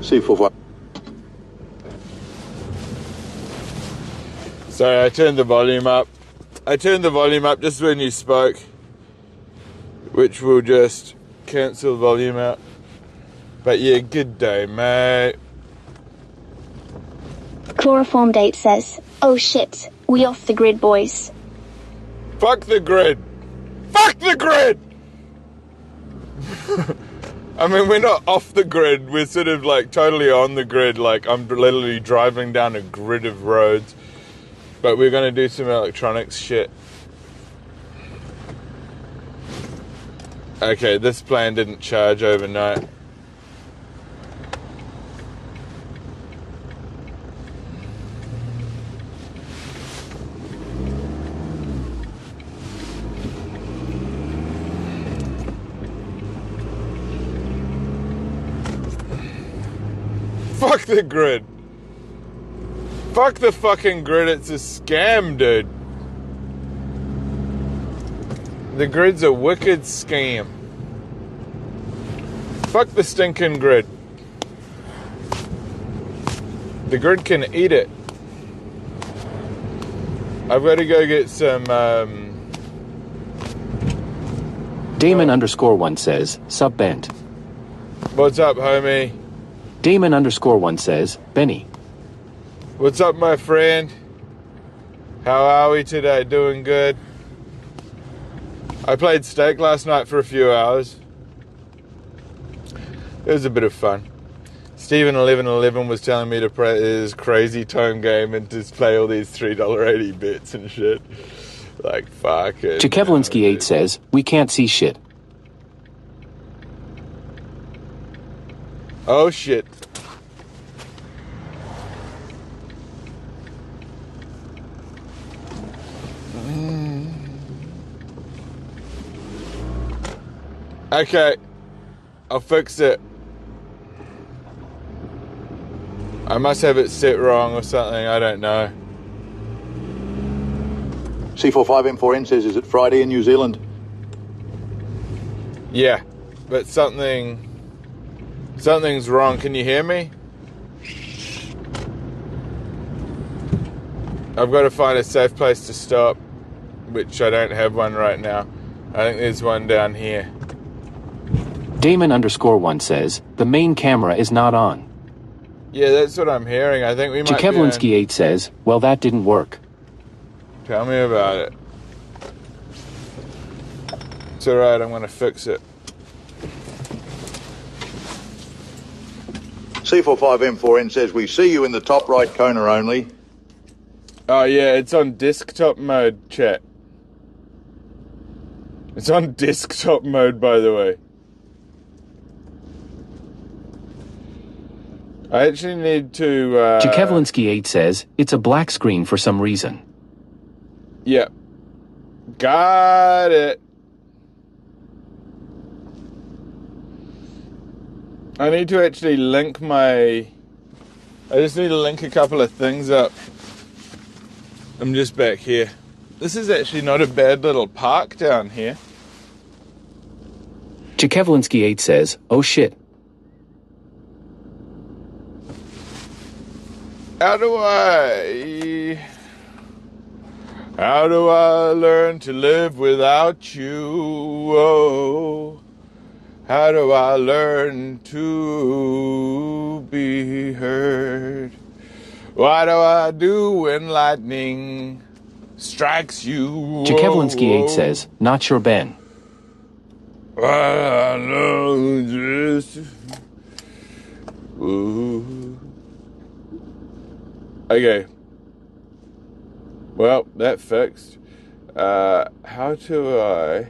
C45. Sorry, I turned the volume up. I turned the volume up just when you spoke, which will just cancel the volume out. But yeah, good day, mate. Chloroform date says, oh shit, we off the grid, boys. Fuck the grid. Fuck the grid! I mean, we're not off the grid. We're sort of like totally on the grid. Like I'm literally driving down a grid of roads. But we're going to do some electronics shit. Okay, this plan didn't charge overnight. Fuck the grid. Fuck the fucking grid, it's a scam, dude. The grid's a wicked scam. Fuck the stinking grid. The grid can eat it. I've got to go get some, Damon_1 says, Sup Bent. What's up, homie? Damon_1 says, Benny. What's up, my friend? How are we today? Doing good? I played Stake last night for a few hours. It was a bit of fun. Steven1111 was telling me to play his crazy tone game and just play all these $3.80 bits and shit. Like, fuck it. Chekevlinsky8 says, we can't see shit. Oh, shit. Okay, I'll fix it. I must have it set wrong or something, I don't know. C45M4N says, is it Friday in New Zealand? Yeah, but something's wrong. Can you hear me? I've got to find a safe place to stop, which I don't have one right now. I think there's one down here. Damon_1 says, the main camera is not on. Yeah, that's what I'm hearing. I think we might Chekevlinsky8 says, well, that didn't work. Tell me about it. It's alright, I'm going to fix it. C45M4N says, we see you in the top right corner only. Oh yeah, it's on desktop mode, chat. It's on desktop mode, by the way. I actually need to... Chekevlinsky8 says, it's a black screen for some reason. Yeah. Got it. I need to actually link my... I just need to link a couple of things up. I'm just back here. This is actually not a bad little park down here. Chekevlinsky8 says, oh shit. How do I learn to live without you? Oh, how do I learn to be heard? What do I do when lightning strikes you? Chekevlinsky8 says, not sure Ben. I know just... Ooh. Okay. Well, that fixed. How to...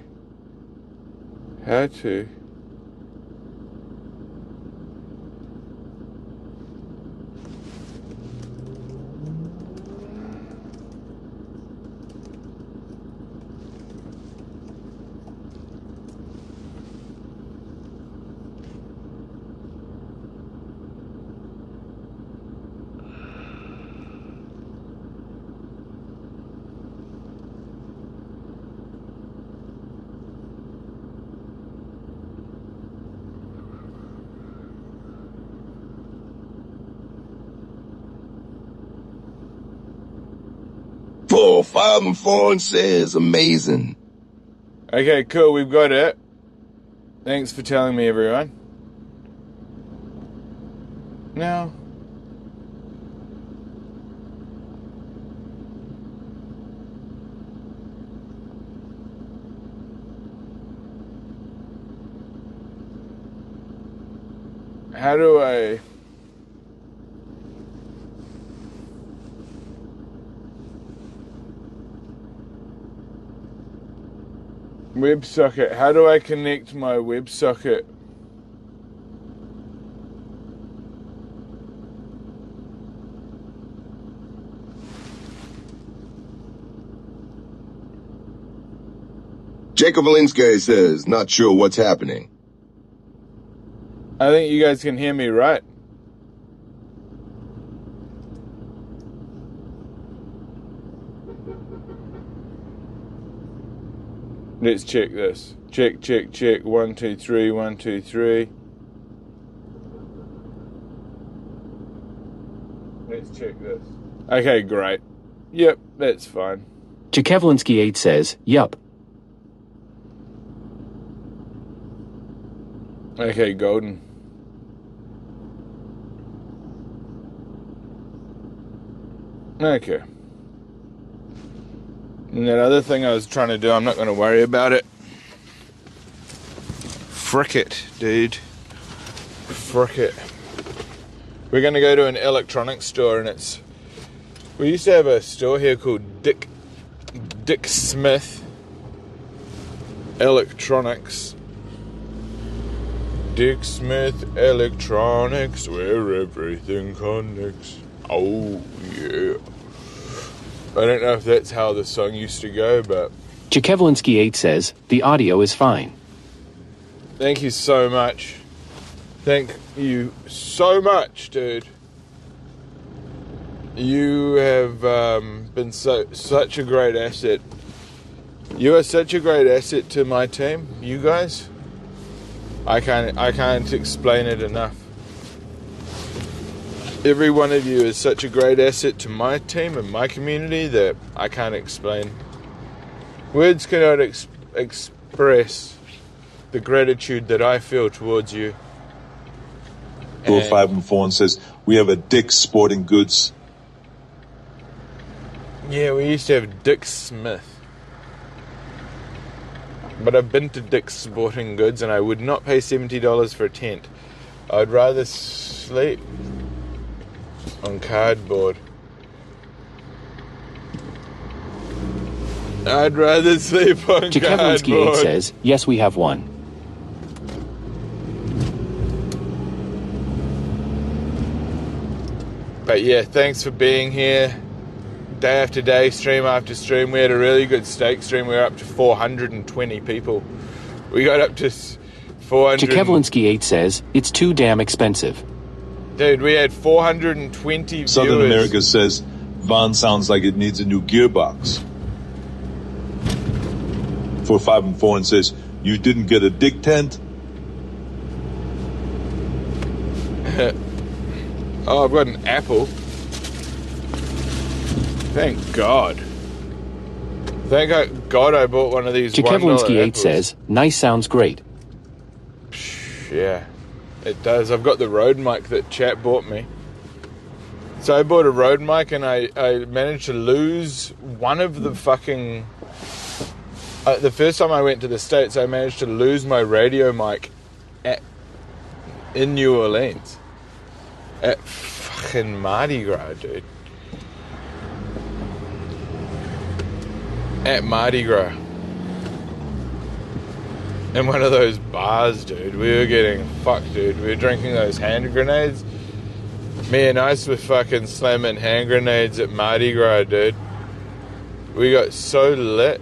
Oh, 5 and 4 says amazing. Okay, cool, we've got it. Thanks for telling me, everyone. Now, how do I... WebSocket. How do I connect my WebSocket? Jacob Valinsky says, not sure what's happening. I think you guys can hear me, right? Let's check this. Check, check, check. 1, 2, 3, 1, 2, 3. Let's check this. Okay, great. Yep, that's fine. Jakevlinsky 8 says, yup. Okay, golden. Okay. And that other thing I was trying to do, I'm not going to worry about it. Frick it, dude. Frick it. We're going to go to an electronics store, and it's... We used to have a store here called Dick Smith Electronics. Dick Smith Electronics, where everything connects. Oh, yeah. I don't know if that's how the song used to go, but... Jakevlinsky 8 says, the audio is fine. Thank you so much. Thank you so much, dude. You have been such a great asset. You are such a great asset to my team, you guys. I can't explain it enough. Every one of you is such a great asset to my team and my community that I can't explain. Words cannot express the gratitude that I feel towards you. Bill 5 and 4 says, we have a Dick's Sporting Goods. Yeah, we used to have Dick Smith. But I've been to Dick's Sporting Goods and I would not pay $70 for a tent. I'd rather sleep on cardboard. I'd rather sleep on Jakevlinsky 8 cardboard. says, yes, we have one. But yeah, thanks for being here. Day after day, stream after stream. We had a really good steak stream. We were up to 420 people. We got up to 400. Jakevlinsky 8 says, it's too damn expensive. Dude, we had 420 viewers. Southern America says, Vaughn sounds like it needs a new gearbox. 4, 5 and 4 says, you didn't get a Dick tent? Oh, I've got an apple. Thank God. Thank God I bought one of these Jakevlinsky 8 apples. says, nice sounds great. Yeah, it does. I've got the Rode mic that chat bought me. So I bought a Rode mic and I managed to lose one of the fucking... the first time I went to the States, I managed to lose my radio mic in New Orleans. At fucking Mardi Gras, dude. At Mardi Gras. In one of those bars, dude. We were getting fucked, dude. We were drinking those hand grenades. Me and Ice were fucking slamming hand grenades at Mardi Gras, dude. We got so lit.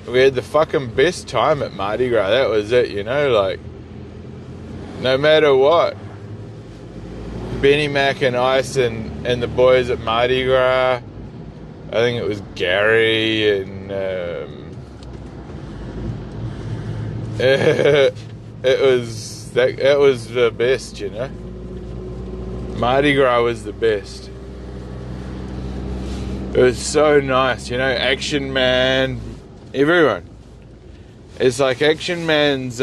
We had the fucking best time at Mardi Gras. That was it, you know, like... No matter what. Benny Mac and Ice and the boys at Mardi Gras. I think it was Gary and it was the best, you know. Mardi Gras was the best. It was so nice, you know, Action Man, everyone. It's like Action Man's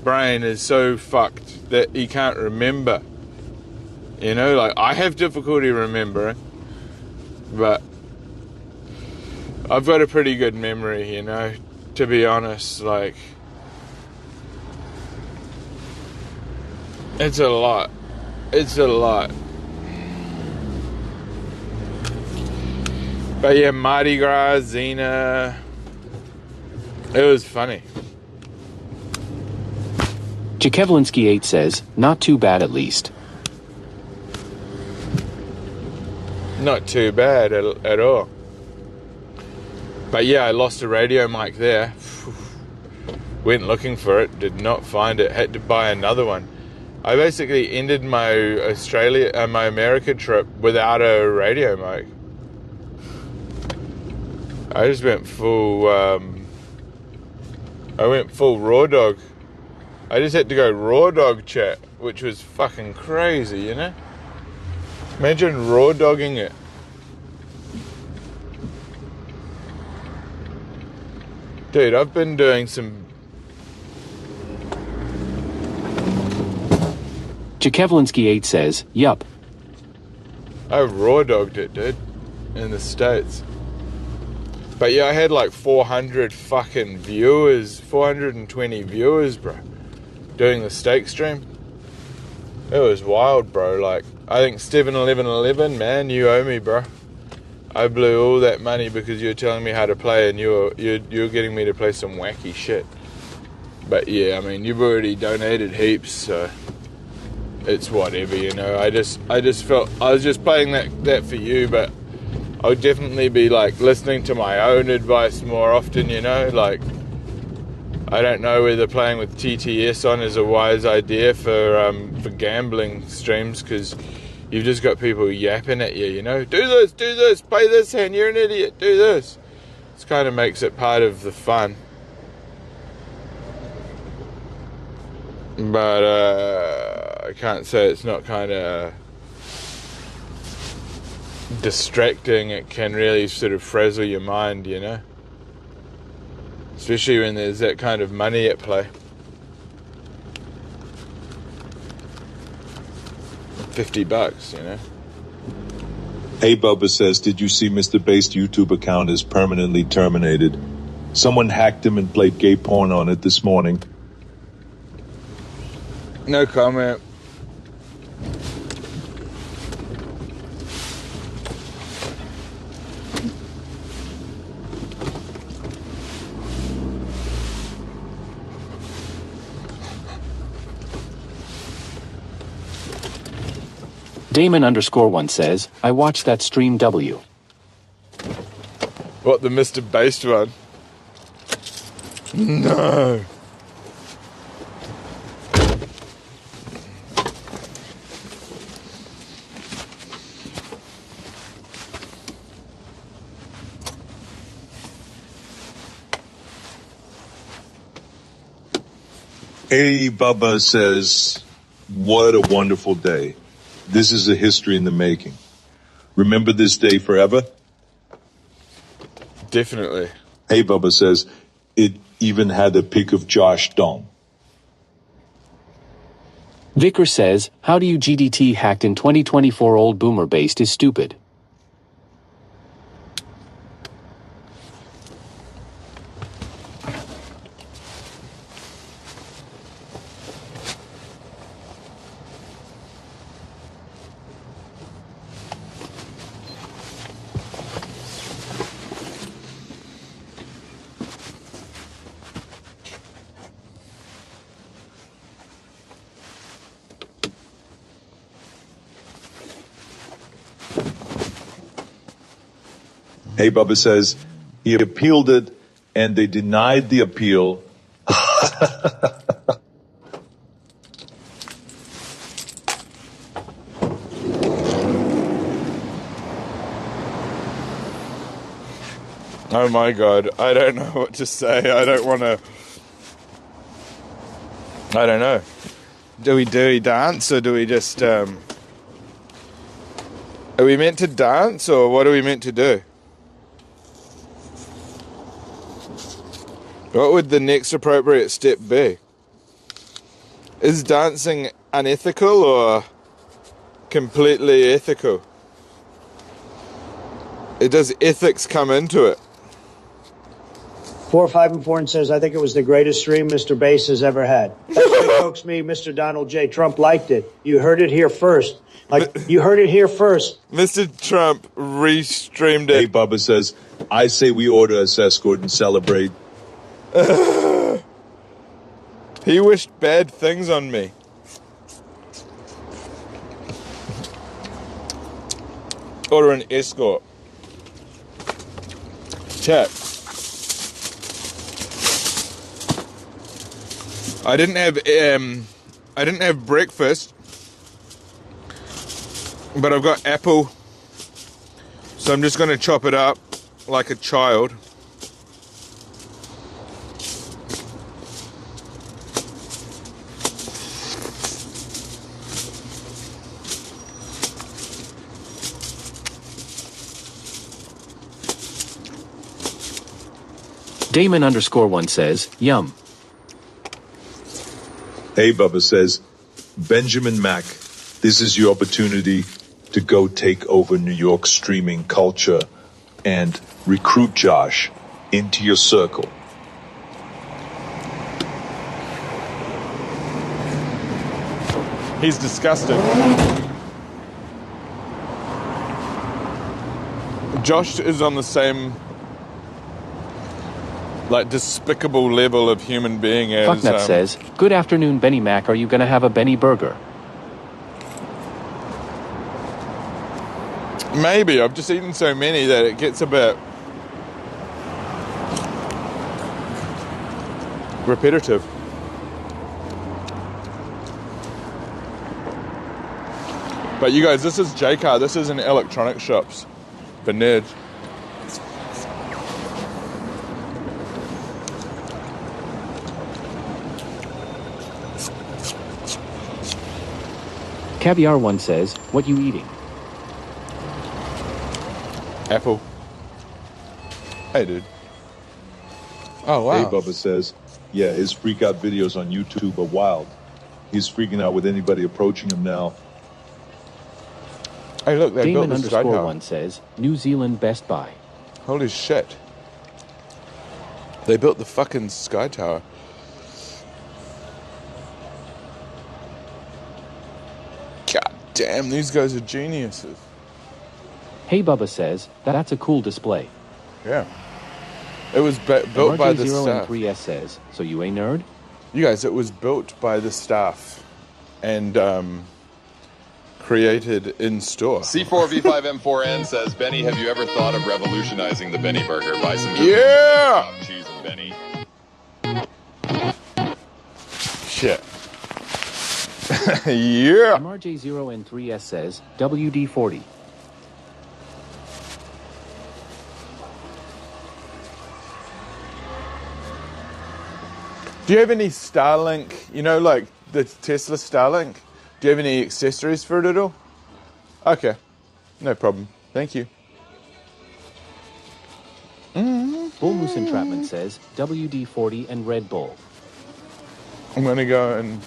brain is so fucked that he can't remember. You know, like I have difficulty remembering, but I've got a pretty good memory, you know, to be honest. Like, it's a lot. It's a lot. But yeah, Mardi Gras, Xena, it was funny. Jakevlinsky8 says, not too bad at least. Not too bad at all. But yeah, I lost a radio mic there. Went looking for it, did not find it, had to buy another one. I basically ended my my America trip without a radio mic. I just went full, raw dog. I just had to go raw dog chat, which was fucking crazy, you know? Imagine raw dogging it. Dude, I've been doing some... Jakevlinsky8 says, yup. I raw dogged it, dude, in the States. But yeah, I had like 400 fucking viewers, 420 viewers, bro, doing the steak stream. It was wild, bro. Like, I think 7-11-11, man, you owe me, bro. I blew all that money because you were telling me how to play, and you're getting me to play some wacky shit. But yeah, I mean, you've already donated heaps, so it's whatever, you know. I just felt I was just playing that for you, but I would definitely be like listening to my own advice more often, you know. Like, I don't know whether playing with TTS on is a wise idea for gambling streams, because you've just got people yapping at you, you know. Do this, play this hand, you're an idiot, do this. It kind of makes it part of the fun. But I can't say it's not kind of distracting. It can really sort of frazzle your mind, you know. Especially when there's that kind of money at play. $50, you know. Hey Bubba says, did you see Mr. Bass YouTube account is permanently terminated? Someone hacked him and played gay porn on it this morning. No comment. Damon_1 says, I watched that stream W. What, the Mr. Based one? No. Hey Bubba says, what a wonderful day. This is a history in the making. Remember this day forever? Definitely. Hey Bubba says, it even had a pic of Josh Dong. Vicar says, how do you GDT hacked in 2024 old boomer based is stupid. Hey Bubba says, he appealed it and they denied the appeal. Oh my god, I don't know what to say. I don't know. Do we dance, or do we just, are we meant to dance, or what are we meant to do? What would the next appropriate step be? Is dancing unethical or completely ethical? Does ethics come into it? 454 says, I think it was the greatest stream Mr. Bass has ever had. That's what folks me, Mr. Donald J. Trump liked it. You heard it here first. You heard it here first. Mr. Trump restreamed it. Hey Bubba says, I say we order us escort and celebrate. He wished bad things on me. Order an escort. Chat. I didn't have breakfast, but I've got apple, so I'm just going to chop it up like a child. Damon_1 says, yum. Hey Bubba says, Benjamin Mack, this is your opportunity to go take over New York streaming culture and recruit Josh into your circle. He's disgusting. Josh is on the same, like, despicable level of human being as... Fucknut says, good afternoon, Benny Mac. Are you going to have a Benny burger? Maybe. I've just eaten so many that it gets a bit repetitive. But you guys, this is J-Car. This is in electronic shops for nerds. Caviar1 says, what you eating? Apple. Hey, dude. Oh, wow. Hey Bubba says, yeah, his freak out videos on YouTube are wild. He's freaking out with anybody approaching him now. Hey, look, they built the Sky Tower. Damon_1 says, New Zealand Best Buy. Holy shit. They built the fucking Sky Tower. God damn, these guys are geniuses. Hey Bubba says, that's a cool display. Yeah. It was built by the staff. RJ0N3S says, so you a nerd? You guys, it was built by the staff and created in store. C4V5M4N says, Benny, have you ever thought of revolutionizing the Benny Burger? Buy some Yeah! cheese and Benny. Shit. Yeah. MRJ0N3S says, WD-40. Do you have any Starlink, you know, like the Tesla Starlink? Do you have any accessories for it at all? Okay, no problem. Thank you. Bull Moose Entrapment says, WD-40 and Red Bull. I'm going to go and...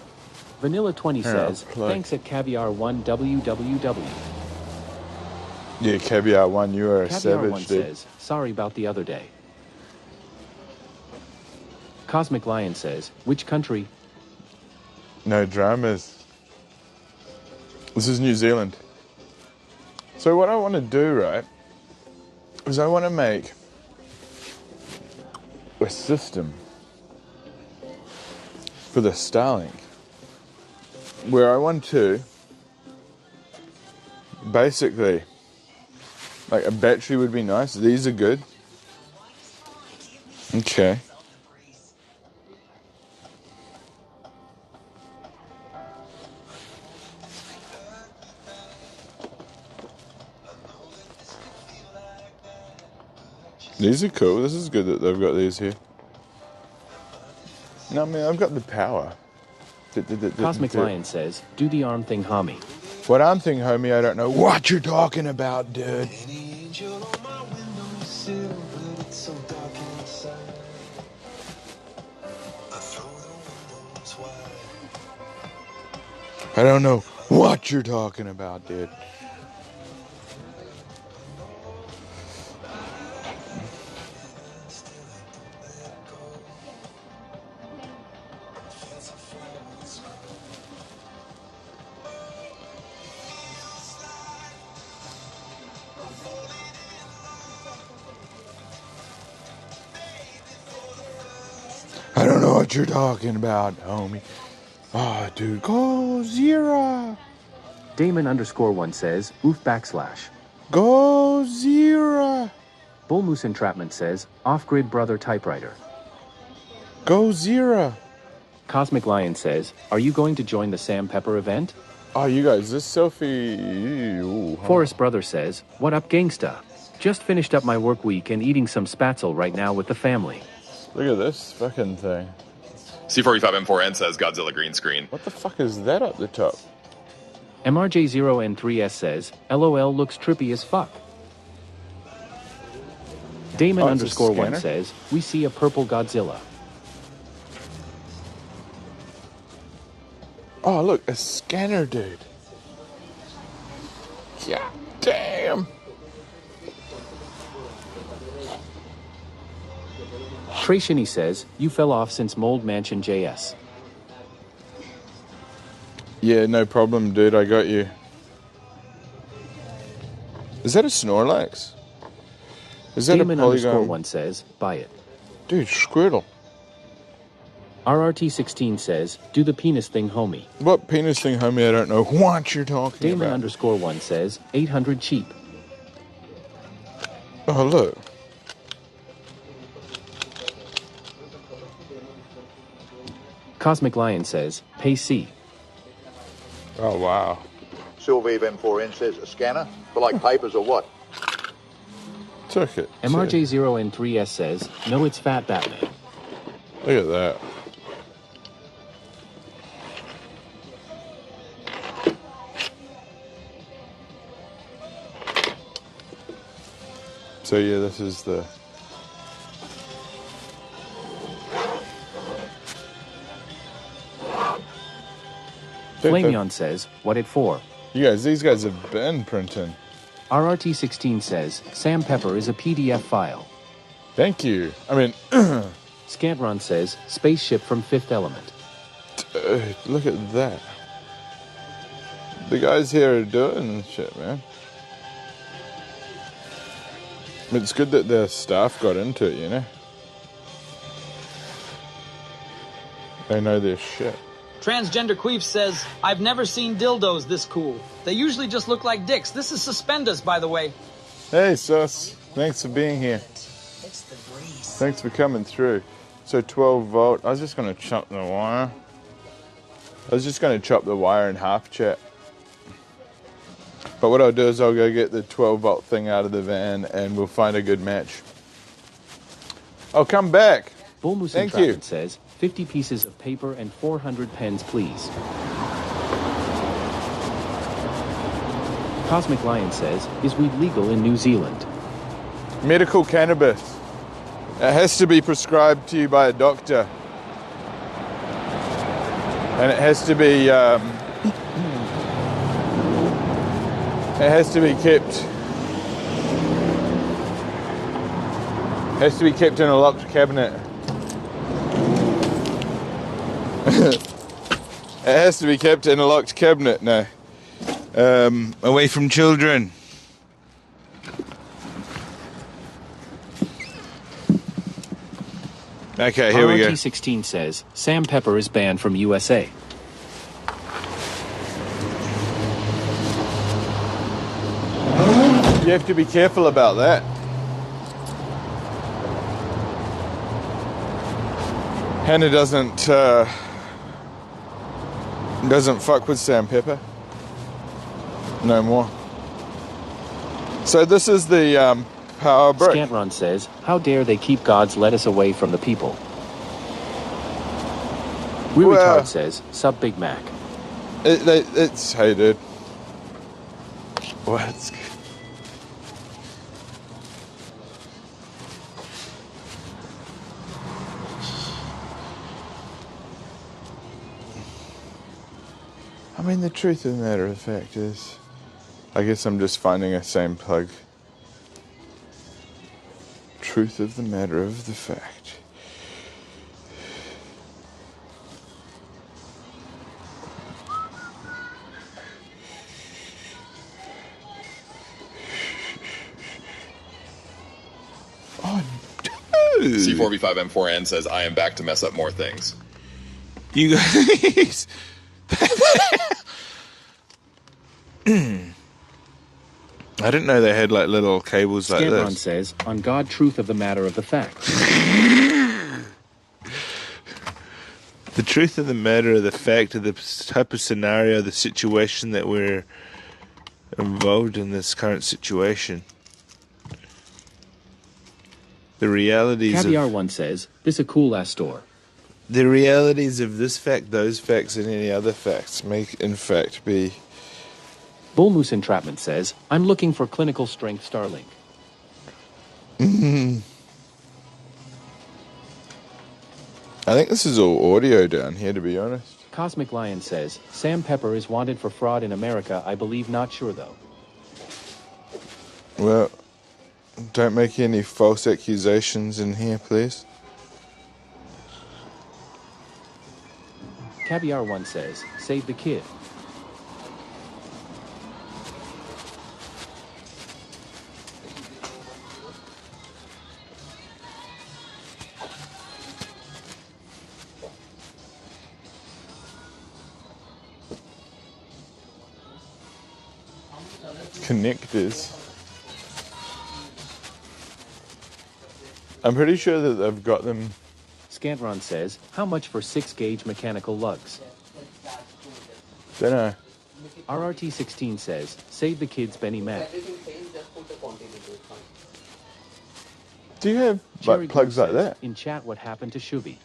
Vanilla20 says, thanks at Caviar1 WWW. Yeah, Caviar1, you are a savage, Caviar1 dude. says, sorry about the other day. Cosmic Lion says, which country? No dramas. This is New Zealand. So what I want to do, right, is I want to make a system for the Starlink where I want to basically, like, a battery would be nice. These are good. Okay. These are cool. This is good that they've got these here. No, I mean, I've got the power. Cosmic Lion says, do the arm thing, homie. What arm thing, homie? I don't know what you're talking about, dude. I don't know what you're talking about, dude. I don't know what you're talking about, homie. Oh, dude, go Zira. Damon_1 says, oof /. Go Zira. Bullmoose Entrapment says, off-grid brother typewriter. Go Zira. Cosmic Lion says, are you going to join the Sam Pepper event? Oh, you guys, this selfie. Ooh, huh? Forrest Brother says, what up gangsta? Just finished up my work week and eating some spatzel right now with the family. Look at this fucking thing. C45M4N says Godzilla green screen. What the fuck is that up the top? MRJ0N3S says, LOL looks trippy as fuck. Damon_1 says, we see a purple Godzilla. Oh, look, a scanner, dude. Yeah, damn. Trey Shinny says, you fell off since Mold Mansion JS. Yeah, no problem, dude. I got you. Is that a Snorlax? Is that a polygon? Damon_1 says, buy it. Dude, Squirtle. RRT16 says, do the penis thing, homie. What penis thing, homie? I don't know what you're talking about. Damon_1 says, 800 cheap. Oh, look. Cosmic Lion says, pay C. Oh, wow. Sylvie M4N says a scanner for like papers or what? Took it. MRJ0N3S says, no, it's Fat Batman. Look at that. So yeah, this is the... Flameon says, what it for? You guys, these guys have been printing. RRT16 says, Sam Pepper is a PDF file. Thank you. I mean... Scantron says, spaceship from Fifth Element. Dude, look at that. The guys here are doing shit, man. It's good that their staff got into it, you know? They know their shit. Transgender Queef says, I've never seen dildos this cool. They usually just look like dicks. This is Suspendus, by the way. Hey, Sus. Thanks for being here. It's the breeze. Thanks for coming through. So 12 volt. I was just going to chop the wire. I was just going to chop the wire in half, chat. But what I'll do is I'll go get the 12 volt thing out of the van and we'll find a good match. I'll come back. Bullmoose Thank you. says, 50 pieces of paper and 400 pens, please. Cosmic Lion says, is weed legal in New Zealand? Medical cannabis. It has to be prescribed to you by a doctor. And it has to be, kept in a locked cabinet. It has to be kept in a locked cabinet now. Away from children. Okay, here we go. RRT16 says, Sam Pepper is banned from USA. You have to be careful about that. Hannah doesn't fuck with Sam Pepper. No more. So this is the power brick. Scantron says, how dare they keep God's lettuce away from the people? We Retard says, sub Big Mac. It's hey dude. What? I mean, the truth of the matter of the fact is, I guess I'm just finding a same plug. Truth of the matter of the fact. Oh, dude. C4B5M4N says, I am back to mess up more things. You guys. I didn't know they had like little cables like Scantron this. says, on God, truth of the matter of the fact. The truth of the matter of the fact of the type of scenario, the situation that we're involved in, this current situation. The realities Caviar of... One says, this a cool ass store. The realities of this fact, those facts, and any other facts may, in fact, be... Bull Moose Entrapment says, I'm looking for clinical strength Starlink. I think this is all audio down here, to be honest. Cosmic Lion says, Sam Pepper is wanted for fraud in America. I believe not sure, though. Well, don't make any false accusations in here, please. Caviar One says, save the kid. Connectors. I'm pretty sure that they've got them. Scantron says, how much for 6-gauge mechanical lugs? Don't know. RRT16 says, save the kids, Benny Mac. Do you have Cherry plugs Goose like says, that? In chat, what happened to Shubi?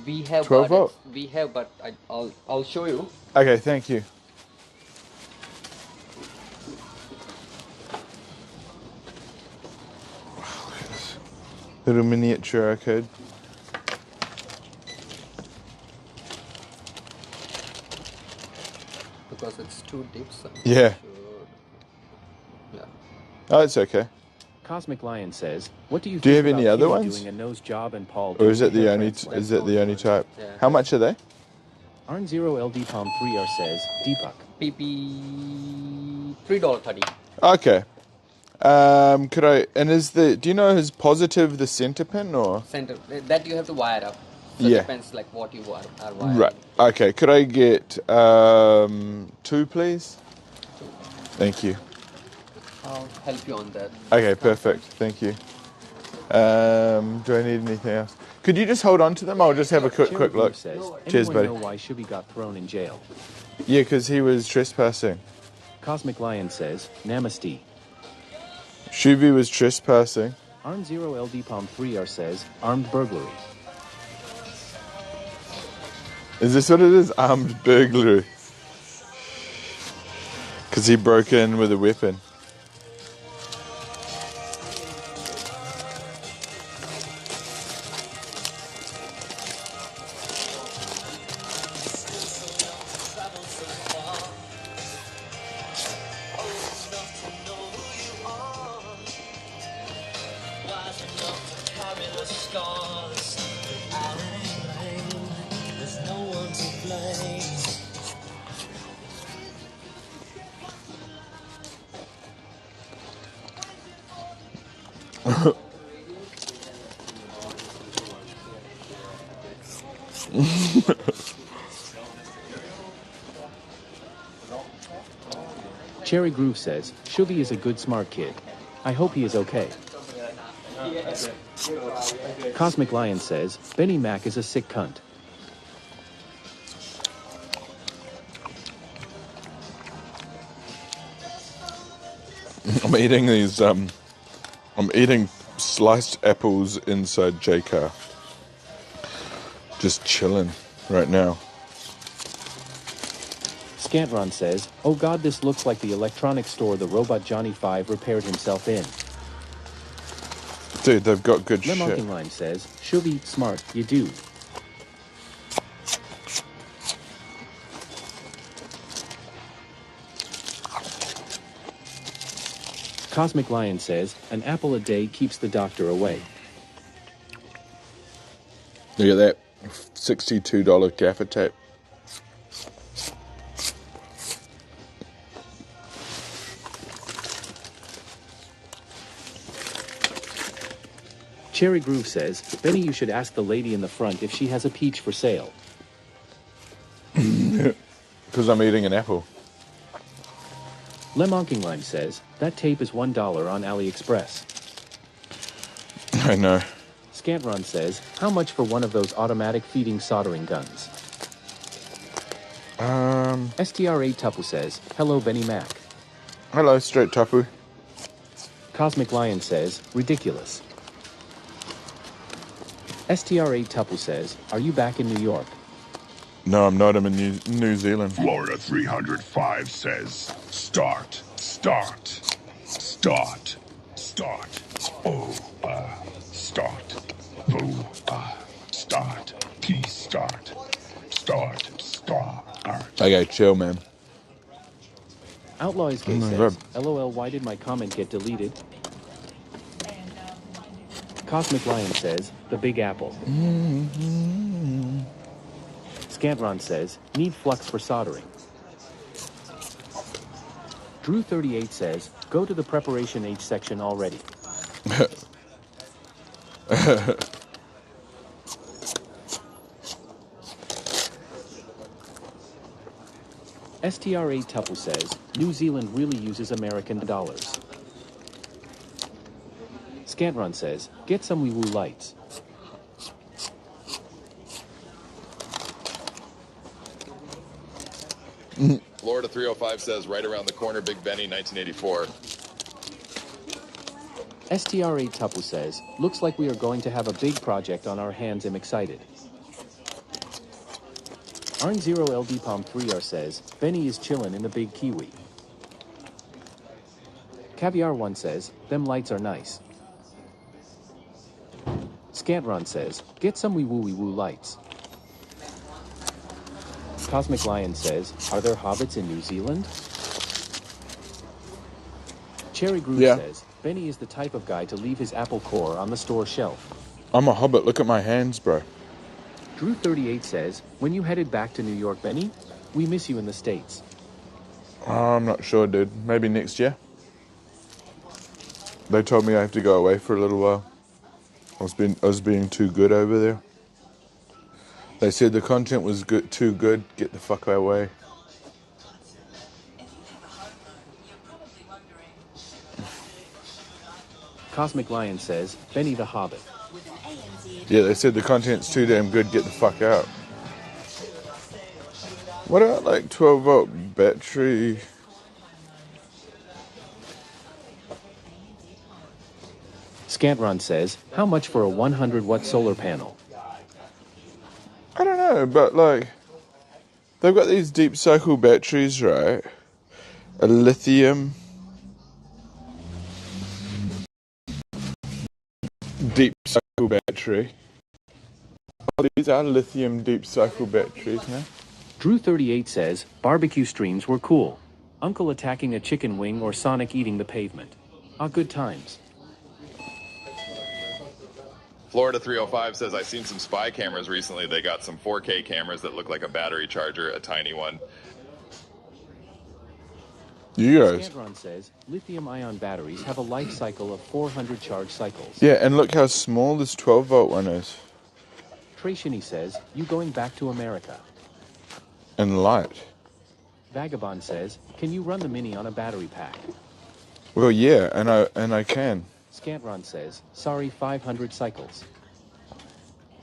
We have 12 volt? We have, but I'll show you. Okay, thank you. Little miniature arcade. Because it's too deep. So Yeah. Yeah. Oh, it's okay. Cosmic Lion says, what do you Do you think have any about other Kitty ones? doing a nose job and Paul Or is doing it the hair only? transplant? Is it the only type? Yeah. How much are they? Arn0 LD Palm 3R says, PP $3.30. Okay. Could I? And is the? Do you know is positive the center pin or? Center that you have to wire up. So Yeah. it depends like what you are wiring. Right. Okay. Could I get 2, please? Thank you. I'll help you on that. Okay. Perfect. Thank you. Do I need anything else? Could you just hold on to them? I'll just have a quick Cherry look. Groove says, Cheers, anyone buddy. know why Shubi got thrown in jail? Yeah, because he was trespassing. Cosmic Lion says, Namaste. Shuvi was trespassing. Arn0 LD Palm 3R says, armed burglary. Is this what it is? Armed burglary. Because he broke in with a weapon. Cherry Groove says, Shubi is a good smart kid. I hope he is okay. Cosmic Lion says, Benny Mac is a sick cunt. I'm eating these, I'm eating sliced apples inside J-Car. Just chilling right now. Scantron says, oh god, this looks like the electronics store the robot Johnny 5 repaired himself in. Dude, they've got good shit. Lemonking Line says, Shubi, smart, you do. Cosmic Lion says, an apple a day keeps the doctor away. Look at that. $62 gaffer tape. Cherry Groove says, Benny, you should ask the lady in the front if she has a peach for sale. Because I'm eating an apple. Lemonking Lime says, that tape is $1 on AliExpress. I know. Scantron says, how much for one of those automatic feeding soldering guns? STR8 Tupu says, hello Benny Mac. Hello, Straight Tapu. Cosmic Lion says, ridiculous. STR8 Tupu says, are you back in New York? No, I'm not. I'm in New Zealand. Florida 305 says, start, start, start, start. Oh, start. Oh, start. Please start. Start, start. Okay, chill, man. Outlaw is Gay says, LOL, why did my comment get deleted? Cosmic Lion says, the Big Apple. Scantron says, need flux for soldering. Drew38 says, go to the Preparation H section already. STR8 Tupu says, New Zealand really uses American dollars. Scantron says, get some wee woo lights. Florida 305 says right around the corner, Big Benny, 1984. STR8 Tupu says, looks like we are going to have a big project on our hands. I'm excited. Arn0LD Palm 3R says, Benny is chillin' in the big kiwi. Caviar 1 says, them lights are nice. Scantron says, get some wee woo lights. Cosmic Lion says, are there hobbits in New Zealand? Cherry Groove says, Benny is the type of guy to leave his Apple core on the store shelf. I'm a hobbit. Look at my hands, bro. Drew38 says, when you headed back to New York, Benny, we miss you in the States. I'm not sure, dude. Maybe next year. They told me I have to go away for a little while. I was being too good over there. They said the content was too good. Get the fuck away. Cosmic Lion says, Benny the Hobbit. Yeah, they said the content's too damn good. Get the fuck out. What about like 12-volt battery? Scantron says, how much for a 100-watt solar panel? I don't know, but like, they've got these deep cycle batteries, right? A lithium deep cycle battery. Oh, these are lithium deep cycle batteries, man. Drew38 says, barbecue streams were cool. Uncle attacking a chicken wing or Sonic eating the pavement. Ah, good times. Florida 305 says, I've seen some spy cameras recently. They got some 4K cameras that look like a battery charger, a tiny one. You guys. Scantron says, lithium-ion batteries have a life cycle of 400 charge cycles. Yeah, and look how small this 12-volt one is. Trey Shinny says, you going back to America? And light. Vagabond says, can you run the Mini on a battery pack? Well, yeah, and I can. Scantron says, sorry, 500 cycles.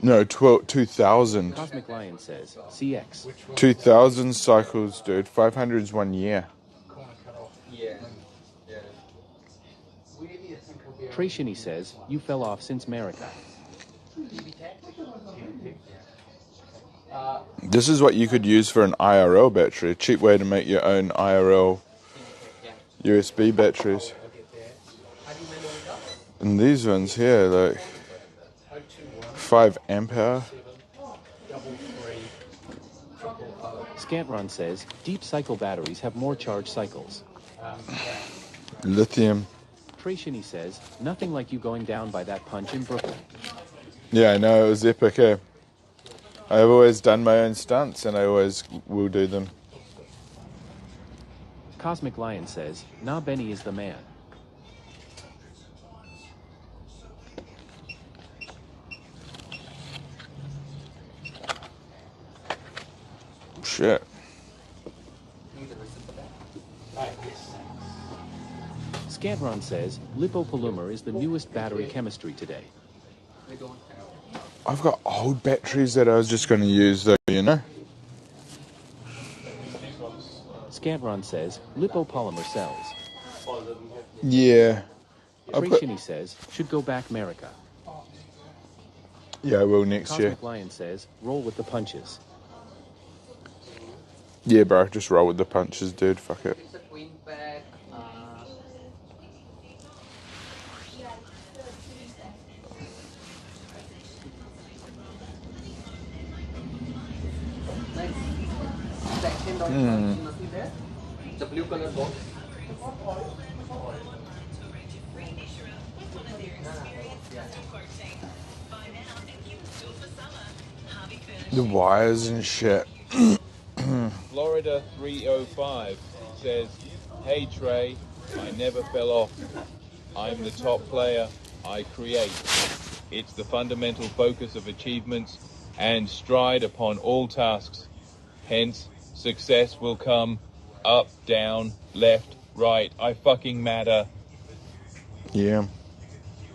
No, 2,000. Cosmic Lion says, CX. 2,000 cycles, dude. 500 is 1 year. Trey Shinny says, you fell off since America. This is what you could use for an IRL battery. A cheap way to make your own IRL USB batteries. And these ones here, like 5 amp hour. Scantron says, deep cycle batteries have more charge cycles. Lithium. Trey Shinny says, nothing like you going down by that punch in Brooklyn. Yeah, I know, it was epic, eh? I've always done my own stunts, and I always will do them. Cosmic Lion says, nah, Benny is the man. Shit. Scantron says, lipopolymer is the newest battery chemistry today. I've got old batteries that I was just going to use, though, you know? Scantron says, lipopolymer cells. Yeah. Trey Shinny says, should go back America. Yeah, I will next year. Cosmic Lion says, roll with the punches. Yeah, bro, just roll with the punches, dude. Fuck it. It's a queen pack. Second on nothing there. The blue color box. The wires and shit. Florida 305 says, hey Trey, I never fell off. I'm the top player. I create. It's the fundamental focus of achievements and stride upon all tasks. Hence, success will come up, down, left, right. I fucking matter. Yeah.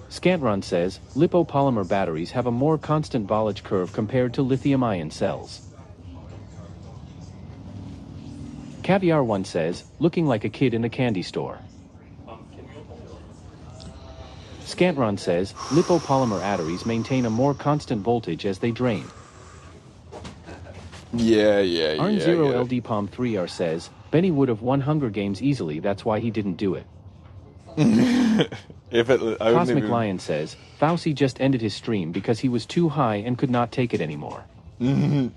Scantron says, lipopolymer batteries have a more constant voltage curve compared to lithium-ion cells. Caviar 1 says, looking like a kid in a candy store. Scantron says, lipopolymer batteries maintain a more constant voltage as they drain. Yeah. Arn0 LD Palm 3R says, Benny would have won Hunger Games easily, that's why he didn't do it. Cosmic Lion says, Fauci just ended his stream because he was too high and could not take it anymore. Yeah.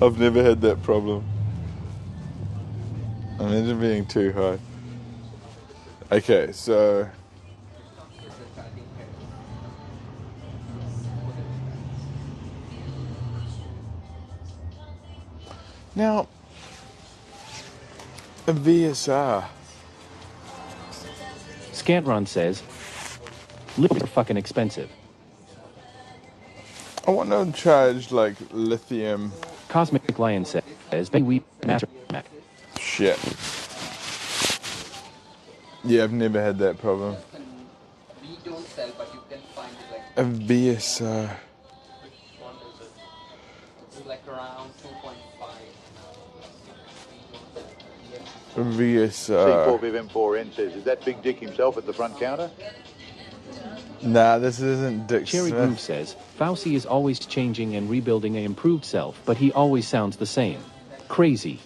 I've never had that problem. Imagine being too high. Okay, so... Now, a VSR. Scantron says, lips are fucking expensive. I want to charge, like, lithium... Cosmic Lion says, we master Mac. Shit. Yeah, I've never had that problem. We don't sell, but you can find it like... A VSR. It's like around 2.5. A VSR. C4VM4N says, is that Big Dick himself at the front counter? Nah, this isn't Dick Cherry Smith. Groove says, Fauci is always changing and rebuilding an improved self, but he always sounds the same. Crazy.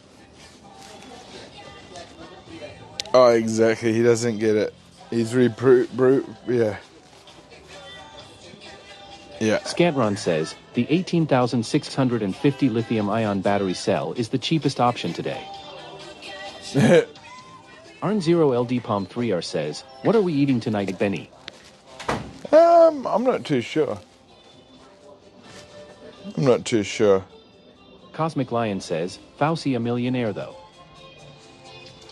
Oh, exactly. He doesn't get it. He's yeah. Scantron says, the 18,650 lithium-ion battery cell is the cheapest option today. Arn0 LD Palm 3R says, what are we eating tonight, Benny? I'm not too sure. Cosmic Lion says, Fauci a millionaire though.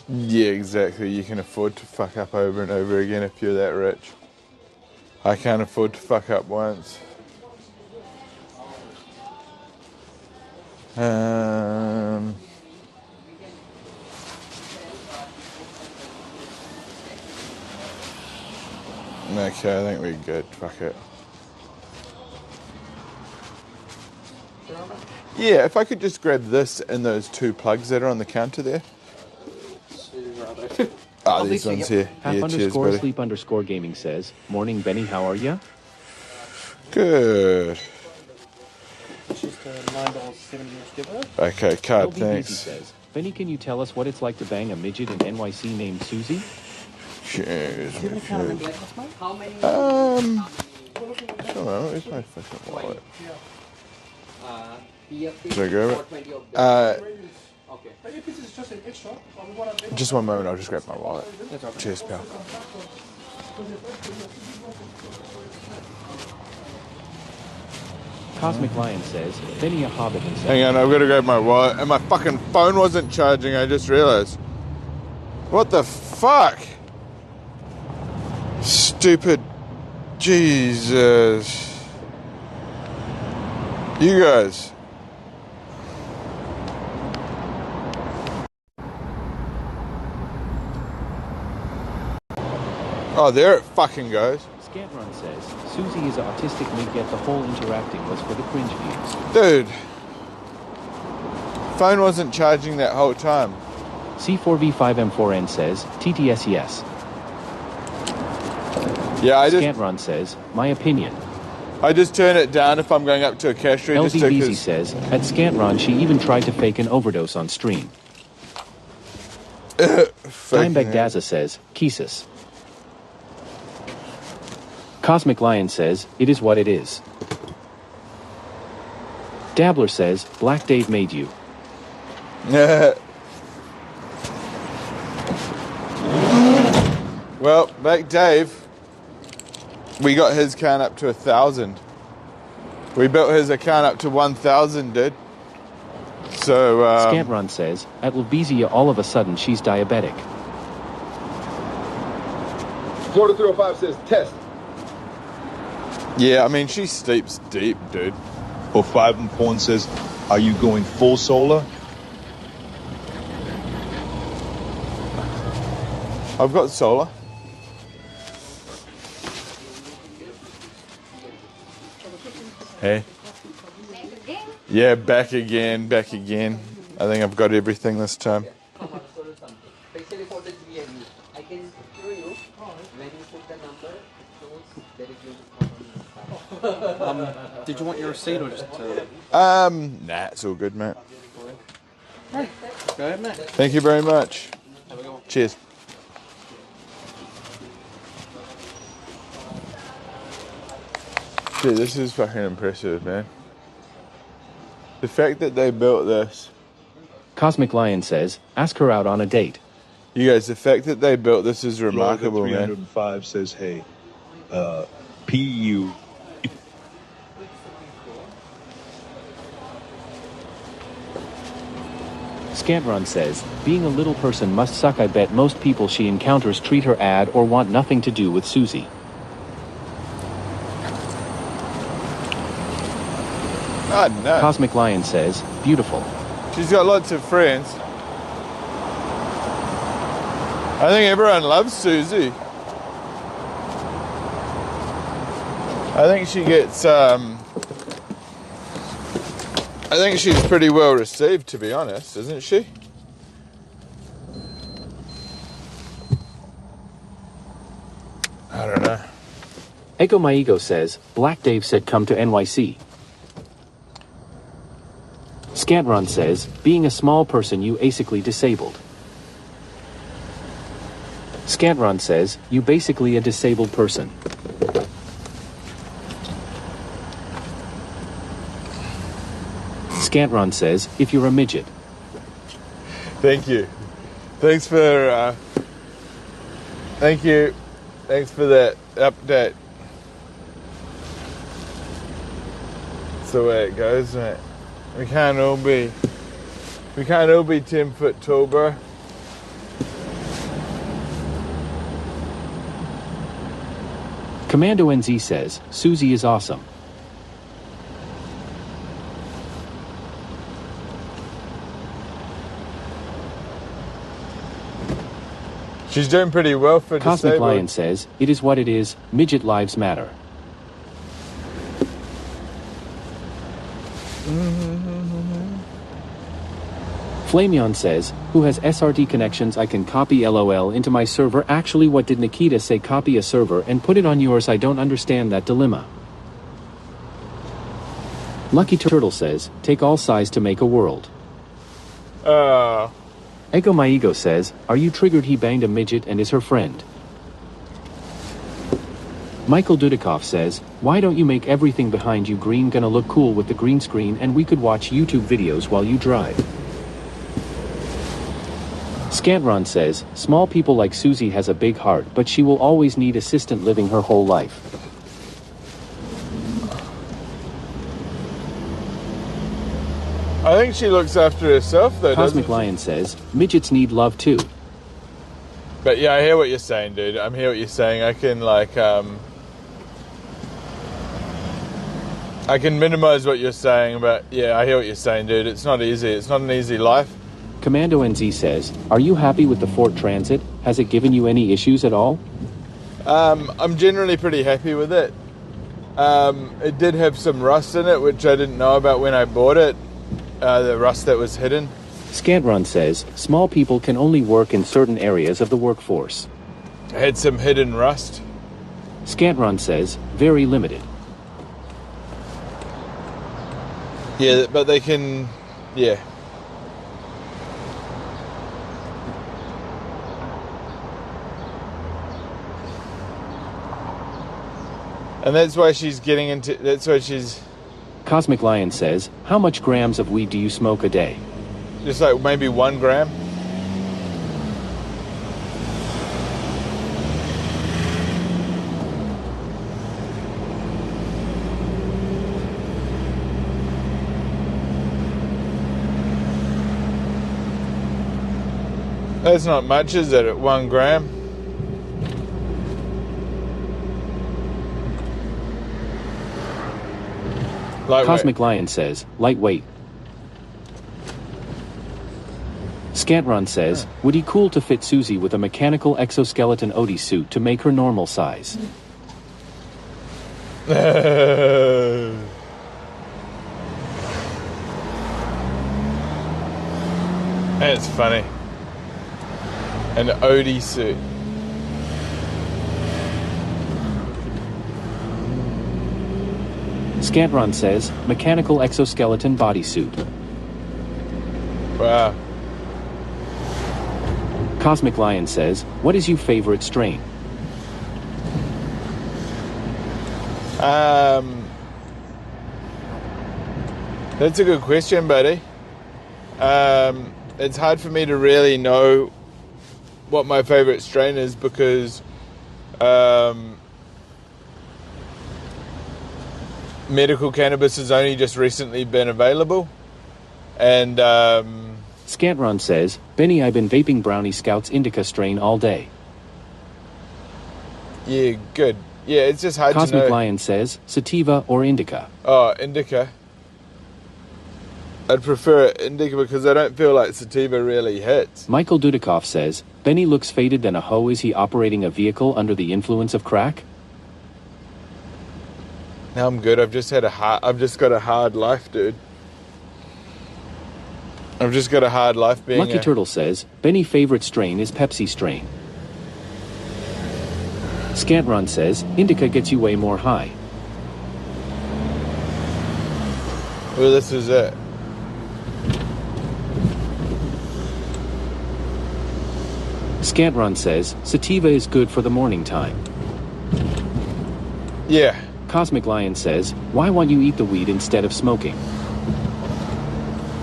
Yeah, exactly. You can afford to fuck up over and over again if you're that rich. I can't afford to fuck up once. Okay, I think we're good. Fuck it. Yeah, if I could just grab this and those two plugs that are on the counter there. These ones here. Half Yeah, cheers, buddy. Sleep Gaming says, morning Benny, how are ya? Good. It's just $9.70 giveaway. Okay, card, LB thanks. Easy says, Benny, can you tell us what it's like to bang a midget in NYC named Susie? Cheers. How many? I don't know. Where's my fucking wallet? Should I grab it? Okay. But if it's just an extra, we want to... Just one moment, I'll just grab my wallet. That's okay. Cheers, pal. Cosmic Lion says, many a hobbit and Hang on, I've got to grab my wallet. And my fucking phone wasn't charging, I just realized. What the fuck? Stupid. Jesus. You guys. Oh, there it fucking goes. Scantron says, Susie is autistic may get the whole interacting was for the cringe views. Dude. Phone wasn't charging that whole time. C4V5M4N says, TTS yes. Yeah, I just... Scantron says, my opinion. I just turn it down if I'm going up to a cash register. LVBZ says, at Scantron she even tried to fake an overdose on stream. Dimebag Daza says, Kisis. Cosmic Lion says, it is what it is. Dabbler says, Black Dave made you. Well, Black Dave, we got his count up to 1,000. We built his account up to 1,000, dude. So, Scantron says, at Lubezia all of a sudden she's diabetic. Florida 305 says, test. Yeah, I mean, she sleeps deep, dude. Or 5 and Porn says, are you going full solar? I've got solar. Hey. Yeah, back again. I think I've got everything this time. Especially for the GME. I can show you when you put the number, it shows directly. Did you want your receipt or just... Nah, it's all good, mate. Right. Go ahead, mate. Thank you very much. Have a good one. Cheers. Dude, this is fucking impressive, man. The fact that they built this. Cosmic Lion says, ask her out on a date. You guys, the fact that they built this is remarkable, man. 305 says, hey, PU. Scantron says, being a little person must suck. I bet most people she encounters treat her ad or want nothing to do with Susie. God, no. Cosmic Lion says, beautiful. She's got lots of friends. I think everyone loves Susie. I think she gets, I think she's pretty well received, to be honest, isn't she? I don't know. Echo My Ego says, Black Dave said come to NYC. Scantron says, being a small person you basically disabled. Scantron says, you basically a disabled person. Scantron says, if you're a midget. Thank you. Thanks for, thank you. Thanks for that update. That's the way it goes, mate. We can't all be 10 foot tall, bro. Commando NZ says, Susie is awesome. She's doing pretty well for Cosmic disabled. Lion says, it is what it is, midget lives matter. Flameon says, who has SRT connections I can copy LOL into my server. Actually, what did Nikita say? Copy a server and put it on yours. I don't understand that dilemma. Lucky Turtle says, take all size to make a world. Echo My Ego says, are you triggered? He banged a midget and is her friend. Michael Dudikoff says, why don't you make everything behind you green? Gonna look cool with the green screen and we could watch YouTube videos while you drive. Scantron says, small people like Susie has a big heart, but she will always need assistant living her whole life. I think she looks after herself, though. Cosmic Lion says, midgets need love too. But yeah, I hear what you're saying, dude. I hear what you're saying. I can I can minimize what you're saying, but yeah, I hear what you're saying, dude. It's not easy. It's not an easy life. Commando NZ says, are you happy with the Ford Transit? Has it given you any issues at all? I'm generally pretty happy with it. It did have some rust in it, which I didn't know about when I bought it. The rust that was hidden. Scantron says, small people can only work in certain areas of the workforce. I had some hidden rust. Scantron says, very limited. Yeah, but they can, yeah. And that's why she's getting into, that's why she's... Cosmic Lion says, how much grams of weed do you smoke a day? Just like maybe 1 gram. That's not much, is it, at 1 gram? Lightweight. Cosmic Lion says, lightweight. Scantron says, would he cool to fit Susie with a mechanical exoskeleton Odie suit to make her normal size? That's funny. An Odie suit. Scantron says, mechanical exoskeleton bodysuit. Wow. Cosmic Lion says, what is your favorite strain? That's a good question, buddy. It's hard for me to really know what my favorite strain is because medical cannabis has only just recently been available. And Scantron says, Benny, I've been vaping Brownie Scouts Indica strain all day. Yeah, good. Yeah, it's just hard to know. Cosmic Lion says, sativa or indica? Oh, indica. I'd prefer indica because I don't feel like sativa really hits. Michael Dudikoff says, Benny looks faded than a hoe. Is he operating a vehicle under the influence of crack? No, I'm good. I've just got a hard life, dude. I've just got a hard life being Lucky Turtle says, Benny's favorite strain is Pepsi strain. Scantron says, indica gets you way more high. Well, this is it. Scantron says, sativa is good for the morning time. Yeah. Cosmic Lion says, why won't you eat the weed instead of smoking?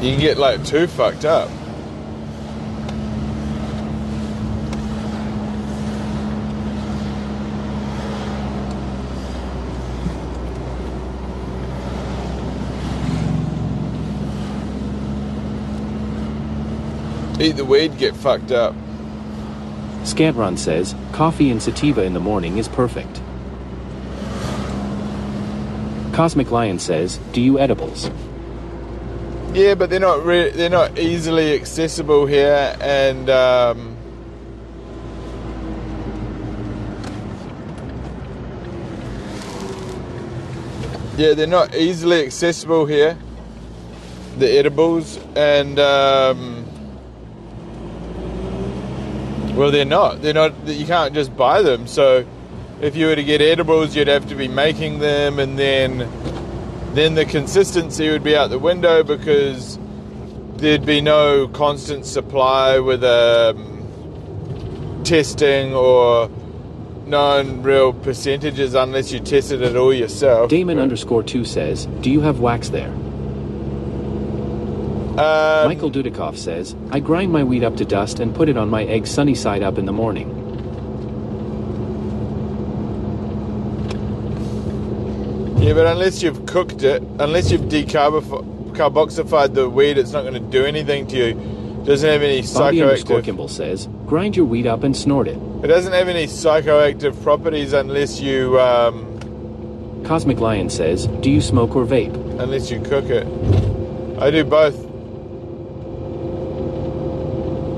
You can get like too fucked up. Eat the weed, get fucked up. Scantron says, coffee and sativa in the morning is perfect. Cosmic Lion says, do you edibles? Yeah, but they're not easily accessible here, and yeah, they're not easily accessible here. The edibles, and well, they're not. You can't just buy them. So, if you were to get edibles, you'd have to be making them, and then the consistency would be out the window because there'd be no constant supply with testing or known real percentages unless you tested it all yourself. Damon_2 says, do you have wax there? Michael Dudikoff says, I grind my wheat up to dust and put it on my egg sunny side up in the morning. Yeah, but unless you've cooked it, unless you've decarboxified the wheat, it's not going to do anything to you. It doesn't have any psychoactive... Kimball says, grind your wheat up and snort it. It doesn't have any psychoactive properties unless you... Cosmic Lion says, do you smoke or vape? Unless you cook it. I do both.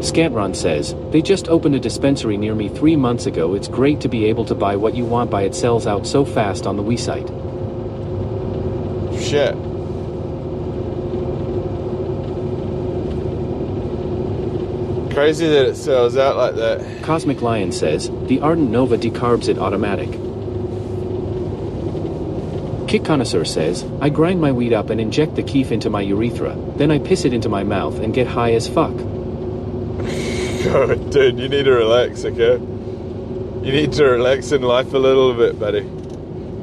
Scantron says, they just opened a dispensary near me 3 months ago. It's great to be able to buy what you want by it sells out so fast on the Wii site. Shit. Crazy that it sells out like that. Cosmic Lion says, the Ardent Nova decarbs it automatic. Kick Connoisseur says, I grind my weed up and inject the keef into my urethra, then I piss it into my mouth and get high as fuck. God, dude, you need to relax, okay? You need to relax in life a little bit, buddy.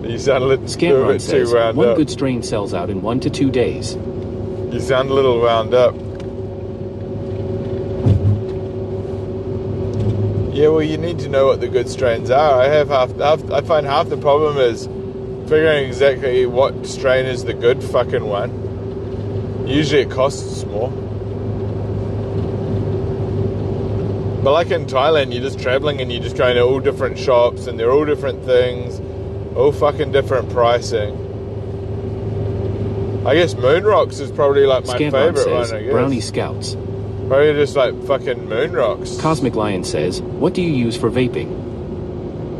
You sound a little bit too wound up. One good strain sells out in 1 to 2 days. You sound a little wound up. Yeah, well, you need to know what the good strains are. I find half the problem is figuring exactly what strain is the good fucking one. Usually it costs more. But like in Thailand, you're just traveling and you're just going to all different shops and they're all different things, all fucking different pricing. I guess Moon Rocks is probably like my favorite one, I guess. Brownie Scouts. Probably just like fucking Moon Rocks. Cosmic Lion says, what do you use for vaping?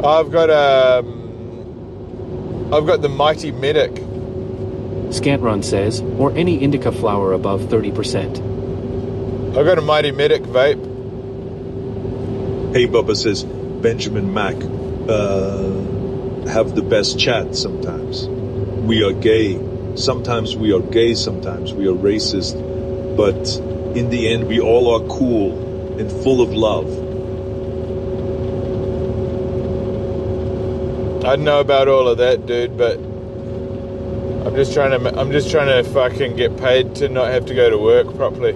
I've got the Mighty Medic. Scantron says, or any indica flower above 30%. I've got a Mighty Medic vape. Hey Bubba says, Benjamin Mack, have the best chat sometimes. We are gay. Sometimes we are gay, sometimes we are racist. But in the end, we all are cool and full of love. I don't know about all of that, dude, but I'm just trying to fucking get paid to not have to go to work properly.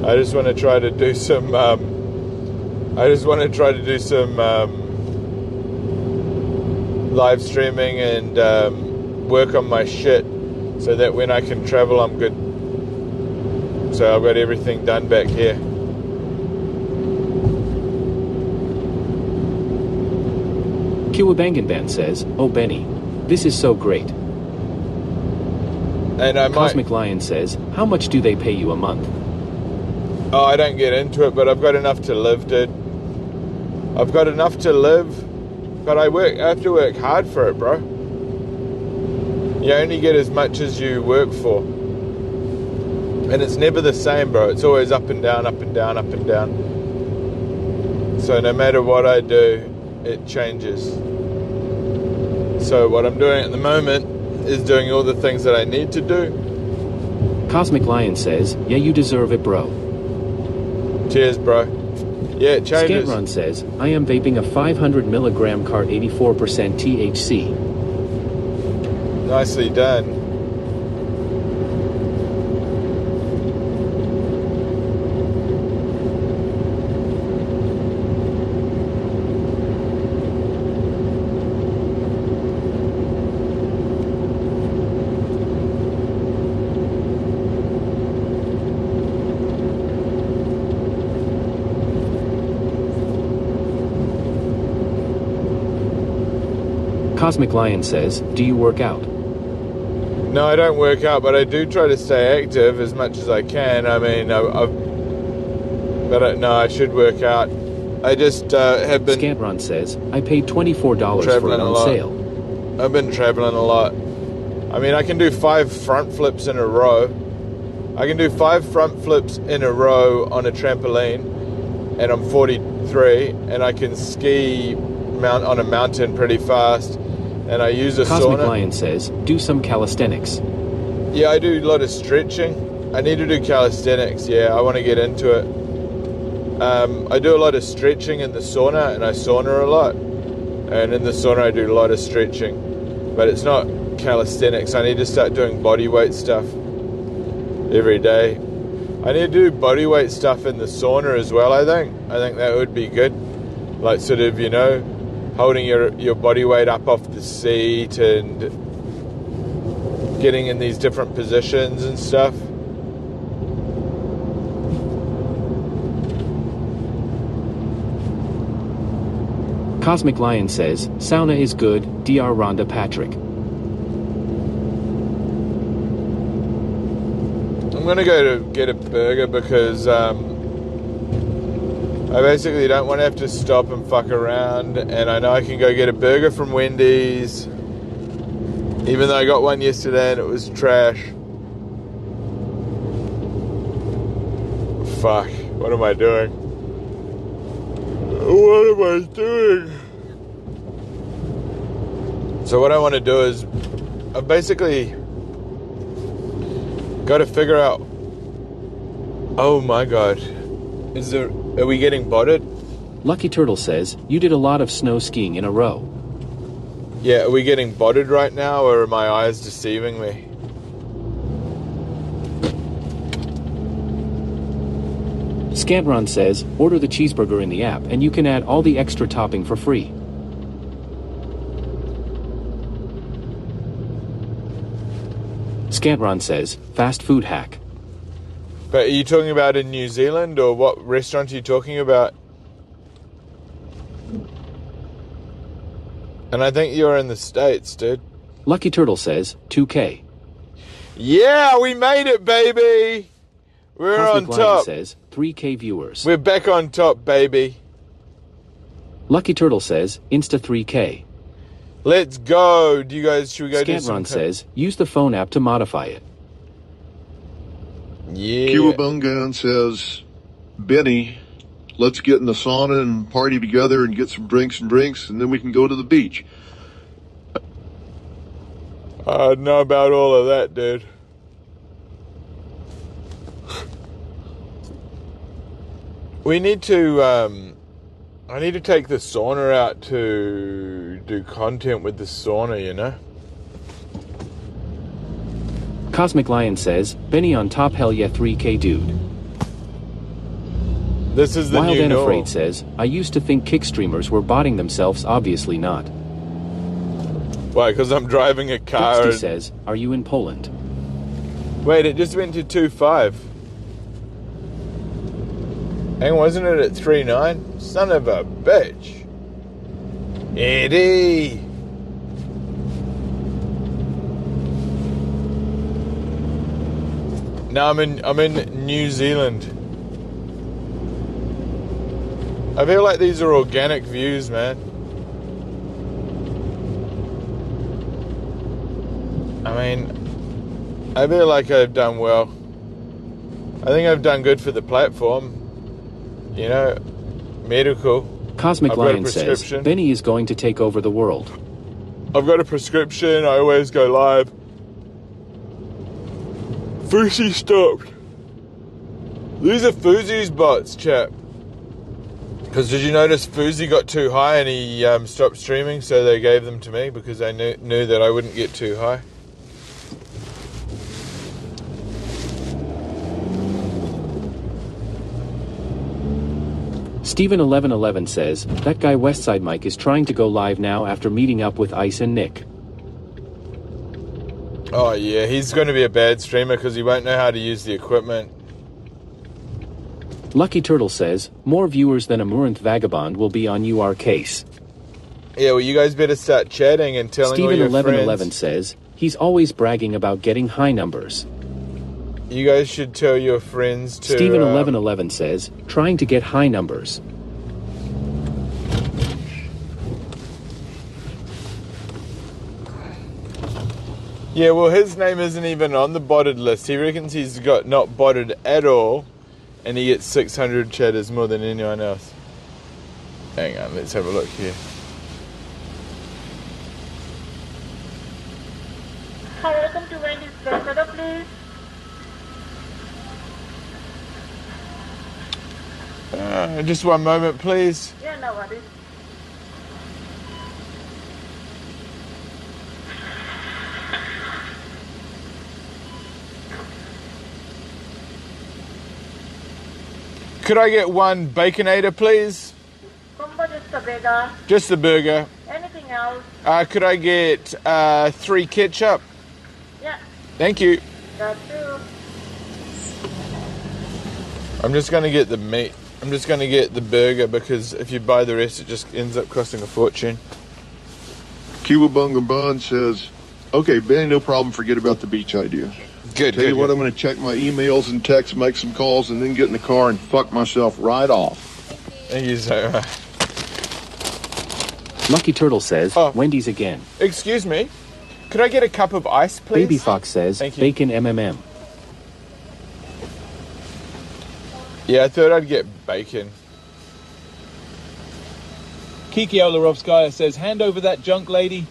I just want to try to do some live streaming and work on my shit so that when I can travel, I'm good. So I've got everything done back here. Kiwabangan says, oh Benny, this is so great. And Cosmic Lion says, how much do they pay you a month? Oh, I don't get into it, but I've got enough to live, dude. I've got enough to live, but I have to work hard for it, bro. You only get as much as you work for. And it's never the same, bro. It's always up and down, up and down, up and down. So no matter what I do, it changes. So what I'm doing at the moment is doing all the things that I need to do. Cosmic Lion says, yeah, you deserve it, bro. Cheers, bro. Yeah, it changes. Scantron says, I am vaping a 500 milligram cart 84% THC. Nicely done. Cosmic Lion says, do you work out? No, I don't work out, but I do try to stay active as much as I can. I mean, I should work out. I just have been... Scantron says, I paid $24 for it on sale. I've been traveling a lot. I mean, I can do 5 front flips in a row. I can do 5 front flips in a row on a trampoline, and I'm 43, and I can ski on a mountain pretty fast. And I use a Cosmic sauna. Lion says, do some calisthenics. Yeah, I do a lot of stretching. I need to do calisthenics, yeah, I want to get into it. I do a lot of stretching in the sauna, and I sauna a lot. And in the sauna I do a lot of stretching. But it's not calisthenics, I need to start doing body weight stuff. every day. I need to do bodyweight stuff in the sauna as well, I think. I think that would be good. Like sort of, you know, holding your body weight up off the seat and getting in these different positions and stuff. Cosmic Lion says, sauna is good, Dr. Rhonda Patrick. I'm gonna go to get a burger because I basically don't want to have to stop and fuck around, and I know I can go get a burger from Wendy's, even though I got one yesterday and it was trash. Fuck, what am I doing? What am I doing? So what I want to do is I've basically got to figure out, oh my god, are we getting botted? Lucky Turtle says, you did a lot of snow skiing in a row. Yeah, are we getting botted right now, or are my eyes deceiving me? Scantron says, order the cheeseburger in the app and you can add all the extra topping for free. Scantron says, fast food hack. But are you talking about in New Zealand, or what restaurant are you talking about? And I think you're in the States, dude. Lucky Turtle says, 2K. Yeah, we made it, baby! We're Cosmic on Lion top. says, 3K viewers. We're back on top, baby. Lucky Turtle says, Insta 3K. Let's go. Should we go do some... Scantron says, use the phone app to modify it. Yeah. Kiwabungan says, Benny, let's get in the sauna and party together and get some drinks and then we can go to the beach. I don't know about all of that, dude. We need to, I need to take the sauna out to do content with the sauna, you know? Cosmic Lion says, Benny on top, hell yeah, 3K dude. This is the Wild new and norm. Afraid says, I used to think kick streamers were botting themselves, obviously not. Why, because I'm driving a car. Dexty says, are you in Poland? Wait, it just went to 2.5. Hang on, wasn't it at 3.9? Son of a bitch. Eddie. No, I'm in New Zealand. I feel like these are organic views, man. I mean, I feel like I've done well. I think I've done good for the platform. You know, medical. Cosmic I've got a Lion says, prescription. Benny is going to take over the world. I've got a prescription. I always go live. Fousey stopped. These are Fousey's bots, chap. Because did you notice Fousey got too high and he stopped streaming, so they gave them to me because they knew that I wouldn't get too high. Steven1111 says, that guy Westside Mike is trying to go live now after meeting up with Ice and Nick. Oh yeah, he's going to be a bad streamer because he won't know how to use the equipment. Lucky Turtle says, more viewers than a Murinth Vagabond will be on your case. Yeah, well, you guys better start chatting and telling all your Steven1111 friends. says, he's always bragging about getting high numbers. You guys should tell your friends to... Steven1111 says, trying to get high numbers. Yeah, well, his name isn't even on the botted list. He reckons he's got not botted at all, and he gets 600 chatters more than anyone else. Hang on, let's have a look here. Hi, welcome to Wendy's Order, please. Just one moment, please. Yeah, no worries. Could I get one Baconator, please? Combo just a burger. Just the burger. Anything else? Could I get 3 ketchup? Yeah. Thank you. That too. I'm just going to get the meat. I'm just going to get the burger because if you buy the rest, it just ends up costing a fortune. Kiwabunga Bond says, okay, Benny, no problem. Forget about the beach idea. Good. Tell you what, I'm going to check my emails and texts, make some calls, and then get in the car and fuck myself right off. Thank you so much. Lucky Turtle says, Wendy's again. Excuse me. Could I get a cup of ice, please? Baby Fox says, bacon MMM. Yeah, I thought I'd get bacon. Kiki Olarovskaya says, hand over that junk lady.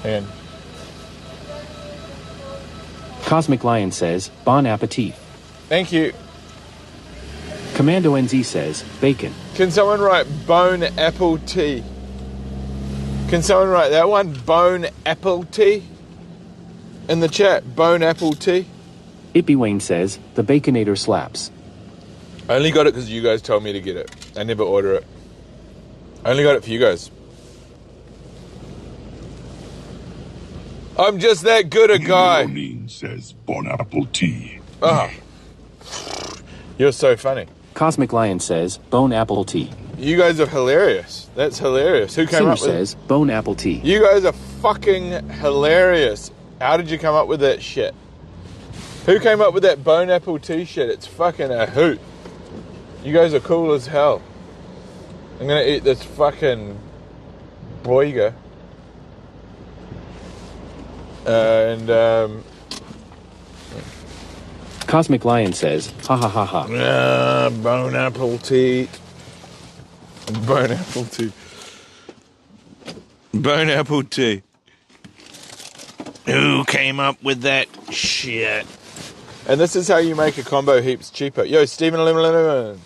And Cosmic Lion says, bon appetit. thank you. Commando NZ says, bacon. Can someone write bone apple tea? Can someone write that one? Bone apple tea? In the chat, bone apple tea? Ippy Wayne says, the Baconator slaps. I only got it because you guys told me to get it. I never order it. I only got it for you guys. I'm just that good a guy. Leonine says bon apple tea. Oh. You're so funny. Cosmic Lion says, bone apple tea. You guys are hilarious. That's hilarious. Who came Sinner up with says, bone apple tea. You guys are fucking hilarious. How did you come up with that shit? Who came up with that bone apple tea shit? It's fucking a hoot. You guys are cool as hell. I'm gonna eat this fucking boiga. Cosmic Lion says, ha ha ha ha. Bone apple tea. Bone apple tea. Bone apple tea. Who came up with that shit? And this is how you make a combo heaps cheaper. Yo, Stephen Lemon.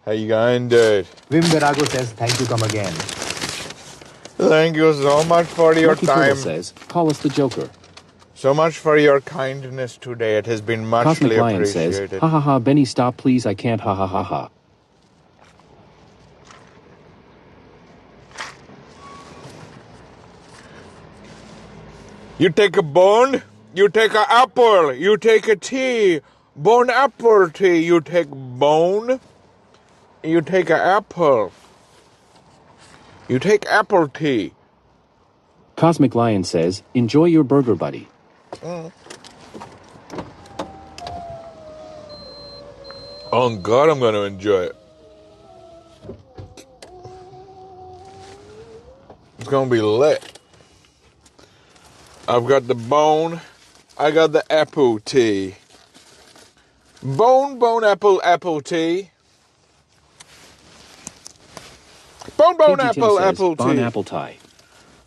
How you going, dude? Vim Virago says, thank you, come again. Thank you so much for your Lucky time. Turtle says, call us the Joker. So much for your kindness today. It has been muchly Cosmic Lion appreciated. says, ha ha ha, Benny, stop please, I can't, ha ha ha ha. You take a bone, you take an apple, you take a tea, bone apple tea, you take bone, you take an apple, you take apple tea. Cosmic Lion says, enjoy your burger, buddy. Oh God, I'm going to enjoy it. It's going to be lit. I've got the bone. I got the apple tea. Bone, apple tea. Bone, apple tea. Bon apple tie.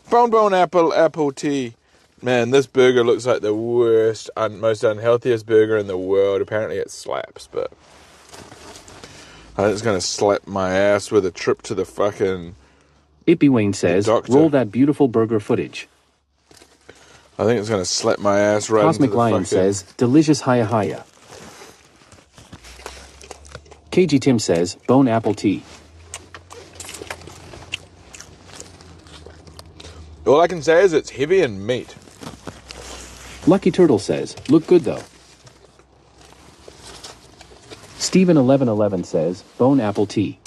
Bone, apple tea. Man, this burger looks like the worst, most unhealthiest burger in the world. Apparently it slaps, but I think it's going to slap my ass with a trip to the fucking Ippy Wayne says, roll that beautiful burger footage. I think it's going to slap my ass right Cosmic into the Lion fucking... says, delicious haya haya. KG Tim says, bone apple tea. All I can say is it's heavy in meat. Lucky Turtle says, look good though. Steven1111 says, bone apple tea.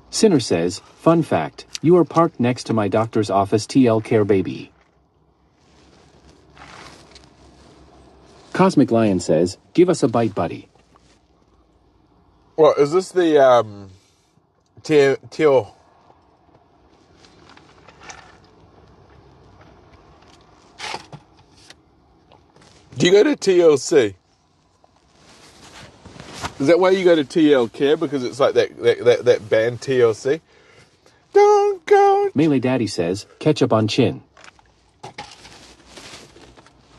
Sinner says, fun fact, you are parked next to my doctor's office TL care baby. Cosmic Lion says, give us a bite, buddy. Well, is this the, Teal? Do you go to TLC? Is that why you go to TL Care? Because it's like that band TLC? Don't go. Melee Daddy says, ketchup on chin.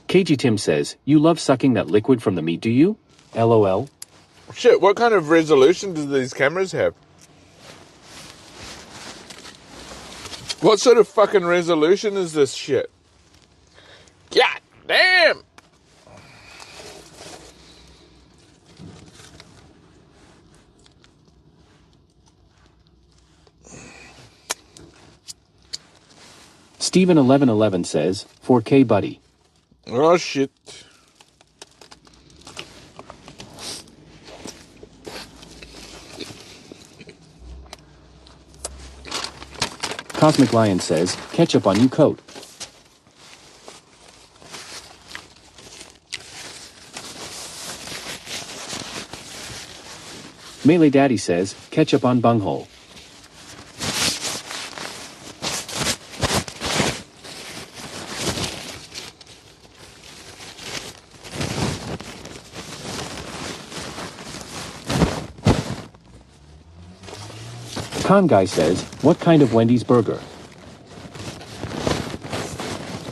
KG Tim says, you love sucking that liquid from the meat, do you? LOL. Shit, what kind of resolution do these cameras have? What sort of fucking resolution is this shit? God damn! Steven1111 says, 4K buddy. Oh shit. Cosmic Lion says, ketchup on you coat. Melee Daddy says, ketchup on bunghole. Con Guy says, what kind of Wendy's burger?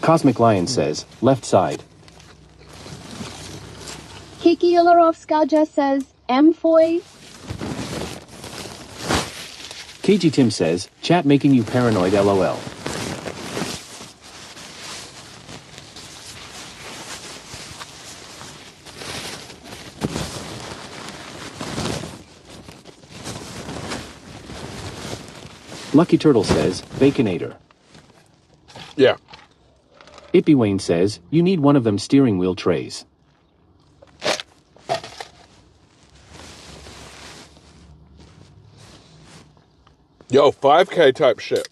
Cosmic Lion says, left side. Kiki Ilarovskaja says, M-Foy. KG Tim says, chat making you paranoid LOL. Lucky Turtle says, Baconator. Yeah. Ippy Wayne says, you need one of them steering wheel trays. Yo, 5K type shit.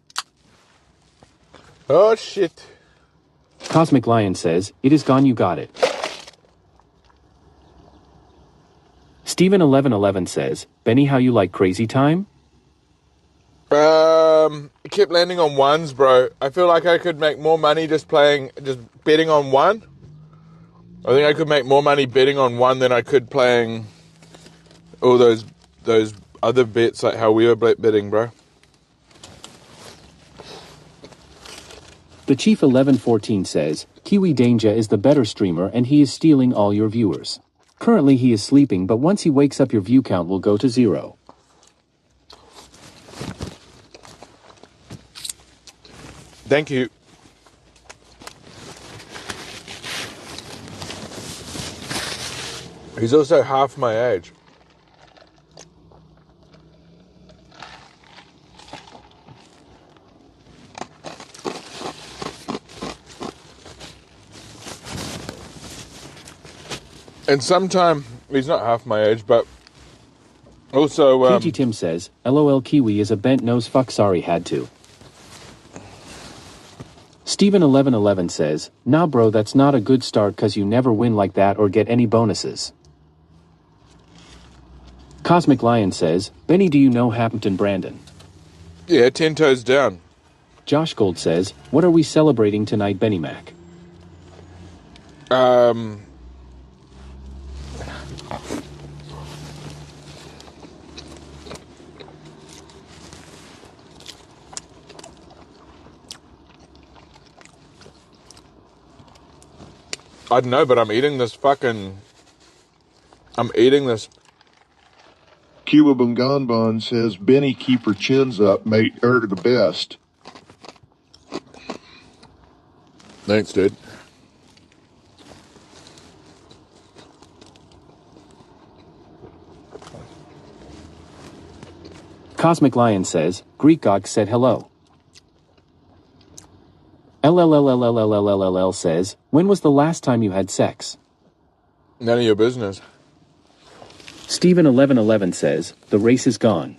Oh shit. Cosmic Lion says, it is gone, you got it. Steven1111 says, Benny, how you like crazy time? I kept landing on ones, bro. I feel like I could make more money just betting on one. I think I could make more money betting on one than I could playing all those other bets, like how we were betting, bro. The Chief 1114 says, Kiwi Danger is the better streamer and he is stealing all your viewers. Currently he is sleeping, but once he wakes up your view count will go to 0. Thank you. He's also half my age. And sometime, he's not half my age, but also... KG Tim says, LOL Kiwi is a bent nose fuck, sorry had to. Steven1111 says, nah bro, that's not a good start cause you never win like that or get any bonuses. Cosmic Lion says, Benny, do you know Hampton Brandon? Yeah, 10 toes down. Josh Gold says, what are we celebrating tonight, Benny Mac? I don't know, but I'm eating this. Cuba Bunganbon says, Benny, keep her chins up, mate. Her the best. Thanks, dude. Cosmic Lion says, Greek God said hello. LLLLLLLLL says, when was the last time you had sex? None of your business. Steven1111 says, the race is gone.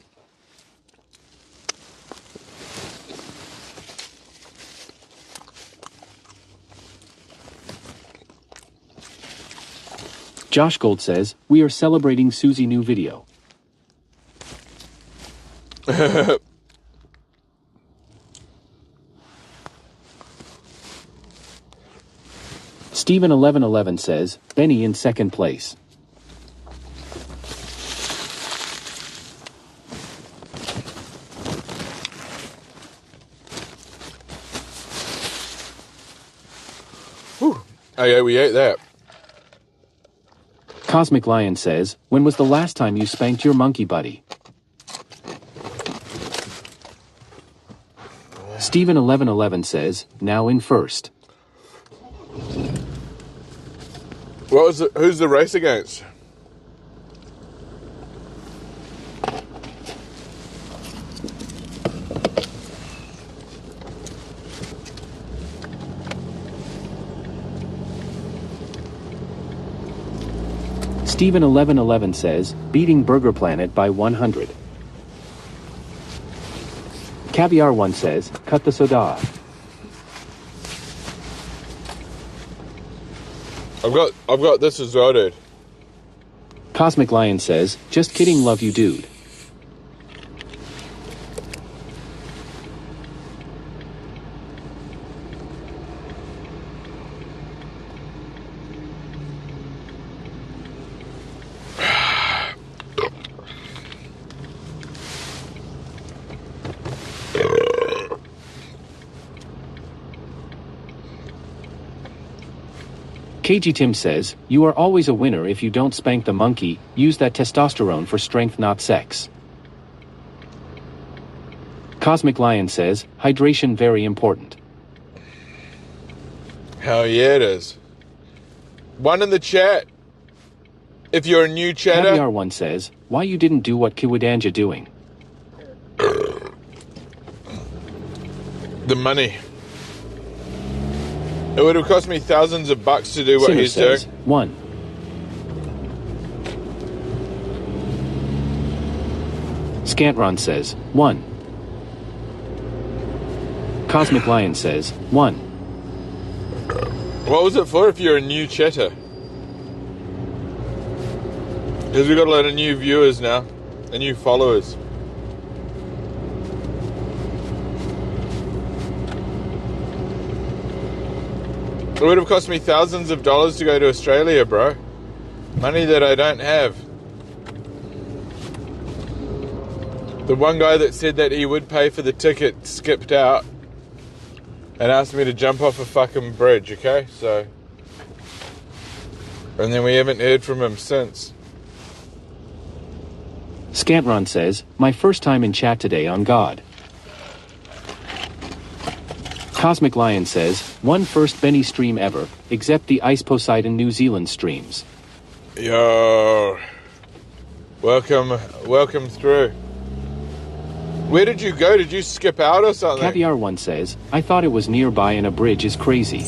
Josh Gold says, we are celebrating Susie new video. Steven1111 says, Benny in second place. Whew. Oh yeah, we ate that. Cosmic Lion says, when was the last time you spanked your monkey buddy? Steven1111 says, now in first. Who's the race against? Steven1111 says, beating Burger Planet by 100. Caviar 1 says, cut the soda. I've got this as well, dude. Cosmic Lion says, just kidding, love you, dude. KG Tim says, you are always a winner if you don't spank the monkey, use that testosterone for strength not sex. Cosmic Lion says, hydration very important. Hell yeah it is. One in the chat. If you're a new chatter. Caviar 1 says, why you didn't do what Kiwadanja doing? The money. It would have cost me thousands of bucks to do what Sinner he's says, doing. 1. Scantron says, 1. Cosmic Lion says, 1. What was it for if you're a new chatter? Because we've got a lot of new viewers now. And new followers. It would have cost me thousands of dollars to go to Australia, bro. Money that I don't have. The one guy that said that he would pay for the ticket skipped out and asked me to jump off a fucking bridge, okay? So... And then we haven't heard from him since. Scantron says, my first time in chat today on God. Cosmic Lion says, one first Benny stream ever, except the Ice Poseidon New Zealand streams. Yo. Welcome through. Where did you go? Did you skip out or something? Caviar 1 says, I thought it was nearby and a bridge is crazy.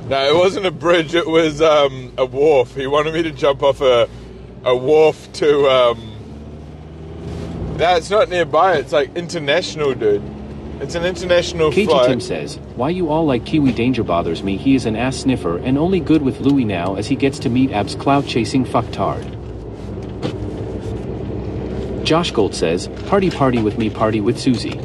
No, it wasn't a bridge, it was a wharf. He wanted me to jump off a wharf to... No, it's not nearby, it's like international, dude. It's an international KG flight. Tim says, why you all like Kiwi Danger bothers me, he is an ass sniffer and only good with Louis now as he gets to meet Ab's clout-chasing fucktard. Josh Gold says, party with me, party with Susie.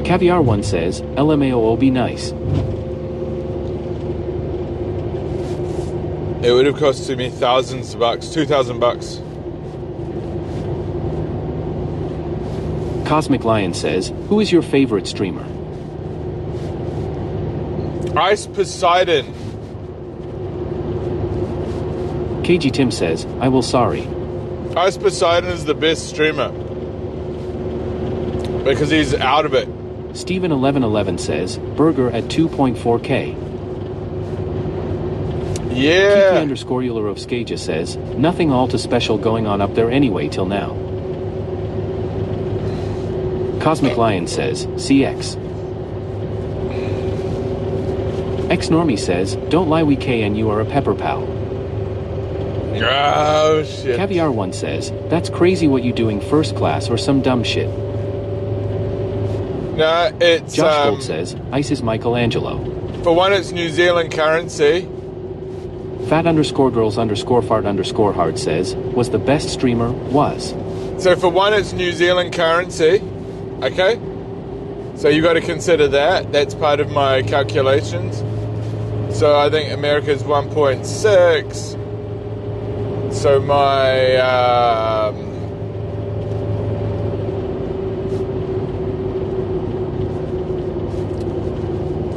Caviar 1 says, LMAO be nice. It would have costed me thousands of bucks, 2,000 bucks. Cosmic Lion says, who is your favorite streamer? Ice Poseidon. KG Tim says, I will sorry. Ice Poseidon is the best streamer. Because he's out of it. Steven1111 says, burger at 2.4K. Yeah. Kiki underscore Euler of Skaja says, nothing all too special going on up there anyway till now. Cosmic Lion says, CX. X-Normie says, don't lie we K and you are a pepper pal. Oh, shit. Caviar 1 says, that's crazy what you doing first class or some dumb shit. No, it's... Josh Gold says, Ice is Michelangelo. For one, it's New Zealand currency. Fat underscore girls underscore fart underscore hard says, was the best streamer, was. So for one, it's New Zealand currency. Okay? So you got to consider that. That's part of my calculations. So I think America's 1.6. So my...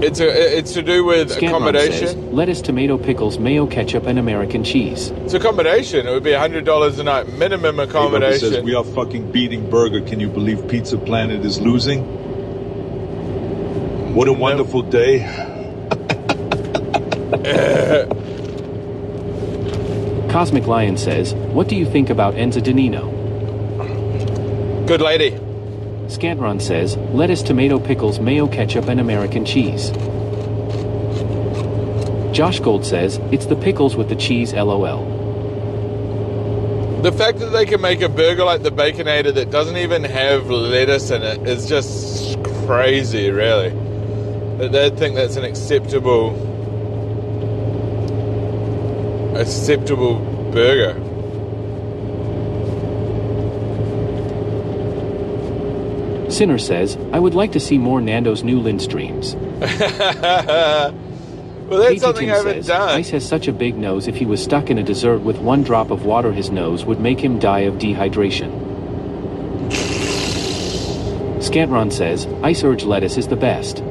It's to do with Scantron accommodation. says, lettuce, tomato, pickles, mayo, ketchup, and American cheese. It's accommodation. It would be $100 a night minimum Hey, Bubba accommodation. says, we are fucking beating Burger. Can you believe Pizza Planet is losing? What a wonderful day. Cosmic Lion says, what do you think about Enza Danino? Good lady. Scantron says, lettuce, tomato, pickles, mayo, ketchup, and American cheese. Josh Gold says, it's the pickles with the cheese, LOL. The fact that they can make a burger like the Baconator that doesn't even have lettuce in it is just crazy, really. That they'd think that's an acceptable burger. Sinner says, I would like to see more Nando's Newland streams. Well, that's something I haven't says, done. Ice has such a big nose, if he was stuck in a dessert with one drop of water, his nose would make him die of dehydration. Scantron says, iceberg lettuce is the best.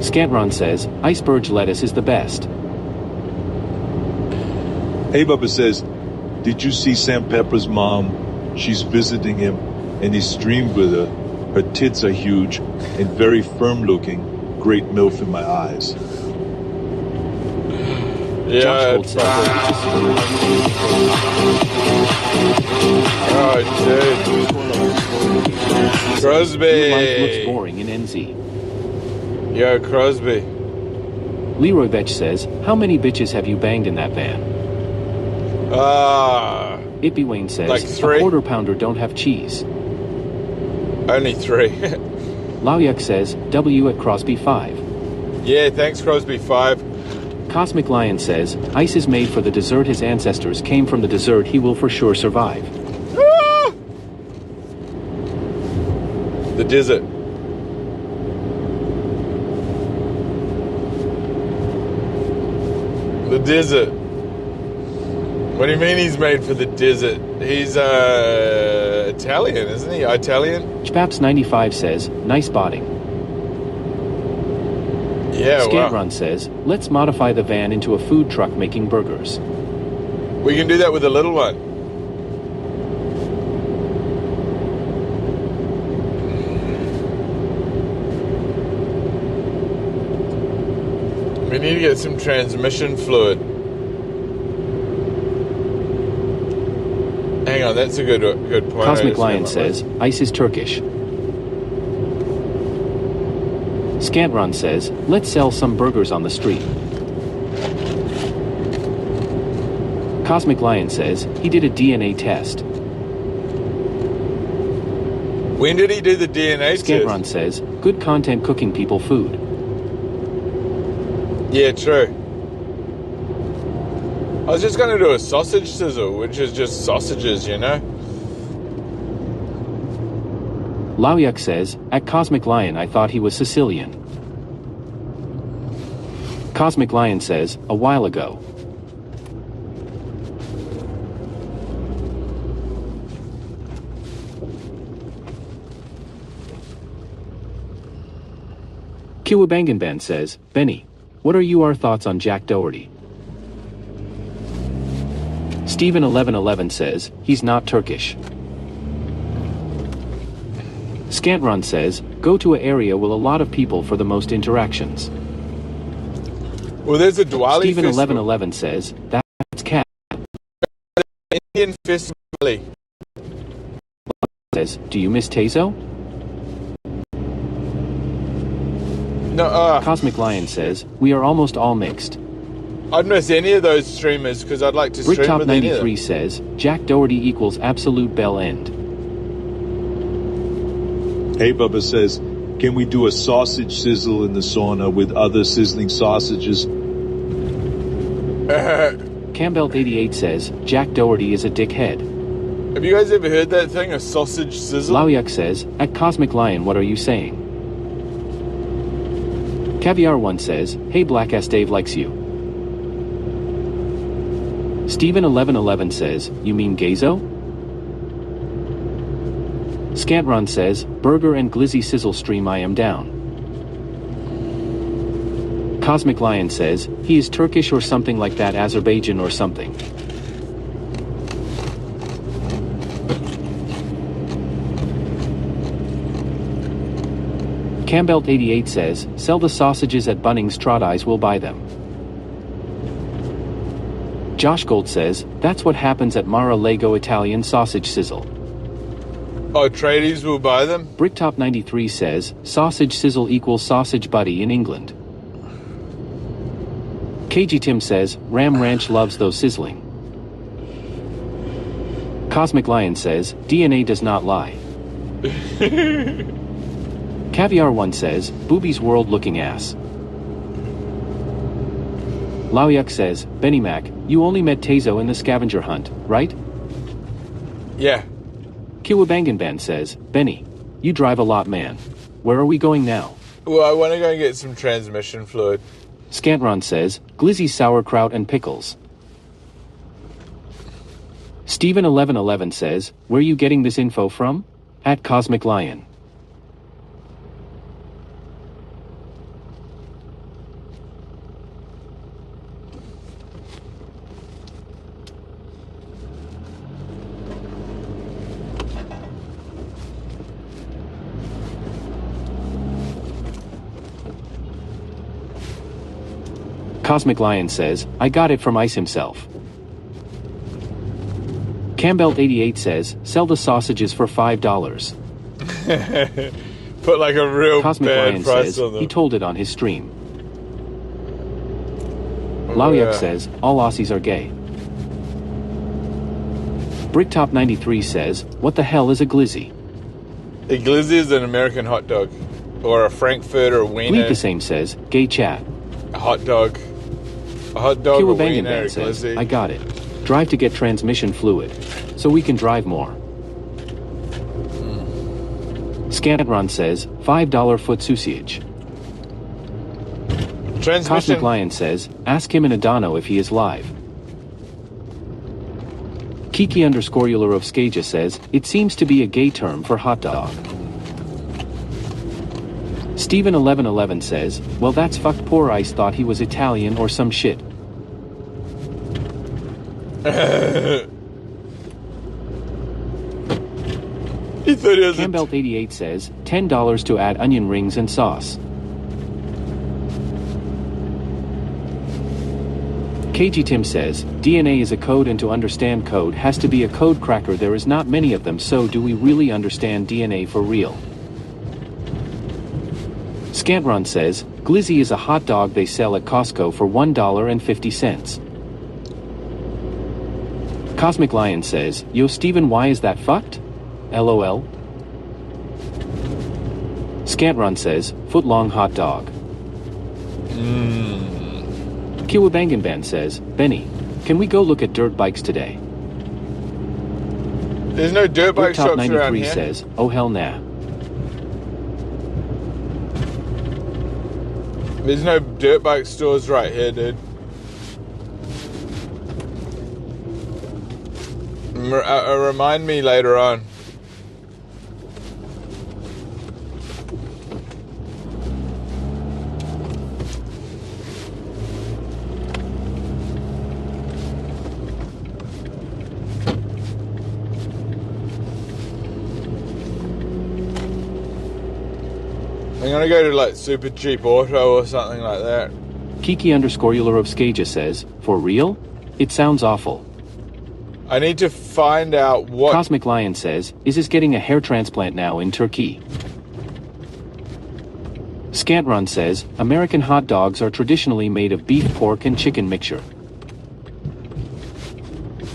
Scantron says, iceberg lettuce is the best. Hey, Bubba says, did you see Sam Pepper's mom? She's visiting him, and he streamed with her. Her tits are huge and very firm looking. Great MILF in my eyes. Yeah. Oh, dude. Crosby. Your life looks boring in NZ. Yo, Crosby. Leroy Vetch says, how many bitches have you banged in that van? Ippy Wayne says, like 3. A quarter pounder don't have cheese. Only 3. Laoyuk says, W at Crosby 5. Yeah, thanks, Crosby 5. Cosmic Lion says, ice is made for the dessert his ancestors came from the dessert he will for sure survive. Ah! The desert. The desert. What do you mean he's made for the desert? He's Italian, isn't he? Italian? Chpaps95 says, nice botting. Yeah, Scantron says, let's modify the van into a food truck making burgers. We can do that with a little one. We need to get some transmission fluid. Hang on, that's a good point. Cosmic Lion says, ice is Turkish. Scantron says, let's sell some burgers on the street. Cosmic Lion says, he did a DNA test. When did he do the DNA test? Scantron says, good content cooking people food. Yeah, true. I was just going to do a sausage sizzle, which is just sausages, you know? Laoyuk says, at Cosmic Lion I thought he was Sicilian. Cosmic Lion says, a while ago. Kiwabanganban says, Benny, what are your thoughts on Jack Doherty? Steven1111 says, he's not Turkish. Scantron says, go to an area with a lot of people for the most interactions. Well, there's a Diwali Steven1111 says, that's cat. Indian festival. Says, do you miss Tezo? No, Cosmic Lion says, we are almost all mixed. I'd miss any of those streamers because I'd like to stream with any of them. Bricktop93 says, Jack Doherty equals absolute bell end. Hey, Bubba says, can we do a sausage sizzle in the sauna with other sizzling sausages? Campbell88 says, Jack Doherty is a dickhead. Have you guys ever heard that thing, a sausage sizzle? Laoyuk says, at Cosmic Lion, what are you saying? Caviar1 says, hey Black Ass Dave likes you. Steven1111 says, you mean Gazo? Scantron says, burger and glizzy sizzle stream I am down. Cosmic Lion says, he is Turkish or something like that, Azerbaijan or something. Cambelt88 says, sell the sausages at Bunnings, Trot-Eyes will buy them. Josh Gold says, that's what happens at Mar-a-Lago Italian sausage sizzle. Oh, tradies will buy them? Bricktop93 says, sausage sizzle equals sausage buddy in England. KG Tim says, Ram Ranch loves those sizzling. Cosmic Lion says, DNA does not lie. Caviar 1 says, Boobies World looking ass. Laoyuk says, Benny Mac, you only met Tazo in the scavenger hunt, right? Yeah. Kiwabanganban says, Benny, you drive a lot, man. Where are we going now? Well, I want to go and get some transmission fluid. Scantron says, glizzy sauerkraut and pickles. Steven1111 says, where you getting this info from? At Cosmic Lion. Cosmic Lion says, I got it from Ice himself. Cambelt88 says, sell the sausages for $5. Put like a real Cosmic bad Lion price says, on them. he told it on his stream. Laoyuk says, all Aussies are gay. Bricktop93 says, what the hell is a glizzy? A glizzy is an American hot dog. Or a Frankfurter wiener. Lead the same says, gay chat. A hot dog. A hot dog, a wiener, a says, glizzy. I got it. Drive to get transmission fluid. So we can drive more. Scantron says, $5 foot sausage. Transmission. Cosmic Lion says, ask him in Adano if he is live. Kiki_Eulerovskaja says, it seems to be a gay term for hot dog. Steven1111 says, well that's fucked, poor Ice thought he was Italian or some shit. Cambelt88 says, $10 to add onion rings and sauce. KG Tim says, DNA is a code and to understand code has to be a code cracker. There is not many of them, so do we really understand DNA for real? Scantron says, glizzy is a hot dog they sell at Costco for $1.50. Cosmic Lion says, yo Steven, why is that fucked? LOL. Scantron says, foot-long hot dog. Kiwabanganban says, Benny, can we go look at dirt bikes today? There's no dirt bike shops around 93 here. says, oh hell nah. There's no dirt bike stores right here, dude. Remind me later on. I'm gonna go to like Super Cheap Auto or something like that. Kiki_Eulerovskaja says, for real? It sounds awful. I need to find out what... Cosmic Lion says, is this getting a hair transplant now in Turkey? Scantron says, American hot dogs are traditionally made of beef, pork, and chicken mixture.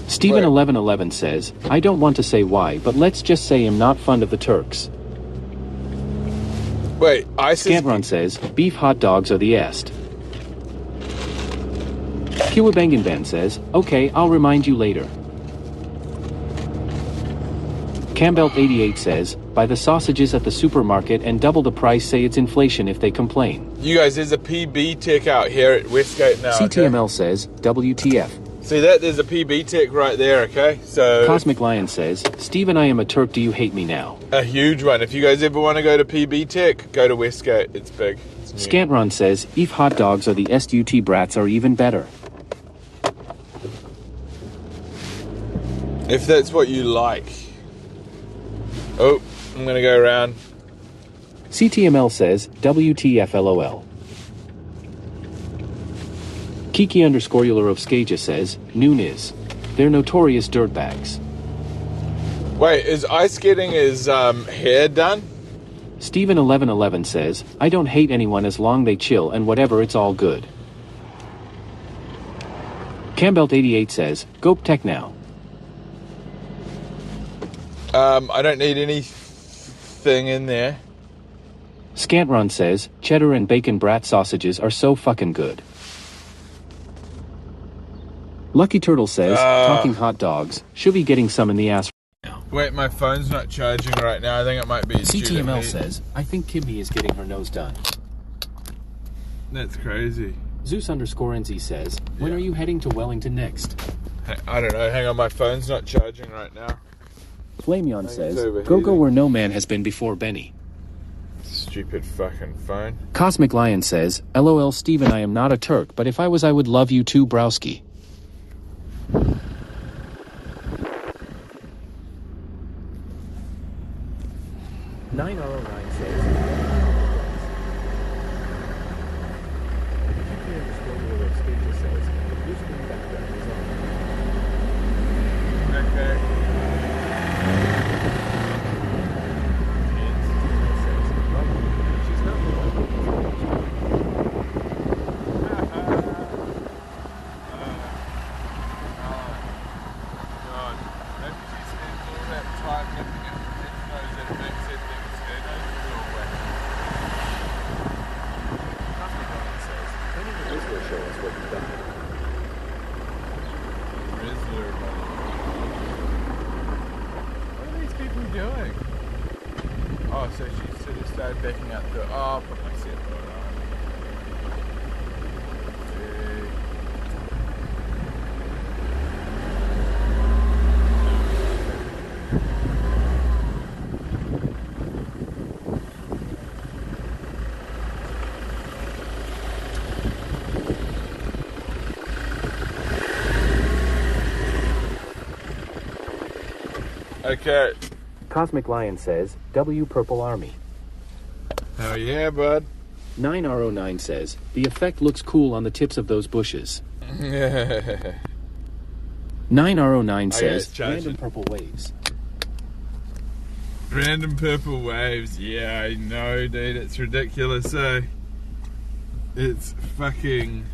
Steven1111 says, I don't want to say why, but let's just say I'm not fond of the Turks. Wait, Scantron says, beef hot dogs are the est. Kiwabanganban says, okay, I'll remind you later. Cambelt88 says, buy the sausages at the supermarket and double the price, say it's inflation if they complain. You guys, there's a PB tick out here at Westgate now. CTML says, WTF. See that? There's a PB Tech right there, okay? So Cosmic Lion says, Steven, I am a Turk, do you hate me now? a huge one. If you guys ever want to go to PB Tech, go to Westgate. It's big. It's new. Scantron says, if hot dogs are the SUT brats are even better. If that's what you like. Oh, I'm going to go around. CTML says, WTF LOL. Kiki_Eulerovskaja says, Noon is. They're notorious dirtbags. Wait, is Ice getting his hair done? Steven1111 says, I don't hate anyone as long they chill and whatever, it's all good. Cambelt88 says, Go Tech now. I don't need anything in there. Scantron says, cheddar and bacon brat sausages are so fucking good. Lucky Turtle says, talking hot dogs, should be getting some in the ass right now. Wait, my phone's not charging right now. I think it might be CTML says, I think Kimmy is getting her nose done. That's crazy. Zeus_NZ says, when are you heading to Wellington next? I don't know. Hang on, my phone's not charging right now. Flameon says, go where no man has been before Benny. Stupid fucking phone. Cosmic Lion says, LOL Steven, I am not a Turk, but if I was I would love you too, Browski. 909 says, so she sort of started backing out the... Oh, I'll put my seatbelt on. Okay. Cosmic Lion says, W Purple Army. Oh yeah, bud. 9R09 says, the effect looks cool on the tips of those bushes. 9R09 says, random purple waves. Random purple waves. Yeah, I know, dude. It's ridiculous, eh? It's fucking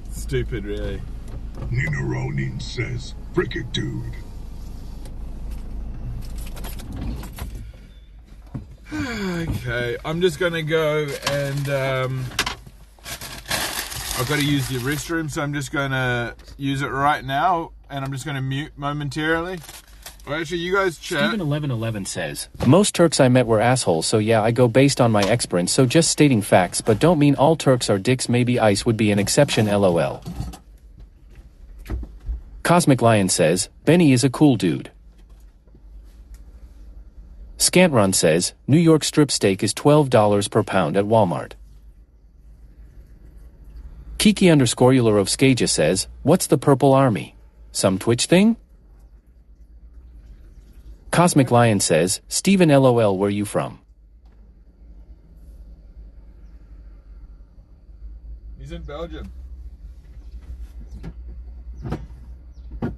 stupid, really. Nina Ronin says, frick it, dude. Okay, I'm just gonna go and I've got to use the restroom, so I'm just gonna use it right now, and I'm just gonna mute momentarily. Well, actually, you guys chat. Steven1111 says, most Turks I met were assholes, so yeah, I go based on my experience, so just stating facts, but don't mean all Turks are dicks, maybe Ice would be an exception, lol. Cosmic Lion says, Benny is a cool dude. Scantron says, New York strip steak is $12 per pound at Walmart. Kiki_Eulerovskaja says, what's the Purple Army? Some Twitch thing? Cosmic Lion says, Steven LOL, where you from? He's in Belgium. But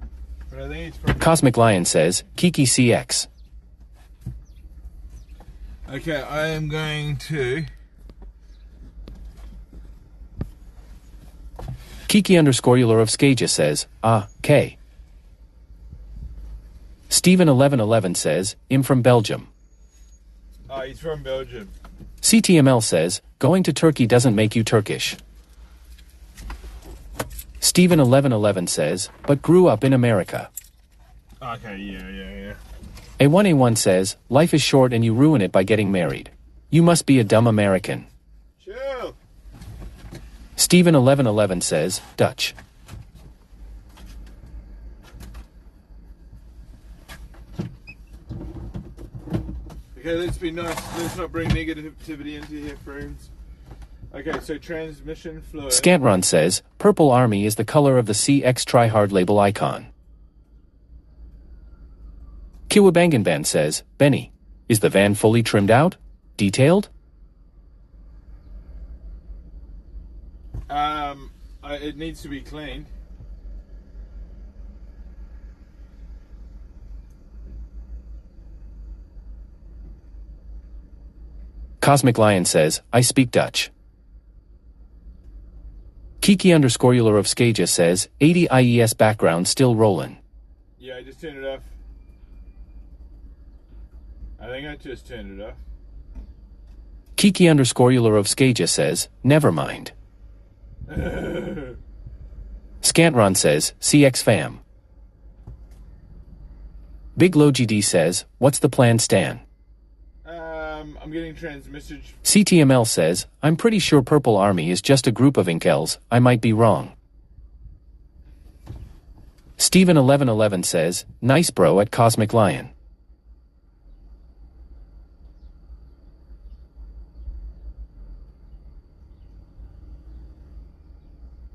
I think he's from... Cosmic Lion says, Kiki CX. Okay, I am going to... Kiki_Eulerovskaja says, K. Steven1111 says, I'm from Belgium. Oh, he's from Belgium. CTML says, going to Turkey doesn't make you Turkish. Steven1111 says, but grew up in America. Okay, yeah. A1A1 says, life is short and you ruin it by getting married. You must be a dumb American. Chill. Steven1111 says, Dutch. Okay, let's be nice. Let's not bring negativity into here, friends. Okay, so transmission fluid. Scantron says, Purple Army is the color of the CX Tryhard label icon. Kiwabanganban says, Benny, is the van fully trimmed out? Detailed? It needs to be cleaned. Cosmic Lion says, I speak Dutch. Kiki_Euler of Skaja says, 80 IES background still rollin'. Yeah, I just turned it off. I think I just turned it off. Kiki_Euler of Skaja says, never mind. Scantron says, CX fam. Big Low GD says, what's the plan, Stan? I'm getting transmission. CTML says, I'm pretty sure Purple Army is just a group of incels, I might be wrong. Steven1111 says, nice bro at Cosmic Lion.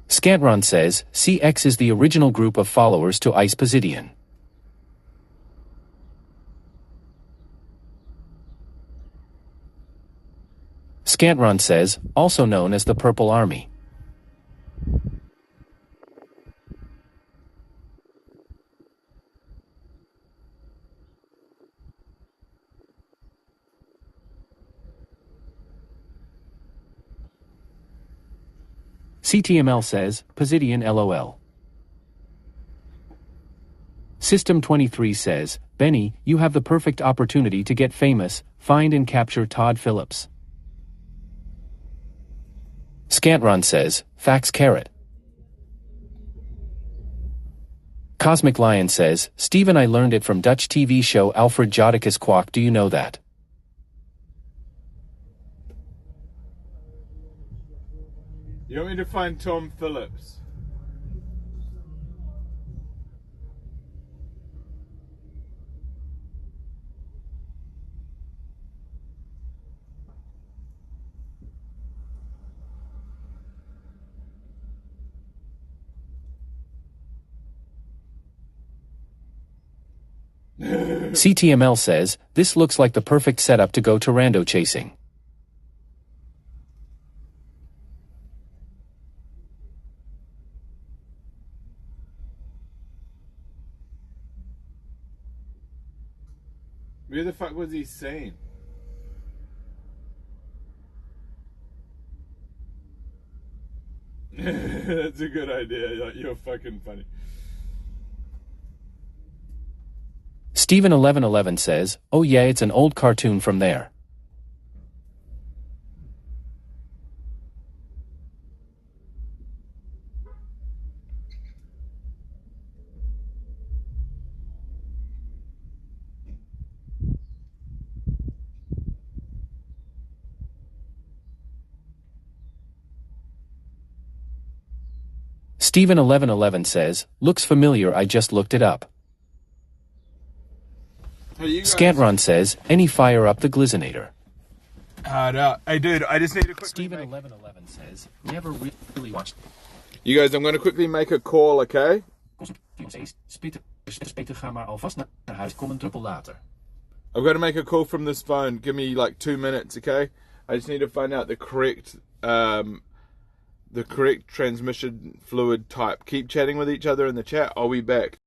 Scantron says, CX is the original group of followers to Ice Posidian. Scantron says, also known as the Purple Army. CTML says, Posidian LOL. System 23 says, Benny, you have the perfect opportunity to get famous, find and capture Todd Phillips. Scantron says, Fax Carrot. Cosmic Lion says, Steven, I learned it from Dutch TV show Alfred Jodicus Kwak, do you know that? You want me to find Tom Phillips? CTML says, this looks like the perfect setup to go Tyrando chasing. Where the fuck was he saying? That's a good idea. You're fucking funny. Steven1111 says, oh yeah, it's an old cartoon from there. Steven1111 says, looks familiar, I just looked it up. Scantron says, any fire up the Glizinator. No. Hey dude, I just need to quickly Steven1111 says, never really watched. You guys, I'm going to quickly make a call, okay? I've got to make a call from this phone. Give me like 2 minutes, okay? I just need to find out the correct transmission fluid type. Keep chatting with each other in the chat. I'll be back.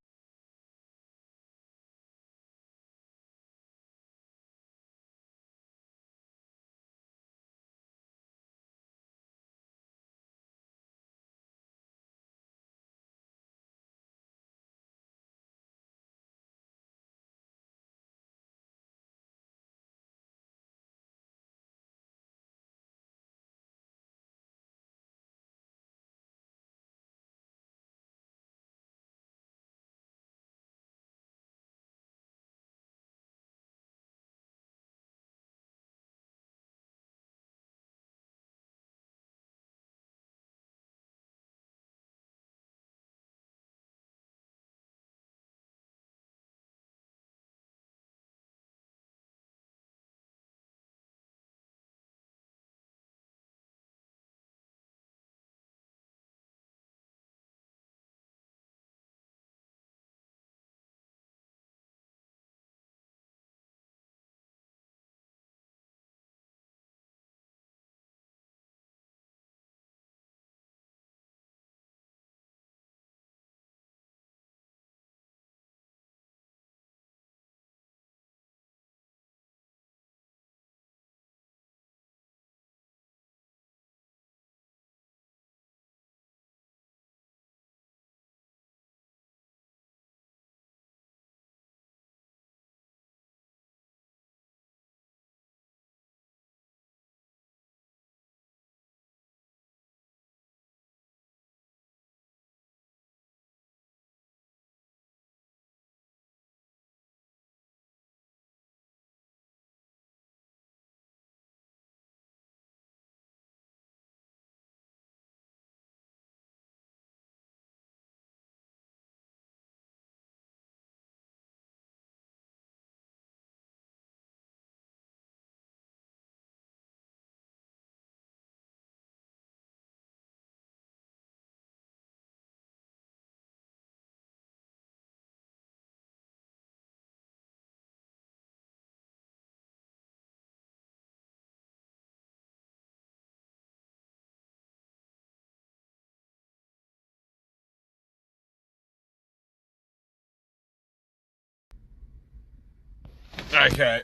Okay.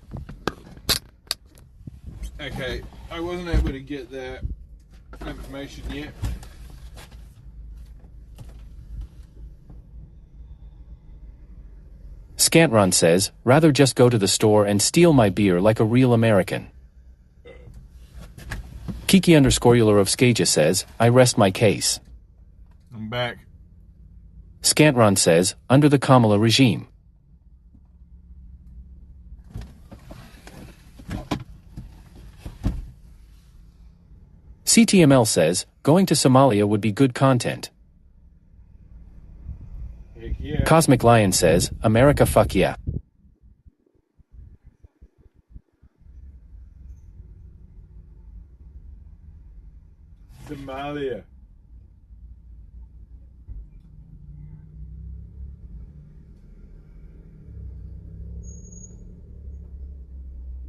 Okay, I wasn't able to get that information yet. Scantron says, rather just go to the store and steal my beer like a real American. Kiki_Euler of Skaja says, I rest my case. I'm back. Scantron says, under the Kamala regime. CTML says, going to Somalia would be good content. Heck yeah. Cosmic Lion says, America fuck yeah. Somalia.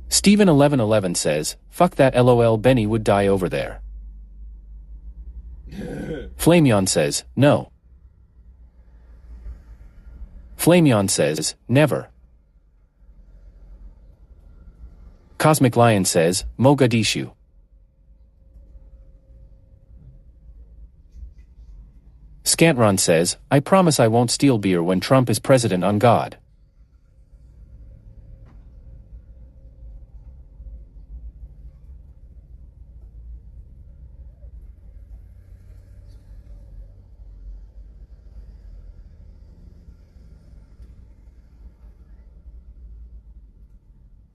Steven1111 says, fuck that LOL, Benny would die over there. Flameon says, no. Flameon says, never. Cosmic Lion says, Mogadishu. Scantron says, I promise I won't steal beer when Trump is president on God.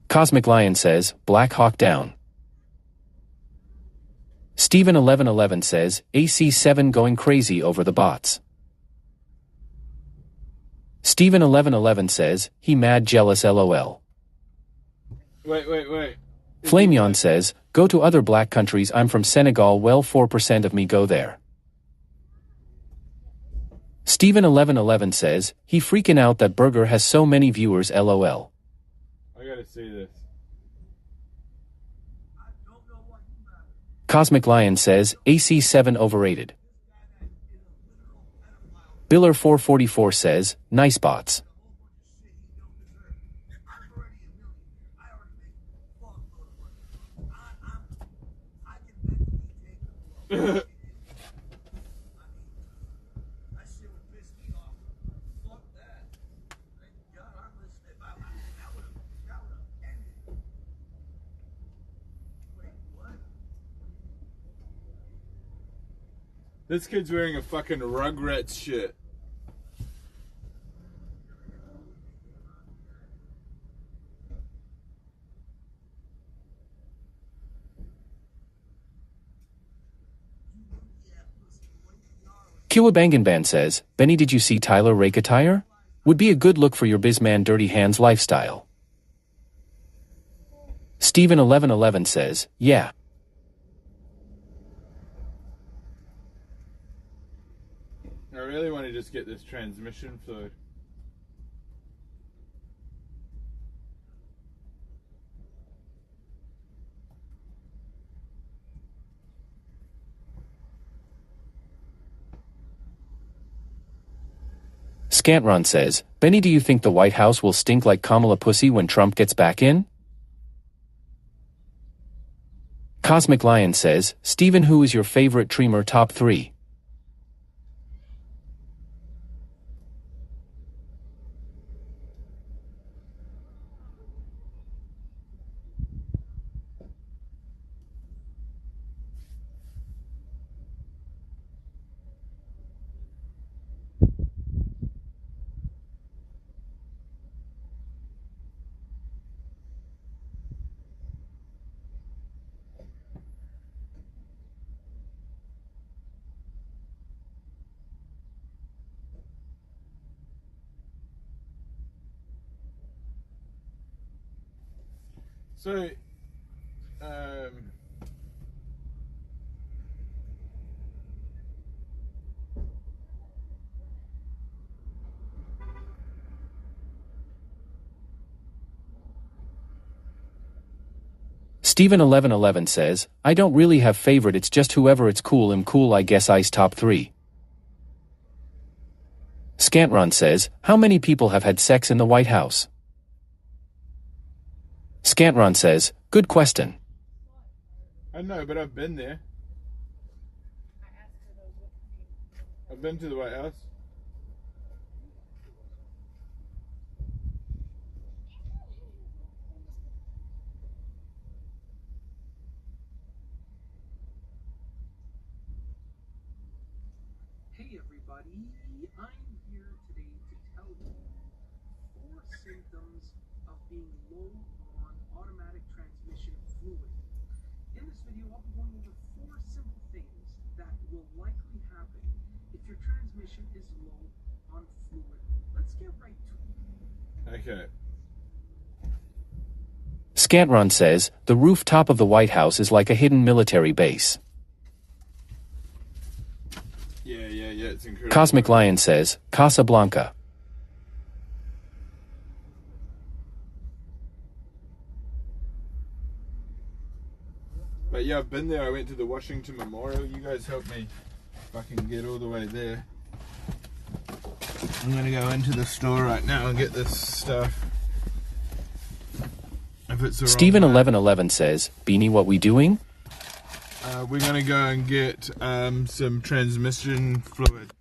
Cosmic Lion says, Black Hawk down. Steven1111 says, AC7 going crazy over the bots. Steven1111 says, he mad jealous LOL. Wait. Flameon says, go to other black countries, I'm from Senegal, well 4% of me go there. Steven1111 says, he freaking out that burger has so many viewers LOL. I gotta see this. Cosmic Lion says, AC7 overrated. Biller444 says, nice bots. This kid's wearing a fucking Rugrats shit. Kiwabanganban says, Benny, did you see Tyler rake attire? Would be a good look for your bizman dirty hands lifestyle. Steven1111 says, yeah. I really want to just get this transmission fluid. Scantron says, Benny, do you think the White House will stink like Kamala pussy when Trump gets back in? Cosmic Lion says, Steven, who is your favorite Treemer top 3? So, Steven1111 says, I don't really have favorite, it's just whoever it's cool, I'm cool, I guess Ice top 3. Scantron says, how many people have had sex in the White House? Scantron says, good question. I know, but I've been there. I've been to the White House. Hey everybody, I'm here today to tell you 4 symptoms of being low on automatic transmission fluid. In this video, I'll be going over 4 simple things that will likely happen if your transmission is low on fluid. Let's get right to it. Okay. Scantron says, the rooftop of the White House is like a hidden military base. Yeah, it's incredible. Cosmic Lion says, Casablanca. But yeah, I've been there. I went to the Washington Memorial. You guys helped me fucking get all the way there. I'm gonna go into the store right now and get this stuff. If it's the Steven wrong way. 1111 says, Beanie, what we doing? We're gonna go and get some transmission fluid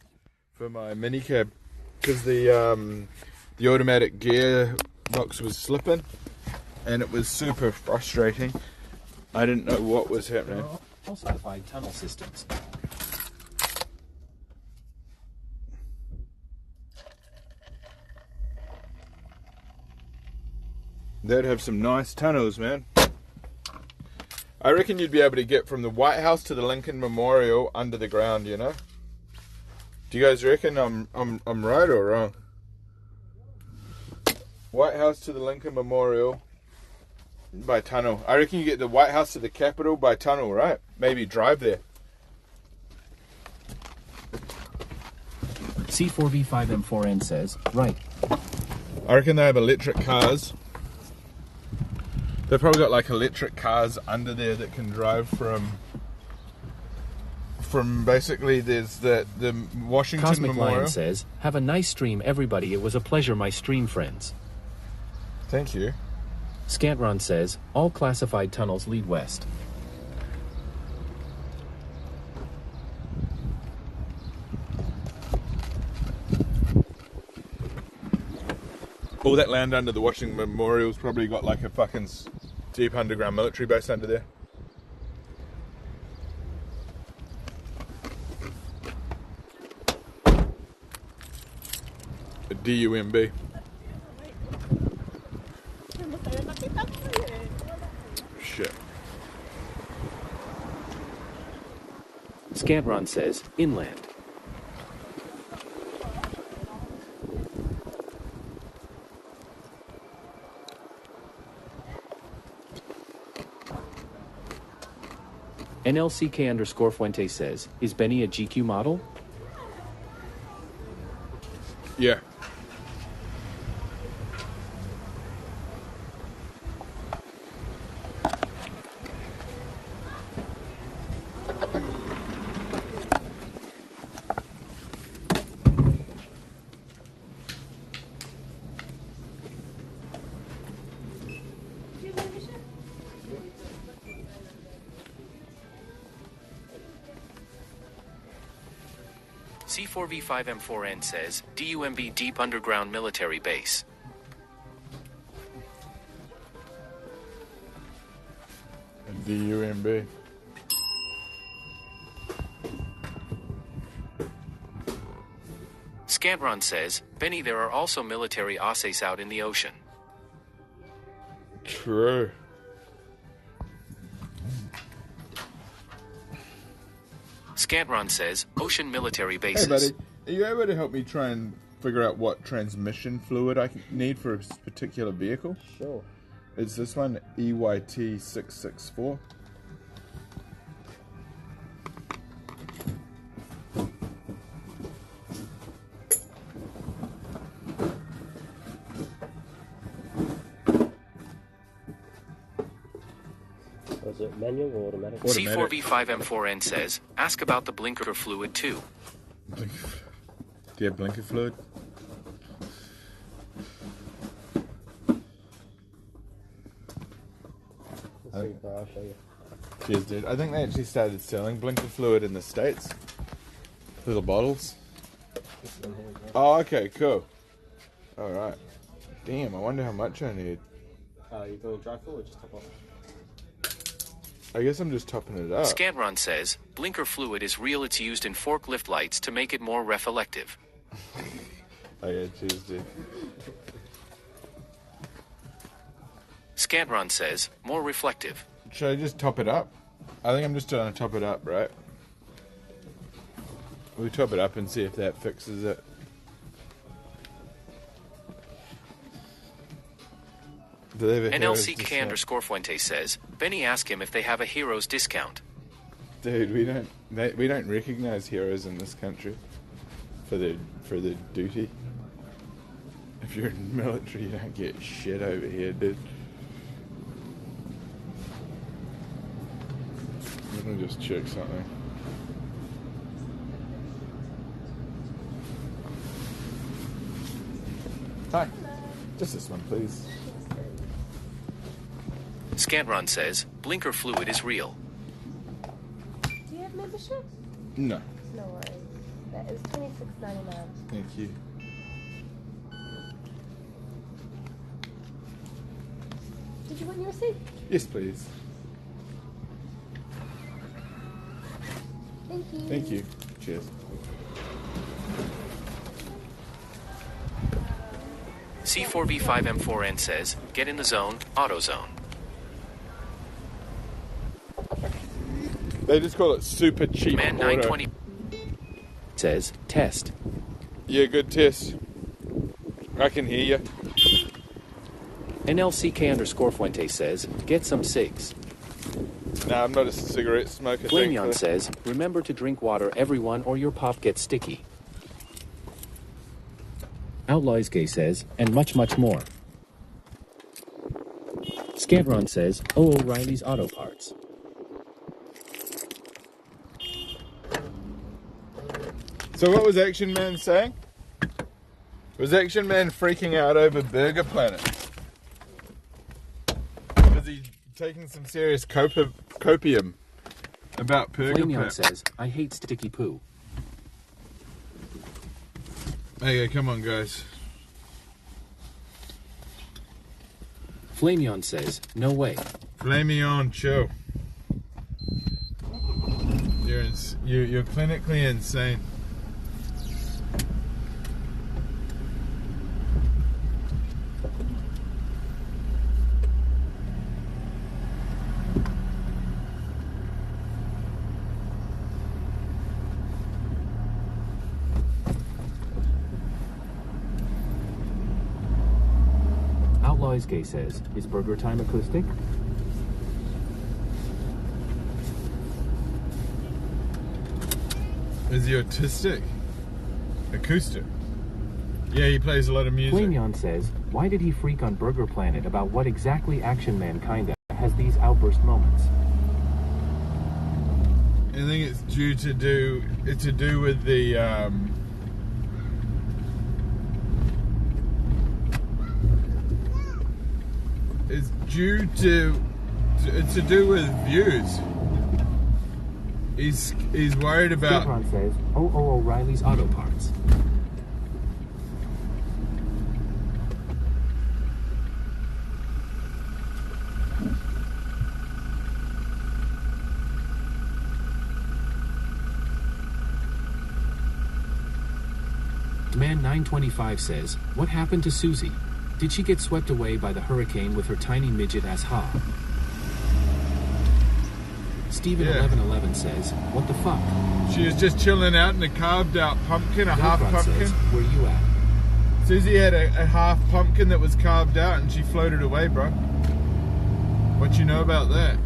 for my minicab because the automatic gear box was slipping and it was super frustrating. I didn't know what was happening. Falsified tunnel systems. They'd have some nice tunnels, man. I reckon you'd be able to get from the White House to the Lincoln Memorial under the ground, you know? Do you guys reckon I'm right or wrong? White House to the Lincoln Memorial by tunnel. I reckon you get the White House to the Capitol by tunnel, right? Maybe drive there. C4V5M4N says, right. I reckon they have electric cars. They've probably got like electric cars under there that can drive from basically there's the Washington Cosmic Memorial. Lion says, have a nice stream everybody, it was a pleasure my stream friends. Thank you. Scantron says, all classified tunnels lead west. All that land under the Washington Memorial's probably got like a fucking deep underground military base under there. A DUMB. Shit. Scantron says, inland. NLCK_Fuente says, is Benny a GQ model? Yeah. C4V5M4N says, DUMB Deep Underground Military Base. A DUMB. Scantron says, Benny, there are also military assays out in the ocean. True. Scantron says, ocean military bases. Hey buddy, are you able to help me try and figure out what transmission fluid I need for a particular vehicle? Sure. It's this one, EYT664. Was it manual or automatic? C4V5M4N says, ask about the blinker fluid too. Do you have blinker fluid? I'll show you. Cheers, dude. I think they actually started selling blinker fluid in the States. Little bottles. Oh, okay, cool. Alright. Damn, I wonder how much I need. You go dry fill or just top off? I guess I'm just topping it up. Scantron says, blinker fluid is real, it's used in forklift lights to make it more reflective. Oh yeah, cheers, dude. Scantron says, more reflective. Should I just top it up? I think I'm just trying to top it up, right? We top it up and see if that fixes it. Do they have a Heroes NLCK discount? underscore Fuente says, Benny asked him if they have a Heroes discount. Dude, we don't recognize heroes in this country for their duty. If you're in the military, you don't get shit over here, dude. Let me just check something. Hi. Just this one, please. Scantron says, blinker fluid is real. Do you have membership? No. No worries. That is $26.99. Thank you. Did you want your receipt? Yes, please. Thank you. Thank you. Cheers. C4V5M4N says, get in the zone, AutoZone. They just call it super cheap. Man 920 says, test. Yeah, good test. I can hear you. NLCK underscore Fuente says, get some cigs. Nah, I'm not a cigarette smoker. Flameon says, remember to drink water, everyone, or your pop gets sticky. Outlaws Gay says, and much, much more. Scantron says, oh, O'Reilly's Auto Parts. So what was Action Man saying? Was Action Man freaking out over Burger Planet? Was he taking some serious copium about Burger Flameon Planet? says, I hate sticky poo. Okay, come on, guys. Flameon says, no way. Flameon, chill. You're clinically insane. Outlaws Gay says, is Burger Time acoustic? Is he autistic? Acoustic. Yeah, he plays a lot of music. Flameon says, why did he freak on Burger Planet about what exactly Action Man kinda has these outburst moments? I think it's to do with the it's to do with views. He's worried about. Scantron says, oh, O'Reilly's Auto Parts. Man 925 says, what happened to Susie? Did she get swept away by the hurricane with her tiny midget as Ha? Steven 1111 says, what the fuck? She was just chilling out in a carved out pumpkin, a half Velcron pumpkin. says, where you at? Susie had a half pumpkin that was carved out and she floated away, bro. What you know about that?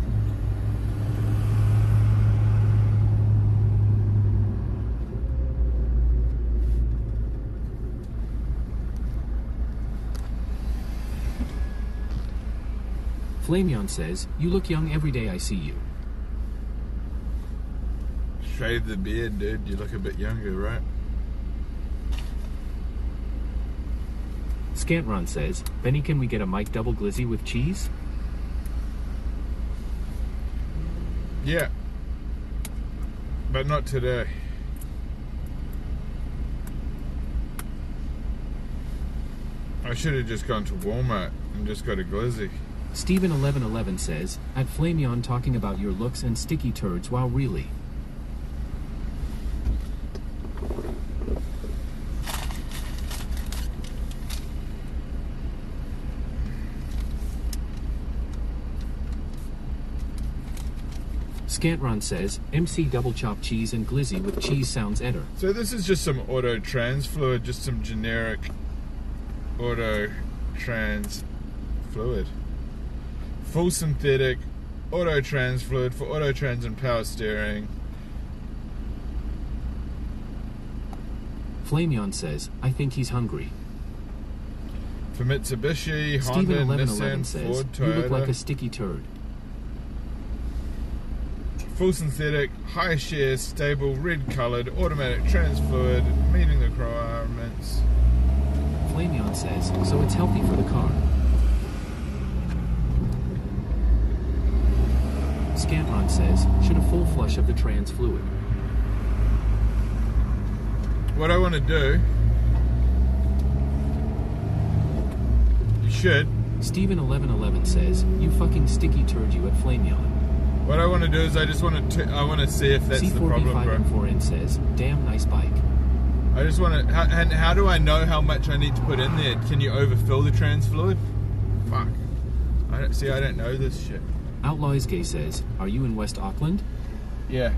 Flameon says, you look young every day I see you. Shave the beard, dude. You look a bit younger, right? Scantron says, Benny, can we get a Mike double glizzy with cheese? Yeah. But not today. I should have just gone to Walmart and just got a glizzy. Steven1111 says, at Flameon talking about your looks and sticky turds, wow really. Scantron says, MC double chop cheese and glizzy with cheese sounds eder. So this is just some auto trans fluid, just some generic auto trans fluid. Full synthetic auto trans fluid for auto trans and power steering. Flameon says, I think he's hungry. For Mitsubishi, Honda, Nissan, says, Ford, you look Toyota. like a sticky turd. Full synthetic, high share, stable, red coloured, automatic trans fluid, meeting the requirements. Flameon says, so it's healthy for the car. Scantron says, should a full flush of the trans fluid. What I want to do, you should. Steven1111 says, you fucking sticky turd you at Flameon. What I want to do is I want to see if that's the problem, bro. C4V5M4N says, damn nice bike. I just want to, and how do I know how much I need to put in there? Can you overfill the trans fluid? Fuck. I don't know this shit. Outlaws Gay says, are you in West Auckland? Yeah.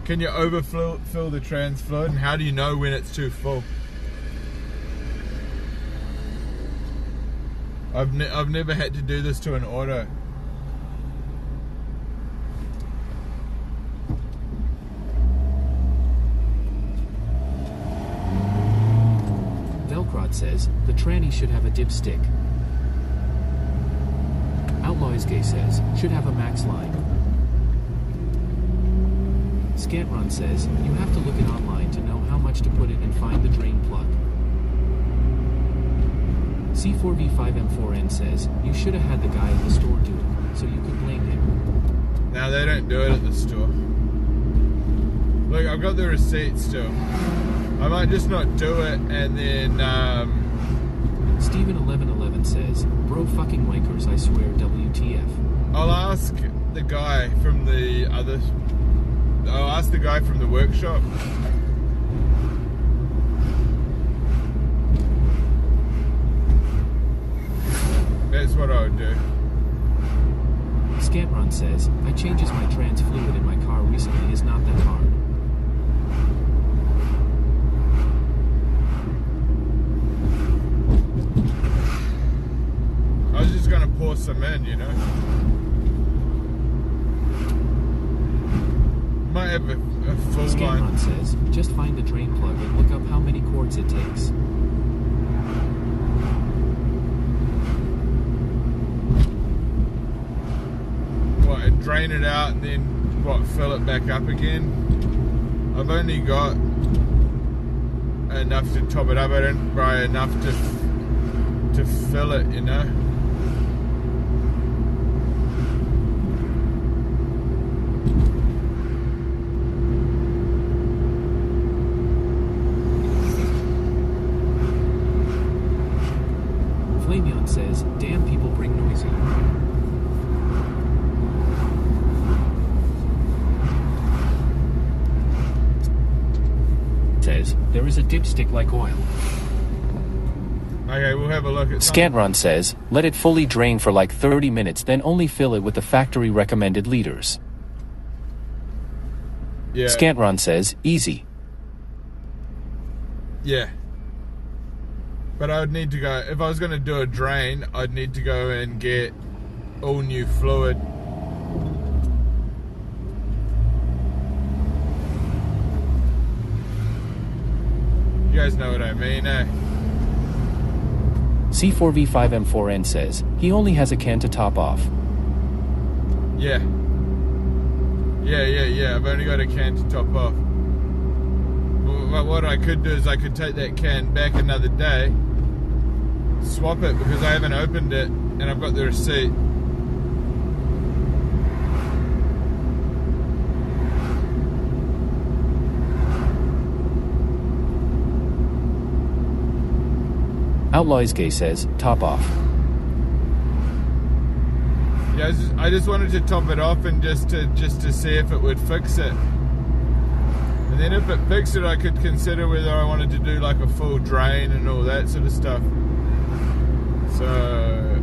Can you overfill the trans fluid, and how do you know when it's too full? I've never had to do this to an auto. Velcrod says, the tranny should have a dipstick. Outlaws Gay says, should have a max line. Scantron says, you have to look it online to know how much to put in and find the drain plug. C4V5M4N says, you should have had the guy at the store do it, so you could blame him. Now they don't do it at the store. Look, I've got the receipt still. I might just not do it, and then, Steven1111 says, bro fucking wankers, I swear, WTF. I'll ask the guy from the workshop. That's what I would do. Scantron says, I changes my trans fluid in my car recently is not that hard. I was just gonna pour some in, you know. Might have a full line. Scantron says, just find the drain plug and look up how many quarts it takes. What, drain it out and then fill it back up again? I've only got enough to top it up. I don't buy enough to fill it, you know. Flameon says, damn people bring noisy. Says, there is a dipstick like oil. Okay, we'll have a look at Scantron says, let it fully drain for like 30 minutes, then only fill it with the factory recommended liters. Yeah. Scantron says, easy. Yeah. But I would need to go, if I was going to do a drain, I'd need to go and get all new fluid. You guys know what I mean, eh? C4V5M4N says, he only has a can to top off. Yeah. Yeah. I've only got a can to top off. But what I could do is I could take that can back another day, swap it because I haven't opened it and I've got the receipt. Outlaws Gay says, top off. Yeah, I just wanted to top it off and just to see if it would fix it. And then if it fixed it, I could consider whether I wanted to do like a full drain and all that sort of stuff. So...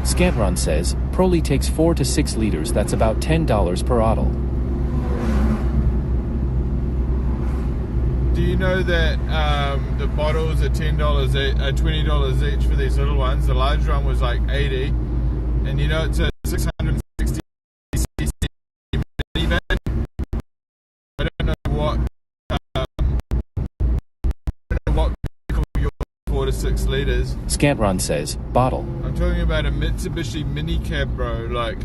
Scantron says, Proly takes 4 to 6 liters, that's about $10 per bottle. Do you know that the bottles are $20 each for these little ones? The large one was like 80, and you know it's a 660cc mini bag. I don't know what vehicle you're 4 to 6 liters. Scantron says, bottle. I'm talking about a Mitsubishi mini cab, bro. Like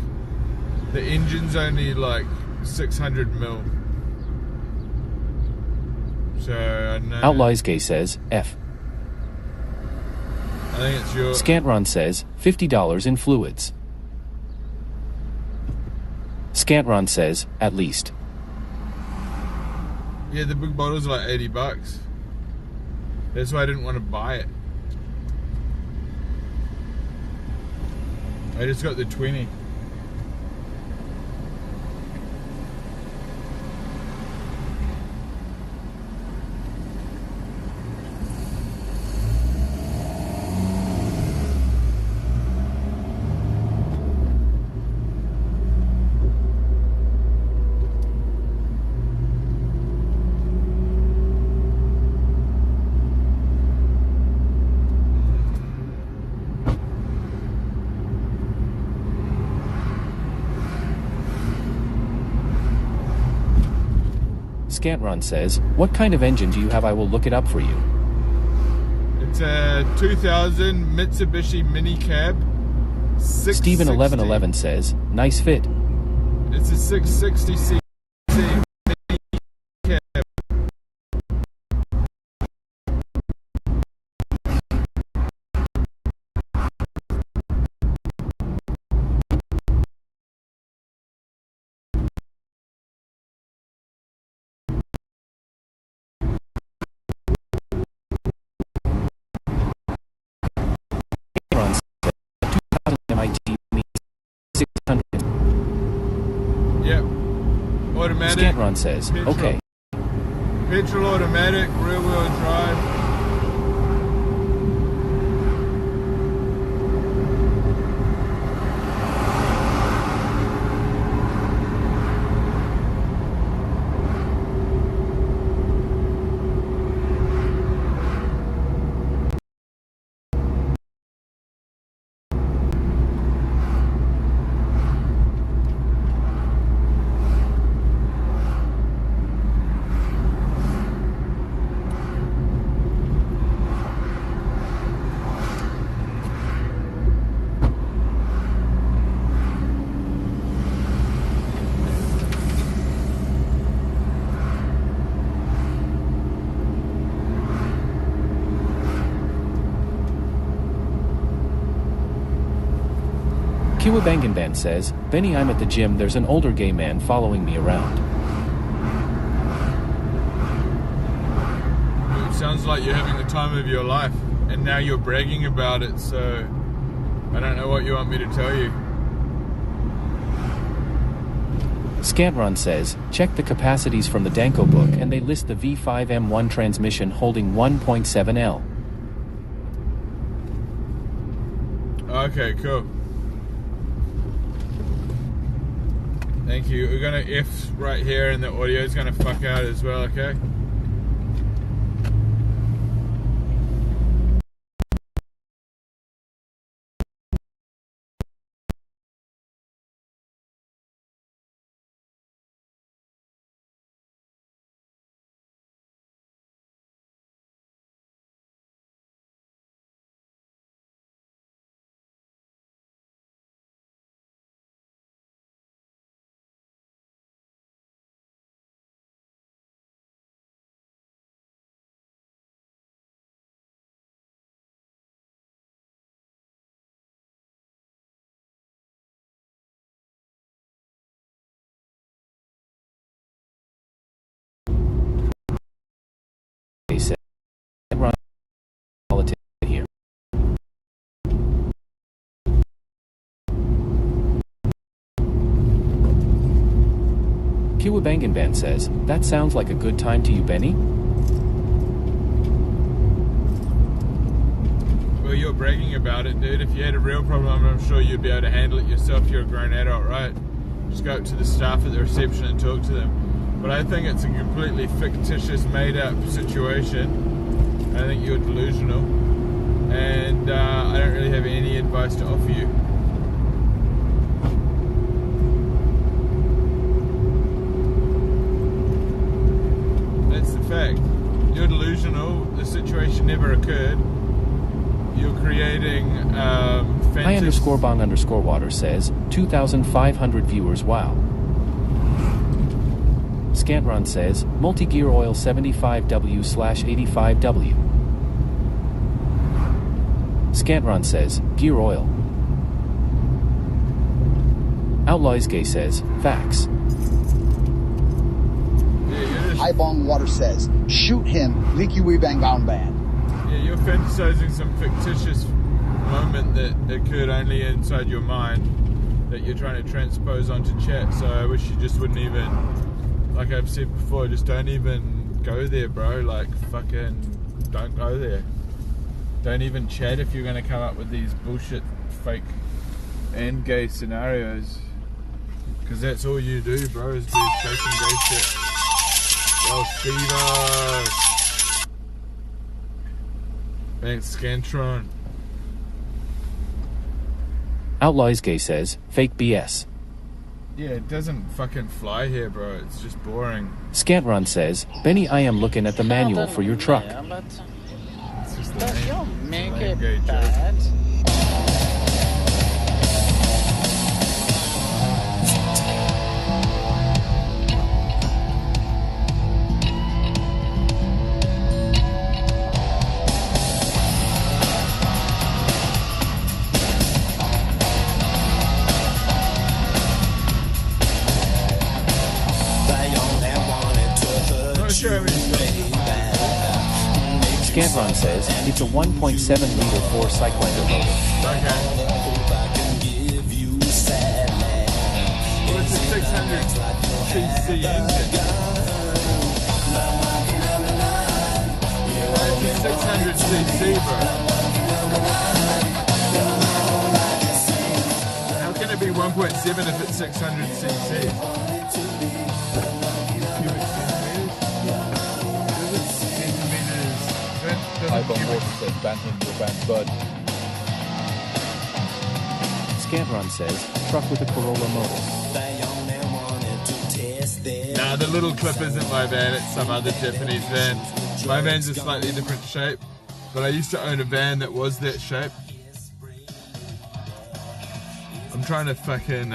the engine's only like 600 mil. So, I don't know. Outlaws Gay says, F. I think it's your... Scantron says, $50 in fluids. Scantron says, at least. Yeah, the big bottle's like $80. That's why I didn't want to buy it. I just got the 20. Scantron says, what kind of engine do you have? I will look it up for you. It's a 2000 Mitsubishi mini cab. Steven1111 says, nice fit. It's a 660cc mini cab. Yep. Automatic. Scantron says, petrol. Okay. Petrol automatic, rear wheel drive. Kiwabanganban says, Benny, I'm at the gym, there's an older gay man following me around. It sounds like you're having the time of your life, and now you're bragging about it, so I don't know what you want me to tell you. Scantron says, check the capacities from the Danko book and they list the V5M1 transmission holding 1.7 L. Okay, cool. Thank you. We're gonna F right here and the audio is gonna fuck out as well, okay? Kiwabanganban says, that sounds like a good time to you, Benny? Well, you're bragging about it, dude. If you had a real problem, I'm sure you'd be able to handle it yourself. You're a grown adult, right? Just go up to the staff at the reception and talk to them. But I think it's a completely fictitious, made-up situation. I think you're delusional. And I don't really have any advice to offer you. That's the fact. You're delusional. The situation never occurred. You're creating Hi_bong_water says, 2,500 viewers, wow. Scantron says, multi-gear oil 75W/85W. Scantron says, gear oil. Outlaws Gay says, facts. Ibong Water says, shoot him, Leaky Wee Bang Bang Band. Yeah, you're fantasizing some fictitious moment that occurred only inside your mind that you're trying to transpose onto chat. So I wish you just wouldn't even, like I've said before, just don't even go there, bro. Like, fucking don't go there. Don't even chat if you're going to come up with these bullshit, fake and gay scenarios. Because that's all you do, bro, is do fake and gay shit. Yo, Steve-o! Thanks, Scantron. Outlaws Gay says, fake BS. Yeah, it doesn't fucking fly here, bro. It's just boring. Scantron says, Benny, I am looking at the manual for your truck. It's just the Does your name. make It's a it gay joke. bad? Scantron says, it's a 1.7-liter 4-cylinder motor. Well, it's a 600cc engine. It's a 600cc, bro. How can it be 1.7 if it's 600cc? Ibong Water says, ban him, you'll ban Bud. Scantron says, truck with a Corolla motor. Nah, the little clip isn't my van, it's some other Japanese van. My van's a slightly different shape, but I used to own a van that was that shape. I'm trying to fucking,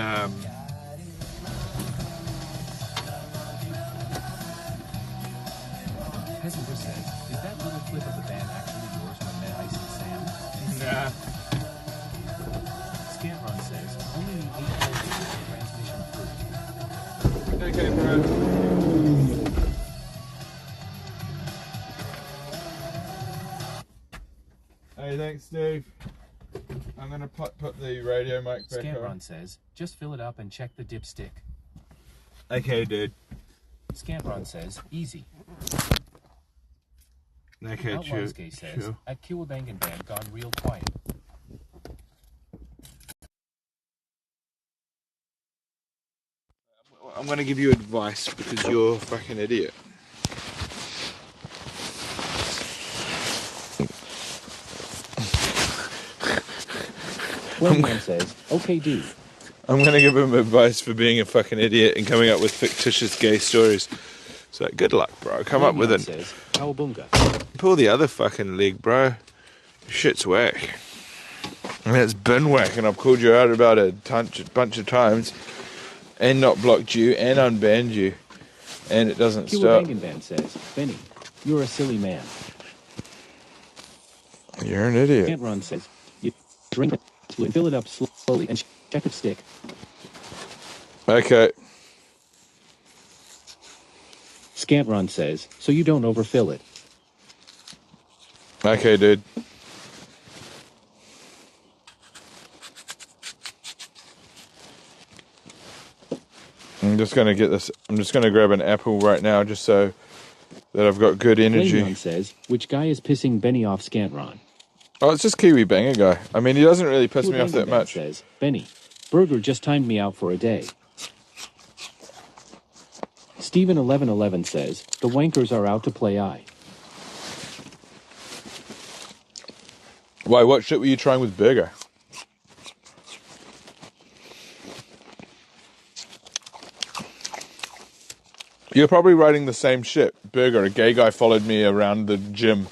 Peasant says, is that little clip of the van actually yours when Met Ice and Sam? Nah. Scantron says, only need 8 volts for transmission proof. Okay, bro. Hey, thanks, Steve. I'm gonna put the radio mic back Scantron on. says, just fill it up and check the dipstick. Okay, dude. Scantron says, easy. Okay, Outlaws Gay says, sure. at Kiwabanganban gone real quiet. I'm gonna give you advice because you're a fucking idiot. Wendy says, okay, dude. I'm gonna give him advice for being a fucking idiot and coming up with fictitious gay stories. So good luck, bro. Come up with it. Says, Cowabunga. Pull the other fucking leg, bro. Shit's whack. And it's been whack, and I've called you out about it a bunch of times, and not blocked you, and unbanned you, and it doesn't stop. Kiwabanganban says, Benny, you're a silly man. You're an idiot. Scantron says, you drink it, fill it up slowly, and check the stick. Okay. Scantron says, so you don't overfill it. Okay, dude. I'm just going to get this. I'm just going to grab an apple right now just so that I've got good energy. Flameon says, which guy is pissing Benny off Scantron? Oh, it's just Kiwi Banger guy. I mean, he doesn't really piss me off that much. Says, Benny, Burger just timed me out for a day. Steven1111 says, the wankers are out to play I. Why, what shit were you trying with Burger? You're probably writing the same shit. Burger, a gay guy followed me around the gym.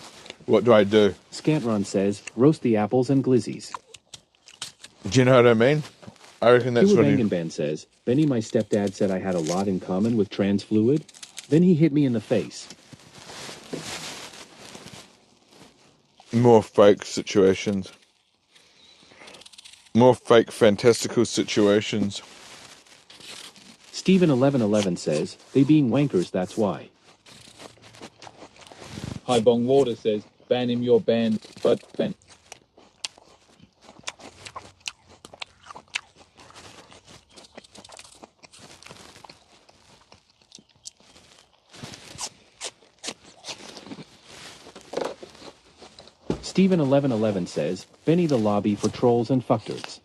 What do I do? Scantron says, roast the apples and glizzies. Do you know what I mean? I reckon that's what Band says, Benny, my stepdad said I had a lot in common with trans fluid. Then he hit me in the face. More fake situations. More fake fantastical situations. Steven1111 says, they being wankers, that's why. High Bong Water says, ban him your band, but ban. Steven1111 says, Benny the lobby for trolls and fucktards.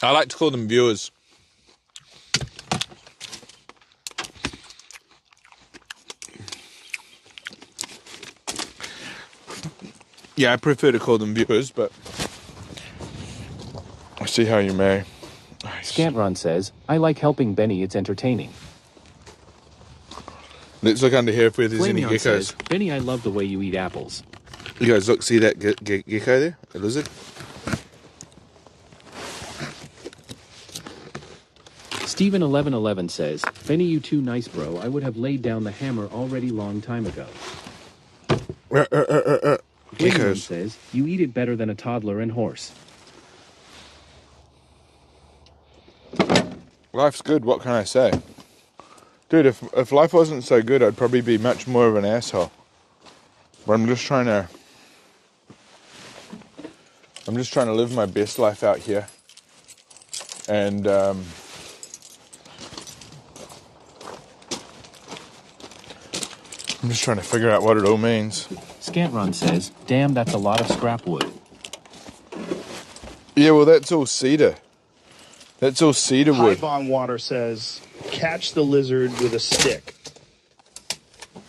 I like to call them viewers. Yeah, I prefer to call them viewers, but I see how you may. Scantron says, I like helping Benny, it's entertaining. Let's look under here if there's any Flameon geckos. says, Benny, I love the way you eat apples. You guys look, see that gecko there? A lizard? Steven1111 says, Benny, you too nice, bro. I would have laid down the hammer already long time ago. Flameon says, you eat it better than a toddler and horse. Life's good, what can I say? Dude, if life wasn't so good, I'd probably be much more of an asshole. But I'm just trying to live my best life out here. And I'm just trying to figure out what it all means. Scantron says, damn, that's a lot of scrap wood. Yeah, well, that's all cedar. That's all cedar wood. High Bond Water says, catch the lizard with a stick.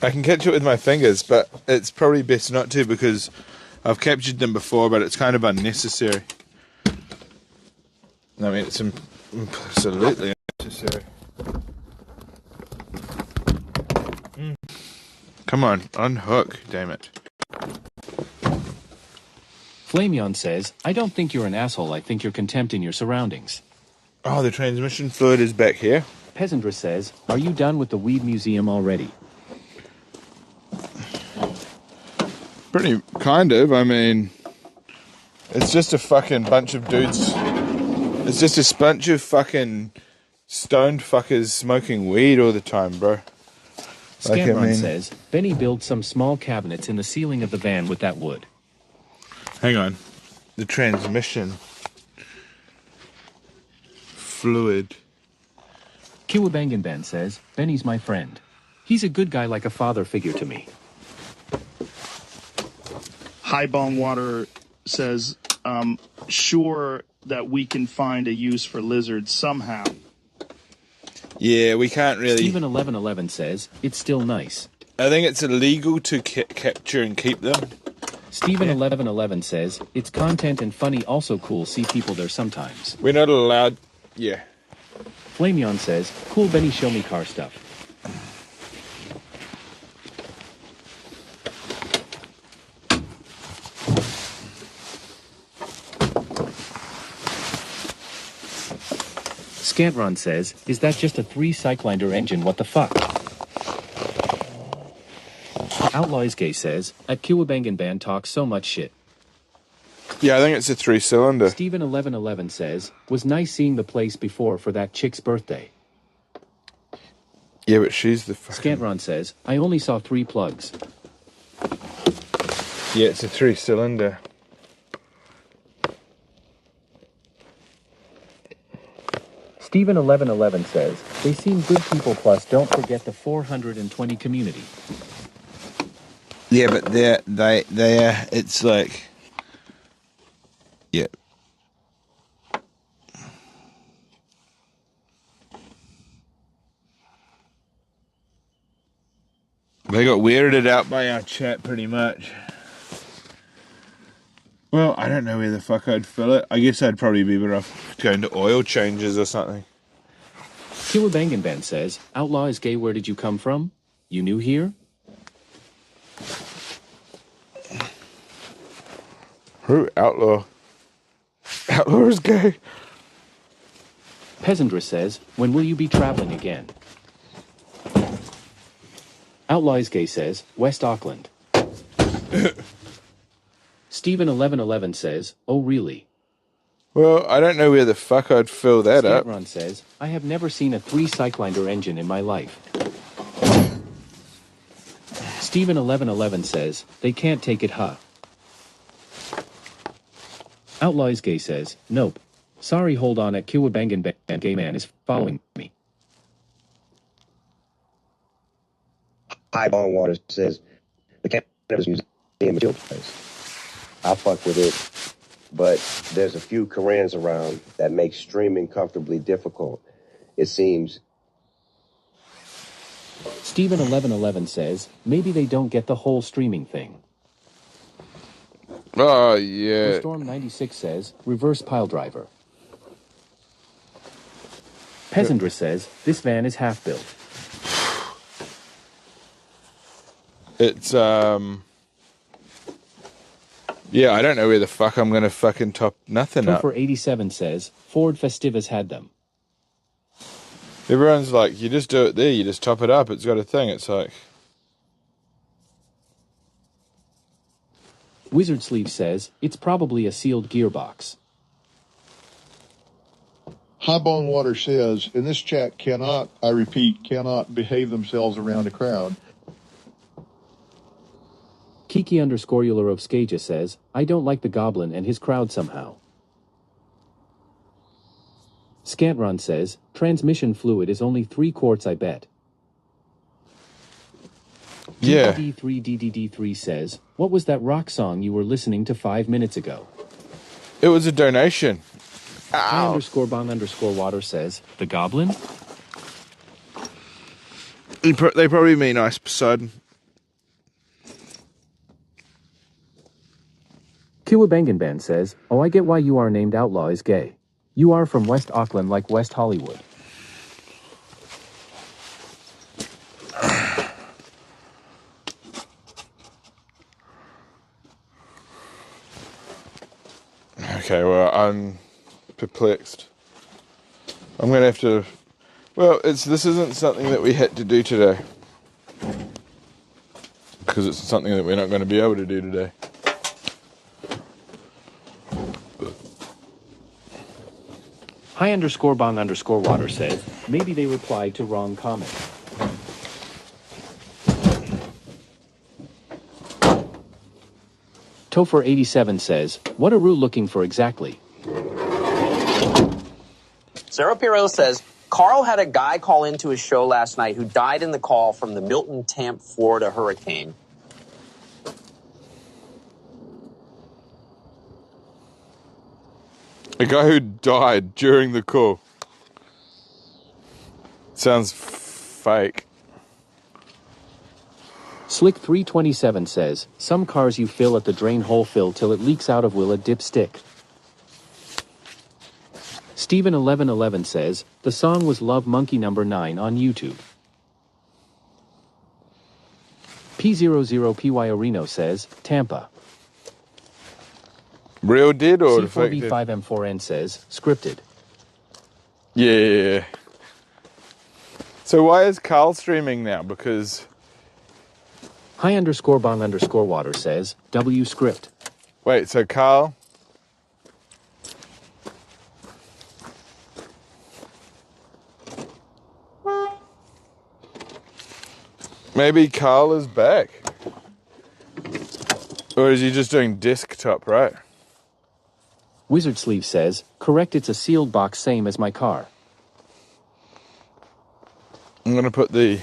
I can catch it with my fingers, but it's probably best not to because I've captured them before, but it's kind of unnecessary. I mean, it's absolutely unnecessary. Come on, unhook, damn it. Flameon says, I don't think you're an asshole, I think you're contempt in your surroundings. Oh, the transmission fluid is back here. Peasandra says, are you done with the weed museum already? Pretty, kind of, I mean, it's just a fucking bunch of dudes. It's just a bunch of fucking stoned fuckers smoking weed all the time, bro. Scantron says, Benny built some small cabinets in the ceiling of the van with that wood. Hang on. The transmission fluid. Kiwabanganban says, Benny's my friend. He's a good guy like a father figure to me. High Bone Water says, sure that we can find a use for lizards somehow. Yeah, we can't really. Steven1111 says, it's still nice. I think it's illegal to capture and keep them. Steven1111 says, it's content and funny, also cool, see people there sometimes. We're not allowed. Yeah. Flameon says, cool Benny, show me car stuff. Scantron says, is that just a 3-cyclinder engine? What the fuck? Outlaw Gay says, at Kiwabanganban talks so much shit. Yeah, I think it's a 3-cylinder. Steven1111 says, was nice seeing the place before for that chick's birthday. Yeah, but she's the fucking... Scantron says, I only saw 3 plugs. Yeah, it's a 3-cylinder. Steven1111 says, they seem good people plus don't forget the 420 community. Yeah, but it's like... Yeah. They got weirded out by our chat pretty much. Well, I don't know where the fuck I'd fill it. I guess I'd probably be better off going to oil changes or something. Kiwabangan says, Outlaw is gay, where did you come from? You new here? Who? Outlaw? Outlaw is gay. Peasandra says, when will you be traveling again? Outlaw is gay says, West Auckland. Steven1111 says, oh really? Well, I don't know where the fuck I'd fill that up. Scatron says, I have never seen a 3-cyclinder engine in my life. Steven1111 says, they can't take it, huh? Outlaw is gay says, nope. Sorry, hold on at Kiwabangan gay man is following me. Highball Water says, the Cannabis Museum is a chill place. I fuck with it, but there's a few Korans around that make streaming comfortably difficult. It seems. Steven1111 says, maybe they don't get the whole streaming thing. Oh, yeah. Storm96 says, reverse pile driver. Peasandra says, this van is half built. It's, yeah, I don't know where the fuck I'm gonna fucking top nothing up. Topher87 says, Ford Festivus had them. Everyone's like, you just do it there, you just top it up, it's got a thing, it's like... Wizard Sleeve says, it's probably a sealed gearbox. Highbone Water says, in this chat cannot, I repeat, cannot behave themselves around a crowd. Kiki_Eulerovskaja says, I don't like the goblin and his crowd somehow. Scantron says, transmission fluid is only 3 quarts, I bet. Yeah. DDD3 says, what was that rock song you were listening to 5 minutes ago? It was a donation. I_bong_water says, the goblin? They probably mean Ice Poseidon. Kiwabangan says, oh, I get why you are named Outlaw is gay. You are from West Auckland like West Hollywood. Okay, well, I'm perplexed. I'm going to have to... Well, this isn't something that we had to do today. Because it's something that we're not going to be able to do today. Hi_bong_water says, maybe they replied to wrong comment. Topher87 says, what are Rue looking for exactly? Sarah Pirro says, Carl had a guy call into his show last night who died in the call from the Milton Tamp, Florida hurricane. A guy who died during the call. Sounds fake. Slick327 says, some cars you fill at the drain hole fill till it leaks out of will a dipstick. Steven1111 says, the song was Love Monkey number 9 on YouTube. P00PY Reno says, Tampa. Real dead or C4V5M4N says, scripted. Yeah. So why is Carl streaming now? Because... Hi_bong_water says, W script. Wait, so Carl... Maybe Carl is back. Or is he just doing desktop, right? Wizard Sleeve says, correct, it's a sealed box, same as my car. I'm going to put the...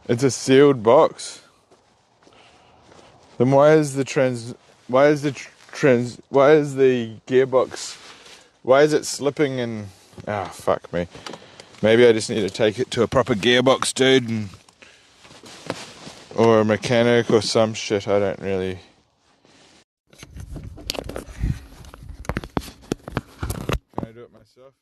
It's a sealed box. Then why is the gearbox, why is it slipping and... Ah, fuck me. Maybe I just need to take it to a proper gearbox dude or a mechanic or some shit. I don't really... Can I do it myself?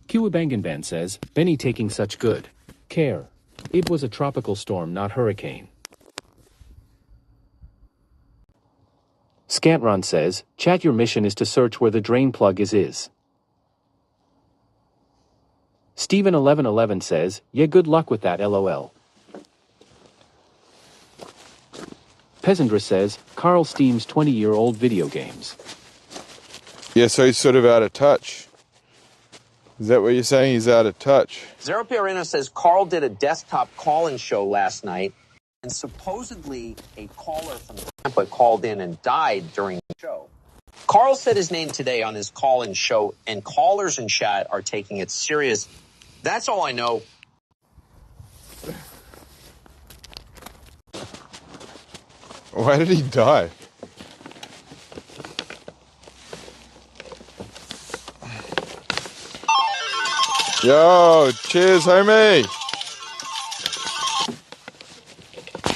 Kiwabanganban says, Benny taking such good care. It was a tropical storm, not hurricane. Scantron says, chat, your mission is to search where the drain plug is. Steven1111 says, yeah, good luck with that, lol. Peasandra says, Carl steams 20-year-old video games. Yeah, so he's sort of out of touch. Is that what you're saying? He's out of touch. Zero Piorino says Carl did a desktop call-in show last night, and supposedly a caller from Tampa called in and died during the show. Carl said his name today on his call-in show, and callers in chat are taking it serious. That's all I know. Why did he die? Yo, cheers, homie.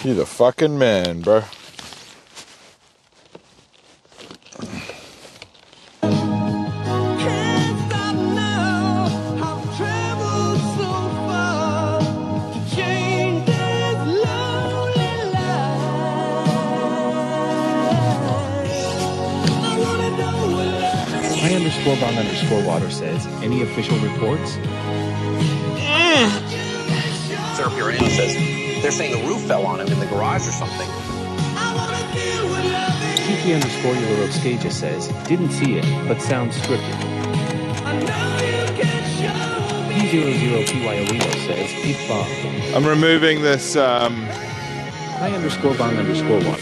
You're the fucking man, bro. I_bong_water says, any official reports? Zero Piorino says they're saying the roof fell on him in the garage or something. TT_Eurovskaja says, didn't see it, but sounds scripted. P00PYOEO says, it's bomb. I'm removing this, I_bong_water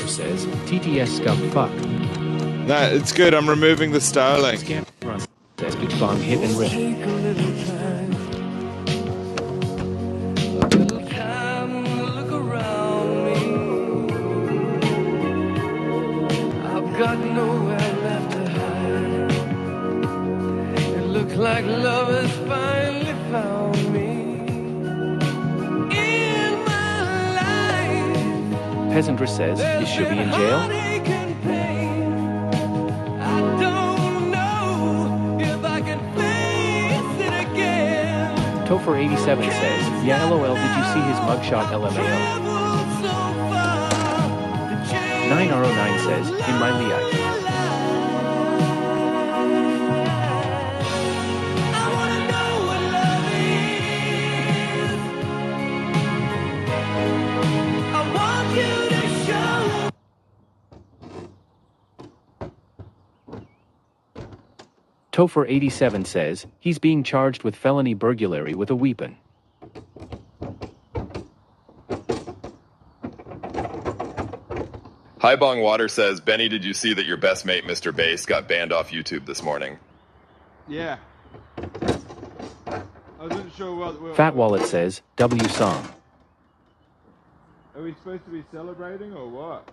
says, TTS scum fuck. Nah, it's good, I'm removing the styling. Scam says, it's bomb hit and rip. Got nowhere left to hide. It looks like love has finally found me in my life. Peasandra says, is Shubi in jail? I don't know if I can face it again. Topher87 says, yeah, lol, did you see his mugshot, LMAO? 9R09 says, in my Leite. Topher87 says, he's being charged with felony burglary with a weapon. Highbong Water says, Benny, did you see that your best mate, Mr. Bass, got banned off YouTube this morning? Yeah. I wasn't sure what... Fat Wallet says, W song. Are we supposed to be celebrating or what?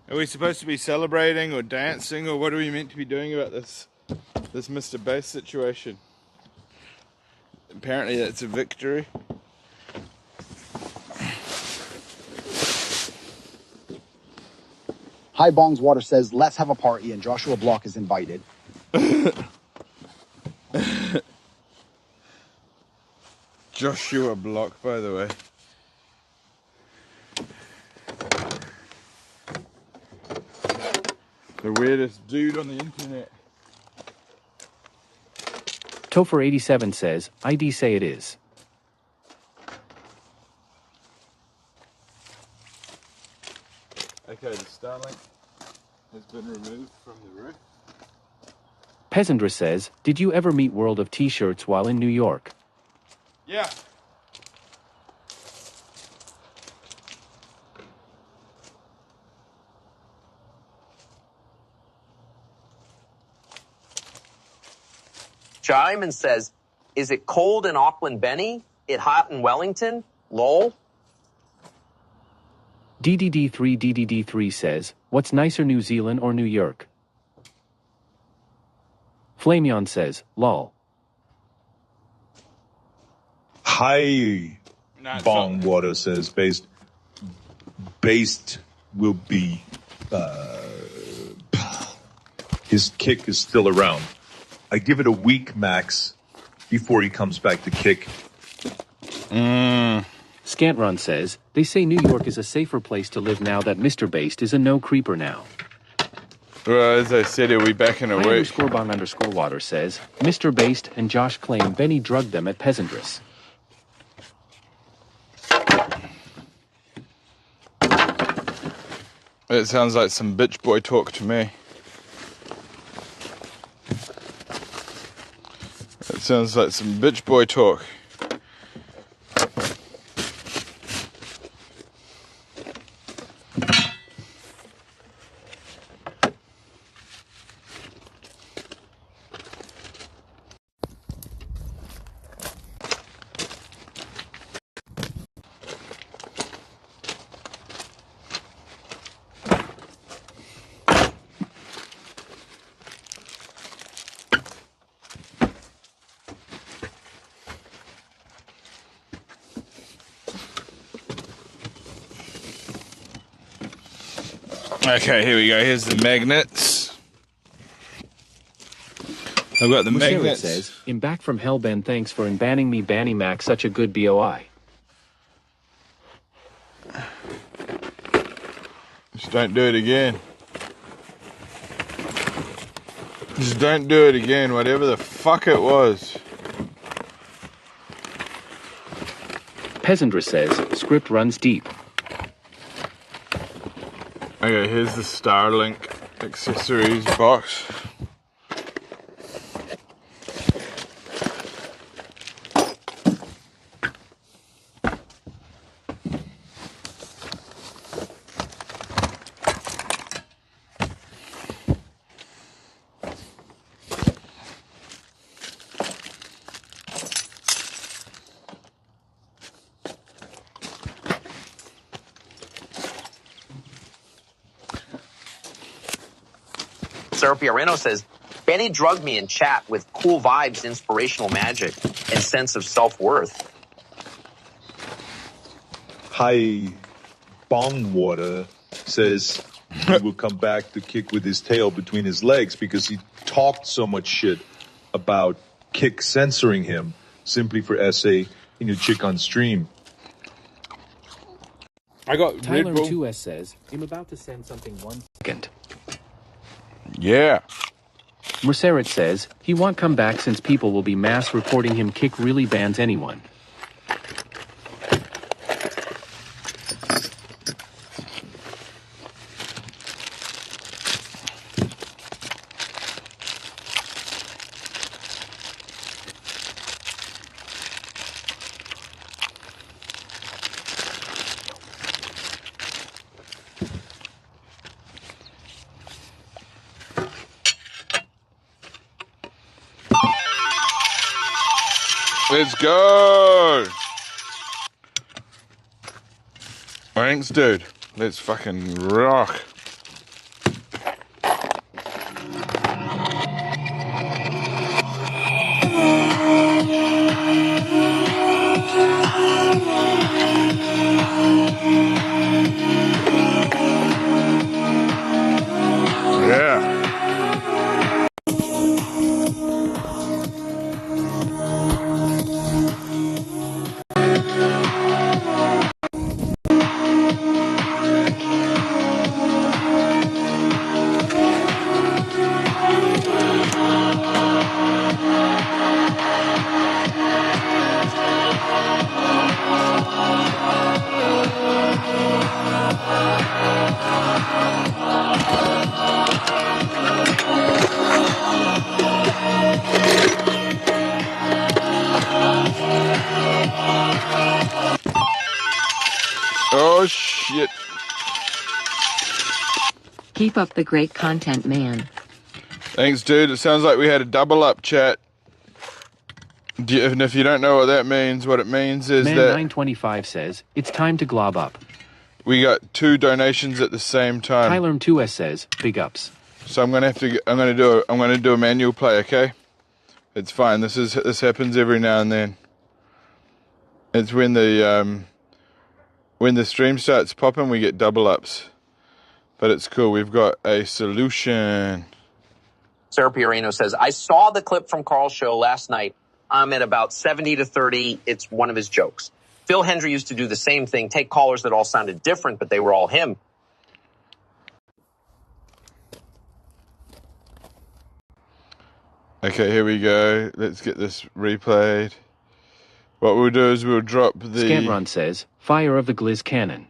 Are we supposed to be celebrating or dancing, or what are we meant to be doing about this Mr. Bass situation? Apparently that's a victory. High Bongs Water says, let's have a party, and Joshua Block is invited. Joshua Block, by the way. The weirdest dude on the internet. Topher87 says, ID say it is. Okay, the Starlink has been removed from the roof. Peasandra says, did you ever meet World of T-shirts while in New York? Yeah. Jaiman says, is it cold in Auckland, Benny? It hot in Wellington? Lol. DDD3 says, what's nicer, New Zealand or New York? Flameon says, lol. Hi, Bong Water says based will be his kick is still around. I give it a week max before he comes back to kick. Scantrun says, they say New York is a safer place to live now that Mr. Based is a no creeper now. Well, as I said, he'll be back in a week. _bong_water says, Mr. Based and Josh claim Benny drugged them at Peasandress. It sounds like some bitch boy talk to me. It sounds like some bitch boy talk. Okay, here we go. Here's the magnets. I've got the magnets. Says, I'm back from Hellben. Thanks for banning me, Banny Mac. Such a good BOI. Just don't do it again. Just don't do it again, whatever the fuck it was. Peasandra says, script runs deep. Okay, here's the Starlink accessories box. Serapiarino says, Benny drugged me in chat with cool vibes, inspirational magic, and sense of self-worth. Hi, Bong Water says he will come back to kick with his tail between his legs because he talked so much shit about kick censoring him simply for essay in your chick on stream. I got Tyler Red Bull. 2S says, I'm about to send something 1 second. Yeah. Mercerit says, he won't come back since people will be mass reporting him. Kick really bans anyone. Let's go! Thanks, dude. Let's fucking rock. Yeah. Keep up the great content, man. Thanks, dude. It sounds like we had a double up chat. And if you don't know what that means, what it means is Man that 925 says, it's time to glob up. we got 2 donations at the same time. Tyler2S says, big ups. So I'm gonna do a manual play, okay? It's fine. This happens every now and then. It's when the stream starts popping, we get double ups. But it's cool. We've got a solution. Sarah Piorino says, I saw the clip from Carl's show last night. I'm at about 70 to 30. It's one of his jokes. Phil Hendry used to do the same thing, take callers that all sounded different, but they were all him. Okay, here we go. Let's get this replayed. What we'll do is we'll drop the... Scantrun says, fire of the Gliz cannon.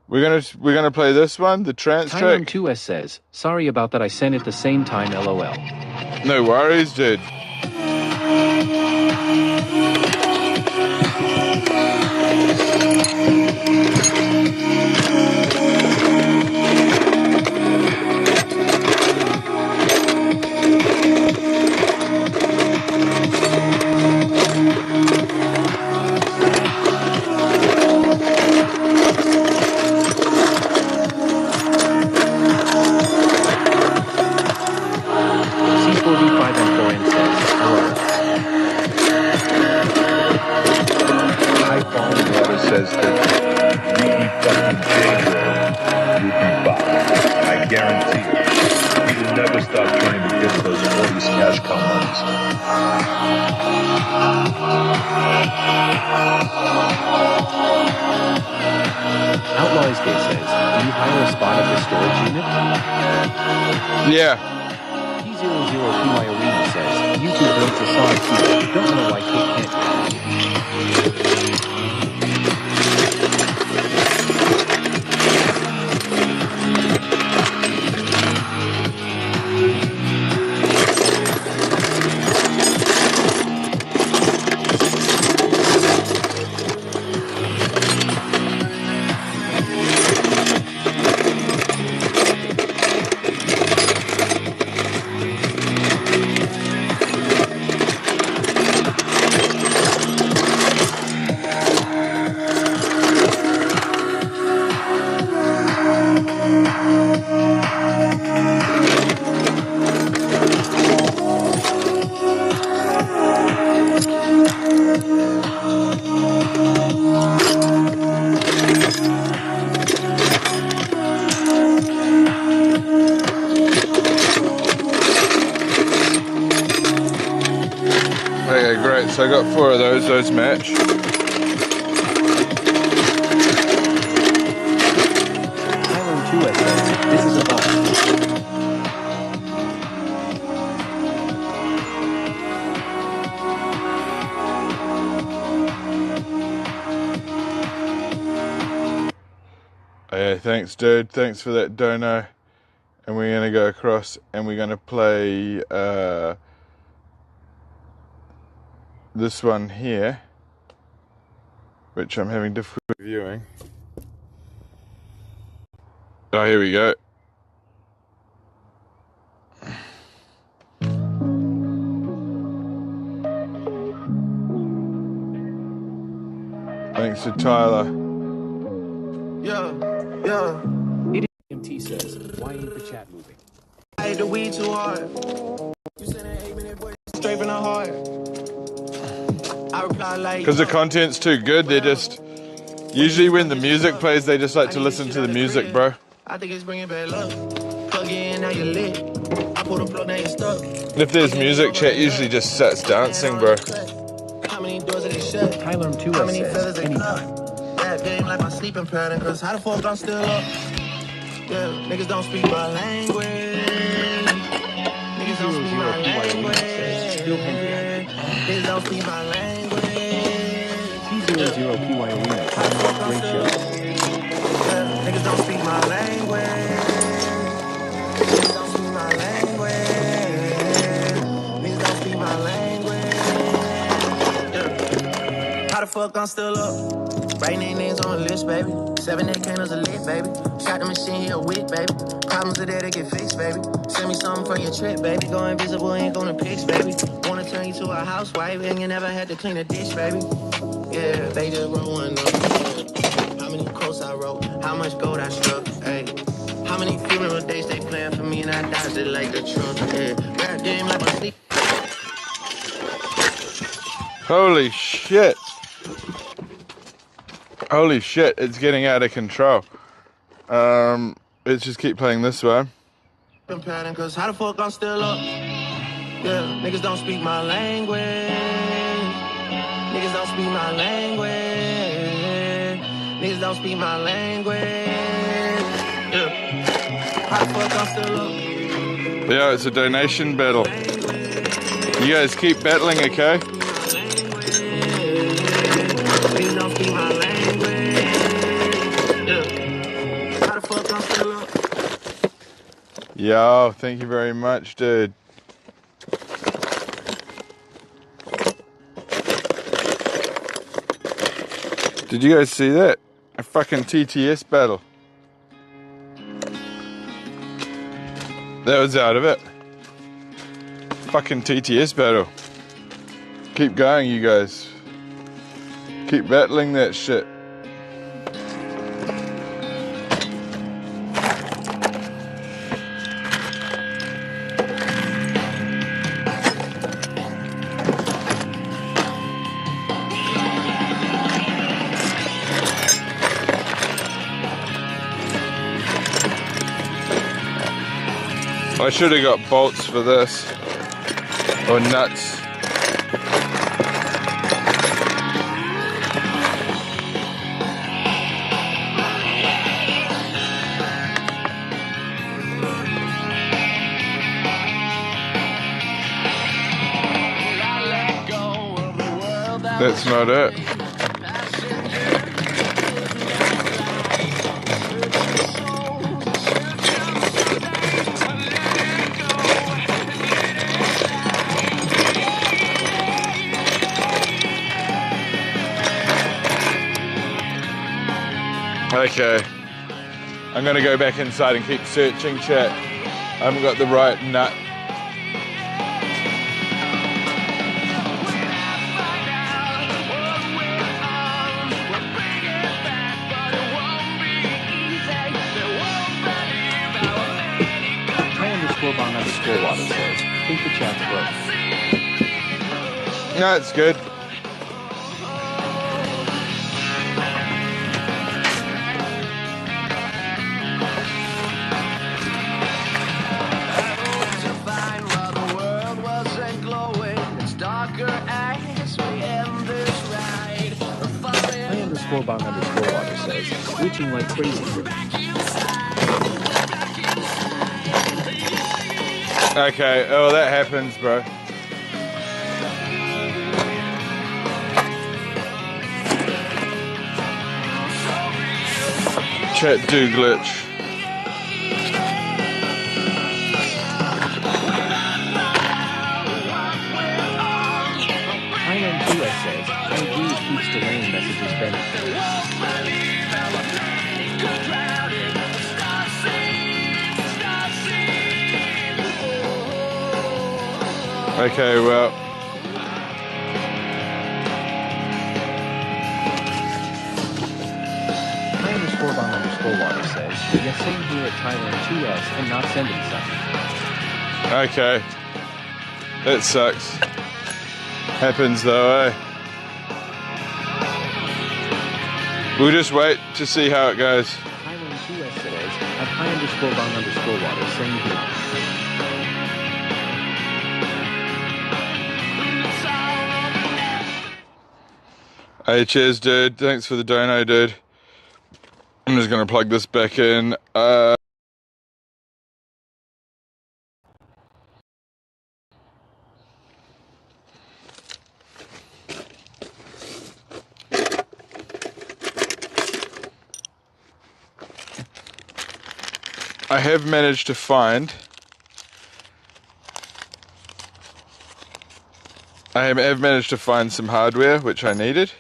We're gonna play this one, the trance track. Tyler2S says, sorry about that, I sent it the same time, LOL. No worries, dude. Says that really fucking J-Will will be back. I guarantee it. He will never stop trying to get all these cash cow monies. Outlaw Escape says, do you hire a spot at the storage unit? Yeah. P00PY Arena says, YouTube builds a song too. Don't know why Kate can't. Okay, great. So I got 4 of those match. Tyler2S says, this is a boss. Okay, thanks, dude. Thanks for that dono. And we're gonna go across and we're gonna play this one here, which I'm having difficulty viewing. Oh, here we go. Thanks to Tyler. Yeah. MT says, why ain't the chat moving? I hate the weed too hard. You said I hate that boy straight from the heart. I reply like, Because the content's too good, they're just... Usually when the music plays, they just like to listen to the music, bro. I think it's bringing back love. Plug in, now you're lit. I pull the plug, now you're stuck. If there's music, chat usually just starts dancing, bro. How many doors are they shut? Tyler2S says, anytime. That game like my sleeping pattern, cause how the fuck I'm still up? Yeah, niggas don't speak my language. Niggas don't speak my language. Niggas don't speak my language. P00PY Arena says, great show. Yeah, niggas don't speak my language. Niggas don't speak my language. Niggas don't speak my language. Yeah. How the fuck I'm still up? Writing their names on the list, baby. 7 8 candles a lit, baby. got the machine here a week, baby. Problems are there to get fixed, baby. Send me something for your trip, baby. Go invisible, ain't gonna pics, baby. Wanna turn you to a housewife, and you never had to clean a dish, baby. Yeah, they just roll one up. How many quotes I wrote, how much gold I struck, hey. How many funeral dates they plan for me, and I dodged it like the truck, yeah. Rap game like my sleep. Holy shit. Holy shit, it's getting out of control. Let's just keep playing this way. Pattern, cause how the fuck I'm still up? Yeah, niggas don't speak my language. Niggas don't speak my language. Niggas don't speak my language. Yeah. How the fuck I'm still up? Yeah, it's a donation battle. You guys keep battling, okay? Niggas don't speak my language. Yeah. How the fuck I'm still up? Yo, thank you very much, dude. Did you guys see that? A fucking TTS battle. That was out of it. Fucking TTS battle. Keep going, you guys. Keep battling that shit. I should have got bolts for this. Or nuts. That's not it. Okay, I'm gonna go back inside and keep searching, chat. I haven't got the right nut. _bong_water says, think the chat's broke. No, it's good. _bong_water says, glitching like crazy. Okay, oh, that happens, bro. Chat do glitch. IM2S says, I agree with keeps delaying messages better. Okay, well. _bong_water says, yes, same here at Thailand 2S and not sending something. Okay. That sucks. Happens though, eh? We'll just wait to see how it goes. Thailand 2S says, at _bong_water, same here. Hey, cheers, dude. Thanks for the dono, dude. I'm just gonna plug this back in. I have managed to find. I have managed to find some hardware which I needed.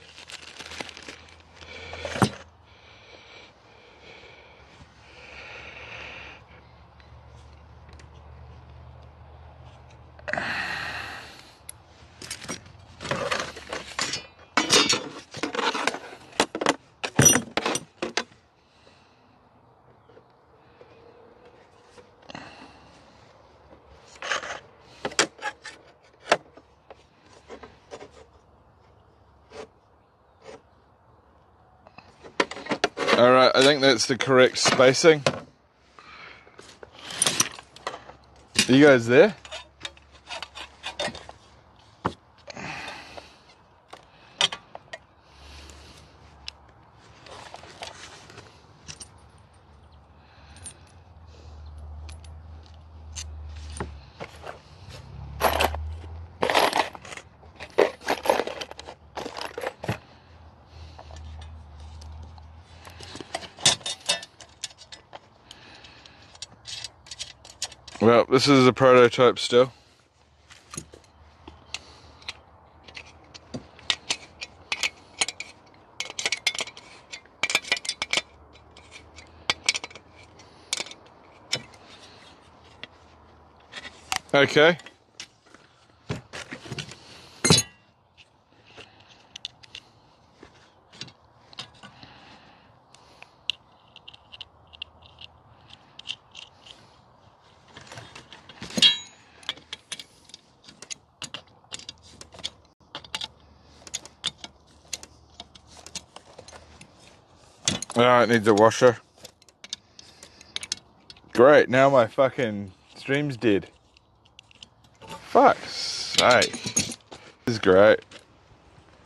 it's the correct spacing. Are you guys there? Well, this is a prototype still. Okay. Oh, it needs a washer. Great, now my fucking stream's dead. Fuck's sake. This is great.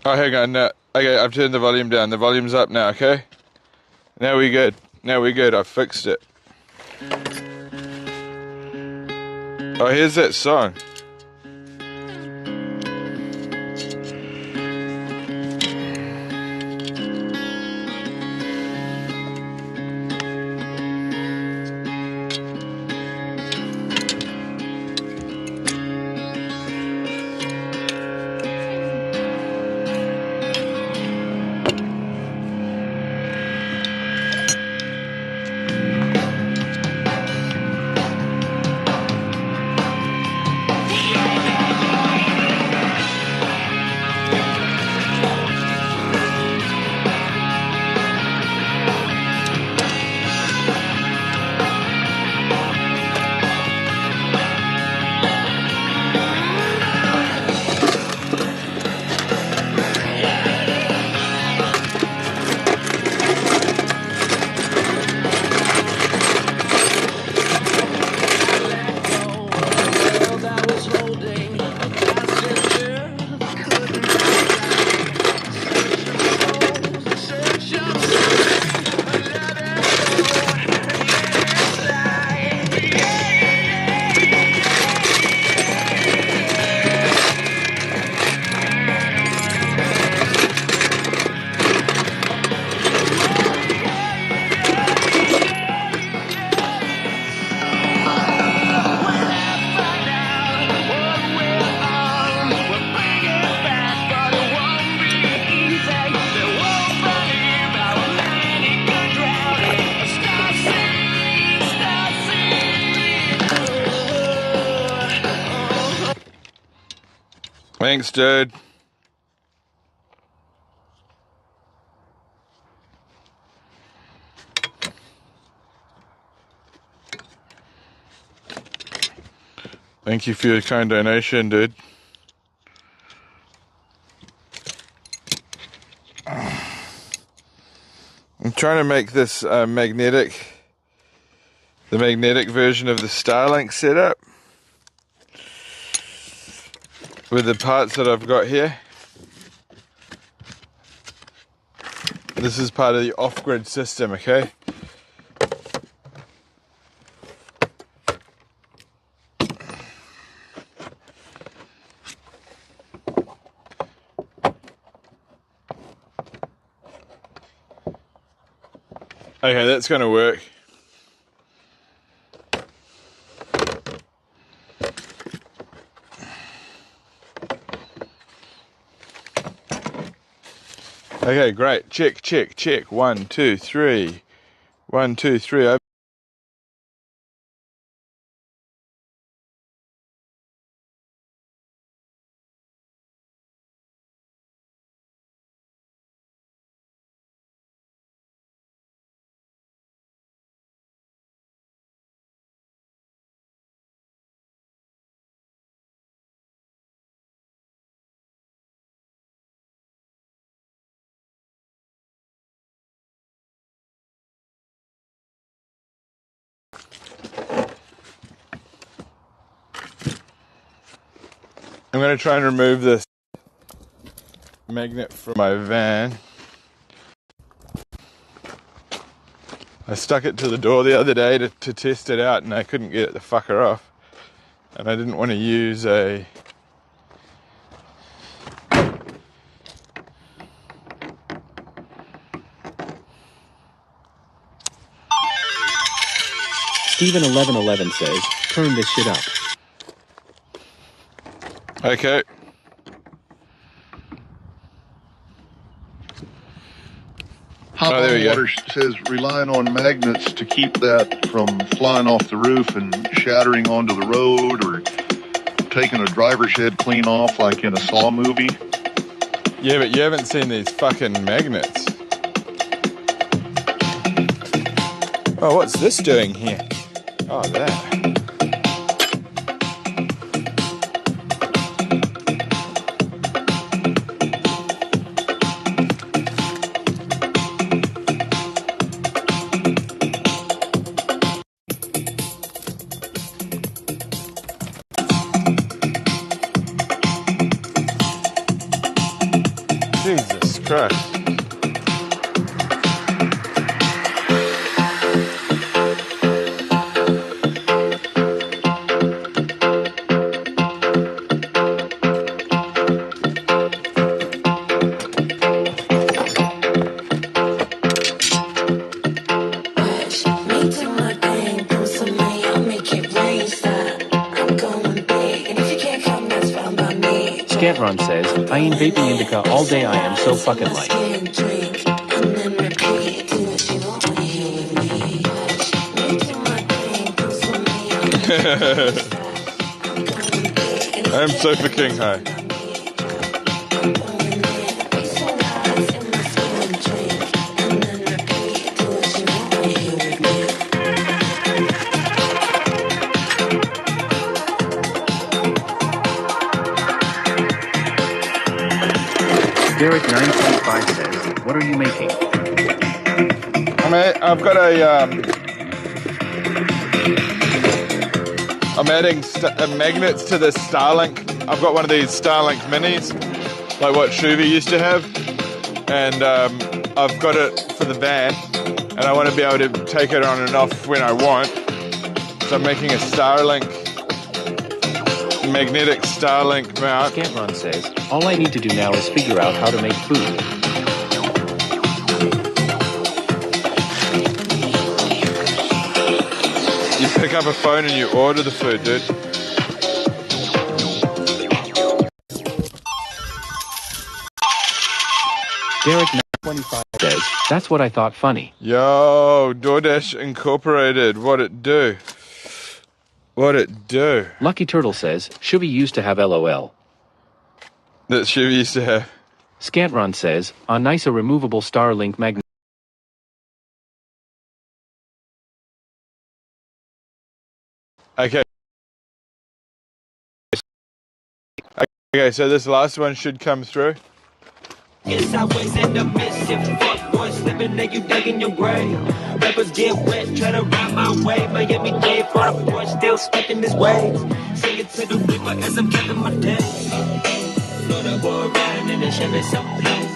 Oh, hang on, no. Okay, I've turned the volume down. The volume's up now, okay? Now we good. Now we good. I fixed it. Oh, here's that song. Thanks, dude. Thank you for your kind donation, dude. I'm trying to make this the magnetic version of the Starlink setup with the parts that I've got here. This is part of the off-grid system, okay? Okay, that's going to work. Okay, great. Check, check, check. 1, 2, 3. 1, 2, 3. I'm going to try and remove this magnet from my van. I stuck it to the door the other day to test it out, and I couldn't get it the fucker off. And I didn't want to use a... Steven1111 says, turn this shit up. Okay. Hot on Water says relying on magnets to keep that from flying off the roof and shattering onto the road, or taking a driver's head clean off like in a Saw movie. Yeah, but you haven't seen these fucking magnets. Oh, what's this doing here? Oh, that. Jesus Christ. Scantron says, I ain't vaping indica all day, I am so fucking light. I'm so fucking high. Derek925 says, what are you making? I've got a, I'm adding magnets to the Starlink. I've got one of these Starlink minis, like what Shuvi used to have. And I've got it for the van, and I want to be able to take it on and off when I want. So I'm making a Starlink, magnetic Starlink mount. Scantron says, all I need to do now is figure out how to make food. You pick up a phone and you order the food, dude. Derek925 says, that's what I thought funny. Yo, DoorDash Incorporated, what it do? What it do? Lucky Turtle says, Shuvi used to have LOL. That Shuvi used to have. Scantron says, a nice removable Starlink magnet. Okay. Okay, so this last one should come through. It's always in the mischief. Fuck boy slipping, then you dug in your grave. Rappers get wet, try to ride my way. Miami Dade, for the boy still spitting his waves. Sing it to the river as I'm counting my days. Florida boy riding in the Chevy so low.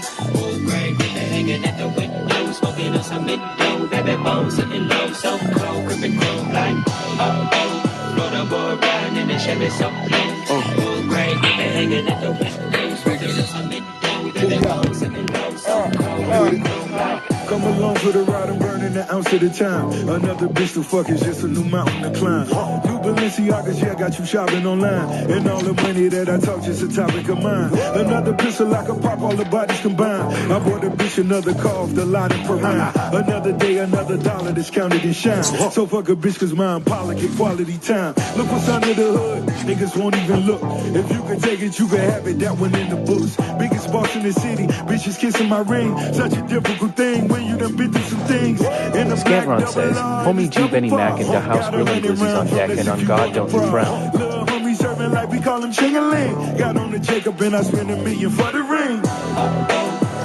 Old gray nigga hanging at the window, smoking on some window. Baby bones sitting low, so cold, ripping chrome like oh. Florida boy riding in the Chevy so low. Old gray nigga hanging at the window, smoking on some window. Come along for the ride, I'm burning an ounce at a time. Another bitch to fuck is just a new mountain to climb. New Balenciagas, yeah, got you shopping online. And all the money that I talk just a topic of mine. Another pistol I can pop all the bodies combined. I bought a bitch another car off the lot in Perrine. Another day, another dollar that's counted and shine. So fuck a bitch cause my Impala get quality time. Look what's under the hood, niggas won't even look. If you can take it, you can have it, that one in the books. Biggest boss in the city, bitches kissing my ring. Such a difficult thing when you done been through some things. Scantron says, homie G Benny Mac in the house grilling glizzies on deck, and on God don't you frown. Little homie serving like we call him Ching-a-ling. Got on the Jacob and I spent $1 million for the ring.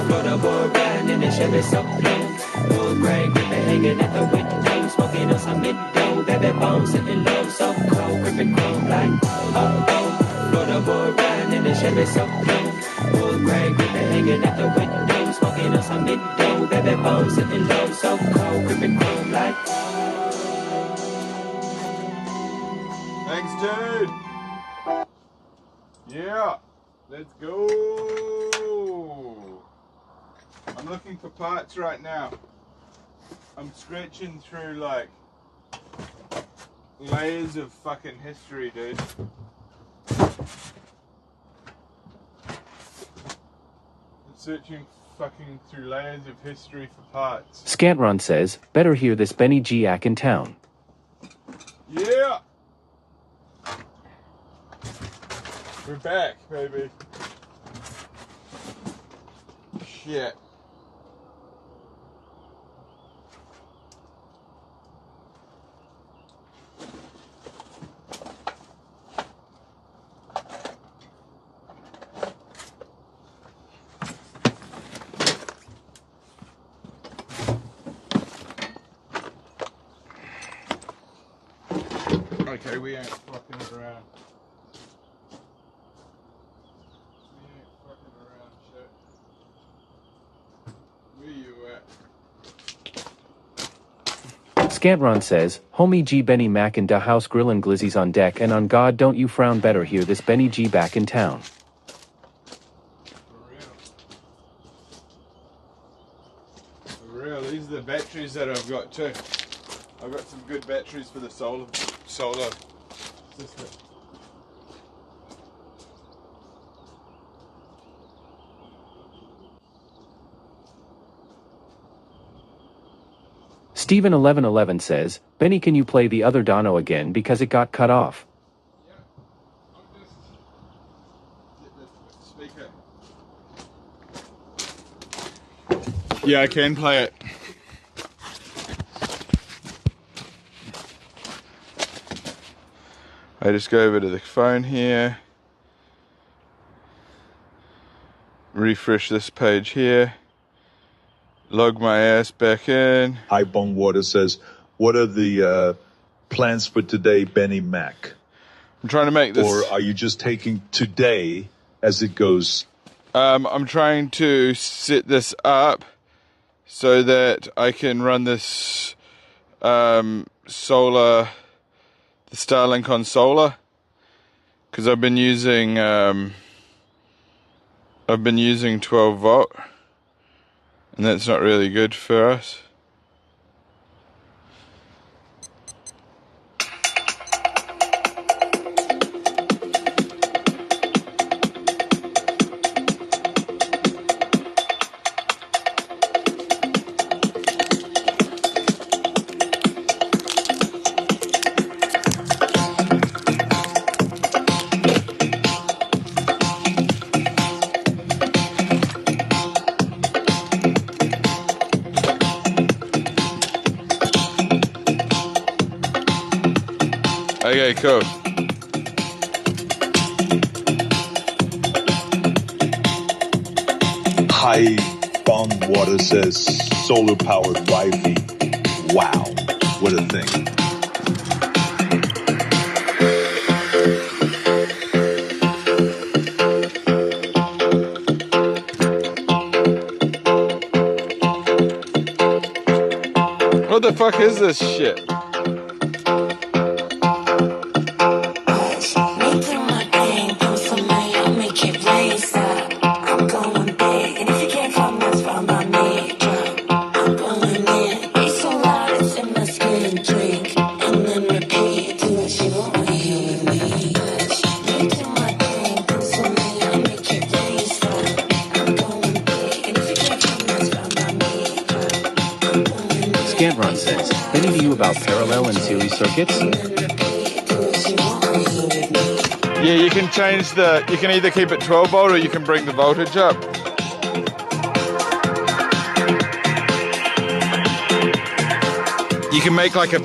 Florida boy riding in the Chevy so low. Old gray nigga hanging at the window, smoking on some window. Baby bones sitting low, so cold, ripping chrome like oh. Florida boy riding Chevy so low. Wood grain gripping, hanging out the window. Smoking on some Indo. Baby bone sitting low, so cold. Gripping chrome like. Thanks, dude. Yeah, let's go. I'm looking for parts right now. I'm scratching through like layers of fucking history, dude. I'm searching fucking through layers of history for parts. Scantron says, better hear this Benny G ack in town. Yeah! We're back, baby. Shit. Okay, we ain't fucking around. We ain't fucking around, shit. Where you at? Scantron says, homie G Benny Mac in da house grillin' glizzies on deck and on God don't you frown better hear this Benny G back in town. For real, these are the batteries that I've got too. I've got some good batteries for the solar system. Steven1111 says, Benny can you play the other Dono again because it got cut off. Yeah, I can play it. I just go over to the phone here, refresh this page here, log my ass back in. Highbone Water says, what are the plans for today, Benny Mac? I'm trying to make this... Or are you just taking today as it goes? I'm trying to set this up so that I can run this solar, the Starlink on solar, because I've been using 12 volt, and that's not really good for us. Okay, cool. Highbone Water says, solar powered Wi-Fi. Wow, what a thing. What the fuck is this shit? Scantron says, Benny to you about parallel and series circuits? Yeah, you can change you can either keep it 12 volt or you can bring the voltage up. You can make like a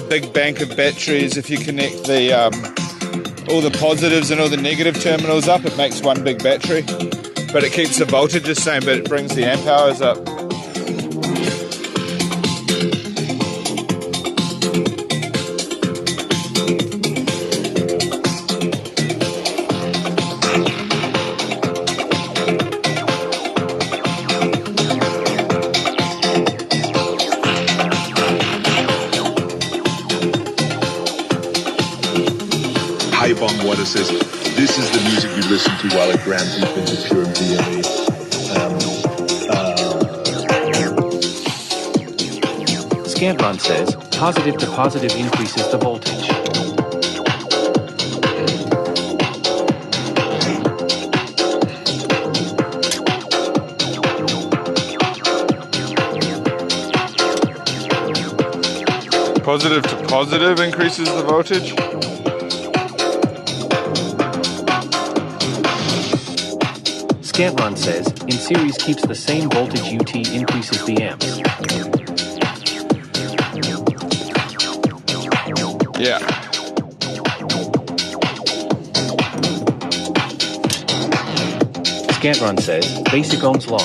big bank of batteries if you connect the all the positives and all the negative terminals up. It makes one big battery, but it keeps the voltage the same, but it brings the amp hours up. Highbong Water says, this is the music you listen to while it grams deep into pure DNA. Scantron says, positive to positive increases the voltage. Positive to positive increases the voltage? Scantron says, in series keeps the same voltage UT increases the amps. Yeah. Scantron says, basic Ohm's law.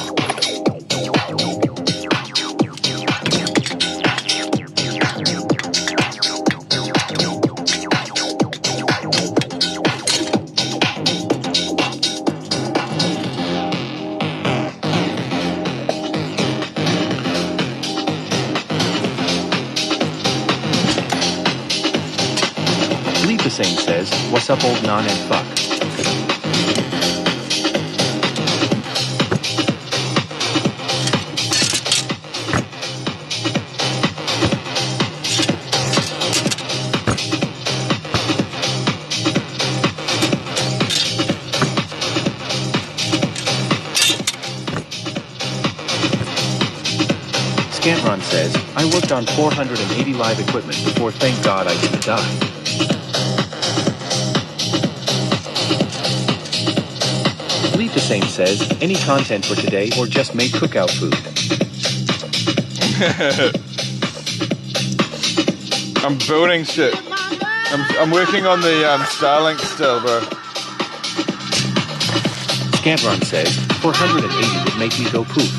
The same says, what's up old non and fuck. Scantron says, I worked on 480 live equipment before thank God I didn't die. The same says, any content for today or just make cookout food. I'm building shit. I'm working on the Starlink still, bro. Scantron says, 480 would make me go poof.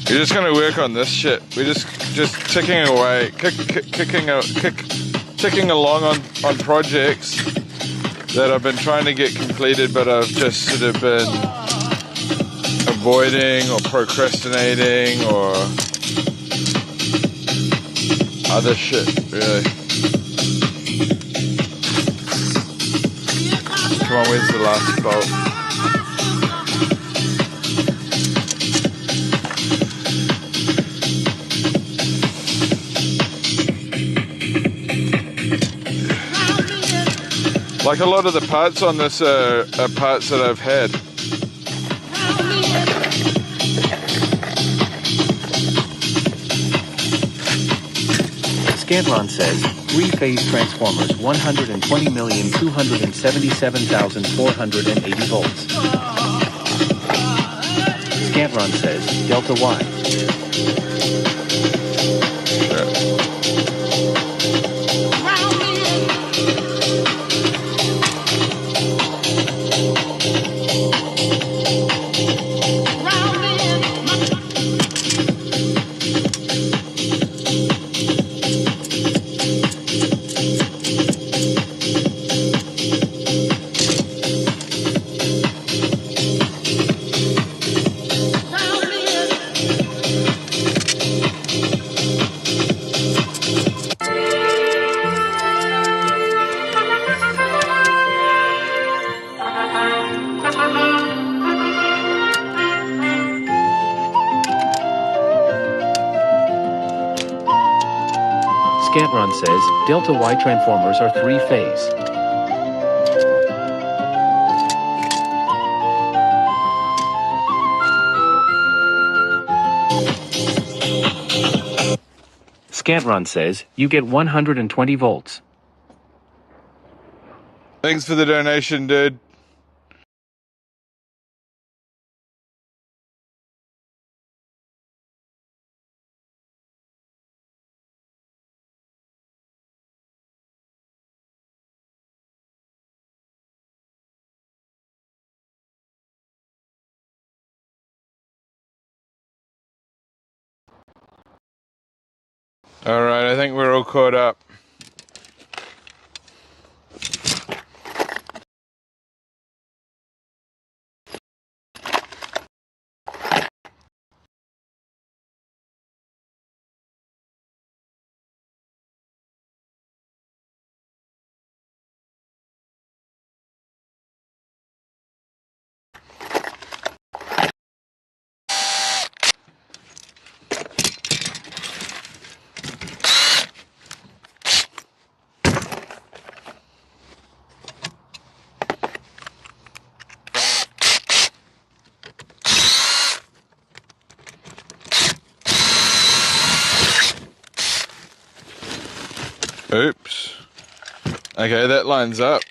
We're just gonna work on this shit. We're just ticking away, ticking along on projects that I've been trying to get completed, but I've just sort of been avoiding or procrastinating or other shit, really. Come on, where's the last bolt? Like a lot of the parts on this are parts that I've had. Scantron says, three-phase transformers 120,277,480 volts. Scantron says, delta Y. Scantron says, delta Y transformers are three-phase. Scantron says, you get 120 volts. Thanks for the donation, dude. All right, I think we're all caught up. Oops. Okay, that lines up.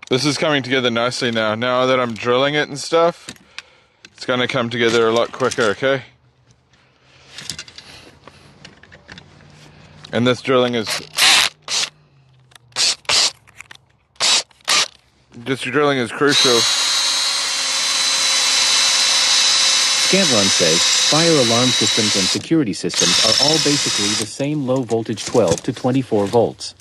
This is coming together nicely now. Now that I'm drilling it and stuff, it's going to come together a lot quicker, okay? And this drilling is... This drilling is crucial. Scantron says, fire alarm systems and security systems are all basically the same low voltage 12 to 24 volts.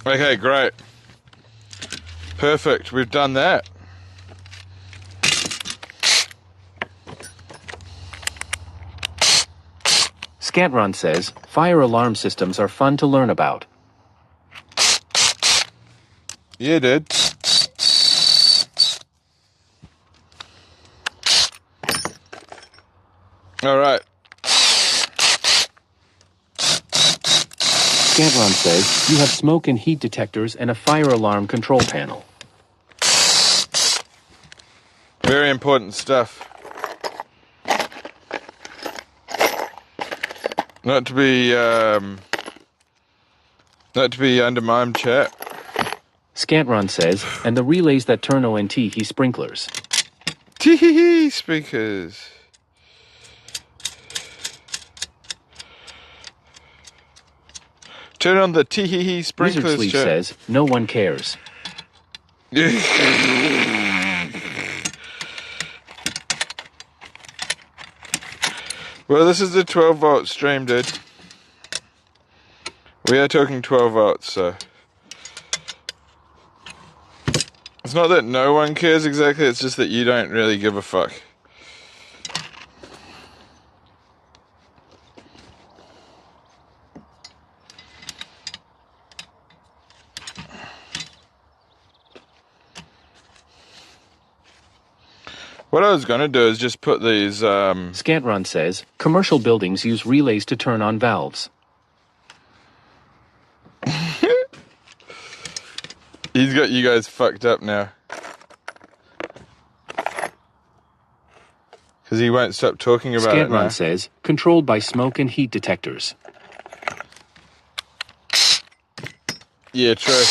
Okay, great. Perfect, we've done that. Scantron says, fire alarm systems are fun to learn about. Yeah, dude. Alright. Scantron says, you have smoke and heat detectors and a fire alarm control panel. Very important stuff. Not to be undermined, chat. Scantron says, and the relays that turn ONT he sprinklers. Tee speakers. Turn on the tee sprinklers. Wizard Sleeve says, no one cares. Well, this is a 12 volt stream, dude. We are talking 12 volts, so. It's not that no one cares exactly, it's just that you don't really give a fuck. What I was going to do is just put these... Scantron says, commercial buildings use relays to turn on valves. He's got you guys fucked up now. Because he won't stop talking about it now. Scantron says, controlled by smoke and heat detectors. Yeah, true.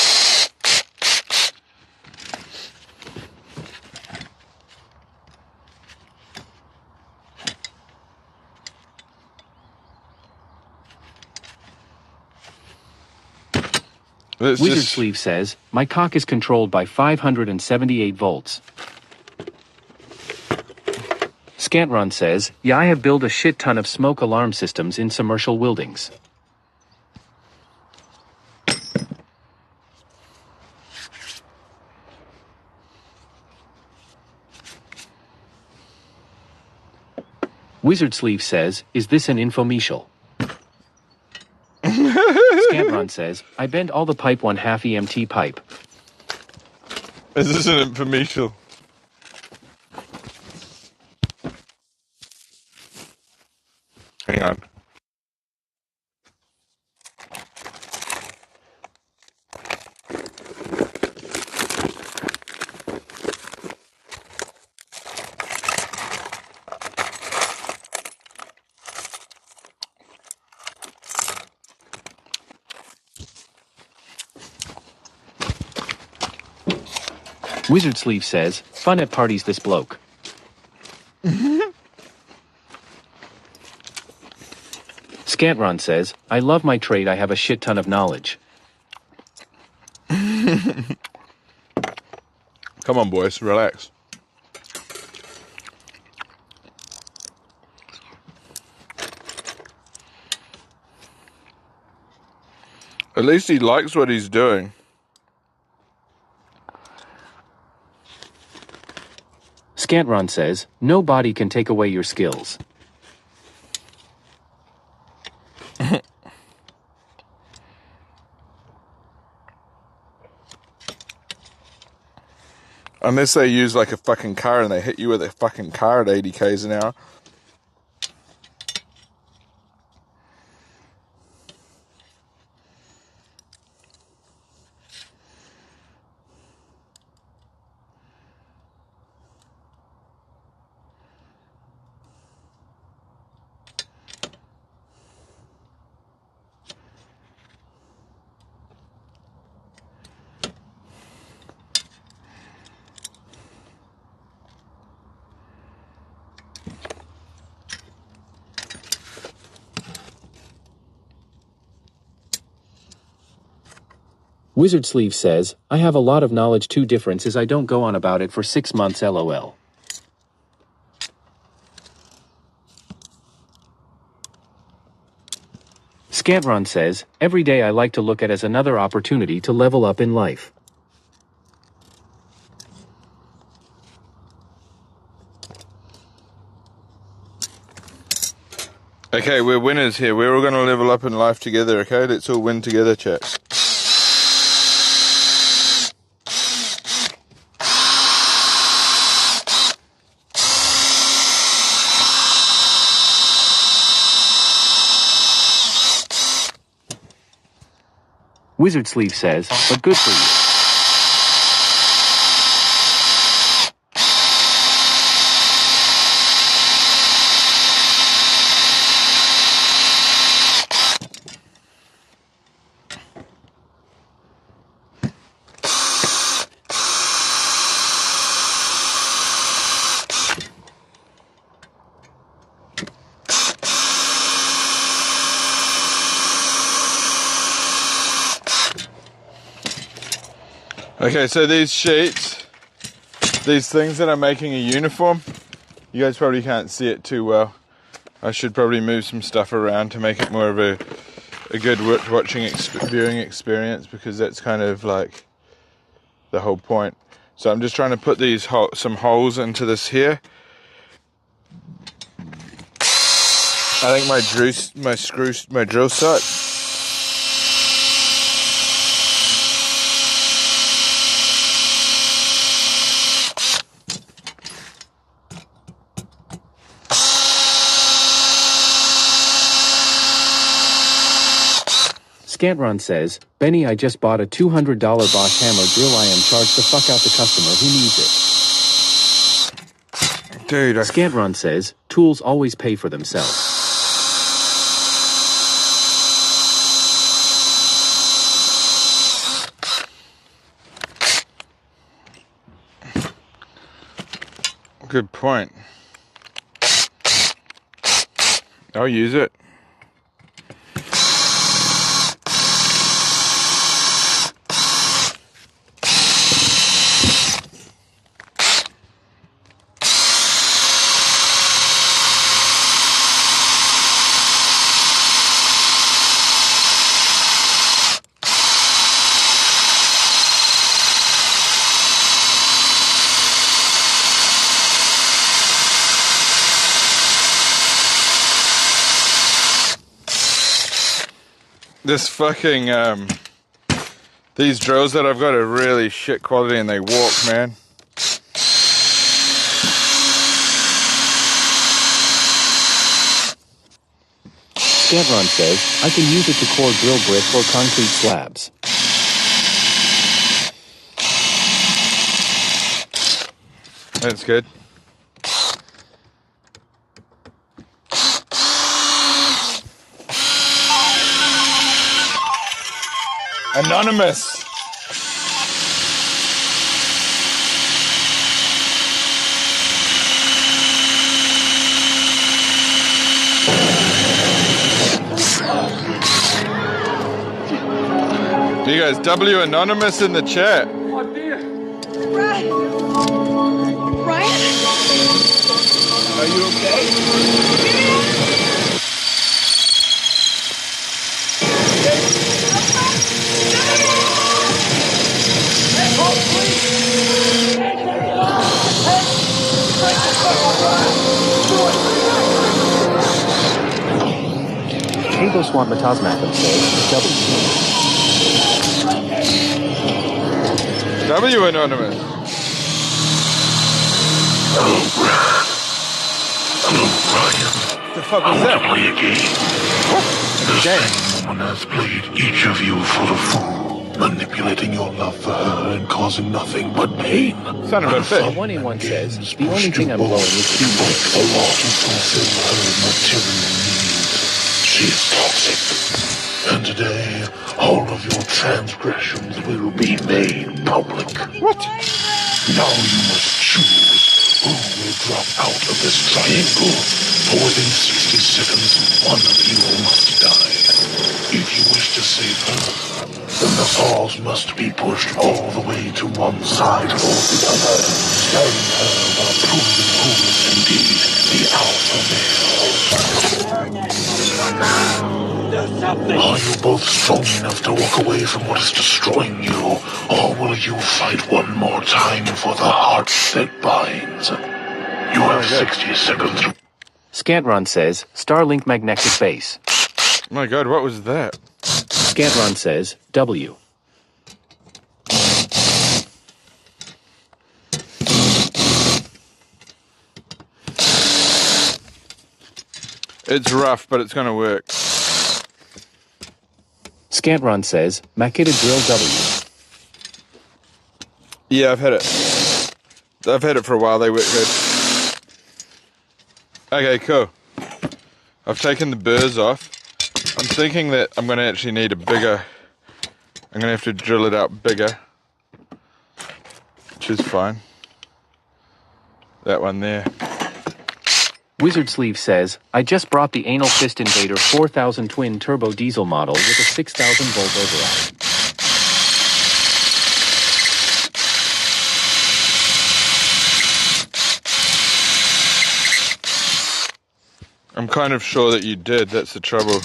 Wizard Sleeve says, my cock is controlled by 578 volts. Scantron says, yeah, I have built a shit ton of smoke alarm systems in commercial buildings. Wizard Sleeve says, is this an infomercial? Scantron says, I bend all the pipe 1/2 EMT pipe. Is this an infomercial? Hang on. Wizard Sleeve says, fun at parties this bloke. Scantron says, I love my trade, I have a shit ton of knowledge. Come on, boys, relax. At least he likes what he's doing. Scantron says, no body can take away your skills. Unless they use like a fucking car and they hit you with a fucking car at 80 k's an hour. Wizard Sleeve says, I have a lot of knowledge too. Difference is I don't go on about it for 6 months lol. Scantron says, every day I like to look at as another opportunity to level up in life. Okay, we're winners here. We're all going to level up in life together, okay? Let's all win together, chat. Wizard Sleeve says, but good for you. Okay, so these sheets, these things that I'm making a uniform, you guys probably can't see it too well. I should probably move some stuff around to make it more of a good viewing experience, because that's kind of like the whole point. So I'm just trying to put these some holes into this here. I think my drill set. Scantron says, Benny, I just bought a $200 Bosch hammer drill. I am charged to fuck out the customer who needs it. Dude, Scantron says, tools always pay for themselves. Good point. I'll use it. This fucking, these drills that I've got are really shit quality and they walk, man. Scantron says, I can use it to core drill brick or concrete slabs. That's good. Anonymous. You guys, W Anonymous in the chat. Oh dear. Ryan. Ryan? Are you okay? Cable Swamp Matasmatham says, W Anonymous. Hello, Brad. Hello, Ryan. The fuck was that? Play a game. The same woman has played each of you for a fool, manipulating your love for her and causing nothing but pain. Son of a bitch. 181 says, the only thing I'm blowing is keyboard. A lot to fulfill her material needs. She is toxic. And today, all of your transgressions will be made public. What? Now you must choose who will drop out of this triangle. For within 60 seconds, one of you must die. If you wish to save her, then the saws must be pushed all the way to one side or the other. Stand her while proving who is indeed the alpha male. Do something! Are you both strong enough to walk away from what is destroying you, or will you fight one more time for the heart that binds? You have 60 seconds. Scantron says, Starlink magnetic base. My God, what was that? Scantron says, W. It's rough, but it's going to work. Scantron says, Makita drill W. Yeah, I've had it. I've had it for a while. They work good. Okay, cool. I've taken the burrs off. I'm thinking that I'm going to actually need a bigger... I'm going to have to drill it out bigger. Which is fine. That one there. Wizard Sleeve says, I just brought the Anal Fist Invader 4000 twin turbo diesel model with a 6000 volt override. I'm kind of sure that you did. That's the trouble.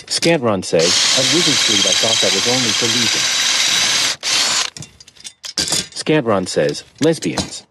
Scantron says, at Wizard Sleeve I thought that was only for losing. Scantron says, lesbians.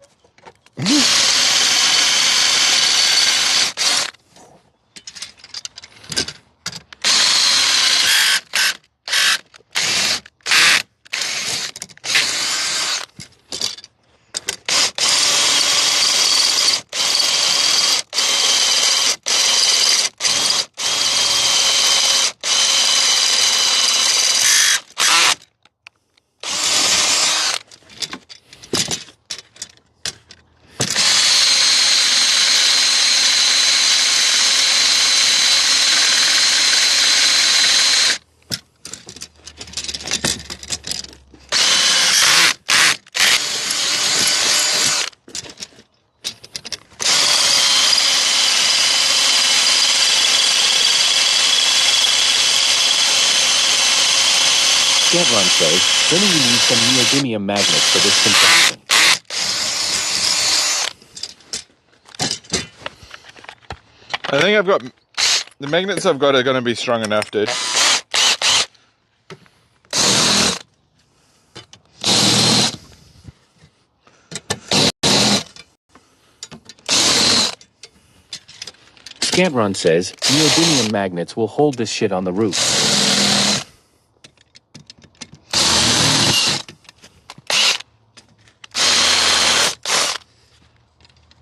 Scantron says, then you need some neodymium magnets for this contraption. I think I've got... The magnets I've got are going to be strong enough, dude. Scantron says, neodymium magnets will hold this shit on the roof.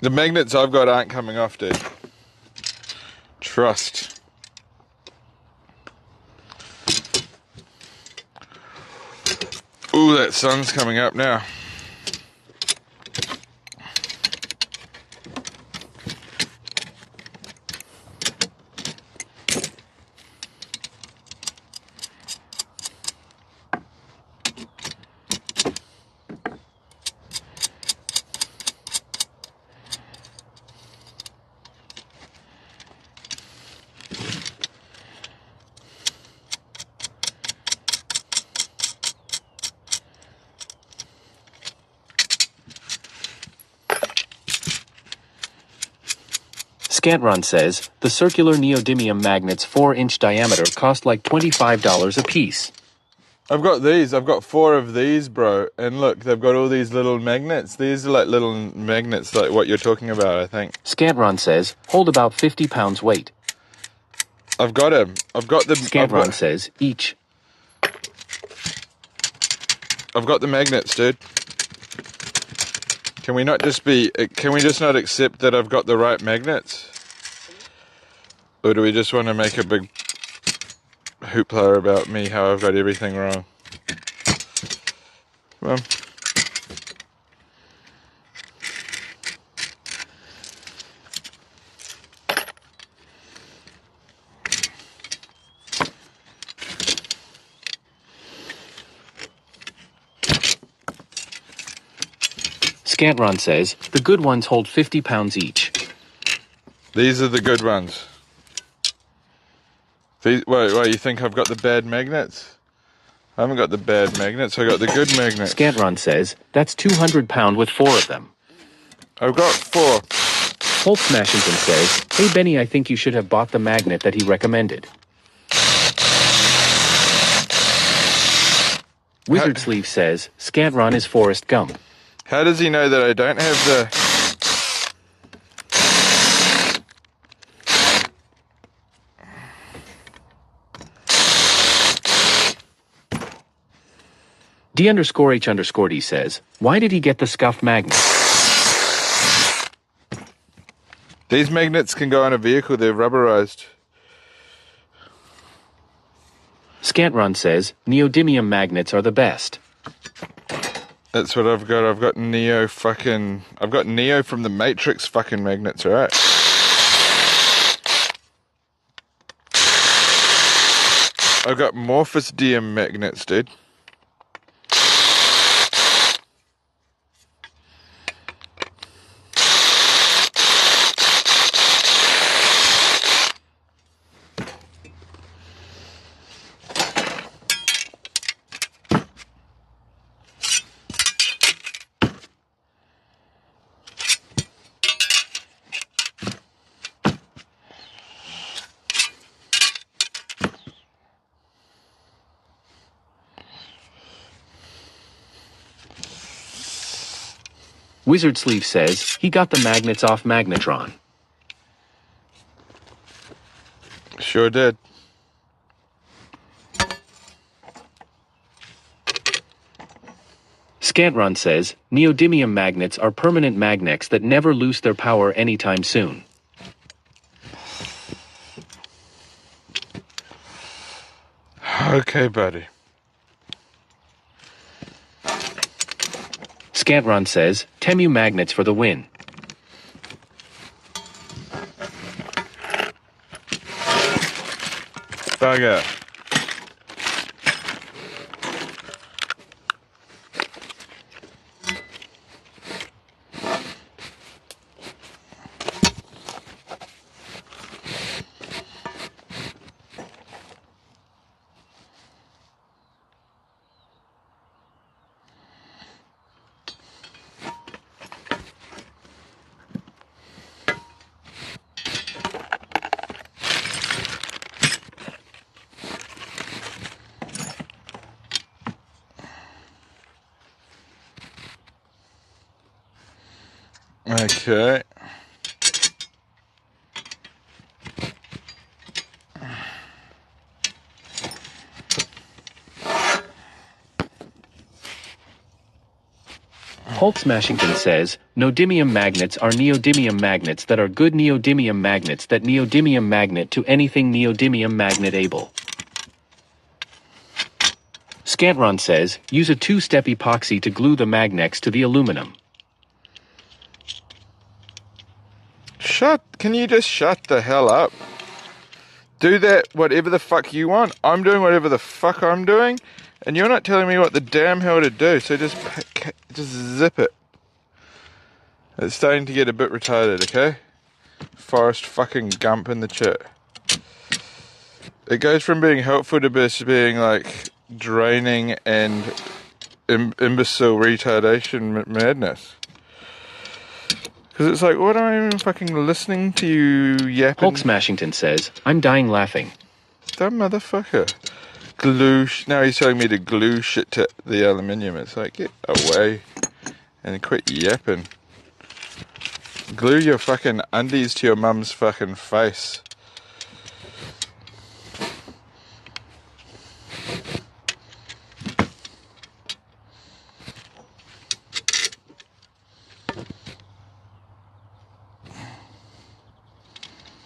The magnets I've got aren't coming off, dude. Trust. Ooh, that sun's coming up now. Scantron says, the circular neodymium magnets 4-inch diameter cost like $25 a piece. I've got these. I've got 4 of these, bro. And look, they've got all these little magnets. These are like little magnets, like what you're talking about, I think. Scantron says, hold about 50 pounds weight. I've got them. I've got them. Scantron says, each. I've got the magnets, dude. Can we not just not accept that I've got the right magnets? Or do we just want to make a big hoopla about me, how I've got everything wrong? Well, Scantron says, the good ones hold 50 pounds each. These are the good ones. Wait, you think I've got the bad magnets? I haven't got the bad magnets, I got the good magnets. Scantron says, that's 200 pound with 4 of them. I've got 4. Hulk Smashington says, hey Benny, I think you should have bought the magnet that he recommended. Wizard Sleeve says, Scantron is Forrest Gump. How does he know that I don't have the... D_H_D says, why did he get the scuffed magnet? These magnets can go on a vehicle, they're rubberized. Scantron says, neodymium magnets are the best. That's what I've got. I've got Neo from the Matrix fucking magnets, alright? I've got Morphous DM magnets, dude. Wizard Sleeve says, he got the magnets off Magnetron. Sure did. Scantron says, neodymium magnets are permanent magnets that never lose their power anytime soon. Okay, buddy. Scantron says, Temu magnets for the win. Bugger. Okay. Hulk Smashington says, neodymium magnets are neodymium magnets that are good neodymium magnets that neodymium magnet to anything neodymium magnet able. Scantron says, use a 2-step epoxy to glue the magnets to the aluminum. Can you just shut the hell up? Do that whatever the fuck you want. I'm doing whatever the fuck I'm doing, and you're not telling me what the damn hell to do, so just zip it. It's starting to get a bit retarded, okay? Forrest fucking Gump in the chat. It goes from being helpful to being like draining and imbecile retardation madness. Because it's like, what am I even fucking listening to you yapping? Hulk Smashington says, I'm dying laughing. Dumb motherfucker. Now he's telling me to glue shit to the aluminium. It's like, get away and quit yapping. Glue your fucking undies to your mum's fucking face.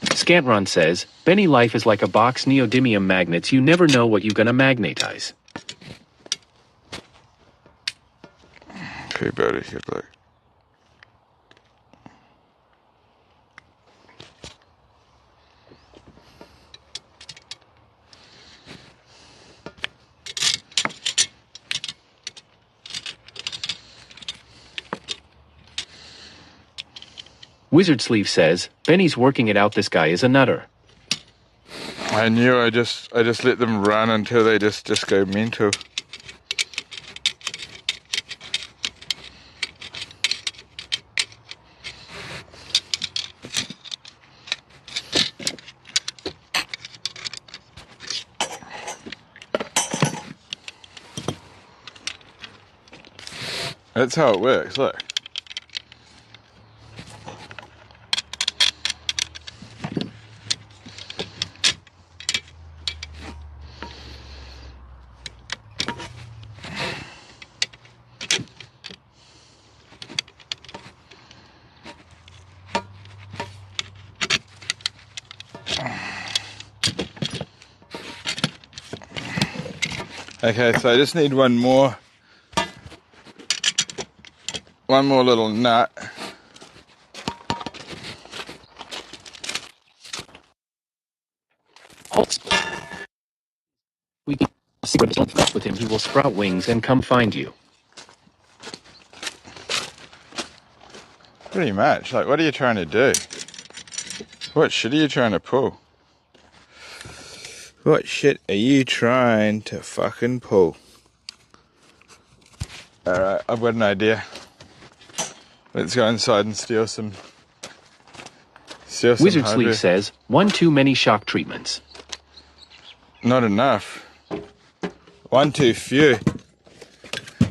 Scantron says, Benny life is like a box neodymium magnets, you never know what you're gonna magnetize. Okay, buddy, good luck. Wizard Sleeve says, Benny's working it out, this guy is a nutter. I knew. I just let them run until they just go mental. That's how it works, look. Okay, so I just need one more little nut. We can see what don't fuck with him, he will sprout wings and come find you. Pretty much. Like, what are you trying to do? What shit are you trying to pull? What shit are you trying to fucking pull? Alright, I've got an idea. Let's go inside and steal some Wizard hardware. Sleeve says, one too many shock treatments. Not enough. One too few.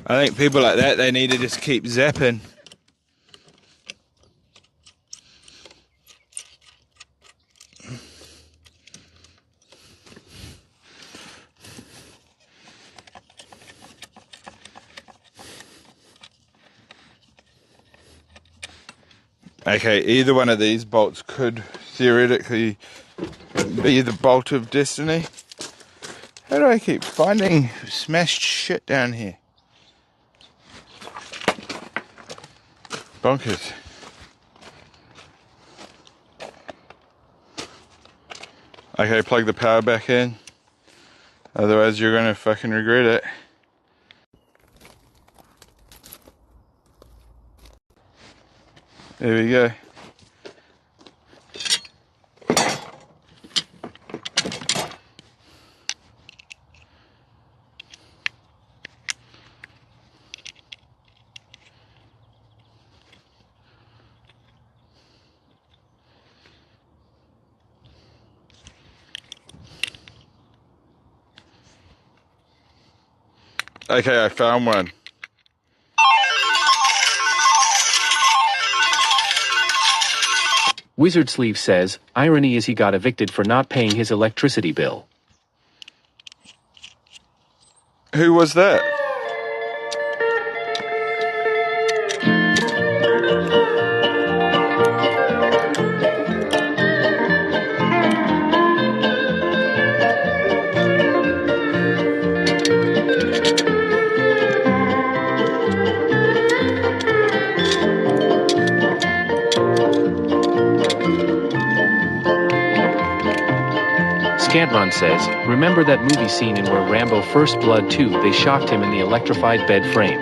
I think people like that, they need to just keep zapping. Okay, either one of these bolts could theoretically be the bolt of destiny. How do I keep finding smashed shit down here? Bonkers. Okay, plug the power back in. Otherwise you're gonna fucking regret it. There we go. Okay, I found one. Wizard Sleeve says, irony is he got evicted for not paying his electricity bill. Who was that? Scantron says, remember that movie scene in where Rambo First Blood 2 they shocked him in the electrified bed frame.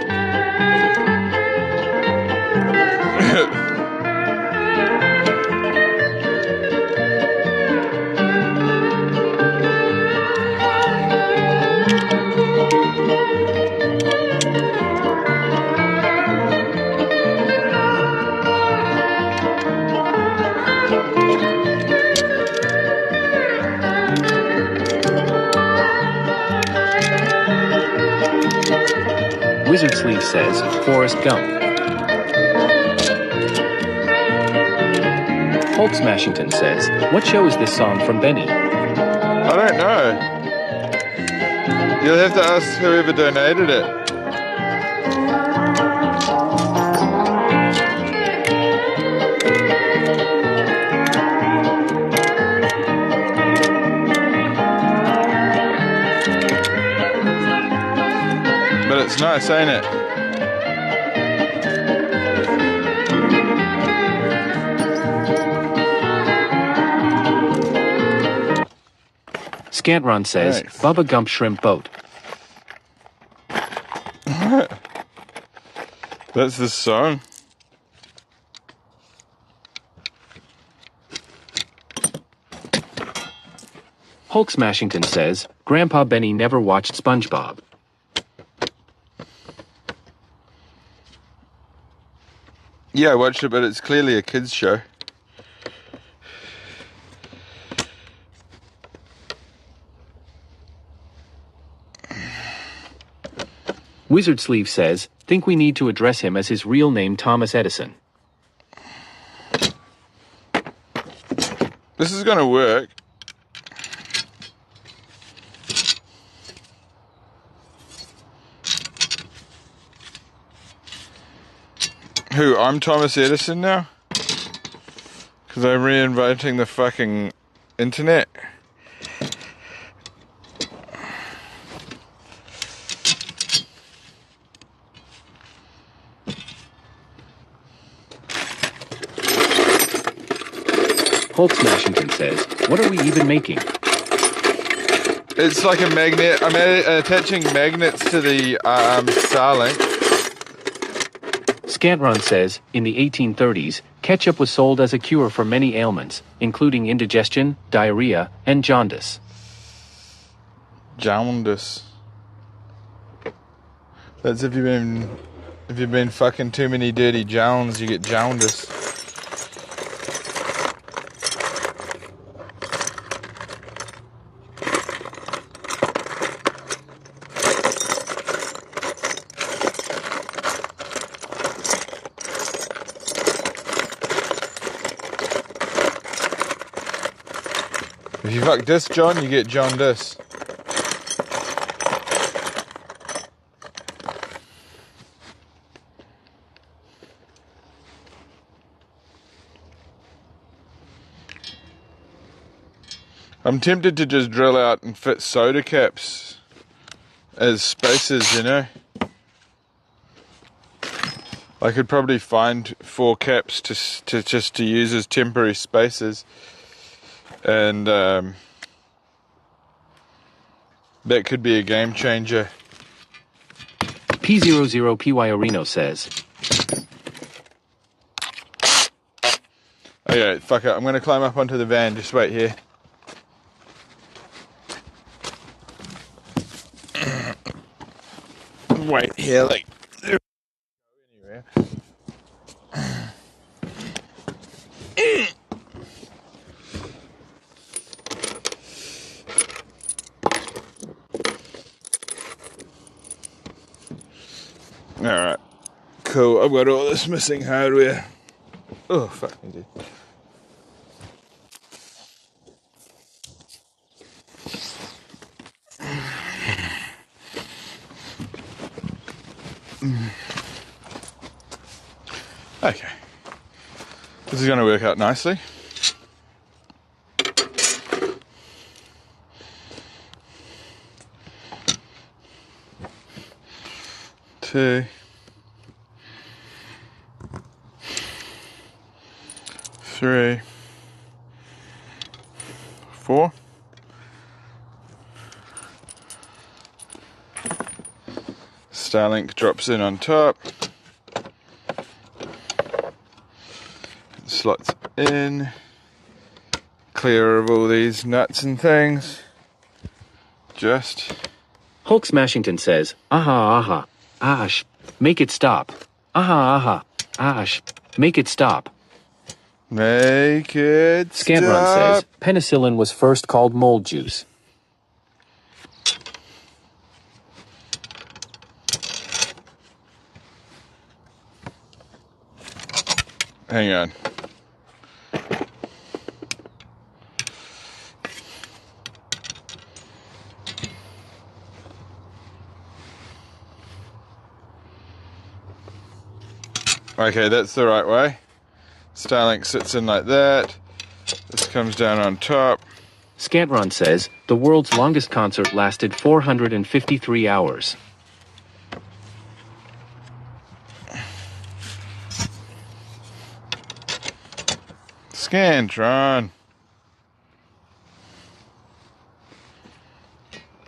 Wizard Sleeve says, Forrest Gump. Hulk Smashington says, what show is this song from Benny? I don't know. You'll have to ask whoever donated it. But it's nice, ain't it? Scantron says, Thanks. Bubba Gump Shrimp Boat. That's the song. Hulk Smashington says, Grandpa Benny never watched SpongeBob. Yeah, I watched it, but it's clearly a kids' show. Wizard Sleeve says, think we need to address him as his real name Thomas Edison. This is gonna work. Who, I'm Thomas Edison now? Because I'm reinventing the fucking internet? Hulk Smashington says, what are we even making? It's like a magnet. I'm attaching magnets to the Starlink. Scantron says, in the 1830s, ketchup was sold as a cure for many ailments, including indigestion, diarrhea, and jaundice. Jaundice. That's if you've been fucking too many dirty Jones, you get jaundice. If you fuck this John, you get jaundice. I'm tempted to just drill out and fit soda caps as spaces, you know. I could probably find 4 caps to use as temporary spaces, and that could be a game changer. P00PY Reno says, okay, fuck it, I'm gonna climb up onto the van, just wait here. Wait here, like anywhere. Alright, cool, I've got all this missing hardware. Oh, fuck me, dude. Okay, this is going to work out nicely. Two, 3, 4. Starlink drops in on top. Slots in. Clear of all these nuts and things. Just. Hulk Smashington says, aha, aha, ash, make it stop. Aha, aha, ash, make it stop. Make it Scantron stop. says, penicillin was first called mold juice. Hang on. Okay, that's the right way. Starlink sits in like that. This comes down on top. Scantron says, the world's longest concert lasted 453 hours. Scantron.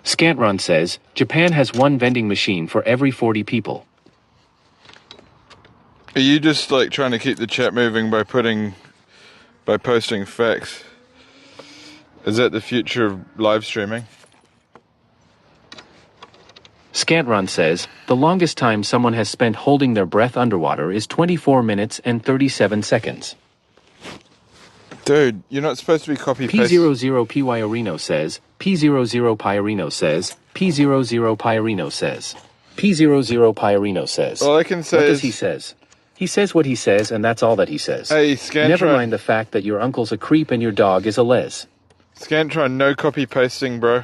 Scantron says, Japan has one vending machine for every 40 people. Are you just like trying to keep the chat moving by posting facts? Is that the future of live streaming? Scantron says, the longest time someone has spent holding their breath underwater is 24 minutes and 37 seconds. Dude, you're not supposed to be copy-paste. P00 Pyarino says, P00 Pyarino says, P00 Pyarino says, P00 Pyarino says. All I can say what is... does he says? He says what he says, and that's all that he says. Hey, Scantron. Never mind the fact that your uncle's a creep and your dog is a les. Scantron, no copy-pasting, bro.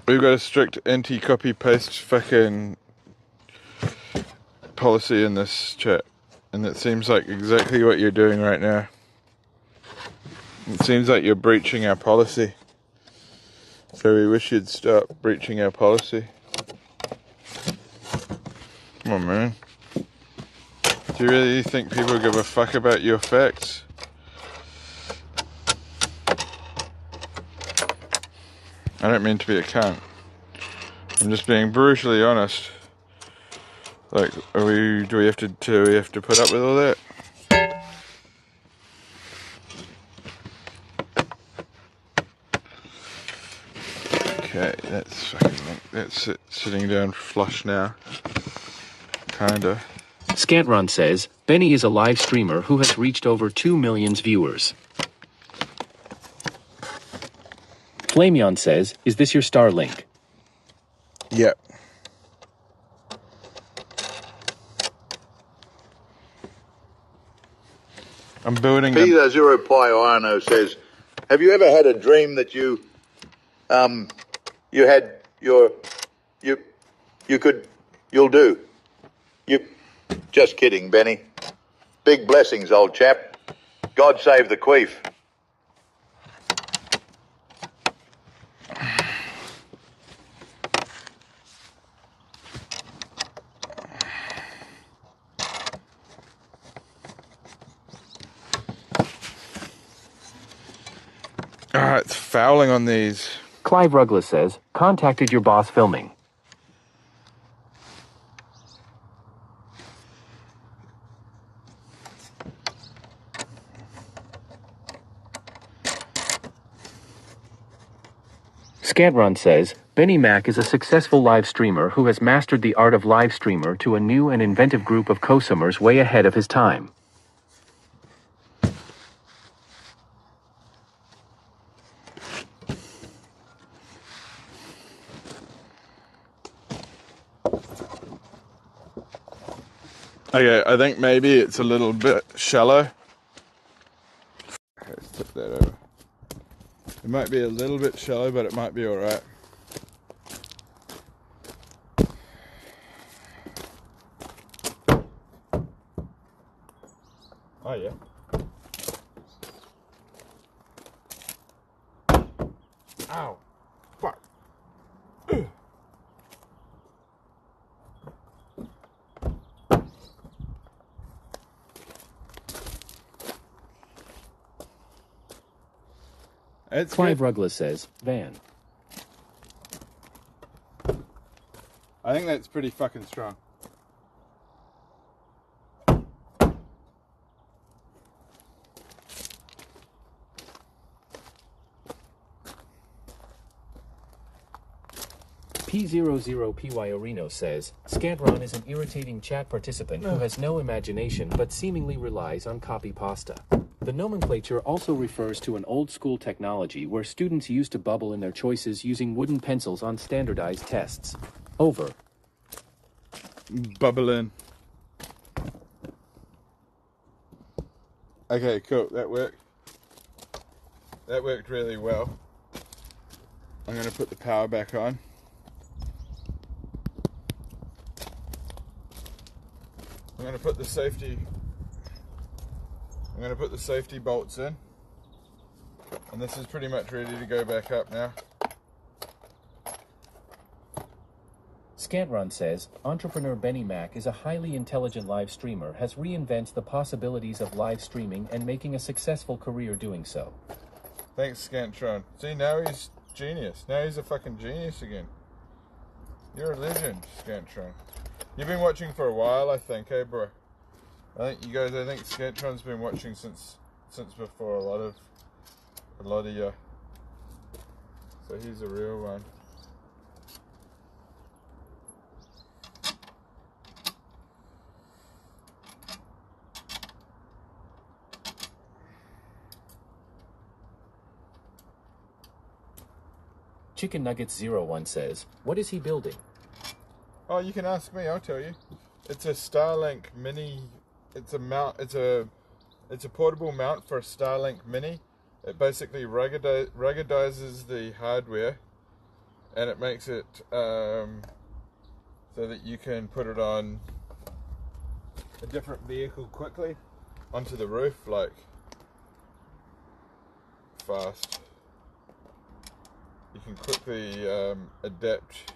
We've got a strict anti-copy-paste fucking policy in this chat. And it seems like exactly what you're doing right now. It seems like you're breaching our policy. So we wish you'd stop breaching our policy. Come on, man. Do you really think people give a fuck about your facts? I don't mean to be a cunt. I'm just being brutally honest. Like, do we have to put up with all that? Okay, that's it, sitting down flush now. Kinda. Scantron says, Benny is a live streamer who has reached over 2 million viewers. Flameon says, is this your Starlink? Yep. I'm building P0 Pyarino says, have you ever had a dream that you'll do? Just kidding, Benny. Big blessings, old chap. God save the queef. It's fouling on these. Clive Ruggles says, contacted your boss filming. Scantron says, Benny Mac is a successful live streamer who has mastered the art of live streamer to a new and inventive group of cosumers way ahead of his time. Okay, I think maybe it's a little bit shallow. Okay, let's tip that over. It might be a little bit shallow, but it might be alright. Oh yeah. Ow. Fuck. Clive Ruggles says, Van. I think that's pretty fucking strong. P00 Pyarino says, Scantron is an irritating chat participant who has no imagination but seemingly relies on copy pasta. The nomenclature also refers to an old-school technology where students used to bubble in their choices using wooden pencils on standardized tests. Over. Bubble in. Okay, cool. That worked. That worked really well. I'm going to put the power back on. I'm going to put the safety bolts in, and this is pretty much ready to go back up now. Scantron says, entrepreneur Benny Mac is a highly intelligent live streamer, has reinvented the possibilities of live streaming and making a successful career doing so. Thanks, Scantron. See, now he's genius. Now he's a fucking genius again. You're a legend, Scantron. You've been watching for a while, I think, eh, bro? I think Scantron's been watching since before a lot of a lot of you. So here's a real one. Chicken Nuggets 01 says, what is he building? Oh, you can ask me, I'll tell you. It's a Starlink Mini. It's a mount. It's a portable mount for a Starlink Mini. It basically ruggedizes the hardware, and it makes it so that you can put it on a different vehicle quickly onto the roof, like fast. You can quickly adapt.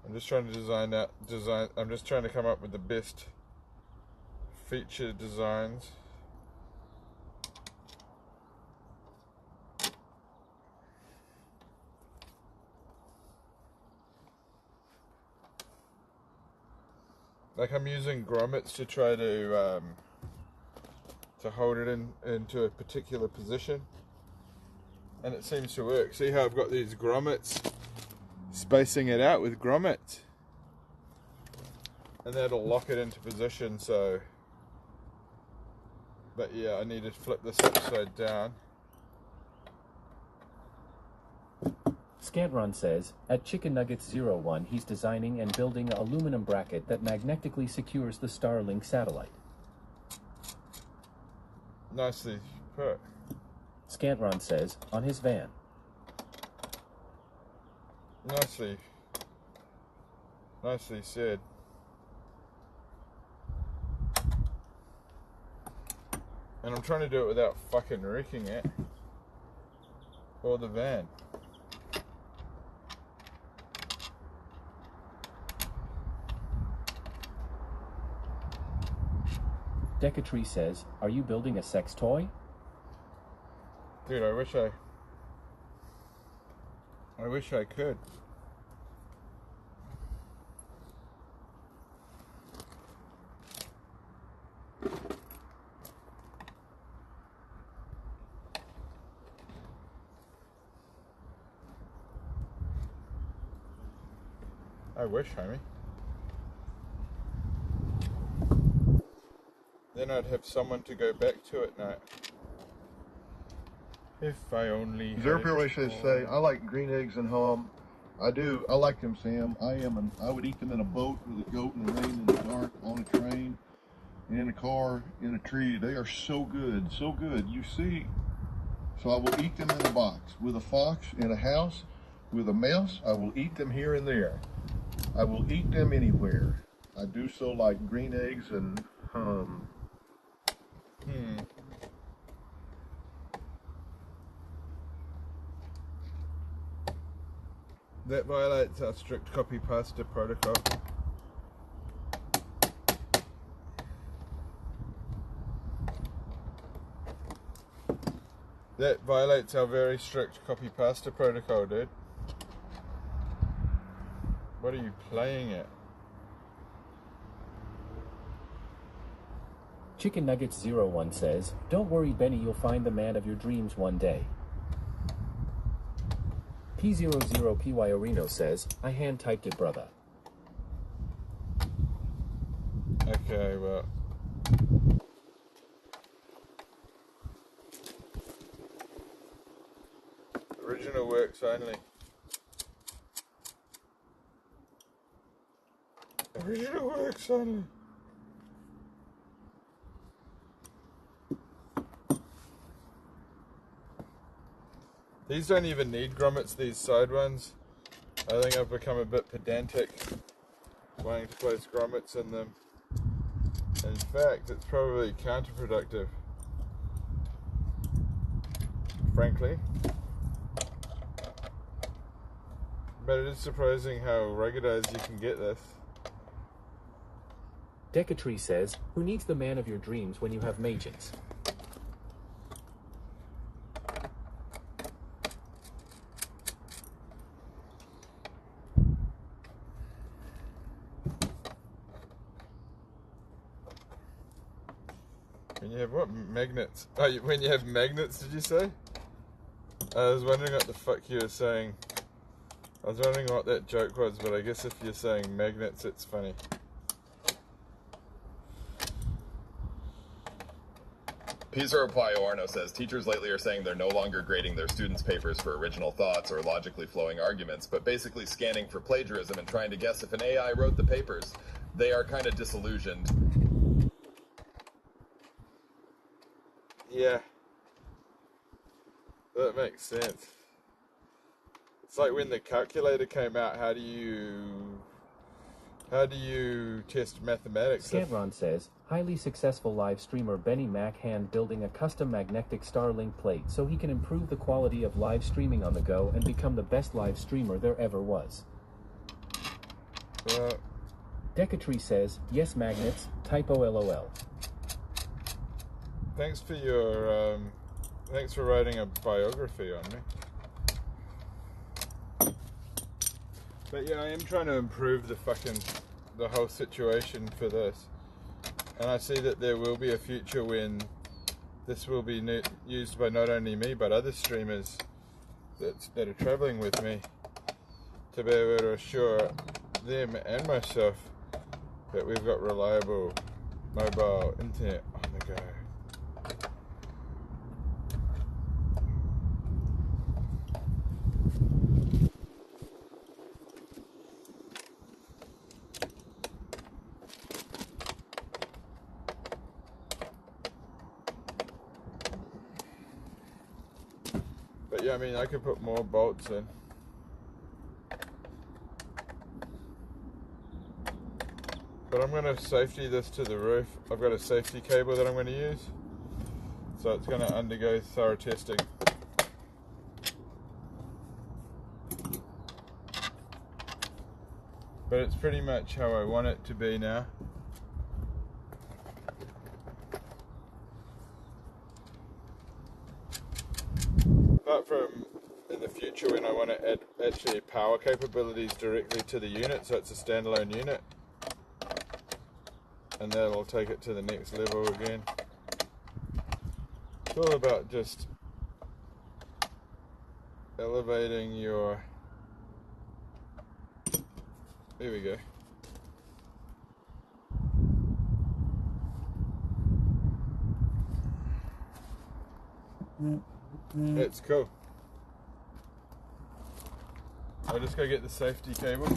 I'm just trying to I'm just trying to come up with the best feature designs. Like I'm using grommets to try to hold it into a particular position, and it seems to work. See how I've got these grommets, spacing it out with grommets, and that'll lock it into position. So, but yeah, I need to flip this upside down. Scantron says, at Chicken Nuggets 01, he's designing and building an aluminum bracket that magnetically secures the Starlink satellite. Nicely put. Scantron says, on his van. Nicely said. And I'm trying to do it without fucking wrecking it. Or the van. Decatree says, are you building a sex toy? Dude, I wish I could. I wish, homie. Then I'd have someone to go back to at night. If I only. Zerpier says, say, I like green eggs and ham. I do. I like them, Sam. I would eat them in a boat with a goat in the rain, in the dark, on a train, in a car, in a tree. They are so good, so good. You see. So I will eat them in a box. With a fox, in a house, with a mouse, I will eat them here and there. I will eat them anywhere. I do so like green eggs and ham. That violates our strict copy pasta protocol. That violates our very strict copy pasta protocol, dude. What are you playing at? Chicken Nuggets 01 says, don't worry, Benny, you'll find the man of your dreams one day. P00PY says, I hand-typed it, brother. Okay, well. Original works only. Original works only. These don't even need grommets, these side ones. I think I've become a bit pedantic wanting to place grommets in them. In fact, it's probably counterproductive, frankly. But it is surprising how ruggedized you can get this. Decatree says, who needs the man of your dreams when you have Magians? you have what? Magnets. Oh, when you have magnets, did you say? I was wondering what the fuck you were saying. I was wondering what that joke was, but I guess if you're saying magnets, it's funny. Pizarro Piorno says, teachers lately are saying they're no longer grading their students' papers for original thoughts or logically flowing arguments, but basically scanning for plagiarism and trying to guess if an AI wrote the papers. They are kind of disillusioned. Yeah. That makes sense. It's like when the calculator came out, how do you test mathematics? Scantron says, highly successful live streamer Benny Mac hand building a custom magnetic Starlink plate so he can improve the quality of live streaming on the go and become the best live streamer there ever was. Decatree says, yes magnets, typo LOL. Thanks for your, thanks for writing a biography on me. But yeah, I am trying to improve the whole situation for this. And I see that there will be a future when this will be used by not only me, but other streamers that are traveling with me to be able to assure them and myself that we've got reliable mobile internet on the go. But yeah, I mean, I could put more bolts in. But I'm going to safety this to the roof. I've got a safety cable that I'm going to use. So it's going to undergo thorough testing. But it's pretty much how I want it to be now. Apart from in the future when I want to add actually power capabilities directly to the unit, so it's a standalone unit. And that'll take it to the next level again. It's all about just elevating your... There we go. It's cool. I'll just go get the safety cable.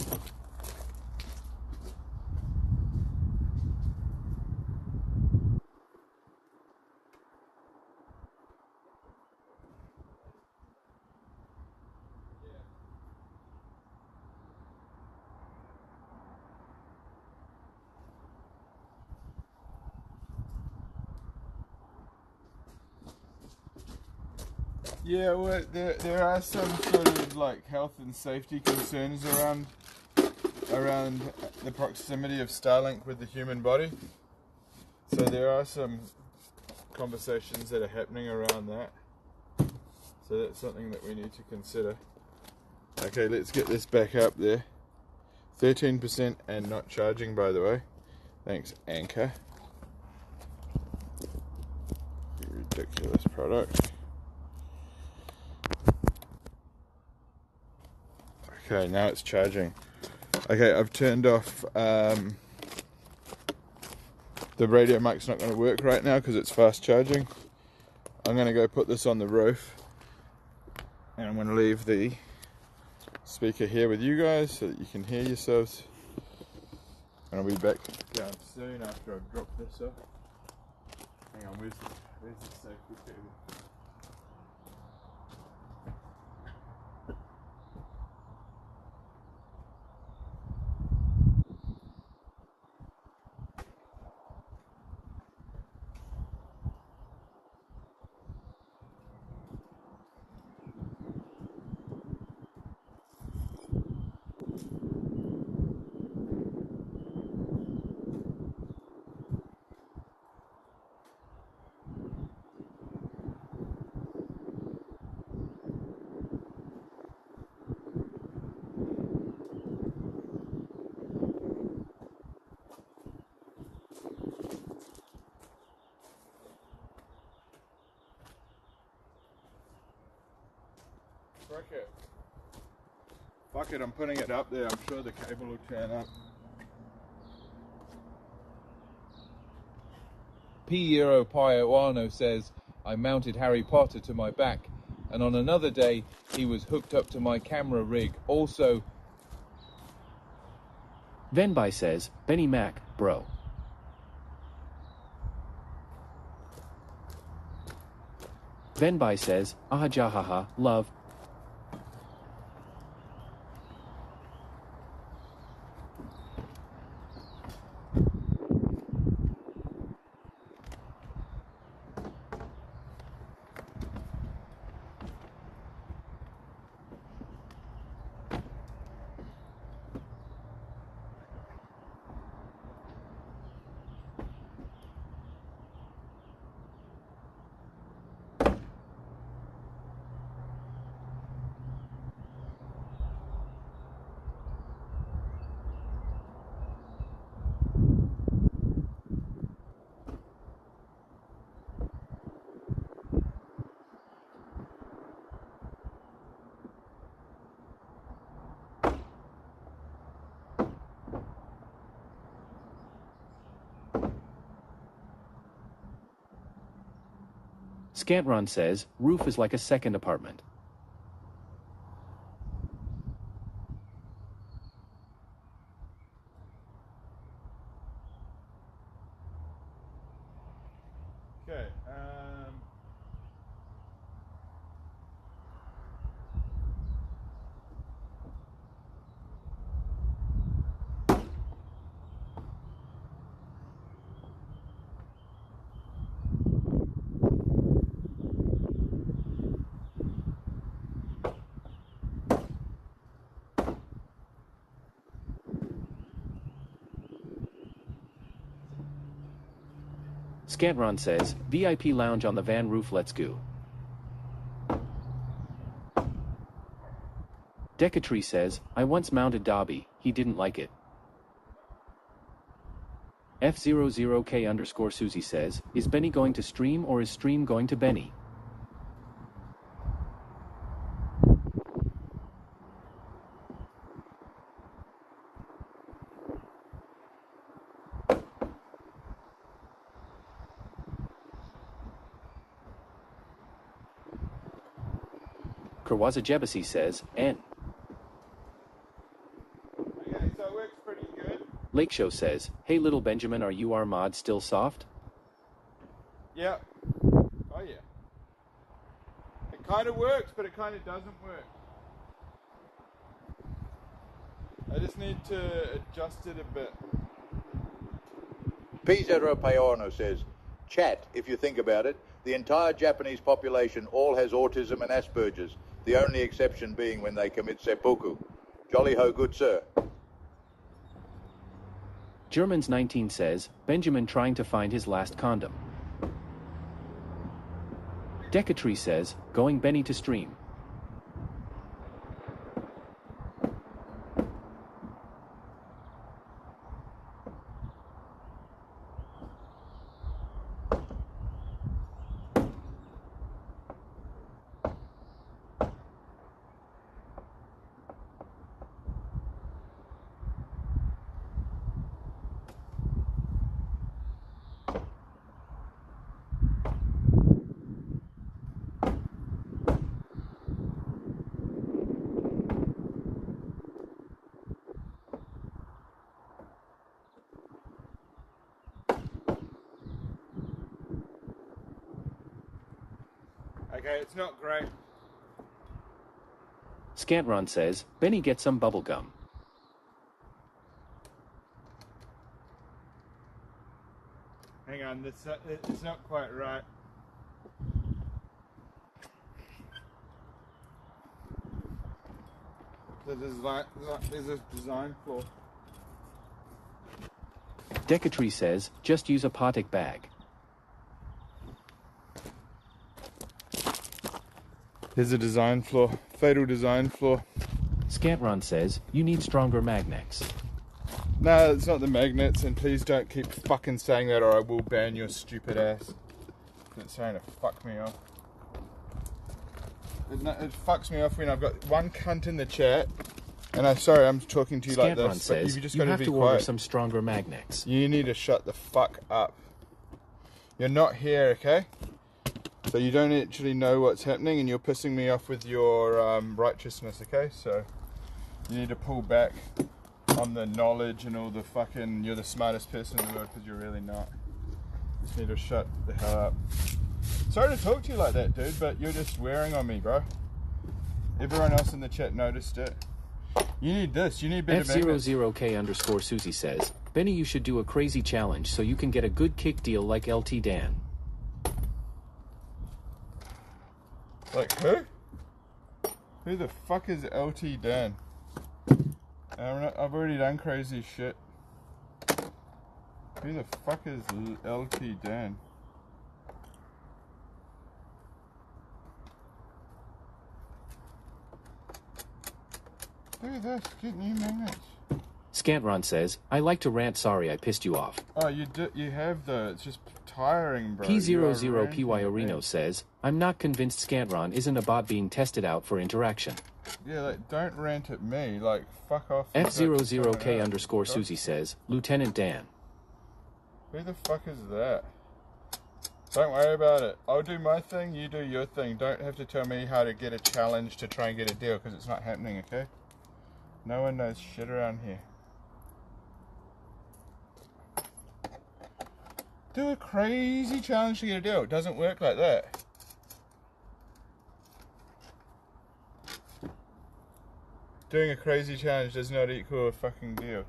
Yeah, well, there are some sort of like health and safety concerns around the proximity of Starlink with the human body. So there are some conversations that are happening around that. So that's something that we need to consider. Okay, let's get this back up there. 13% and not charging, by the way. Thanks, Anchor. Ridiculous product. Okay, now it's charging. Okay, I've turned off, the radio mic's not going to work right now because it's fast charging. I'm going to go put this on the roof. And I'm going to leave the speaker here with you guys so that you can hear yourselves. And I'll be back down soon after I've dropped this off. Hang on, where's the safety cable? frick it. Fuck it, I'm putting it up there. I'm sure the cable will turn up. P Euro Pioano says, I mounted Harry Potter to my back, and on another day, he was hooked up to my camera rig. Also, Venby says, Benny Mac, bro. Venby says, ahajahaha, love. Scantron says, roof is like a second apartment. Okay, Scantron says, VIP lounge on the van roof, let's go. Decatree says, I once mounted Dobby, he didn't like it. F00K _ Susie says, is Benny going to stream or is stream going to Benny? Kerwaza Jebasi says, N. okay, so it works pretty good. Lake Show says, hey little Benjamin, are you our mod still soft? Yeah. Oh yeah. It kind of works, but it kind of doesn't work. I just need to adjust it a bit. P0 Payorno says, chat, if you think about it, the entire Japanese population all has autism and Asperger's, the only exception being when they commit seppuku. Jolly ho, good sir. Germans 19 says, Benjamin trying to find his last condom. Decatree says, going Benny to stream. Okay, it's not great. Scantron says, Benny get some bubble gum. Hang on, it's not quite right. There's a design flaw. Decatree says, just use a Potic bag. There's a design flaw. Fatal design flaw. Scantron says, you need stronger magnets. No, it's not the magnets, and please don't keep fucking saying that or I will ban your stupid ass. It's trying to fuck me off. it fucks me off when I've got one cunt in the chat. And I'm talking to you like Scantron this, says, but you've just you got to have be to quiet. order some stronger magnets. You need to shut the fuck up. You're not here, okay? So you don't actually know what's happening, and you're pissing me off with your righteousness, okay? So you need to pull back on the knowledge and all the fucking, you're the smartest person in the world, because you're really not. You just need to shut the hell up. Sorry to talk to you like that, dude, but you're just wearing on me, bro. Everyone else in the chat noticed it. You need this. You need better magnets. F00K_Susie says, Benny, you should do a crazy challenge so you can get a good kick deal like LT Dan. Like who? Who the fuck is LT Dan? I've already done crazy shit. Who the fuck is LT Dan? Look at this, get new magnets. Scantron says, I like to rant, sorry I pissed you off. Oh, you have though, it's just tiring, bro. P00PY says, I'm not convinced Scantron isn't a bot being tested out for interaction. Yeah, like, don't rant at me, like, fuck off. F00K_Susie says, Lieutenant Dan. Who the fuck is that? Don't worry about it. I'll do my thing, you do your thing. Don't have to tell me how to get a challenge to try and get a deal, because it's not happening, okay? No one knows shit around here. Do a crazy challenge to get a deal. It doesn't work like that. Doing a crazy challenge does not equal a fucking deal.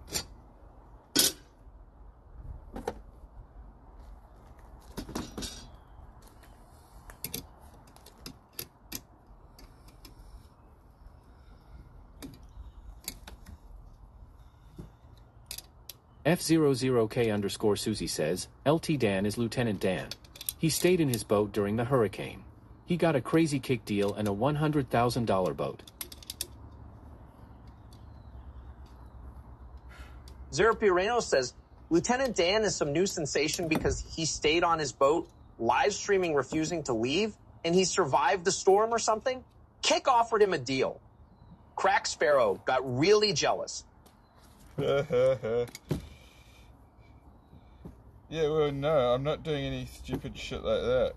F00K_Susie says, LT Dan is Lieutenant Dan. He stayed in his boat during the hurricane. He got a crazy kick deal and a $100,000 boat. Zero Pireno says, Lieutenant Dan is some new sensation because he stayed on his boat, live streaming, refusing to leave, and he survived the storm or something? Kick offered him a deal. Crack Sparrow got really jealous. Yeah, well, no, I'm not doing any stupid shit like that.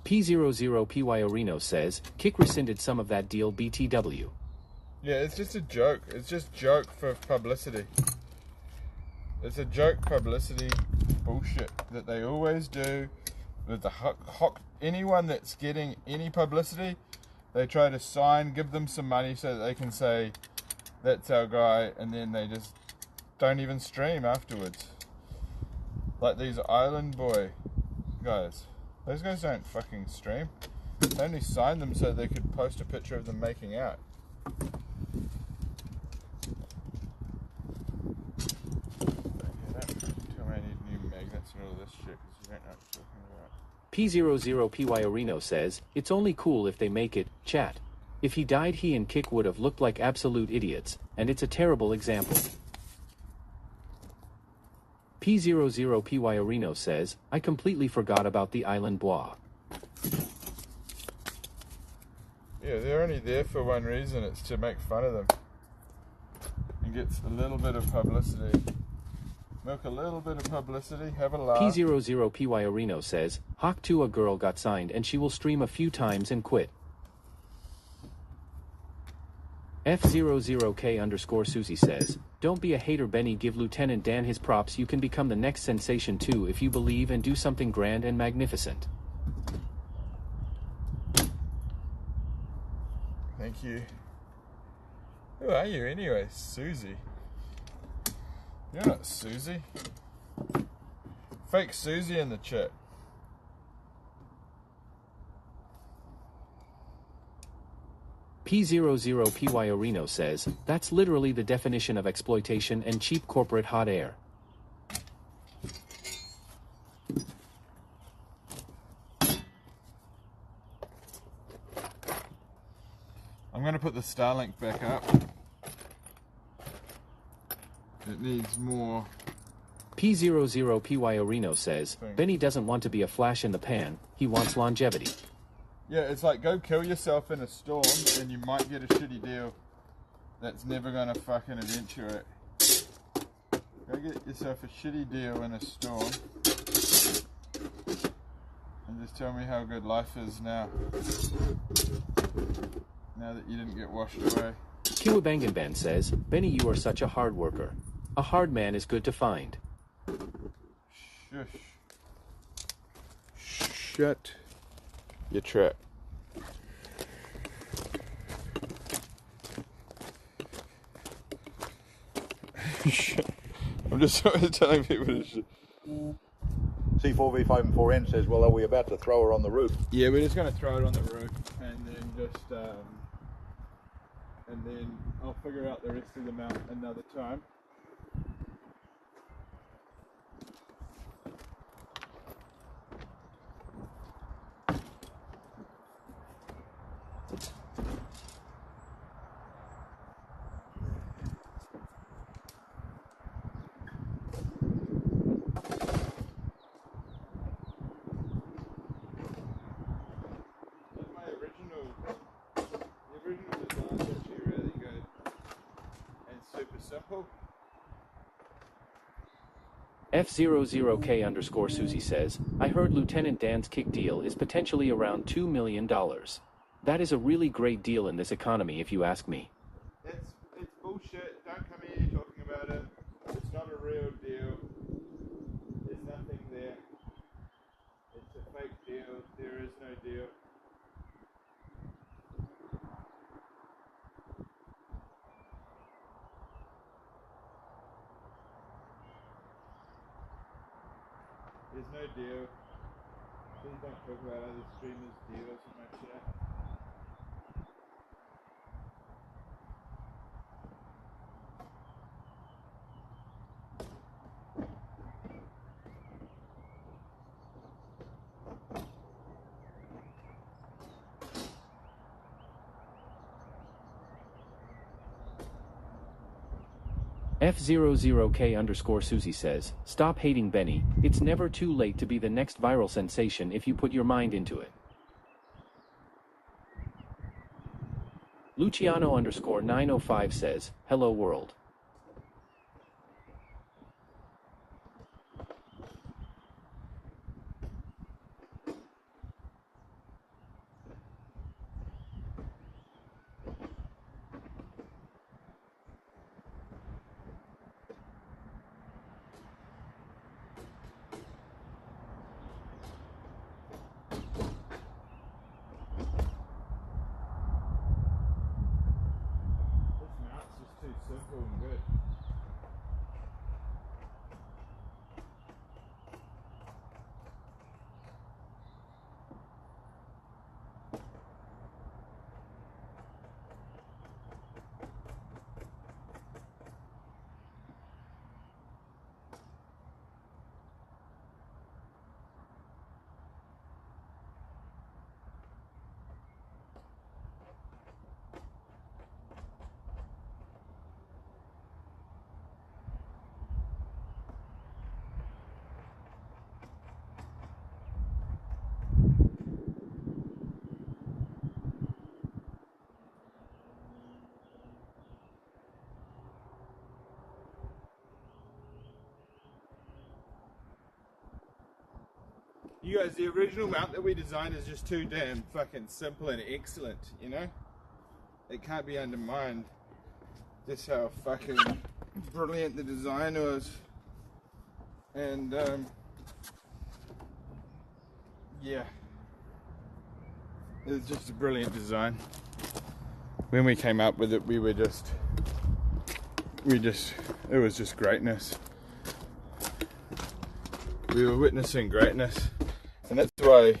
P00PY says, Kick rescinded some of that deal BTW. Yeah, it's just a joke. It's just joke for publicity. It's a joke publicity bullshit that they always do. With the anyone that's getting any publicity, they try to sign, give them some money so that they can say, that's our guy, and then they just don't even stream afterwards. Like these Island Boy guys. Those guys don't fucking stream. They only signed them so they could post a picture of them making out. P00PY says, it's only cool if they make it, chat. If he died, he and Kick would have looked like absolute idiots, and it's a terrible example. P00PY says, I completely forgot about the Island Bois. Yeah, they're only there for one reason, it's to make fun of them. And get a little bit of publicity. Milk a little bit of publicity, have a laugh. P00PY says, Hawk 2 a girl got signed and she will stream a few times and quit. F00K_Susie says, don't be a hater, Benny, give Lieutenant Dan his props, you can become the next sensation too if you believe and do something grand and magnificent. Thank you. Who are you anyway, Susie? You're not Susie. Fake Susie in the chat. P00PY says, that's literally the definition of exploitation and cheap corporate hot air. I'm going to put the Starlink back up. It needs more. P00PY says, Benny doesn't want to be a flash in the pan, he wants longevity. Yeah, it's like go kill yourself in a storm and you might get a shitty deal that's never gonna fucking eventuate. Go get yourself a shitty deal in a storm and just tell me how good life is now. Now that you didn't get washed away. Kiwabanganban says, Benny, you are such a hard worker. A hard man is good to find. Shush. Shut your trap. I'm just telling people to shut. C4V5 and 4N says, well, are we about to throw her on the roof? Yeah, we're just going to throw it on the roof and then just, and then I'll figure out the rest of them out another time. Simple. F00K_Susie says, I heard Lieutenant Dan's kick deal is potentially around $2 million. That is a really great deal in this economy, if you ask me. It's bullshit. Don't come here talking about it. It's not a real deal. There's nothing there. It's a fake deal. There is no deal. There's no deal. Please don't talk about other streamers' deals in my chat. F00K_Susie says, stop hating Benny. It's never too late to be the next viral sensation if you put your mind into it. Luciano_905 says, hello world. Simple and good. You guys, the original mount that we designed is just too damn fucking simple and excellent, you know? It can't be undermined just how fucking brilliant the design was. And, yeah. It was just a brilliant design. When we came up with it, it was just greatness. We were witnessing greatness. And that's why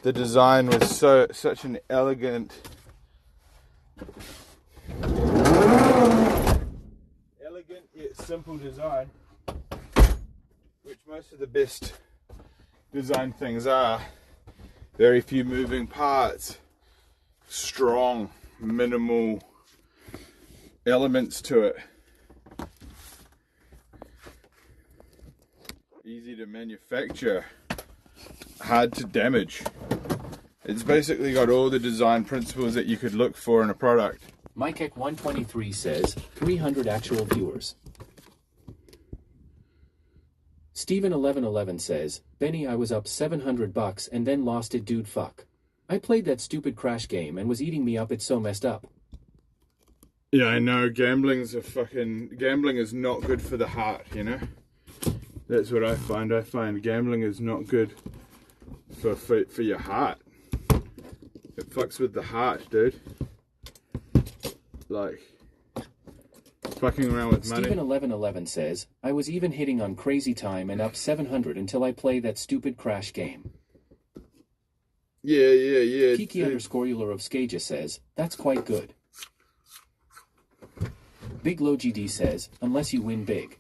the design was such an elegant yet simple design, which most of the best design things are. Very few moving parts, strong, minimal elements to it. Easy to manufacture, hard to damage. It's basically got all the design principles that you could look for in a product. MikeEck123 says 300 actual viewers. Steven1111 says, Benny, I was up $700 and then lost it, dude, fuck. I played that stupid Crash game and was eating me up, it's so messed up. Yeah, I know, gambling is not good for the heart, you know? That's what I find. I find gambling is not good for your heart. It fucks with the heart, dude. Like, fucking around with money. Steven1111 says, I was even hitting on Crazy Time and up 700 until I played that stupid Crash game. Yeah. Kiki_Euler of Skaja says, that's quite good. Big Low GD says, unless you win big.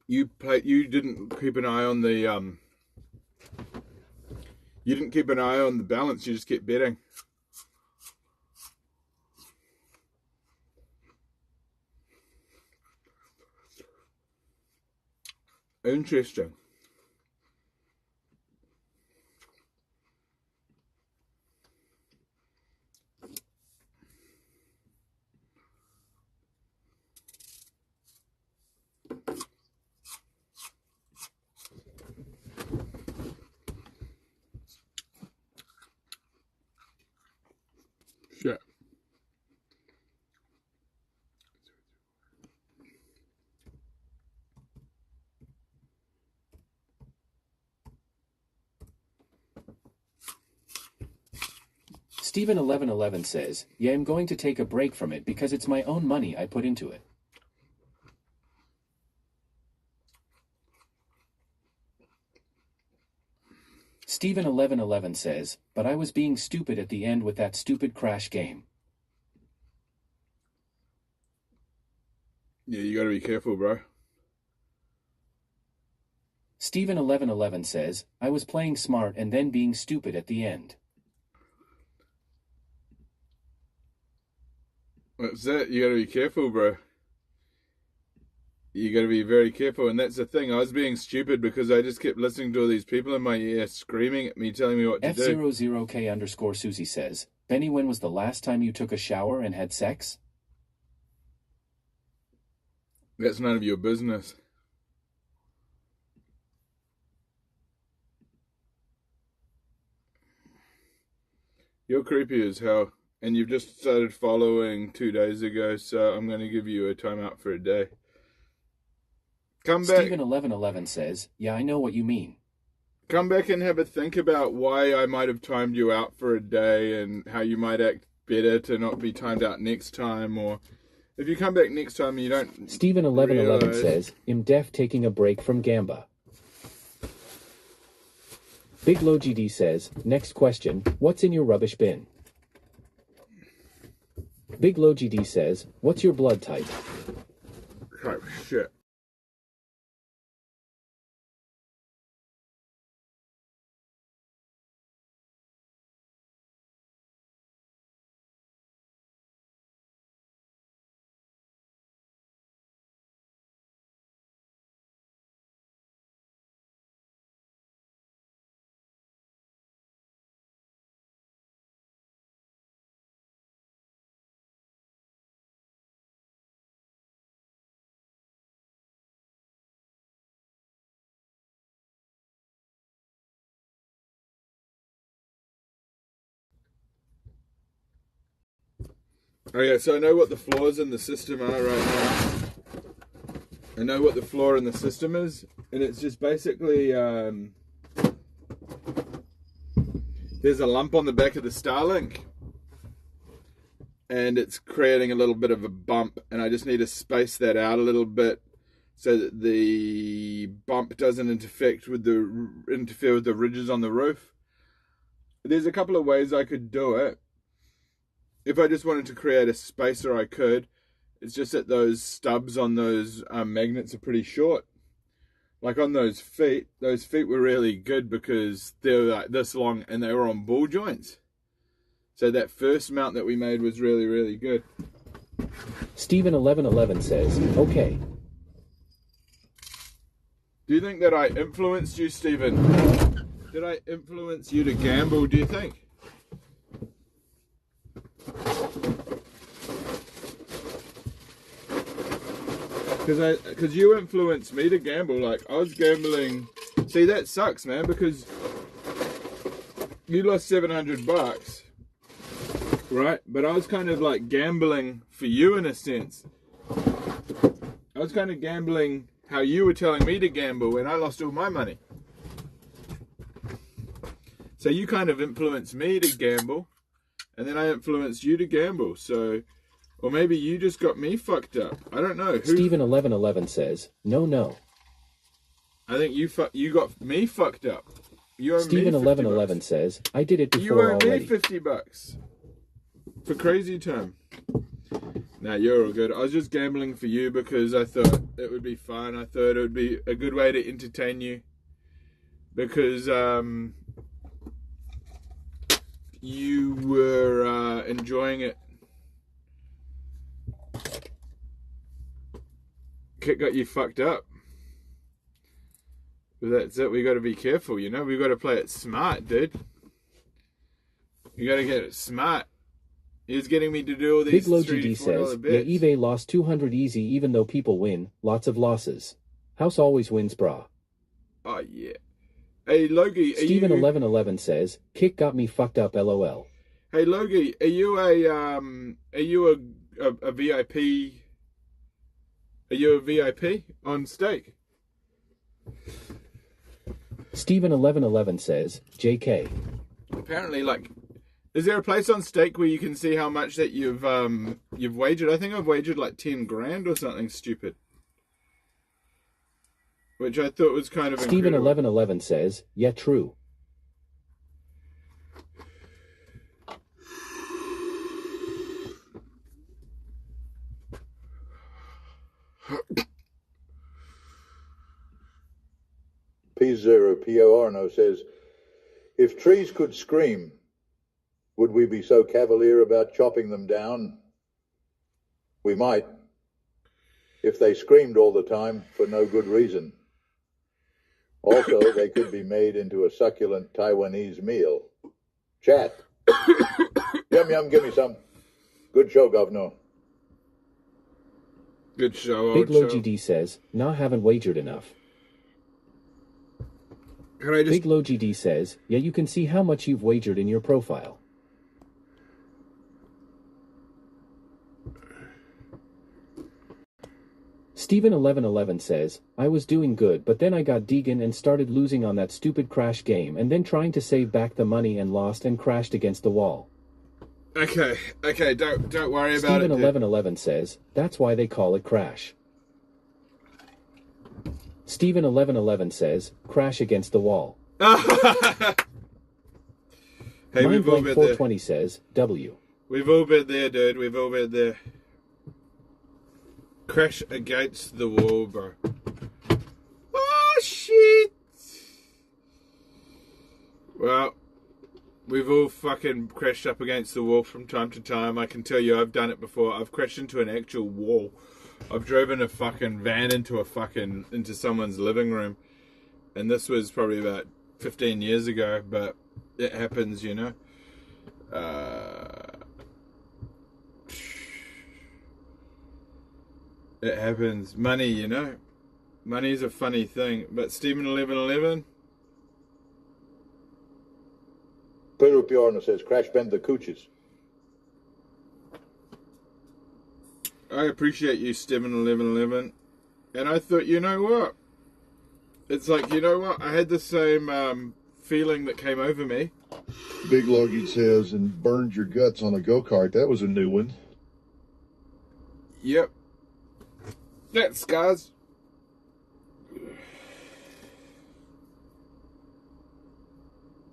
You didn't keep an eye on the you didn't keep an eye on the balance, you just kept betting. Interesting. Shit. Steven1111 says, yeah, I'm going to take a break from it because it's my own money I put into it. Steven1111 says, but I was being stupid at the end with that stupid Crash game. Yeah, you gotta be careful, bro. Steven1111 says, I was playing smart and then being stupid at the end. That's it, you gotta be careful, bro. You gotta be very careful, and that's the thing. I was being stupid because I just kept listening to all these people in my ear screaming at me, telling me what to do. F00K_Susie says, Benny, when was the last time you took a shower and had sex? That's none of your business. You're creepy as hell. And you've just started following 2 days ago, so I'm going to give you a timeout for a day. Come back. Steven1111 says, yeah, I know what you mean. Come back and have a think about why I might have timed you out for a day and how you might act better to not be timed out next time. Or if you come back next time and you don't... Steven1111 says, I'm def taking a break from Gamba. Big Low GD says, next question, what's in your rubbish bin? Big Low GD says, what's your blood type? Oh, shit. Okay, so I know what the flaws in the system are right now. I know what the flaw in the system is, and it's just basically there's a lump on the back of the Starlink, and it's creating a little bit of a bump, and I just need to space that out a little bit so that the bump doesn't interfere with the ridges on the roof. There's a couple of ways I could do it. If I just wanted to create a spacer, I could. It's just that those stubs on those magnets are pretty short. Like on those feet were really good because they're like this long and they were on ball joints. So that first mount that we made was really, really good. Steven1111 says, okay. Do you think that I influenced you, Stephen? Did I influence you to gamble, do you think? Because you influenced me to gamble. Like, I was gambling. See, that sucks, man, because you lost $700, right? But I was kind of like gambling for you in a sense. I was kind of gambling how you were telling me to gamble when I lost all my money. So you kind of influenced me to gamble, and then I influenced you to gamble. So, or maybe you just got me fucked up. I don't know. Stephen1111 says, no. I think you got me fucked up. You owe Stephen1111 says, I did it before you owe already. me $50 for crazy term. Nah, you're all good. I was just gambling for you because I thought it would be fun. I thought it would be a good way to entertain you. Because you were enjoying it. Kit got you fucked up. But that's it. We got to be careful, you know. We got to play it smart, dude. You got to get it smart. He's getting me to do all these Big Low GD says, yeah, eBay lost 200 easy even though people win. Lots of losses. House always wins, brah. Oh, yeah. Hey, Logie, Stephen1111 says, Kick got me fucked up, lol. Hey, Logie, are you a VIP? Are you a VIP on stake? Stephen1111 says, JK. Apparently, like, is there a place on stake where you can see how much that you've wagered? I think I've wagered like 10 grand or something stupid. Which I thought was kind of incredible. Stephen1111 says, yeah, true. P0PORNO says, if trees could scream, would we be so cavalier about chopping them down? We might, if they screamed all the time for no good reason. Also, they could be made into a succulent Taiwanese meal. Chat. Yum, yum, give me some. Good show, Governor. Good show, Big Low GD says, nah, haven't wagered enough. Big Low GD says, yeah, you can see how much you've wagered in your profile. Stephen1111 says, I was doing good but then I got Deegan and started losing on that stupid crash game and then trying to save back the money and lost and crashed against the wall. Okay, don't worry about it. Stephen1111 says, that's why they call it crash. Stephen1111 says, crash against the wall. Hey, we've all been 420 there. says, W. We've all been there, dude. We've all been there. Crash against the wall, bro. Oh, shit. Well, we've all fucking crashed up against the wall from time to time. I can tell you, I've done it before. I've crashed into an actual wall. I've driven a fucking van into someone's living room. And this was probably about 15 years ago, but it happens, you know. It happens. Money, you know. Money's a funny thing. But Stephen1111. Pedro Piorno says, crash bend the cooches. I appreciate you, Stephen1111. And I thought, you know what? It's like, you know what? I had the same feeling that came over me. Big Logie says, and burned your guts on a go-kart. That was a new one. Yep. That scars.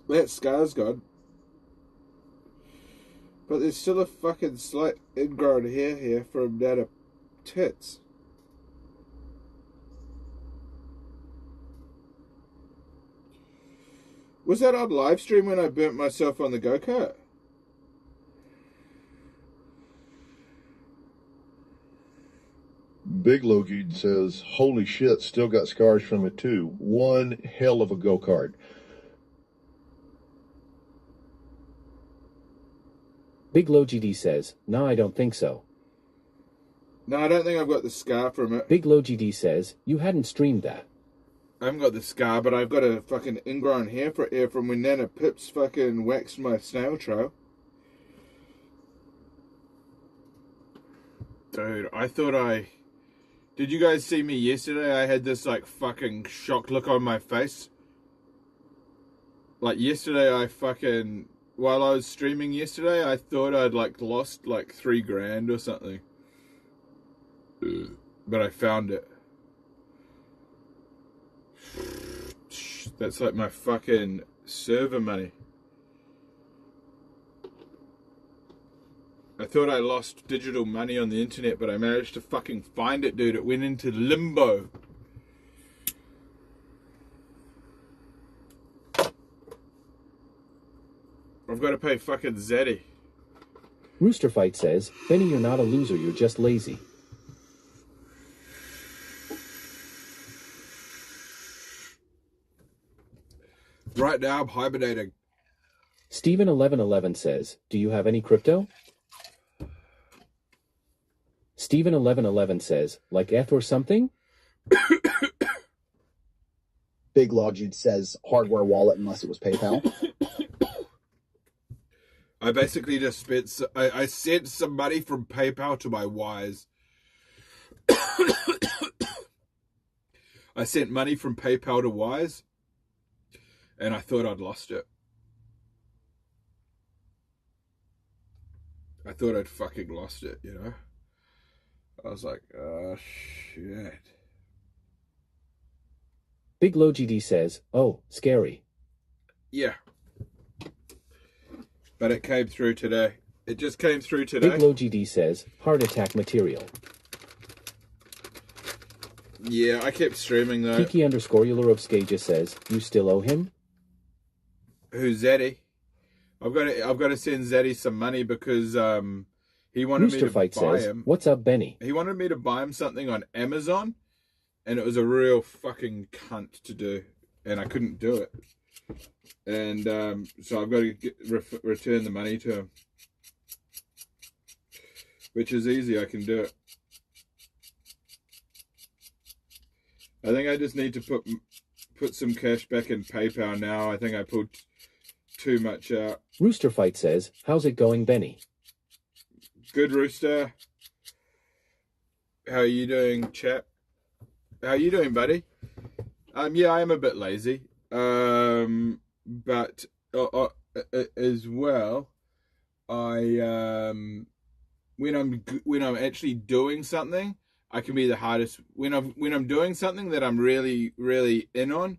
That scars, God. But there's still a fucking slight ingrown hair here from that of tits. Was that on live stream when I burnt myself on the go-kart? Big Logie says, holy shit, still got scars from it too. One hell of a go-kart. Big Low GD says, nah, I don't think so. No, I don't think I've got the scar from it. Big Low GD says, you hadn't streamed that. I haven't got the scar, but I've got a fucking ingrown hair from when Nana Pips fucking waxed my snail trail. Dude, I thought Did you guys see me yesterday? I had this, like, fucking shocked look on my face. Like, yesterday while I was streaming yesterday, I thought I'd, like, lost, like, $3,000 or something. But I found it. That's like my fucking server money. I thought I lost digital money on the internet, but I managed to fucking find it, dude. It went into limbo. I've got to pay fucking Zaddy. Roosterfight says, Benny, you're not a loser, you're just lazy. Right now, I'm hibernating. Steven1111 says, do you have any crypto? Steven1111 says, like ETH or something? Big Logic says, hardware wallet unless it was PayPal. I basically just spent... I sent some money from PayPal to my Wise. I sent money from PayPal to Wise, and I thought I'd lost it. I thought I'd fucking lost it, you know? I was like, oh, shit. Big Low GD says, oh, scary. Yeah. But it came through today. It just came through today. Big Low GD says, heart attack material. Yeah, I kept streaming though. Kiki _Eulerovskaja says, you still owe him? Who's Zaddy? I've got to send Zaddy some money because he wanted me to buy him. What's up, Benny? He wanted me to buy him something on Amazon, and it was a real fucking cunt to do, and I couldn't do it. And so I've got to return the money to him, which is easy. I can do it. I think I just need to put some cash back in PayPal now. I think I pulled too much out. Roosterfight says, how's it going, Benny? Good, Rooster. How are you doing, chap? How are you doing, buddy? Yeah, I am a bit lazy. But as well, when I'm actually doing something, I can be the hardest. When I'm doing something that I'm really, really in on,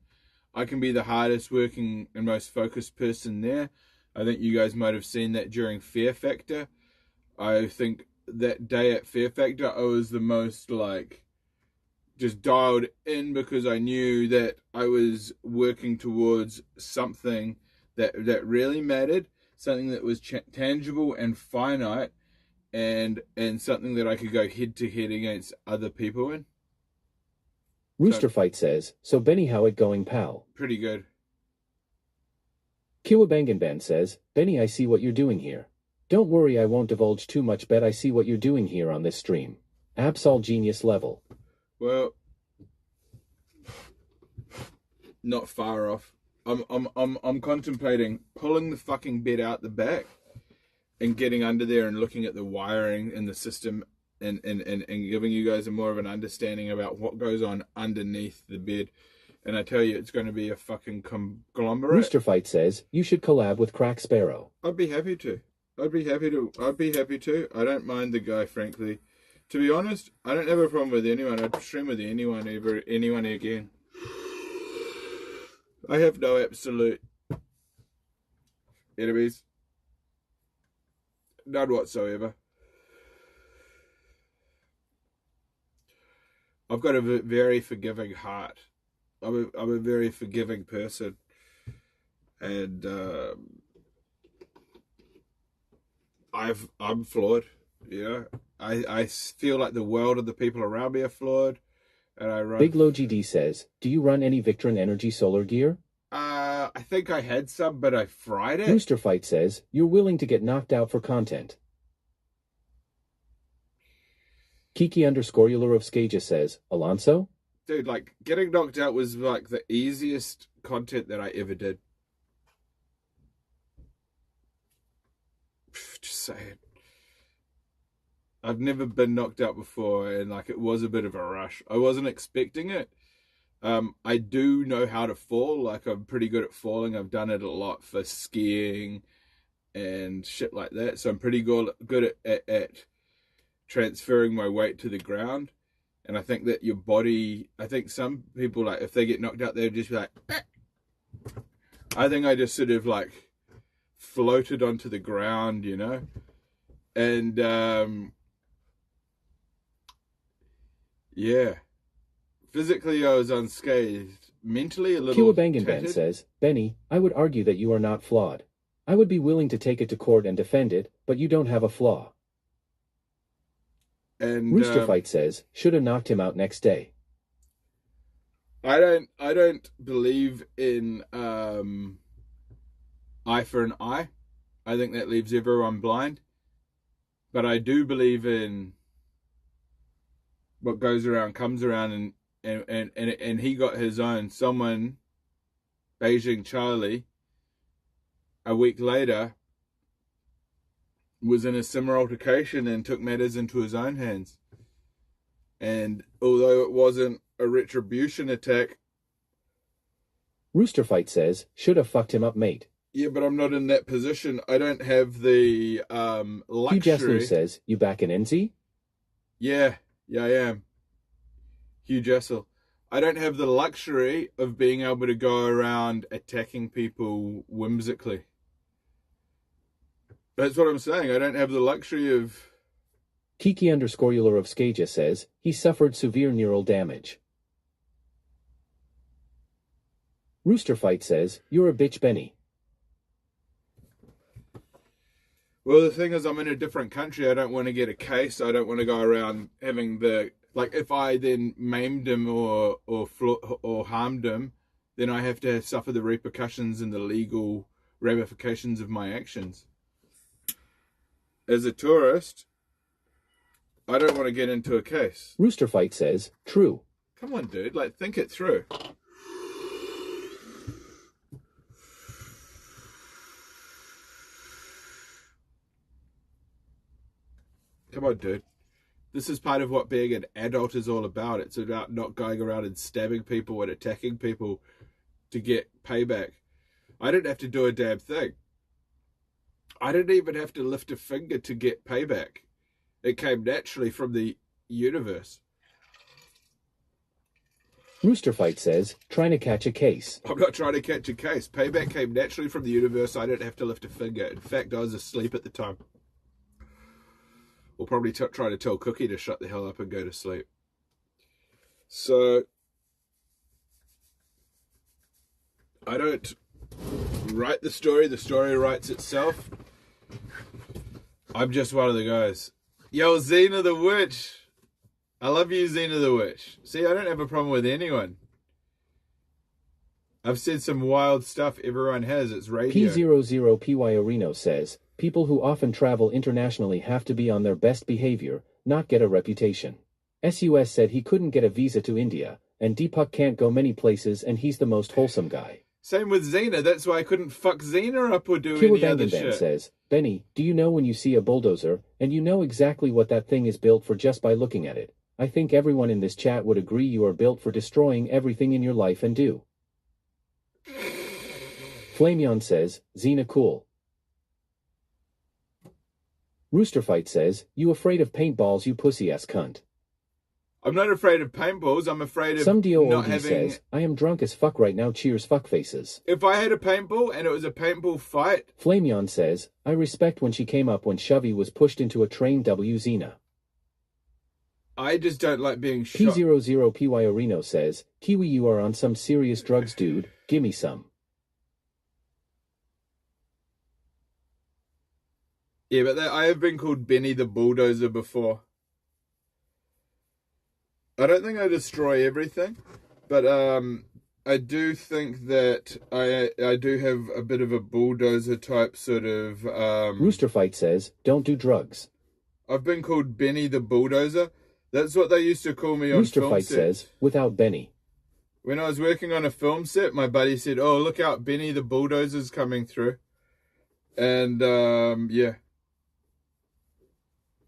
I can be the hardest working and most focused person there. I think you guys might have seen that during Fear Factor. I think that day at Fear Factor, I was the most like just dialed in because I knew that I was working towards something that really mattered, something that was tangible and finite, and something that I could go head to head against other people in. Roosterfight says, so Benny, how it going, pal? Pretty good. Kiwabanganban says, Benny, I see what you're doing here. Don't worry, I won't divulge too much, bet I see what you're doing here on this stream. Absol genius level. Well, not far off. I'm contemplating pulling the fucking bed out the back and getting under there and looking at the wiring in the system and giving you guys more of an understanding about what goes on underneath the bed. And I tell you, it's going to be a fucking conglomerate. Roosterfight says, you should collab with Crack Sparrow. I'd be happy to. I'd be happy to. I don't mind the guy, frankly. To be honest, I don't have a problem with anyone. I'd stream with anyone again. I have no absolute enemies. None whatsoever. I've got a very forgiving heart. I'm a very forgiving person. And I'm flawed, you know. I feel like the world of the people around me are flawed, and I run. Big Low GD says, do you run any Victron Energy solar gear? I think I had some, but I fried it. Rooster Fight says, you're willing to get knocked out for content. Kiki_Euler of Skaja says, Alonso? Dude, like, getting knocked out was like the easiest content that I ever did. Just saying. I've never been knocked out before, and like it was a bit of a rush. I wasn't expecting it. I do know how to fall. Like, I'm pretty good at falling. I've done it a lot for skiing and shit like that. So I'm pretty good at transferring my weight to the ground. And I think that your body, I think some people, like, if they get knocked out, they'll just be like, eh. I think I just sort of like floated onto the ground, you know? And yeah. Physically, I was unscathed. Mentally, a little Kiwabangan says, Benny, I would argue that you are not flawed. I would be willing to take it to court and defend it, but you don't have a flaw. And Rooster Fight says, should have knocked him out next day. I don't believe in eye for an eye. I think that leaves everyone blind. But I do believe in what goes around comes around, and he got his own. Someone, Beijing Charlie, a week later, was in a similar altercation and took matters into his own hands. And although it wasn't a retribution attack, Rooster Fight says, should have fucked him up, mate. yeah, but I'm not in that position. I don't have the luxury. Hugh Jessler says, you back in NZ? Yeah, I am. Hugh Jessel. I don't have the luxury of being able to go around attacking people whimsically. That's what I'm saying. I don't have the luxury of... Kiki_Euler of Skaja says, he suffered severe neural damage. Rooster Fight says, you're a bitch, Benny. Well, the thing is, I'm in a different country. I don't want to get a case. I don't want to go around having the... Like, if I then maimed him or harmed him, then I have to suffer the repercussions and the legal ramifications of my actions. As a tourist, I don't want to get into a case. Rooster Fight says, true. Come on, dude. Like, think it through. Come on, dude. This is part of what being an adult is all about. It's about not going around and stabbing people and attacking people to get payback. I didn't have to do a damn thing. I didn't even have to lift a finger to get payback. It came naturally from the universe. Rooster Fight says, trying to catch a case. I'm not trying to catch a case. Payback came naturally from the universe. I didn't have to lift a finger. In fact, I was asleep at the time. We'll probably try to tell Cookie to shut the hell up and go to sleep. So, I don't write the story writes itself. I'm just one of the guys. Yo, Xena the Witch. I love you, Xena the Witch. See, I don't have a problem with anyone. I've said some wild stuff everyone has. It's radio. P00PY Areno says, people who often travel internationally have to be on their best behavior, not get a reputation. SUS said he couldn't get a visa to India, and Deepak can't go many places and he's the most wholesome guy. Same with Xena. That's why I couldn't fuck Xena up or do any other shit. Says, Benny, do you know when you see a bulldozer, and you know exactly what that thing is built for just by looking at it? I think everyone in this chat would agree you are built for destroying everything in your life and do. Flameon says, Xena cool. Rooster Fight says, you afraid of paintballs, you pussy-ass cunt. I'm not afraid of paintballs. I'm afraid of Some DOOD not having... says, I am drunk as fuck right now, cheers fuckfaces. If I had a paintball and it was a paintball fight... Flameon says, I respect when she came up when Shovey was pushed into a train. W Xena. I just don't like being shot. P00PY Areno says, Kiwi, you are on some serious drugs, dude. Gimme some. Yeah, but I have been called Benny the Bulldozer before. I don't think I destroy everything, but I do think that I do have a bit of a bulldozer type sort of... Rooster Fight says, don't do drugs. I've been called Benny the Bulldozer. That's what they used to call me on Rooster film Fight sets. says, without Benny. When I was working on a film set, my buddy said, oh, look out, Benny the Bulldozer's coming through. And, yeah.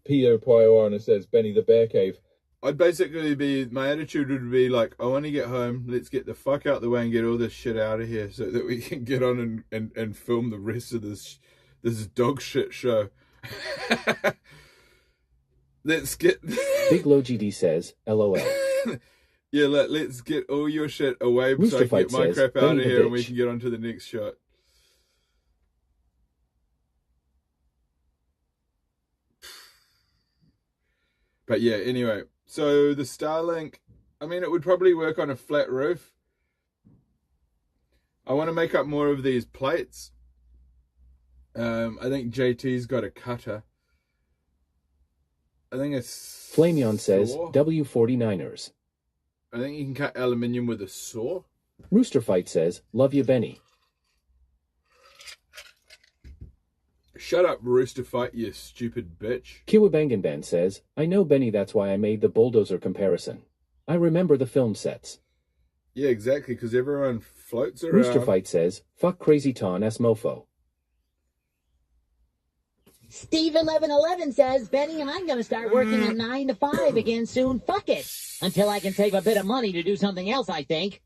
Peter Poiorana says, Benny the Bear Cave. I'd basically be, my attitude would be like, I want to get home, let's get the fuck out the way and get all this shit out of here so that we can get on and film the rest of this dog shit show. Let's get... Big Low GD says, LOL. Yeah, let's get all your shit away Rooster so I can Fight get my says, crap out Benny of the here and we bitch. can get on to the next shot. But yeah, anyway, so the Starlink, I mean, it would probably work on a flat roof. I want to make up more of these plates. I think JT's got a cutter. I think it's... Flameon says, saw. W49ers. I think you can cut aluminium with a saw. Rooster Fight says, love you, Benny. Shut up, Rooster Fight, you stupid bitch. Kiwabanganban says, I know Benny, that's why I made the bulldozer comparison. I remember the film sets. Yeah, exactly, because everyone floats around. Rooster Fight says, fuck Crazy Ton S mofo. Steve1111 says, Benny, I'm going to start working a 9 to 5 again soon. Fuck it. Until I can save a bit of money to do something else, I think.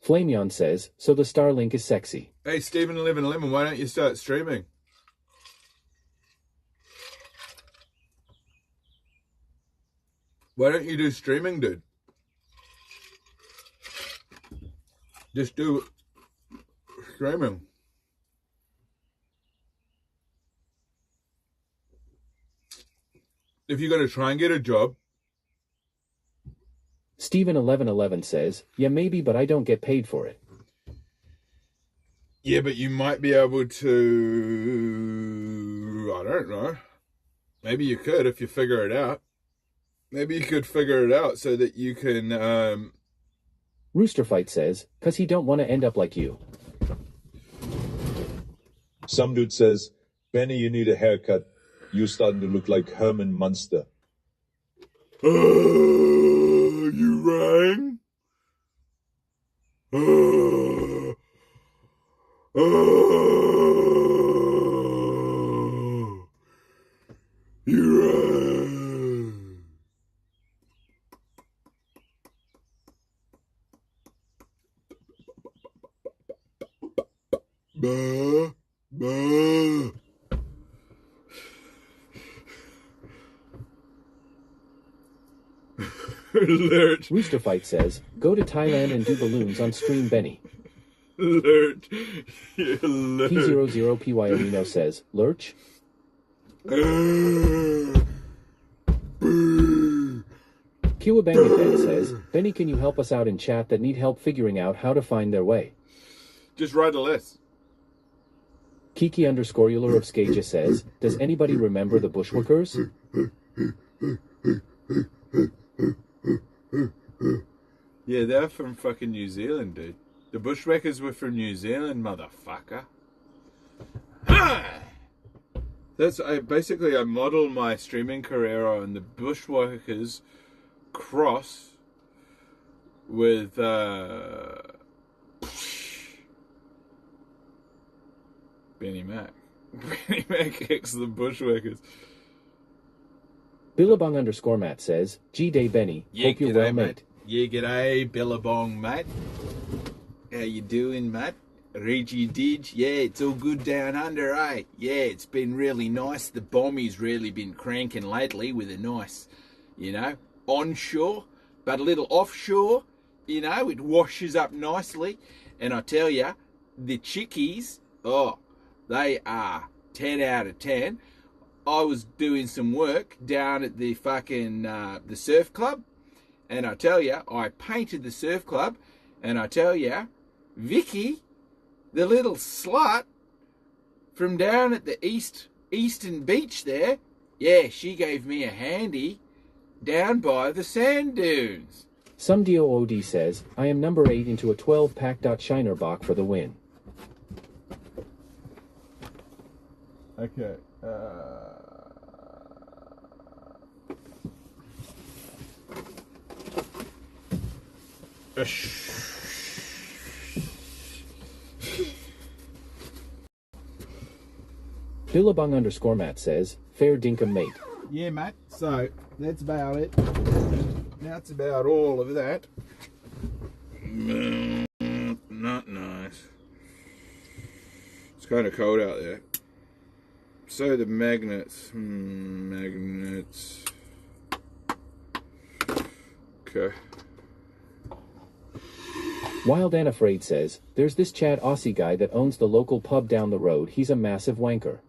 Flameon says, so the Starlink is sexy. Hey, Stephen1111, why don't you start streaming? Why don't you do streaming, dude? Just do streaming. If you're going to try and get a job. Steven1111 says, yeah, maybe, but I don't get paid for it. Yeah, but you might be able to, I don't know. Maybe you could if you figure it out. Maybe you could figure it out so that you can... Rooster Fight says, cause he don't want to end up like you. Some dude says, Benny, you need a haircut. You're starting to look like Herman Munster. You rang? You rang. Bah, bah. Alert. Rooster Fight says, go to Thailand and do balloons on stream, Benny. Alert. Alert. P00PYOrino says, lurch? Kiwabangan says, Benny, can you help us out in chat that need help figuring out how to find their way? Just write a list. Kiki_Euler of Skaja says, does anybody remember the Bushwhackers? Yeah, they're from fucking New Zealand, dude. The Bushwhackers were from New Zealand, motherfucker. That's basically I model my streaming career on the Bushwhackers cross with Benny Mac. Benny Mac X the Bushwhackers. Billabong_Matt says, G-Day Benny, Yeah, hope you're g'day, well, mate. mate. Yeah, g'day, Billabong, mate. How you doing, mate? Reggie Didge? Yeah, it's all good down under, eh? Yeah, it's been really nice. The bombie's really been cranking lately with a nice, you know, onshore, but a little offshore, you know, it washes up nicely. And I tell you, the chickies, oh, they are 10 out of 10. I was doing some work down at the fucking, the surf club. And I tell you, I painted the surf club. And I tell you, Vicky, the little slut from down at the eastern beach there, Yeah, she gave me a handy down by the sand dunes. Some DOOD says, I am number 8 into a 12-pack. Shiner Bach for the win. Okay. Billabong_Matt says, fair dinkum mate. Yeah, mate. So that's about it. That's about all of that. Not nice. It's kind of cold out there. So the magnets. Magnets. Okay. Wild and Afraid says, there's this Chad Aussie guy that owns the local pub down the road. He's a massive wanker.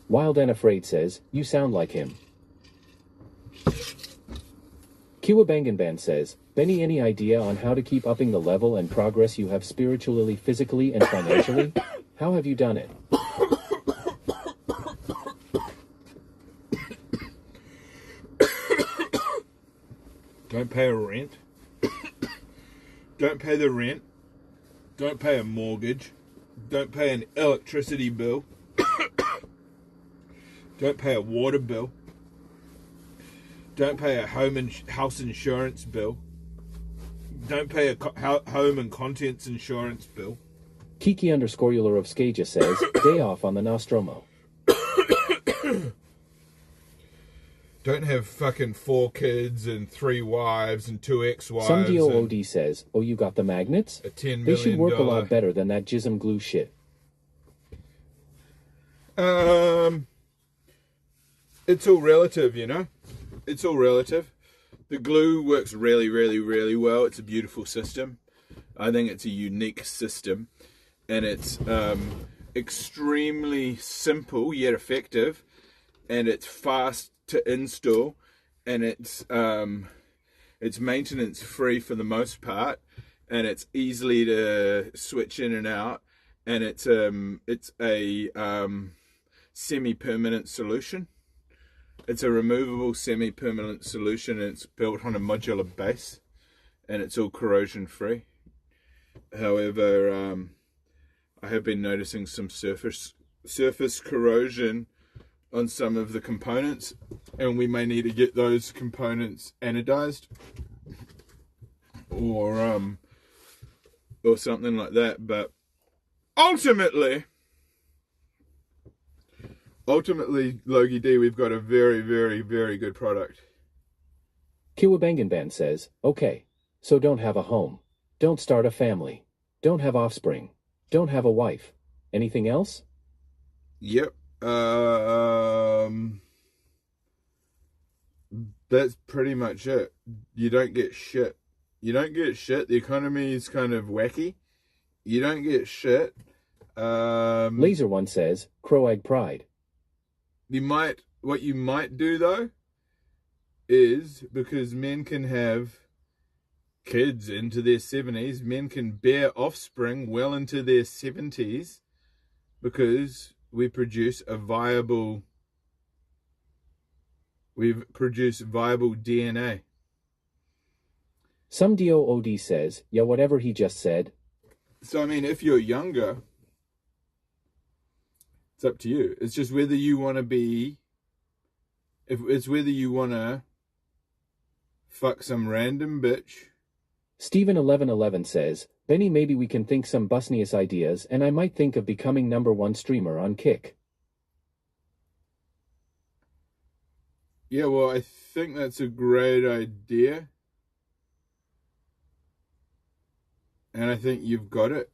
Wild and Afraid says, you sound like him. Kiwabanganban says, Benny, any idea on how to keep upping the level and progress you have spiritually, physically, and financially? How have you done it? Don't pay a rent. Don't pay the rent. Don't pay a mortgage. Don't pay an electricity bill. Don't pay a water bill. Don't pay a house insurance bill. Don't pay a home and contents insurance bill. Kiki_Euler of Skaja says, day off on the Nostromo. Don't have fucking 4 kids and 3 wives and 2 ex-wives. Some DOOD says, oh, you got the magnets? A $10 million. They should work a lot better than that jism glue shit. It's all relative, you know? It's all relative. The glue works really, really, really well. It's a beautiful system. I think it's a unique system. And it's extremely simple yet effective. And it's fast to install. And it's maintenance free for the most part. And it's easily to switch in and out. And it's a semi-permanent solution. It's a removable semi-permanent solution, and it's built on a modular base, and it's all corrosion free. However, I have been noticing some surface corrosion on some of the components, and we may need to get those components anodized or something like that. But ultimately, Logie D, we've got a very, very, very good product. Kiwabanganban says, okay, so don't have a home. Don't start a family. Don't have offspring. Don't have a wife. Anything else? Yep. That's pretty much it. You don't get shit. You don't get shit. The economy is kind of wacky. You don't get shit. Laser One says, Croag Pride. What you might do though is, because men can have kids into their 70s, men can bear offspring well into their 70s, because we produce viable DNA. Some DOOD says, yeah, whatever he just said. So I mean, if you're younger, it's up to you. It's just whether you want to be, it's whether you want to fuck some random bitch. Steven1111 says, Benny, maybe we can think some busniest ideas, and I might think of becoming #1 streamer on Kick. Yeah, well, I think that's a great idea. And I think you've got it.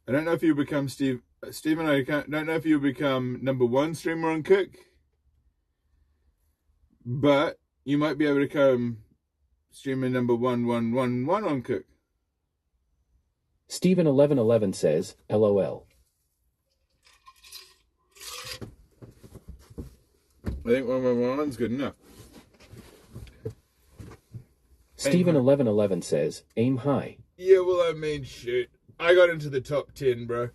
I don't know if you become Stephen, I don't know if you'll become #1 streamer on Kick, but you might be able to become streamer #1111 on Kick. Steven1111 says, LOL. I think 111's good enough. Steven1111 says, aim high. Yeah, well, I mean, shit. I got into the top 10, bro.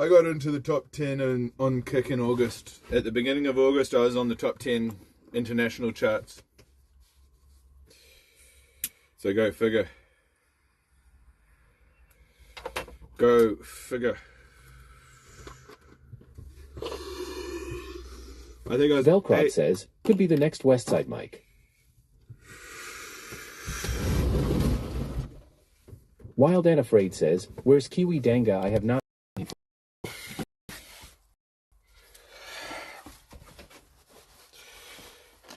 I got into the top 10 on Kick in August. At the beginning of August, I was on the top 10 international charts. So go figure. Go figure. I think I was... Velcrot says, could be the next Westside Mike. Wild and Afraid says, where's Kiwi Danga? I have not...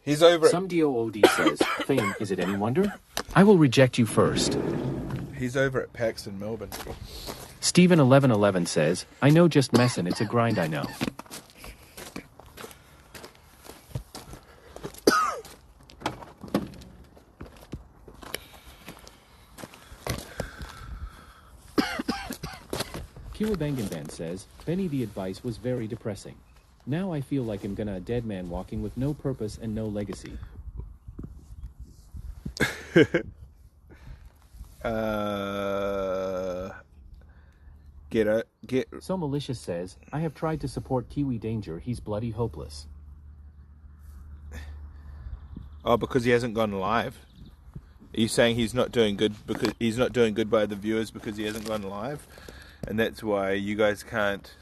He's over Some DOOD says, Fame, is it any wonder? I will reject you first. He's over at PAX in Melbourne. Steven1111 says, I know just messin', it's a grind I know. Kiwabangan says, Benny, the advice was very depressing. Now I feel like I'm gonna a dead man walking with no purpose and no legacy. So Malicious says, I have tried to support Kiwi Danger, he's bloody hopeless. Oh, because he hasn't gone live? Are you saying he's not doing good because he's not doing good by the viewers because he hasn't gone live? And that's why you guys can't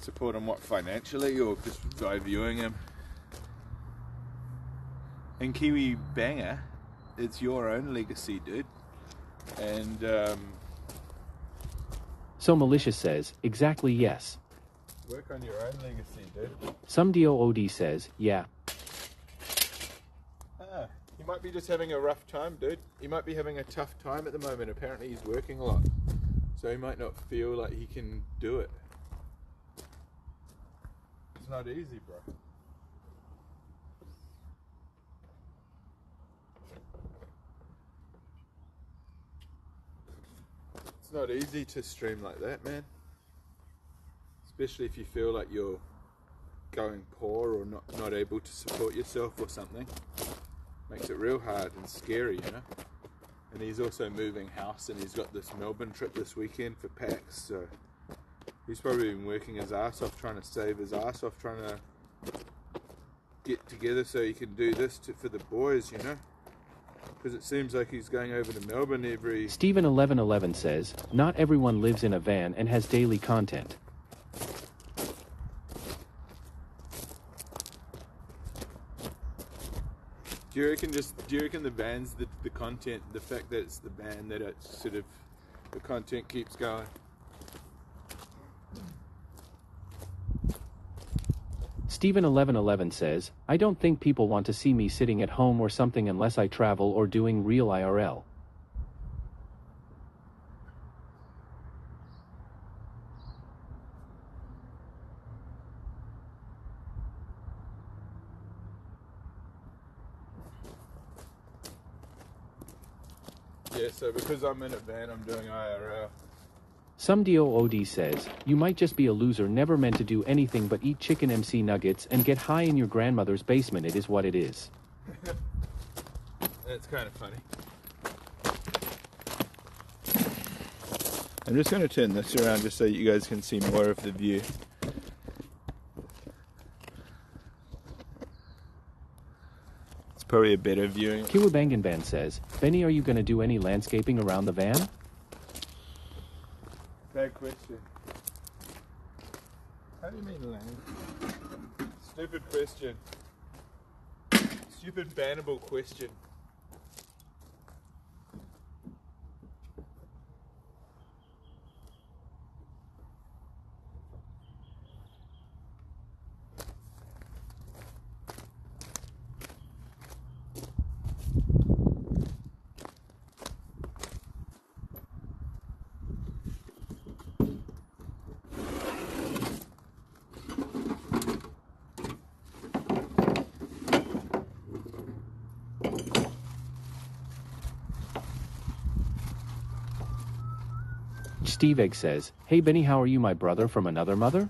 support him, what, financially or just by viewing him? And Kiwi Banger, it's your own legacy, dude. And So Malicious says, exactly yes. work on your own legacy, dude. Some DOOD says, yeah. He might be just having a rough time, dude. He might be having a tough time at the moment. Apparently he's working a lot. So he might not feel like he can do it. It's not easy, bro. It's not easy to stream like that, man. Especially if you feel like you're going poor or not able to support yourself or something. Makes it real hard and scary, you know. And he's also moving house, and he's got this Melbourne trip this weekend for PAX, so he's probably been working his ass off, trying to save his ass off, trying to get together so he can do this for the boys, you know. Because it seems like he's going over to Melbourne every... Steven1111 says, not everyone lives in a van and has daily content. Do you reckon the van's the content, the fact that it's the van that it's sort of, the content keeps going? Steven1111 says, I don't think people want to see me sitting at home or something unless I travel or doing real IRL. Yeah, so because I'm in a van, I'm doing IRL. Some DOOD says, you might just be a loser never meant to do anything but eat chicken MC nuggets and get high in your grandmother's basement. It is what it is. That's kind of funny. I'm just going to turn this around just so you guys can see more of the view. It's probably a better viewing. Kiwabangan says, Benny, are you going to do any landscaping around the van? Bad question. How do you mean land? Stupid question. Stupid bannable question. Steve Egg says, hey Benny, how are you, my brother from another mother?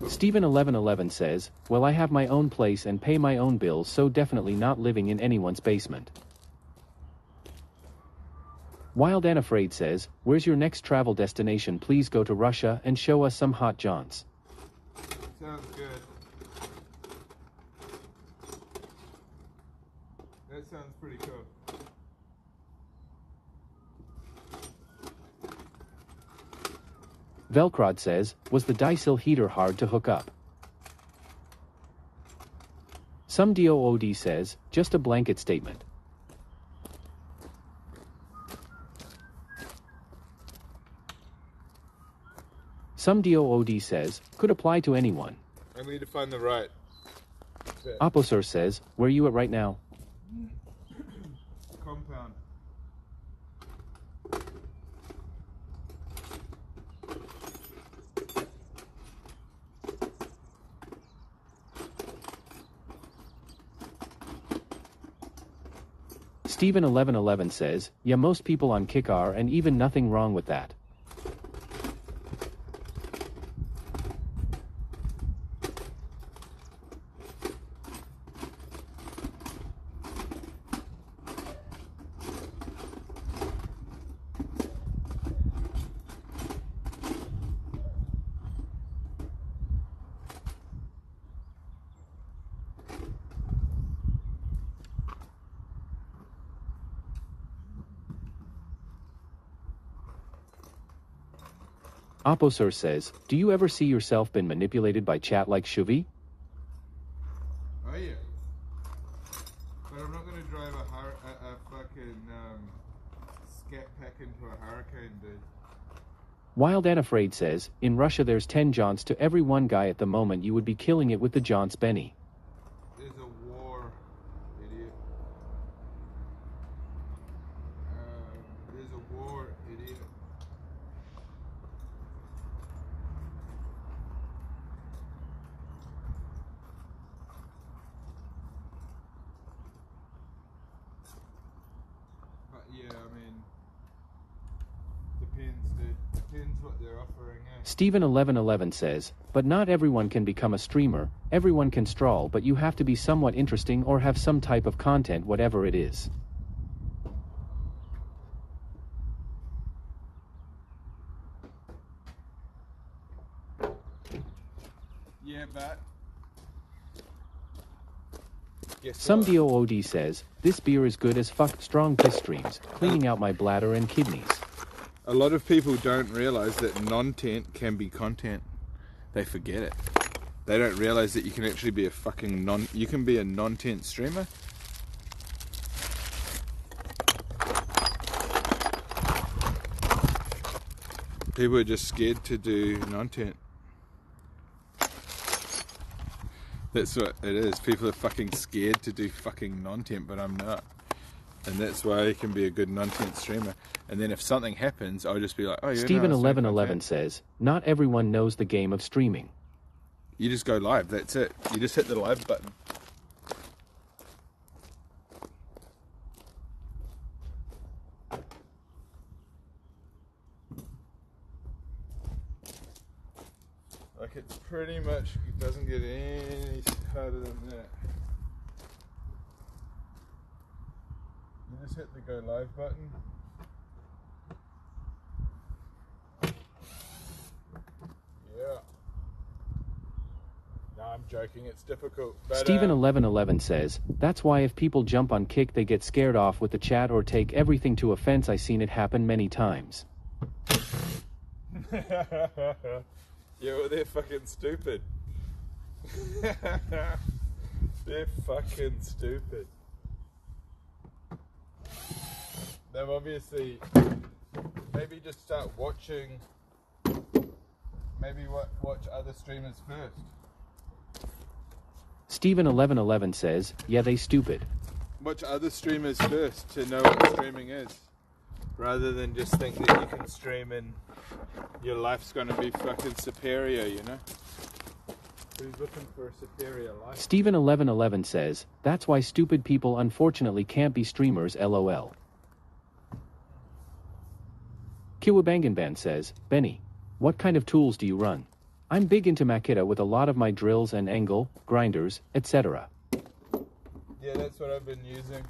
Steven1111 says, well, I have my own place and pay my own bills, so definitely not living in anyone's basement. Wild and Afraid says, where's your next travel destination? Please go to Russia and show us some hot jaunts. Sounds good. That sounds pretty cool. Velcrod says, was the Dicyl heater hard to hook up? Some DOOD says, just a blanket statement. Some DOOD says, could apply to anyone. I need to find the right. Opposur says, where you at right now? Compound. Steven1111 says, yeah, most people on Kick are, and even nothing wrong with that. Opposur says, do you ever see yourself been manipulated by chat like Shuvi? Oh yeah. But I'm not gonna drive a fucking scat pack into a hurricane, dude. Wild and Afraid says, in Russia there's 10 jaunts to every one guy at the moment. You would be killing it with the jaunts, Benny. There's a war, idiot. There's a war, idiot. But yeah, I mean, depends, dude. Depends what they're offering, eh? Steven1111 says, but not everyone can become a streamer, everyone can stroll, but you have to be somewhat interesting or have some type of content, whatever it is. Yeah, but Some DOOD says, this beer is good as fuck, strong piss streams, cleaning out my bladder and kidneys. a lot of people don't realize that non-tent can be content. They forget it. They don't realize that you can actually be a fucking you can be a non-tent streamer. People are just scared to do non-tent. That's what it is. People are fucking scared to do fucking non-tent, but I'm not. And that's why I can be a good non-tent streamer. And then if something happens, I'll just be like, oh yeah. Steven1111 says, not everyone knows the game of streaming. You just go live, that's it. You just hit the live button. Like it's pretty much, it doesn't get any harder than that. You just hit the go live button. Yeah. No, I'm joking, it's difficult. Steven1111 says, that's why if people jump on Kick they get scared off with the chat or take everything to offense. I seen it happen many times. Yeah, well, they're fucking stupid. They're fucking stupid. They've obviously, maybe just start watching, maybe watch other streamers first. Steven1111 says, yeah, they stupid. Watch other streamers first to know what streaming is, rather than just think that you can stream and your life's gonna be fucking superior, you know? Who's looking for a superior life? Steven1111 says, that's why stupid people unfortunately can't be streamers, lol. Kiwabanganban says, Benny, what kind of tools do you run? I'm big into Makita with a lot of my drills and angle, grinders, etc. Yeah, that's what I've been using.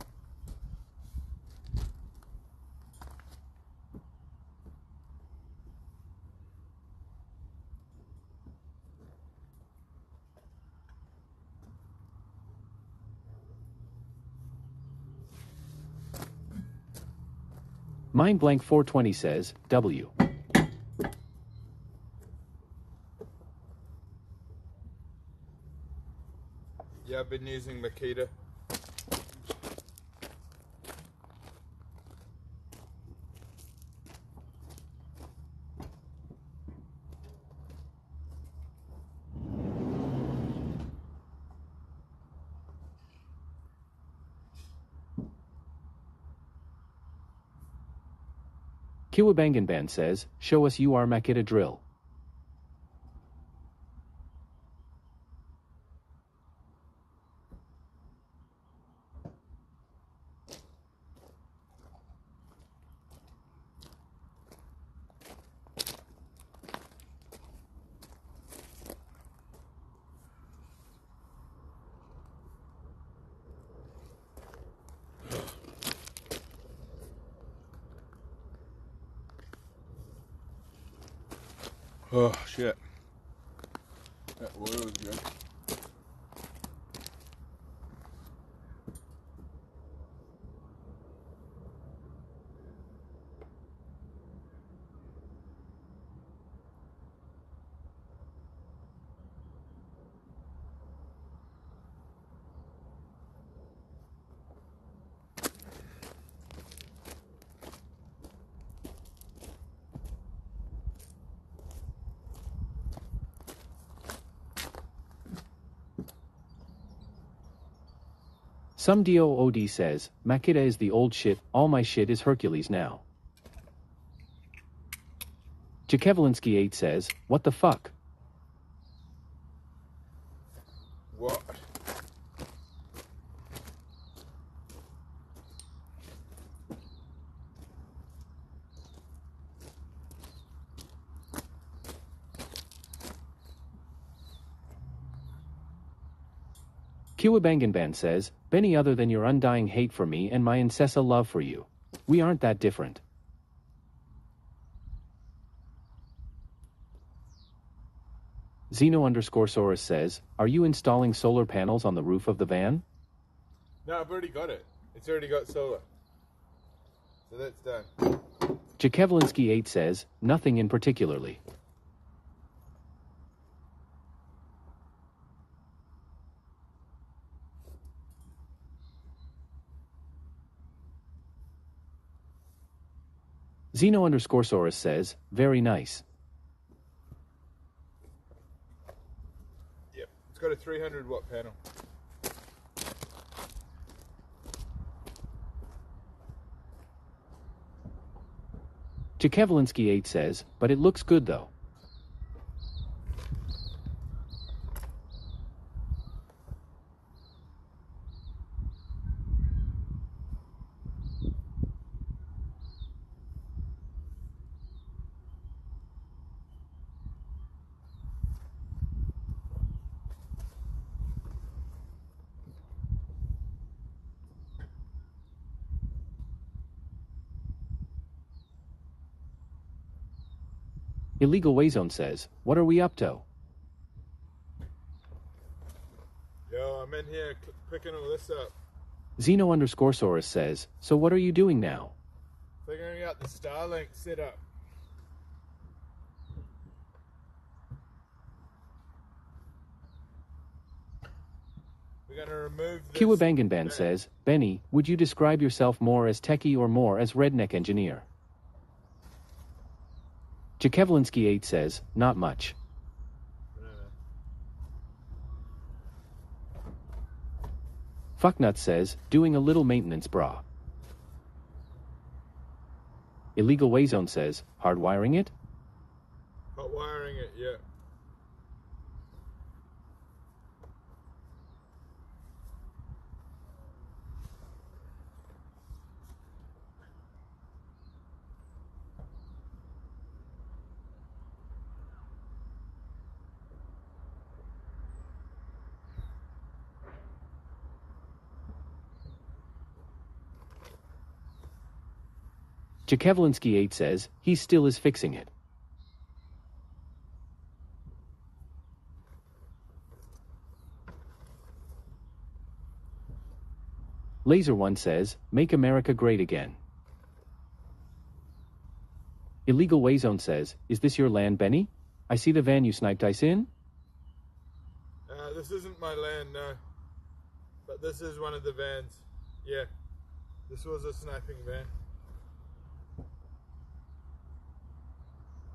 Mindblank 420 says, W. Yeah, I've been using Makita. Kiwabangan Band says, show us your Makita drill. Oh, shit. That oil is good. Some DOOD says, Makita is the old shit, all my shit is Hercules now. Jakevlinsky 8 says, what the fuck? What? Kiwabangan says, Benny, other than your undying hate for me and my incessant love for you, we aren't that different. Zeno_Saurus says, are you installing solar panels on the roof of the van? No, I've already got it. It's already got solar. So that's done. Jakevlinsky 8 says, nothing in particularly. Zeno_Saurus says, very nice. Yep, it's got a 300 watt panel. Jakevlinsky 8 says, but it looks good though. Illegal Wayzone says, what are we up to? Yo, I'm in here picking all this up. Zeno_Saurus says, so what are you doing now? Figuring out the Starlink setup. We're gonna remove this. Kiwabangan says, Benny, would you describe yourself more as techie or more as redneck engineer? Jakevlinsky 8 says, not much. Fucknut says, doing a little maintenance bra. Illegal Wayzone says, hardwiring it? Hot wiring it, yeah. Jakevlinsky 8 says, he still is fixing it. Laser 1 says, make America great again. Illegal Wayzone says, is this your land, Benny? I see the van you sniped ice in? This isn't my land, no. But this is one of the vans. Yeah. This was a sniping van.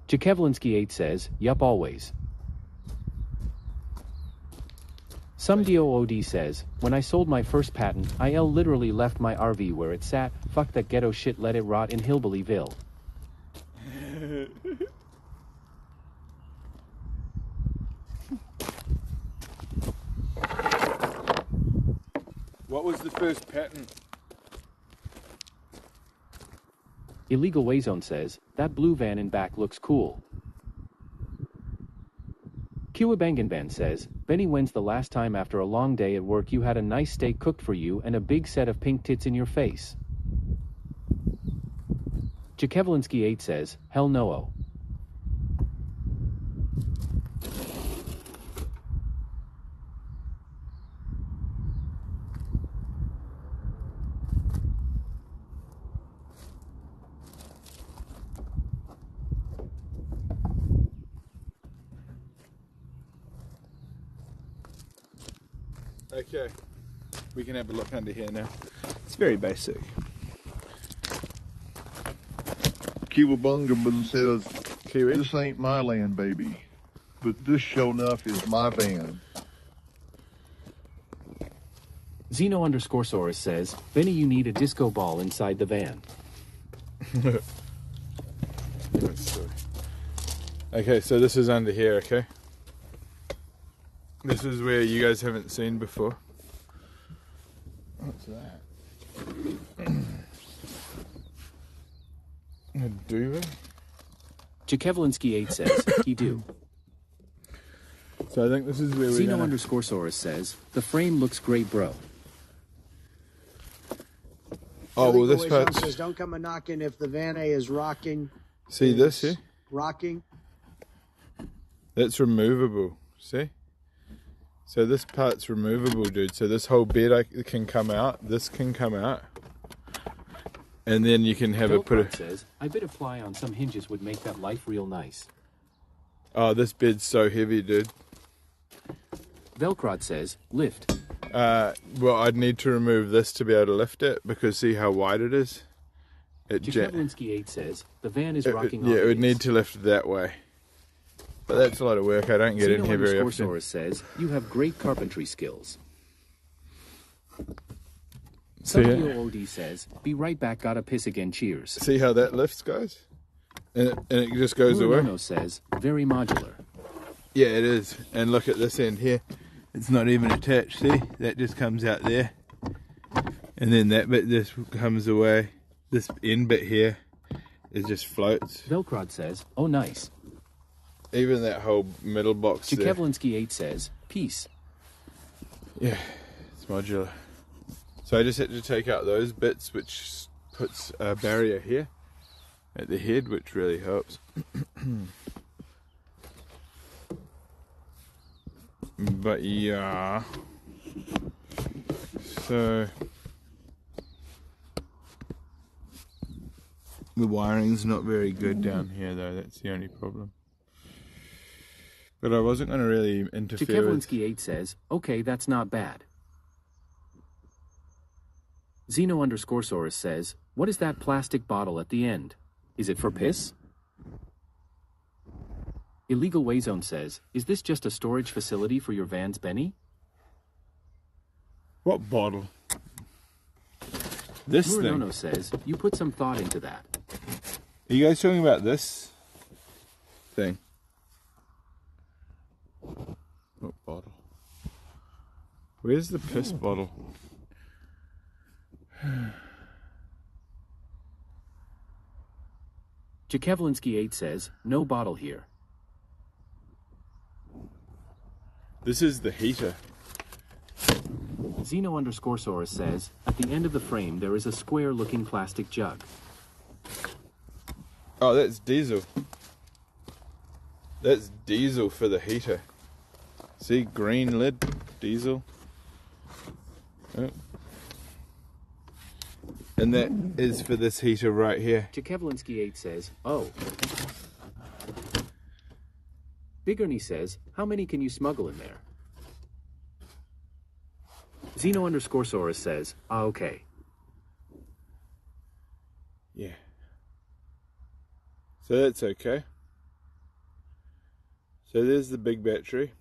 Jakevlinsky8 says, yup, always. Some DOOD says, when I sold my first patent, I literally left my RV where it sat. Fuck that ghetto shit, let it rot in Hillbillyville. What was the first patent? Illegal Wayzone says, that blue van in back looks cool. Kiwabanganban says, Benny, when's the last time after a long day at work you had a nice steak cooked for you and a big set of pink tits in your face? Jakevlinsky8 says, hell no. Okay, we can have a look under here now. It's very basic. Kiwabungaban says, this ain't my land, baby, but this show enough is my van. Xeno_Saurus says, Benny, you need a disco ball inside the van. Okay, so this is under here, okay? This is where you guys haven't seen before. What's that? A duvet? Jakevlinsky8 says, he do. So I think this is where we're Xeno_Saurus says, the frame looks great, bro. Oh, well, this part says, don't come a knocking if the Van A is rocking. See this here? Rocking. That's removable. See? So this part's removable, dude. So this whole bed can come out. This can come out. And then you can have it put a... says, I bet a ply on some hinges would make that life real nice. Oh, this bed's so heavy, dude. Velcrod says, lift. Well, I'd need to remove this to be able to lift it, because see how wide it is? Jakevlinsky8 says, the van is rocking on yeah, it would need to lift that way. But that's a lot of work. I don't get in here very often. Xeno_Saurus says, you have great carpentry skills. Some DOOD says, be right back, gotta piss again, cheers. See how that lifts, guys? And it just goes away. Bruno says, very modular. Yeah, it is. And look at this end here. It's not even attached, see? That just comes out there. And then that bit just comes away. This end bit here, it just floats. Velcrod says, oh nice. Even that whole middle box there. Jakevlinsky8 says, peace. Yeah, it's modular. So I just had to take out those bits, which puts a barrier here at the head, which really helps. But yeah, so the wiring's not very good down here, though. That's the only problem. But I wasn't going to really interfere with... Jakevlinsky8 says, okay, that's not bad. Xeno_Saurus says, what is that plastic bottle at the end? Is it for piss? Illegal Wayzone says, is this just a storage facility for your vans, Benny? What bottle? This Muranono thing. says, you put some thought into that. Are you guys talking about this thing? What bottle? Where's the piss bottle? Jakevlinsky8 says, no bottle here. This is the heater. Xeno_Saurus says, at the end of the frame there is a square-looking plastic jug. Oh, that's diesel. That's diesel for the heater. See, green lid, diesel. Oh. And that is for this heater right here. Chekevlinsky 8 says, oh. Big Ernie says, how many can you smuggle in there? Zeno_Saurus says, okay. Yeah. So that's okay. So there's the big battery.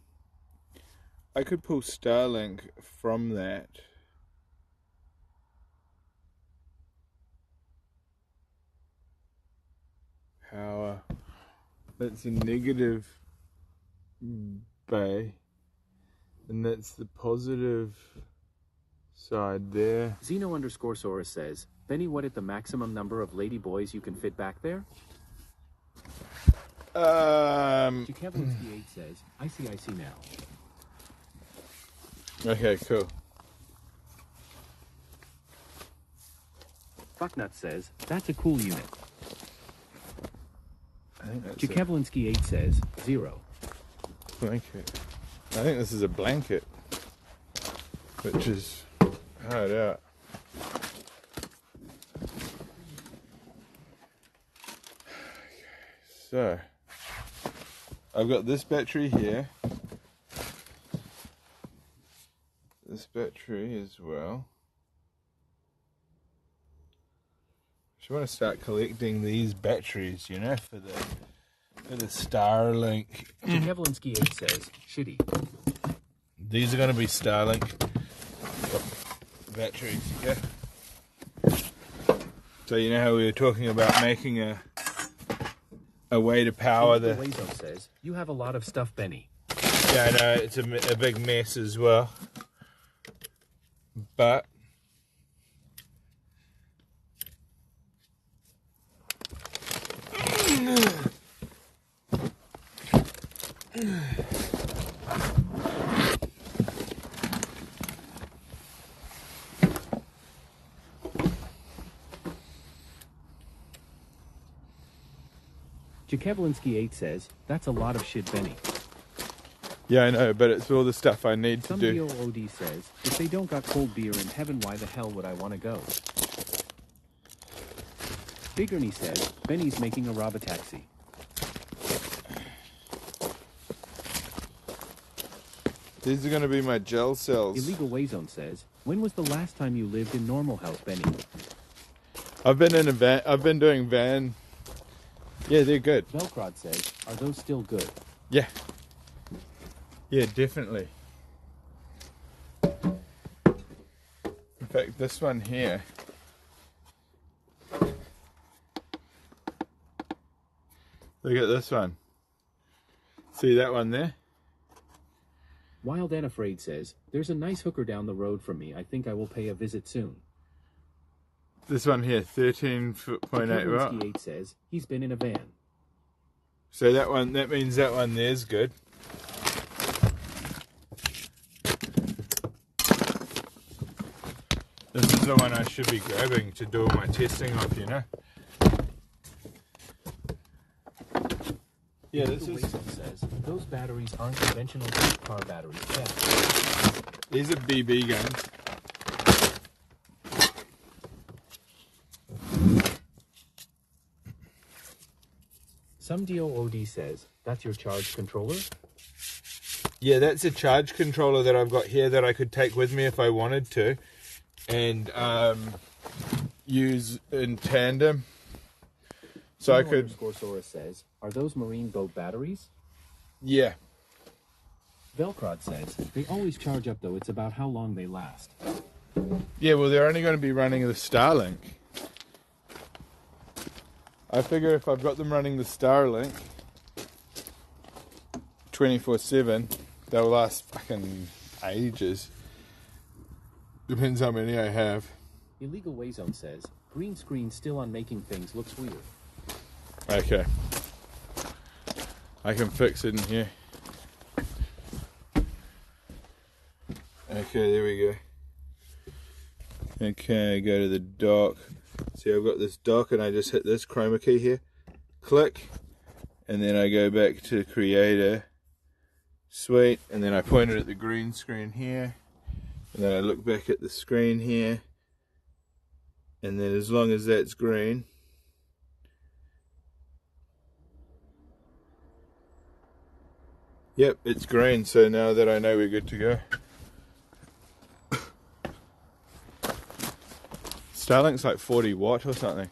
I could pull Starlink from that. Power. That's a negative bay. And that's the positive side there. Zeno_Saurus says, Benny, what is the maximum number of lady boys you can fit back there? Chekevlinsky 8 says, I see now. Okay, cool. Fucknut says, that's a cool unit. I think that's Chekevlinsky 8 says, 0. Blanket. I think this is a blanket, which is hard out. So, I've got this battery here. This battery as well. I want to start collecting these batteries, you know, for the Starlink. Chekevlinsky 8 says, shitty. These are going to be Starlink batteries, yeah. So you know how we were talking about making a way to power the... Wazo says, you have a lot of stuff, Benny. Yeah, I know, it's a big mess as well. But... Chekevlinsky 8 says, that's a lot of shit, Benny. Yeah, I know, but it's all the stuff I need to do. Some OD says, if they don't got cold beer in heaven, why the hell would I want to go? Big Ernie says, Benny's making a robotaxi. These are going to be my gel cells. Illegal Wayzone says, when was the last time you lived in normal health, Benny? I've been in a van. I've been doing van. Yeah, they're good. Velcrod says, are those still good? Yeah. Yeah, definitely. In fact, this one here. Look at this one. See that one there? Wild and Afraid says, there's a nice hooker down the road from me. I think I will pay a visit soon. This one here, 13.8 watt. 8 says, he's been in a van. So that means that one there's good. This is the one I should be grabbing to do all my testing off, you know? Yeah, this is... says, those batteries aren't conventional car batteries. Yeah. These are BB guns. Some DOOD says, that's your charge controller? Yeah, that's a charge controller that I've got here that I could take with me if I wanted to. And use in tandem. So I could... Scorsaurus says, are those marine boat batteries? Yeah. Velcrod says, they always charge up though, it's about how long they last. Yeah, well they're only going to be running the Starlink. I figure if I've got them running the Starlink 24/7, they'll last fucking ages. Depends how many I have. Illegal Wayzone says, green screen still on making things looks weird. Okay. I can fix it in here. Okay, there we go. Okay, go to the dock. See, I've got this dock and I just hit this chroma key here. Click. And then I go back to Creator. Sweet. And then I point it at the green screen here. And then I look back at the screen here. And then as long as that's green, yep, it's green. So now that I know we're good to go. Starlink's like 40 watt or something.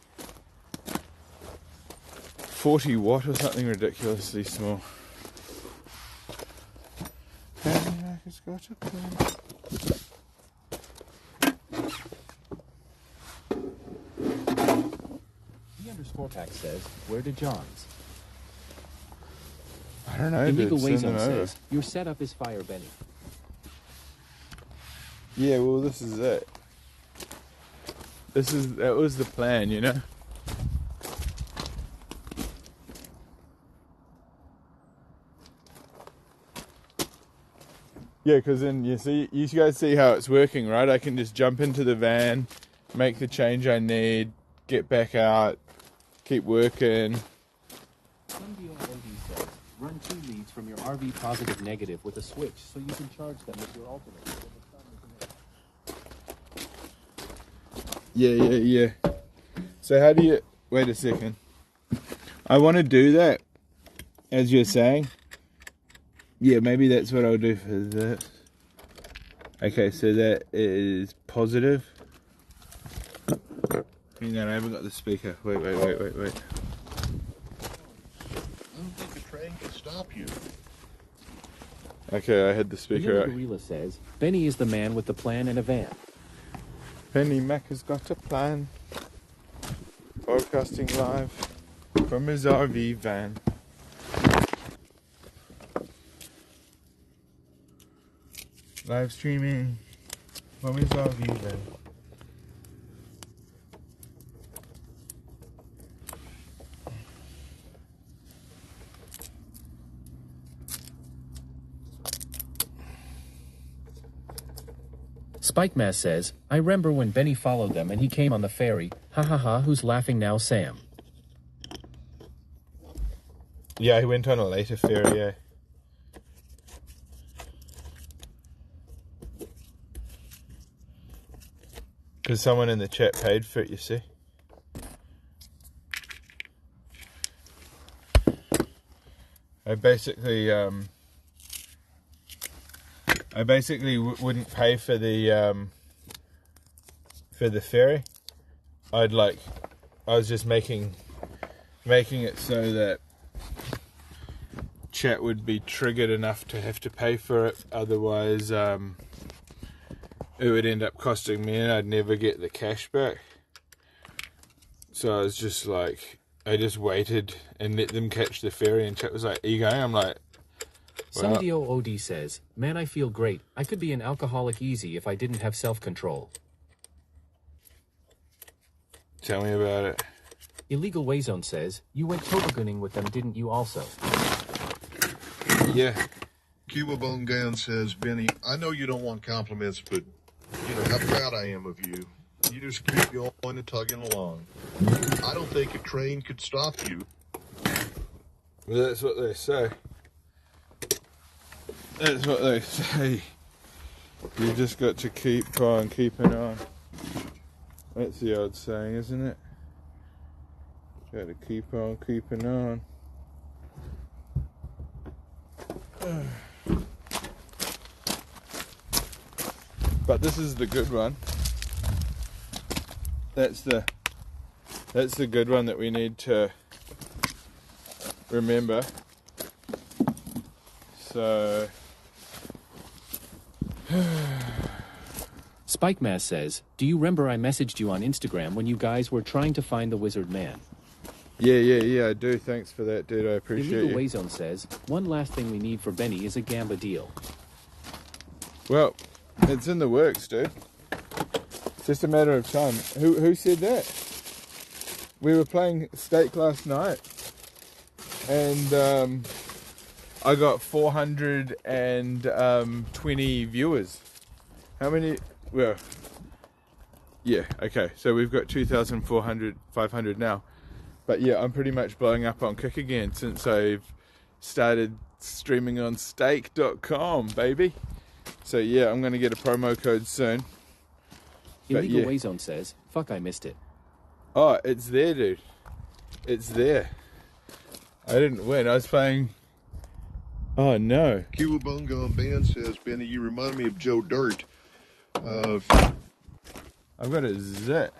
40 watt or something ridiculously small. It's got a plan. Pack says, where to John's? I don't know. Illegal Send them Wayzone over. says, your setup is fire, Benny. Yeah, well, this is it. That was the plan, you know? Yeah, because then you guys see how it's working, right? I can just jump into the van, make the change I need, get back out, keep working. Sundio OD says, run 2 leads from your RV positive negative with a switch so you can charge them with your alternator. Yeah. So how do you... Wait a second. I want to do that, as you're saying. Yeah, maybe that's what I'll do for this. Okay, so that is positive. Hang on, I haven't got the speaker. Wait. I don't think a train can stop you. Okay, I had the speaker out. Gorilla says, Benny is the man with the plan and a van. Penny Mac has got a plan. Broadcasting live from his RV van. Live streaming from his RV van. Spike Mass says, I remember when Benny followed them and he came on the ferry. Ha ha ha, who's laughing now, Sam? Yeah, he went on a later ferry, yeah. Because someone in the chat paid for it, you see. I basically wouldn't pay for the ferry. I was just making it so that chat would be triggered enough to have to pay for it. Otherwise, it would end up costing me, and I'd never get the cash back. So I was just like, I just waited and let them catch the ferry, and chat was like, "Are you going?" I'm like, well, Sundio OD says, man, I feel great. I could be an alcoholic easy if I didn't have self-control. Tell me about it. Illegal Wayzone says, you went toboganing with them, didn't you also? Yeah. Cuba Bone Gan says, Benny, I know you don't want compliments, but you know how proud I am of you. You just keep going and tugging along. I don't think a train could stop you. Well, that's what they say. That's what they say. You just got to keep on keeping on. That's the old saying, isn't it? Got to keep on keeping on. But this is the good one. That's the good one that we need to remember. So Spike Mass says, do you remember I messaged you on Instagram when you guys were trying to find the wizard man? Yeah, I do. Thanks for that, dude. I appreciate Illegal you. Wayzone says, one last thing we need for Benny is a gamba deal. Well, it's in the works, dude. It's just a matter of time. Who said that? We were playing Stake last night, and I got 420 viewers. How many? Well, yeah, okay. So we've got 500 now. But yeah, I'm pretty much blowing up on Kick again since I've started streaming on stake.com, baby. So yeah, I'm going to get a promo code soon. Illegal yeah. Wayzone says, fuck, I missed it. Oh, it's there, dude. It's there. I didn't win. I was playing... Oh, no. Cubabunga on Band says, Benny, you remind me of Joe Dirt. I've got a zit.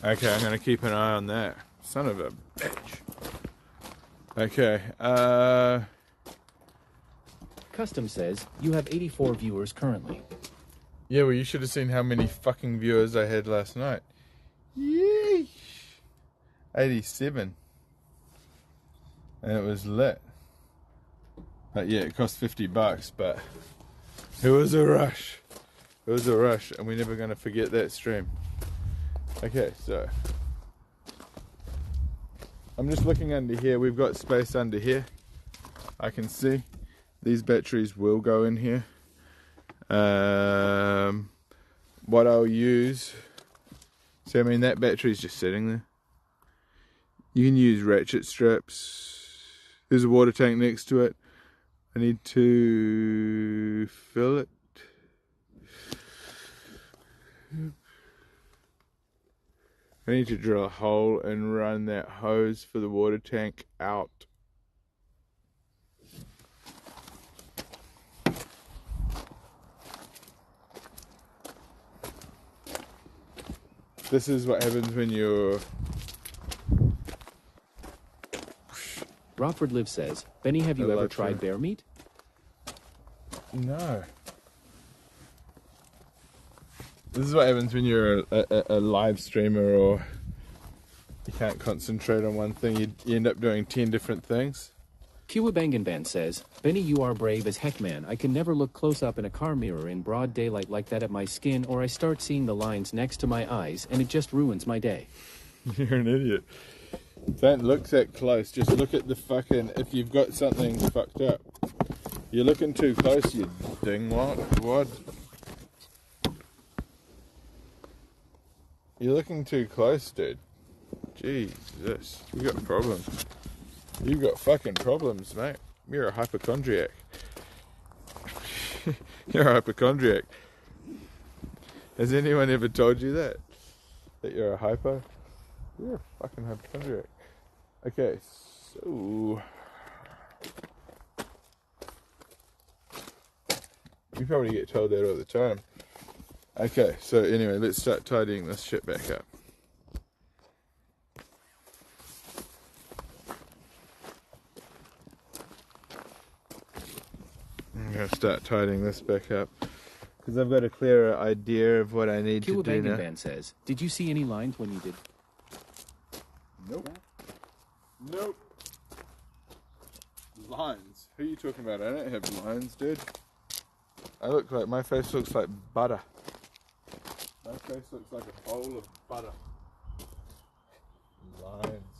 Okay, I'm going to keep an eye on that. Son of a bitch. Okay, Custom says, you have 84 viewers currently. Yeah, well, you should have seen how many fucking viewers I had last night. Yeesh. 87. And it was lit. But yeah, it cost $50, but it was a rush. It was a rush, and we're never going to forget that stream. Okay, so I'm just looking under here. We've got space under here. I can see these batteries will go in here. What I'll use, so I mean that battery's just sitting there. You can use ratchet straps. There's a water tank next to it. I need to fill it. I need to drill a hole and run that hose for the water tank out. This is what happens when you're... Rockford Live says, Benny, have you ever tried bear meat? No. This is what happens when you're a live streamer, or you can't concentrate on one thing. You end up doing 10 different things. Kiwabangan says, Benny, you are brave as heck, man. I can never look close up in a car mirror in broad daylight like that at my skin, or I start seeing the lines next to my eyes, and it just ruins my day. You're an idiot. Don't look that close. Just look at the fucking... If you've got something fucked up. You're looking too close, you dingwad. What? You're looking too close, dude. Jesus. You got problems. You've got fucking problems, mate. You're a hypochondriac. You're a hypochondriac. Has anyone ever told you that? That you're a hypo? You're a fucking hypochondriac. Okay, so... You probably get told that all the time. Okay, so anyway, let's start tidying this shit back up. I'm going to start tidying this back up because I've got a clearer idea of what I need to do now. Band says, did you see any lines when you did? Nope. Nope. Lines? Who are you talking about? I don't have lines, dude. My face looks like butter. My face looks like a bowl of butter. Lines.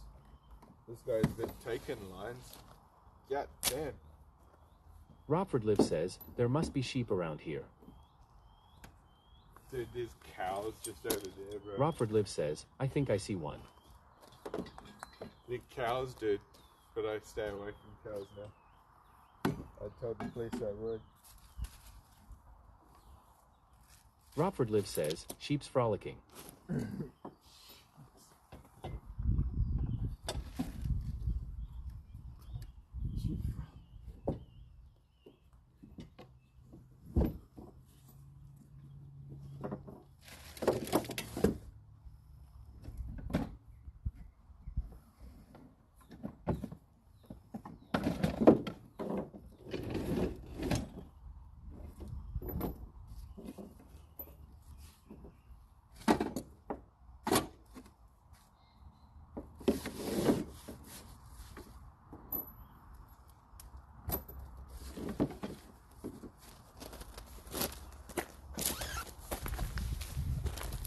This guy's been taking lines. God damn. Rockford Live says, there must be sheep around here. Dude, there's cows just over there, bro. Rockford Live says, I think I see one. They're cows, dude. But I stay away from cows now. I told the police I would. Rockford Live says, sheep's frolicking.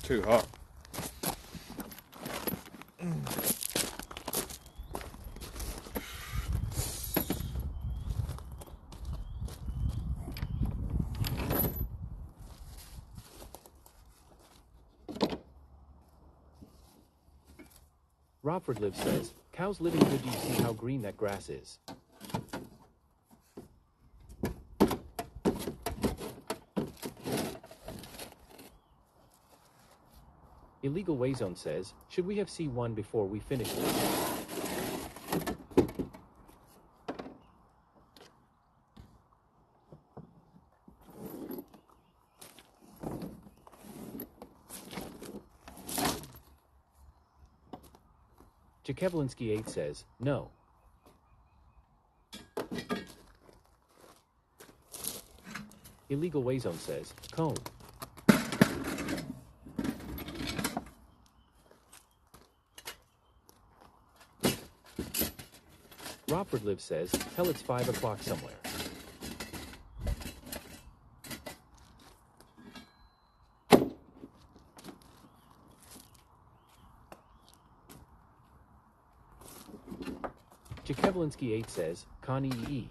Too hot. Robford Live says, cows living good. Do you see how green that grass is? Illegal Wayzone says, should we have C1 before we finish this? Jakevlinsky 8 says, no. Illegal Wayzone says, cone. Robford Live says, hell, it's 5 o'clock somewhere. Jakevlinsky 8 says, Connie E.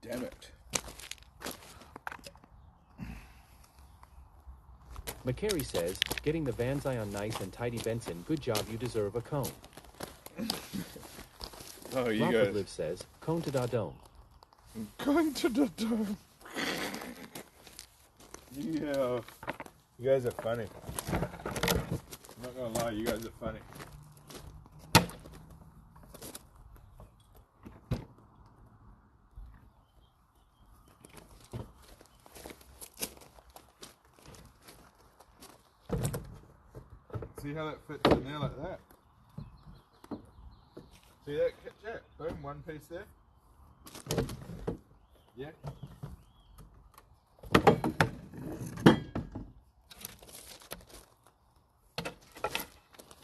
Damn it. McCary says, getting the Van Zion nice and tidy, Benson. Good job, you deserve a cone. Oh, you Robford guys. Live says, cone to da dome. Going to the dome. Yeah. You guys are funny. I'm not gonna lie, you guys are funny. See how that fits in there like that? See that? Yeah, boom, one piece there. Yeah.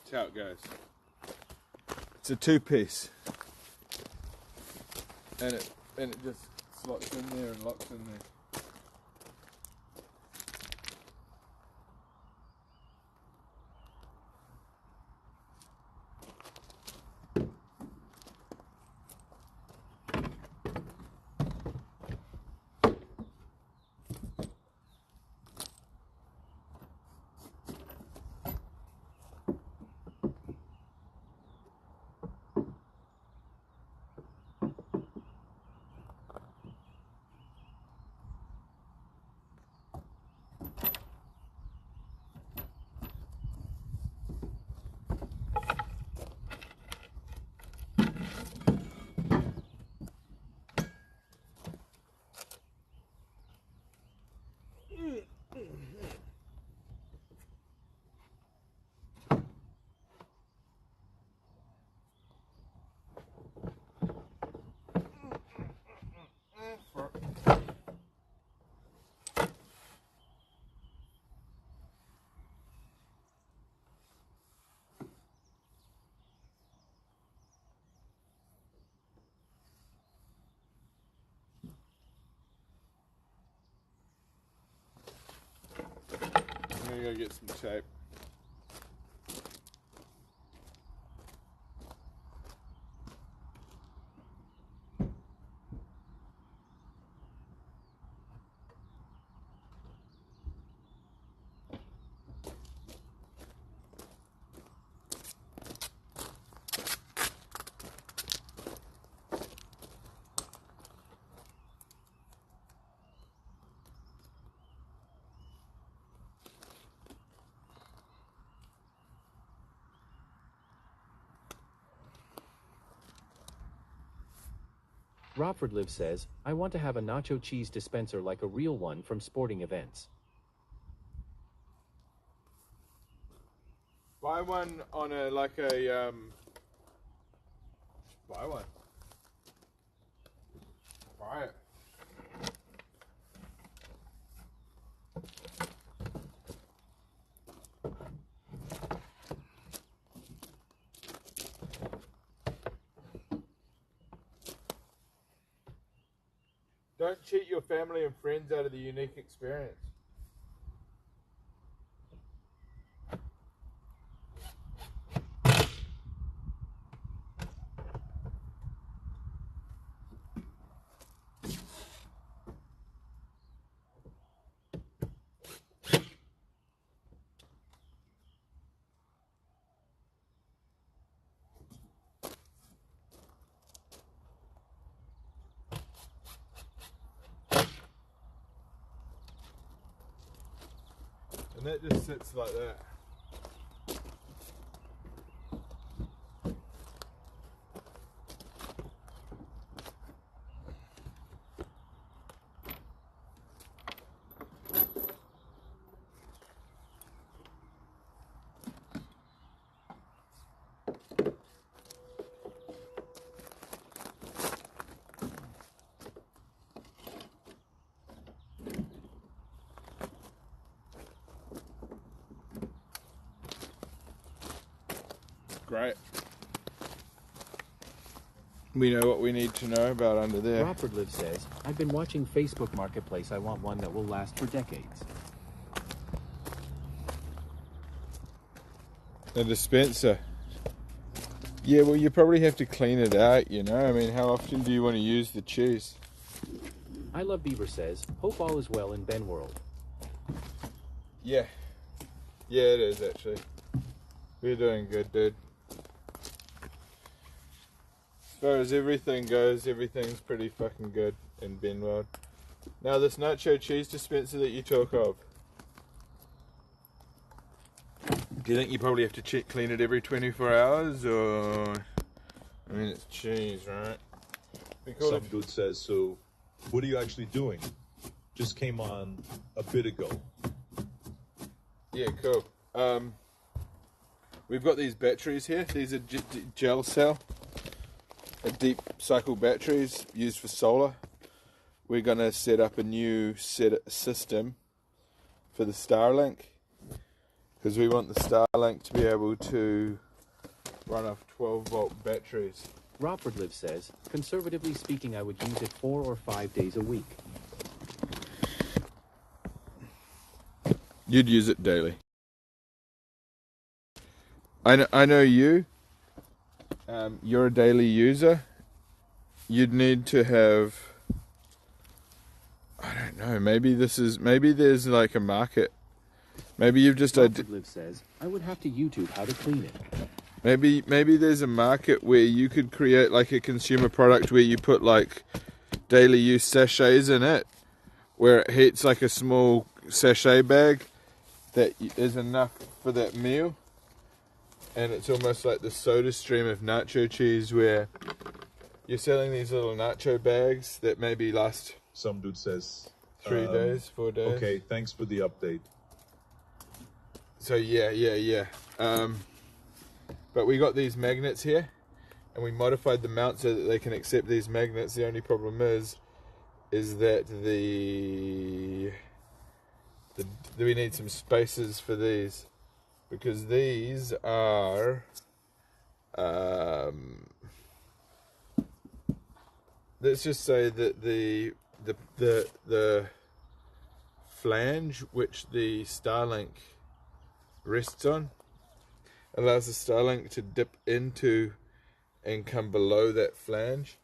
That's how it goes. It's a two-piece. And it just slots in there and locks in there. I'm gonna go get some tape. Robford Live says, I want to have a nacho cheese dispenser like a real one from sporting events. Buy one on a buy one. Buy it. Don't cheat your family and friends out of the unique experience. And that just sits like that. Great. We know what we need to know about under there. Rockford Live says, I've been watching Facebook Marketplace. I want one that will last for decades. A dispenser. Yeah, well, you probably have to clean it out, you know? I mean, how often do you want to use the cheese? I Love Beaver says, hope all is well in Ben World. Yeah. Yeah, it is, actually. We're doing good, dude. As far as everything goes, everything's pretty fucking good in Ben World. Now, this nacho cheese dispenser that you talk of, do you think you probably have to clean it every 24 hours, or... I mean, it's cheese, right? Some dude says, so what are you actually doing? Just came on a bit ago. Yeah, cool. We've got these batteries here. These are gel cell, deep cycle batteries used for solar. We're going to set up a new system for the Starlink, because we want the Starlink to be able to run off 12-volt batteries. Rockford Live says, conservatively speaking, I would use it 4 or 5 days a week. You'd use it daily. I know you. You're a daily user. You'd need to have... I don't know. Maybe there's like a market. Maybe you've just... Rockford Live says, I would have to YouTube how to clean it. Maybe there's a market where you could create like a consumer product where you put like daily use sachets in it, where it heats like a small sachet bag that is enough for that meal, and it's almost like the soda stream of nacho cheese, where you're selling these little nacho bags that maybe last... Some dude says 3 days, 4 days. Okay, thanks for the update. So yeah. But we got these magnets here, and we modified the mount so that they can accept these magnets. The only problem is that we need some spaces for these, because these are let's just say that the flange which the Starlink rests on allows the Starlink to dip into and come below that flange,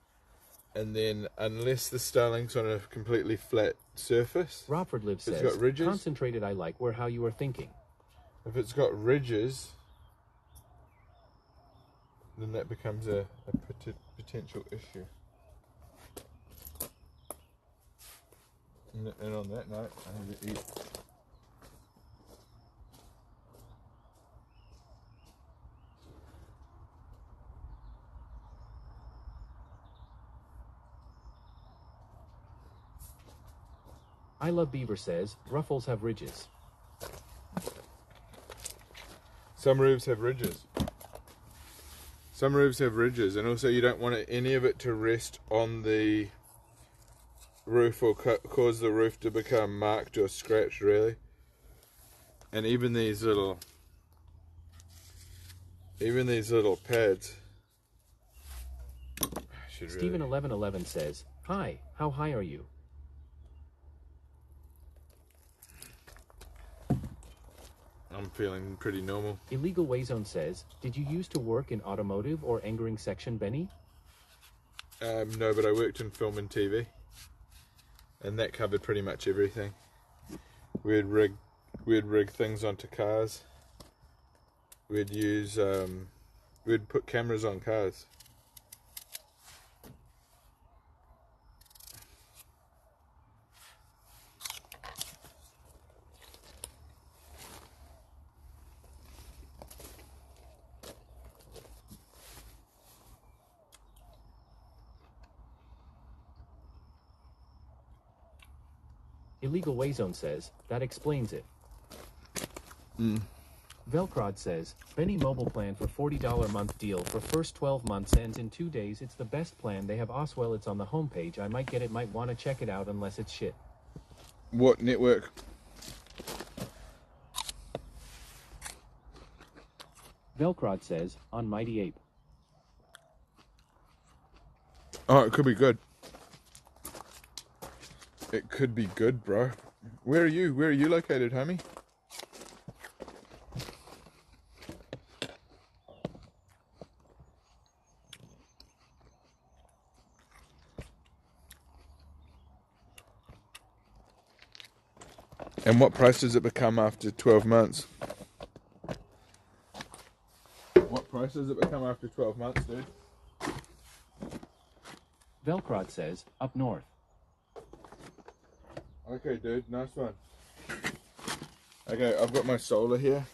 and then unless the Starlink's on a completely flat surface, Rockford Live says, got ridges, concentrated I like where how you are thinking. If it's got ridges, then that becomes a potential issue. And on that note, I need to eat. I Love Beaver says, ruffles have ridges. Some roofs have ridges. Some roofs have ridges, and also you don't want any of it to rest on the roof or cause the roof to become marked or scratched, really. And even these little pads. Stephen1111 says, hi, how high are you? I'm feeling pretty normal. Illegal Wayzone says, did you used to work in automotive or angering section, Benny? No, but I worked in film and TV, and that covered pretty much everything. We'd rig things onto cars. We'd use we'd put cameras on cars. Illegal Wayzone says, that explains it. Velcrod says, Benny mobile plan for $40 month deal for first 12 months ends in 2 days. It's the best plan. They have Oswell. It's on the homepage. I might get it. Might want to check it out unless it's shit. What network? Velcrod says, on Mighty Ape. Oh, it could be good. It could be good, bro. Where are you? Where are you located, homie? And what price does it become after 12 months? What price does it become after 12 months, dude? Velcrod says, up north. Okay, dude, nice one. Okay, I've got my solar here.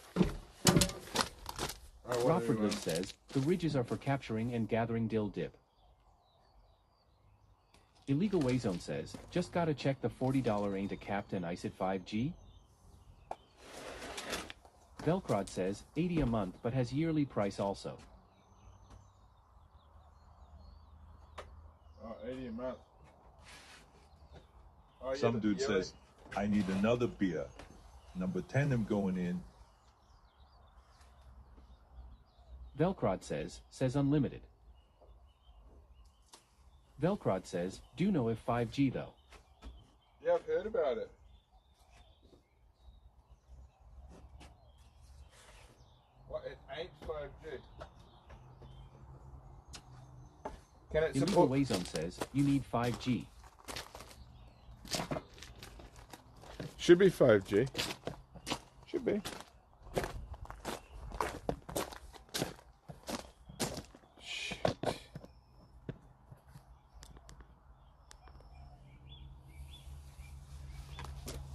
Rockford says, the ridges are for capturing and gathering dill dip. Illegal Wayzone says, just gotta check the $40 ain't a capped and ice at 5G. Velcrod says, 80 a month but has yearly price also. Oh, 80 a month. Oh, Some dude says, I need another beer. Number 10, I'm going in. Velcrod says unlimited. Velcrod says, do know if 5G though. Yeah, I've heard about it. What, it ain't 5G. Can it Illegal support... Wayzone says, you need 5G. Should be 5G. Should be. Shit.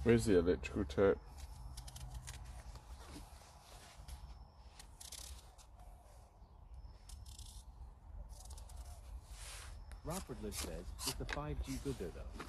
Where's the electrical tape? Rockford says, is the 5G good there though?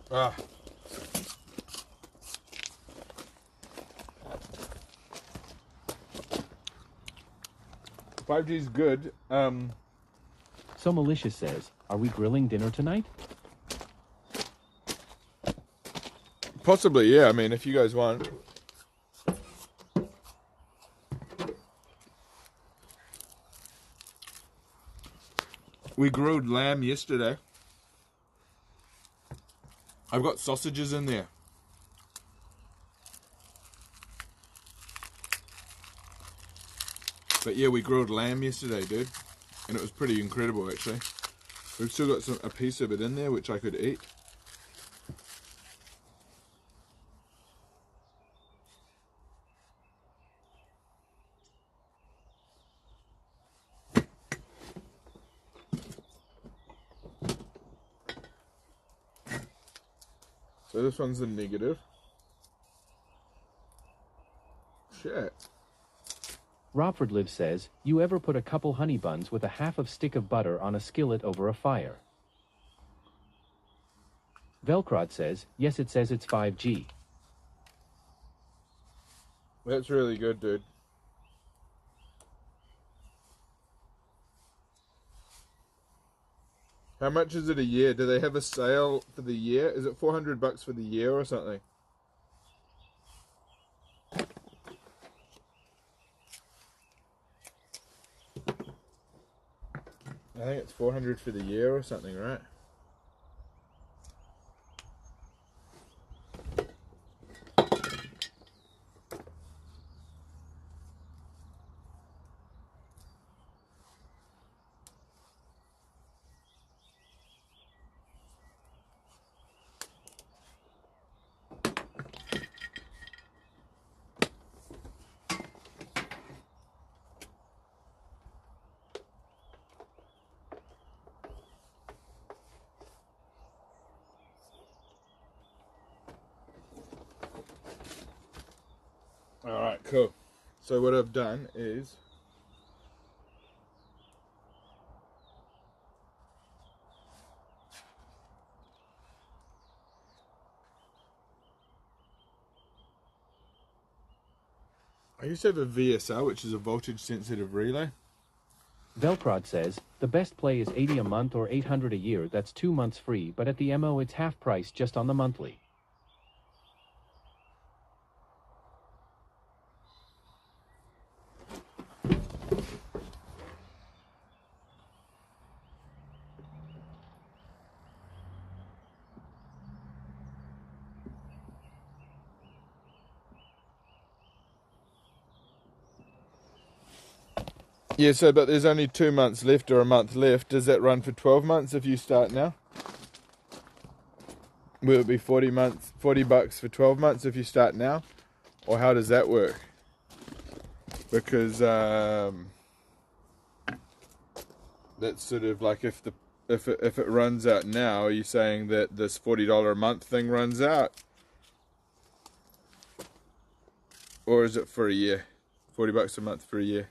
Ah. "5G is good." So Malicious says, are we grilling dinner tonight? Possibly, yeah. I mean, if you guys want. We grilled lamb yesterday. I've got sausages in there. But yeah, we grilled lamb yesterday, dude. And it was pretty incredible, actually. We've still got a piece of it in there, which I could eat. So this one's the negative. Shit. Rockford says, you ever put a couple honey buns with a half of stick of butter on a skillet over a fire? Velcrod says, yes, it says it's 5G. That's really good, dude. How much is it a year? Do they have a sale for the year? Is it $400 for the year or something? I think it's $400 for the year or something, right? Alright, cool. So what I've done is I used to have a VSR, which is a voltage sensitive relay. Velcrod says, the best play is $80 a month or $800 a year. That's 2 months free, but at the MO it's half price just on the monthly. Yeah, so but there's only 2 months left or a month left. Does that run for 12 months if you start now? Will it be $40 for 12 months if you start now? Or how does that work? Because that's sort of like if it runs out now, are you saying that this $40 a month thing runs out? Or is it for a year? $40 a month for a year.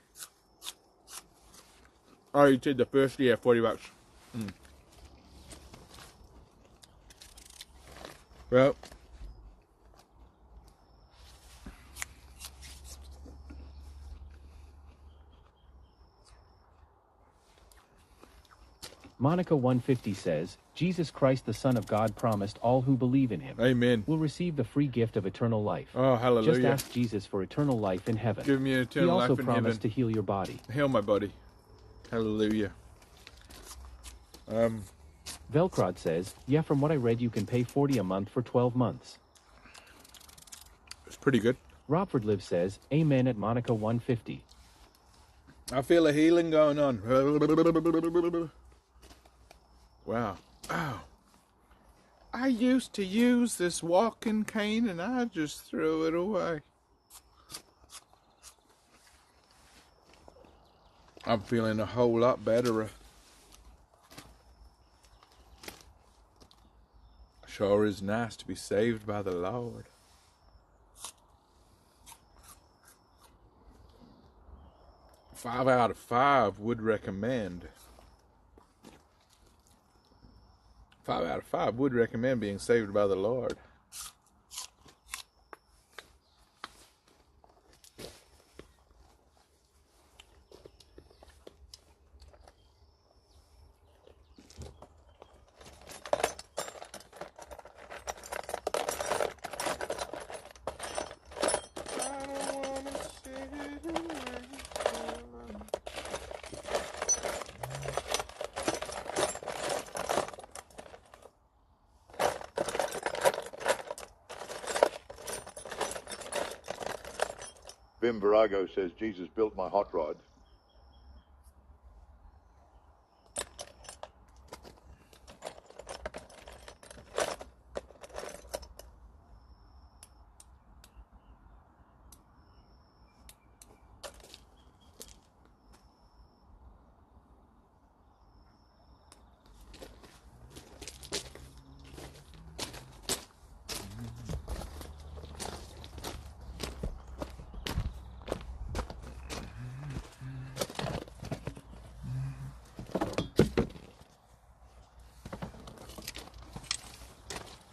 Oh, you said the first year, $40. Well, Monica 150 says, Jesus Christ the Son of God promised all who believe in him Amen. will receive the free gift of eternal life. Oh, hallelujah. Just ask Jesus for eternal life in heaven. Give me eternal life in heaven. He also promised to heal your body. Heal my body. Hallelujah. Velcrod says, yeah, from what I read you can pay $40 a month for 12 months. It's pretty good. Robford Live says, amen at Monica 150. I feel a healing going on. Wow. Ow. I used to use this walking cane and I just threw it away. I'm feeling a whole lot better. Sure is nice to be saved by the Lord. Five out of 5 would recommend. 5 out of 5 would recommend being saved by the Lord. Vim Virago says, Jesus built my hot rod.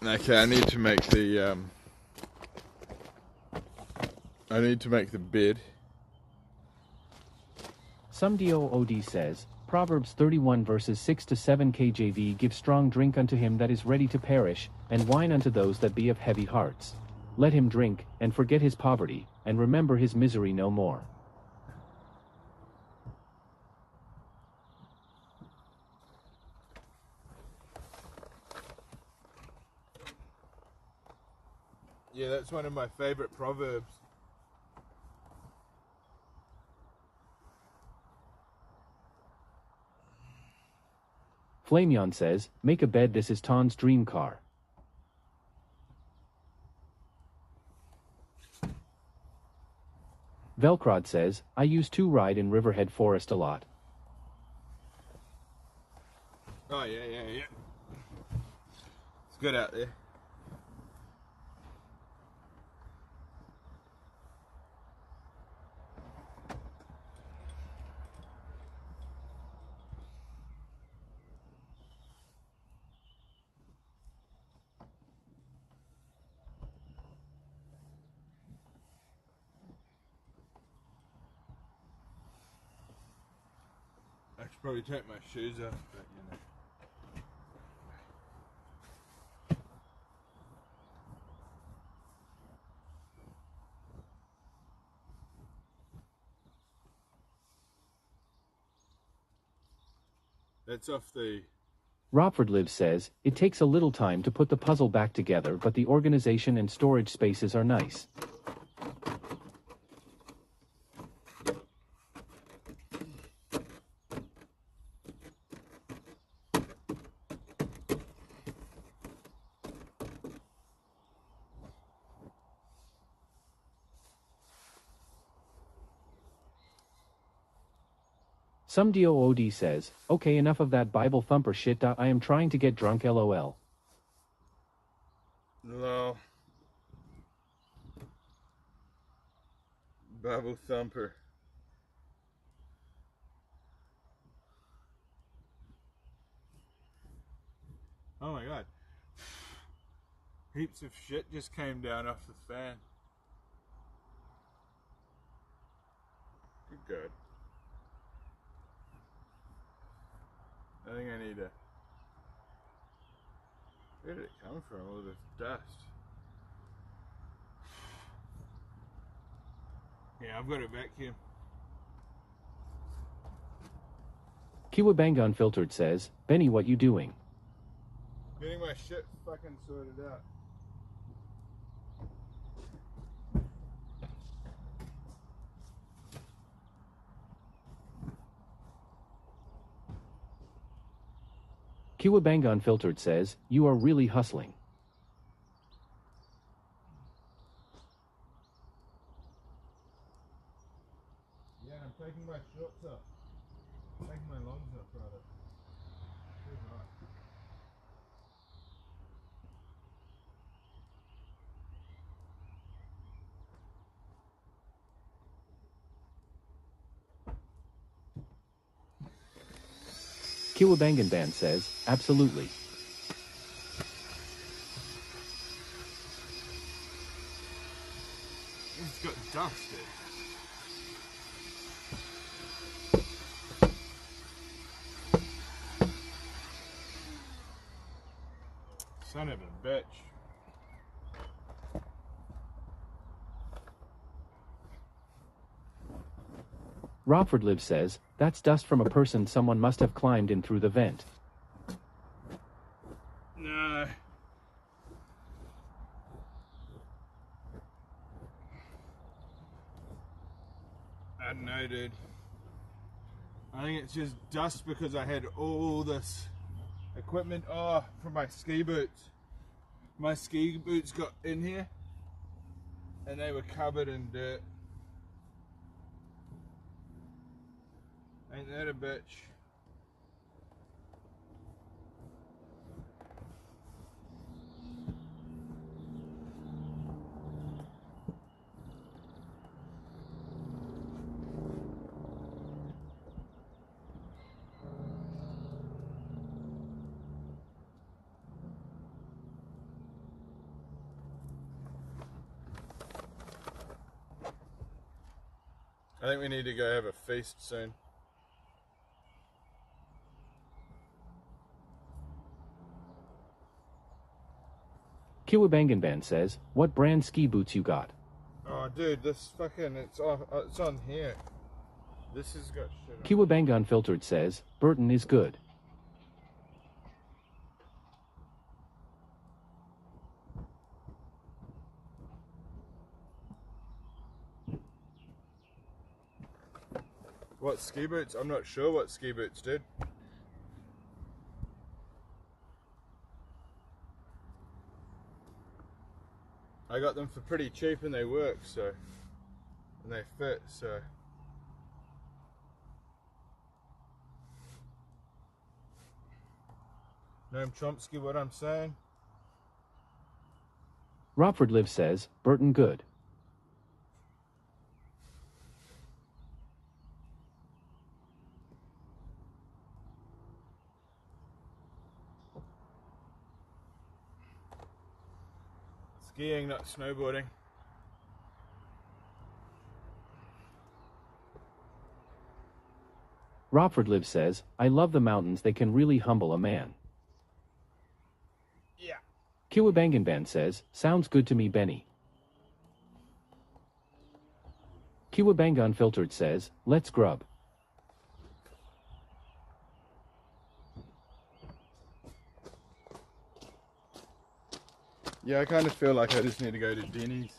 Okay, I need to make the I need to make the bed. Some DOOD says, Proverbs 31 verses 6 to 7 KJV, give strong drink unto him that is ready to perish, and wine unto those that be of heavy hearts. Let him drink, and forget his poverty, and remember his misery no more. Yeah, that's one of my favorite proverbs. Flameon says, make a bed, this is Ton's dream car. Velcrod says, I used to ride in Riverhead Forest a lot. Oh, yeah. It's good out there. I should probably take my shoes off, but you know. That's off the... Rockford Lives says, it takes a little time to put the puzzle back together, but the organization and storage spaces are nice. Some DOOD says, okay, enough of that Bible thumper shit. I am trying to get drunk, lol. No. Bible thumper. Oh my god. Heaps of shit just came down off the fan. Good God. I think I need to... Where did it come from, all this dust? Yeah, I've got a vacuum. Kiwabanga Unfiltered says, Benny, what you doing? Getting my shit fucking sorted out. Kiwabanga Unfiltered says, you are really hustling. Yeah, I'm taking my shorts off. Taking my longs off, rather. Feels right. Kiwabangan Band says, absolutely. It's got dusted. Son of a bitch. Rockford Lives says, that's dust from a person someone must have climbed in through the vent. No. I don't know, dude. I think it's just dust because I had all this equipment from my ski boots. My ski boots got in here and they were covered in dirt. Ain't that a bitch? I think we need to go have a feast soon. Kiwabanganban says, what brand ski boots you got? Oh, dude, this fucking, it's on here. This has got shit on. Kiwabangan Unfiltered says, Burton is good. What ski boots? I'm not sure what ski boots, dude. I got them for pretty cheap and they work, so, and they fit, so. Noam Chomsky, what I'm saying? Rockford Live says, Burton good. Skiing, not snowboarding. Rockford Live says, I love the mountains, they can really humble a man. Yeah. Kiwabanganban says, sounds good to me, Benny. Kiwabanga Unfiltered says, let's grub. Yeah, I kind of feel like I just need to go to Denny's.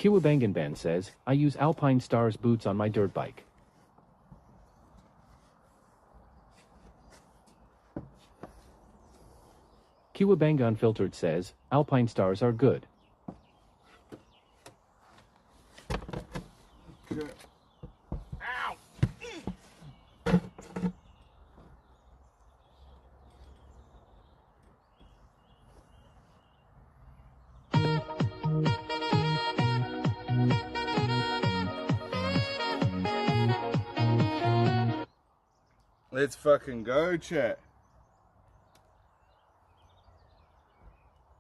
Kiwabanganban says, I use Alpine Stars boots on my dirt bike. Kiwabanga Unfiltered says, Alpine Stars are good. Good. Ow! Let's fucking go, chat.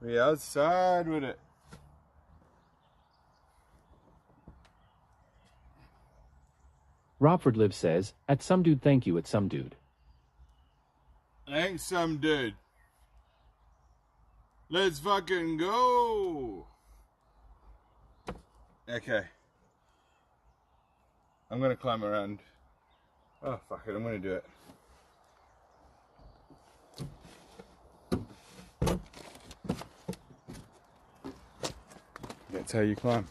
We outside with it. Rockford Live says, at some dude, thank you, at some dude. Thanks, some dude. Let's fucking go. Okay. I'm gonna climb around. Oh, fuck it, I'm gonna do it. That's how you climb.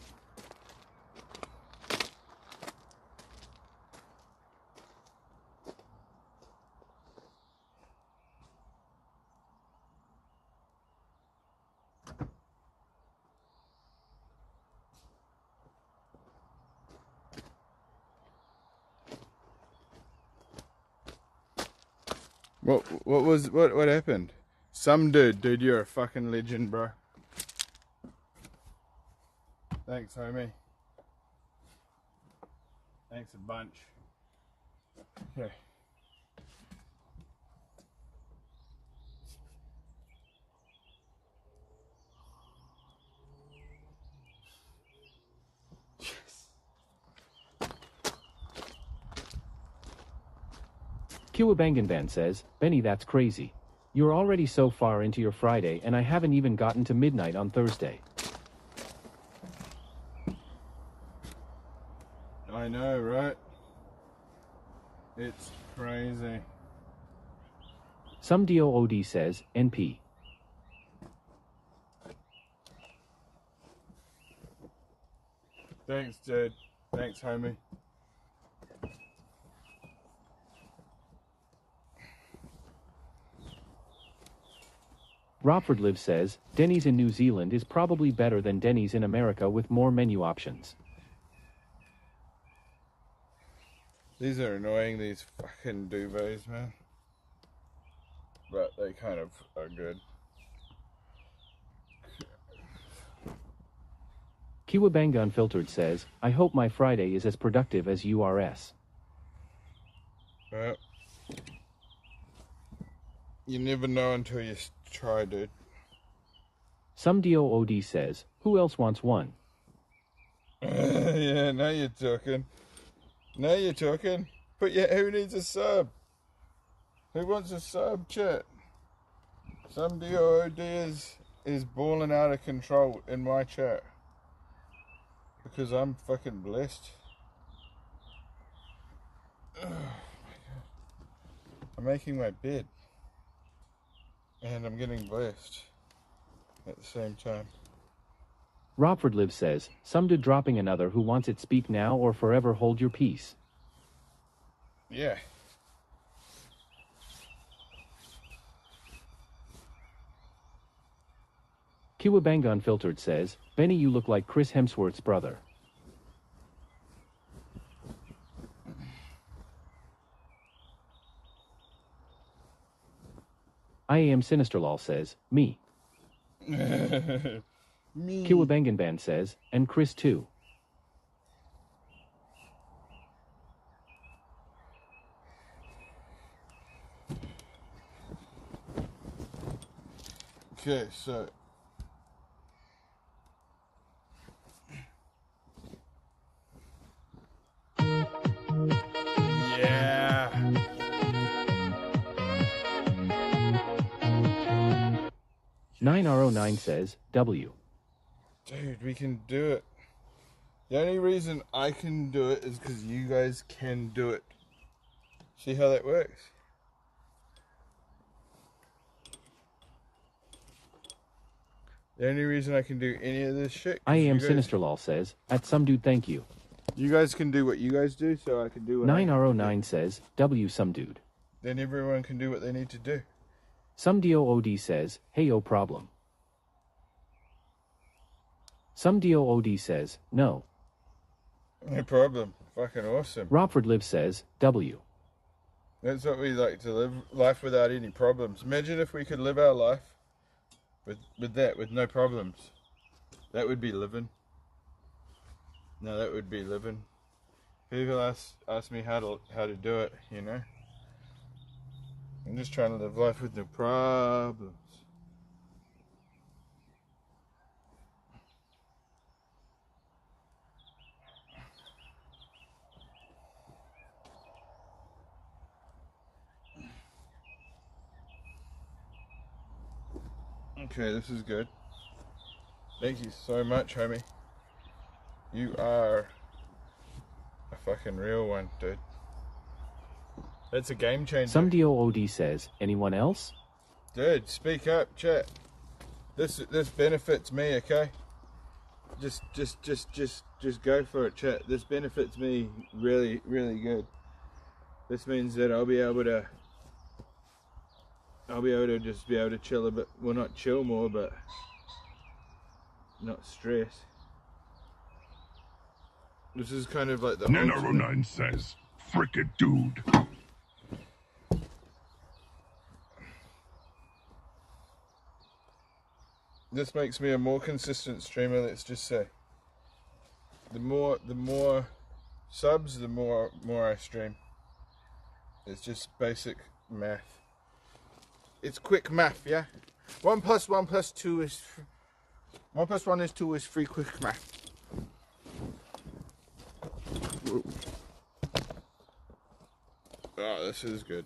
What happened? Some dude, you're a fucking legend, bro. Thanks, homie. Thanks a bunch. Okay. Kiwabanganban says, Benny, that's crazy. You're already so far into your Friday and I haven't even gotten to midnight on Thursday. I know, right? It's crazy. Some DOOD says, NP. Thanks, dude. Thanks, homie. Rockford Live says, Denny's in New Zealand is probably better than Denny's in America with more menu options. These are annoying, these fucking duvets, man. but they kind of are good. Kiwabanga Unfiltered says, I hope my Friday is as productive as yours. Well, you never know until you try, dude. Some DOOD says, who else wants one? Yeah, now you're talking. Now you're talking. But yeah, who needs a sub? Who wants a sub, chat? Some DOOD is balling out of control in my chat. Because I'm fucking blessed. Oh my god. I'm making my bed. And I'm getting blessed at the same time. Robford Live says, some dude dropping another who wants it speak now or forever hold your peace. Yeah. Kiwabanga Unfiltered says, Benny, you look like Chris Hemsworth's brother. I Am Sinisterlol says, me. Me. Kiwabangan Band says, and Chris too. Okay, so yeah. 9R09 says, W. Dude, we can do it. The only reason I can do it is because you guys can do it. See how that works? The only reason I can do any of this shit. I Am Sinisterlol says, at some dude thank you. You guys can do what you guys do, so I can do what 9R09 says, W some dude. Then everyone can do what they need to do. Some DOOD says, hey yo problem. Some DOOD says, no. No problem. Fucking awesome. Robford Live says, W. That's what we like to live life without any problems. Imagine if we could live our life with no problems. That would be living. No, that would be living. People ask me how to do it, you know. I'm just trying to live life with no problems. Okay, this is good. Thank you so much, homie. You are a fucking real one, dude. That's a game changer. Some DOOD says, anyone else? Dude, speak up, chat. This benefits me, okay? Just go for it, chat. This benefits me really, really good. This means that I'll be able to just be able to chill a bit. Well, not chill more, but not stress. This is kind of like the 909 says, frickin' dude. This makes me a more consistent streamer, let's just say. The more subs, the more I stream. It's just basic math. It's quick math, yeah? 1 + 1 + 2 is 1 + 1 is 2 is 3 quick math. Oh, this is good.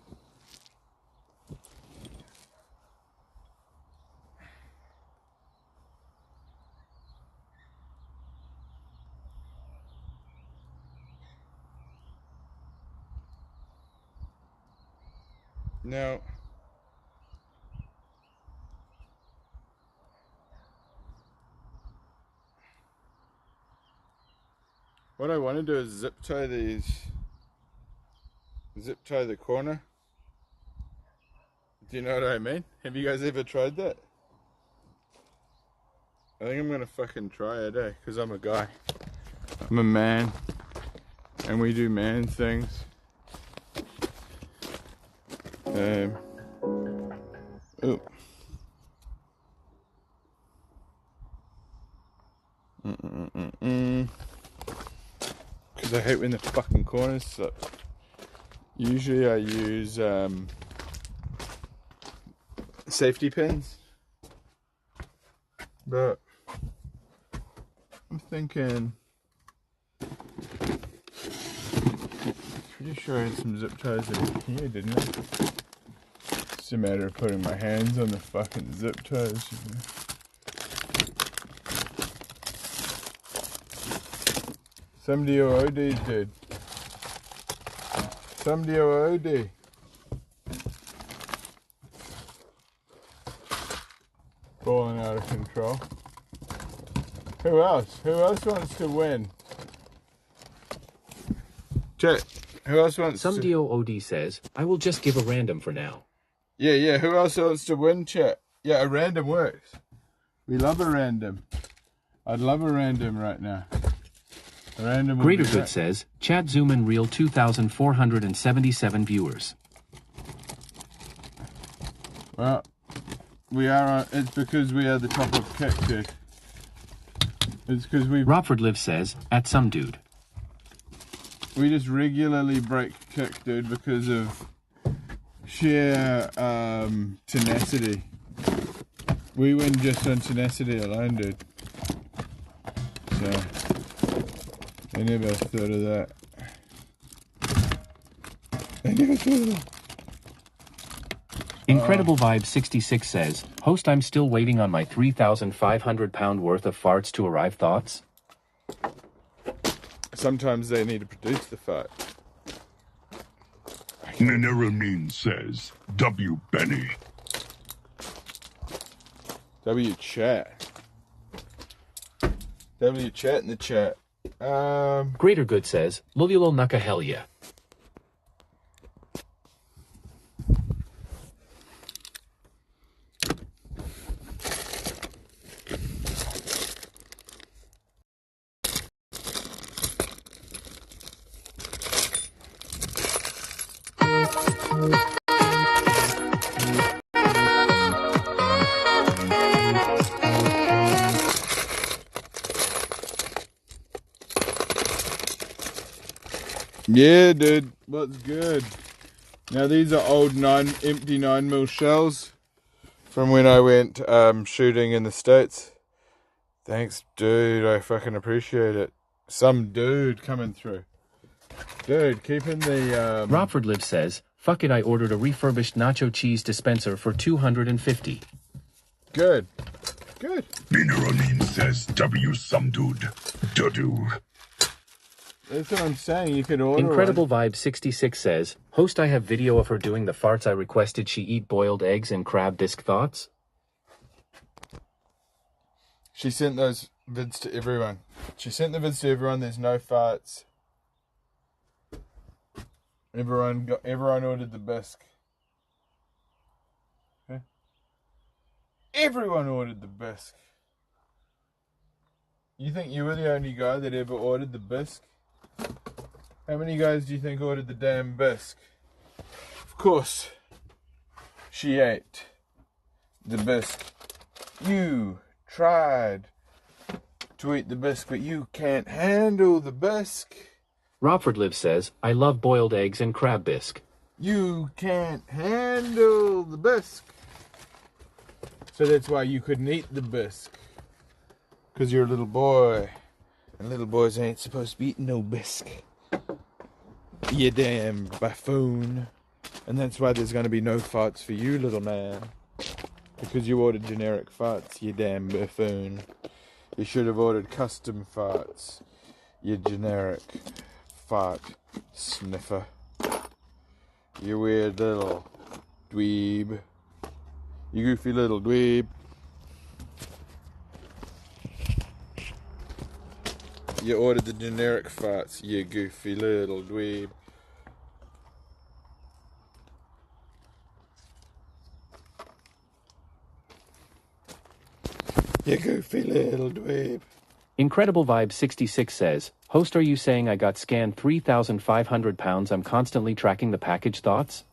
Now, what I want to do is zip tie the corner. Do you know what I mean? Have you guys ever tried that? I think I'm gonna fucking try it, eh? Because I'm a guy. I'm a man. And we do man things. Ooh. Because I hate when the fucking corners slip. Usually I use safety pins, but I'm thinking, pretty sure I had some zip ties in here, didn't I? It's a matter of putting my hands on the fucking zip ties, you know. Some DOOD did. Some DOOD. Falling out of control. Who else? Who else wants to win? Chat. Who else wants Some to... DOOD says, I will just give a random for now. Yeah. Who else wants to win, chat? Yeah, a random works. We love a random. I'd love a random right now. A random. Greater Good says, Chat Zoom in Reel 2,477 viewers. Well, we are. It's because we are the top of Kick, dude. It's because we. Rockford Live says, at some dude. We just regularly break Kick, dude, because of sheer tenacity. We win just on tenacity alone, dude. So I never thought of that. I never thought of that. Incredible Vibe 66 says, Host, I'm still waiting on my 3,500 pound worth of farts to arrive. Thoughts? Sometimes they need to produce the fart. Naneramin says, W. Benny. W chat. W chat in the chat. Greater Good says, Lululol Naka hell yeah. Yeah, dude, what's good? Now these are old empty 9mm shells from when I went shooting in the States. Thanks, dude. I fucking appreciate it. Some dude coming through. Dude, keeping the Rockford Live says, fuck it, I ordered a refurbished nacho cheese dispenser for $250. Good. Naneramin says, W. Some dude. Dudu. That's what I'm saying. You could order. Incredible Vibe 66 says, Host, I have video of her doing the farts I requested she eat boiled eggs and crab bisque. Thoughts? She sent those vids to everyone. There's no farts. Everyone ordered the bisque. Okay? Everyone ordered the bisque. You think you were the only guy that ever ordered the bisque? How many guys do you think ordered the damn bisque? Of course, she ate the bisque. You tried to eat the bisque, but you can't handle the bisque. Rockford Live says, I love boiled eggs and crab bisque. You can't handle the bisque. So that's why you couldn't eat the bisque. Because you're a little boy. And little boys ain't supposed to be eating no bisque. You damn buffoon. And that's why there's going to be no farts for you, little man. Because you ordered generic farts, you damn buffoon. You should have ordered custom farts. You generic fart sniffer. You weird little dweeb. You goofy little dweeb. You ordered the generic farts, you goofy little dweeb. You goofy little dweeb. Incredible Vibe 66 says, Host, are you saying I got scanned 3,500 pounds? I'm constantly tracking the package. Thoughts?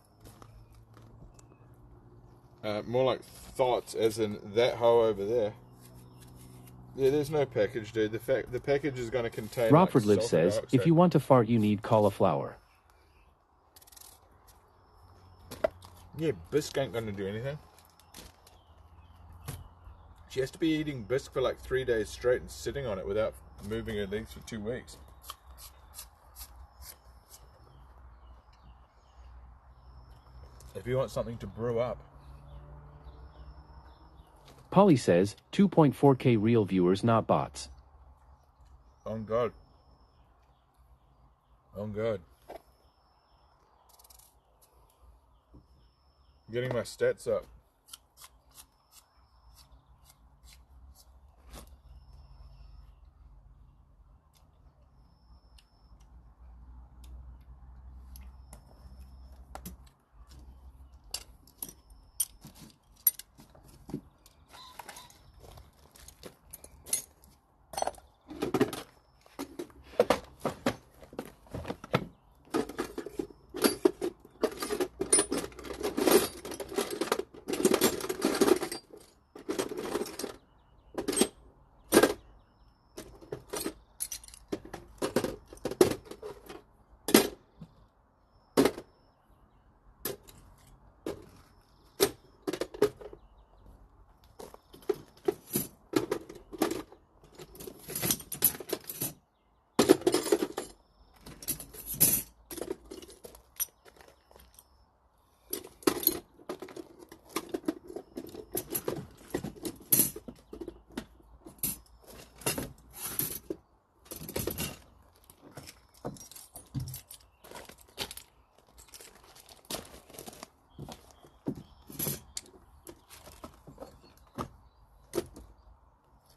More like thoughts, as in that hoe over there. Yeah, there's no package, dude. The package is going to contain. Rockford like, Live says, dioxide. if you want to fart, you need cauliflower. Yeah, bisque ain't going to do anything. She has to be eating bisque for like 3 days straight and sitting on it without moving her legs for 2 weeks. If you want something to brew up. Polly says, 2.4K real viewers, not bots. On God. On God. Getting my stats up.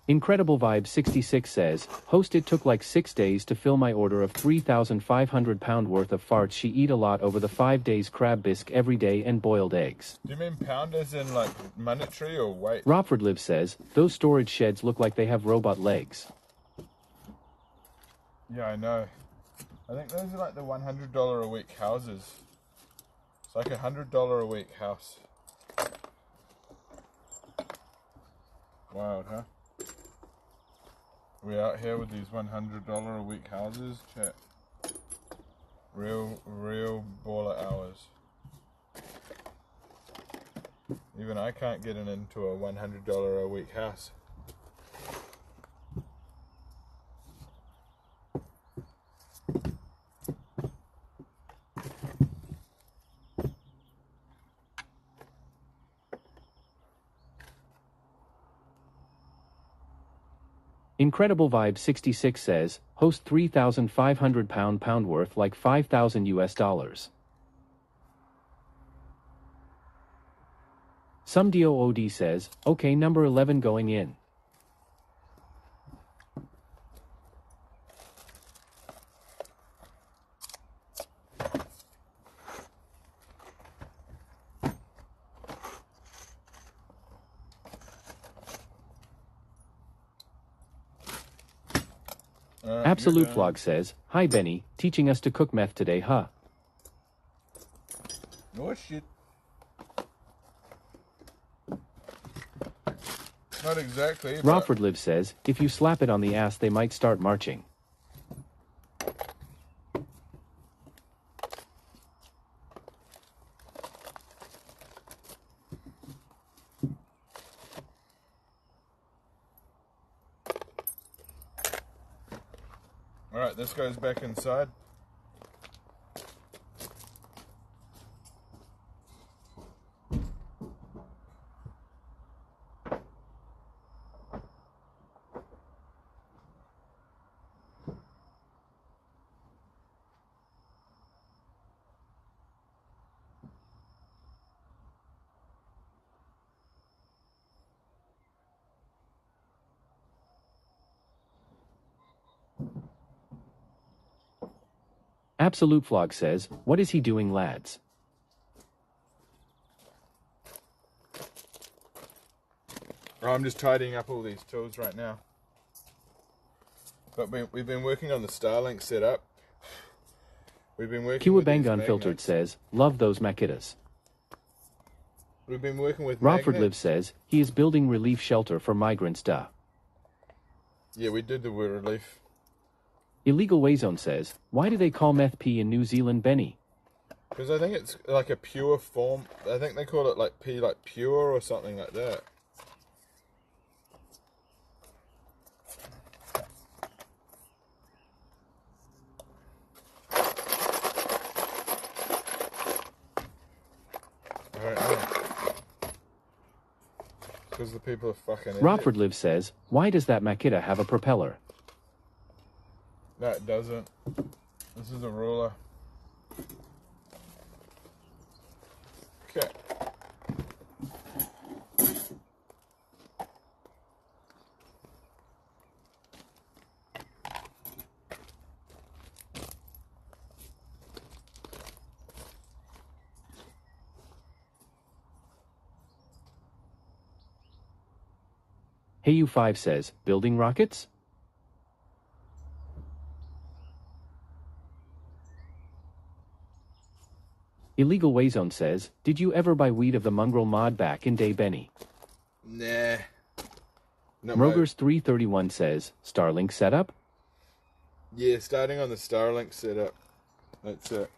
Incredible Vibe 66 says, host, it took like 6 days to fill my order of 3,500 pound worth of farts. She eat a lot over the 5 days, crab bisque every day and boiled eggs. Do you mean pound as in like monetary or weight? Rockford Live says, those storage sheds look like they have robot legs. Yeah, I know. I think those are like the $100 a week houses. It's like $100 a week house. Wild, huh? We out here with these $100 a week houses, chat. Real baller hours. Even I can't get into a $100 a week house. Incredible Vibe 66 says, host 3,500 pound worth like 5,000 US dollars. Some DOOD says, okay, number 11 going in. Absolute Vlog says, hi Benny, teaching us to cook meth today, huh? Oh shit. Not exactly. Rockford Live says, if you slap it on the ass they might start marching. Alright, this goes back inside. Absolute Vlog says, what is he doing, lads? Oh, I'm just tidying up all these tools right now. But we've been working on the Starlink setup. We've been working with these Kiwabanga magnets. Unfiltered says, love those Makitas. We've been working with Rockford magnets. Live says he is building relief shelter for migrants. Yeah, we did the word relief. Illegal Wayzone says, why do they call meth pee in New Zealand Benny? Because I think it's like a pure form. I think they call it like pee, like pure or something like that. I don't know. Because the people are fucking idiots. Rockford Live says, why does that Makita have a propeller? No, it doesn't. This is a ruler. Okay. Hey U5 says, building rockets? Illegal Wayzone says, did you ever buy weed of the mongrel mod back in day Benny? Nah. Rogers 331 says, Starlink setup? Yeah, starting on the Starlink setup. That's it.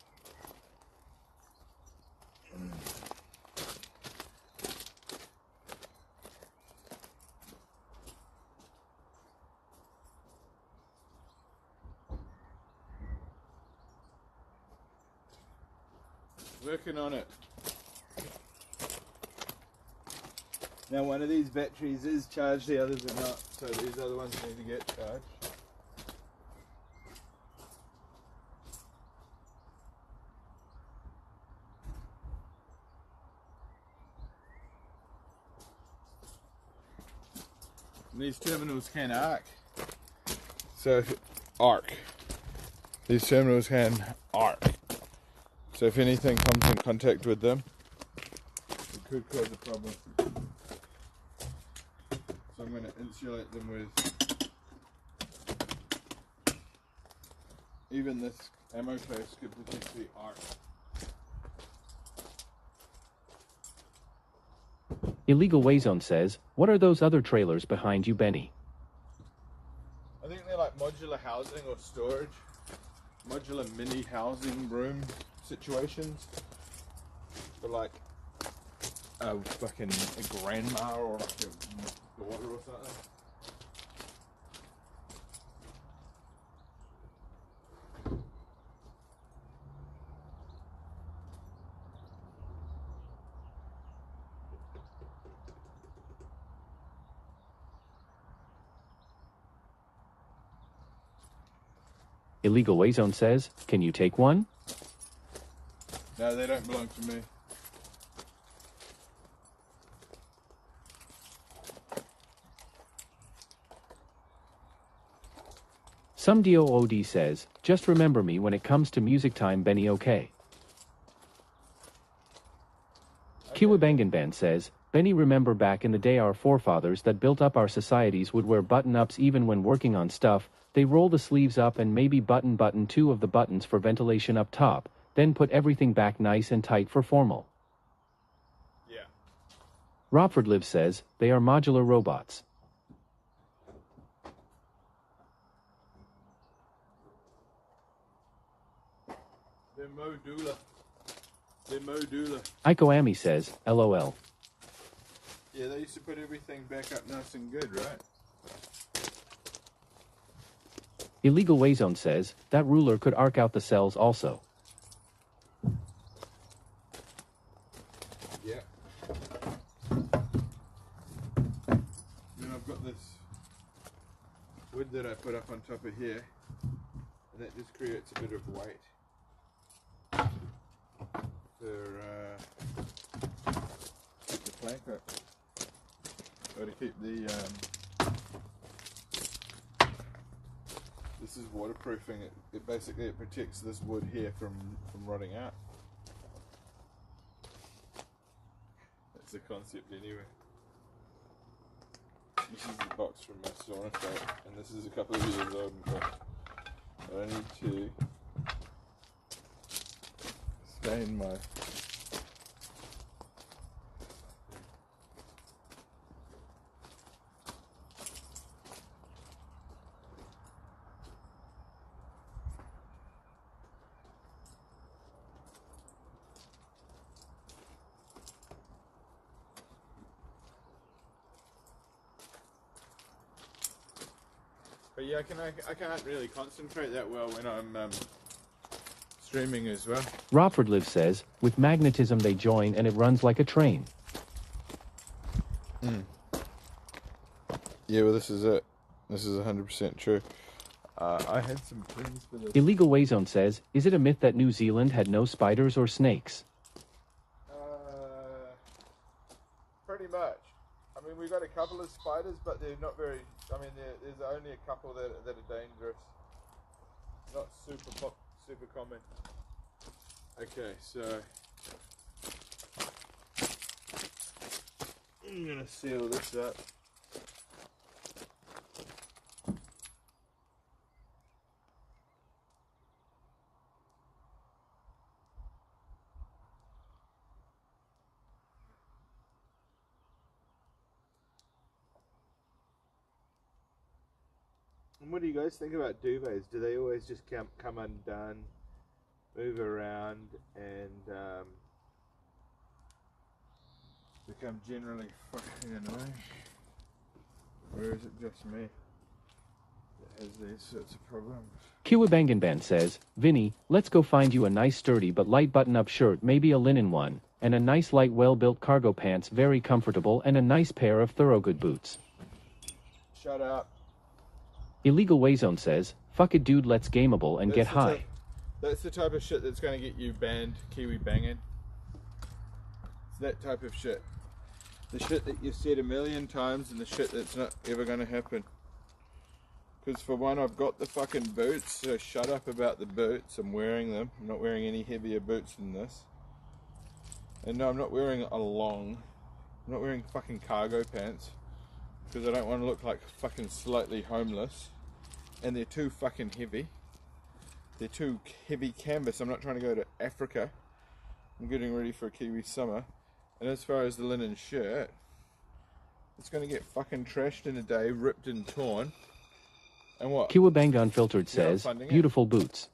Working on it. Now one of these batteries is charged, the others are not, so these other ones need to get charged. And these terminals can arc. So, arc. These terminals can arc. So if anything comes in contact with them, it could cause a problem. So I'm going to insulate them with, even this ammo case could potentially arc. Illegal Wayzone says, what are those other trailers behind you, Benny? I think they're like modular housing or storage. Modular mini housing room situations. For like a fucking a grandma or like a daughter or something. Illegal Wayzone says, can you take one? No, they don't belong to me. Some DOOD says, just remember me when it comes to music time, Benny, okay? Kiwabangan Band says, Benny, remember back in the day our forefathers that built up our societies would wear button-ups even when working on stuff. They roll the sleeves up and maybe button two of the buttons for ventilation up top, then put everything back nice and tight for formal. Yeah. Rockford Live says, they are modular robots. They're modular. They're modular. Iko Ami says, LOL. Yeah, they used to put everything back up nice and good, right? Illegal Wayzone says, that ruler could arc out the cells also. Yeah. Then I've got this wood that I put up on top of here, and that just creates a bit of weight for keep the plank up, or to keep the this is waterproofing. It basically it protects this wood here from rotting out. That's the concept anyway. This is the box from my sauna crate, and this is a couple of years old. I need to stain my But yeah, I can't really concentrate that well when I'm streaming as well. Rockford Live says, with magnetism they join and it runs like a train. Yeah, well, this is it. This is 100% true. I had some things for this. Illegal Wayzone says, is it a myth that New Zealand had no spiders or snakes? Pretty much. I mean, we've got a couple of spiders, but they're not very. I mean, there's only a couple that are dangerous. Not super common. Okay, so I'm gonna seal this up. And what do you guys think about duvets? Do they always just come undone, move around, and become generally fucking annoying? Or is it just me that has these sorts of problems? Kiwabanganban says, Vinny, let's go find you a nice sturdy but light button-up shirt, maybe a linen one, and a nice light well-built cargo pants, very comfortable, and a nice pair of Thorogood boots. Shut up. Illegal Wayzone says, fuck it dude, let's gameable and get high. That's the type of shit that's going to get you banned, Kiwi banging. It's that type of shit. The shit that you've said a million times and the shit that's not ever going to happen. Because for one, I've got the fucking boots, so shut up about the boots. I'm wearing them. I'm not wearing any heavier boots than this. And no, I'm not wearing I'm not wearing fucking cargo pants. Because I don't want to look like fucking slightly homeless. And they're too fucking heavy. They're too heavy canvas. I'm not trying to go to Africa. I'm getting ready for a Kiwi summer. And as far as the linen shirt, it's going to get fucking trashed in a day, ripped and torn. And what? Kiwabanga Unfiltered says, beautiful boots.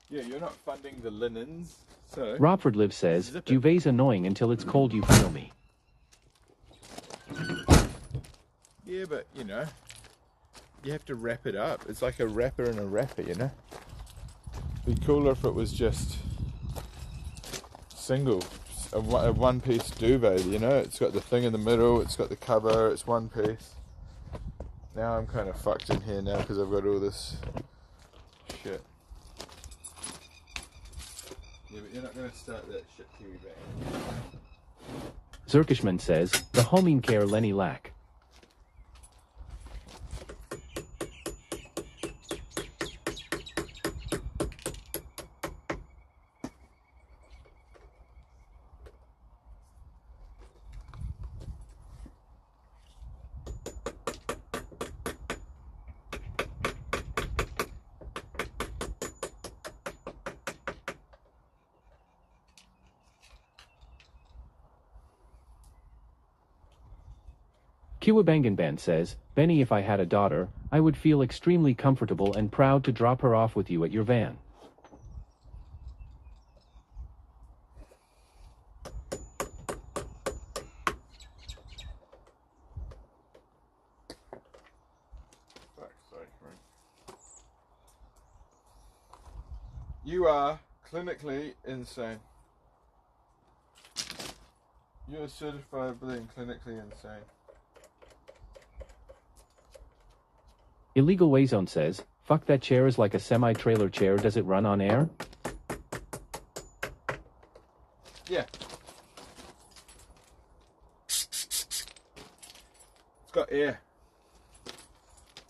Yeah, you're not funding the linens, so... Rockford Live says, duvet's annoying until it's cold, you feel me. Yeah, but, you know, you have to wrap it up. It's like a wrapper and a wrapper, you know? It'd be cooler if it was just single, a one-piece duvet, you know? It's got the thing in the middle, it's got the cover, it's one piece. Now I'm kind of fucked in here now because I've got all this shit. Yeah, but you're not going to start that shit, Kiwi bang. Zerkishman says, the homing care Lenny lack. Kiwabanganban says, Benny, if I had a daughter, I would feel extremely comfortable and proud to drop her off with you at your van. You are clinically insane. You are certifiably and clinically insane. Illegal Wayzone says, fuck that chair is like a semi-trailer chair, does it run on air? Yeah. It's got air.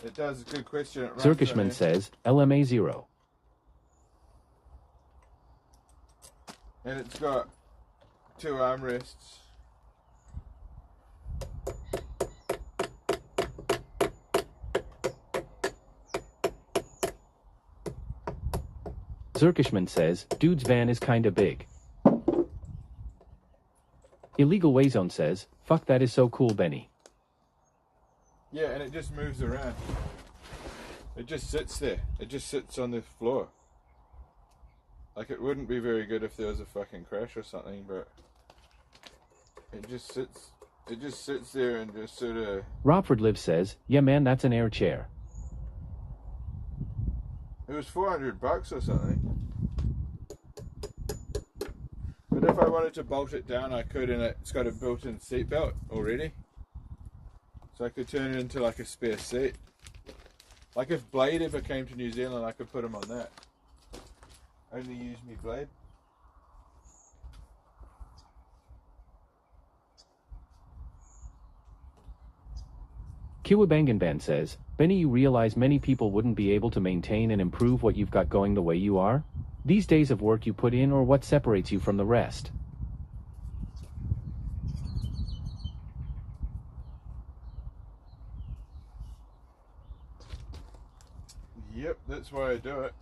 It does, a good question. It runs on Zerkishman air. says, LMA 0. And it's got 2 armrests. Zerkishman says, dude's van is kinda big. Illegal Wayzone says, fuck that is so cool, Benny. Yeah, and it just moves around. It just sits there. It just sits on the floor. Like, it wouldn't be very good if there was a fucking crash or something, but it just sits there and just sort of... Rockford Live says, yeah man, that's an air chair. It was $400 or something. But if I wanted to bolt it down, I could, and it's got a built-in seatbelt already. So I could turn it into like a spare seat. Like if Blade ever came to New Zealand, I could put him on that. Only use me Blade. Kiwabanganban says, Benny, you realize many people wouldn't be able to maintain and improve what you've got going the way you are? These days of work you put in, or what separates you from the rest? Yep, that's why I do it.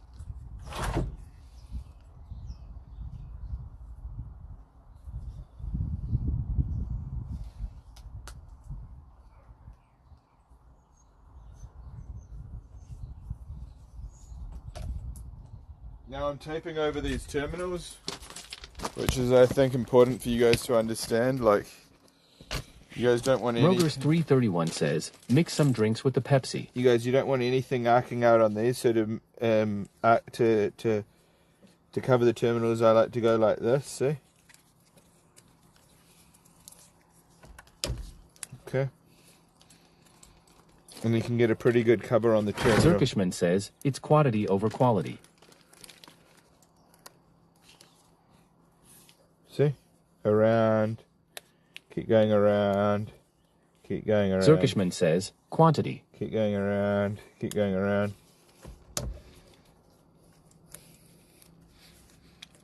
Now I'm taping over these terminals, which is, I think, important for you guys to understand. Like, you guys don't want any... Rogers 331 says, mix some drinks with the Pepsi. You guys, you don't want anything arcing out on these, so to cover the terminals, I like to go like this, see? Okay. And you can get a pretty good cover on the terminal. Zirkishman says, it's quantity over quality. See? Around. Keep going around. Keep going around. Zirkishman says, quantity. Keep going around. Keep going around.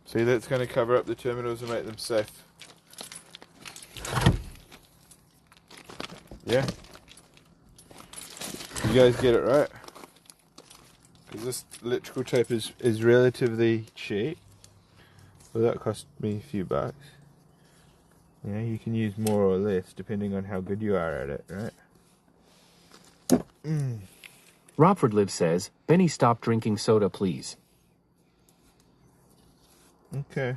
See, that's going to cover up the terminals and make them safe. Yeah? You guys get it right? Because this electrical tape is relatively cheap. Well, that cost me a few bucks. Yeah, you can use more or less depending on how good you are at it, right? Robford Live says, Benny, stop drinking soda, please. Okay.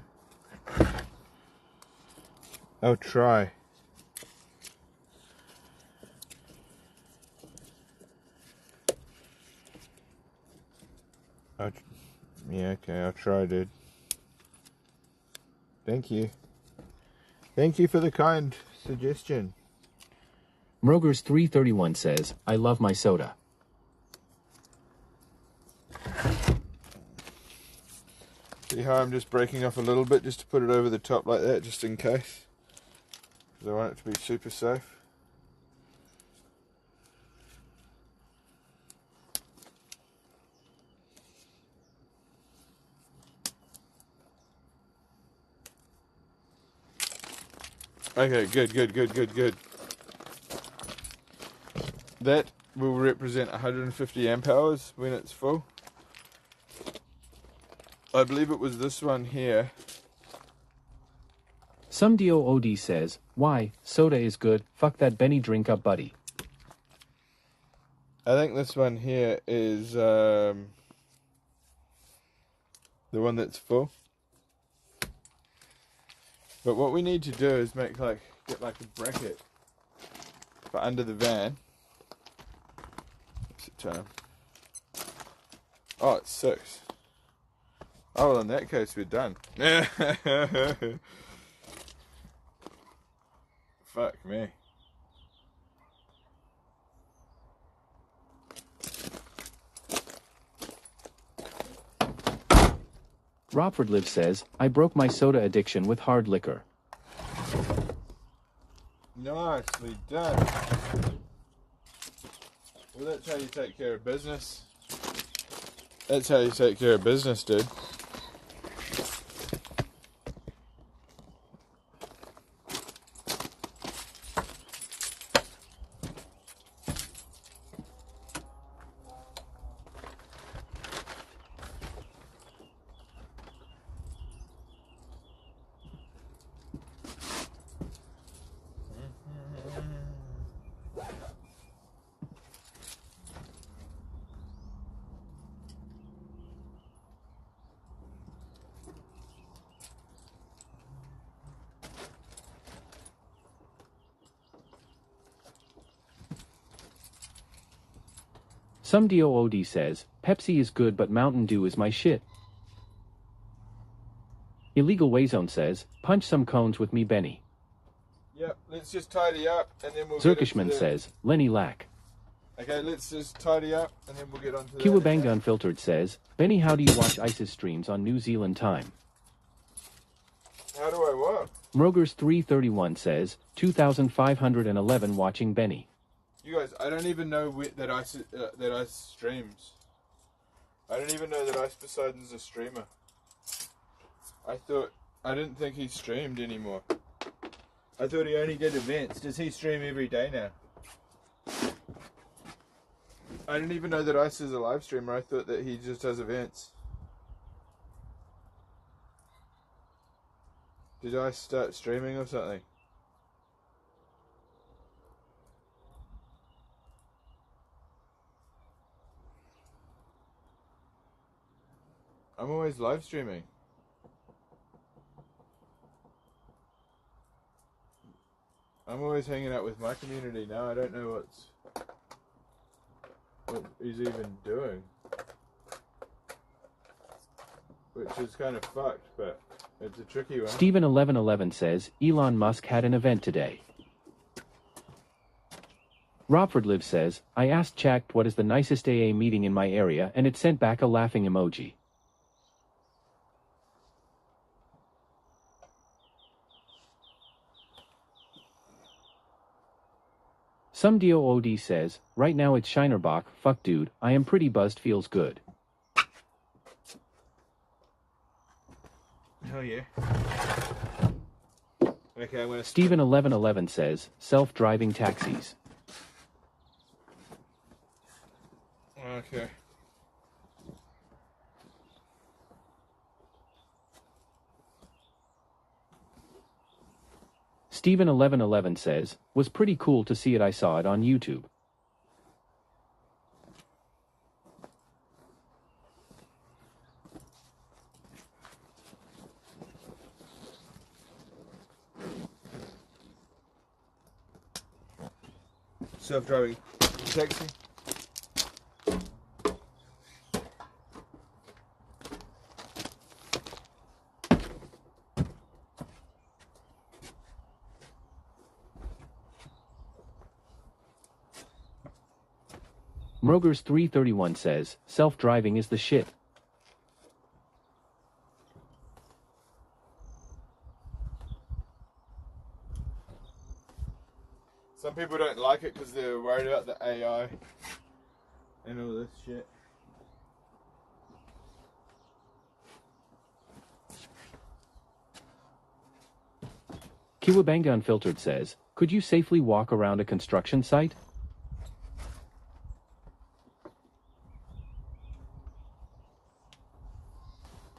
I'll try. Yeah, okay, I'll try, dude. Thank you. Thank you for the kind suggestion. Rogers 331 says, I love my soda. See how I'm just breaking off a little bit just to put it over the top like that, just in case. Because I want it to be super safe. Okay, good. That will represent 150 amp hours when it's full. I believe it was this one here. Some DOOD says, why? Soda is good. Fuck that Benny drink up, buddy. I think this one here is the one that's full. But what we need to do is get like a bracket for under the van. What's the time? Oh, it's 6. Oh, well, in that case, we're done. Fuck me. Robford Live says, I broke my soda addiction with hard liquor. Nicely done. Well, that's how you take care of business. That's how you take care of business, dude. Some DOOD says, Pepsi is good but Mountain Dew is my shit. Illegal Wayzone says, punch some cones with me Benny. Yep, let's just tidy up and then we'll Zerkishman says, Lenny Lack. Okay, let's just tidy up and then we'll get on to Kiwabanga Unfiltered says, Benny, how do you watch ISIS streams on New Zealand time? How do I what? Rogers 331 says, 2,511 watching Benny. You guys, I don't even know that Ice streams. I don't even know that Ice Poseidon's a streamer. I didn't think he streamed anymore. I thought he only did events. Does he stream every day now? I didn't even know that Ice is a live streamer. I thought that he just does events. Did Ice start streaming or something? I'm always live streaming. I'm always hanging out with my community now. I don't know what he's even doing. Which is kind of fucked, but it's a tricky one. Steven1111 says, Elon Musk had an event today. Robford Live says, I asked Chact what is the nicest AA meeting in my area and it sent back a laughing emoji. Some DOOD says, right now it's Shinerbach, fuck dude, I am pretty buzzed, feels good. Hell yeah. Okay, I'm gonna... Steven1111 says, self-driving taxis. Okay. Steven1111 says, was pretty cool to see it, I saw it on YouTube. Self-driving taxi. Rogers 331 says, self-driving is the shit. Some people don't like it because they're worried about the AI and all this shit. Kiwabanga Unfiltered says, could you safely walk around a construction site?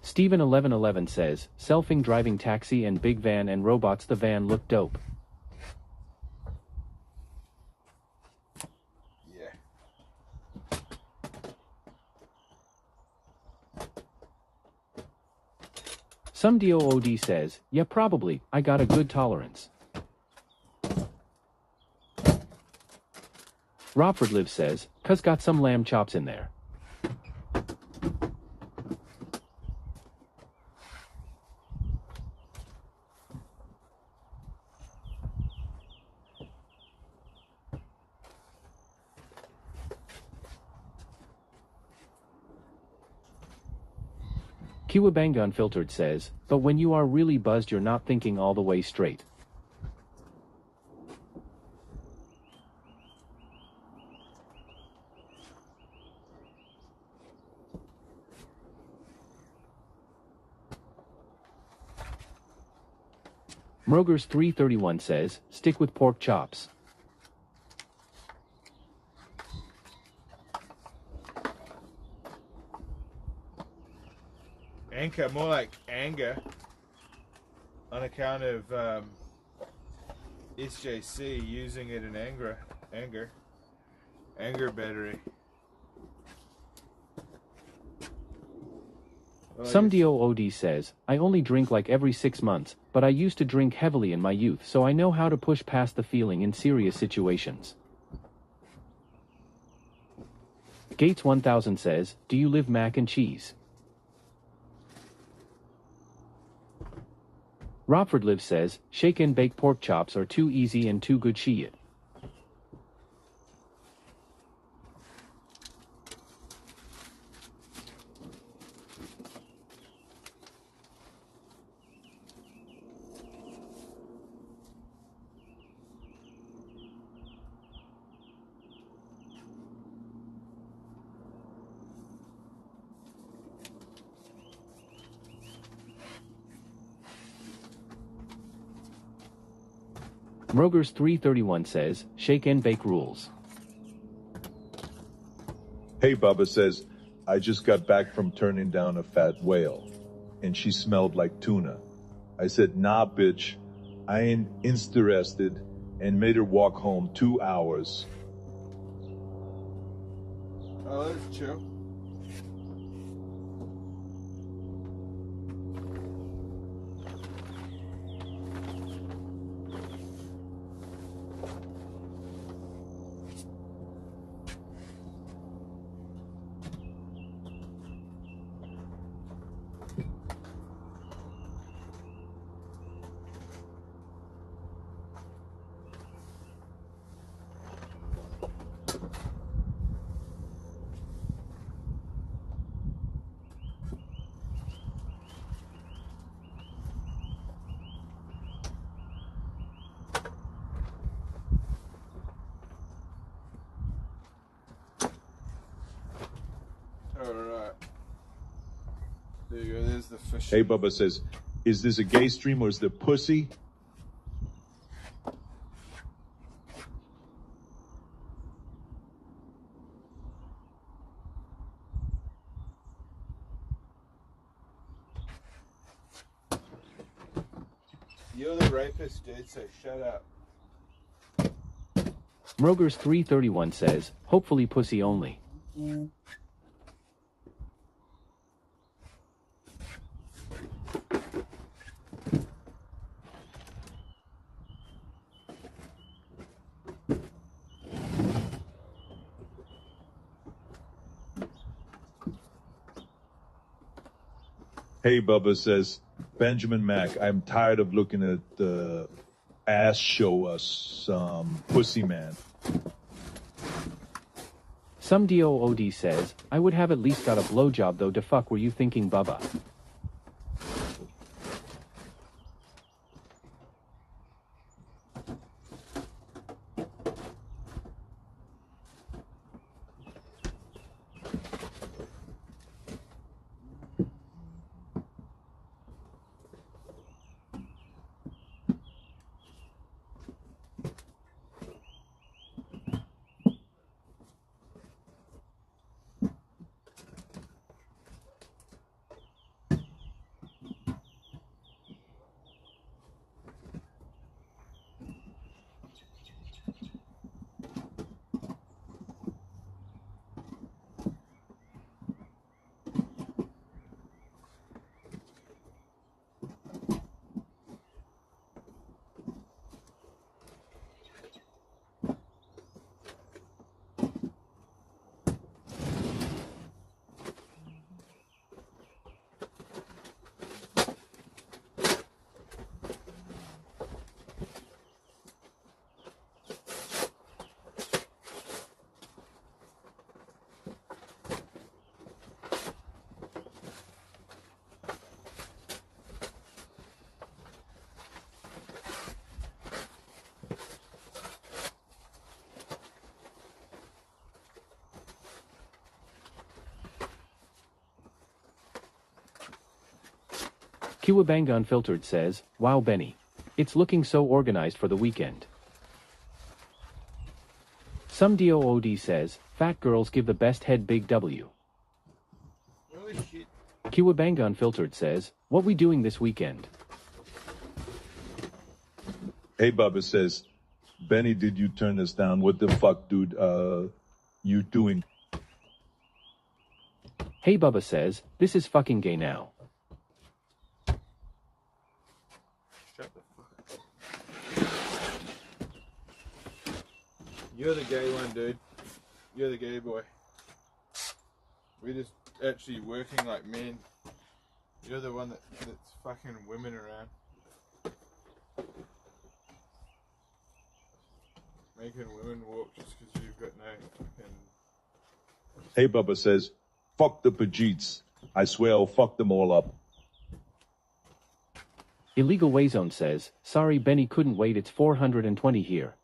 Steven1111 says, selfing driving taxi and big van and robots, the van look dope. Yeah. Some DOOD says, yeah probably, I got a good tolerance. Robford Live says, cuz got some lamb chops in there. Kiwabanga Unfiltered says, but when you are really buzzed you're not thinking all the way straight. Rogers 331 says, stick with pork chops. Anchor, more like anger, on account of SJC using it in anger battery. Well, Some DOOD says, I only drink like every 6 months, but I used to drink heavily in my youth, so I know how to push past the feeling in serious situations. Gates 1000 says, do you live mac and cheese? Robford Live says, shake and bake pork chops are too easy and too good shit. Rogers 331 says, shake and bake rules. Hey Bubba says, I just got back from turning down a fat whale, and she smelled like tuna. I said, nah bitch, I ain't interested, and made her walk home 2 hours. Oh, that's chill. Alright. There you go, there's the fish. Hey Bubba says, is this a gay stream or is there pussy? You're the rapist, dude, so shut up. Rogers 331 says, hopefully pussy only. Hey Bubba says, Benjamin Mack, I'm tired of looking at the ass show us pussy man. Some DOOD says, I would have at least got a blowjob though. The fuck were you thinking, Bubba? Kiwabanga Unfiltered says, wow Benny. It's looking so organized for the weekend. Some DOOD says, fat girls give the best head big W. Oh shit. Kiwabanga Unfiltered says, what we doing this weekend? Hey Bubba says, Benny, did you turn us down? What the fuck, dude, you doing? Hey Bubba says, this is fucking gay now. Shut the fuck up. You're the gay one, dude. You're the gay boy. We're just actually working like men. You're the one that's fucking women around. Making women walk just because you've got no fucking... Hey Bubba says, fuck the Pajeets. I swear I'll fuck them all up. Illegal Wayzone says, sorry Benny couldn't wait, it's 420 here.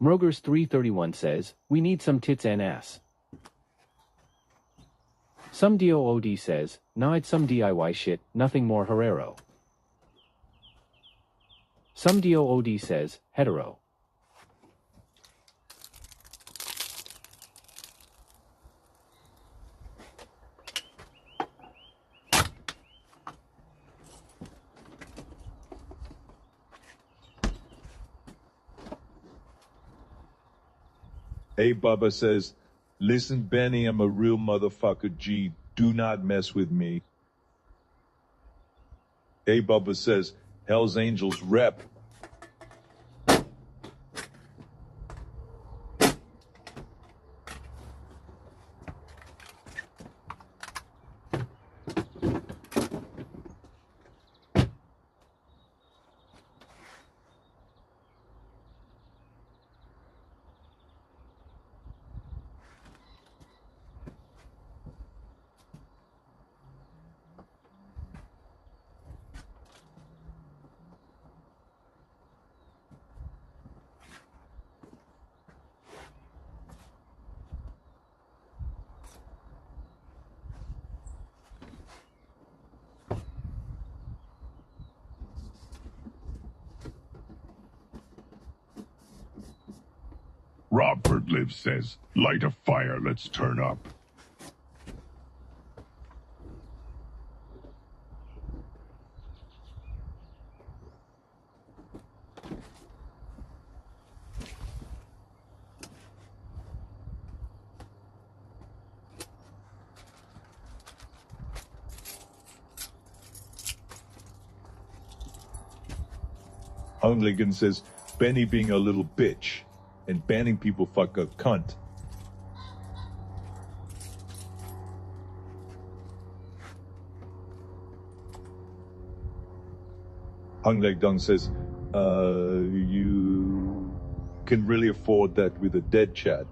Mrogers 331 says, we need some tits and ass. Some DOOD says, nah, it's some DIY shit, nothing more Herrero. Some DOOD says, hetero. Hey Bubba says, listen Benny, I'm a real motherfucker G. Do not mess with me. Hey Bubba says, Hell's Angels rep. Robert Live says, light a fire, let's turn up. Hungligan says, Benny being a little bitch and banning people fuck a cunt. Hungleg Dung says, you can really afford that with a dead chat.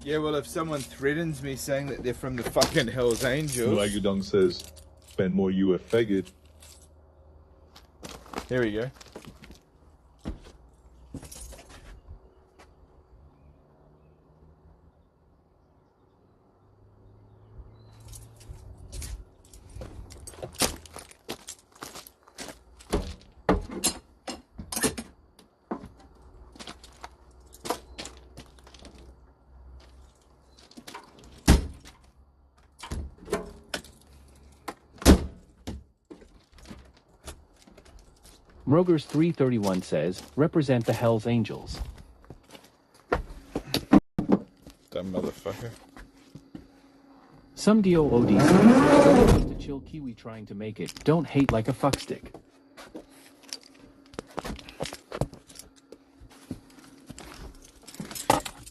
Yeah, well, if someone threatens me saying that they're from the fucking Hells Angels... Hungleg Dung says, spend more you a faggot. Here we go. Mrogers 331 says, represent the Hells Angels. Dumb motherfucker. Some DOOD says, just a chill Kiwi trying to make it, don't hate like a fuckstick.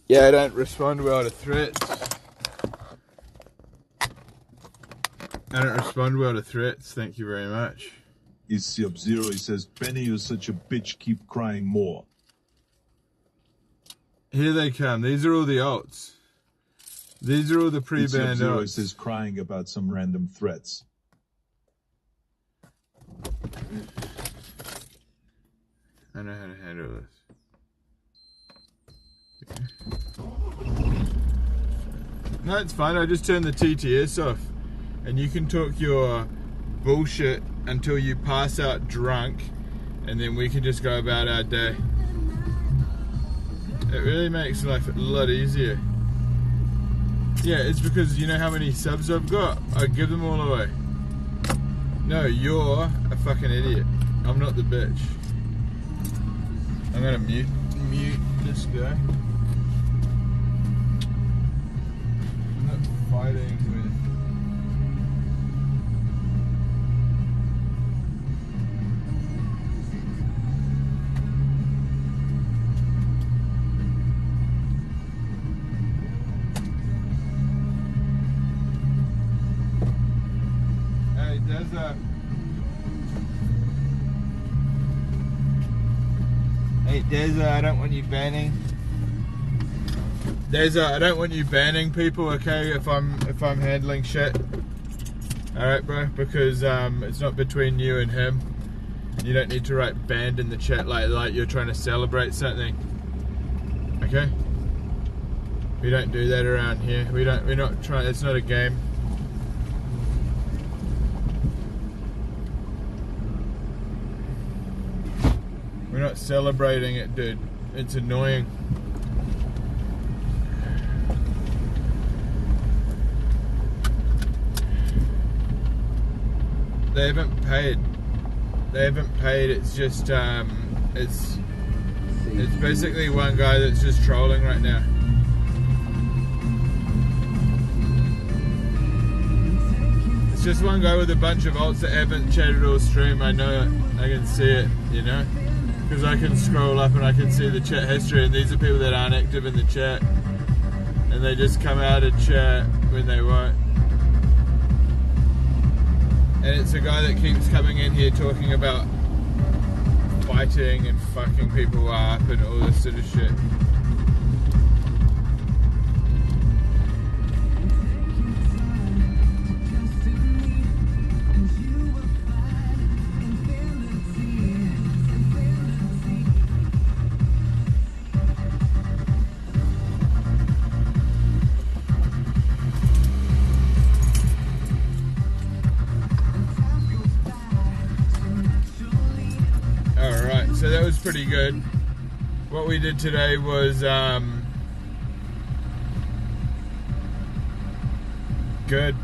Yeah, I don't respond well to threats. Thank you very much. Is Sub-Zero, he says, Benny, you're such a bitch, keep crying more. Here they come. These are all the alts. These are all the pre-banned Sub-Zero alts. says, crying about some random threats. I know how to handle this. No, it's fine. I just turned the TTS off. And you can talk your bullshit until you pass out drunk, and then we can just go about our day. It really makes life a lot easier. Yeah, it's because you know how many subs I've got? I give them all away. No, you're a fucking idiot. I'm not the bitch. I'm gonna mute this guy. I'm not fighting with... Hey, Deza, I don't want you banning. Deza, I don't want you banning people, okay? If I'm handling shit. Alright, bro, because it's not between you and him. You don't need to write banned in the chat like you're trying to celebrate something. Okay? We don't do that around here. We're not trying, it's not a game. We're not celebrating it, dude. It's annoying. They haven't paid. They haven't paid. It's just it's basically one guy that's just trolling right now. It's just one guy with a bunch of alts that haven't chatted all stream. I know it. I can see it, you know, because I can scroll up and I can see the chat history, and these are people that aren't active in the chat, and they just come out and chat when they want. And it's a guy that keeps coming in here talking about fighting and fucking people up and all this sort of shit. So that was pretty good. What we did today was good.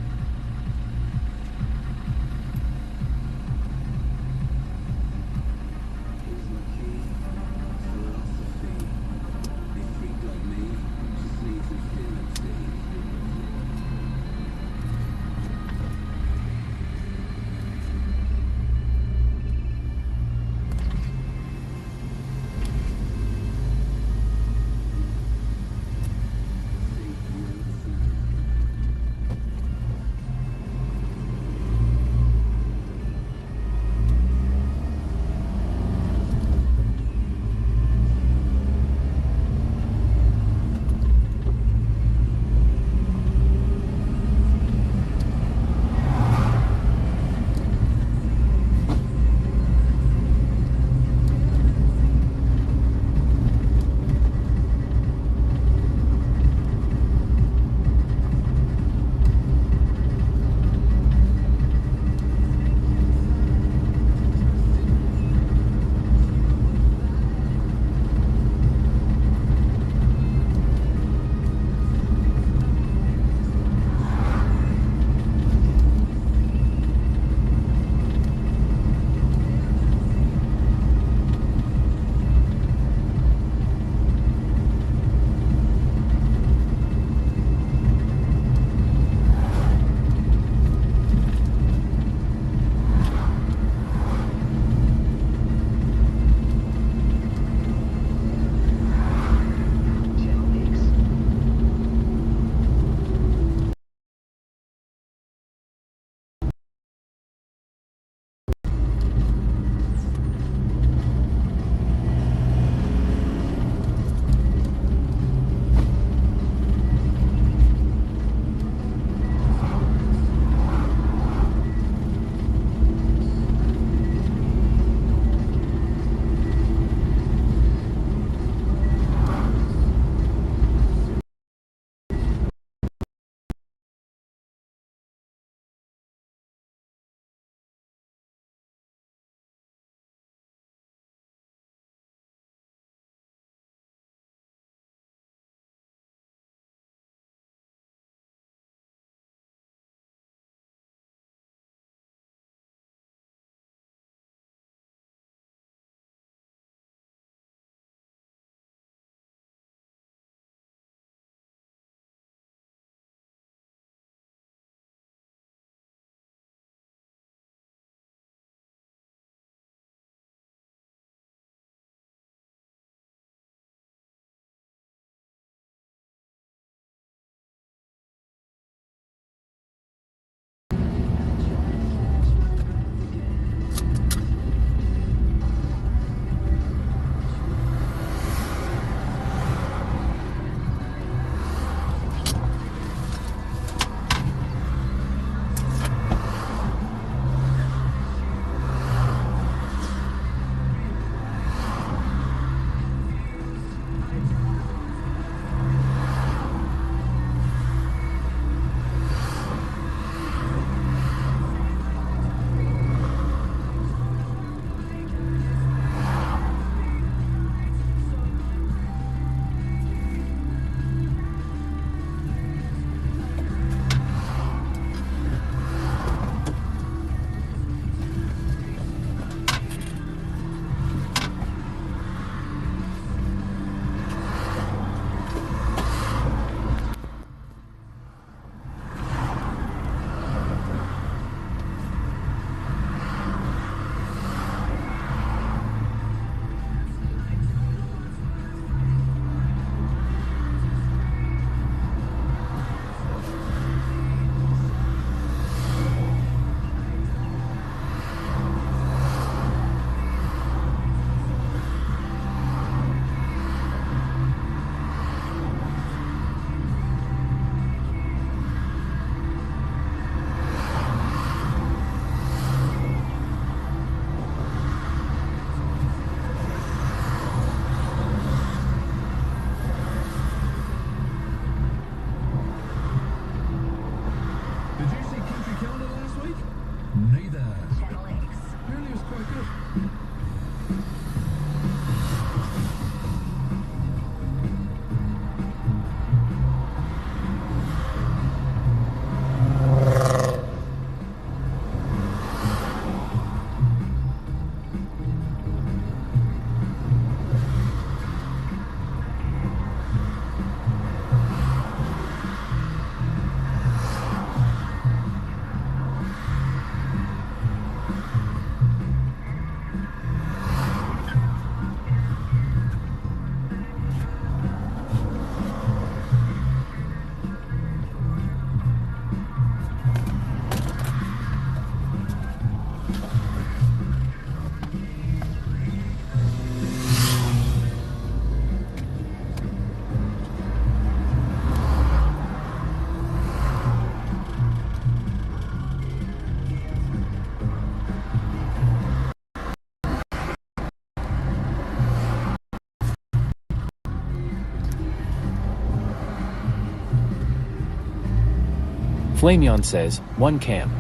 Flameon says, 1 cam.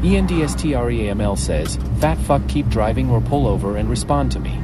ENDSTREAML says, fat fuck, keep driving or pull over and respond to me.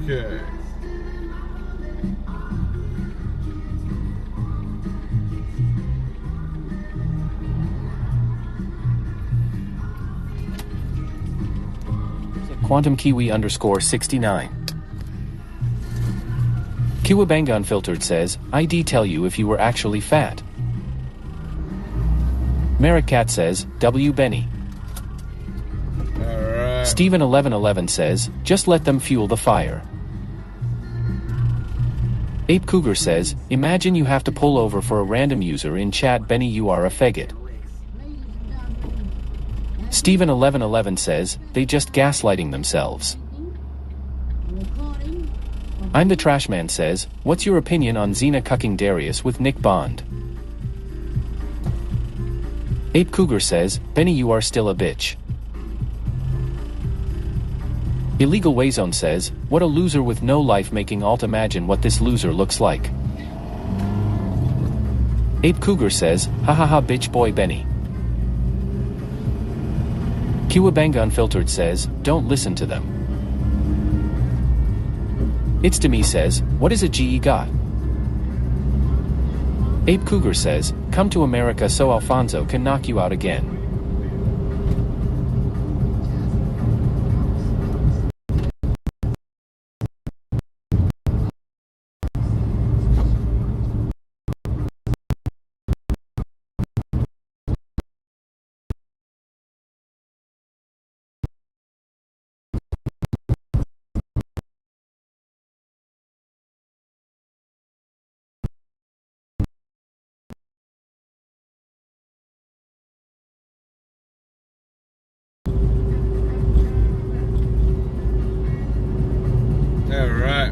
Okay. Quantum Kiwi _69. Kiwabanga Unfiltered says, ID tell you if you were actually fat. Merrick Cat says, W Benny. Alright. Steven1111 says, just let them fuel the fire. Ape Cougar says, imagine you have to pull over for a random user in chat. Benny, you are a faggot. Steven1111 says, they just gaslighting themselves. I'm the Trash Man says, what's your opinion on Xena cucking Darius with Nick Bond? Ape Cougar says, Benny, you are still a bitch. Illegal Wayzone says, what a loser with no life, making alt imagine what this loser looks like. Ape Cougar says, hahaha bitch boy Benny. Kiwabanga Unfiltered says, don't listen to them. It's to me says, what is a GE got? Ape Cougar says, come to America so Alfonso can knock you out again. Alright.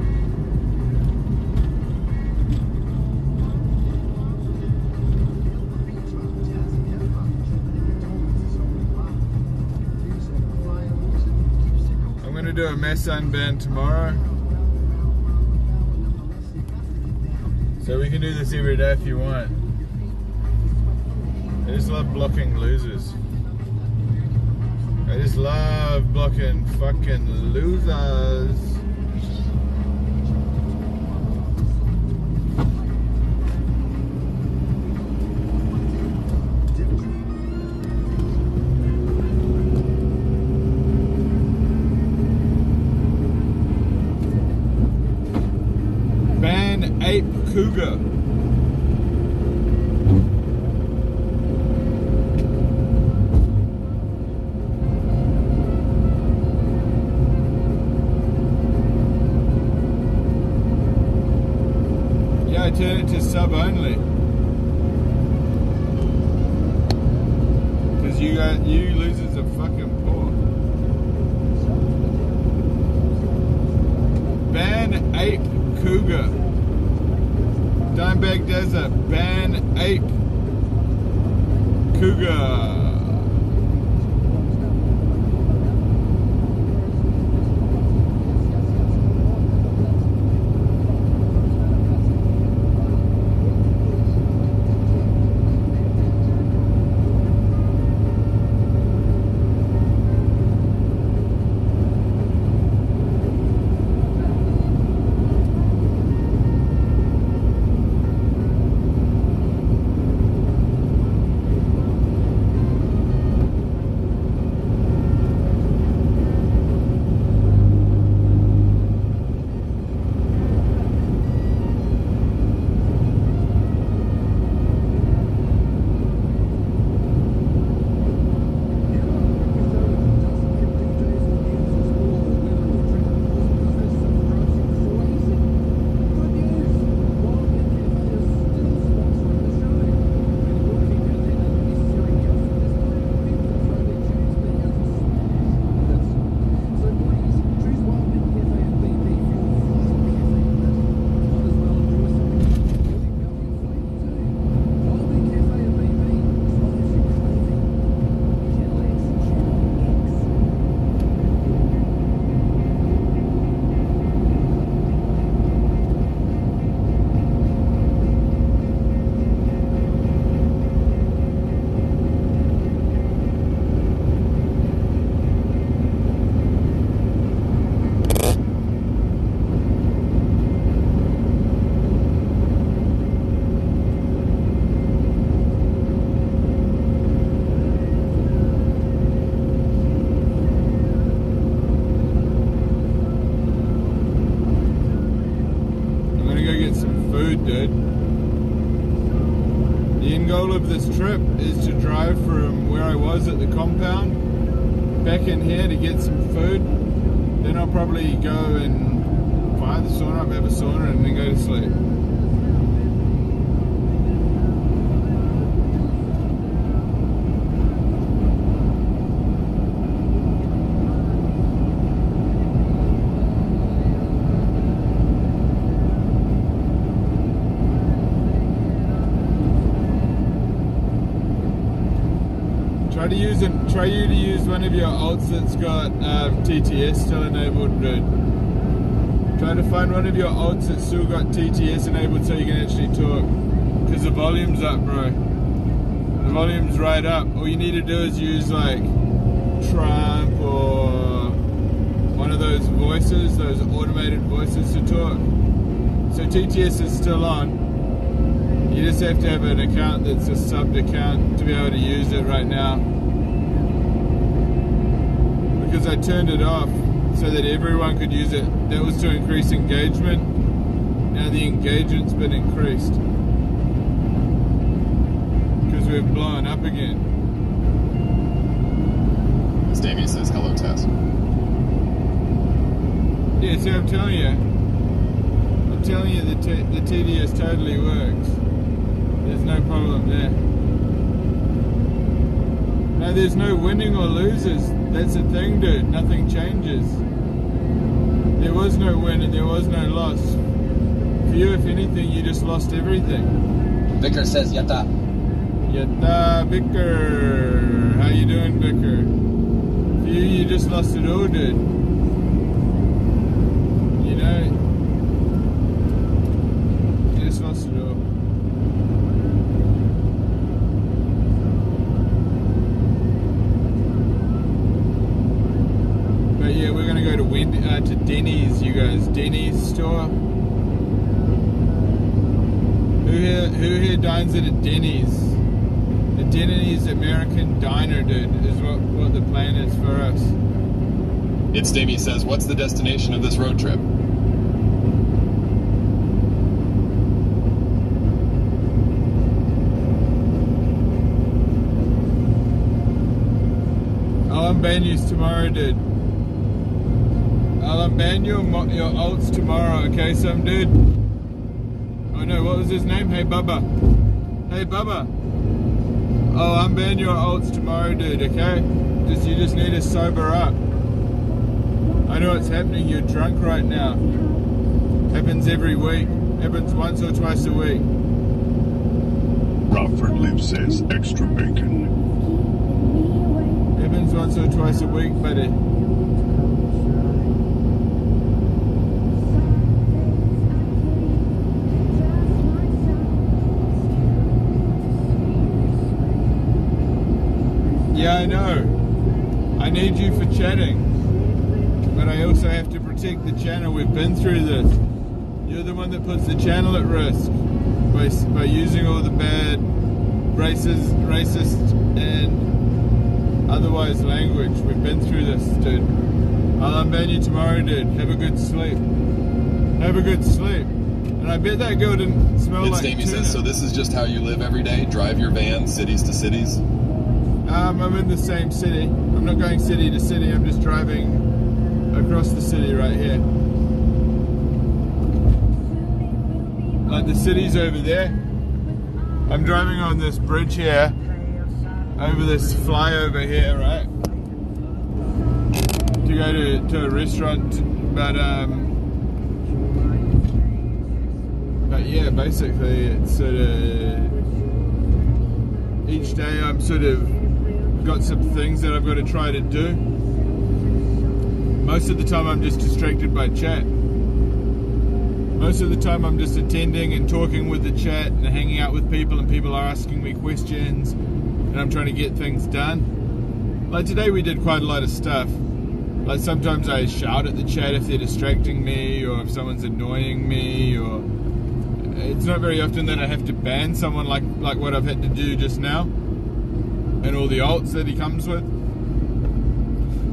I'm gonna do a mess unban tomorrow. So we can do this every day if you want. I just love blocking losers. I just love blocking fucking losers. Ban Ape Cougar. Yeah, I turned it to sub only. you losers are fucking poor. Ban ape cougar. Dimebag Desert. Ban ape cougar. Dude. The end goal of this trip is to drive from where I was at the compound back in here to get some food. Then I'll probably go and fire the sauna up, have a sauna, and then go to sleep. Try you to use one of your alts that's got TTS still enabled, dude. Try to find one of your alts that's still got TTS enabled so you can actually talk. Because the volume's up, bro. The volume's right up. All you need to do is use like Trump or one of those voices, those automated voices to talk. So TTS is still on. You just have to have an account that's a subbed account to be able to use it right now. Because I turned it off so that everyone could use it. That was to increase engagement. Now the engagement's been increased. Because we've blown up again. As Damien says, hello, Tess. Yeah, see, I'm telling you the TDS totally works. There's no problem there. No, there's no winning or losers. That's the thing, dude. Nothing changes. There was no win and there was no loss. For you, if anything, you just lost everything. Vicar says, Yatta. Yatta, Vicar. How you doing, Vicar? For you just lost it all, dude. You know, you just lost it all. But yeah, we're gonna go to Wendy, to Denny's, you guys. Denny's store. Who here dines at a Denny's? A Denny's American diner, dude, is what the plan is for us. It's Damien says, what's the destination of this road trip? I'll unban you tomorrow, dude. I'll unban your alts tomorrow, okay, some dude? Oh no, what was his name? Hey Bubba. Hey Bubba. I'll unban your alts tomorrow, dude, okay? You just need to sober up. I know what's happening, you're drunk right now. Happens every week. Happens once or twice a week. Romford Live says extra bacon. Happens once or twice a week, buddy. Yeah, I know. I need you for chatting. But I also have to protect the channel. We've been through this. You're the one that puts the channel at risk by using all the bad racist and otherwise language. We've been through this, dude. I'll unban you tomorrow, dude. Have a good sleep. Have a good sleep. And I bet that girl didn't smell like tuna. Says, so this is just how you live every day? Drive your van cities to cities? I'm in the same city. I'm not going city to city. I'm just driving across the city right here. Like the city's over there. I'm driving on this bridge here, over this flyover here, right? To go to a restaurant, but yeah, basically it's sort of each day I'm sort of got some things that I've got to try to do. Most of the time I'm just distracted by chat. Most of the time I'm just attending and talking with the chat and hanging out with people, and people are asking me questions and I'm trying to get things done. Like today we did quite a lot of stuff. Like sometimes I shout at the chat if they're distracting me or if someone's annoying me, or it's not very often that I have to ban someone like what I've had to do just now. And all the alts that he comes with.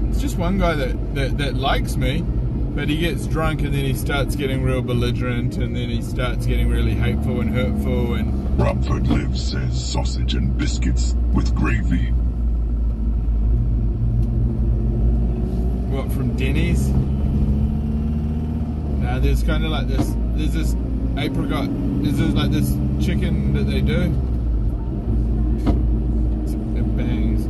It's just one guy that likes me, but he gets drunk and then he starts getting real belligerent and then he starts getting really hateful and hurtful. And Romford Live says sausage and biscuits with gravy. What, from Denny's? Nah, there's kind of like this. There's this apricot. There's like this chicken that they do. Bangs. I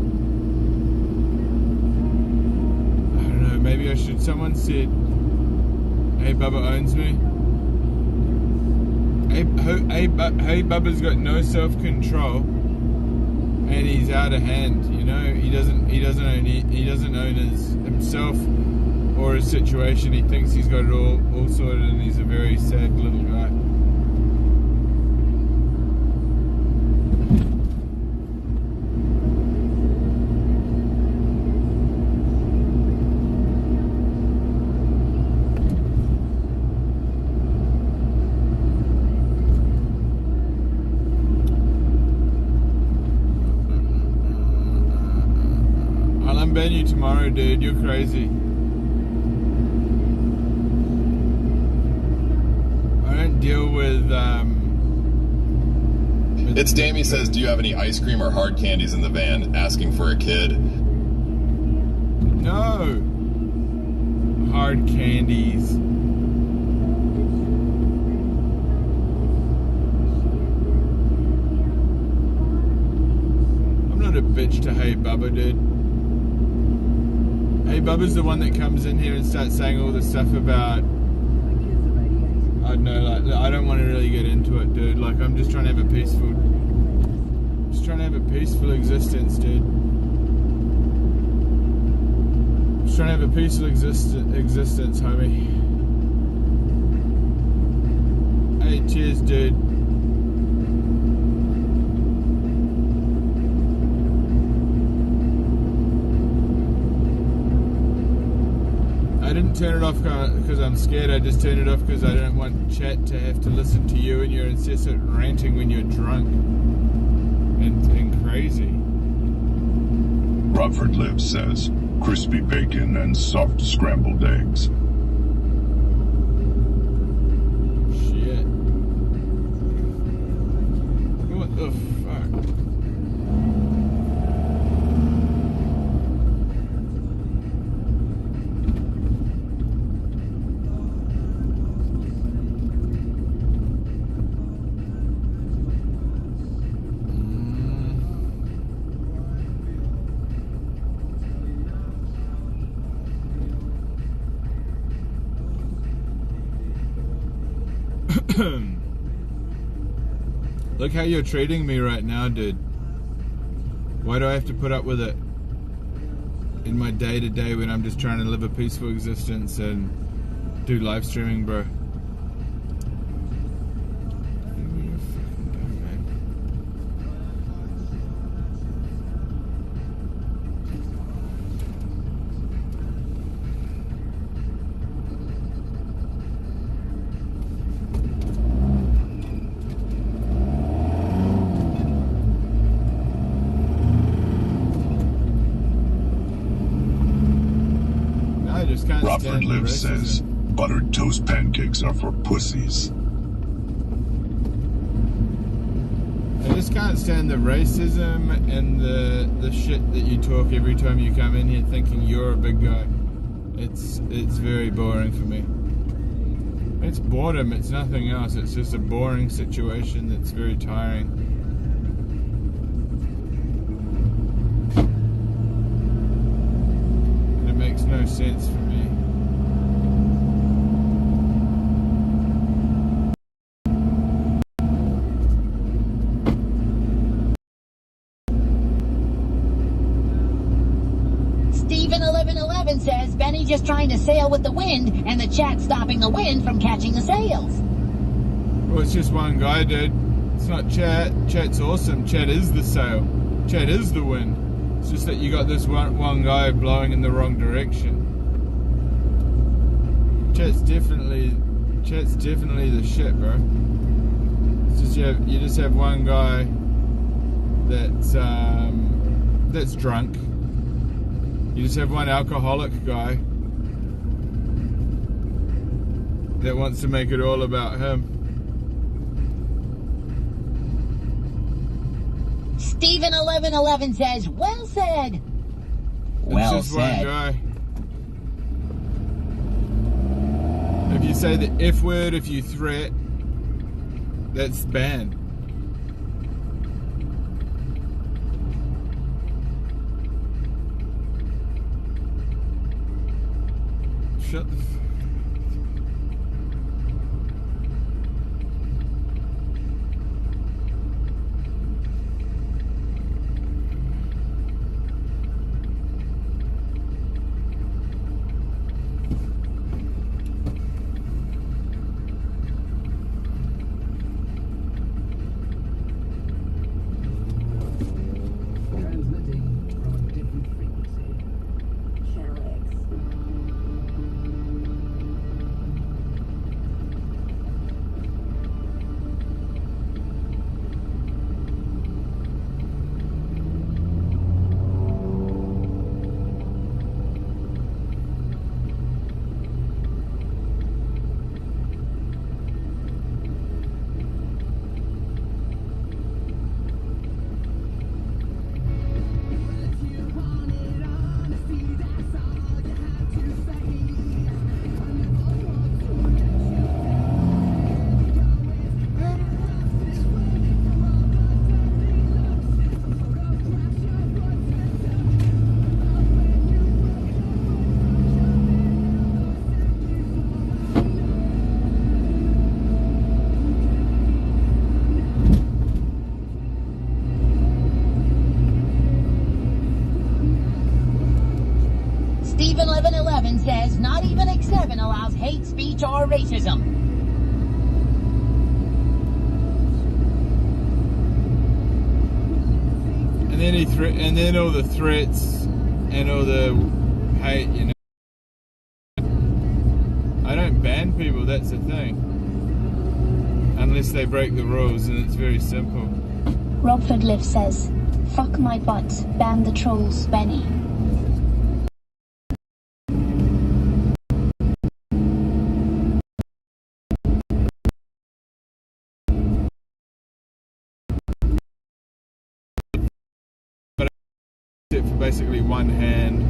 don't know, maybe I should. Someone said, hey, Bubba owns me. Hey, Bubba's got no self-control and he's out of hand, you know. He doesn't own himself or his situation. He thinks he's got it all sorted, and he's a very sad little guy. Ban you tomorrow, dude. You're crazy. I don't deal with It's Damie says, do you have any ice cream or hard candies in the van? Asking for a kid. No. Hard candies. I'm not a bitch to Hey Bubba, dude. Hey Bubba's the one that comes in here and starts saying all this stuff about, I don't know, like, I don't want to really get into it, dude. Like, I'm just trying to have a peaceful existence, dude. Just trying to have a peaceful existence, homie. Hey, cheers, dude. I didn't turn it off because I'm scared. I just turned it off because I don't want chat to have to listen to you and your incessant ranting when you're drunk and crazy. Romford Live says crispy bacon and soft scrambled eggs. Shit. What the fuck? Look how you're treating me right now, dude. Why do I have to put up with it in my day-to-day when I'm just trying to live a peaceful existence and do live streaming, bro? Robert Liv says, buttered toast pancakes are for pussies. I just can't stand the racism and the shit that you talk every time you come in here thinking you're a big guy. It's very boring for me. It's boredom, it's nothing else. It's just a boring situation that's very tiring. And it makes no sense for me. Steven1111 says Benny just trying to sail with the wind and the chat stopping the wind from catching the sails. Well, it's just one guy, dude. It's not chat. Chat's awesome. Chat is the sail. Chat is the wind. It's just that you got this one guy blowing in the wrong direction. Chat's definitely the shit, bro. It's just you just have one guy that's drunk. You just have one alcoholic guy that wants to make it all about him. Steven1111 says, well said. Well it's just said. One guy. If you say the F word, if you threat, that's banned. Shut the Steven1111 says not even X7 allows hate speech or racism. And then all the threats and all the hate, you know. I don't ban people, that's the thing. Unless they break the rules, and it's very simple. Robford Liv says, fuck my butt, ban the trolls, Benny. For basically one hand.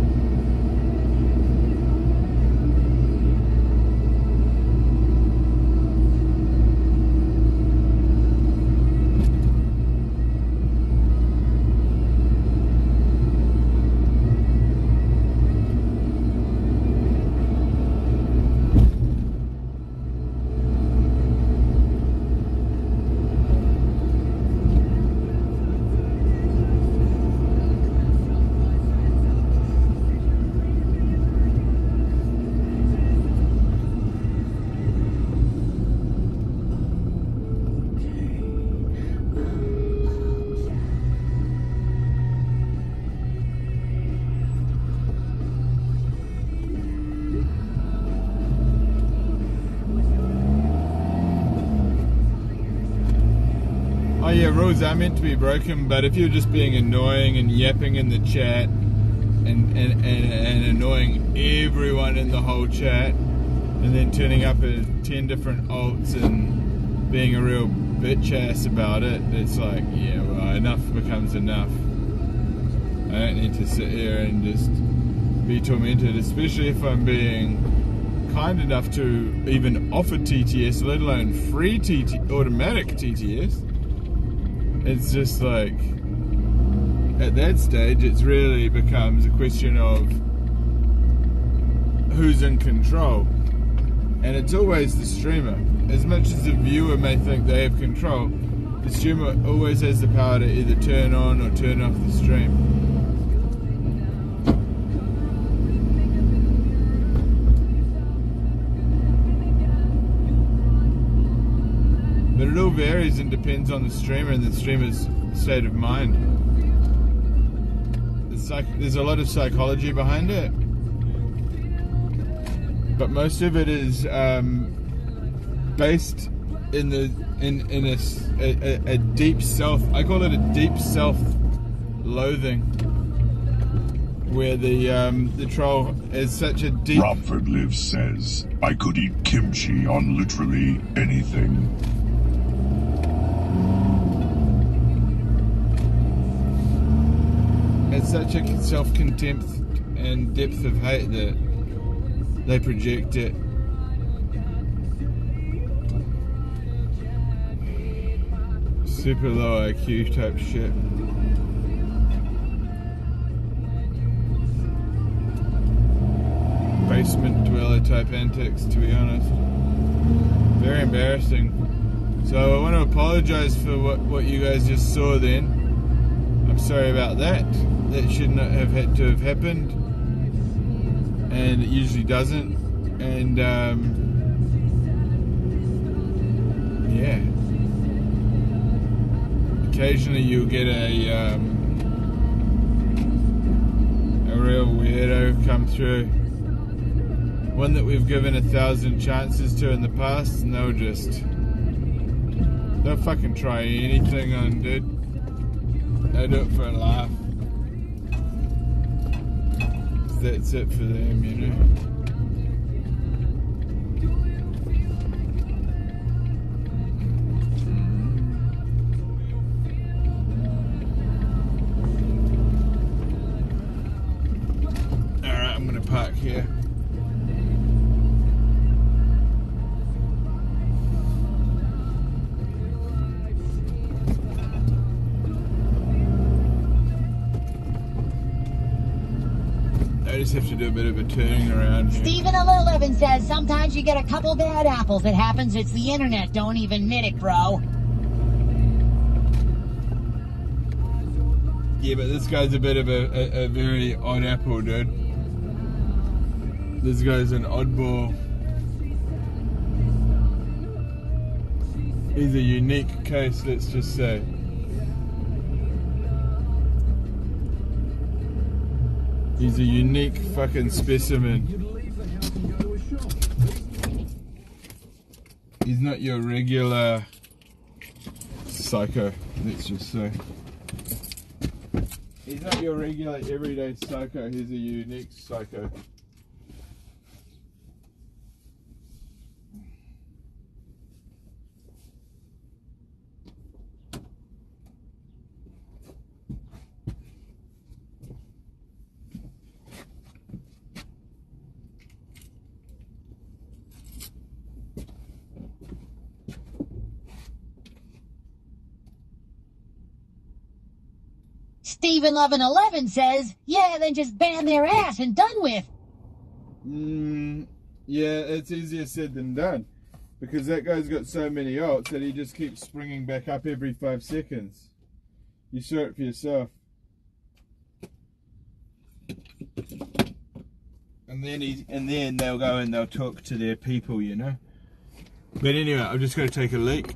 yeah, rules are meant to be broken, but if you're just being annoying and yapping in the chat and annoying everyone in the whole chat, and then turning up at 10 different alts and being a real bitch ass about it, it's like, yeah, well, enough becomes enough. I don't need to sit here and just be tormented, especially if I'm being kind enough to even offer TTS, let alone free automatic TTS. It's just like, at that stage, it really becomes a question of who's in control. And it's always the streamer. As much as the viewer may think they have control, the streamer always has the power to either turn on or turn off the stream. But it all varies and depends on the streamer and the streamer's state of mind. There's a lot of psychology behind it, but most of it is based in a deep self. I call it a deep self-loathing, where the troll is such a deep. Romford Live says, I could eat kimchi on literally anything. It's such a self-contempt and depth of hate that they project it. Super low IQ type shit. Basement dweller type antics, to be honest. Very embarrassing. So I want to apologize for what you guys just saw then. I'm sorry about that. That should not have had to have happened, and it usually doesn't. And yeah, occasionally you'll get a real weirdo come through, one that we've given 1,000 chances to in the past, and they'll fucking try anything on, dude. They do it for a laugh. That's it for them, you know. Alright, I'm gonna park here. I just have to do a bit of a turning around here. Stephen11 says, sometimes you get a couple bad apples. It happens. It's the internet. Don't even admit it, bro. Yeah, but this guy's a bit of a very odd apple, dude. This guy's an oddball. He's a unique case, let's just say. He's a unique fucking specimen. He's not your regular psycho, let's just say. He's not your regular everyday psycho, he's a unique psycho. Stephen1111 says, yeah, then just ban their ass and done with. Yeah, it's easier said than done. Because that guy's got so many ults that he just keeps springing back up every 5 seconds. You saw it for yourself. And then they'll go and they'll talk to their people, you know. But anyway, I'm just going to take a leak.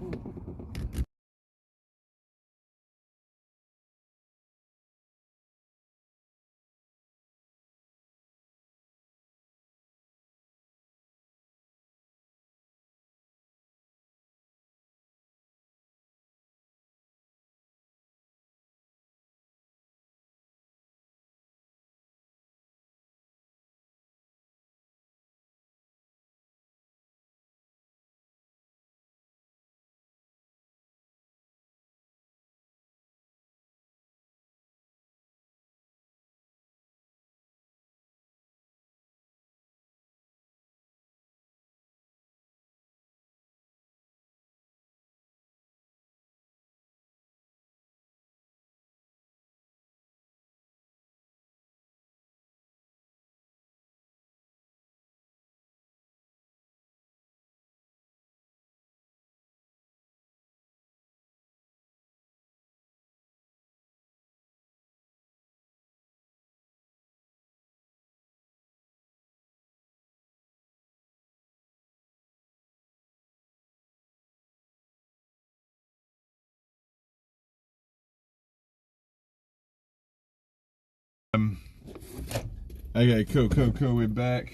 Okay, cool. We're back.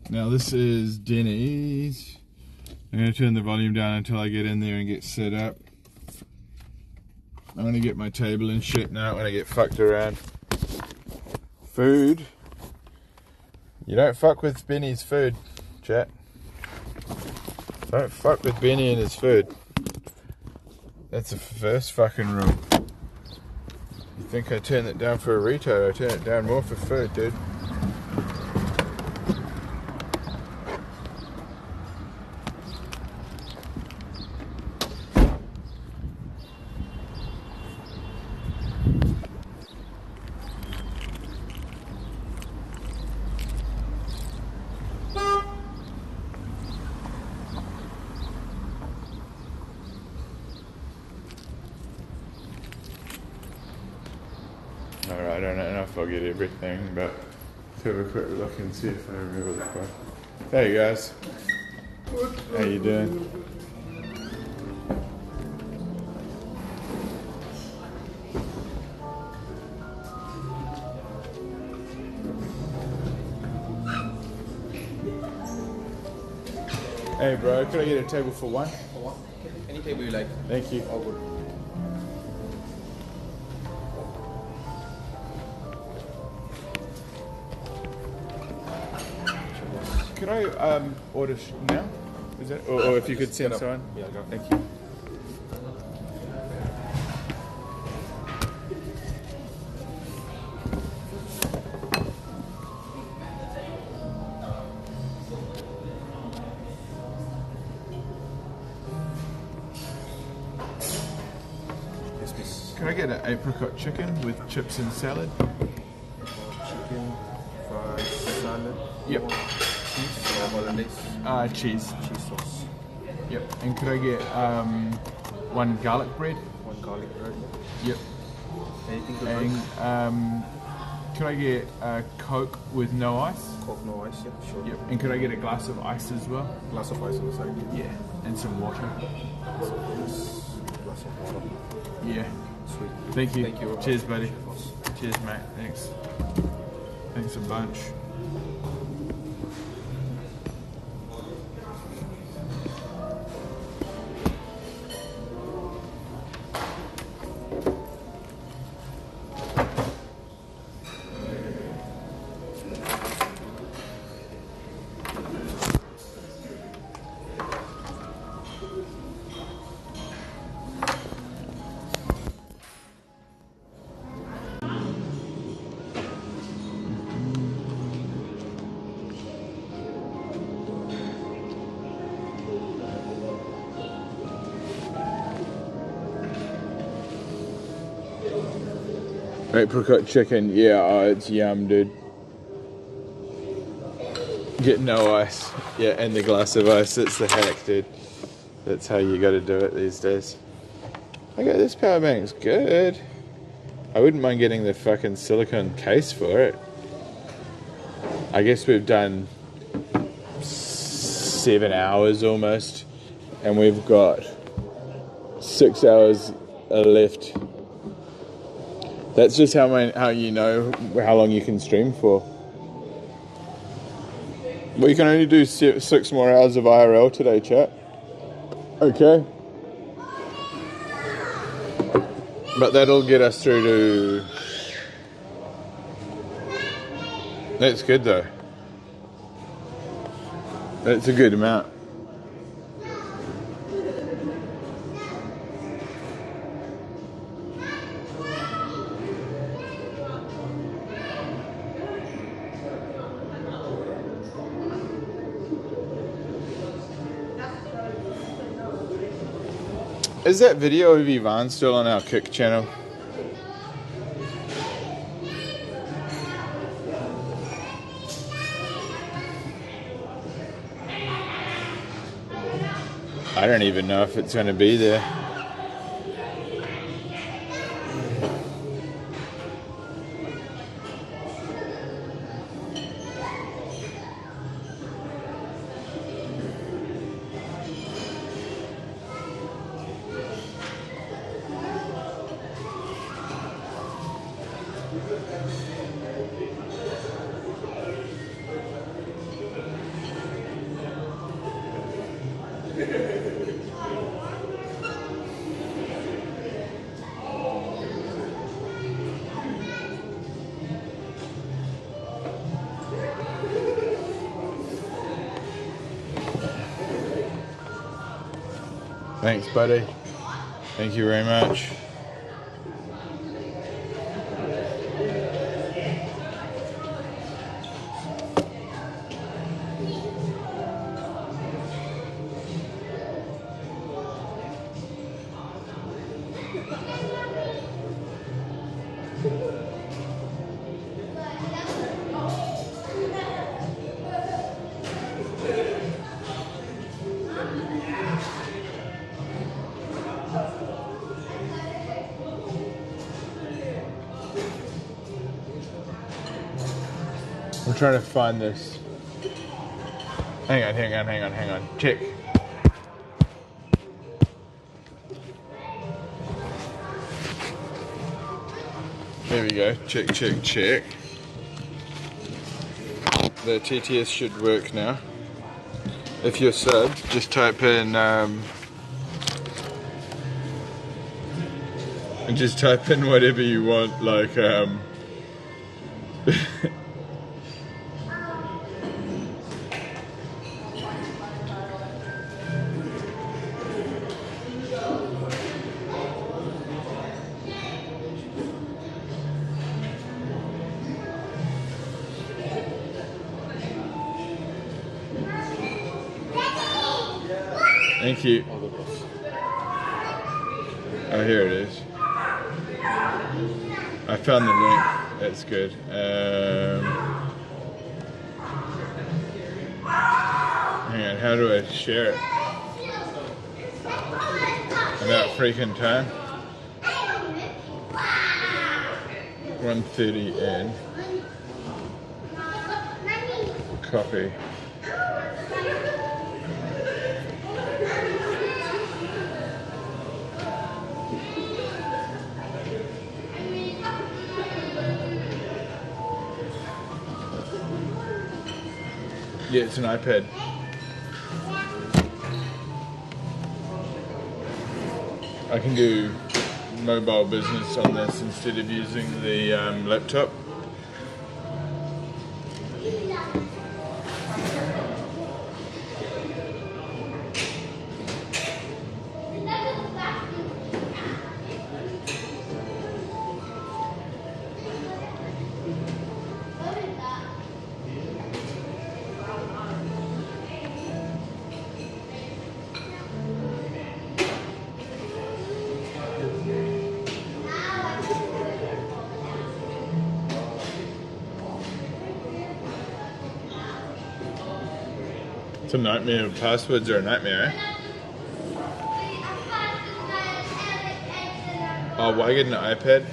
Now this is Denny's. I'm going to turn the volume down until I get in there and get set up. I'm going to get my table and shit now when I get fucked around. Food. You don't fuck with Benny's food, chat. Don't fuck with Benny and his food. That's the first fucking rule. You think I turn it down for a retard? I turn it down more for food, dude. Alright, I don't know if I'll get everything, but let's have a quick look and see if I remember the quote. Hey guys. How you doing? Hey bro, could I get a table for one? For one? Any table you like. Thank you. All good. Can I order now? Is that, or if you could send someone? Yeah, go. Thank you. Yes, please. Can I get an apricot chicken with chips and salad? Chicken, fries, salad. Yep. Cheese or hollandaise? Cheese. Cheese sauce. Yep. And could I get one garlic bread? One garlic bread. Yep. Anything to drink? And could I get a Coke with no ice? Coke, no ice, yeah, sure. Yep. And could I get a glass of ice as well? Glass of ice on the side? Yeah. And some water. Glass of water. Yeah. Sweet. Thank you. Thank you. Cheers, buddy. Cheers, mate. Thanks. Thanks a bunch. Apricot chicken, yeah, oh, it's yum, dude. Get no ice, yeah, and the glass of ice, it's the hack, dude. That's how you gotta do it these days. Okay, this power bank's good. I wouldn't mind getting the fucking silicone case for it. I guess we've done 7 hours almost, and we've got 6 hours left. That's just how you know how long you can stream for. Well, you can only do 6 more hours of IRL today, chat. Okay. But that'll get us through to... That's good though. That's a good amount. Is that video of Yvonne still on our Kick channel? I don't even know if it's going to be there. Thanks, buddy. Thank you very much. I'm trying to find this. Hang on. Check. There we go. Check. The TTS should work now. If you're sub, just type in and just type in whatever you want, like Thank you. Oh, here it is. I found the link. That's good. Hang on, how do I share it? About freaking time. 1:30 in. Copy. Yeah, it's an iPad. I can do mobile business on this instead of using the laptop. It's a nightmare. Passwords are a nightmare, eh? Oh, why get an iPad?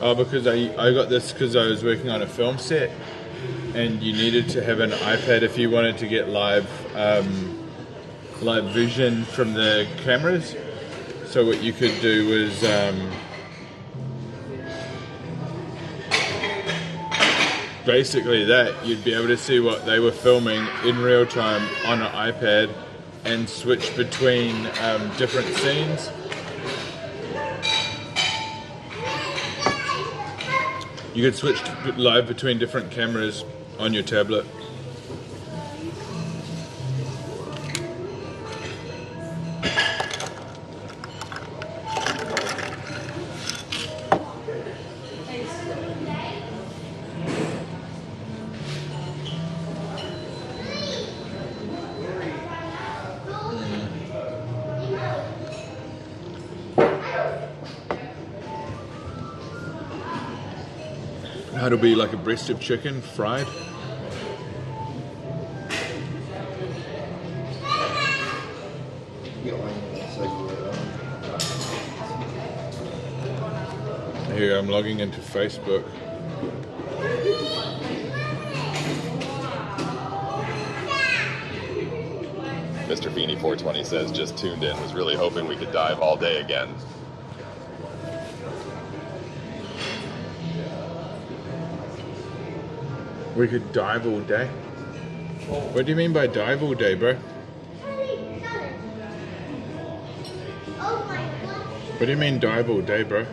Oh, because I got this because I was working on a film set, and you needed to have an iPad if you wanted to get live vision from the cameras. So what you could do was basically that you'd be able to see what they were filming in real time on an iPad and switch between different scenes. You could switch live between different cameras on your tablet. It'll be like a breast of chicken fried. Here, I'm logging into Facebook. Mr. Feeney 420 says, just tuned in, was really hoping we could dive all day again. We could dive all day. What do you mean by dive all day, bro? What do you mean dive all day, bro?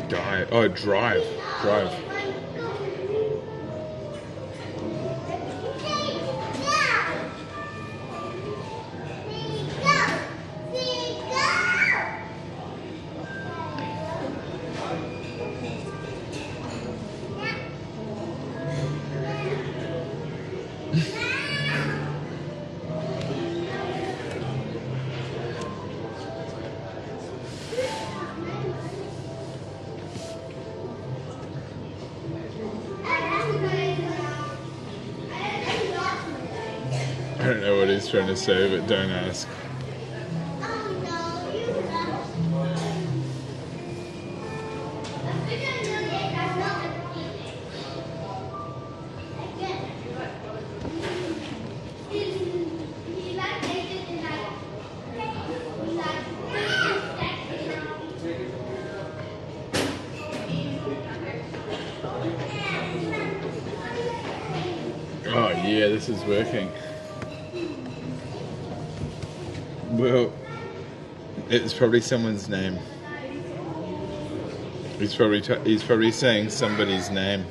Dive. Oh, drive. Drive. I don't know what he's trying to say, but don't ask. Oh yeah, this is working. Well, it's probably someone's name. He's probably saying somebody's name.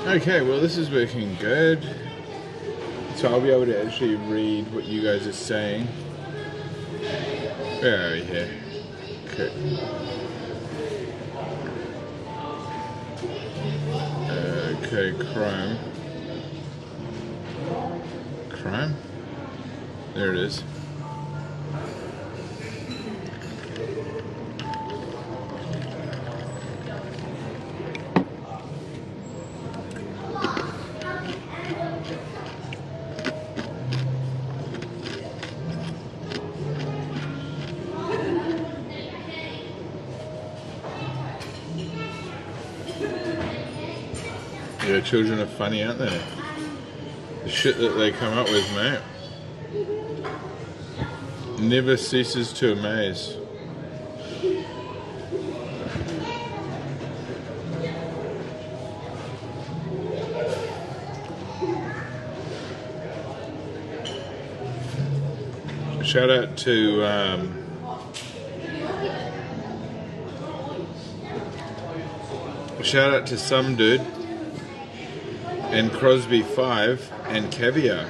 Okay, well this is working good. So I'll be able to actually read what you guys are saying. Where are we here? Okay. Okay, Chrome. Chrome? There it is. Yeah, children are funny, aren't they? The shit that they come up with, mate. Never ceases to amaze. Shout out to some dude and Crosby 5 and Caviar.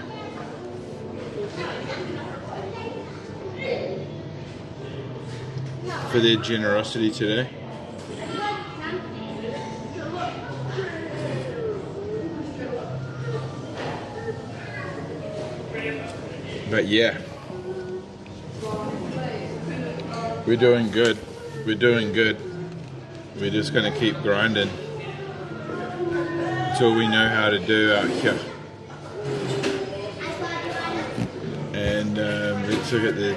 For their generosity today. But yeah, we're doing good. We're doing good. We're just going to keep grinding. That's all we know how to do out here. And let's look at the...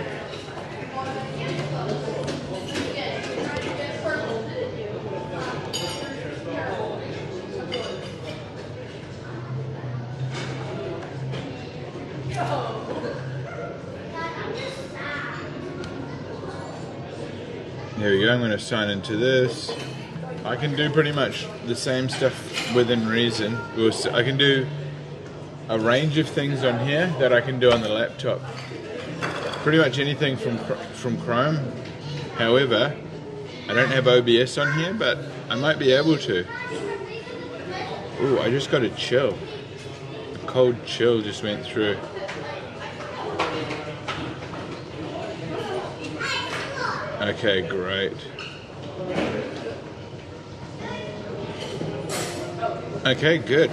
There we go, I'm going to sign into this. I can do pretty much the same stuff within reason. I can do a range of things on here that I can do on the laptop. Pretty much anything from Chrome. However, I don't have OBS on here, but I might be able to. Ooh, I just got a chill. A cold chill just went through. Okay, great. Okay, good.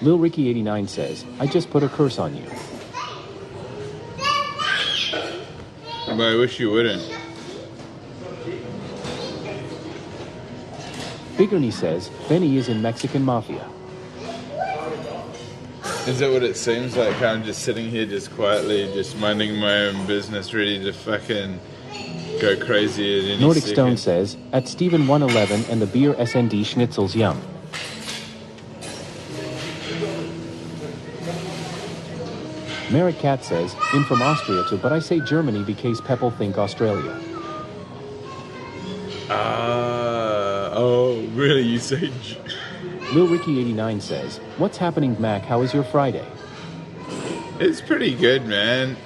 Lil Ricky 89 says, I just put a curse on you. But I wish you wouldn't. Bigarny says, Benny is in Mexican Mafia. Is that what it seems like? I'm just sitting here just quietly, just minding my own business, ready to fucking go crazy at any Nordic second. Stone says, at Steven 111 and the beer SND schnitzel's yum. Merrick Cat says, in from Austria to, but I say Germany because people think Australia. Oh, really? You say... Lil Ricky 89 says, what's happening, Mac? How is your Friday? It's pretty good, man.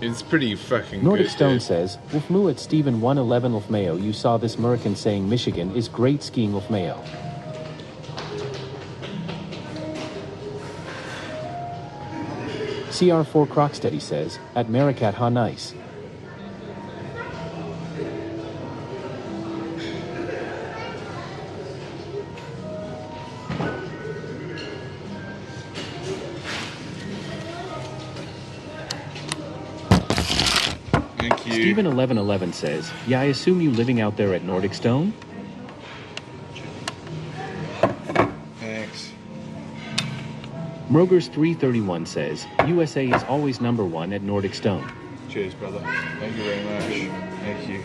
It's pretty fucking Nordic good. Stone dude. says, Wolfmu at Steven 111 Mayo. You saw this American saying Michigan is great skiing Mayo. CR4 Crocsteady says, at Maricat ha nice. Thank you. Steven 1111 says, yeah, I assume you living out there at Nordic Stone? Thanks. Mrogers 331 says, USA is always #1 at Nordic Stone. Cheers, brother. Thank you very much. Thank you.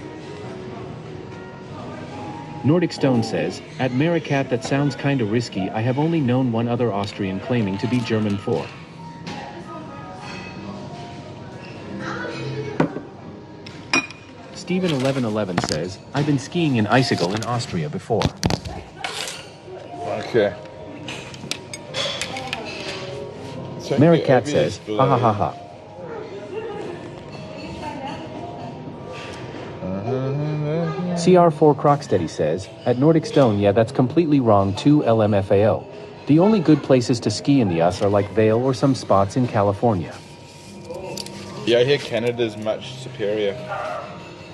Nordic Stone says, at Maricat that sounds kinda risky. I have only known one other Austrian claiming to be German for. Steven 1111 says, I've been skiing in Icicle in Austria before. Okay. Maricat says, ha ha ha ha. CR4 Crocsteady says, at Nordic Stone, yeah, that's completely wrong, 2 LMFAO. The only good places to ski in the US are like Vail or some spots in California. Yeah, I hear Canada's much superior.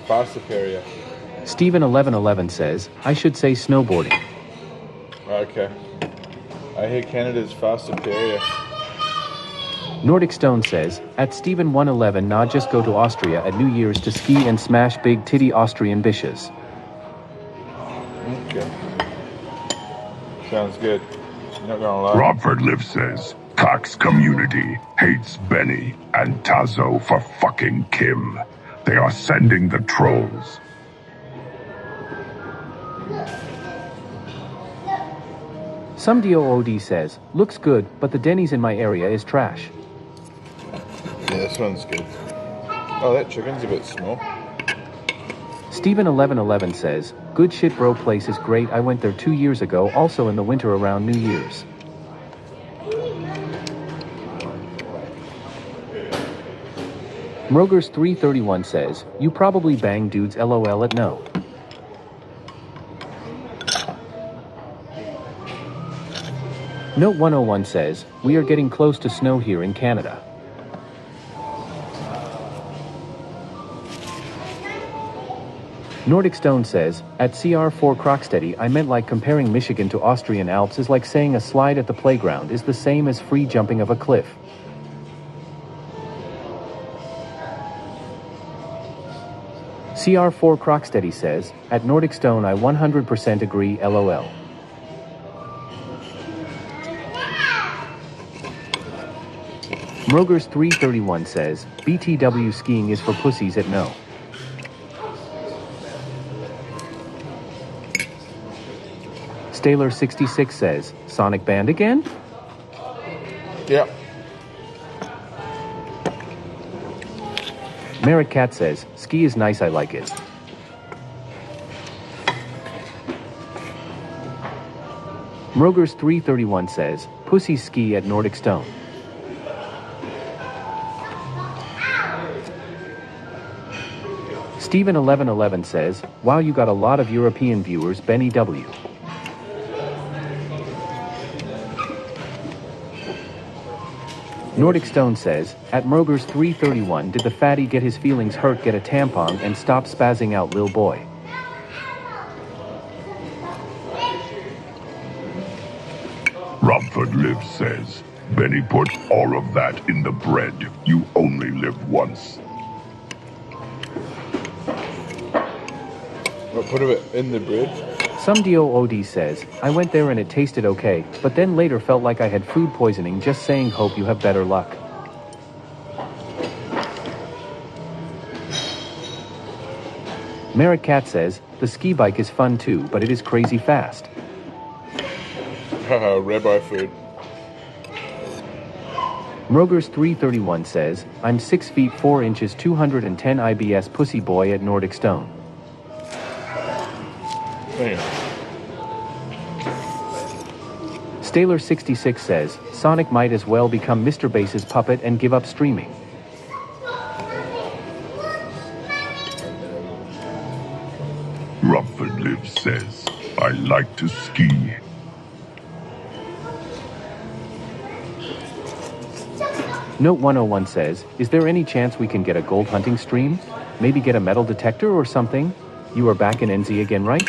Far superior. Steven 1111 says, I should say snowboarding. Okay. I hear Canada's far superior. Nordic Stone says, at Steven 111 nah just go to Austria at New Year's to ski and smash big titty Austrian bitches. Okay. Sounds good. Not gonna lie. Robford Live says, Cox community hates Benny and Tazo for fucking Kim. They are sending the trolls. Some DOOD says, looks good, but the Denny's in my area is trash. Yeah, this one's good. Oh, that chicken's a bit small. Steven 1111 says, good shit bro, place is great. I went there 2 years ago, also in the winter around New Year's. Mrogers 331 says, you probably bang dudes LOL at no. Note 101 says, we are getting close to snow here in Canada. Nordic Stone says, at CR4 Crocsteady, I meant like comparing Michigan to Austrian Alps is like saying a slide at the playground is the same as free jumping of a cliff. CR4 Crocsteady says, at Nordic Stone I 100% agree LOL. Mrogers 331 says, BTW skiing is for pussies at no. Staler 66 says, Sonic Band again? Yep. Merritt Cat says, ski is nice, I like it. Mrogers 331 says, pussies ski at Nordic Stone. Steven 1111 says, wow, you got a lot of European viewers, Benny W. Nordic Stone says, at Mrogers 331, did the fatty get his feelings hurt, get a tampon, and stop spazzing out, lil boy? Romford Live says, Benny put all of that in the bread. You only live once. What, put it in the bread? Some DOOD says, I went there and it tasted okay, but then later felt like I had food poisoning. Just saying, hope you have better luck. Merritt Cat says, the ski bike is fun too, but it is crazy fast. Haha, rabbi food. Rogers 331 says, I'm 6 feet 4 inches 210 IBS pussy boy at Nordic Stone. Staler 66 says, Sonic might as well become Mr. Bass's puppet and give up streaming. Rumford Live says, I like to ski. Note 101 says, is there any chance we can get a gold hunting stream? Maybe get a metal detector or something? You are back in NZ again, right?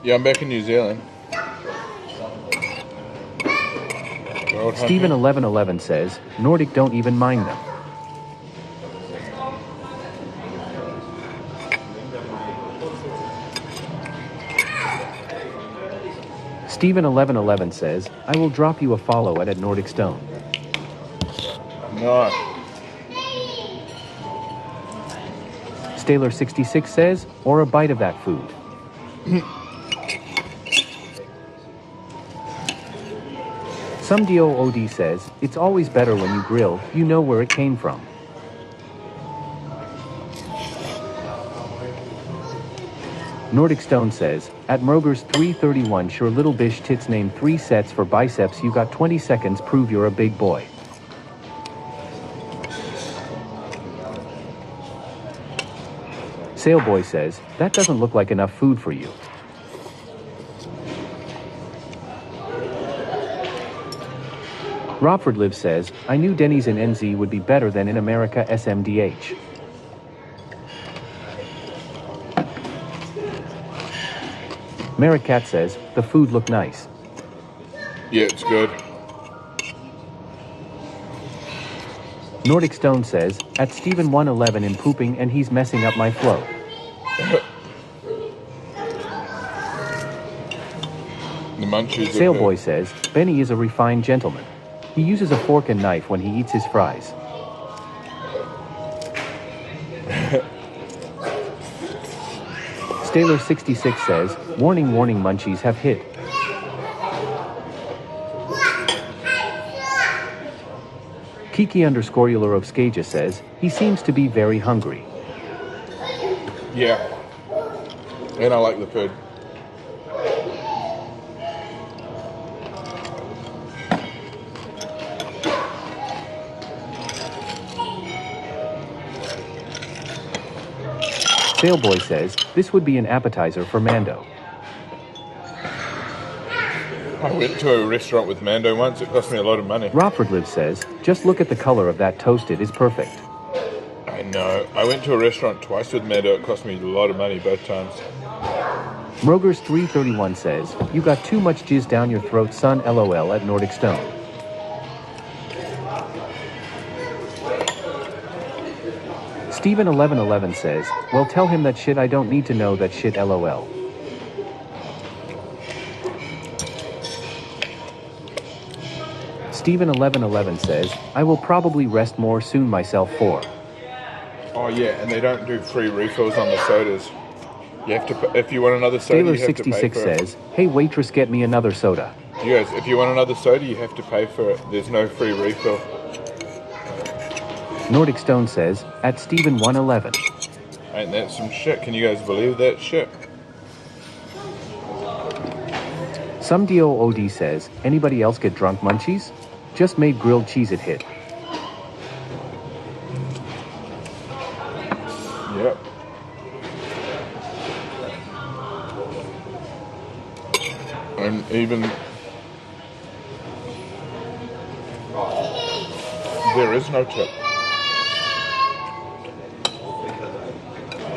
Yeah, I'm back in New Zealand. Stephen 1111 says, Nordic don't even mind them. Stephen 1111 says, I will drop you a follow at Nordic Stone. No. Staler 66 says, or a bite of that food. Some DOOD says, it's always better when you grill, you know where it came from. Nordic Stone says, at Mrogers 331 sure little bish tits name 3 sets for biceps you got 20 seconds prove you're a big boy. Sailboy says, that doesn't look like enough food for you. Robford Live says, I knew Denny's in NZ would be better than in America SMDH. Merritt Cat says, the food looked nice. Yeah, it's good. Nordic Stone says, at Stephen 111 in pooping and he's messing up my flow. The munchies. Sailboy says, Benny is a refined gentleman. He uses a fork and knife when he eats his fries. Staler 66 says, warning warning munchies have hit. Kiki _Eulerovskaja says, he seems to be very hungry. Yeah. And I like the food. Sailboy says, this would be an appetizer for Mando. I went to a restaurant with Mando once, it cost me a lot of money. Rockford Live says, just look at the color of that toast, it is perfect. I know. I went to a restaurant twice with Mando, it cost me a lot of money both times. Mrogers 331 says, you got too much jizz down your throat son LOL at Nordic Stone. Stephen 1111 says, well tell him that shit I don't need to know that shit LOL. Stephen 1111 says, I will probably rest more soon myself for. Oh yeah, and they don't do free refills on the sodas. You have to, if you want another soda, Taylor you have to pay 66 for it. says, hey waitress get me another soda. You guys, if you want another soda, you have to pay for it. There's no free refill. Nordic Stone says, at Stephen 111. Ain't that some shit? Can you guys believe that shit? Some DOOD says, anybody else get drunk munchies? Just made grilled cheese it hit. Yep. And even there is no tip.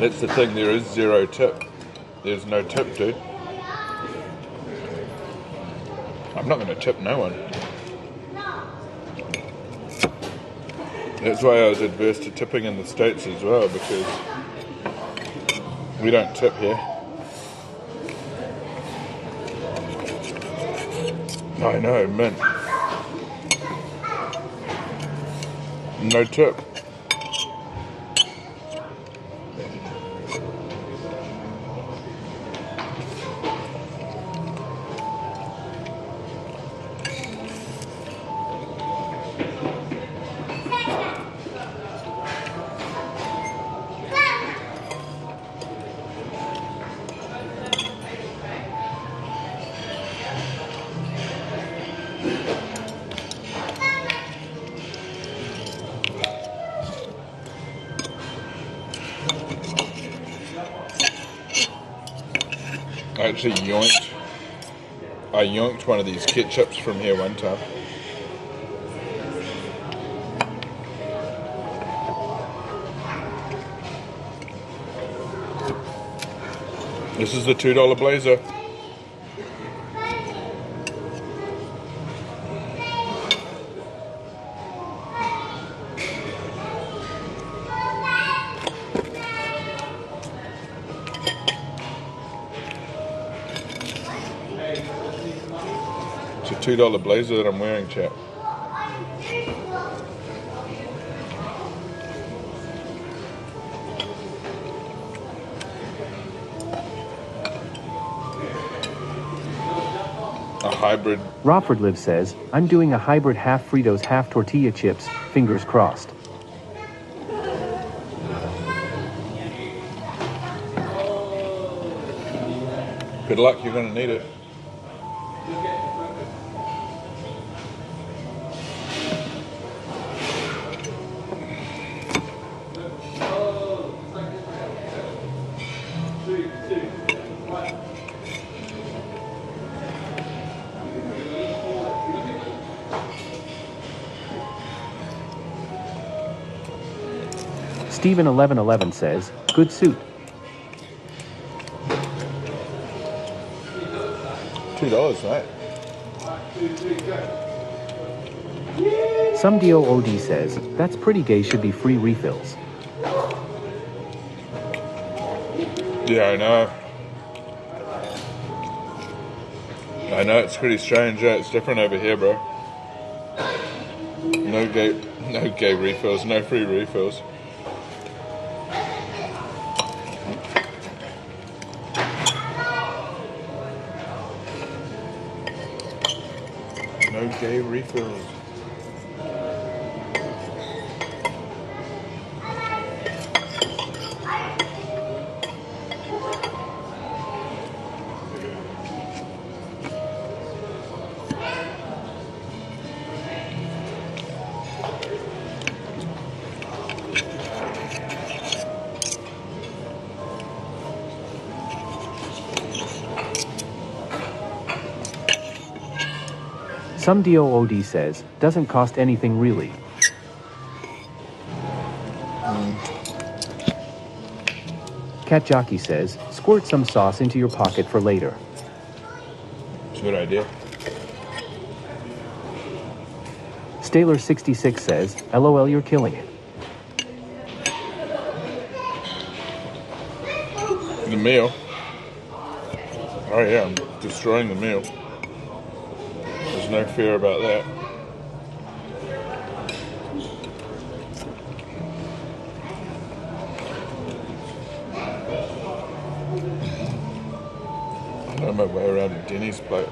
That's the thing, there is zero tip. There's no tip, dude. I'm not going to tip no one. That's why I was adverse to tipping in the States as well, because we don't tip here. I know, mint. No tip. I actually yoinked one of these ketchups from here one time. This is the $2 blazer. It's a $2 blazer that I'm wearing, chap. A hybrid. Rockford Live says, I'm doing a hybrid half Fritos, half tortilla chips, fingers crossed. Good luck, you're going to need it. Steven1111 says, good suit. $2, right? Some DOOD says, that's pretty gay, should be free refills. Yeah, I know. I know, it's pretty strange, yeah, it's different over here, bro. No gay refills, no free refills. No gay refills. Some DOOD says, doesn't cost anything really. Cat Jockey says, squirt some sauce into your pocket for later. It's a good idea. Staler66 says, LOL, you're killing it. The meal. Oh yeah, I'm destroying the meal. There's no fear about that. I know my way around a Denny's plate.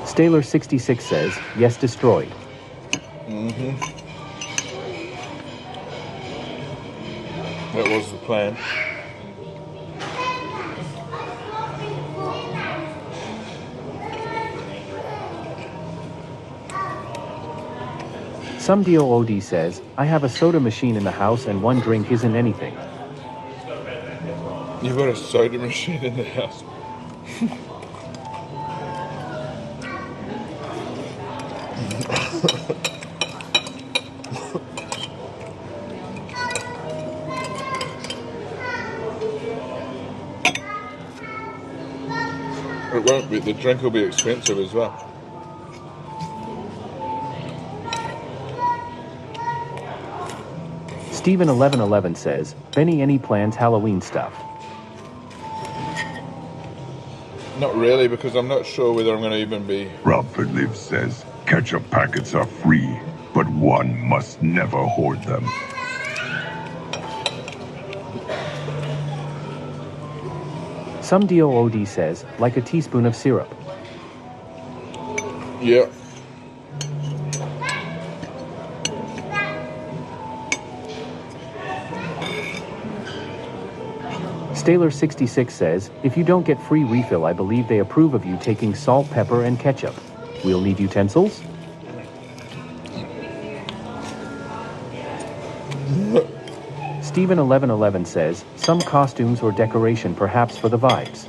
Staler66 says, yes, destroyed. That was the plan. Some DOOD says, I have a soda machine in the house and one drink isn't anything. You've got a soda machine in the house. It won't be, the drink will be expensive as well. Steven1111 says, Benny, any plans Halloween stuff? Not really, because I'm not sure whether I'm going to even be... Robert Live says, ketchup packets are free, but one must never hoard them. Some DOOD says, like a teaspoon of syrup. Yeah. Staler66 says, if you don't get free refill, I believe they approve of you taking salt, pepper, and ketchup. We'll need utensils? Steven1111 says, some costumes or decoration perhaps for the vibes.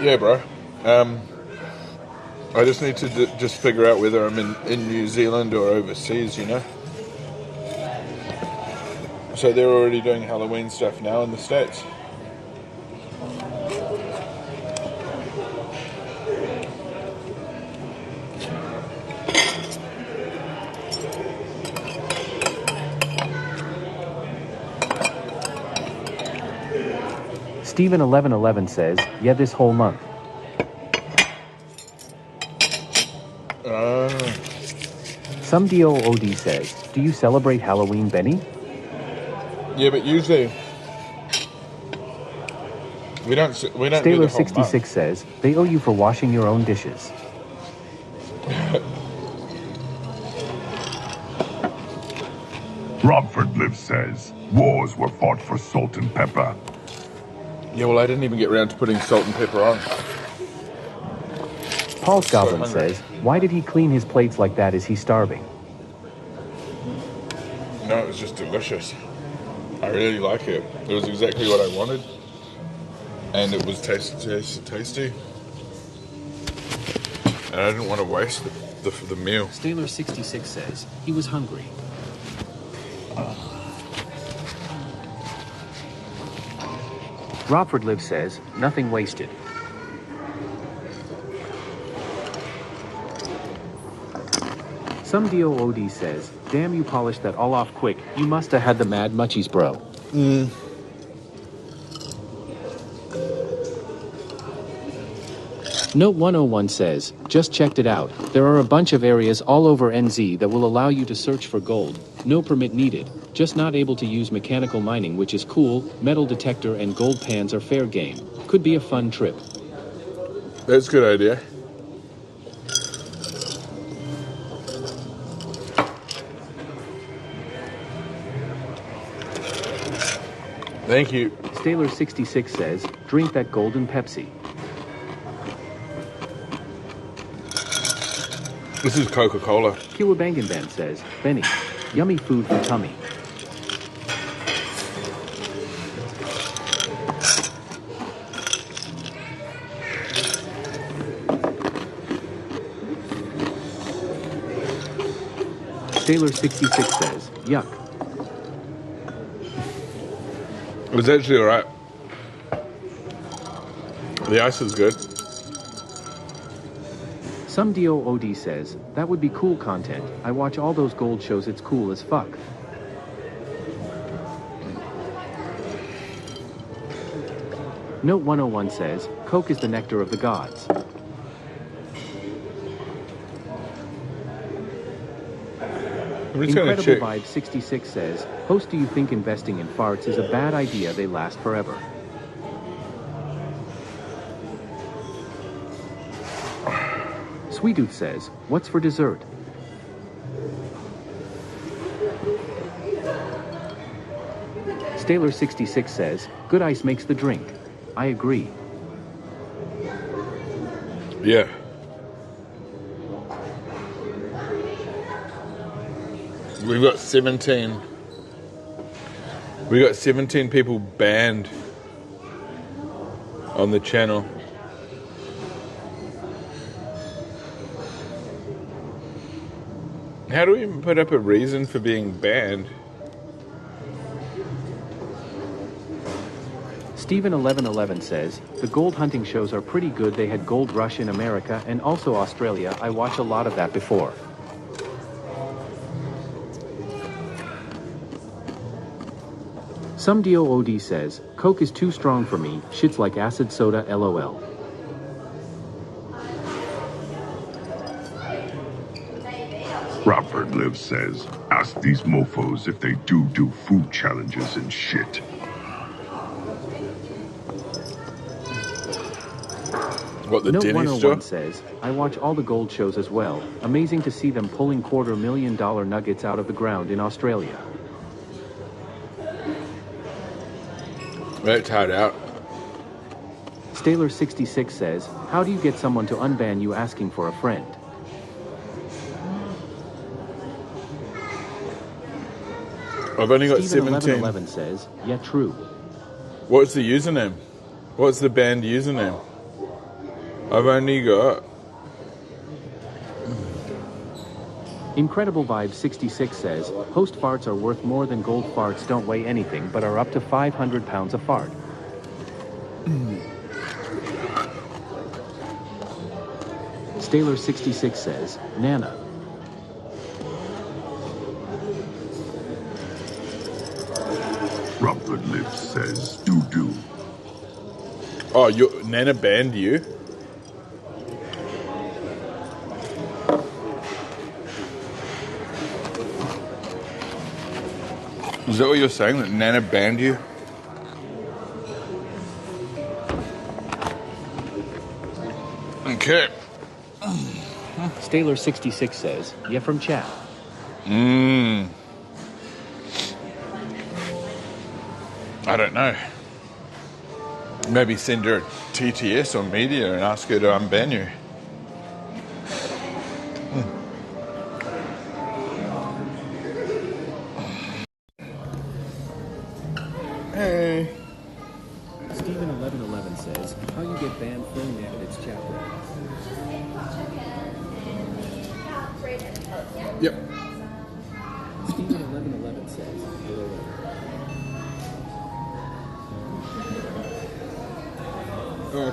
Yeah, bro. I just need to just figure out whether I'm in New Zealand or overseas, you know? So they're already doing Halloween stuff now in the States. Steven1111 says, yeah, this whole month. Some DOOD says, do you celebrate Halloween, Benny? Yeah, but usually we don't do the whole Staler66 month. says, they owe you for washing your own dishes. Romford Live says, wars were fought for salt and pepper. Yeah, well, I didn't even get around to putting salt and pepper on. Paul's Goblin says, why did he clean his plates like that? Is he starving? No, it was just delicious. I really like it. It was exactly what I wanted. And it was tasty. And I didn't want to waste the meal. Staler66 says, he was hungry. Robford Live says, nothing wasted. Some DOOD says, damn, you polished that all off quick. You must have had the mad munchies, bro. Note 101 says, just checked it out. There are a bunch of areas all over NZ that will allow you to search for gold. No permit needed. Just not able to use mechanical mining, which is cool. Metal detector and gold pans are fair game. Could be a fun trip. That's a good idea. Thank you. Staler66 says, drink that golden Pepsi. This is Coca-Cola. Kiwabanganban says, Benny, yummy food for tummy. Staler66 says, yuck. It was actually alright. The ice is good. Some DOOD says, that would be cool content. I watch all those gold shows, it's cool as fuck. Note 101 says, Coke is the nectar of the gods. Incredible Vibe 66 says, host, do you think investing in farts is a bad idea? They last forever. Sweetooth says, what's for dessert? Staler66 says, good ice makes the drink. I agree. Yeah. We've got 17. We got 17 people banned on the channel. How do we even put up a reason for being banned? Steven1111 says, the gold hunting shows are pretty good. They had Gold Rush in America and also Australia. I watch a lot of that before. Some DOOD says, Coke is too strong for me, shit's like acid soda LOL. Robert Live says, ask these mofos if they do food challenges and shit. What, the Note Denny 101 store? says, I watch all the gold shows as well. Amazing to see them pulling $250,000 nuggets out of the ground in Australia. That's hard out. Staler66 says, how do you get someone to unban you asking for a friend? I've only got Steven 17. 1111 says, yeah, true. What's the username? What's the band username? I've only got... Incredible Vibe 66 says, host farts are worth more than gold. Farts don't weigh anything but are up to 500 pounds a fart. Staler66 says, Nana. Robert Live says, do. Oh, Nana banned you? Is that what you're saying, that Nana banned you? Okay. Staler66 says, yeah, from chat. I don't know. Maybe send her a TTS or media and ask her to unban you. Hey. Steven1111 says, how you get banned from its chapter. Yep. Steven1111 says, hello.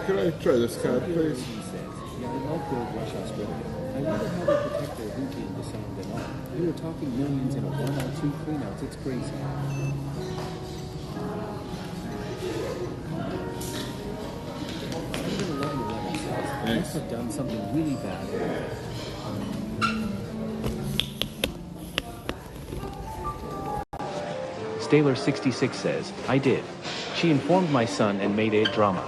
Could I try this card, please? Yeah, I love Gold Rush Australia. I wonder how they protect their Hoopy and Disarmed and all. You were talking millions in a 1 or 2 cleanouts. It's crazy. Steven1111 says, I must have done something really bad. Staler66 says, I did. She informed my son and made it drama.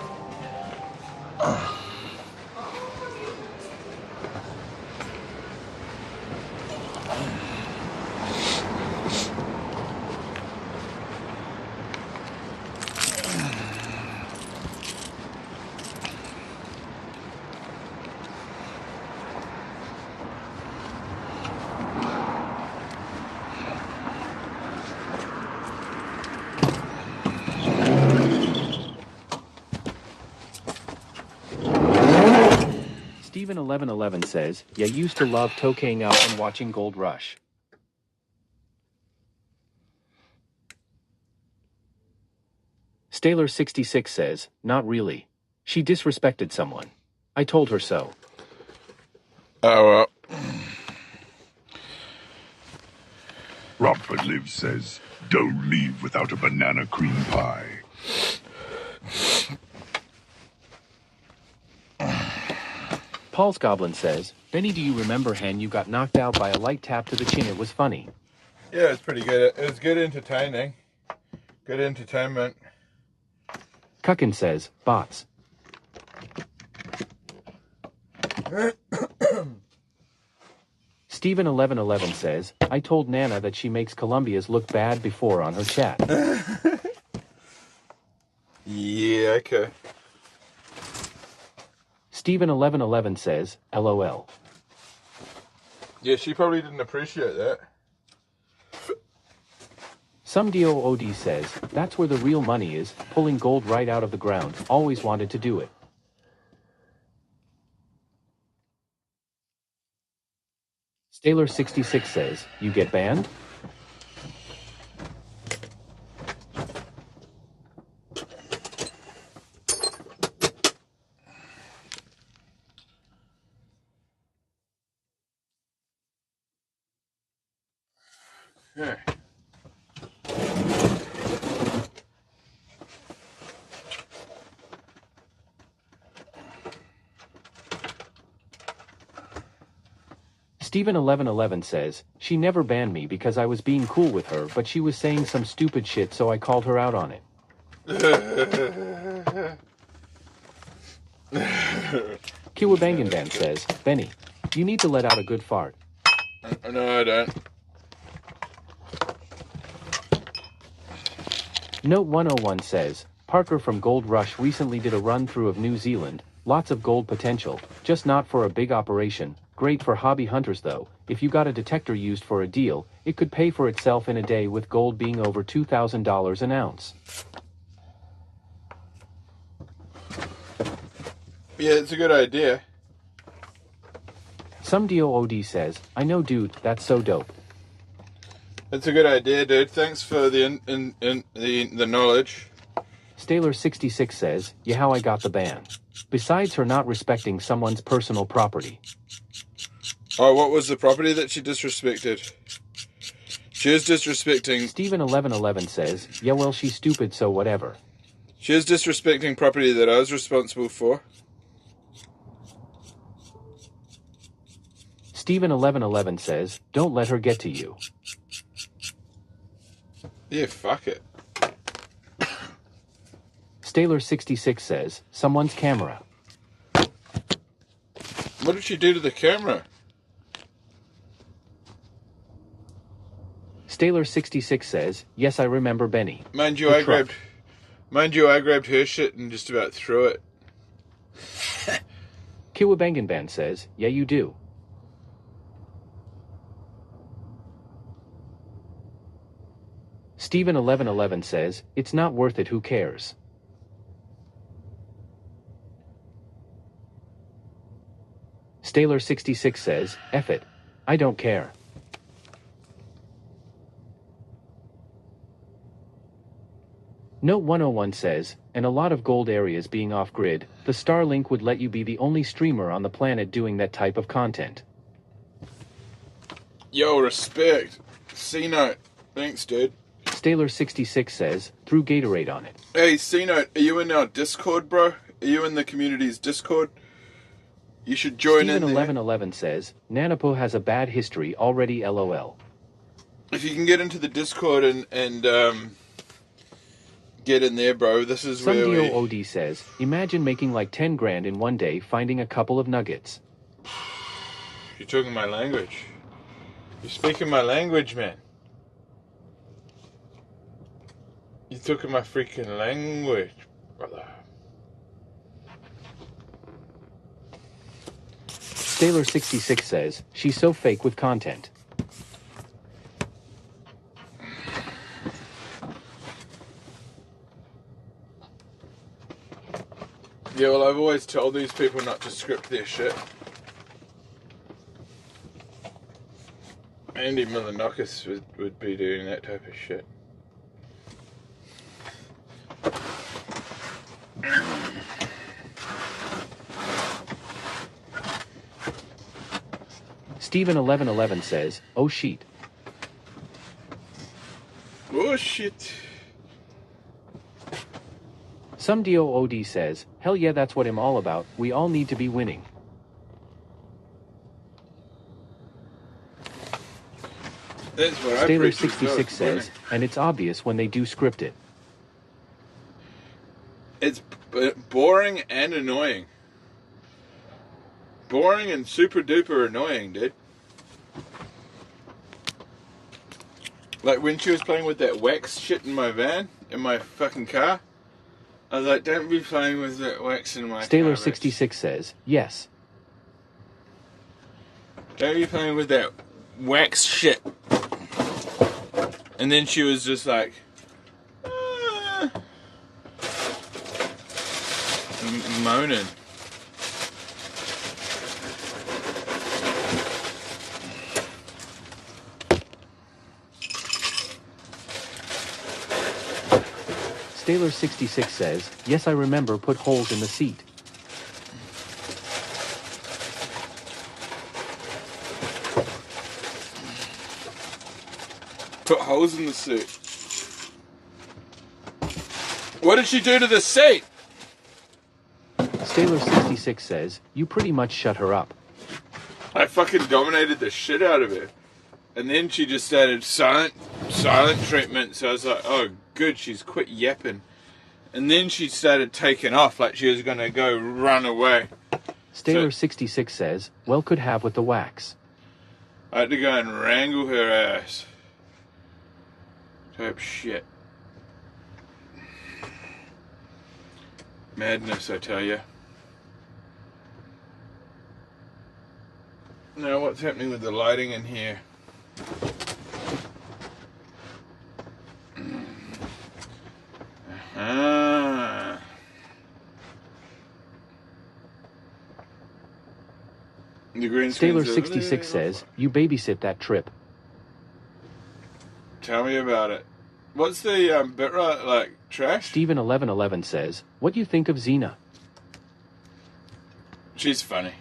Steven1111 says, yeah, used to love toking out and watching Gold Rush. Staler66 says, not really. She disrespected someone. I told her so. Oh, well. Robert Live says, don't leave without a banana cream pie. Paul's Goblin says, Benny, do you remember Hen you got knocked out by a light tap to the chin? It was funny. Yeah, it's pretty good. It was good entertaining. Good entertainment. Cuckin says, bots. Steven1111 says, I told Nana that she makes Colombia's look bad before on her chat. Yeah, okay. Steven1111 says, LOL. Yeah, she probably didn't appreciate that. Some DOOD says, that's where the real money is, pulling gold right out of the ground. Always wanted to do it. Staler66 says, you get banned? Okay. Steven1111 says, she never banned me because I was being cool with her, but she was saying some stupid shit, so I called her out on it. Kiwabanganban says, Benny, you need to let out a good fart. No, I don't. Note 101 says, Parker from Gold Rush recently did a run-through of New Zealand, lots of gold potential, just not for a big operation, great for hobby hunters though. If you got a detector used for a deal, it could pay for itself in a day with gold being over $2,000 an ounce. Yeah, it's a good idea. Some DOOD says, I know dude, that's so dope. It's a good idea, dude. Thanks for the knowledge. Staler66 says, yeah, how I got the ban. Besides her not respecting someone's personal property. Oh, what was the property that she disrespected? She was disrespecting... Steven1111 says, yeah, well, she's stupid, so whatever. She was disrespecting property that I was responsible for. Steven1111 says, don't let her get to you. Yeah, fuck it. Staler66 says, someone's camera. What did she do to the camera? Staler66 says, yes, I remember Benny. Mind you, I grabbed her shit and just about threw it. Kiwabanganban says, yeah, you do. Steven1111 says, it's not worth it, who cares? Staler66 says, F it. I don't care. Note 101 says, and a lot of gold areas being off-grid, the Starlink would let you be the only streamer on the planet doing that type of content. Yo, respect. C-Note. Thanks, dude. Staler66 says, threw Gatorade on it. Hey, C-Note, are you in our Discord, bro? Are you in the community's Discord? You should join in there. Steven1111 says, Nanapo has a bad history already, LOL. If you can get into the Discord and get in there, bro, this is Some where we... DOOD says, imagine making like 10 grand in one day finding a couple of nuggets. You're talking my language. You're speaking my language, man. You're talking my freaking language, brother. Staler66 says, she's so fake with content. Yeah, well, I've always told these people not to script their shit. Andy Milanakis would be doing that type of shit. Steven1111 says, oh shit. Oh shit. Some DOOD says, hell yeah, that's what I'm all about, we all need to be winning. That's what Staler66 says, and it's obvious when they do script it. It's boring and annoying. Boring and super duper annoying, dude. Like when she was playing with that wax shit in my van, in my fucking car, I was like, don't be playing with that wax in my car. Staler66 says, yes. Don't be playing with that wax shit. And then she was just like, moaning. Staler66 says, yes, I remember, put holes in the seat. Put holes in the seat. What did she do to the seat? Staler66 says, you pretty much shut her up. I fucking dominated the shit out of her. And then she just started silent treatment. So I was like, oh, good, she's quit yapping. And then she started taking off like she was going to go run away. Staler66 says, well, could have with the wax. I had to go and wrangle her ass. Type shit. Madness, I tell you. Now, what's happening with the lighting in here? The green Staler66 says, you babysit that trip. Tell me about it. What's the bitrate like? Trash? Steven1111 says, what do you think of Xena? She's funny.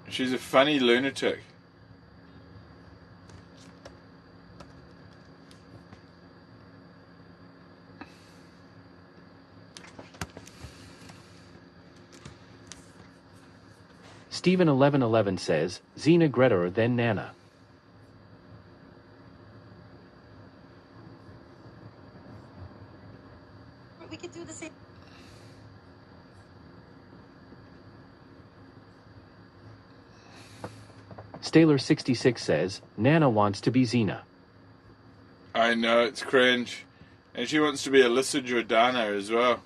She's a funny lunatic. Steven1111 says, Xena greater than Nana. We could do the same. Staler66 says, Nana wants to be Xena. I know, it's cringe. And she wants to be Alyssa Jordana as well.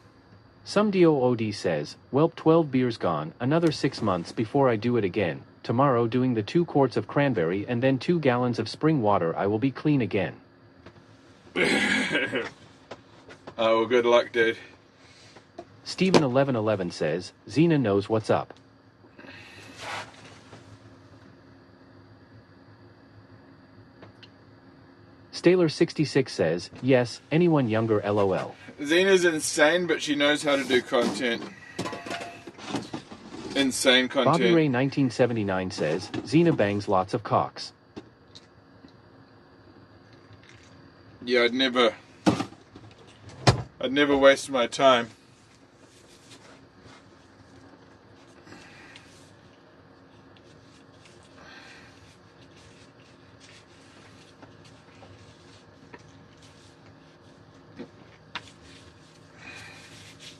Some DOOD says, well, 12 beers gone, another 6 months before I do it again. Tomorrow doing the 2 quarts of cranberry and then 2 gallons of spring water, I will be clean again. Oh, well, good luck, dude. Steven1111 says, Xena knows what's up. Staler66 says, yes, anyone younger LOL. Xena's insane, but she knows how to do content. Insane content. Bobby Ray 1979 says, Xena bangs lots of cocks. Yeah, I'd never waste my time.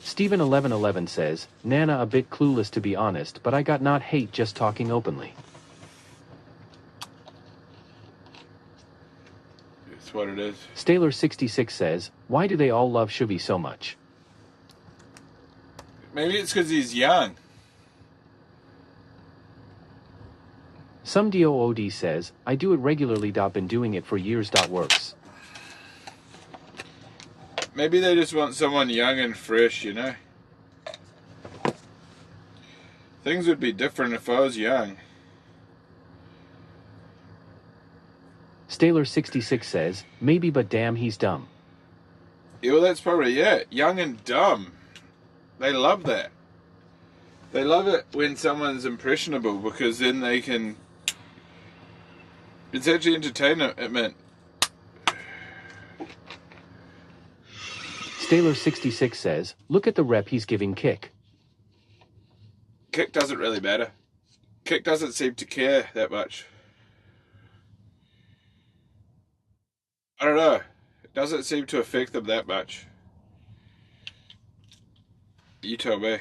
Steven1111 says, Nana a bit clueless to be honest, but I got not hate just talking openly. It's what it is. Staler66 says, why do they all love Shuvy so much? Maybe it's because he's young. Some DOOD says, I do it regularly. Been doing it for years. Works. Maybe they just want someone young and fresh, you know? Things would be different if I was young. Staler66 says, maybe, but damn, he's dumb. Yeah, well, that's probably it. Young and dumb. They love that. They love it when someone's impressionable because then they can... It's actually entertainment. Staler66 says, look at the rep he's giving Kick. Kick doesn't really matter. Kick doesn't seem to care that much. I don't know. It doesn't seem to affect them that much. You tell me.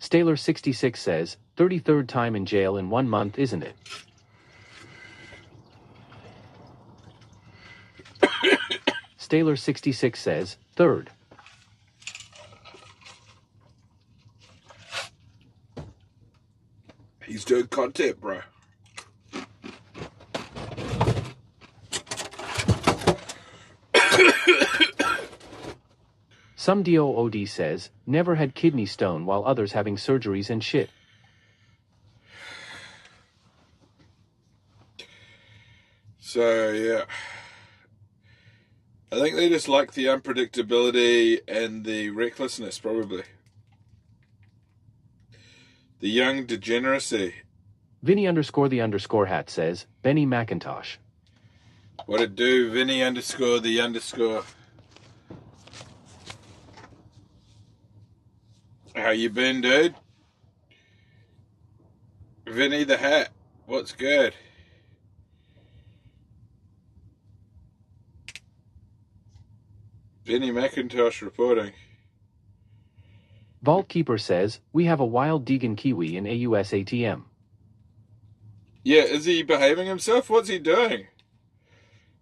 Staler66 says, 33rd time in jail in 1 month, isn't it? Staler66 says, 3rd. He's doing content, bro. Some DOOD says, never had kidney stone while others having surgeries and shit. So, yeah. I think they just like the unpredictability and the recklessness, probably. The young degeneracy. Vinny_the_hat says, Benny McIntosh. What it do, Vinny_the_. How you been, dude? Vinny the Hat, what's good? Vinny McIntosh reporting. Vault Keeper says, we have a wild Deegan Kiwi in AUS ATM. Yeah, is he behaving himself? What's he doing?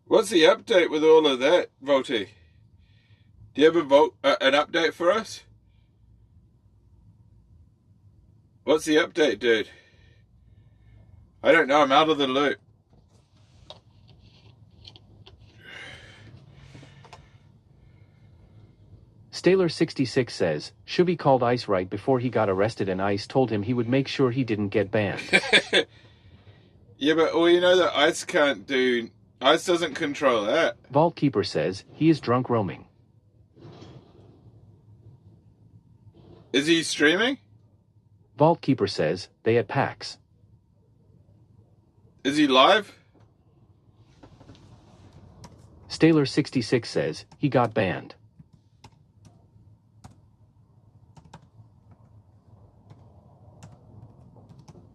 What's the update with all of that, Volty? Do you have an update for us? What's the update, dude? I don't know, I'm out of the loop. Staler66 says, Shuvy called ICE right before he got arrested and ICE told him he would make sure he didn't get banned. Yeah, but well, you know that ICE can't do... ICE doesn't control that. Vault Keeper says, he is drunk roaming. Is he streaming? Vault Keeper says, they at PAX. Is he live? Staler66 says, he got banned.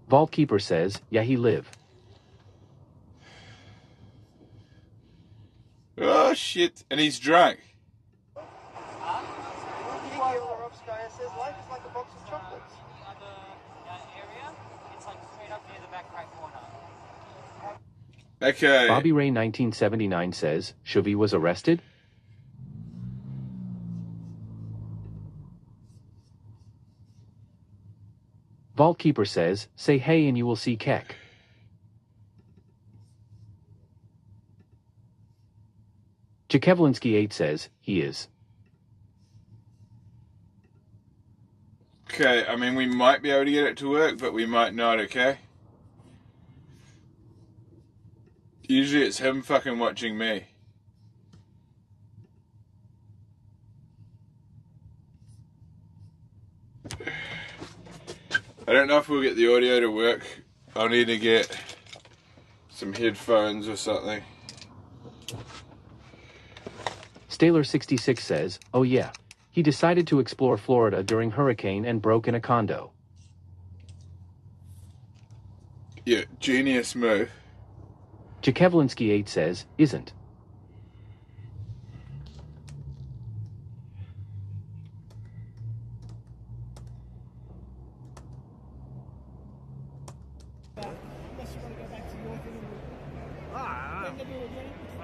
Vault Keeper says, yeah, he live. Oh, shit. And he's drunk. Okay. Bobby Ray 1979 says, Shuvy was arrested? Vault Keeper says, say hey and you will see Keck. Jakevlinsky 8 says, he is. Okay, I mean, we might be able to get it to work, but we might not, okay? Usually it's him fucking watching me. I don't know if we'll get the audio to work. I'll need to get some headphones or something. Staler66 says, oh yeah. He decided to explore Florida during hurricane and broke in a condo. Yeah, genius move. Jakevlinsky 8 says, isn't.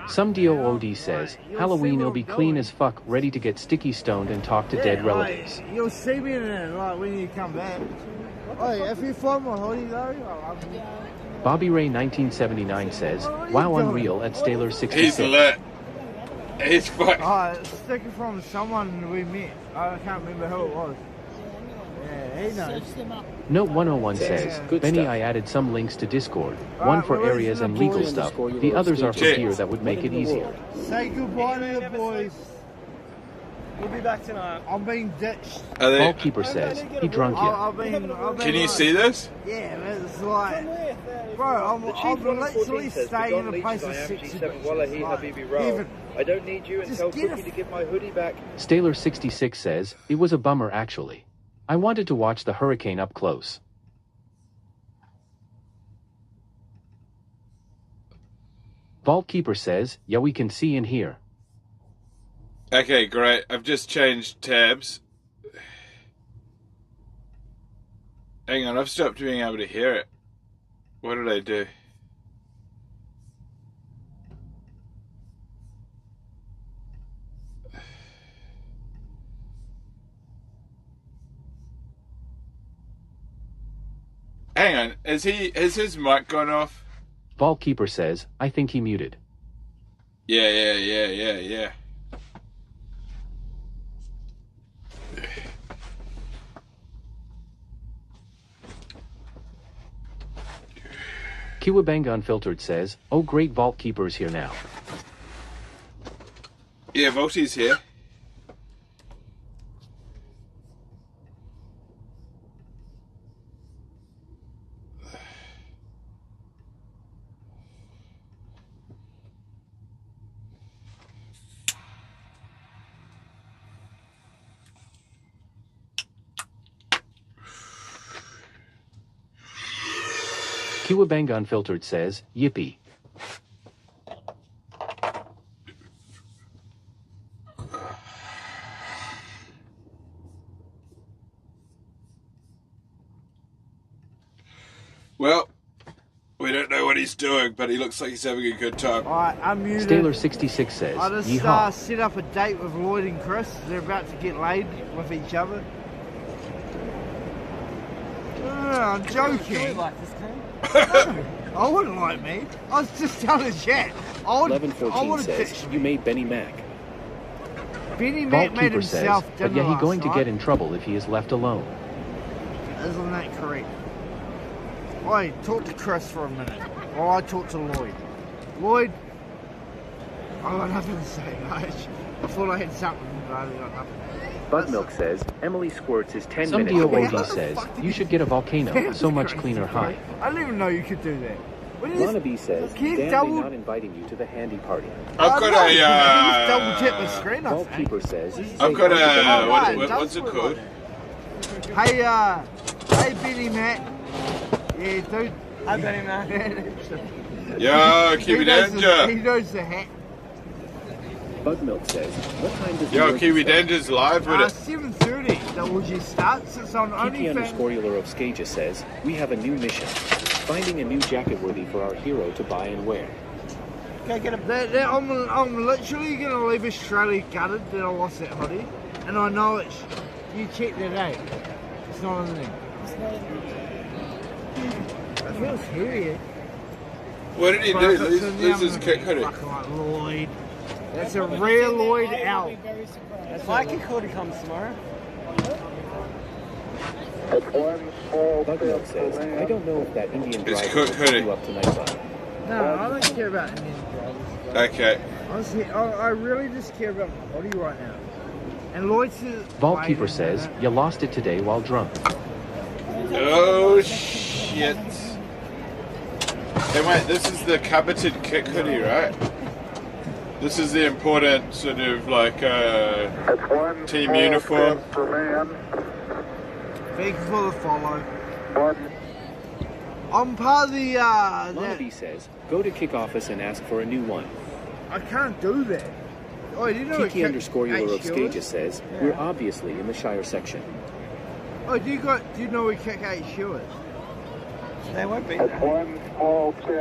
Some DOOD says, Halloween will be clean as fuck, ready to get sticky stoned and talk to dead relatives. You'll see me in it, like, when you come back. Oh, if you find my hoodie though, Bobby Ray 1979 says, wow, unreal at Staler66. He's lit. He's fucked. Oh, it's sticking from someone we met. I can't remember who it was. Yeah, he knows. Note 101 says, Benny, I added some links to Discord, one for areas and legal stuff, the others are for gear that would make it easier. Say goodbye to the boys. We'll be back tonight. I'm being ditched. Vault Keeper says, he drunk ya. Can you see this? Yeah, man, it's like... Bro, I'm literally staying in a place of 60 I don't need you and tell Cookie to give my hoodie back. Staler66 says, it was a bummer actually. I wanted to watch the hurricane up close. Vault Keeper says, yeah, we can see and hear. Okay, great. I've just changed tabs. Hang on, I've stopped being able to hear it. What did I do? Hang on, has his mic gone off? Vault Keeper says, I think he muted. Yeah. Kiwabanga Unfiltered says, oh great, Vault Keeper's here now. Yeah, Volty's here. Kiwabanga Unfiltered says, yippee. Well, we don't know what he's doing, but he looks like he's having a good time. Alright, I'm muted. Staler66 says, I just yeehaw. set up a date with Lloyd and Chris. They're about to get laid with each other. I'm joking. No, I wouldn't like me. I was just telling chat. I would 1114 says, you made Benny Mac. Benny Mac made Keeper says, himself but dinner yeah, he's going last to night. get in trouble if he is left alone. Isn't that correct? Oi, talk to Chris for a minute while I talk to Lloyd. Lloyd, I got nothing to say, mate. I thought I had something, but I got nothing. Butmilk says, Emily Squirts is 10 Some minutes. DOD OD says, you should get a volcano, so much cleaner high. I didn't even know you could do that. What is Wannabe says, Can you damn, double- they not inviting you to the handy party. I've got Can you double tap the a, screen, I Vault think. Keeper says, I've got Alright, a, what's it called? Hey, Benny Mac. Yeah, dude. Hi, Benny Mac. Yo, Kiwi Danger. He knows the hat. Butmilk says, what time does Yo, the Kiwi Danger's live with it. 7:30. That will you start? It's on Kiki OnlyFans. underscore Euler of Skaja says, we have a new mission. Finding a new jacket worthy for our hero to buy and wear. I'm literally going to leave Australia gutted that I lost that hoodie. And I know it's... You check that out. It's not in there. It feels heavy. What did he do? Lose his kick hoodie. Fucking like Lloyd. That's a rare Lloyd out. My kick hoodie comes tomorrow. Butmilk says, I don't know if that Indian It's driver cook will hoodie. pick you up tonight. No, I don't care about Indian drivers. Okay. Honestly, I really just care about my body right now. And Lloyd says... Vault Keeper says, you lost it today while drunk. Oh, shit. Hey, wait, this is the coveted kick hoodie, right? This is the important sort of like team uniform. Thank you for the follow. I'm part of the... Wannabe says, go to Kick Office and ask for a new one. I can't do that. Oh, you know Kiki underscore Euler of Skaja says, we're obviously in the Shire section. Oh, do you know we kick 8 shewers? They won't be there.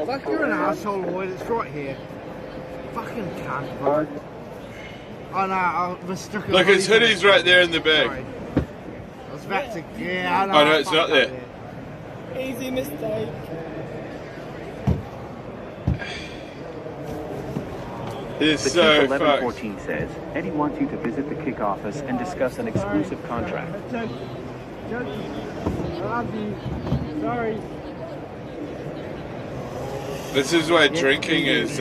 Fuck, you're an asshole, Lloyd. It's right here. Fucking cunt, bro. Oh no, I mistook it. Look, his hoodie's right there in the bag. Sorry. I was about to... Yeah, I know. Oh, no, it's not there. Easy mistake. It's The so Chief fucked. 1114 says, Eddie wants you to visit the Kick Office and discuss an exclusive contract. Joking. I love you. Sorry. This is why drinking is,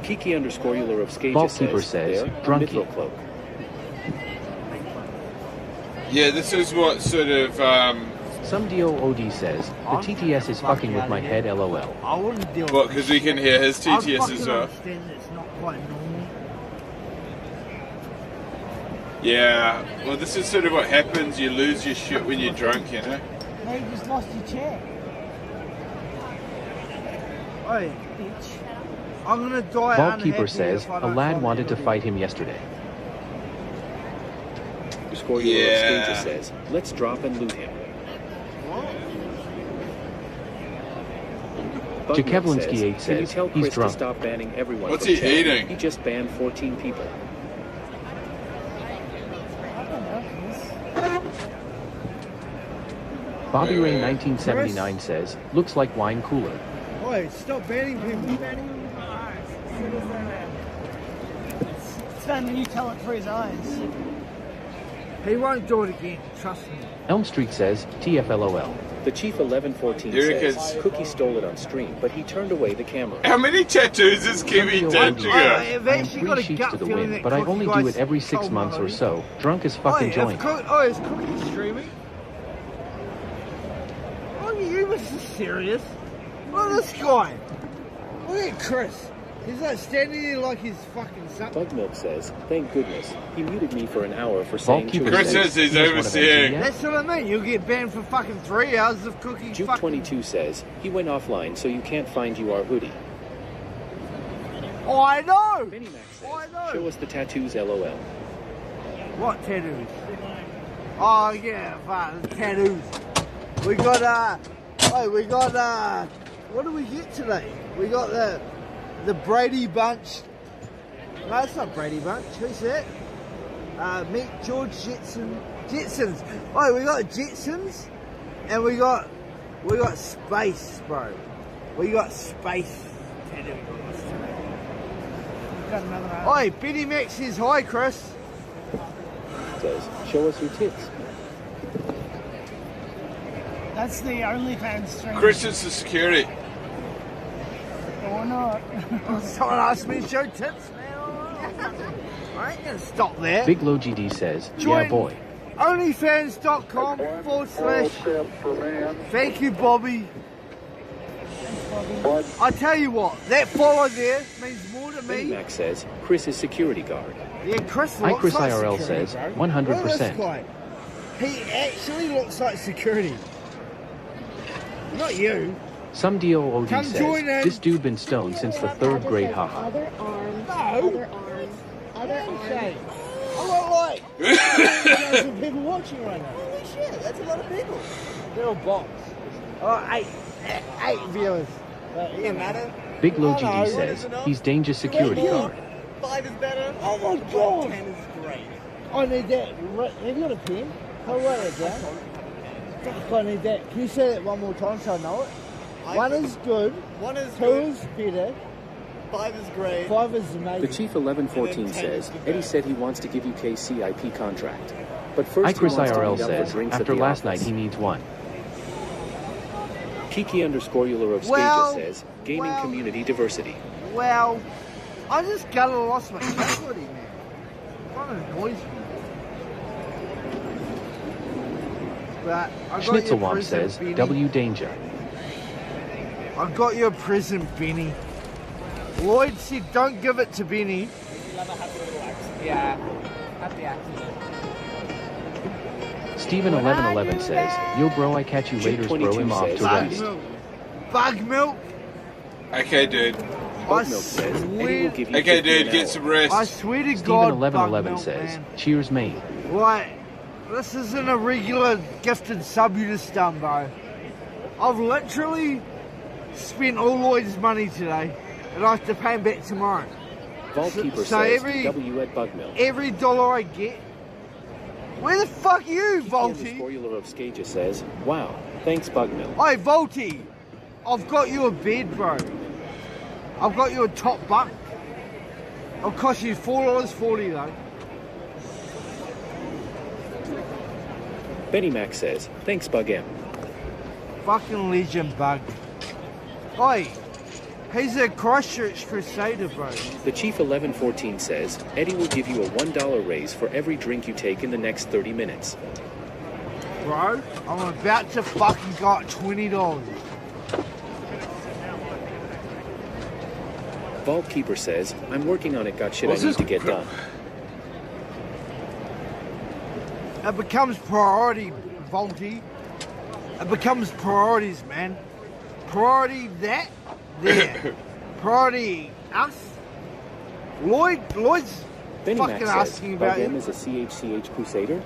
Kiki underscore Euler of Skaja Vault Keeper says, there, drunky. Mithril cloak. yeah, this is what sort of, Some DOOD says, the TTS is fucking with my head, LOL. I wouldn't deal with what, because we can hear his I TTS fucking as well. understand that it's not quite normal. Yeah, well, this is sort of what happens. You lose your shit when you're drunk, you know? Hey, you just lost your chair. Hey, bitch. I'm gonna die Vault Keeper unhappy says, if I a don't lad find wanted it. to fight him yesterday. Underscore Euler of Skaja says, let's drop and loot him. Jakevlinsky 8 can you says, tell he's Chris drunk. to stop banning everyone What's from he chat? eating? He just banned 14 people. Bobby Ray 1979 says, looks like wine cooler. Wait, stop banning people. It's found a new talent for his eyes. He won't do it again, trust me. Elm Street says, TFLOL. The Chief 1114 says Cookie stole it on stream, but he turned away the camera. How many tattoos has Kimmy done to I am 3 sheets to the wind, but I only do it every 6 months or so. Drunk as fucking joint. Is Cookie streaming? Oh, you Mr. Serious? Look at this guy. Look at Chris. He's like standing there like he's fucking something. Bug Milk says, thank goodness. He muted me for an hour for saying Chris says he's overseeing. That's what I mean. You'll get banned for fucking 3 hours of Cookie Juke 22 says, he went offline so you can't find you our hoodie. Oh, I know! Benny Mac says, show us the tattoos, LOL. What tattoos? Oh, yeah, fuck, tattoos. We got, what do we get today? We got the Brady Bunch. No, it's not Brady Bunch. Who's that? Meet George Jetsons. Oh, we got Jetsons, and we got space, bro. We got space. Oi, Benny Mac says hi, Chris. Says, show us your tits. That's the OnlyFans stream. Chris is the security. Or not. Someone asked me to show tips, man. I ain't gonna stop there. Big Low GD says, Join yeah boy. Onlyfans.com / Thank you, Bobby. I tell you what, that follow there means more to me. Mac says, Chris is security guard. Yeah, Chris Hi, looks Chris like IRL security, says, bro. 100%. Look at this guy. He actually looks like security. Not you. Some DOOD Come join says, in. this dude been stoned since the 3rd grade, haha. Other arms, No. other arms, other arms. I look like there's some people watching right now. Holy shit, that's a lot of people. They're all bots. Oh, eight viewers. Yeah, matter. Big Low I know. GD says, he's danger security guard. 5 is better. Oh my god. 10 is great. I need that. Have you got a pen? I'll write it down. Fuck, I need that. Can you say that one more time so I know it? 1 is good. 1 is 2 good. is better. 5 is great. 5 is amazing. The Chief 1114 says, Eddie said he wants to give you KCIP contract. But first Chris he wants to IRL meet up for says, drinks at after the last office. night he needs one. Kiki_Euler of Well, says, gaming community diversity. Well, I just got lost my clarity, man. What annoys me. But I got your Schnitzelwomp present, says, Benny. W danger. I got your present, Benny. Lloyd said, don't give it to Benny. Yeah, happy accident. Steven1111 says, yo bro, I catch you later, bro him off to Bug rest. milk. Bug milk. Okay, dude. I swear. Okay, dude, get some rest. I swear to God, Bug Steven1111 milk, says, man. cheers mate. Like, this isn't a regular gifted sub you just done, bro. I've literally spent all Lloyd's money today, and I have to pay him back tomorrow. Vaultkeeper So says, every- W at Bugmill. Every dollar I get. Where the fuck are you, Volty? Euler of Skaja says, wow, thanks Bugmill. Hey, Volty, I've got you a bed, bro. I've got you a top bunk. It'll cost you $4.40 though. Benny Mac says, thanks Bug M. Fucking legend, Bug. Oi, he's a Christchurch Crusader, bro. The Chief 1114 says, Eddie will give you a $1 raise for every drink you take in the next 30 minutes. Bro, I'm about to fucking got $20. Vaultkeeper says, I'm working on it, got shit I need to get done. It becomes priority, Volty. It becomes priorities, man. Priority that, there. Priority us. Lloyd's Benny fucking Mac says, asking about Bug M you. is a CHCH Crusader?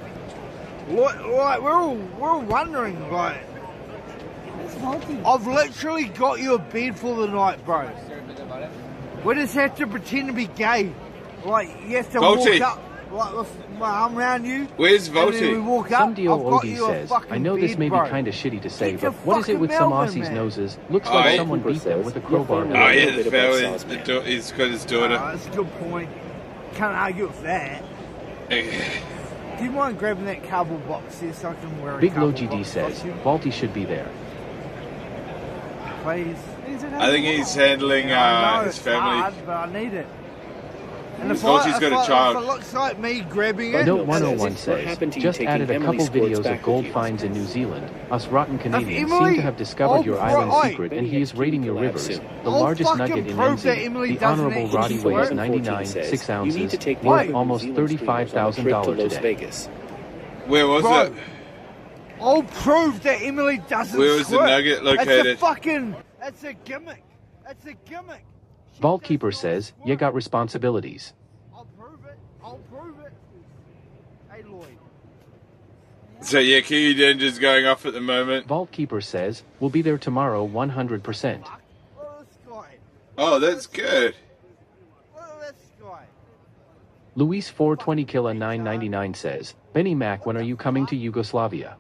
Like, we're all wondering, like, I've literally got you a bed for the night, bro. We just have to pretend to be gay. Like, you have to Volty. walk up, like, with my arm around you. Where's And then we Volty? walk up, Some I've got DOOD you a says, fucking I know this bed, may be bro. kind of shitty to say, Get but to what is it fucking with some Melbourne, Aussies' man. noses? Looks Oh, like yeah. someone beat them with a crowbar. Oh, yeah, bit the about family. Sauce, He's got his daughter. That's a good point. Can't argue with that. Do you mind grabbing that cardboard box here so I can wear a Big Low cardboard GD box says, costume? Balti should be there. Please. I think he's handling I know his it's family. hard, but I need it. And He's got a child. If it looks like me grabbing it... Note 101 says, just added a couple videos of gold finds in New Zealand. Us rotten Canadians seem to have discovered your island secret, and he is raiding your rivers. The largest nugget in NZ, the Honorable Roddy weighs 99 6 ounces, worth almost $35,000 today. Where was it? I'll prove that Emily doesn't Where was the squirt. nugget located? That's a gimmick. That's a gimmick. Vault Keeper says, you got responsibilities. I'll prove it. Hey, Lloyd. So yeah, Kiwi Danger's going off at the moment. Vault Keeper says, we'll be there tomorrow 100%. Oh, that's good. Luis 420 Killa 999 says, Benny Mac, when are you coming to Yugoslavia?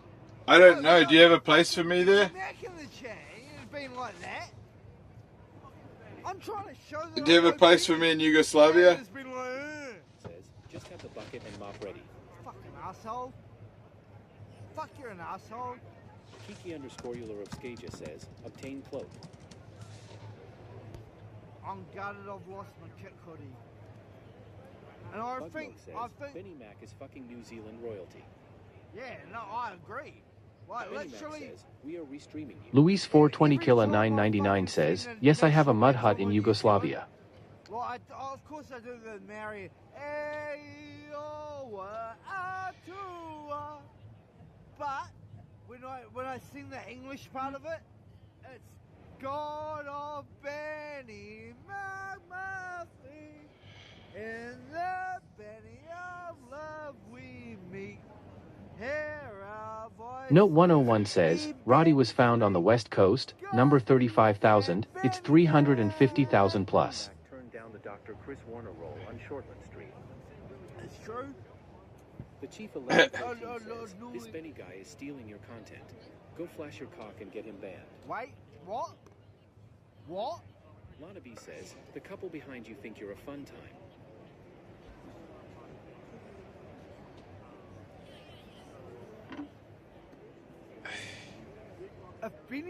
I don't know. Do you have a place for me there? I'm trying to show them. Do you have a place for me in Yugoslavia? Says, just have the bucket and mop ready. Fucking asshole. Fuck, you're an asshole. Kiki underscore Euler of Skaja says, obtain cloak. I'm gutted, I've lost my kit hoodie. And I think Benny Mac is fucking New Zealand royalty. Yeah, no, I agree. Like, literally. Says, we are restreaming you. Luis 420 Killa 999 says, yes, I have a mud hut in Yugoslavia. Well, of course I do the Mary. But when I sing the English part of it, it's God of Benny McMuffin. In the Benny of love we meet. Note 101 says, Roddy was found on the west coast, number 35,000, it's 350,000 plus. Turned down the Dr. Chris Warner role on Shortland Street. It's true. The chief of says, this Benny guy is stealing your content. Go flash your cock and get him banned. Wait, what? What? Lana B says, the couple behind you think you're a fun time.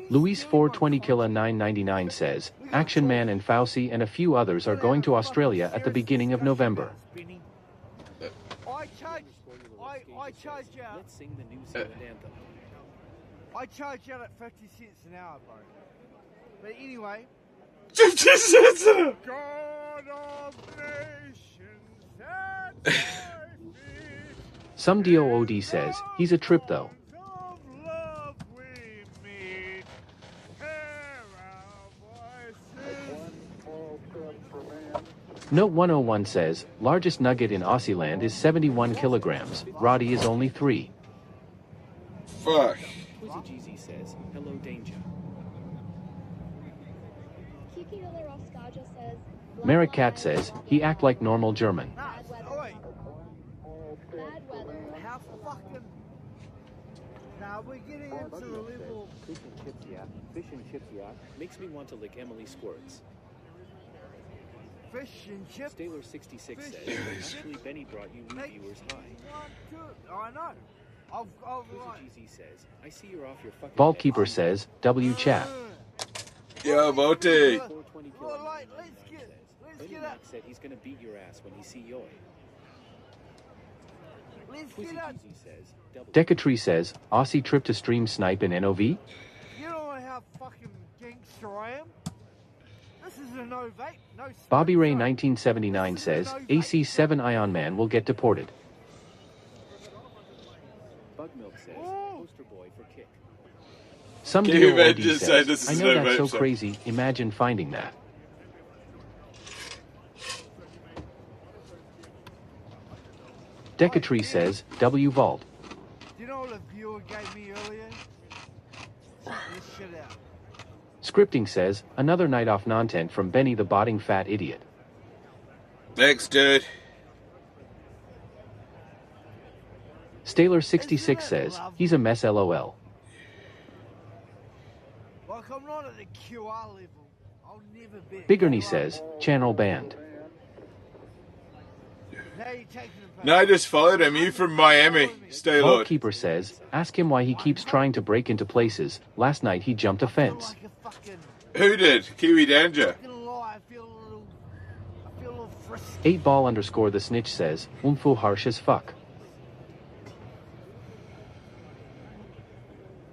Luis 420 Killa 999 says, Action Man and Fauci and a few others are going to Australia at the beginning of November. I charge out. Let's sing the New Zealand anthem. I charge out at 50 cents an hour, bro. But anyway. 50 cents an hour! God of nations. Some DOOD says, he's a trip though. Note 101 says, largest nugget in Aussieland is 71 kilograms, Roddy is only 3. Fuck. Quizzy Jeezy says, hello danger. Merrick Cat says, he act like normal German. How fucking... Now we're getting into the level... Fish and chips yacht, fish and chips yacht, makes me want to lick Emily Squirts. Fish and chips. Staler 66 says, actually Benny brought you new viewers high. I know. Quizzy says, I see you're off your fucking Vault Keeper says, W chat. Yo, Vote. Well, like, let's get up. Said he's gonna beat your ass when he see Yoy. Let's get up. Decatree says, Aussie trip to stream snipe in NOV? You know how fucking gangster I am? This is a no vape, no smoke. Bobby Ray 1979 says, AC7 Ion Man will get deported. Bug Milk says, poster boy for kick. Some Can you DOOD imagine says, saying this I is know no that's so vape, sir? crazy, imagine finding that. Decatree says, W Vault. Do you know what the viewer gave me earlier? This shit out. Scripting says, another night off non-tent from Benny the botting fat idiot. Thanks, dude. Staler 66 says, he's a mess LOL. Like, I'm not at the QR level. I'll never be. Biggerny says, channel banned. Now you're taking the No, I just followed him. You from Miami. Stay Vault Lord. Keeper says, ask him why he keeps trying to break into places. Last night he jumped a fence. Who did? Kiwi Danger. 8ball_ the snitch says, feel harsh as fuck.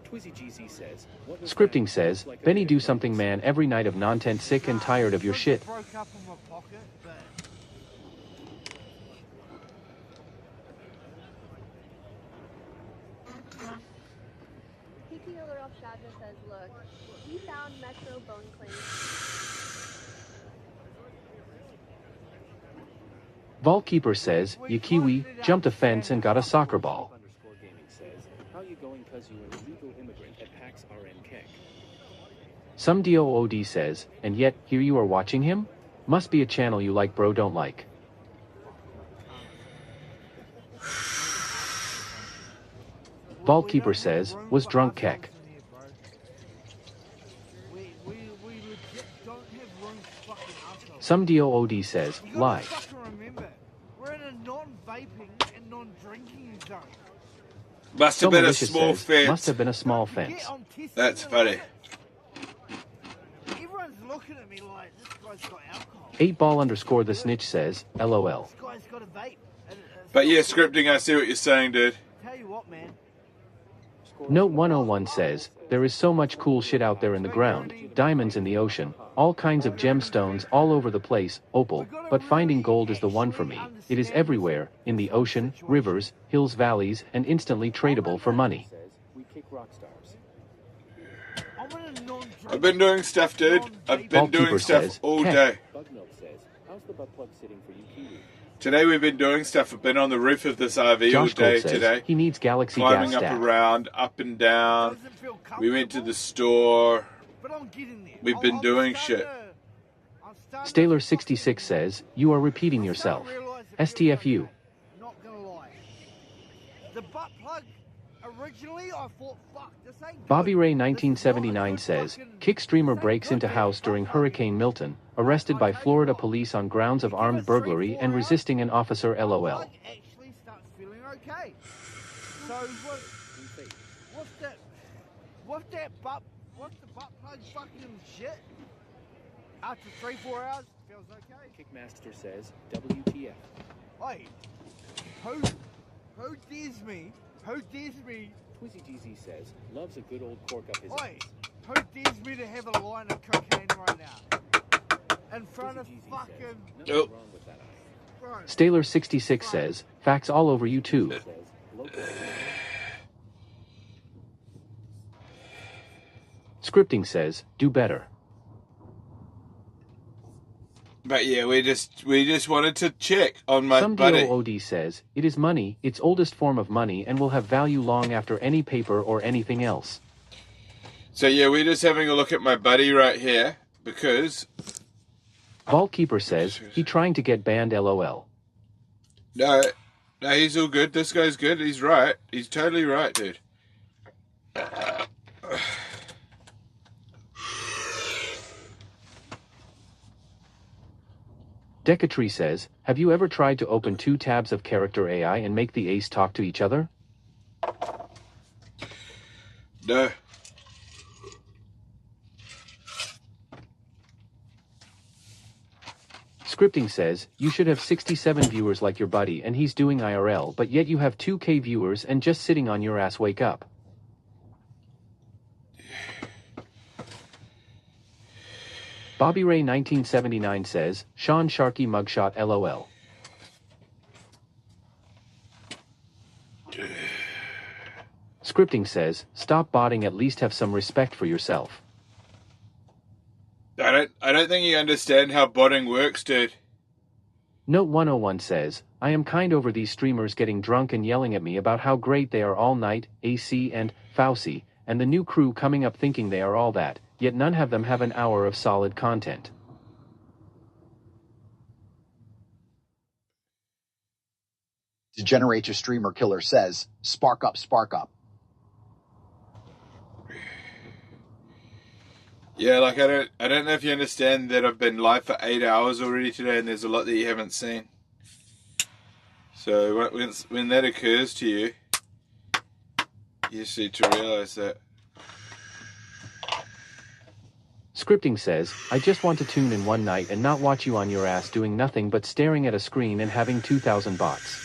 Twizzy GZ says, Scripting says, Benny do something man every night of non-tent sick and tired of your shit. broke up in my pocket, but Kiki Ralph Shadra says, look, we found Metro bone claims. Vault Keeper says, ya Kiwi, jumped a fence and got a soccer ball. How you going cause you an illegal immigrant at PAX RN Keck? Some DOOD says, and yet, here you are watching him? Must be a channel you like bro don't like. Vault Keeper says, was drunk Keck. Some DOOD says, lie. remember, we're in a non-vaping and non-drinking zone. Must have So been a Malicious small says, fence. must have been a small fence. That's funny. Everyone's looking at me like, this guy's got alcohol. 8ball_ the snitch says, LOL. This guy's got a vape. But yeah, Scripting, I see what you're saying, dude. Tell you what, man. Note 101 says, there is so much cool shit out there in the ground, diamonds in the ocean, all kinds of gemstones all over the place, opal, but finding gold is the one for me. It is everywhere, in the ocean, rivers, hills, valleys, and instantly tradable for money. I've been doing stuff, dude. I've been Vault doing Keeper stuff says, all "Heck." day. How's the butt plug sitting for you, Kiwi? Today we've been doing stuff. I've been on the roof of this RV all Josh day Gold says, today. he needs Galaxy Climbing gas up stack. around, up and down. We went to the store. We've been doing shit. Staler66 says, you are repeating yourself. STFU. Not gonna lie. The butt plug, originally I thought, fuck, this ain't good. Bobby Ray 1979 says, kick streamer breaks into house during Hurricane Milton, arrested by Florida police on grounds of armed burglary and resisting an officer LOL. Actually starts feeling okay. So what's the butt plug fucking shit? After 3-4 hours, feels okay. Kickmaster says, WTF. Wait, who dares me? Who dares me? Twizzy GZ says, loves a good old cork up his Wait, who dares me to have a line of cocaine right now? In front of fucking... Nope. Staler66 says, facts all over you too. Scripting says, do better. But yeah, we just wanted to check on my Some buddy. DOOD says, it is money, its oldest form of money and will have value long after any paper or anything else. So yeah, we're just having a look at my buddy right here because Vault Keeper says, he trying to get banned LOL. no, he's all good. This guy's good. He's right. He's totally right, dude. Decatree says, have you ever tried to open 2 tabs of character AI and make the ace talk to each other? No. Scripting says, you should have 67 viewers like your buddy and he's doing IRL but yet you have 2K viewers and just sitting on your ass wake up. Bobby Ray 1979 says, Sean Sharkey mugshot LOL. Scripting says, stop botting, at least have some respect for yourself. I don't think you understand how botting works, dude. Note 101 says, I am kind over these streamers getting drunk and yelling at me about how great they are all night, AC and Fauci, and the new crew coming up thinking they are all that, yet none of them have an hour of solid content. Degenerate Streamer Killer says, spark up, spark up. Yeah, like I don't know if you understand that I've been live for 8 hours already today, and there's a lot that you haven't seen. So when that occurs to you, you just need to realize that. Scripting says, I just want to tune in one night and not watch you on your ass doing nothing but staring at a screen and having 2,000 bots.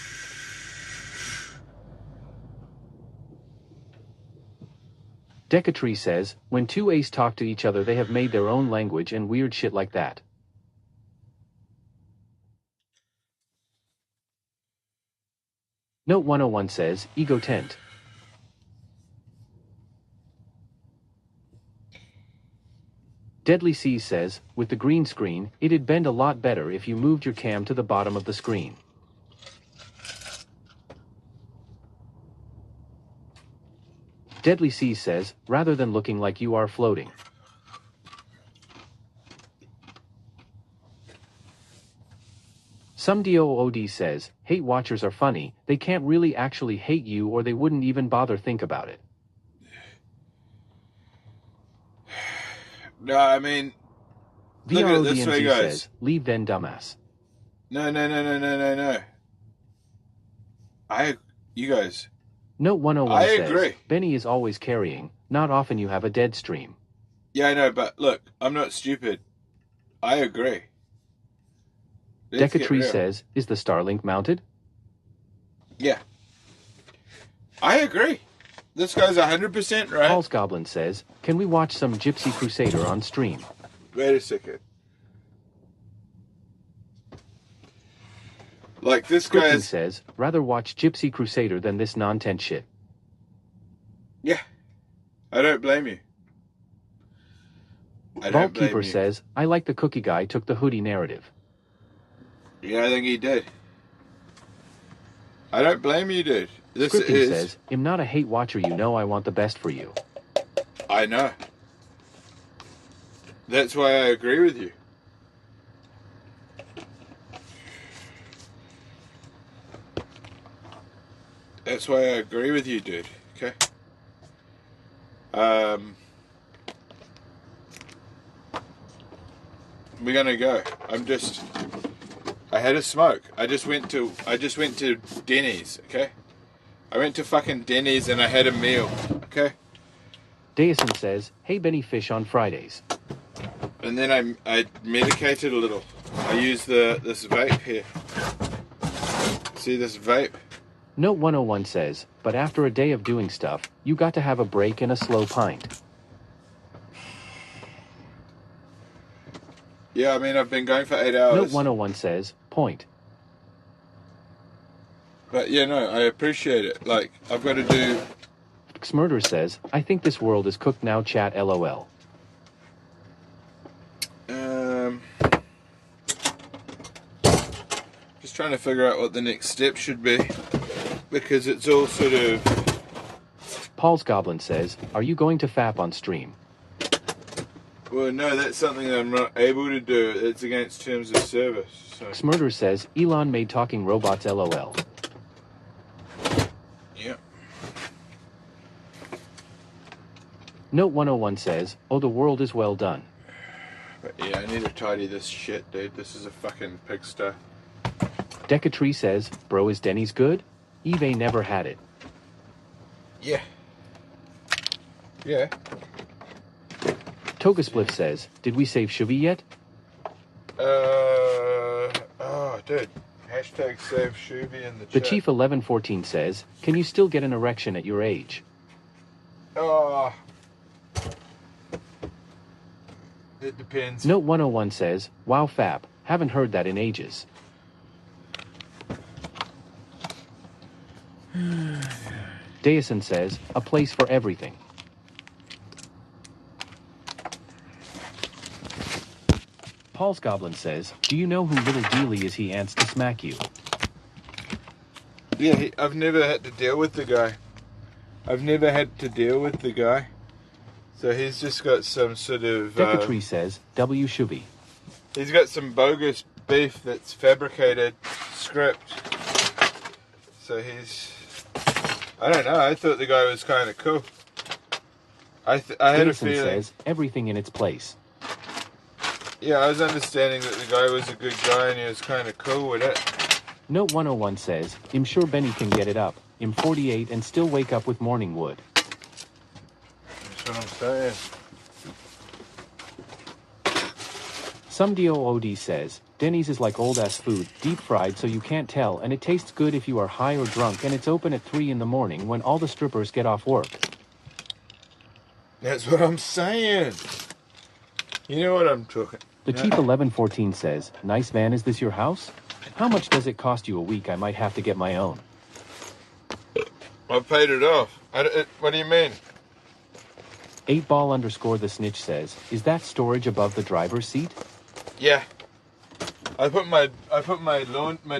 Decatree says, when two A's talk to each other they have made their own language and weird shit like that. Note 101 says, ego tent. Deadly Seas says, with the green screen, it'd bend a lot better if you moved your cam to the bottom of the screen. Deadly Seas says, rather than looking like you are floating. Some DOOD says, hate watchers are funny, they can't really actually hate you or they wouldn't even bother think about it. No, I mean, look at it this way, guys. Says, leave then, dumbass. No. You guys. Note 101 I says, agree. Benny is always carrying, not often you have a dead stream. Yeah, I know, but look, I'm not stupid. I agree. Decatree says, is the Starlink mounted? Yeah. I agree. This guy's 100% right. Paul's Goblin says, can we watch some Gypsy Crusader on stream? Wait a second. Like this guy says, rather watch Gypsy Crusader than this non-tent shit. Yeah. I don't blame you. Vault Keeper says, I like the cookie guy took the hoodie narrative. Yeah, I think he did. I don't blame you, dude. Scripting says, I'm not a hate watcher, you know I want the best for you. I know. That's why I agree with you. That's why I agree with you, dude. Okay? We're gonna go. I had a smoke. I just went to Denny's, okay? I went to fucking Denny's and I had a meal, okay? Dayason says, hey Benny fish on Fridays. And then I medicated a little. I used this vape here. See this vape? Note 101 says, but after a day of doing stuff, you got to have a break and a slow pint. Yeah, I mean, I've been going for 8 hours. Note 101 says, point. But yeah, no, I appreciate it. Like, I've got to do... Xmurder says, I think this world is cooked now, chat LOL. Just trying to figure out what the next step should be. Because it's all sort of... Paul's Goblin says, are you going to FAP on stream? Well, no, that's something that I'm not able to do. It's against terms of service. So. Xmurder says, Elon made talking robots LOL. Yep. Note 101 says, oh, the world is well done. But yeah, I need to tidy this shit, dude. This is a fucking pigsty. Decatree says, bro, is Denny's good? eBay never had it. Yeah. Yeah. Togaspliff says, did we save Shuvi yet? Oh, dude. Hashtag save Shuvi in the chat. The Chief 1114 says, can you still get an erection at your age? Oh. It depends. Note 101 says, wow fap, haven't heard that in ages. Dayason says, a place for everything. Paul's Goblin says, do you know who Little Dealy is? He ants to smack you. Yeah, I've never had to deal with the guy. So he's just got some sort of... Decatree says, W. Shuvi. He's got some bogus beef that's fabricated script. So he's... I don't know, I thought the guy was kind of cool. I had a feeling... says, everything in its place. Yeah, I was understanding that the guy was a good guy and he was kind of cool with it. Note 101 says, I'm sure Benny can get it up. I'm 48 and still wake up with morning wood. That's what I'm saying. Some DOOD says, Denny's is like old-ass food, deep fried so you can't tell, and it tastes good if you are high or drunk, and it's open at 3 in the morning when all the strippers get off work. That's what I'm saying. You know what I'm talking. The Cheap 1114 says, nice van, is this your house? How much does it cost you a week? I might have to get my own. I paid it off. What do you mean? 8ball _ the snitch says, is that storage above the driver's seat? Yeah. I put my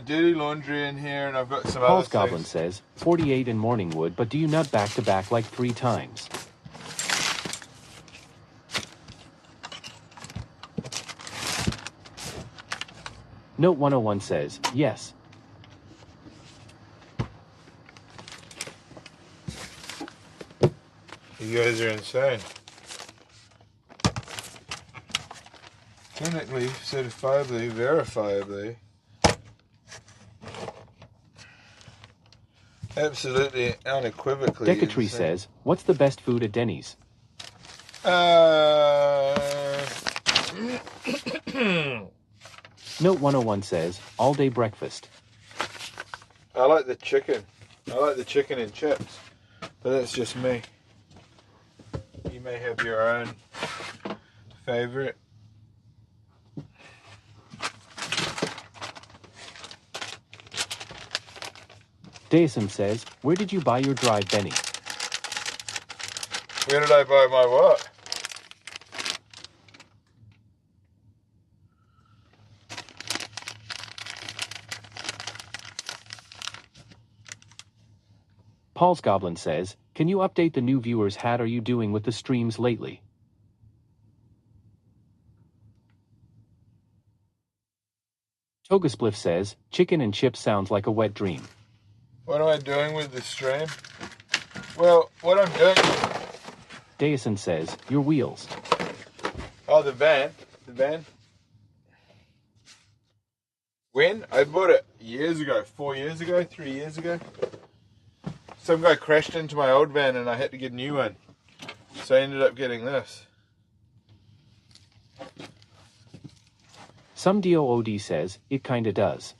dirty laundry in here, and I've got some Paul's other Goblin things. says, 48 in morning wood, but do you nut back to back like 3 times? Note 101 says, yes. You guys are insane. Technically, certifiably, verifiably. Absolutely, unequivocally. Decatree says, what's the best food at Denny's? Note 101 says, all day breakfast. I like the chicken. I like the chicken and chips. But that's just me. You may have your own favorite. Daisum says, where did you buy your drive, Benny? Where did I buy my what? Paul's Goblin says, can you update the new viewers? How are you doing with the streams lately? Togaspliff says, chicken and chips sounds like a wet dream. What am I doing with the stream? Well, what I'm doing... Daison says, your wheels. Oh, the van. The van. When? I bought it years ago. 4 years ago? 3 years ago? Some guy crashed into my old van and I had to get a new one. So I ended up getting this. Some DOOD says, it kinda does.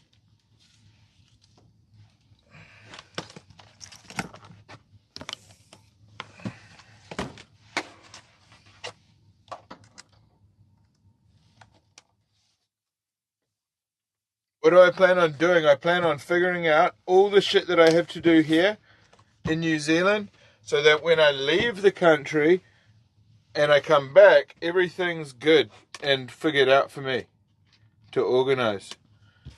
What do I plan on doing? I plan on figuring out all the shit that I have to do here in New Zealand so that when I leave the country and I come back, everything's good and figured out for me to organize.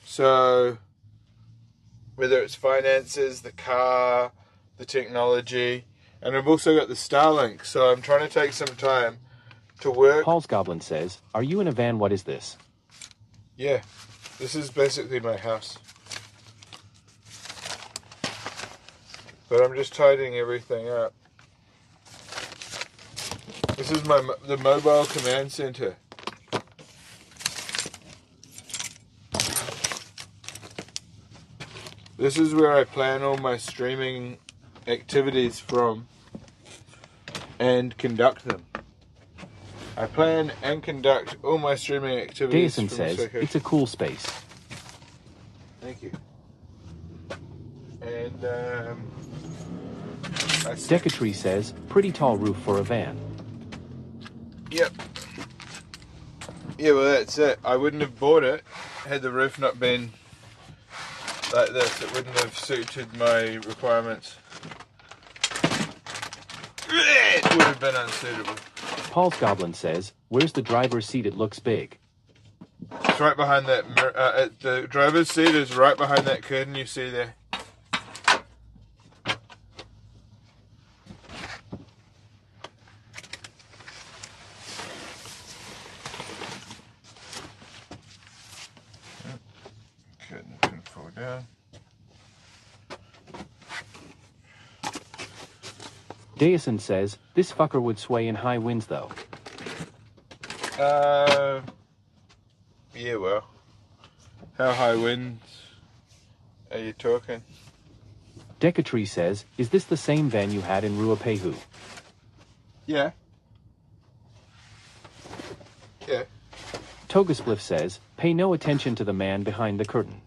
So whether it's finances, the car, the technology, and I've also got the Starlink, so I'm trying to take some time to work. Paul's Goblin says, are you in a van? What is this? Yeah, this is basically my house. But I'm just tidying everything up. This is the mobile command center. This is where I plan all my streaming activities from and conduct them. I plan and conduct all my streaming activities Daison from says, it's a cool space. Thank you. And Decatree says, pretty tall roof for a van. Yep. Yeah, well that's it. I wouldn't have bought it had the roof not been like this. It wouldn't have suited my requirements. It would have been unsuitable. Paul's Goblin says, where's the driver's seat? It looks big. It's right behind that mirror. The driver's seat is right behind that curtain you see there. Curtain can fall down. Daison says, this fucker would sway in high winds though. Yeah, well, how high winds? Are you talking? Decatry says, is this the same van you had in Ruapehu? Yeah. Yeah. Togaspliff says, pay no attention to the man behind the curtain.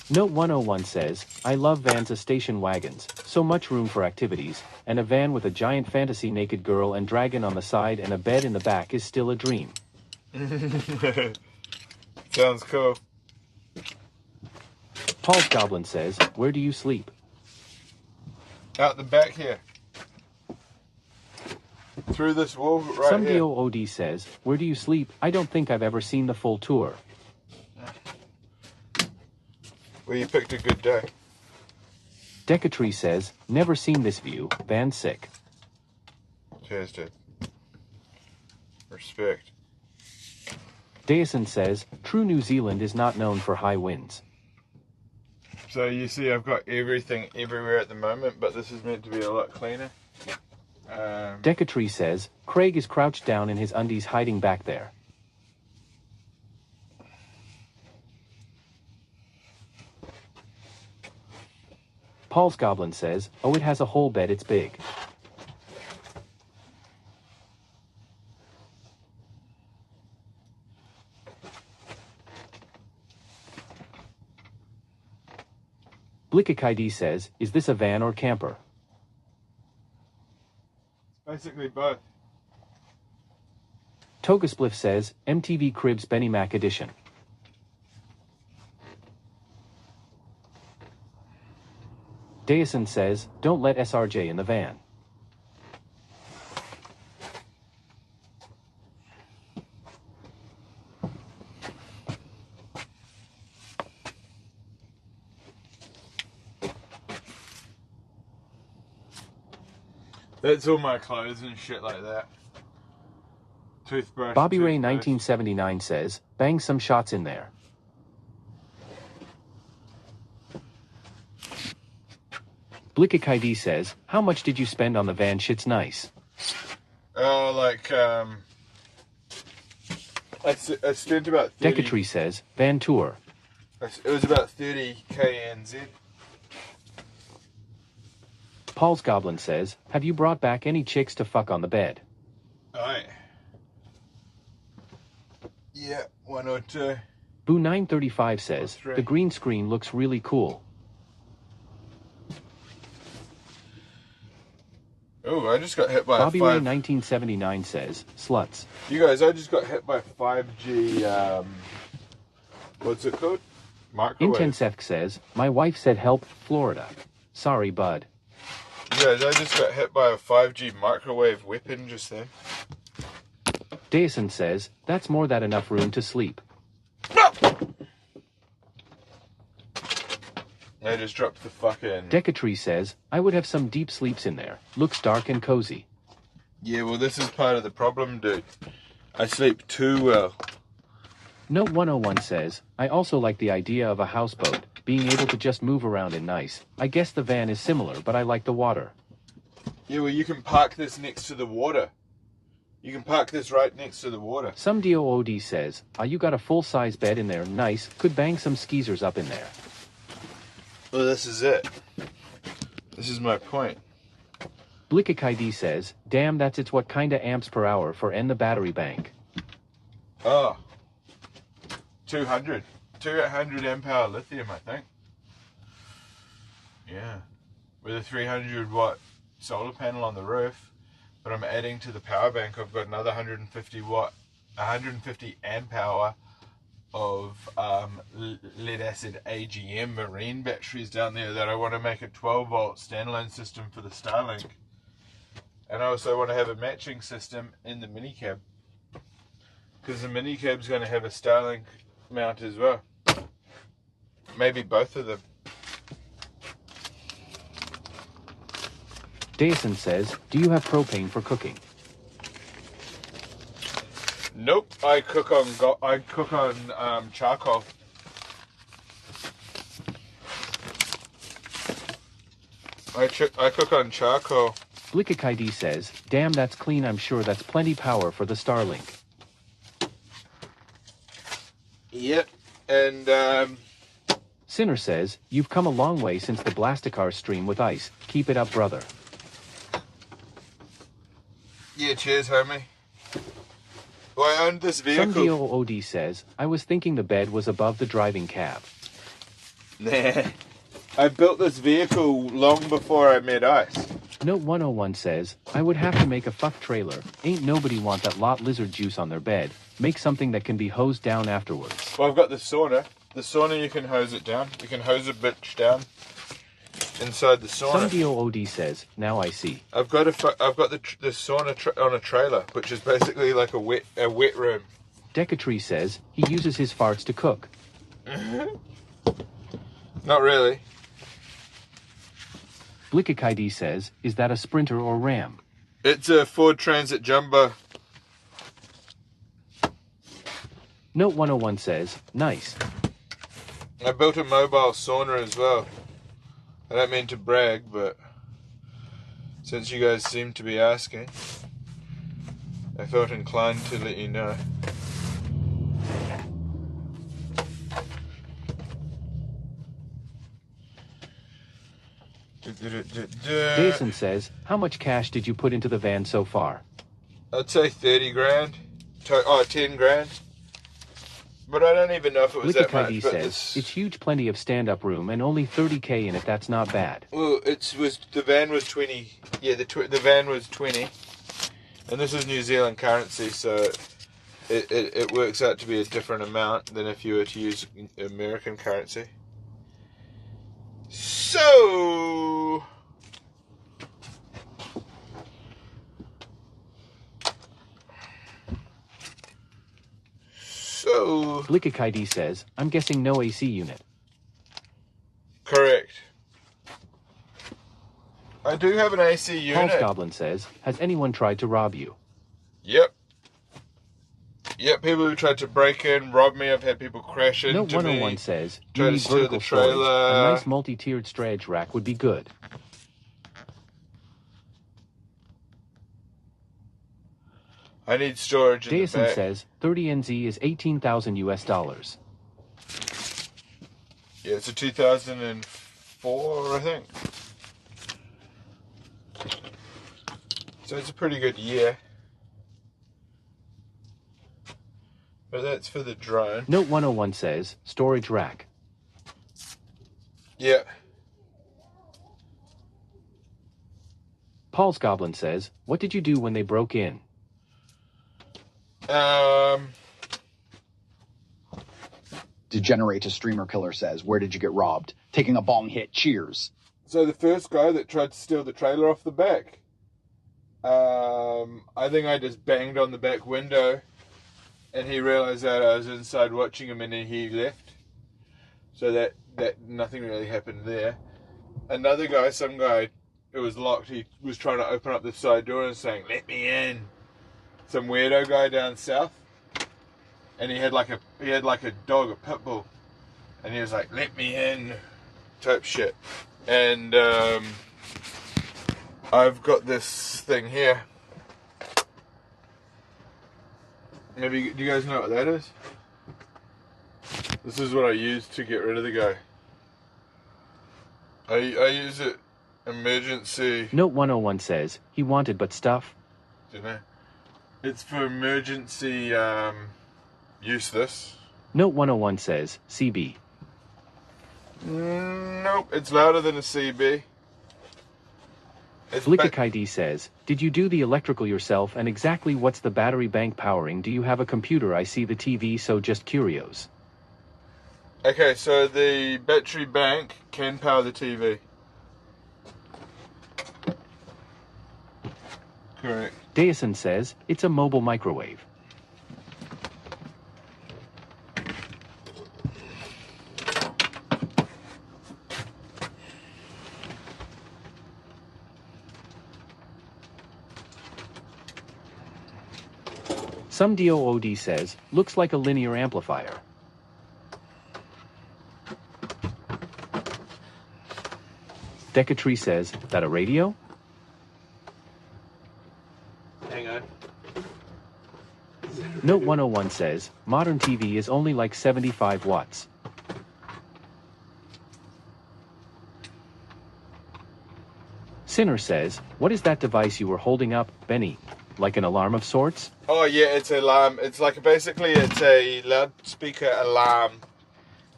Note 101 says, I love vans as station wagons, so much room for activities, and a van with a giant fantasy naked girl and dragon on the side and a bed in the back is still a dream. Sounds cool. Paul's Goblin says, where do you sleep? Out the back here. Through this wall right Some here. DOOD says, where do you sleep? I don't think I've ever seen the full tour. Well, you picked a good day. Decatry says, never seen this view, van sick. Cheers, dude. Respect. Daison says, true New Zealand is not known for high winds. So you see I've got everything everywhere at the moment, but this is meant to be a lot cleaner. Decatry says, Craig is crouched down in his undies hiding back there. Paul's Goblin says, oh, it has a whole bed, it's big. Blickakid says, is this a van or camper? Basically both. Togaspliff says, MTV Cribs Benny Mac edition. Daison says, don't let SRJ in the van. That's all my clothes and shit like that. Toothbrush. Bobby Ray 1979 says, bang some shots in there. Blickakid says, how much did you spend on the van? Shit's nice. Oh, like, I spent about 30... Decatry says, van tour. It was about 30 KNZ. Paul's Goblin says, have you brought back any chicks to fuck on the bed? Aye. Yeah, 1 or 2. Boo 935 says, the green screen looks really cool. Oh, I just got hit by Bobby a Ray 5... 1979 says, sluts. You guys, I just got hit by 5G, what's it called? Microwave. Intenseth says, my wife said help, Florida. Sorry, bud. You guys, I just got hit by a 5G microwave weapon just then. Daison says, that's more than enough room to sleep. I just dropped the fucking... Decatry says, I would have some deep sleeps in there. Looks dark and cozy. Yeah, well, this is part of the problem, dude. I sleep too well. Note 101 says, I also like the idea of a houseboat, being able to just move around in nice. I guess the van is similar, but I like the water. Yeah, well, you can park this next to the water. You can park this right next to the water. Some DOOD says, you got a full-size bed in there, nice, could bang some skeezers up in there. Well, this is it. This is my point. Blickakid says, damn, that's it's what kinda amps per hour for N the battery bank. Oh. 200 amp hour lithium, I think. Yeah. With a 300 watt solar panel on the roof. But I'm adding to the power bank. I've got another 150 amp hour of lead acid AGM marine batteries down there that I want to make a 12 volt standalone system for the Starlink. And I also want to have a matching system in the minicab, because the minicab's going to have a Starlink mount as well. Maybe both of them. Daison says, do you have propane for cooking? Nope, I cook on charcoal. I cook on charcoal. Blickakid says, damn, that's clean. I'm sure that's plenty power for the Starlink. Yep. And Sinner says, you've come a long way since the Blasticar stream with Ice. Keep it up, brother. yeah, cheers, homie. Well, I owned this vehicle. Some DOOD says, I was thinking the bed was above the driving cab. Nah. I built this vehicle long before I met Ice. Note 101 says, I would have to make a fuck trailer. Ain't nobody want that lot lizard juice on their bed. Make something that can be hosed down afterwards. Well, I've got the sauna. The sauna, you can hose it down. You can hose a bitch down inside the sauna. Some DOOD says, now I see. I've got the sauna on a trailer, which is basically like a wet room. Decatree says, he uses his farts to cook. Not really. Blickakid says, is that a Sprinter or Ram? It's a Ford Transit Jumbo. Note 101 says, nice. I built a mobile sauna as well. I don't mean to brag, but since you guys seem to be asking, I felt inclined to let you know. Jason says, how much cash did you put into the van so far? I'd say 30 grand. 10 grand. But I don't even know if it was that much. Says, it's huge, plenty of stand-up room, and only 30k in it. That's not bad. Well, the van was 20. Yeah, the van was 20, and this is New Zealand currency, so it works out to be a different amount than if you were to use American currency. So. Blickakid says, I'm guessing no AC unit. Correct. I do have an AC unit. Paul's Goblin says, has anyone tried to rob you? Yep. Yep, people who tried to break in, rob me. I've had people crash into Note 101 me. says, Try you to need steal vertical the trailer. storage. A nice multi-tiered storage rack would be good. I need storage in Jason the back. says 30 NZ is 18,000 US dollars. Yeah, it's a 2004, I think. So it's a pretty good year. But that's for the drone. Note 101 says storage rack. Yeah. Paul's Goblin says, what did you do when they broke in? Degenerate Streamer Killer says, where did you get robbed? Taking a bong hit. Cheers. So the first guy that tried to steal the trailer off the back, I think I just banged on the back window and he realized that I was inside watching him and then he left. So that nothing really happened there. Another guy, some guy, it was locked, he was trying to open up the side door and saying, let me in. Some weirdo guy down south, and he had like a dog, a pit bull, and he was like, let me in, type shit. And I've got this thing here. Maybe, do you guys know what that is? This is what I use to get rid of the guy. I use it emergency. Note 101 says, he wanted but stuff. Don't know. It's for emergency use, this. Note 101 says, CB. Nope, it's louder than a CB. Blickakid says, did you do the electrical yourself, and exactly what's the battery bank powering? Do you have a computer? I see the TV, so just curious. Okay, so the battery bank can power the TV. Correct. Daison says, it's a mobile microwave. Some DOOD says, looks like a linear amplifier. Decatree says, that a radio? Hang on. Is that a Note 101 says, modern TV is only like 75 watts. Sinner says, what is that device you were holding up, Benny? Like an alarm of sorts? Oh yeah, it's an alarm. It's like basically it's a loudspeaker alarm.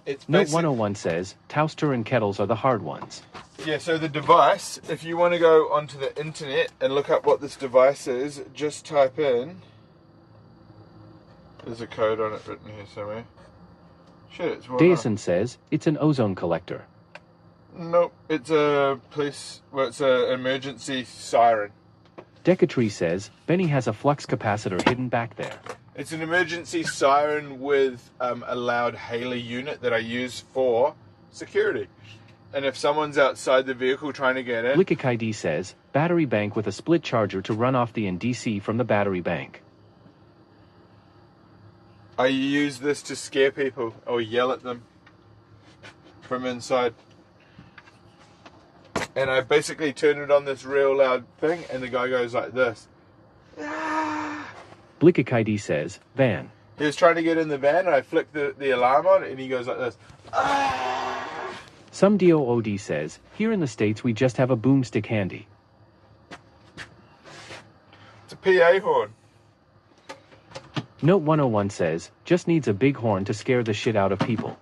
It's Note 101 says, toaster and kettles are the hard ones. Yeah, so the device, if you want to go onto the internet and look up what this device is, just type in. There's a code on it written here somewhere. Shit, it's one. Daison says, it's an ozone collector. Nope, it's a police. Well, it's an emergency siren. Decatree says, Benny has a flux capacitor hidden back there. It's an emergency siren with a loud hailer unit that I use for security. And if someone's outside the vehicle trying to get in... Lickic ID says, battery bank with a split charger to run off the NDC from the battery bank. I use this to scare people or yell at them from inside. And I basically turn it on this real loud thing and the guy goes like this. Lickic ID says, van. He was trying to get in the van and I flicked the alarm on and he goes like this. Some DOOD says, here in the States we just have a boomstick handy. It's a PA horn. Note 101 says, just needs a big horn to scare the shit out of people.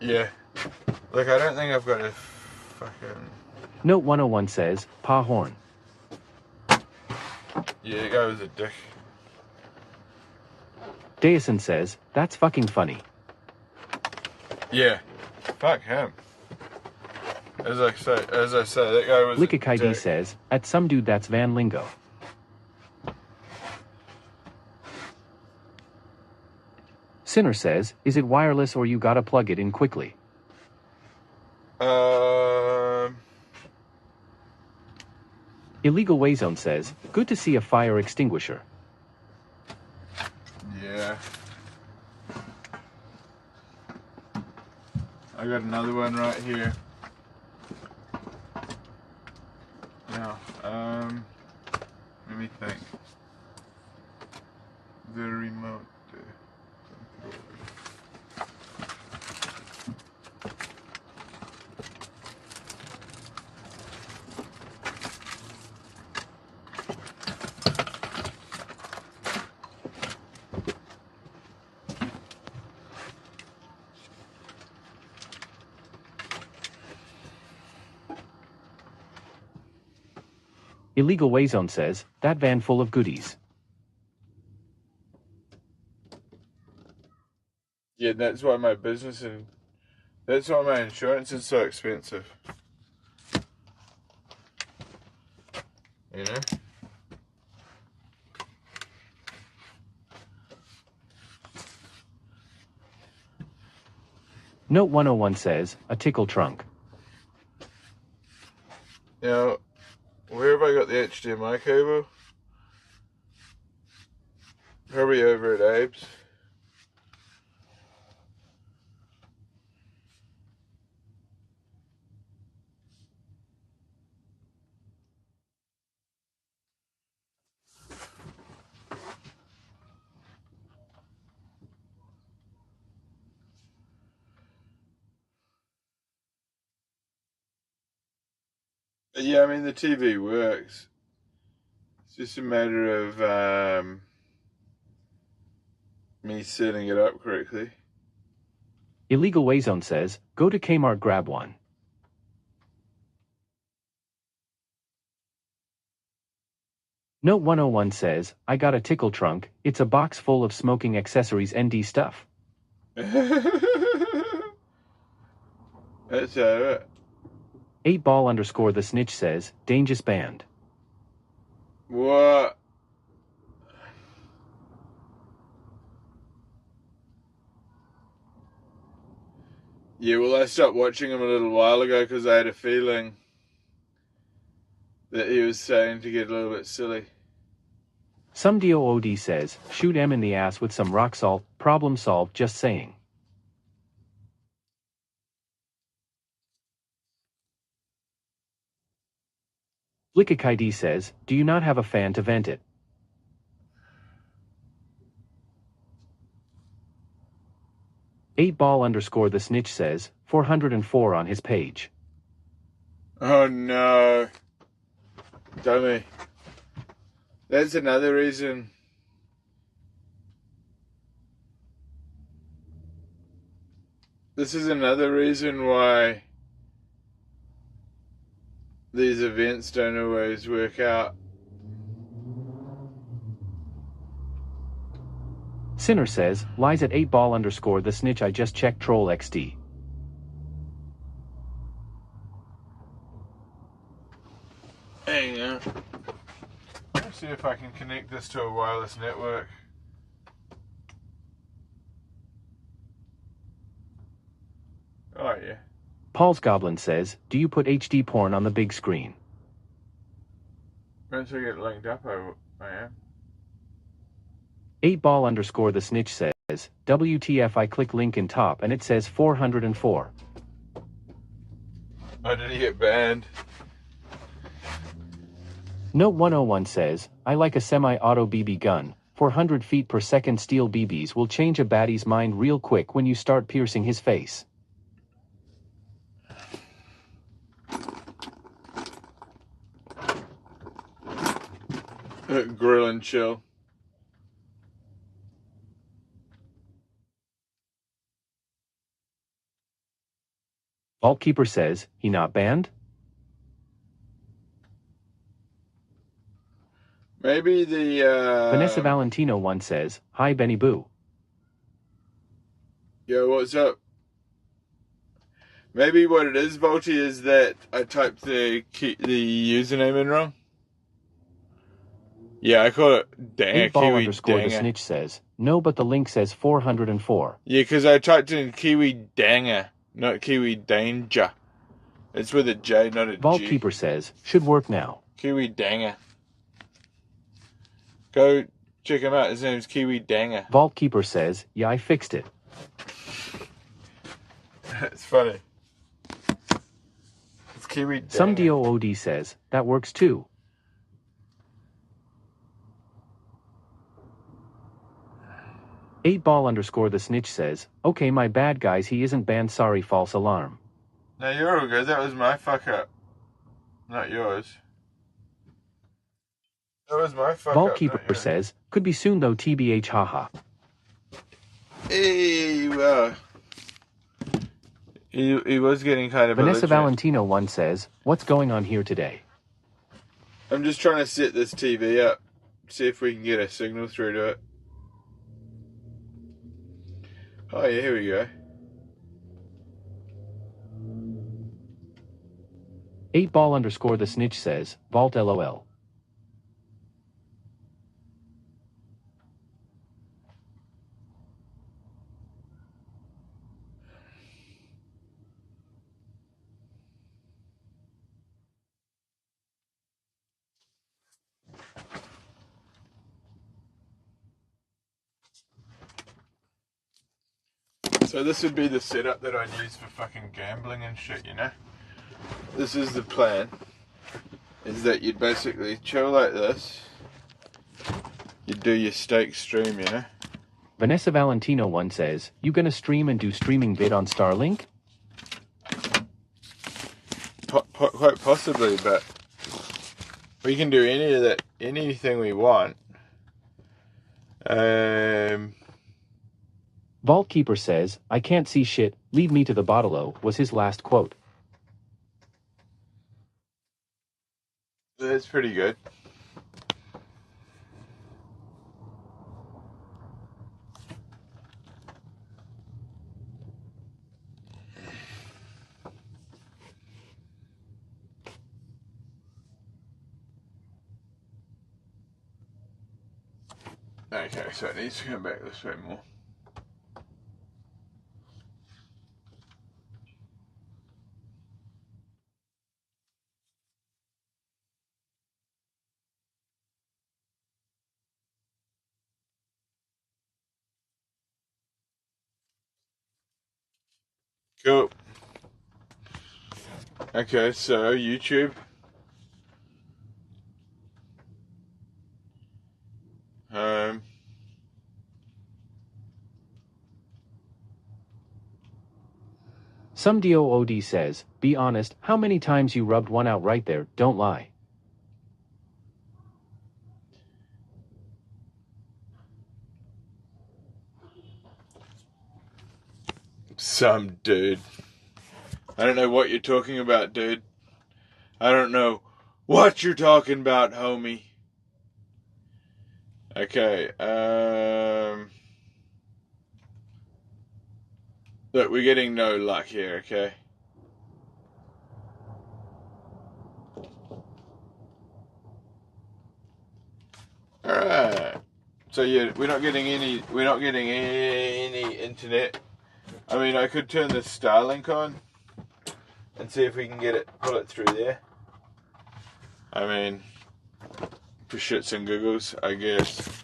Yeah. Look, I don't think I've got a fucking... Note 101 says, pa horn. Yeah, it goes a dick. Daison says, that's fucking funny. Yeah. Fuck him. As I say, that guy was Lickic ID says, at some dude that's van lingo. Sinner says, is it wireless or you gotta plug it in quickly? Illegal Wayzone says, good to see a fire extinguisher. Yeah. I got another one right here. Now, let me think. The remote. Illegal Wayzone says, that van full of goodies. Yeah, that's why my business and that's why my insurance is so expensive. You know? Note 101 says, a tickle trunk. Now, where have I got the HDMI cable? Probably over at Abe's. Yeah, I mean the TV works. It's just a matter of me setting it up correctly. Illegal Wayzone says, go to Kmart grab one. Note 101 says, I got a tickle trunk, it's a box full of smoking accessories ND stuff. That's it. 8ball_ the snitch says, dangerous band. What? Yeah, well, I stopped watching him a little while ago because I had a feeling that he was starting to get a little bit silly. Some DOOD says, shoot M in the ass with some rock salt, problem solved, just saying. Lickic ID says, do you not have a fan to vent it? 8ball underscore the snitch says, 404 on his page. Oh no. Dummy. That's another reason. This is another reason why these events don't always work out. Sinner says, lies at 8ball underscore the snitch. I just checked troll XD. Hang on. Let's see if I can connect this to a wireless network. Oh yeah. Paul's Goblin says, do you put HD porn on the big screen? Once I get linked up, I am. 8ball underscore the snitch says, WTF, I click link in top and it says 404. Oh, did he get banned? Note 101 says, I like a semi-auto BB gun. 400 feet per second steel BBs will change a baddie's mind real quick when you start piercing his face. Grill and chill. Vaultkeeper says, he not banned? Maybe the Vanessa Valentino 1 says, hi Benny Boo. Yo, what's up? Maybe what it is, Volty, is that I typed the username in wrong. Yeah, I call it Danga 8ball Kiwi underscore the Danga. snitch says, no, but the link says 404. Yeah, because I typed in Kiwi Danga, not Kiwi Danger. It's with a J, not a G. Vaultkeeper says, should work now. Kiwi Danga. Go check him out. His name's Kiwi Danga. Vaultkeeper says, yeah, I fixed it. It's funny. It's Kiwi Danga. Some DOOD says, that works too. Eightball underscore the snitch says, okay, my bad guys, he isn't banned, sorry, false alarm. No, you're all good. That was my fuck up. Not yours. That was my fuck up. Vaultkeeper says, could be soon though, TBH, haha. Hey, well. He was getting kind of Vanessa belligerent. Valentino 1 says, what's going on here today? I'm just trying to set this TV up. See if we can get a signal through to it. Oh yeah, here we go. 8ball underscore the snitch says, Vault LOL. So this would be the setup that I'd use for fucking gambling and shit, you know? This is the plan. Is that you'd basically chill like this. You'd do your stake stream, you know? Vanessa Valentino 1 says, you gonna stream and do streaming vid on Starlink? Quite possibly, but we can do any of that, anything we want. Vaultkeeper says, I can't see shit, lead me to the bottle-o, was his last quote. That's pretty good. Okay, so it needs to come back this way more. Cool. Okay, so YouTube. Some DOOD says, be honest, how many times you rubbed one out right there, don't lie. Some dude. I don't know what you're talking about, dude. I don't know what you're talking about, homie. Okay, look, we're getting no luck here, okay? Alright. So yeah, we're not getting any internet. I mean, I could turn the Starlink on and see if we can pull it through there. I mean, for shits and giggles, I guess.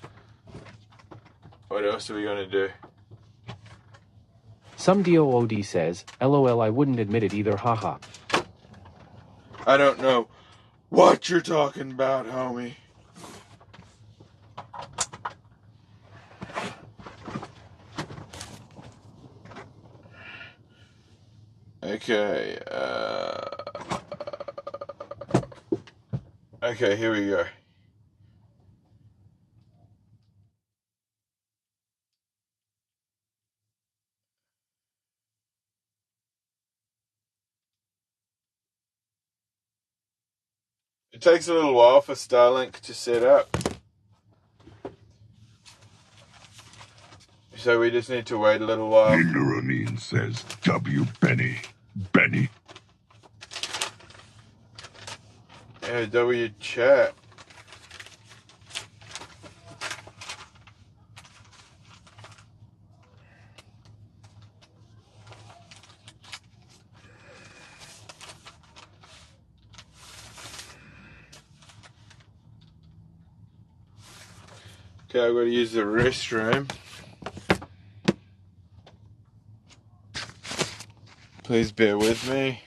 What else are we gonna do? Some DOOD says, LOL, I wouldn't admit it either, haha. I don't know what you're talking about, homie. Okay, okay, here we go. It takes a little while for Starlink to set up. So we just need to wait a little while. Ignoranine says, W. Benny. Benny. Yeah, W chat. Okay, I've got to use the restroom. Please bear with me.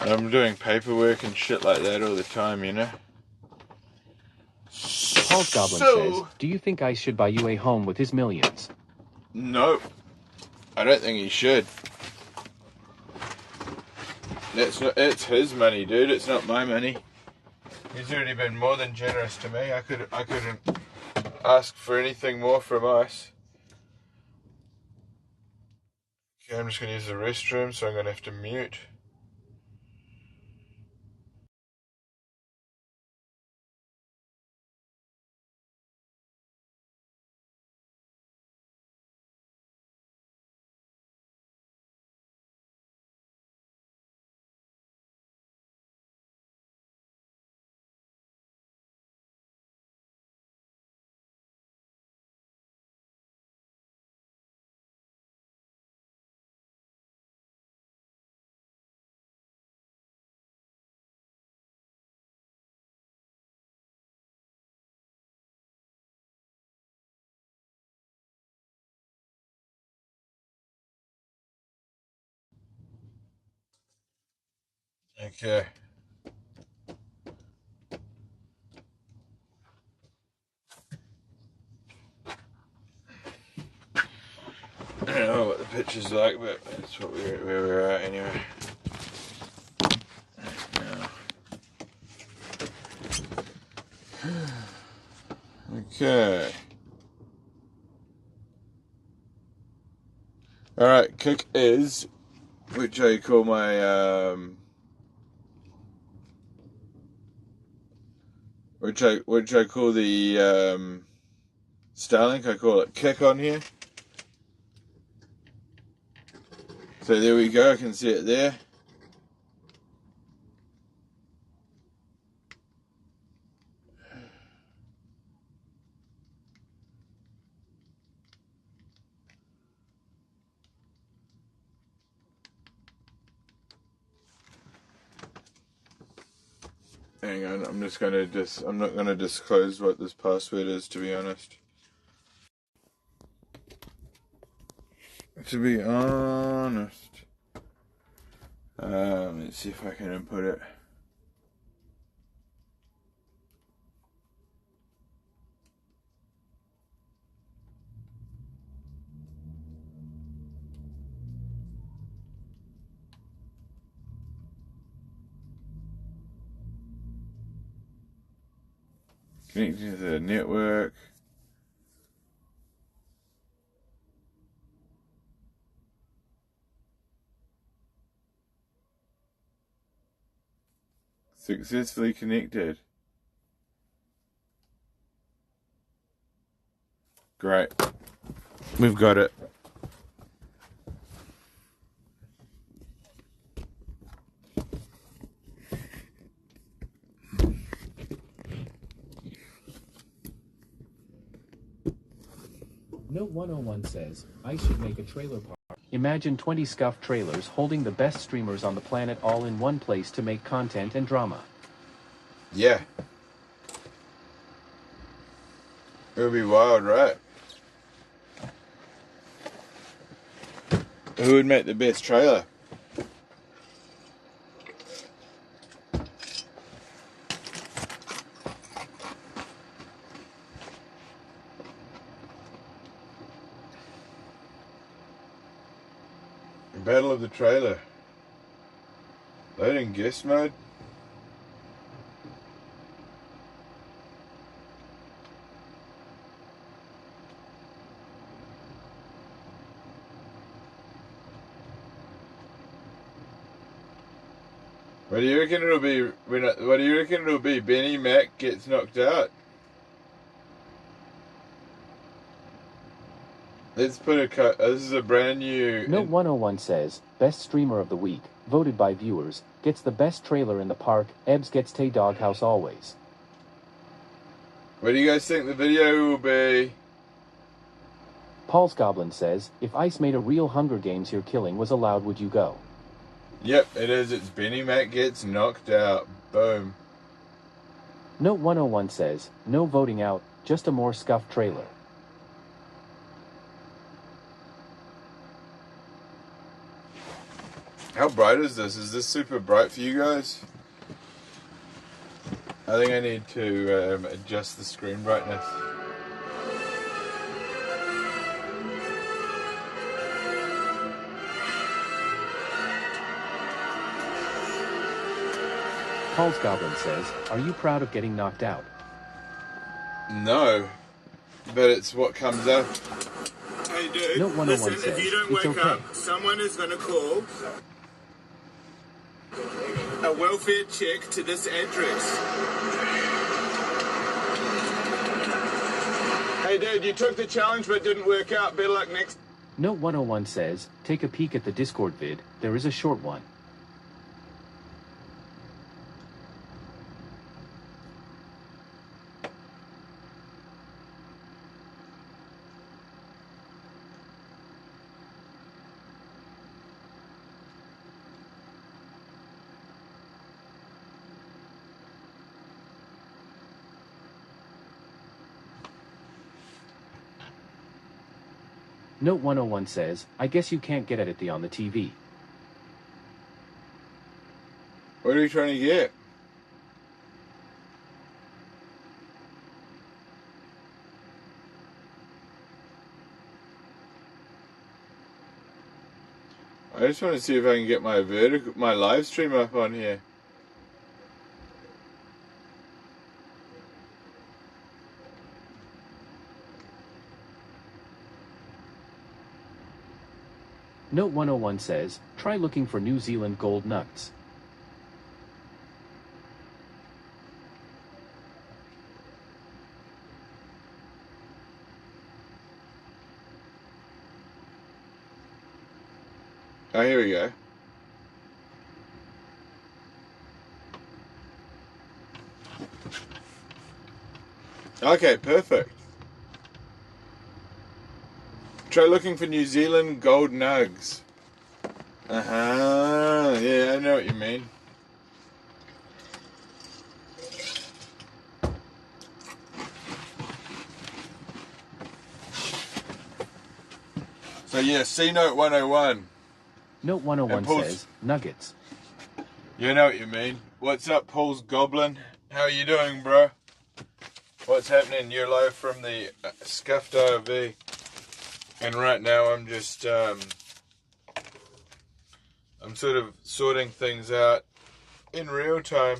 I'm doing paperwork and shit like that all the time, you know? Paul's Goblin says, do you think I should buy you a home with his millions? Nope. I don't think he should. It's his money, dude. It's not my money. He's already been more than generous to me. I couldn't ask for anything more from us. Okay, I'm just gonna use the restroom, so I'm gonna have to mute. Okay. I don't know what the picture's like, but that's where we're at anyway. Okay. Alright, kick is, which I call my, which I call the, Starlink, I call it kick on here. So there we go, I can see it there. Hang on, I'm not gonna disclose what this password is, to be honest. To be honest. Let's see if I can input it. Connecting to the network. Successfully connected. Great. We've got it. Note 101 says, I should make a trailer park. Imagine 20 scuffed trailers holding the best streamers on the planet all in one place to make content and drama. Yeah. It would be wild, right? Who would make the best trailer? Battle of the trailer. Loading guest mode. What do you reckon it'll be? What do you reckon it'll be? Benny Mac gets knocked out. Let's put a cut. This is a brand new. Note 101 says, best streamer of the week, voted by viewers, gets the best trailer in the park. Ebbs gets Tay Doghouse always. What do you guys think the video will be? Paul's Goblin says, if Ice made a real Hunger Games here killing was allowed, would you go? Yep, it is. It's Benny Mac gets knocked out. Boom. Note 101 says, no voting out, just a more scuffed trailer. How bright is this? Is this super bright for you guys? I think I need to adjust the screen brightness. Paul's Goblin says, are you proud of getting knocked out? No, but it's what comes up. Hey dude, Note 101 listen, says, if you don't it's wake okay. up, someone is going to call a welfare check to this address. Hey dude, you took the challenge but didn't work out. Better luck next. Note 101 says, take a peek at the Discord vid, there is a short one. Note 101 says, I guess you can't get at it on the TV. What are you trying to get? I just want to see if I can get my live stream up on here. Note 101 says, try looking for New Zealand gold nuggets. Oh, here we go. Okay, perfect. Try looking for New Zealand gold nugs. Yeah, I know what you mean. So yeah, C Note 101. Note 101 says, nuggets. You know what you mean. What's up, Paul's Goblin? How are you doing, bro? What's happening? You're live from the Scuffed IOV. And right now I'm just, I'm sort of sorting things out in real time.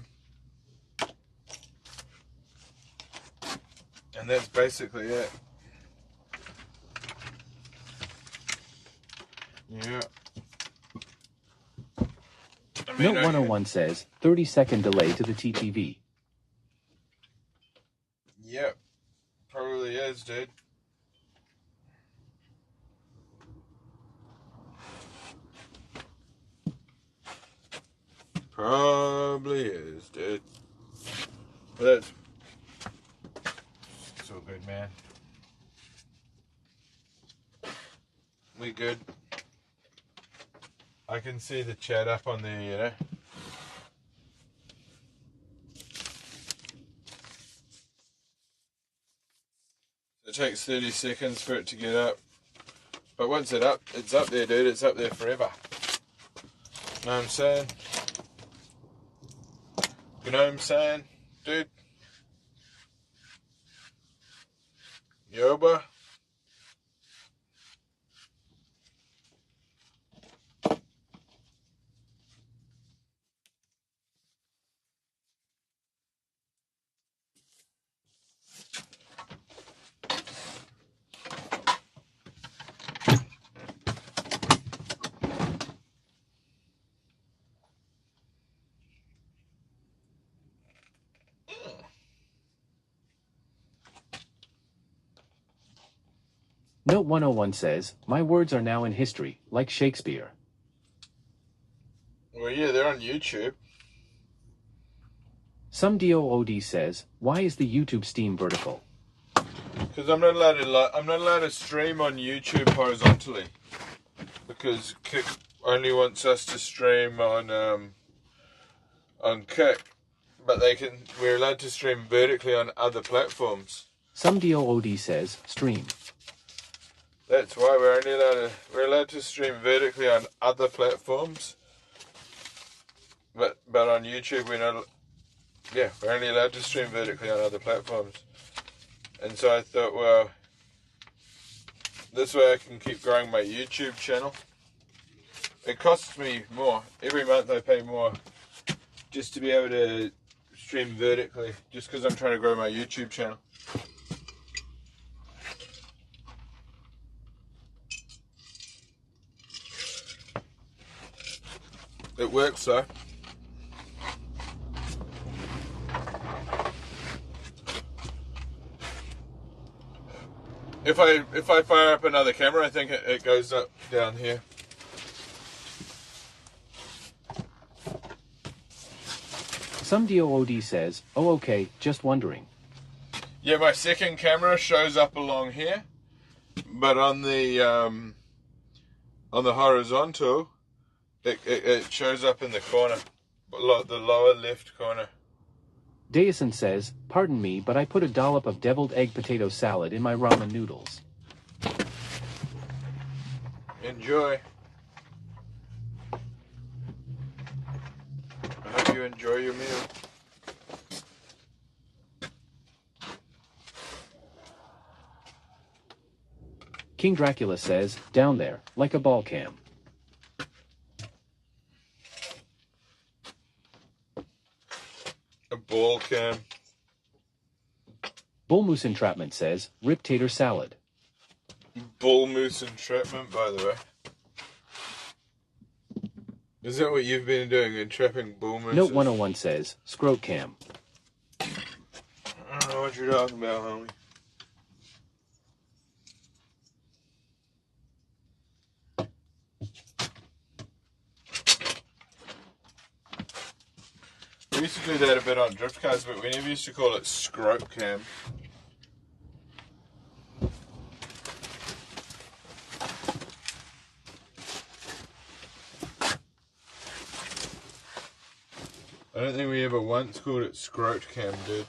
And that's basically it. Yeah. Note 101 says, 30-second delay to the TTV. Yep. Probably is, dude. Probably is, dude. But it's all good, man. We good. I can see the chat up on there, you know. It takes 30 seconds for it to get up. But once it's up there, dude. It's up there forever. Know what I'm saying? You know what I'm saying, dude? Yoba? Note 101 says, my words are now in history, like Shakespeare. Well, yeah, they're on YouTube. Some DOOD says, why is the YouTube Steam vertical? Because I'm not allowed to stream on YouTube horizontally. Because Kick only wants us to stream on Kick, but we're allowed to stream vertically on other platforms. Some DOOD says, stream. That's why we're allowed to stream vertically on other platforms, but on YouTube we're not. Yeah, we're only allowed to stream vertically on other platforms, and so I thought, well, this way I can keep growing my YouTube channel. It costs me more every month. I pay more just to be able to stream vertically, just because I'm trying to grow my YouTube channel. It works though. If I fire up another camera, I think it goes up down here. Some DOOD says, oh okay, just wondering. Yeah, my second camera shows up along here, but on the horizontal, it shows up in the corner, the lower left corner. Dayason says, pardon me, but I put a dollop of deviled egg potato salad in my ramen noodles. Enjoy. I hope you enjoy your meal. King Dracula says, down there, like a ball cam. A ball cam. Bull Moose Entrapment says, rip tater salad. Bull Moose Entrapment, by the way. Is that what you've been doing, entrapping bull mooses? Note 101 says, scrote cam. I don't know what you're talking about, homie. We used to do that a bit on drift cars, but we never used to call it scrote cam. I don't think we ever once called it scrote cam, dude.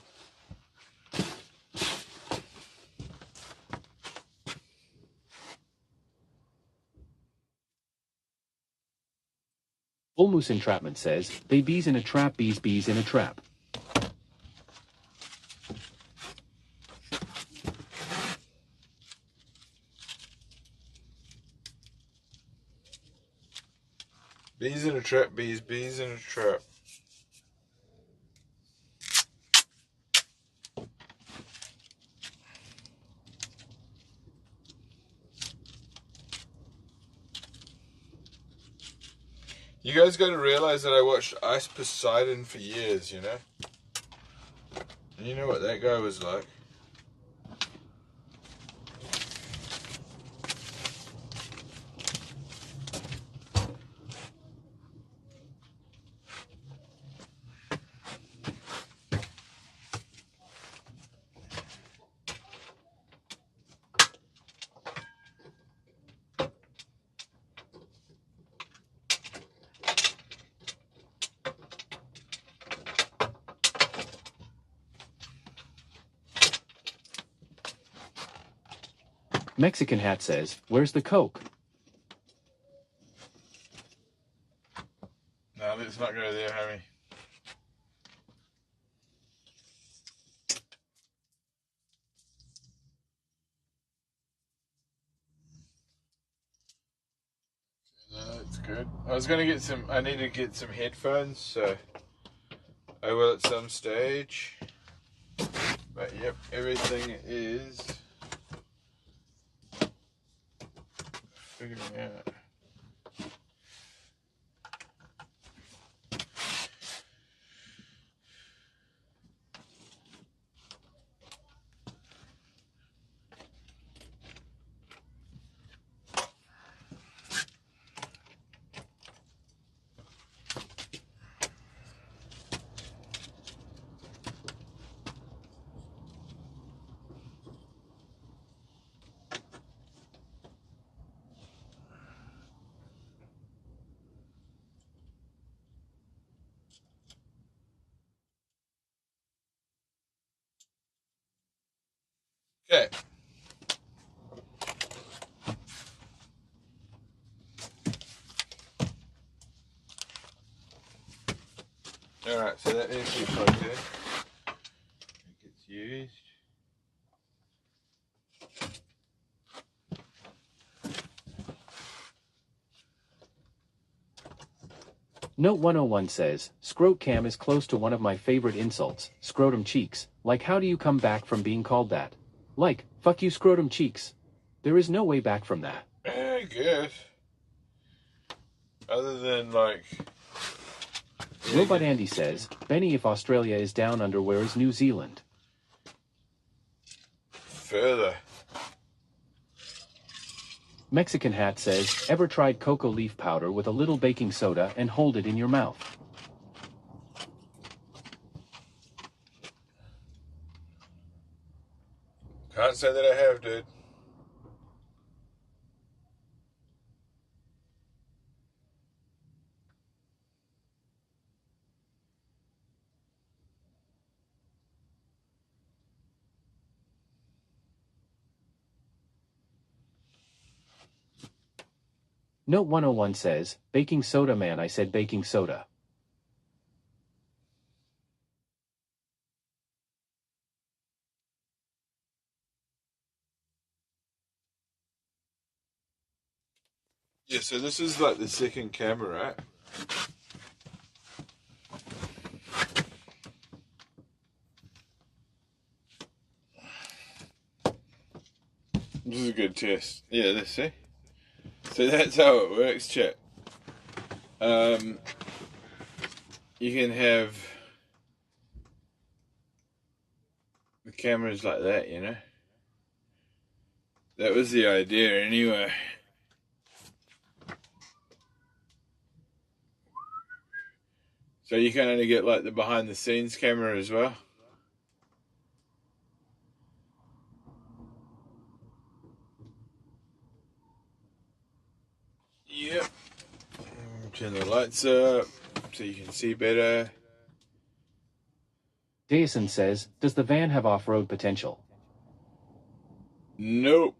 Bull Moose Entrapment says, they bees in a trap, bees in a trap. Bees in a trap, bees in a trap. You guys got to realize that I watched Ice Poseidon for years, you know? And you know what that guy was like. Mexican Hat says, where's the Coke? No, let's not go there, homie. No, that's good. I need to get some headphones, so I will at some stage. But yep, everything is figuring out. Okay. Alright, so that is the plugged in. It gets used. Note 101 says, Scrot Cam is close to one of my favorite insults, scrotum cheeks. Like, how do you come back from being called that? Like, fuck you scrotum cheeks. There is no way back from that. I guess. Other than, like... Robot Andy says, Benny, if Australia is down under, where is New Zealand? Further. Mexican Hat says, ever tried cocoa leaf powder with a little baking soda and hold it in your mouth? Can't say that I have, dude. Note 101 says, baking soda man, I said baking soda. Yeah, so this is like the second camera, right? This is a good test. Yeah, let's see. So that's how it works, chat. You can have the cameras like that, you know? That was the idea anyway. So you can only get like the behind the scenes camera as well. Yep. Turn the lights up so you can see better. Dason says, does the van have off-road potential? Nope.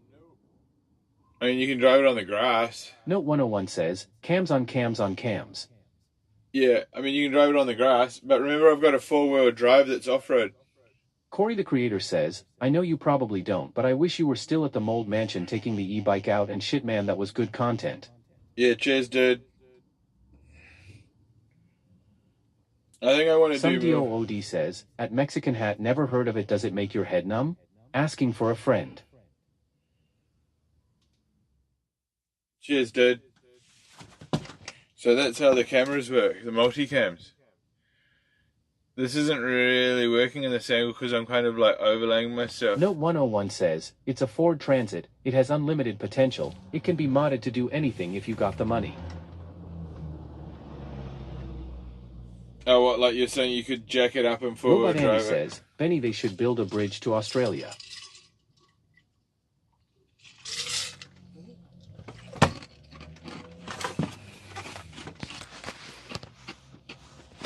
I mean, you can drive it on the grass. Note 101 says, cams on cams on cams. Yeah, I mean, you can drive it on the grass, but remember I've got a four-wheel drive that's off-road. Corey the Creator says, I know you probably don't, but I wish you were still at the Mold Mansion taking the e-bike out and shit, man, that was good content. Yeah, cheers, dude. I think I want to do more. Some DOOD says, at Mexican Hat, never heard of it, does it make your head numb? Asking for a friend. Cheers, dude. So that's how the cameras work, the multicams. This isn't really working in this angle because I'm kind of like overlaying myself. Note 101 says, it's a Ford Transit, it has unlimited potential, it can be modded to do anything if you got the money. Oh, what, like you're saying you could jack it up and forward Robot Andy drive it? says, Benny, they should build a bridge to Australia.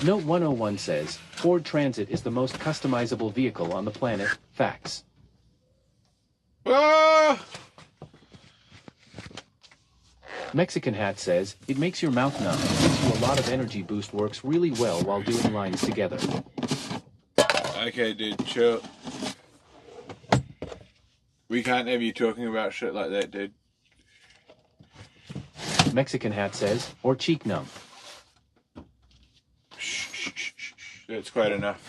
Note 101 says, Ford Transit is the most customizable vehicle on the planet. Facts. Ah! Mexican Hat says, it makes your mouth numb, gives you a lot of energy boost, works really well while doing lines together. Okay, dude, chill. We can't have you talking about shit like that, dude. Mexican Hat says, or cheek numb. That's quite enough.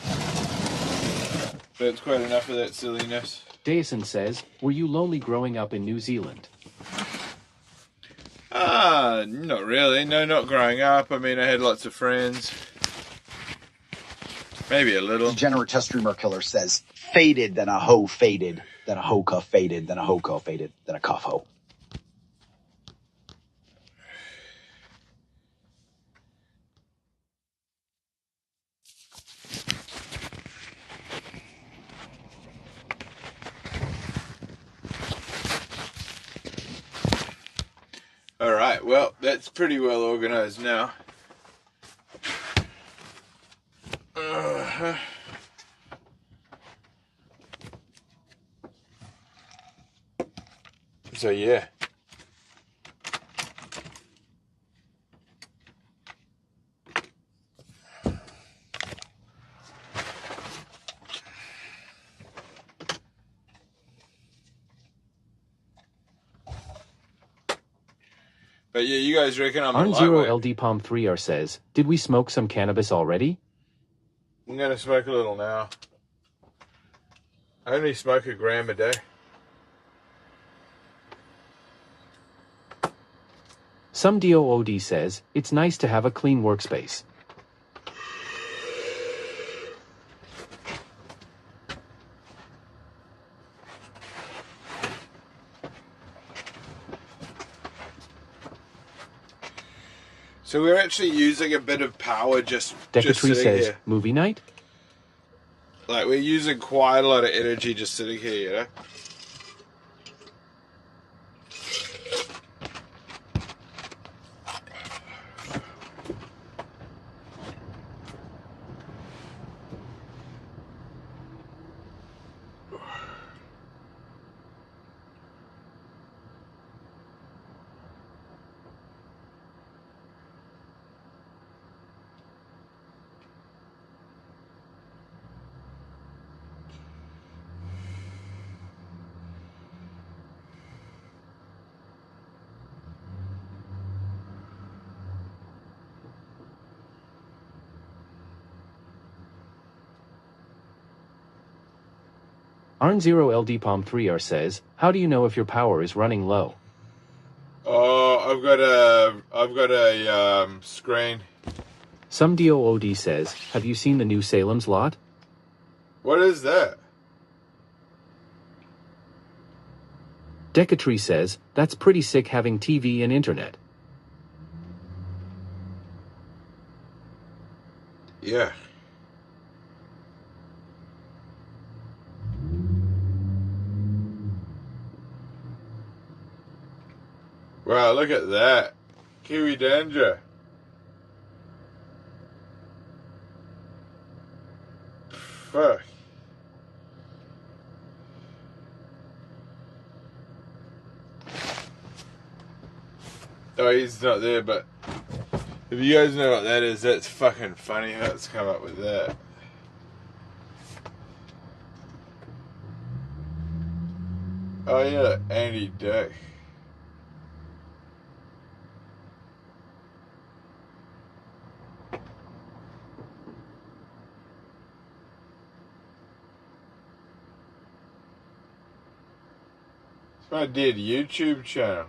That's quite enough of that silliness. Dason says, were you lonely growing up in New Zealand? Not really. No, not growing up. I mean, I had lots of friends. Maybe a little. Degenerate test streamer killer says, faded, then a hoe faded, then a hoe cuff faded, then a hoe cuff faded, then a cuff hoe. Alright, well, that's pretty well organized now. So, yeah. But yeah, you guys reckon I'm a lightweight? Arn0LD Palm 3R says, did we smoke some cannabis already? I'm gonna smoke a little now. I only smoke a gram a day. Some DOOD says, it's nice to have a clean workspace. So we're actually using a bit of power just Decatry sitting says, here. movie night? Like, we're using quite a lot of energy just sitting here, you know? Arn0LD Palm 3R says, how do you know if your power is running low? Oh, I've got a screen. Some DOOD says, have you seen the new Salem's Lot? What is that? Decatry says, that's pretty sick having TV and internet. Yeah. Wow, look at that. Kiwi Danger. Fuck. Oh, he's not there, but if you guys know what that is, that's fucking funny how it's come up with that. Oh yeah, Andy Dick. It's my dead YouTube channel.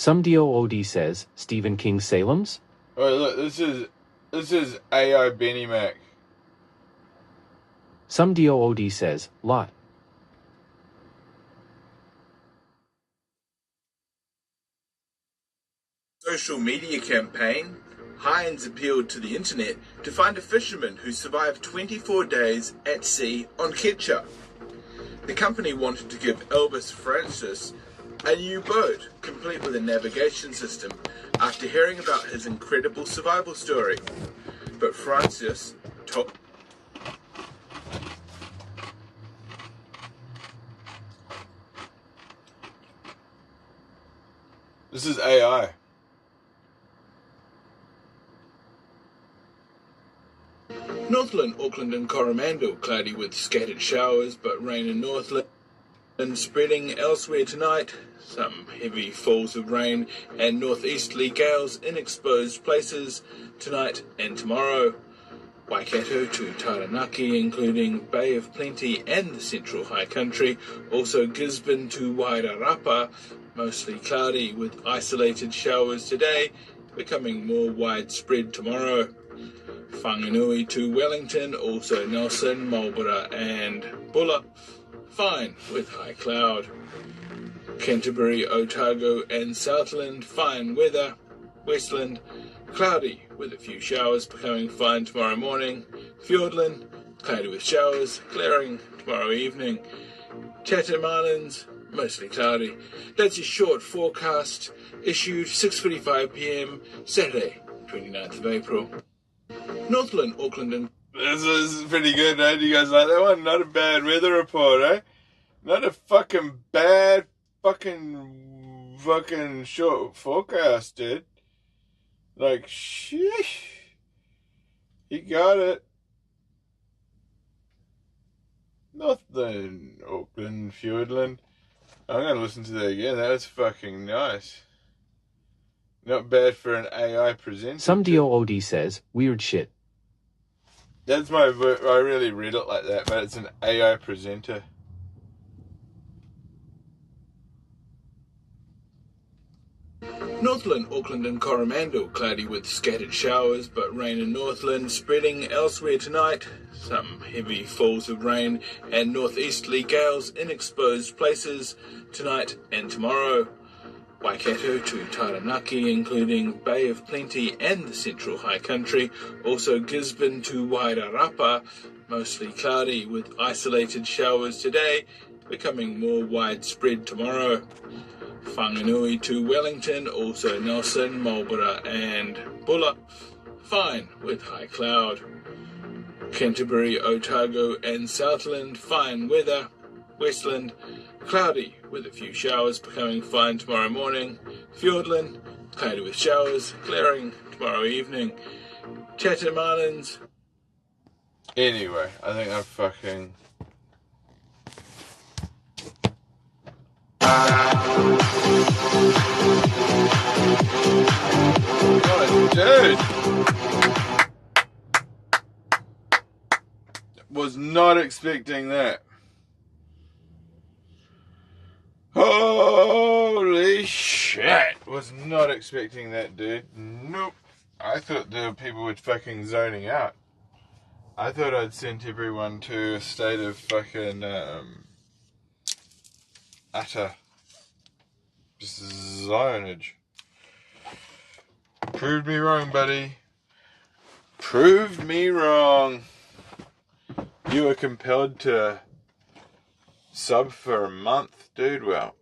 Some DOOD says, Stephen King Salem's? Oh, look, this is AI Benny Mac. Some DOOD says, lot. Social media campaign. Hines appealed to the internet to find a fisherman who survived 24 days at sea on Ketchup. The company wanted to give Elvis Francis a new boat, complete with a navigation system, after hearing about his incredible survival story. But Francis told... This is AI. Northland, Auckland and Coromandel, cloudy with scattered showers, but rain in Northland and spreading elsewhere tonight. Some heavy falls of rain and northeasterly gales in exposed places tonight and tomorrow. Waikato to Taranaki, including Bay of Plenty and the Central High Country. Also Gisborne to Wairarapa, mostly cloudy with isolated showers today, becoming more widespread tomorrow. Whanganui to Wellington, also Nelson, Marlborough and Bulla, fine with high cloud. Canterbury, Otago and Southland, fine weather. Westland, cloudy with a few showers, becoming fine tomorrow morning. Fiordland, cloudy with showers, clearing tomorrow evening. Chatham Islands, mostly cloudy. That's a short forecast issued 6:45 p.m. Saturday, 29th of April. Northland, Auckland and... This is pretty good, eh? Do you guys like that one? Not a bad weather report, eh? Not a fucking bad fucking short forecast, dude. Like, sheesh. You got it. Northland, Auckland, Fiordland. I'm going to listen to that again. That was fucking nice. Not bad for an AI presenter. Some DOOD says, weird shit. That's my vote. I really read it like that, but it's an AI presenter. Northland, Auckland and Coromandel, cloudy with scattered showers, but rain in Northland, spreading elsewhere tonight. Some heavy falls of rain and northeasterly gales in exposed places tonight and tomorrow. Waikato to Taranaki, including Bay of Plenty and the Central High Country. Also Gisborne to Wairarapa, mostly cloudy with isolated showers today, becoming more widespread tomorrow. Whanganui to Wellington, also Nelson, Marlborough and Bulla, fine with high cloud. Canterbury, Otago and Southland, fine weather. Westland, cloudy with a few showers, becoming fine tomorrow morning. Fiordland, cloudy with showers, clearing tomorrow evening. Chatham Islands. Anyway, I think I'm fucking... Oh, dude! Was not expecting that. Holy shit! Was not expecting that, dude. Nope. I thought the people were fucking zoning out. I thought I'd sent everyone to a state of fucking, utter zonage. Proved me wrong, buddy. Proved me wrong. You were compelled to sub for a month, dude. Well,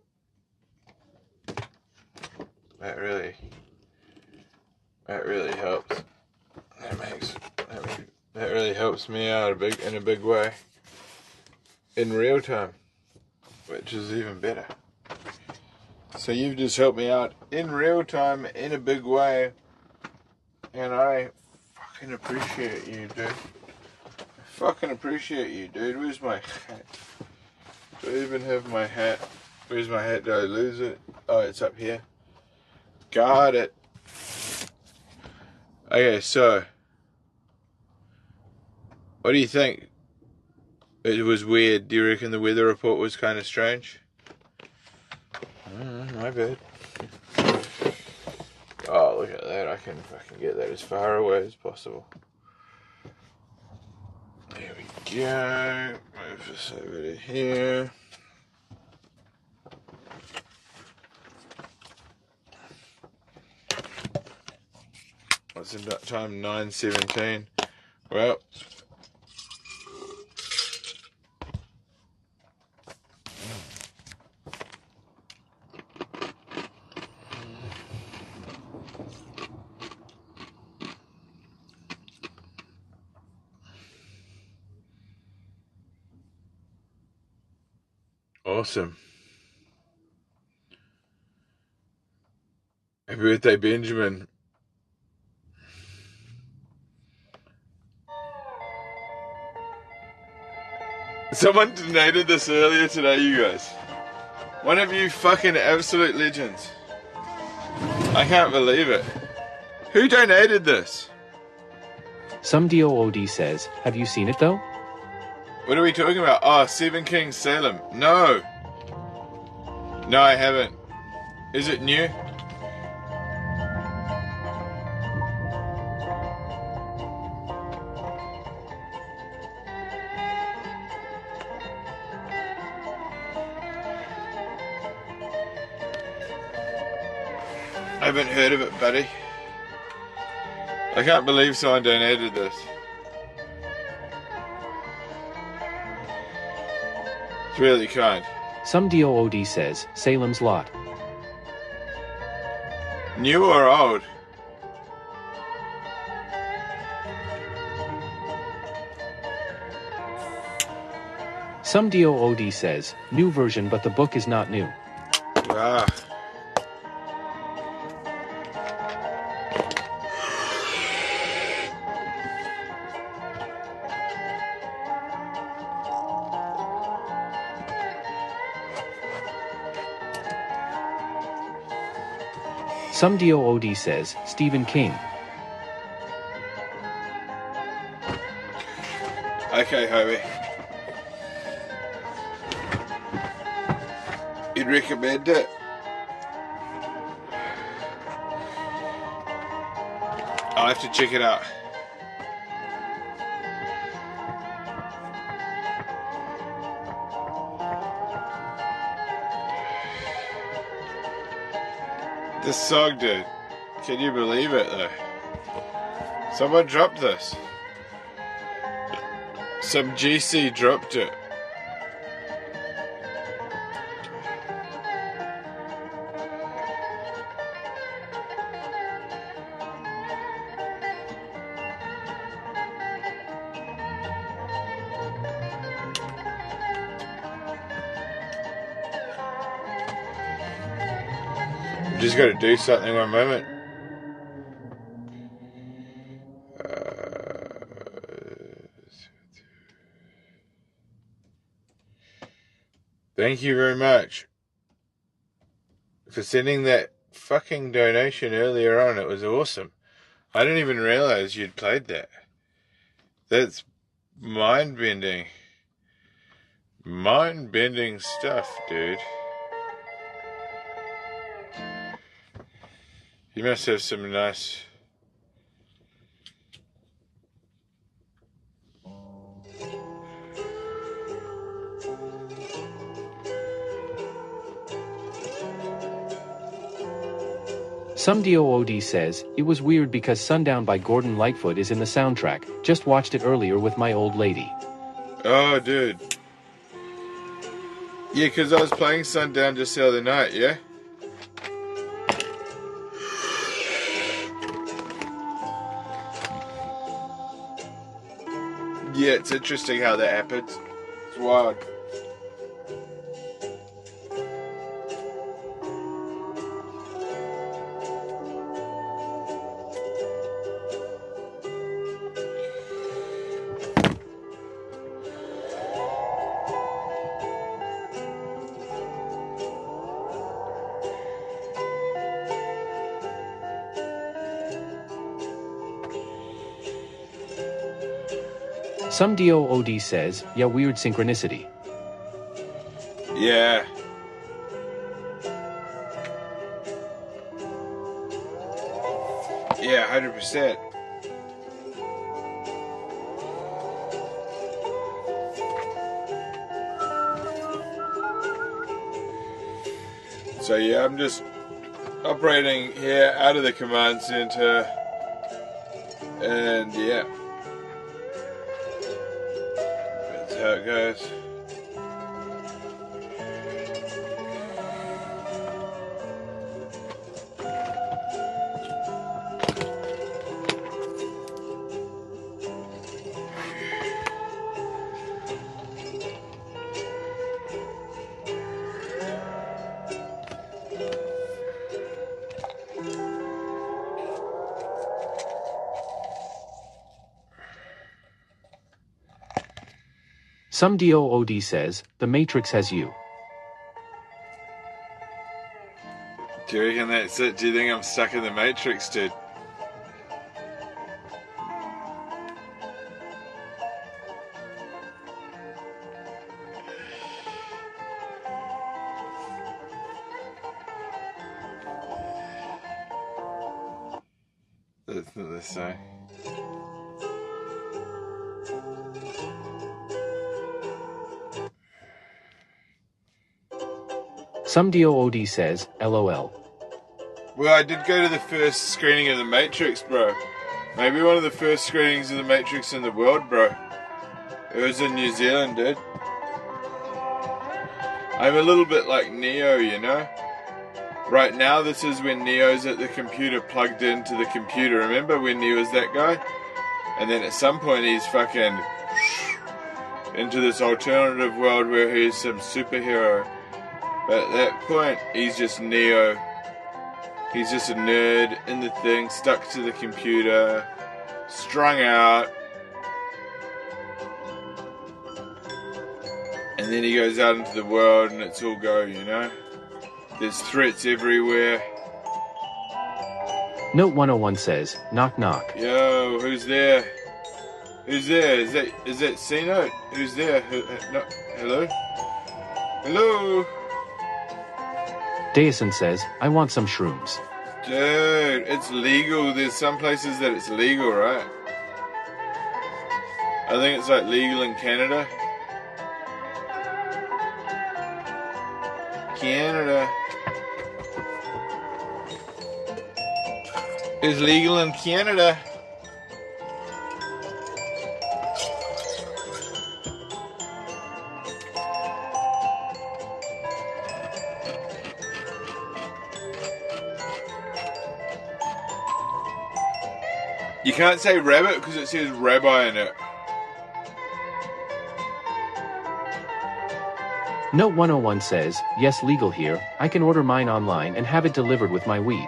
that really helps. That really helps me out in a big way. In real time, which is even better. So you've just helped me out in real time in a big way, and I fucking appreciate you, dude. Fucking appreciate you, dude. Where's my hat? Do I even have my hat? Where's my hat? Did I lose it? Oh, it's up here. Got it. Okay, so what do you think? It was weird. Do you reckon the weather report was kind of strange? My bad. Oh, look at that. I can fucking get that as far away as possible. There we go. Move this over to here. What's in that time? 9:17. Well. Awesome. Happy birthday, Benjamin. Someone donated this earlier today, you guys. One of you fucking absolute legends. I can't believe it. Who donated this? Some DOOD says, have you seen it though? What are we talking about? Oh, Seven Kings Salem. No. No, I haven't. Is it new? I haven't heard of it, buddy. I can't believe someone donated this. It's really kind. Some DOOD says, Salem's Lot. New or old? Some DOOD says, new version but the book is not new. Ah. Some DOOD says, Stephen King. Okay, Hobie. You'd recommend it? I'll have to check it out. This song, dude. Can you believe it, though? Someone dropped this. Some GC dropped it. Just got to do something one moment. Thank you very much for sending that fucking donation earlier on. It was awesome. I didn't even realize you'd played that. That's mind-bending. Mind-bending stuff, dude. You must have some nice... Some DOOD says, it was weird because Sundown by Gordon Lightfoot is in the soundtrack. Just watched it earlier with my old lady. Oh, dude. Yeah, because I was playing Sundown just the other night, yeah? Yeah, it's interesting how that happens. It's wild. Some DOOD says, yeah, weird synchronicity. Yeah. 100%. So yeah, I'm just operating here out of the command center, and yeah, that's how it goes. Some DOOD says, the Matrix has you. Do you reckon that's it? Do you think I'm stuck in the Matrix, dude? That's not the same. Some DOOD says, LOL. Well, I did go to the first screening of The Matrix, bro. Maybe one of the first screenings of The Matrix in the world, bro. It was in New Zealand, dude. I'm a little bit like Neo, you know? Right now, this is when Neo's at the computer plugged into the computer. Remember when he was that guy? And then at some point, he's fucking into this alternative world where he's some superhero. But at that point, he's just Neo. He's just a nerd in the thing, stuck to the computer, strung out. And then he goes out into the world and it's all go, you know? There's threats everywhere. Note 101 says, knock knock. Yo, who's there? Who's there? Is that C-Note? Who's there? No, hello? Hello? Daison says, I want some shrooms. Dude, it's legal. There's some places that it's legal, right? I think it's like legal in Canada. Canada. It's legal in Canada. You can't say rabbit because it says rabbi in it. Note 101 says, yes, legal here. I can order mine online and have it delivered with my weed.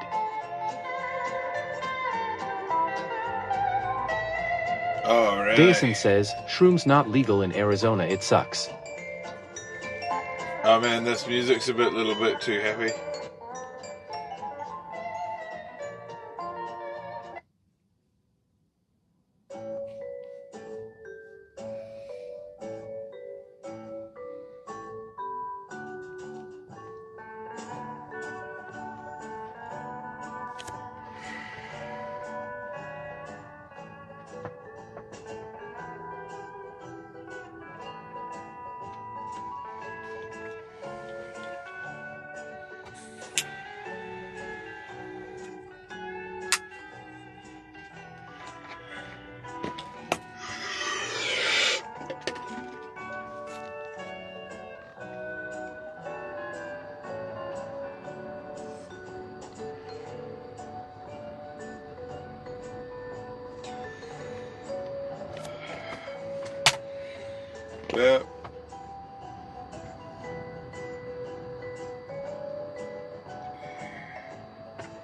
Oh, right. Daison says, shrooms not legal in Arizona, it sucks. Oh man, this music's a little bit too happy. Yeah.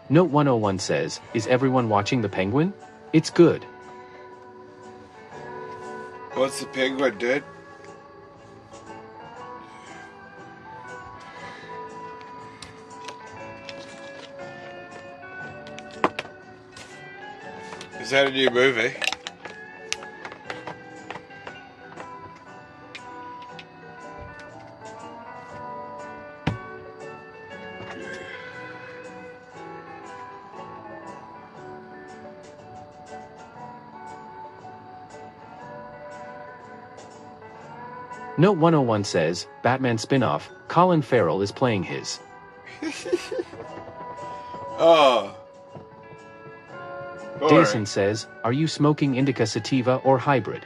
Note 101 says, is everyone watching The Penguin? It's good. What's The Penguin, dude? Is that a new movie? Note 101 says, Batman spin-off, Colin Farrell is playing his. Oh. Dason says, are you smoking indica sativa or hybrid?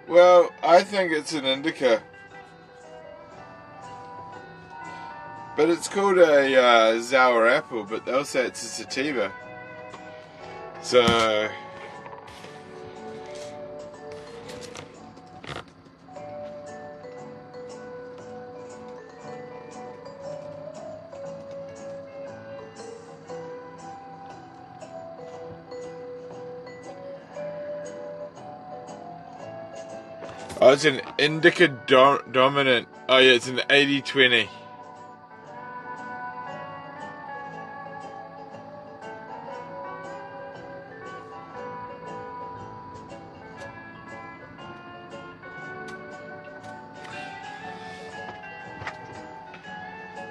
Well, I think it's an indica. But it's called a sour apple, but they'll say it's a sativa. So... Oh, it's an indica dominant. Oh yeah, it's an 80-20.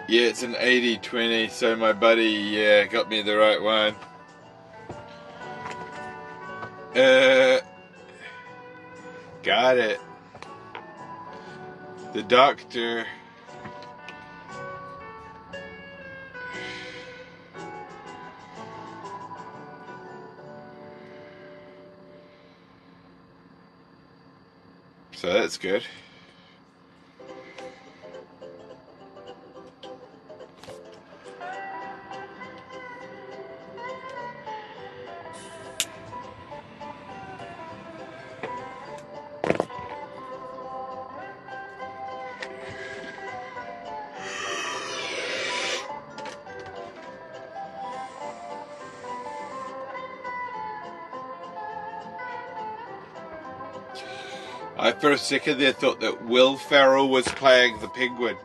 Yeah, it's an 80-20, so my buddy, got me the right one. Got it. The doctor. So that's good. I for a second there thought that Will Ferrell was playing the Penguin.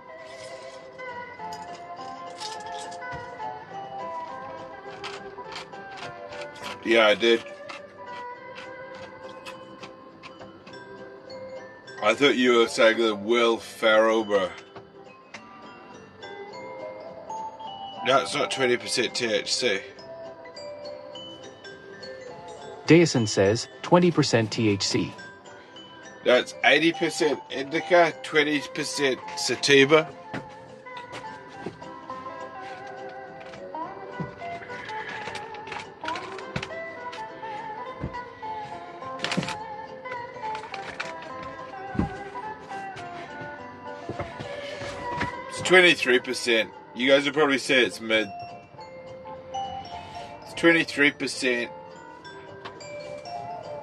Yeah, I did. I thought you were saying the Will Ferrell, bro. No, it's not 20% THC. Dason says, 20% THC. That's 80% indica, 20% sativa. It's 23%. You guys would probably say it's mid. It's 23%.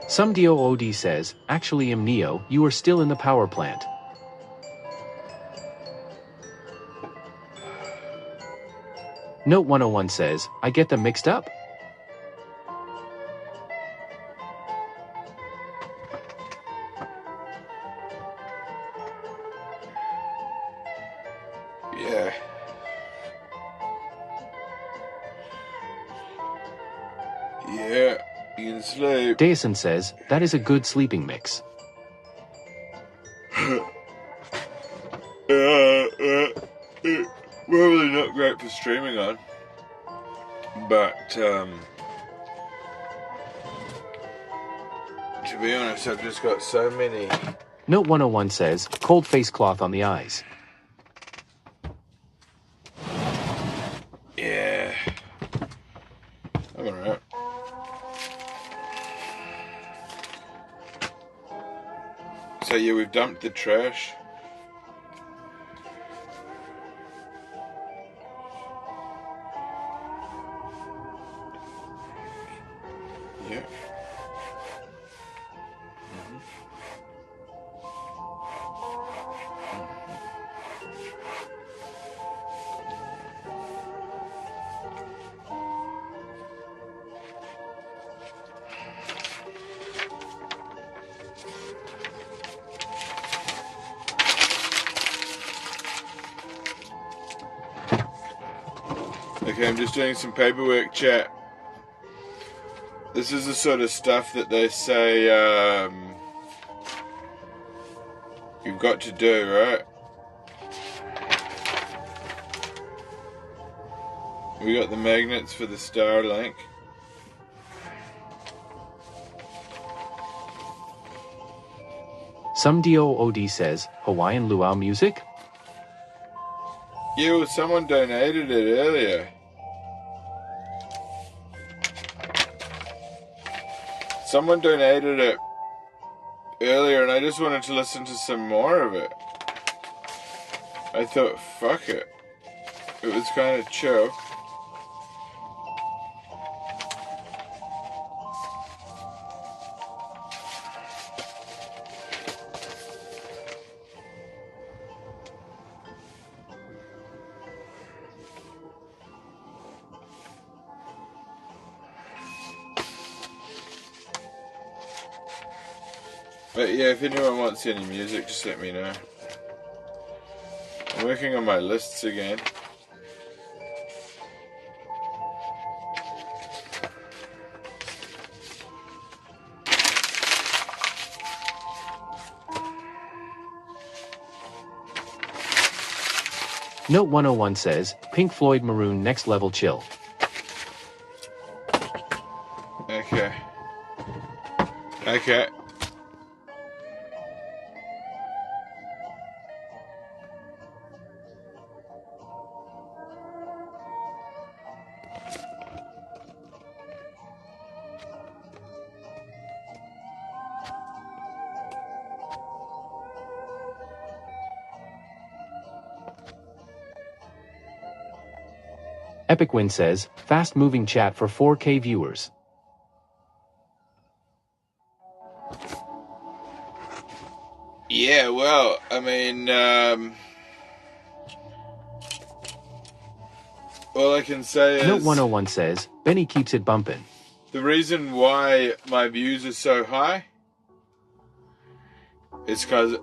Some DOOD says, actually Neo, you are still in the power plant. Note 101 says, I get them mixed up. Yeah. Yeah. You can sleep. Dason says, that is a good sleeping mix. Probably not great for streaming on. But, to be honest, I've just got so many. Note 101 says, cold face cloth on the eyes. Yeah. I'm alright. So yeah, we've dumped the trash. Yeah. Okay, I'm just doing some paperwork, chat. This is the sort of stuff that they say you've got to do, right? We got the magnets for the Starlink. Some DOOD says, Hawaiian luau music? Yeah, well, someone donated it earlier. Someone donated it earlier, and I just wanted to listen to some more of it. I thought, fuck it. It was kind of chill. But yeah, if anyone wants any music, just let me know. I'm working on my lists again. Note 101 says, Pink Floyd Maroon Next Level Chill. Okay. Okay. Epic Win says, fast moving chat for 4K viewers. Yeah, well, I mean, all I can say is... Note 101 says, Benny keeps it bumpin'. The reason why my views are so high is because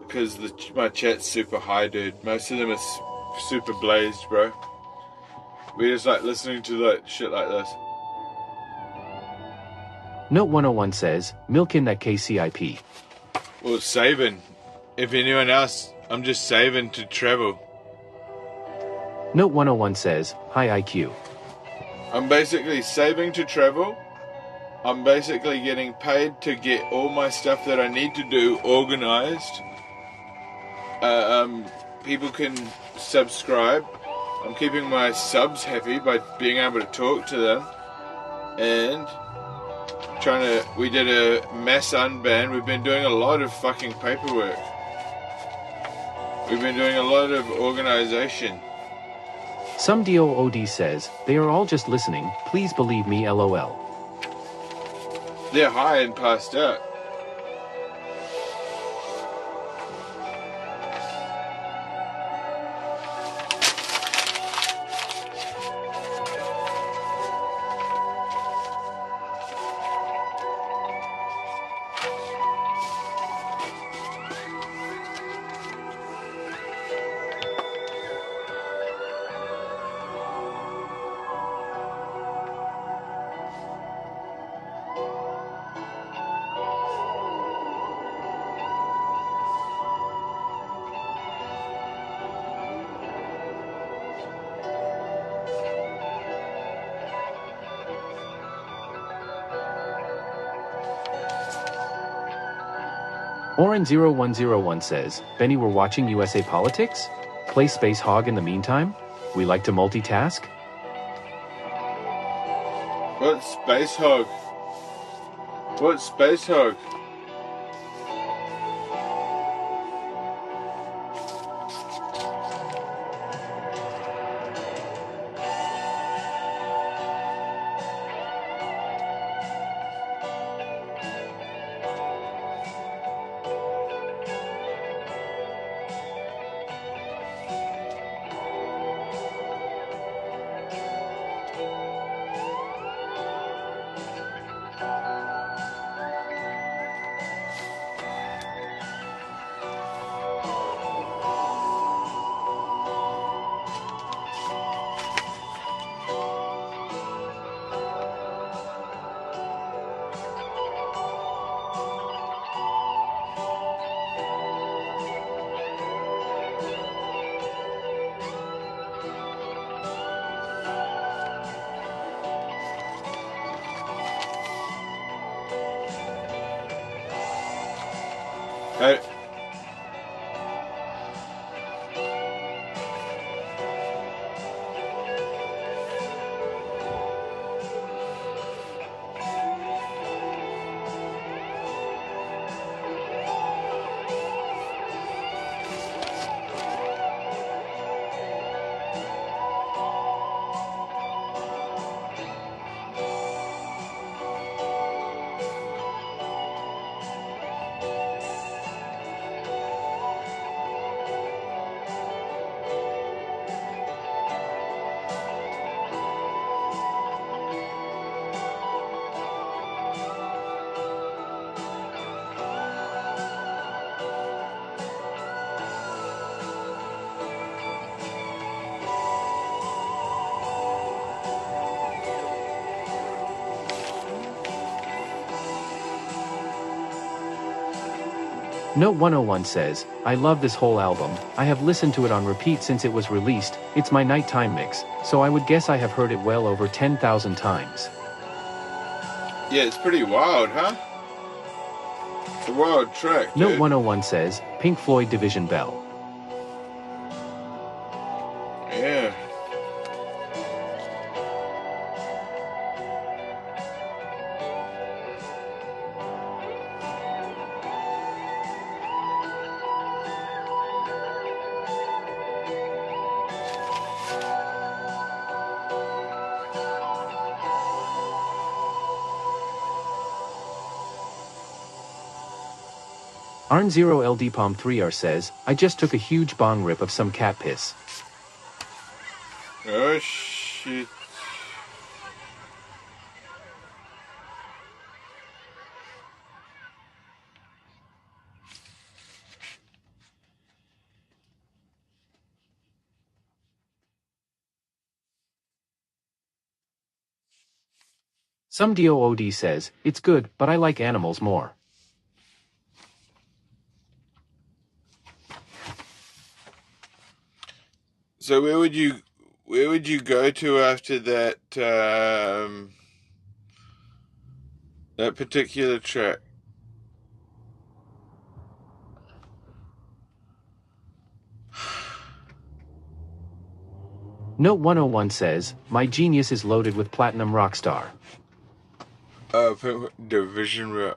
my chat's super high, dude. Most of them are super blazed, bro. We just like listening to like shit like this. Note 101 says, milkin' that KCIP. Well, saving. If anyone else, I'm just saving to travel. Note 101 says, high IQ. I'm basically saving to travel. I'm basically getting paid to get all my stuff that I need to do organized. People can subscribe. I'm keeping my subs happy by being able to talk to them. And we did a mass unban. We've been doing a lot of fucking paperwork. We've been doing a lot of organization. Some DOOD says, they are all just listening, please believe me LOL. They're high and passed out. Oren0101 says, Benny, we're watching USA Politics? Play Space Hog in the meantime? We like to multitask? What's Space Hog? What's Space Hog? Note 101 says, I love this whole album. I have listened to it on repeat since it was released. It's my nighttime mix, so I would guess I have heard it well over 10,000 times. Yeah, it's pretty wild, huh? It's a wild track, dude. Note 101 says, Pink Floyd Division Bell. Yeah. Arn0LD Palm 3R says, I just took a huge bong rip of some cat piss. Oh, shit. Some DOOD says, it's good, but I like animals more. So where would you go to after that that particular track? Note 101 says, my genius is loaded with platinum rockstar. Division Rep.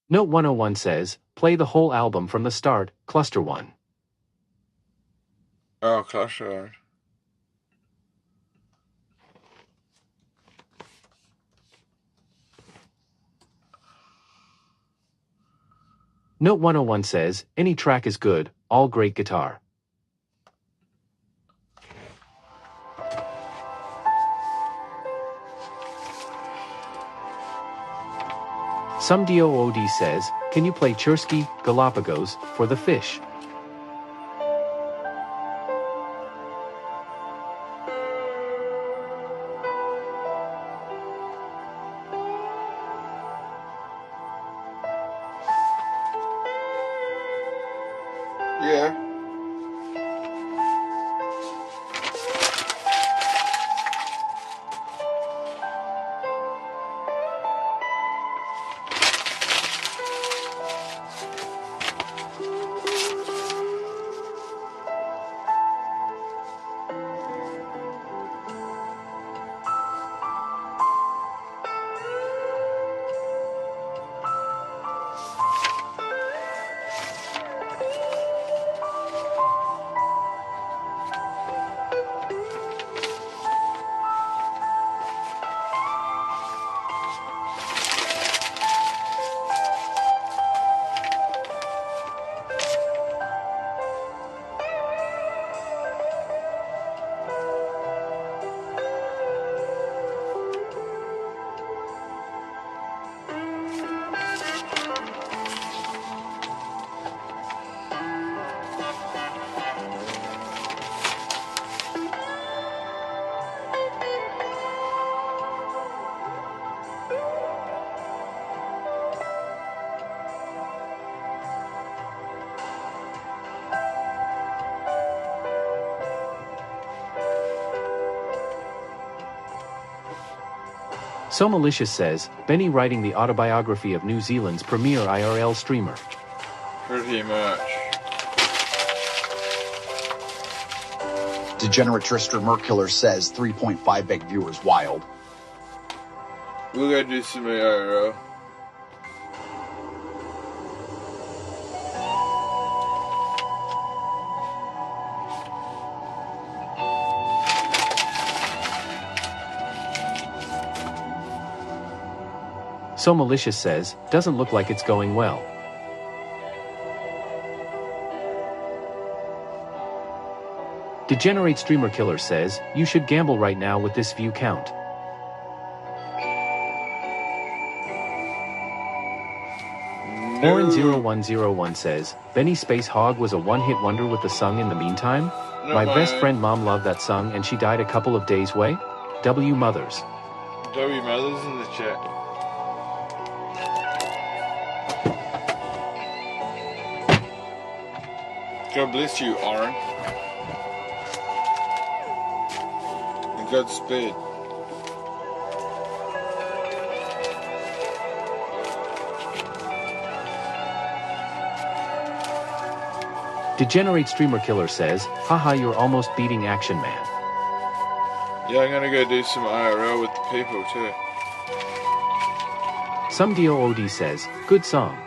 Note 101 says, play the whole album from the start, Cluster 1. Oh, Cluster 1. Note 101 says, any track is good, all great guitar. Some DOOD says, can you play Chursky, Galapagos, for the fish? Yeah. So Malicious says, Benny writing the autobiography of New Zealand's premier IRL streamer. Pretty much. Degenerate Trister Mercular says 3.5 big viewers wild. We're gonna do some IRL. So Malicious says, doesn't look like it's going well. Degenerate Streamer Killer says, you should gamble right now with this view count. Oren0101 says, Benny Space Hog was a one-hit wonder with the song in the meantime? My best friend mom loved that song and she died a couple of days way. W Mothers. W Mothers in the chat. God bless you, Aaron. And Godspeed. Degenerate Streamer Killer says, haha, you're almost beating Action Man. Yeah, I'm gonna go do some IRL with the people too. Some DOOD says, good song.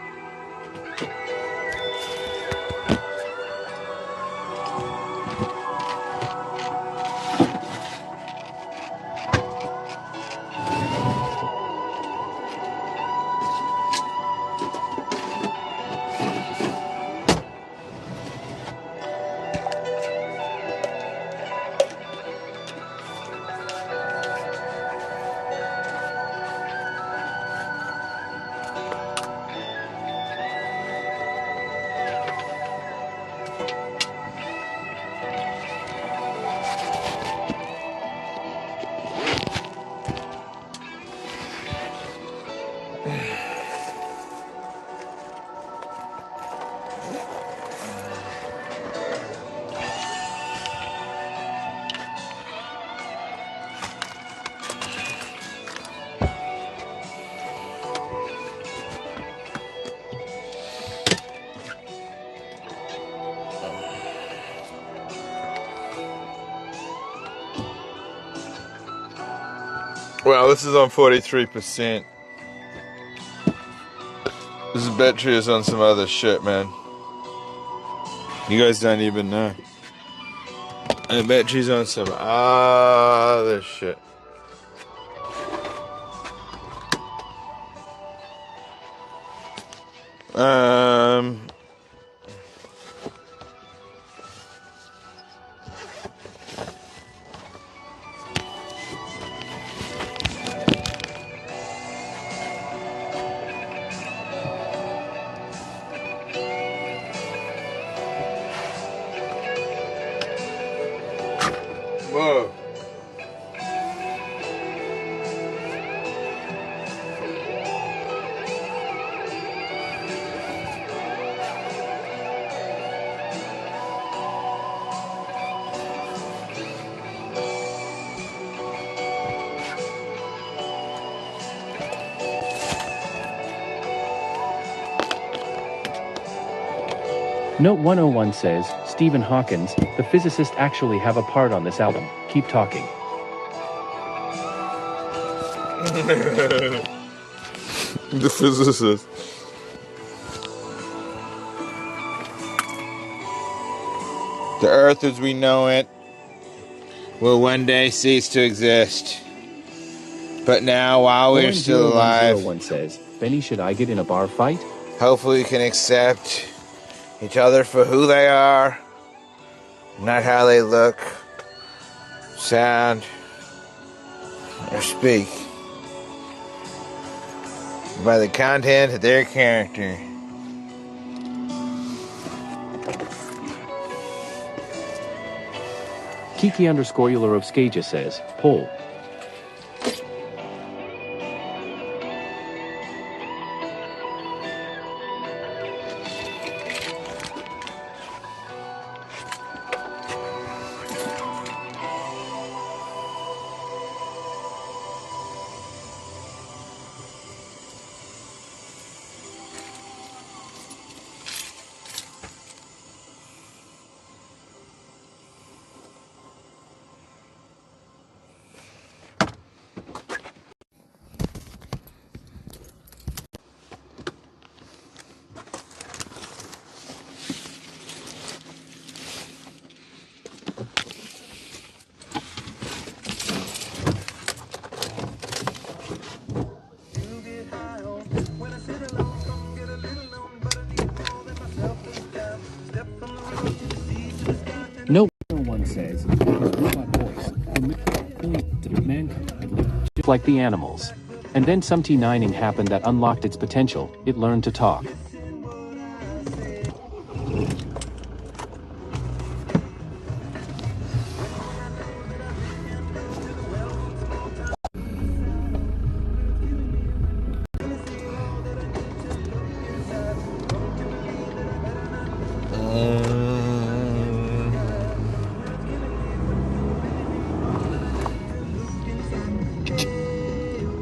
Wow, this is on 43%. This battery is on some other shit, man. You guys don't even know. And the battery's on some other shit. Whoa. Note 101 says, Stephen Hawkins, the physicist actually have a part on this album. Keep talking. The physicist. The earth as we know it will one day cease to exist. But now, while we're still alive, 0101 says, Benny, should I get in a bar fight? Hopefully we can accept each other for who they are, not how they look, sound, or speak, by the content of their character. Kiki_Eulerovskaja says, poll. No one says, robot voice, mankind, just like the animals. And then some T9ing happened that unlocked its potential. It learned to talk.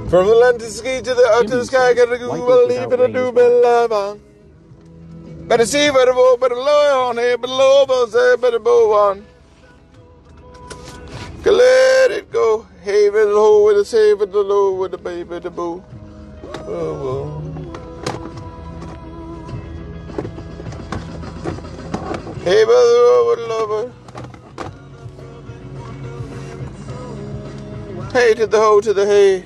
From the land to ski to the out to the sky, gotta go believe it, I do believe on. Better see, better vote, better low on here, better low, better say, better bow on. Let it go. Hey, with the low, with the save, with the low, with the baby, with the boo. Oh, hey, brother, with the lover. Hey to the ho, to the hey.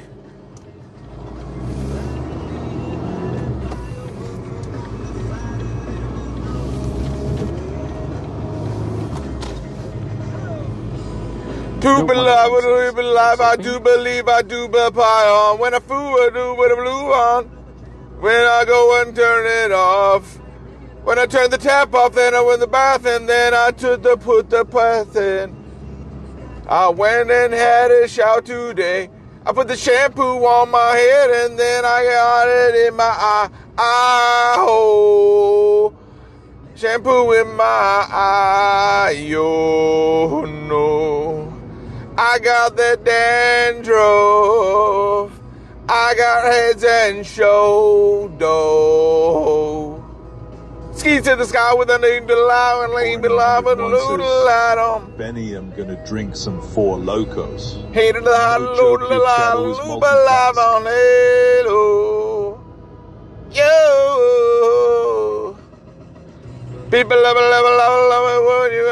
Do believe, I do believe, I do pie on. When I fool, I do with a blue on. When I go and turn it off. When I turn the tap off, then I went in the bath, and then I put the bath in. I went and had a shower today. I put the shampoo on my head, and then I got it in my eye. Oh, shampoo in my eye, yo, no. I got the dandruff. I got heads and shoulders. Ski to the sky with a name to lie and lean below with a little light on. Benny, I'm gonna drink some Four Locos. Hey to the high, low to the lie, loop alive on hello. Yo. People love it when you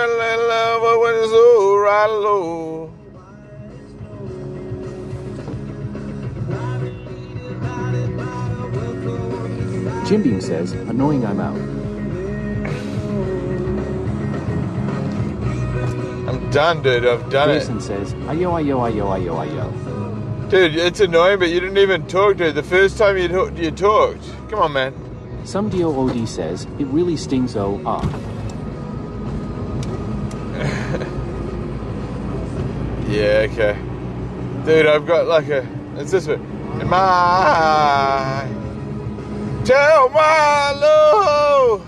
love it when it's so right low. Jim Beam says, annoying, I'm out. I'm done, dude. I've done Jason it. says, ayo, ayo, ayo, ayo, ayo. Dude, it's annoying, but you didn't even talk, dude. The first time you talked. Come on, man. Some DOOD says, it really stings, oh, ah. Yeah, okay. Dude, I've got like a... It's this one. In my eye. Tell my love.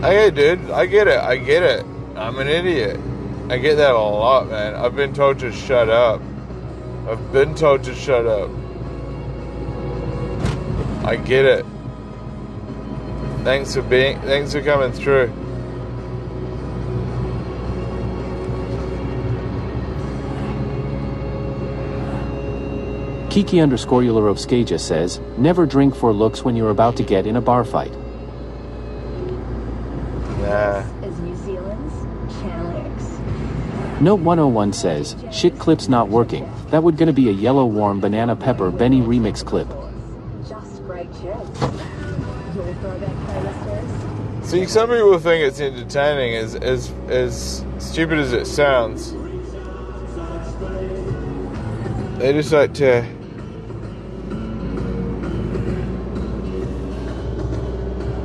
Okay, dude. I get it. I'm an idiot. I get that a lot, man. I've been told to shut up. I get it. Thanks for coming through. Kiki_Eulerovskaja says, never drink for looks when you're about to get in a bar fight. Nah. Is New Zealand's Channel X. Note 101 says, shit clip's not working. That would gonna be a yellow warm banana pepper Benny remix clip. Just great shit. Your throwback playlist is? See, some people think it's entertaining, as stupid as it sounds. They just like to...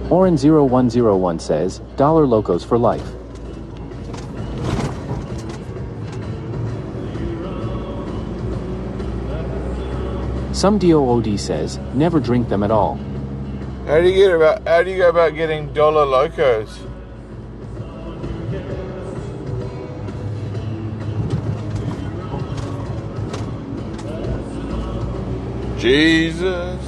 Oren0101 says, $1 locos for life. Some DOOD says, never drink them at all. How do you go about getting dollar locos? Jesus.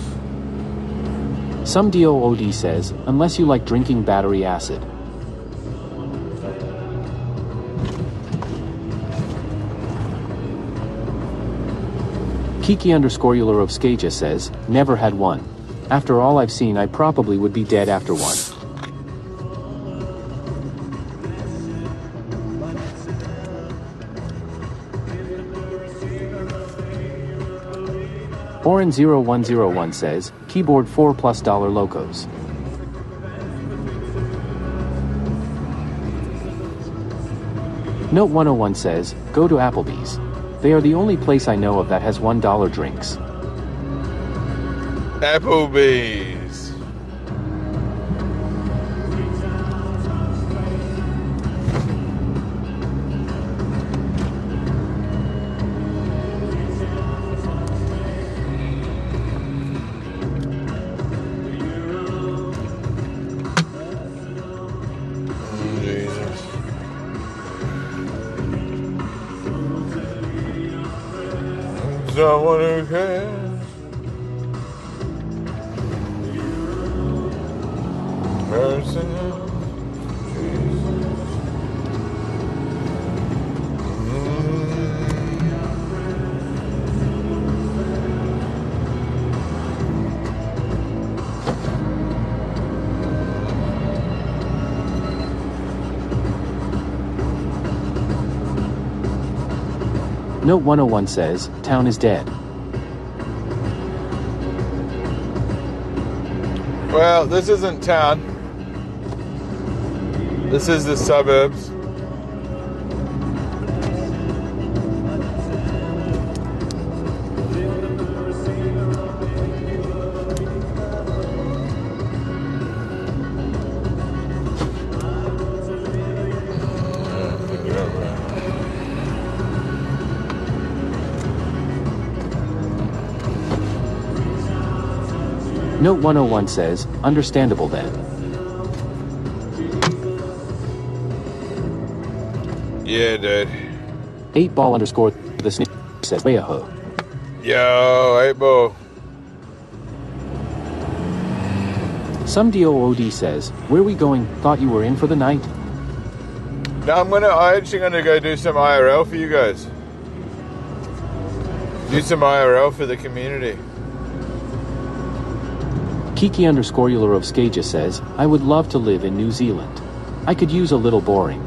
Some DOOD says, unless you like drinking battery acid. Kiki_Eulerovskaja says, never had one. After all I've seen, I probably would be dead after one. Oren0101 says, keyboard $4+ locos. Note 101 says, go to Applebee's. They are the only place I know of that has $1 drinks. Applebee's. someone who cares. Person. Note 101 says, town is dead. Well, this isn't town. This is the suburbs. Note 101 says, understandable then. Yeah, dude. 8ball underscore the snitch says, Wayaho. Yo, 8ball. Some DOOD says, where we going? Thought you were in for the night? No, I'm actually gonna go do some IRL for you guys. Do some IRL for the community. Kiki underscore Eulerovskaja says, I would love to live in New Zealand. I could use a little boring.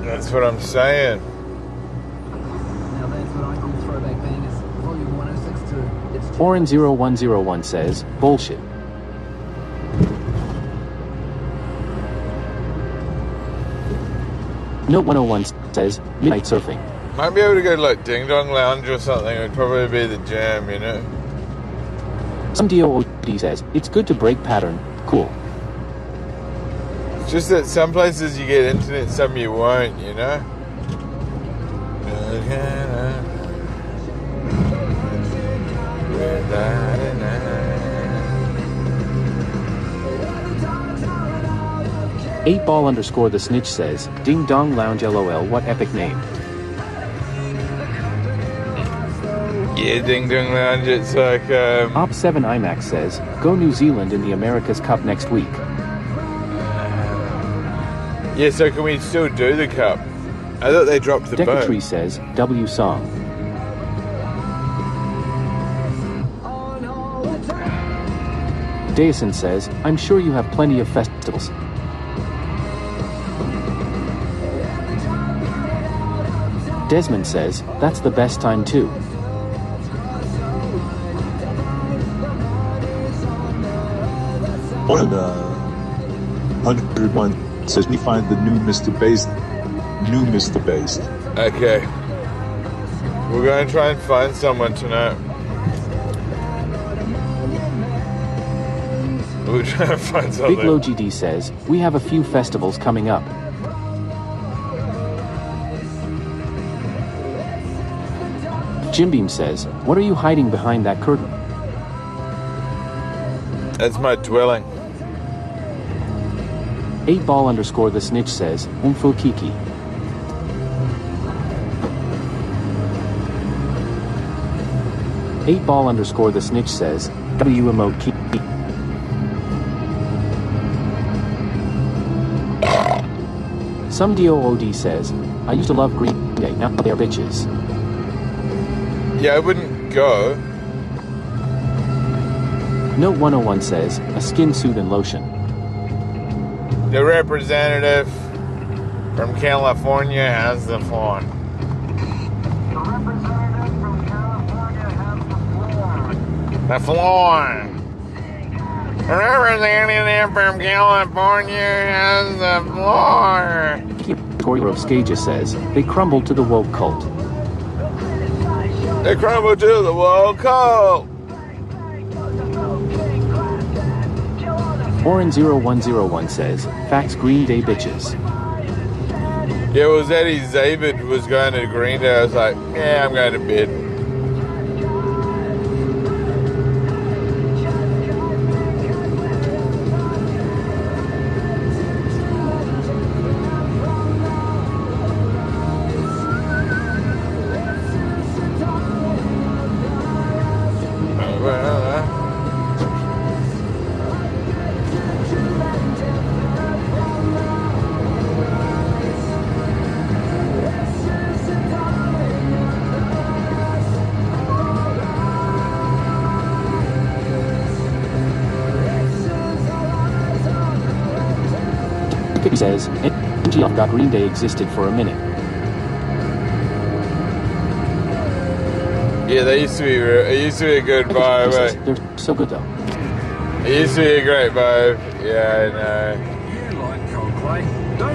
That's what I'm saying. Now that's what I call throwback bangers. Volume 1062. It's Orin0101 says, bullshit. Note 101 says, midnight surfing. Might be able to go to like Ding Dong Lounge or something. It would probably be the jam, you know? Some DOOD says, it's good to break pattern. Cool. It's just that some places you get internet, some you won't, you know? 8ball underscore the snitch says, Ding Dong Lounge LOL, what epic name. Yeah, Ding Dong Lounge, it's like, Op7 IMAX says, go New Zealand in the America's Cup next week. yeah, so can we still do the cup? I thought they dropped the boat. Decatree says, W song. Daison says, I'm sure you have plenty of festivals. Desmond says, that's the best time too. One 101 says we find the new Mr. Based. New Mr. Based. Okay. We're going to try and find someone tonight. We're trying to find something. Big Low GD says, we have a few festivals coming up. Jim Beam says, what are you hiding behind that curtain? That's my dwelling. 8ball underscore the snitch says, Umfo Kiki. Eightball underscore the snitch says, W emote Kiki. Some DOOD says, I used to love Green Day, now they're bitches. Yeah, I wouldn't go. Note 101 says, a skin suit and lotion. The representative from California has the floor. The floor. The representative from California has the floor. Eulerovskaja says, they crumbled to the woke cult. They crumble to the woke cult. Orin0101 says, facts Green Day bitches. Yeah, it was Eddie David was going to Green Day. I was like, yeah, I'm going to bed. Jessica says, NG got Green Day existed for a minute. Yeah, they used to be. It used to be a good vibe. Says, they're so good though. It used to be a great vibe. Yeah, I know.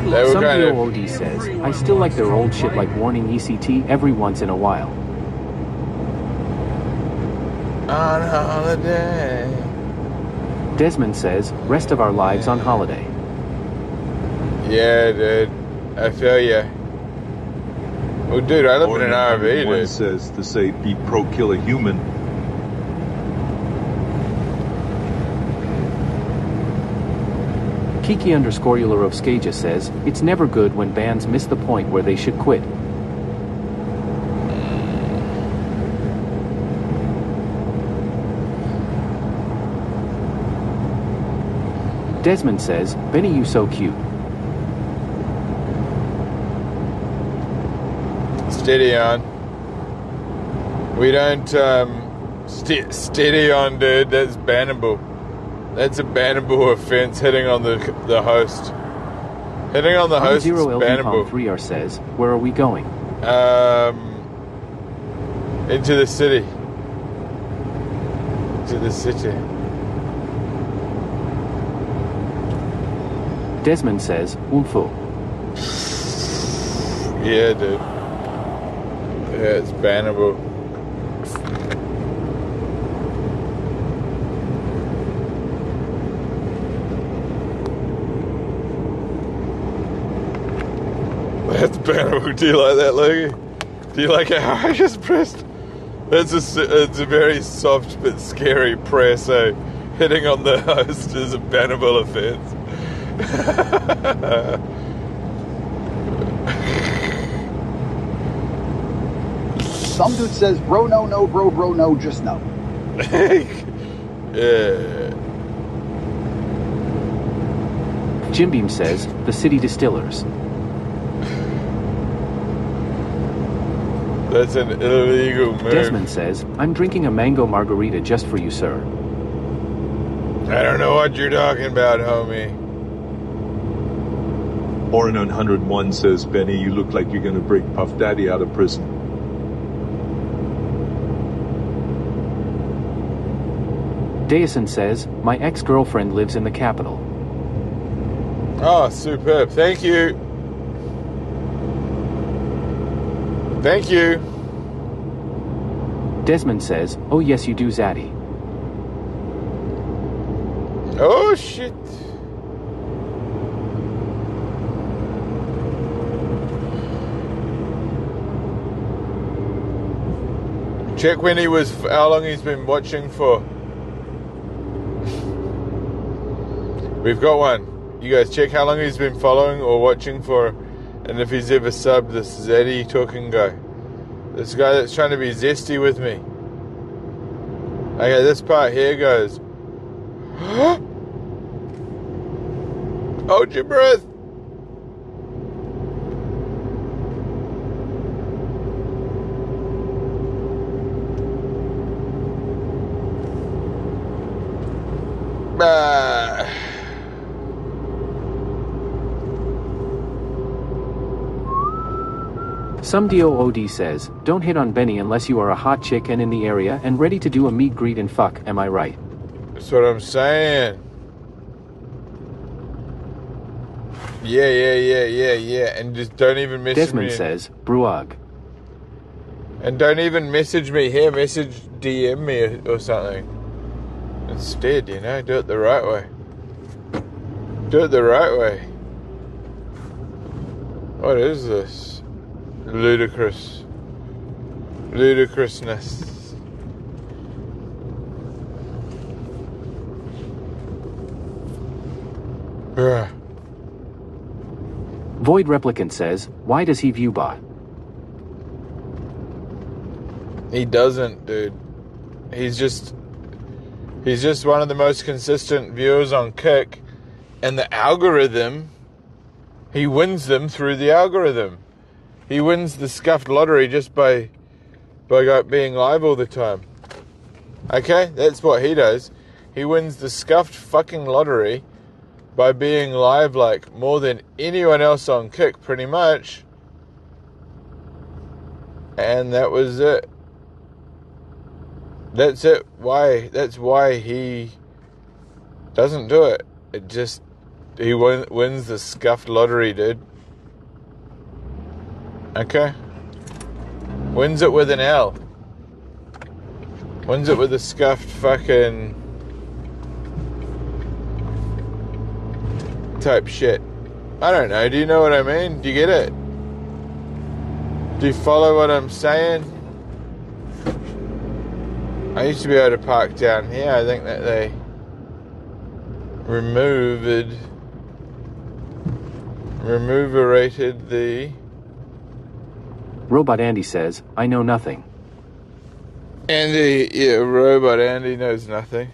They were Some kind of. DOOD says, I still like their old shit like Warning ECT every once in a while. On holiday. Desmond says, rest of our lives on holiday. Yeah, dude. I feel ya. Oh, dude, I live in an RV, One dude. says to say, be pro-killer human. Kiki_Ularovskaja says, it's never good when bands miss the point where they should quit. Desmond says, Benny, you so cute. Steady on. We don't, steady on, dude. That's bannable. That's a bannable offense, hitting on the host. Hitting on the host is bannable. 3R says, where are we going? Into the city. To the city. Desmond says, Unfo. Yeah, dude. Yeah, it's bannable. That's bannable. Do you like that, Logie? Do you like how I just pressed? It's a very soft but scary press, so hitting on the host is a bannable offense. Some dude says, bro, no, bro, no, just no. Yeah. Jim Beam says, the City Distillers. That's an illegal move. Desmond says, I'm drinking a mango margarita just for you, sir. I don't know what you're talking about, homie. Orin 101 says, Benny, you look like you're going to break Puff Daddy out of prison. Dayason says, my ex-girlfriend lives in the capital. Oh, superb. Thank you. Thank you. Desmond says, oh yes you do, Zaddy. Oh, shit. Check when he was, how long he's been watching for. We've got one. You guys check how long he's been following or watching for, and if he's ever subbed this Zeddy talking guy. This guy that's trying to be zesty with me. Okay, this part here goes. Hold your breath. Some DOOD says, don't hit on Benny unless you are a hot chick and in the area and ready to do a meet greet and fuck, am I right? That's what I'm saying. Yeah. And just don't even message Desmond me. says, Bruag. And don't even message me here. Message DM me or something. Instead, you know, do it the right way. Do it the right way. What is this? Ludicrousness. Bruh. Void Replicant says, why does he view bot? He doesn't, dude. He's just one of the most consistent viewers on Kick, and the algorithm, he wins them through the algorithm. He wins the scuffed lottery just by being live all the time. Okay? That's what he does. He wins the scuffed fucking lottery by being live like more than anyone else on Kick, pretty much. And that was it. That's it. That's why he doesn't do it. It just, he wins the scuffed lottery, dude. Okay. Wins it with an L. Wins it with a scuffed fucking type shit. I don't know. Do you know what I mean? Do you get it? Do you follow what I'm saying? I used to be able to park down here. I think that they removerated the... Robot Andy says, I know nothing. Andy, yeah, Robot Andy knows nothing.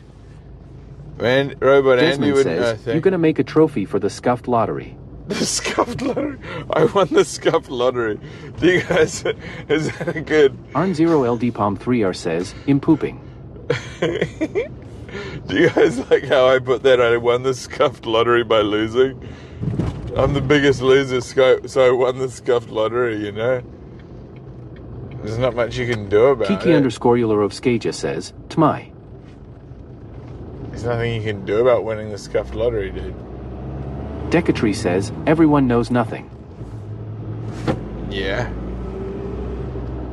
Robot Desmond Andy wouldn't know says, you're going to make a trophy for the scuffed lottery. The scuffed lottery? I won the scuffed lottery. Do you guys, is that a good... Arn0LDPalm3R says, I'm pooping. Do you guys like how I put that? I won the scuffed lottery by losing. I'm the biggest loser, so I won the scuffed lottery, you know? There's not much you can do about Kiki it. _Yulerovskaja says, Tmai. There's nothing you can do about winning the scuffed lottery, dude. Decatry says, everyone knows nothing. Yeah.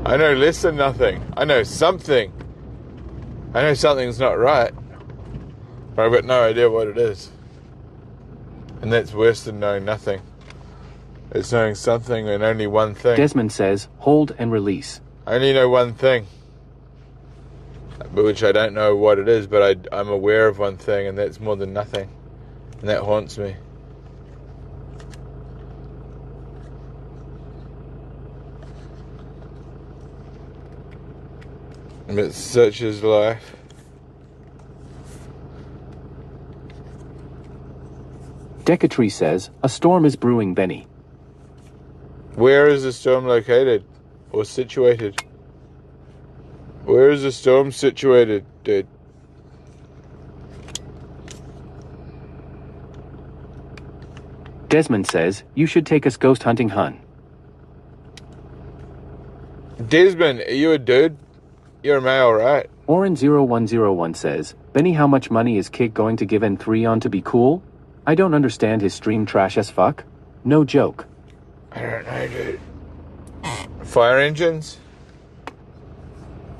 I know less than nothing. I know something. I know something's not right. But I've got no idea what it is. And that's worse than knowing nothing. It's knowing something and only one thing. Desmond says, hold and release. I only know one thing. But which I don't know what it is, but I'm aware of one thing, and that's more than nothing. And that haunts me. But such is life. Decatry says, a storm is brewing, Benny. Where is the storm located? Or situated? Where is the storm situated, dude? Desmond says, you should take us ghost hunting, hun. Desmond, are you a dude? You're a male, right? Oren0101 says, Benny, how much money is Kick going to give N3 on to be cool? I don't understand his stream trash as fuck. No joke. I don't know, dude. Fire engines?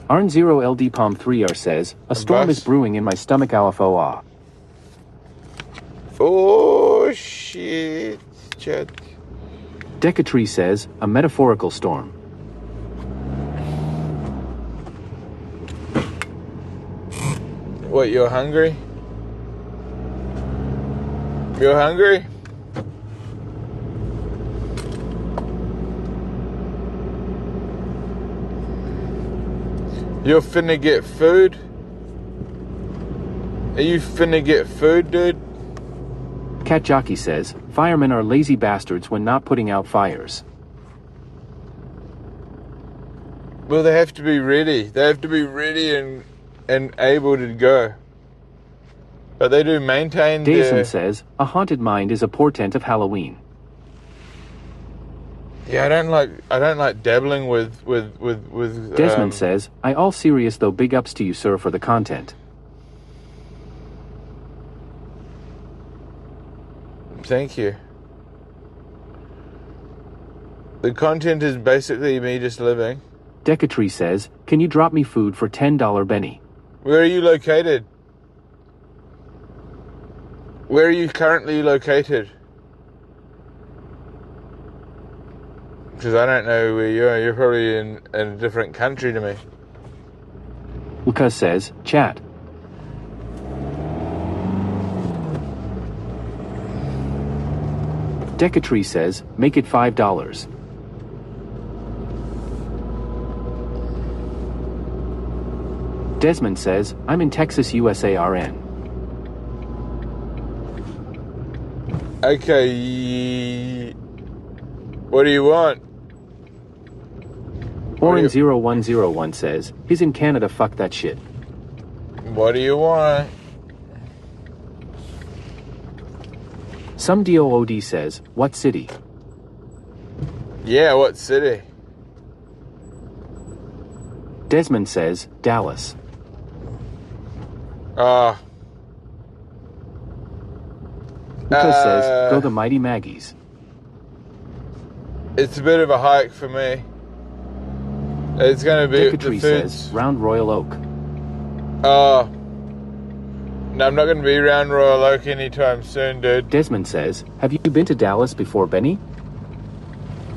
Arn0LDPalm3R says, a storm is brewing in my stomach, AFOA. Oh, shit. Chat. Decatry says, a metaphorical storm. What, you're hungry? You're hungry? You're finna get food? Are you finna get food, dude? Cat Jockey says, firemen are lazy bastards when not putting out fires. Well, they have to be ready. They have to be ready and able to go. But they do maintain Dason says, a haunted mind is a portent of Halloween. Yeah, I don't like dabbling with Desmond says, I all serious though, big ups to you, sir, for the content. Thank you. The content is basically me just living. Decatry says, can you drop me food for $10, Benny? Where are you located? Where are you currently located? Because I don't know where you are. You're probably in a different country to me. Lucas says, chat. Decatry says, make it $5. Desmond says, I'm in Texas, USARN. Okay. What do you want? Oren0101 says, he's in Canada, fuck that shit. What do you want? Some DOOD says, what city? Yeah, what city? Desmond says, Dallas. Lucas says, go the Mighty Maggies. It's a bit of a hike for me. It's going to be... Decatry says, round Royal Oak. No, I'm not going to be around Royal Oak anytime soon, dude. Desmond says, have you been to Dallas before, Benny?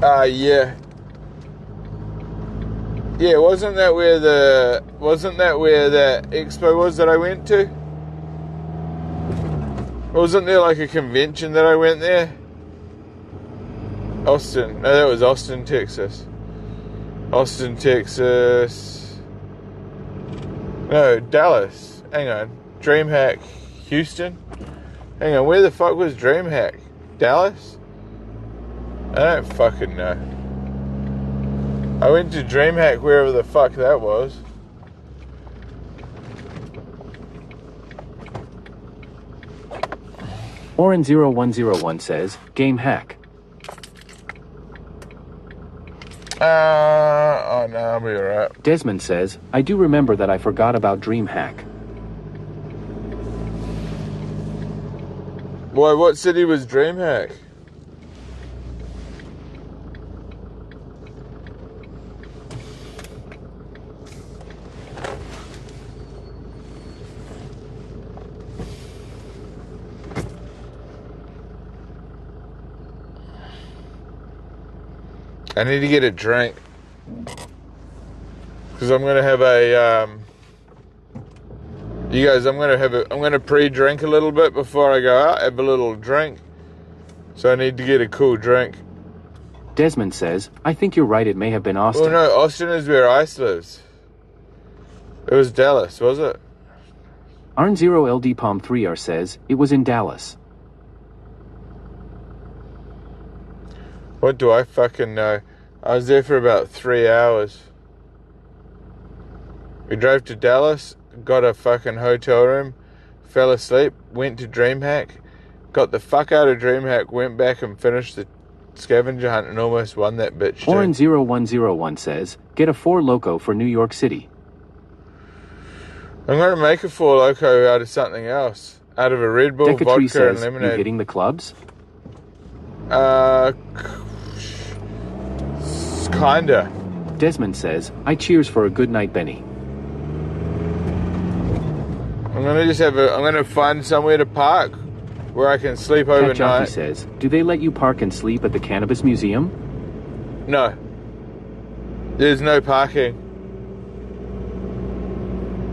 Yeah. Yeah, wasn't that where that expo was that I went to? Wasn't there like a convention that I went there? Austin. No, that was Austin, Texas. Austin, Texas. No, Dallas. Hang on. DreamHack, Houston. Hang on, where the fuck was DreamHack? Dallas? I don't fucking know. I went to DreamHack wherever the fuck that was. Oren0101 says, game hack. Oh no, I'll be alright. Desmond says, I do remember that I forgot about DreamHack. Boy, what city was DreamHack? I need to get a drink because I'm gonna have a you guys, I'm gonna pre-drink a little bit before I go out, have a little drink. So I need to get a cool drink. Desmond says, I think you're right, it may have been Austin. Well, no, Austin is where Ice lives. It was Dallas, was it? Arn0LD Palm 3R says, it was in Dallas. What do I fucking know? I was there for about 3 hours. We drove to Dallas, got a fucking hotel room, fell asleep, went to DreamHack, got the fuck out of DreamHack, went back and finished the scavenger hunt and almost won that bitch. Oren0101 says, get a 4 Loco for New York City. I'm going to make a 4 Loco out of something else. Out of a Red Bull, Decatry vodka, says, and lemonade. you hitting the clubs? Kinda. Desmond says, I cheers for a good night, Benny. I'm gonna find somewhere to park where I can sleep overnight. Jockey says, do they let you park and sleep at the Cannabis Museum? No. There's no parking.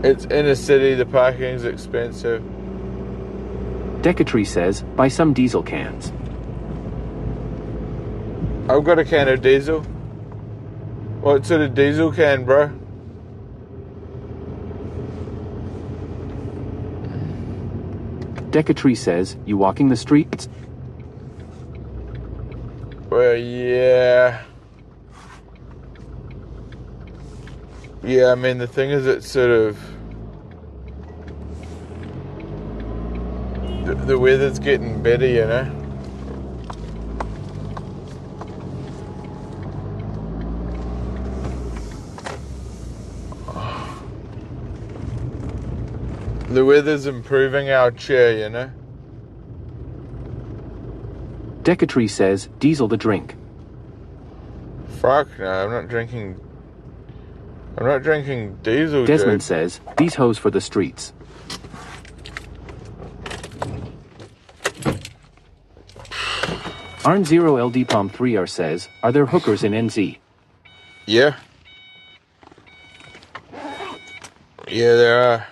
It's in a city, the parking's expensive. Decatry says, buy some diesel cans. I've got a can of diesel. What sort of diesel can, bro? Decatry says, you walking the streets? Well, yeah. Yeah, I mean, the thing is, it's sort of... The weather's getting better, you know? The weather's improving our chair, you know? Decatry says, diesel the drink. Fuck no, I'm not drinking diesel, Desmond dude. says, these hoes for the streets. Arn0LD Palm 3R says, are there hookers in NZ? Yeah. Yeah, there are.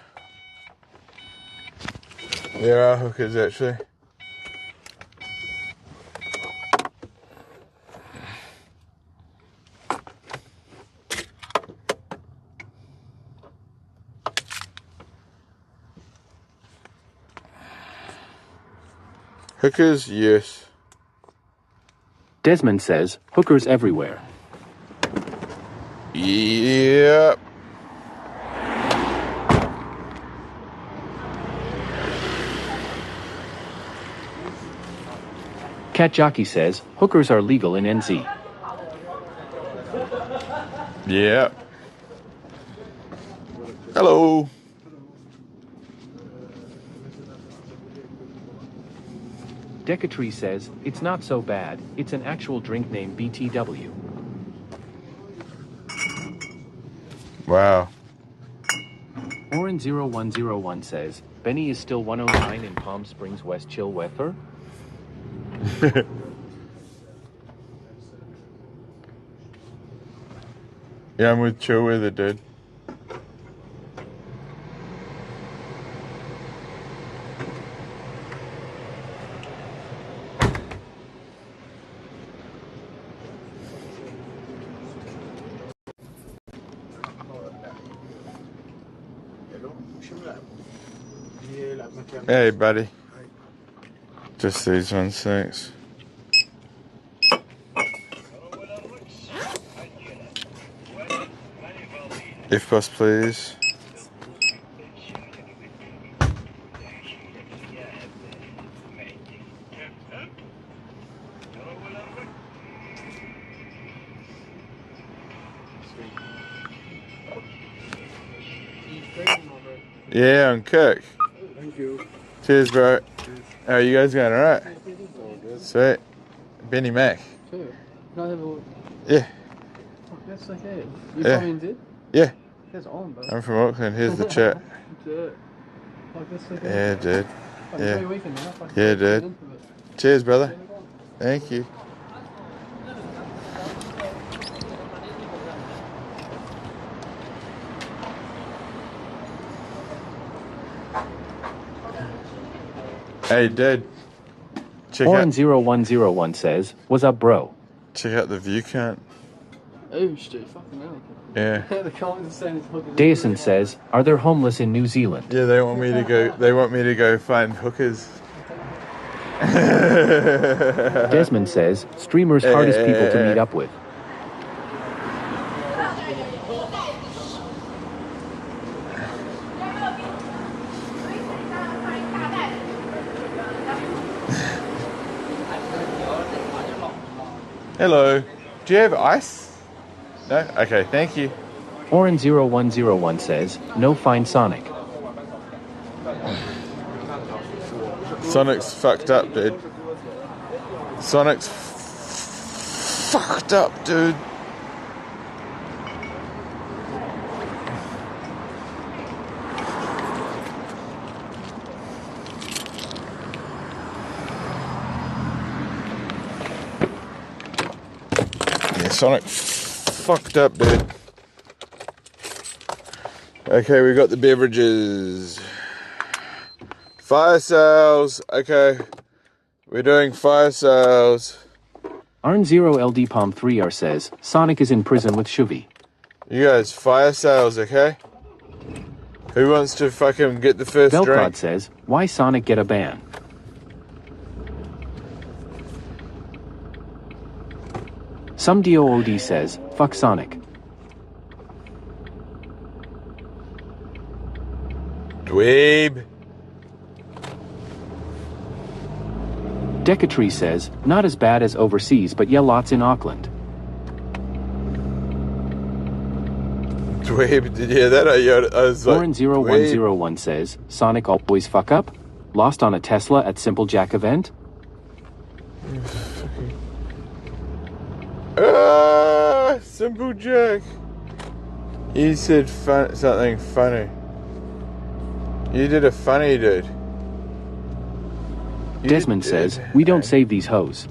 There are hookers, actually. Hookers, yes. Desmond says, hookers everywhere. Yep. Cat Jockey says, hookers are legal in NZ. Yeah. Hello. Decatree says, it's not so bad, it's an actual drink named BTW. Wow. Orin0101 says, Benny is still 109 in Palm Springs West chill weather? Yeah, I'm with chill weather, dude. Hey, buddy. Just these ones, thanks. If-Bus, please. Yeah, I'm Kirk. Thank you. Cheers, bro. How are you guys going? Alright? Sweet. Benny Mac. Sure. Can I have a... Yeah. Oh, that's okay. You Yeah. from NZ? Yeah. That's on, bro. I'm from Auckland. Here's the chat. Dude. Oh, that's okay. Yeah, dude. Oh, enjoy Yeah. your weekend, man. Fucking Yeah, get into dude. it. Cheers, brother. Thank you. Hey, dude. Check out, Orin0101 says, what's up, bro? check out the view count. Oh, shit. Fucking hell. Yeah. The comments are saying it's hookers. Dason says, are there homeless in New Zealand? Yeah, they want me to go. They want me to go find hookers. Desmond says, streamers hardest people to meet up with. Hello. Do you have ice? No? Okay, thank you. Orin0101 says, no find Sonic. Sonic's fucked up, dude. Sonic's fucked up, dude. Yeah, Sonic fucked up, dude. Okay, we got the beverages. Fire sales. Okay. We're doing fire sales. Arn0LD Palm 3R says, Sonic is in prison with Shuvi. You guys, fire sales, okay? Who wants to fucking get the first Velcrod drink? says, why Sonic get a ban? Some DOOD says, fuck Sonic. Dweeb. Decatree says, not as bad as overseas, but yeah, lots in Auckland. Dweeb, did you hear that? I was like, Orin0101 says, Sonic always fuck up? Lost on a Tesla at Simple Jack event? Simple Jack. He said something funny. You did a funny, dude. Desmond says, we don't save these hoes.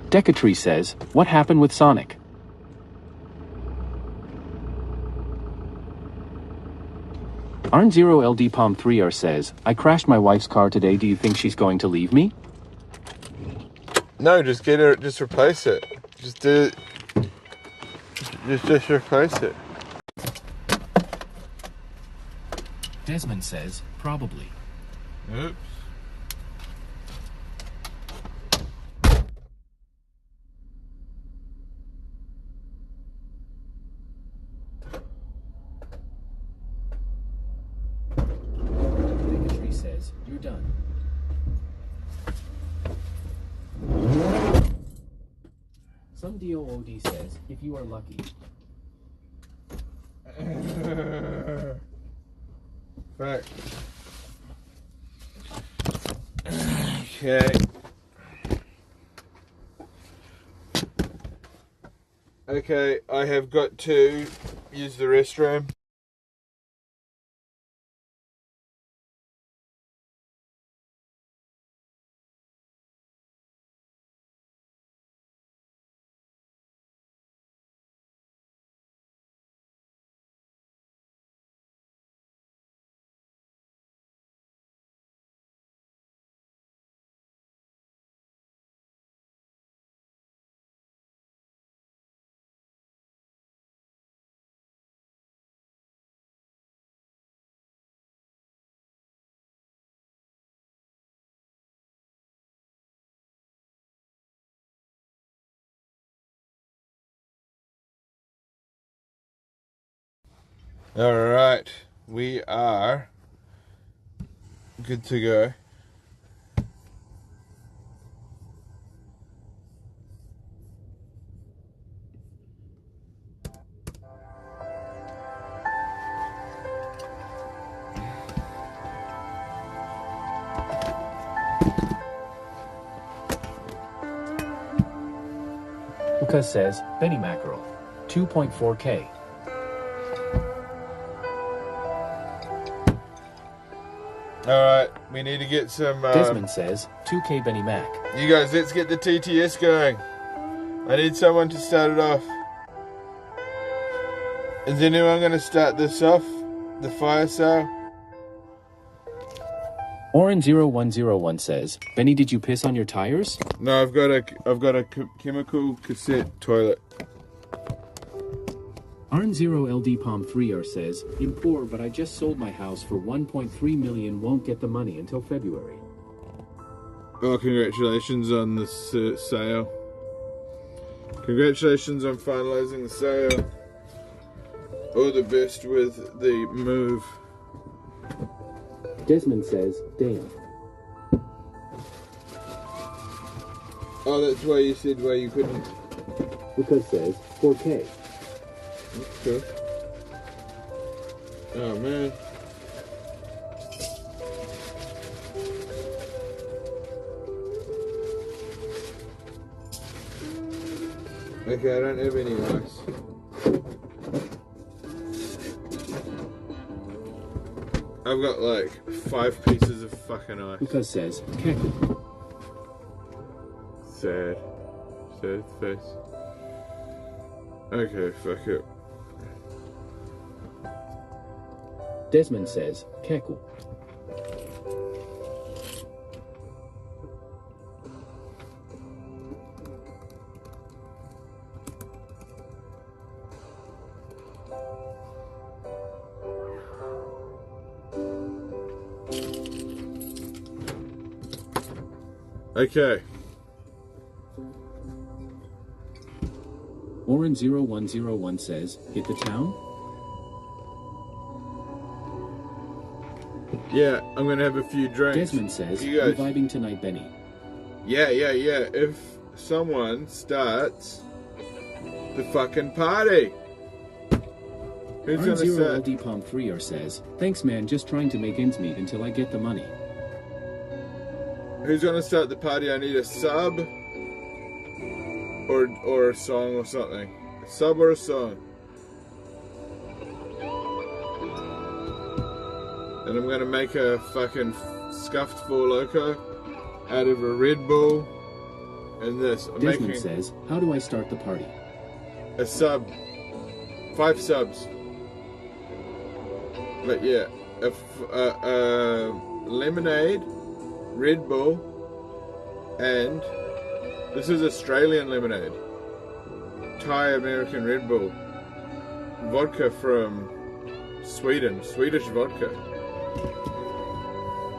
Decatree says, what happened with Sonic? Arn0LD Palm 3R says, I crashed my wife's car today, do you think she's going to leave me? No, just get her, just replace it. Just do it. Just replace it. Desmond says, probably. Oops. done. Some DOOD says, if you are lucky. Right. Okay. Okay, I have got to use the restroom. Alright, we are good to go. Lucas says, Benny Mackerel, 2.4K. Alright, we need to get some... Desmond says, 2K Benny Mac. You guys, let's get the TTS going. I need someone to start it off. Is anyone going to start this off? The fire sale? Oren0101 says, Benny, did you piss on your tires? No, I've got a chemical cassette toilet. Arn0LD Palm 3R says, I'm poor, but I just sold my house for 1.3 million, won't get the money until February. Oh, congratulations on the sale. Congratulations on finalizing the sale. All the best with the move. Desmond says, damn. Oh, that's why you said why you couldn't. Lucas says, 4K. Okay. Oh, man. Okay, I don't have any ice. I've got like 5 pieces of fucking ice. Lucas says, Keku. Sad. Sad face. Okay, fuck it. Desmond says, Keku. Okay. Oren0101 says, hit the town? Yeah, I'm gonna have a few drinks. Desmond says, you guys... we're vibing tonight, Benny. Yeah. If someone starts the fucking party. Who's gonna start? Arn0LD Palm 3R says, thanks man, just trying to make ends meet until I get the money. Who's gonna start the party? I need a sub or a song or something. A sub or a song. And I'm gonna make a fucking scuffed Four Loko out of a Red Bull and this. Desmond says, how do I start the party? A sub. 5 subs. But yeah, lemonade, Red Bull, and this is Australian lemonade. Thai American Red Bull. Vodka from Sweden, Swedish vodka.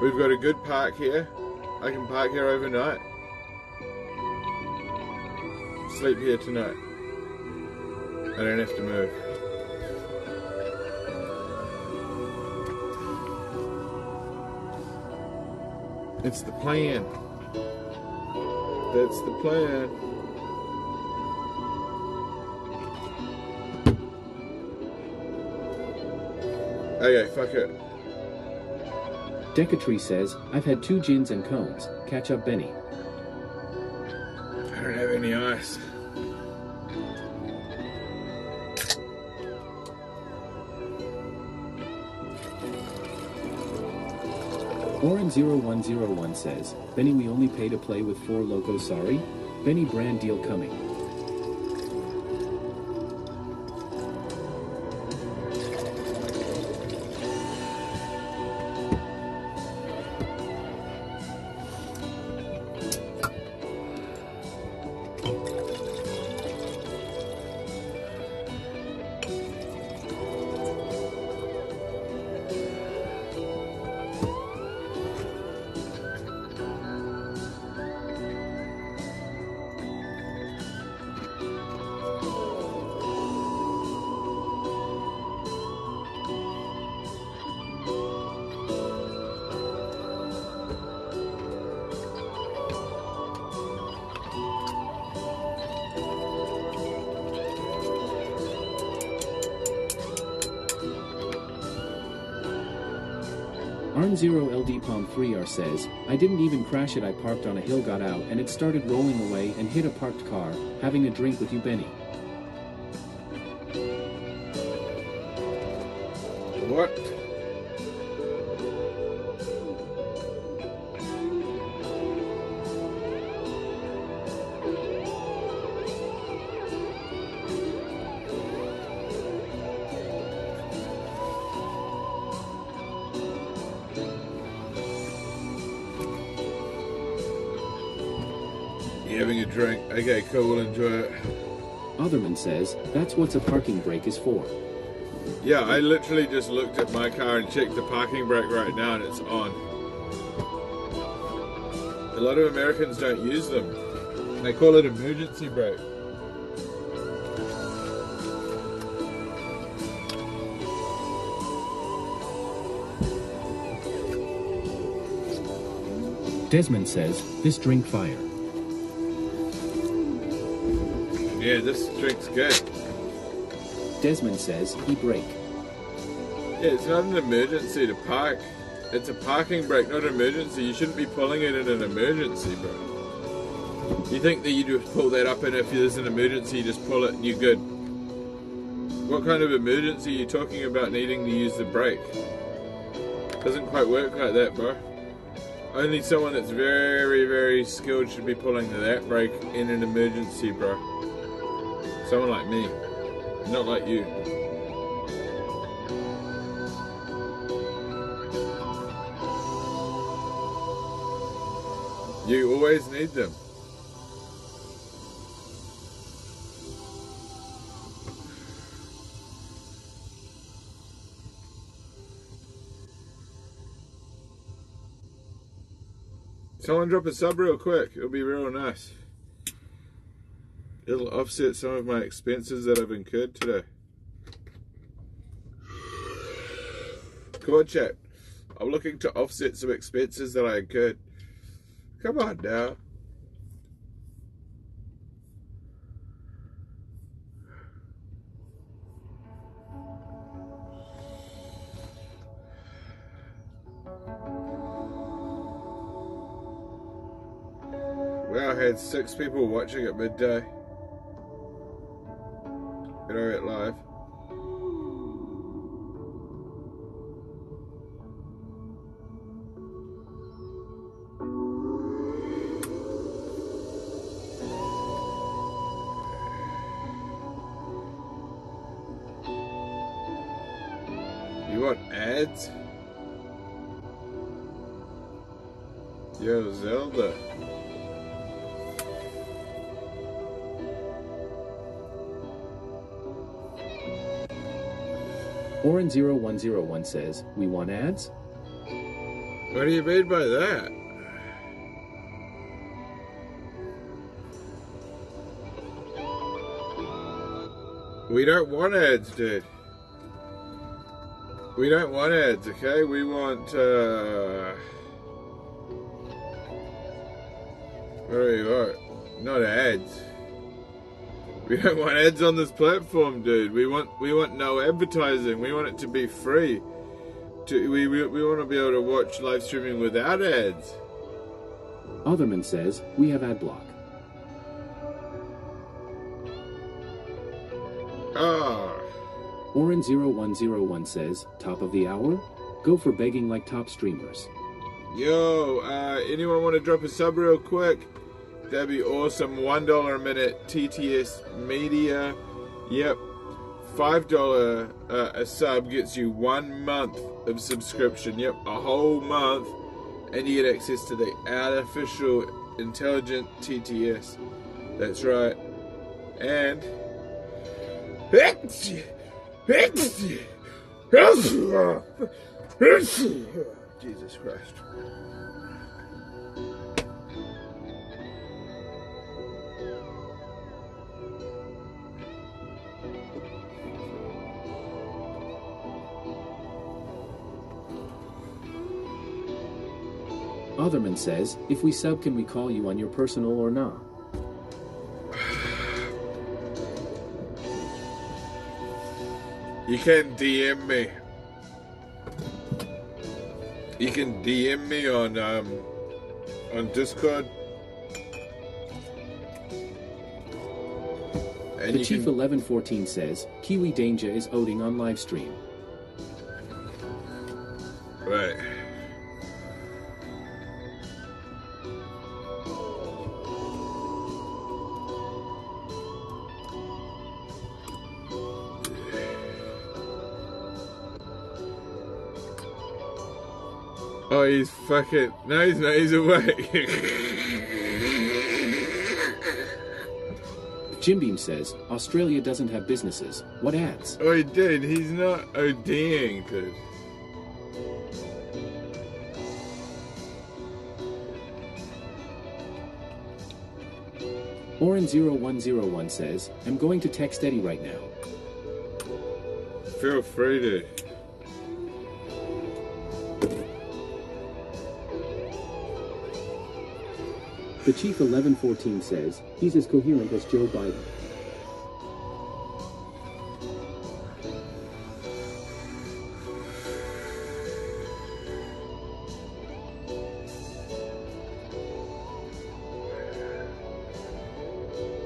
We've got a good park here. I can park here overnight. Sleep here tonight. I don't have to move. It's the plan. That's the plan. Okay, fuck it. Decatree says, I've had 2 gins and cones. Catch up, Benny. I don't have any ice. Oren0101 says, Benny, we only pay to play with 4 Locos, sorry? Benny brand deal coming. Arn0LD Palm 3R says, I didn't even crash it, I parked on a hill, got out, and it started rolling away and hit a parked car, having a drink with you, Benny. What? Having a drink. Okay, cool, we'll enjoy it. Otherman says, that's what a parking brake is for. Yeah, I literally just looked at my car and checked the parking brake right now and it's on. A lot of Americans don't use them. They call it emergency brake. Desmond says, this drink fire. Yeah, this drink's good. Desmond says, he brake. Yeah, it's not an emergency to park. It's a parking brake, not an emergency. You shouldn't be pulling it in an emergency, bro. You think that you just pull that up and if there's an emergency, you just pull it and you're good. What kind of emergency are you talking about needing to use the brake? Doesn't quite work like that, bro. Only someone that's very, very skilled should be pulling that brake in an emergency, bro. Someone like me, not like you. You always need them. Someone drop a sub real quick, it'll be real nice. It'll offset some of my expenses that I've incurred today. Come on, chat. I'm looking to offset some expenses that I incurred. Come on now. Wow, I had 6 people watching at midday. It live. You want ads? Yo, Zelda. Oren0101 says, we want ads? What do you mean by that? We don't want ads, dude. We don't want ads, okay? We want, What? Not ads. We don't want ads on this platform, dude. We want no advertising. We want it to be free. We want to be able to watch live streaming without ads. Otherman says, we have ad block. Oren0101 says, top of the hour? Go for begging like top streamers. Yo, anyone want to drop a sub real quick? That'd be awesome. $1 a minute, TTS Media. Yep. $5 a sub gets you 1 month of subscription. Yep, a whole month. And you get access to the artificial intelligent TTS. That's right. And Jesus Christ. Otherman says, if we sub, can we call you on your personal or not? You can DM me. You can DM me on Discord. And the Chief 1114 says, Kiwi Danger is owing on live stream. Right. Oh, he's fucking... No, he's not. He's awake. Jim Beam says, Australia doesn't have businesses. What ads? Oh, dude, he's not ODing, dude. Oren0101 says, I'm going to text Eddie right now. Feel free to. The Chief 1114 says, he's as coherent as Joe Biden.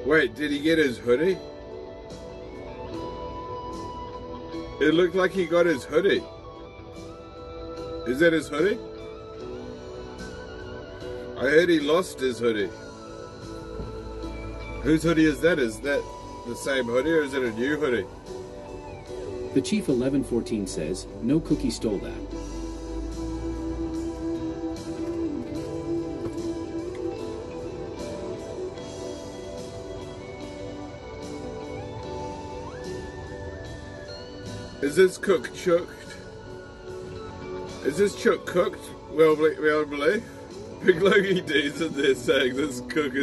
Wait, did he get his hoodie? It looked like he got his hoodie. Is that his hoodie? I heard he lost his hoodie. Whose hoodie is that? Is that the same hoodie or is it a new hoodie? The Chief 1114 says, no cookie stole that. Is this cook chooked? Is this chook cooked? Well believe. Big Logie D's in there saying this chook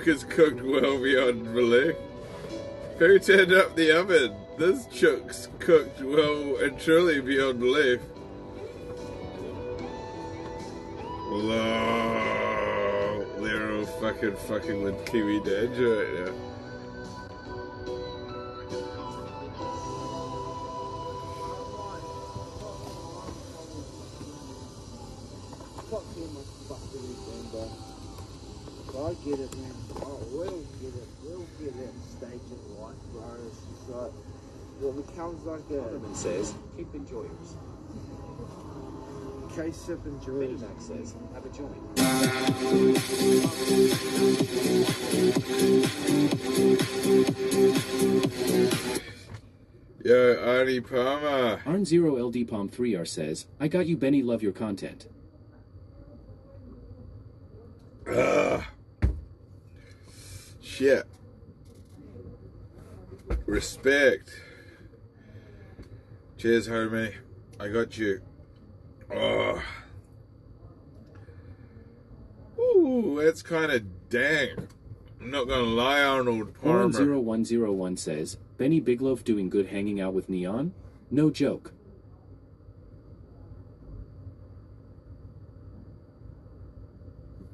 is cooked well beyond belief. Who turned up the oven? This chook's cooked well and truly beyond belief. Lol, they're all fucking with Kiwi Danger right now. I get it, man. Oh, we'll get it. We'll get it. Stage it right, bro. It's just like, what becomes like a... Otherman says, keep enjoyers. K-sip enjoyers. Mac says, have a joint. Yo, Arnie Palmer. Arn0LD-Palm3R says, I got you, Benny, love your content. Shit. Respect. Cheers, homie. I got you. Oh. Ooh, that's kind of dang. I'm not gonna lie, Arnold Palmer. Oren0101 says, Benny Bigloaf doing good hanging out with Neon? No joke.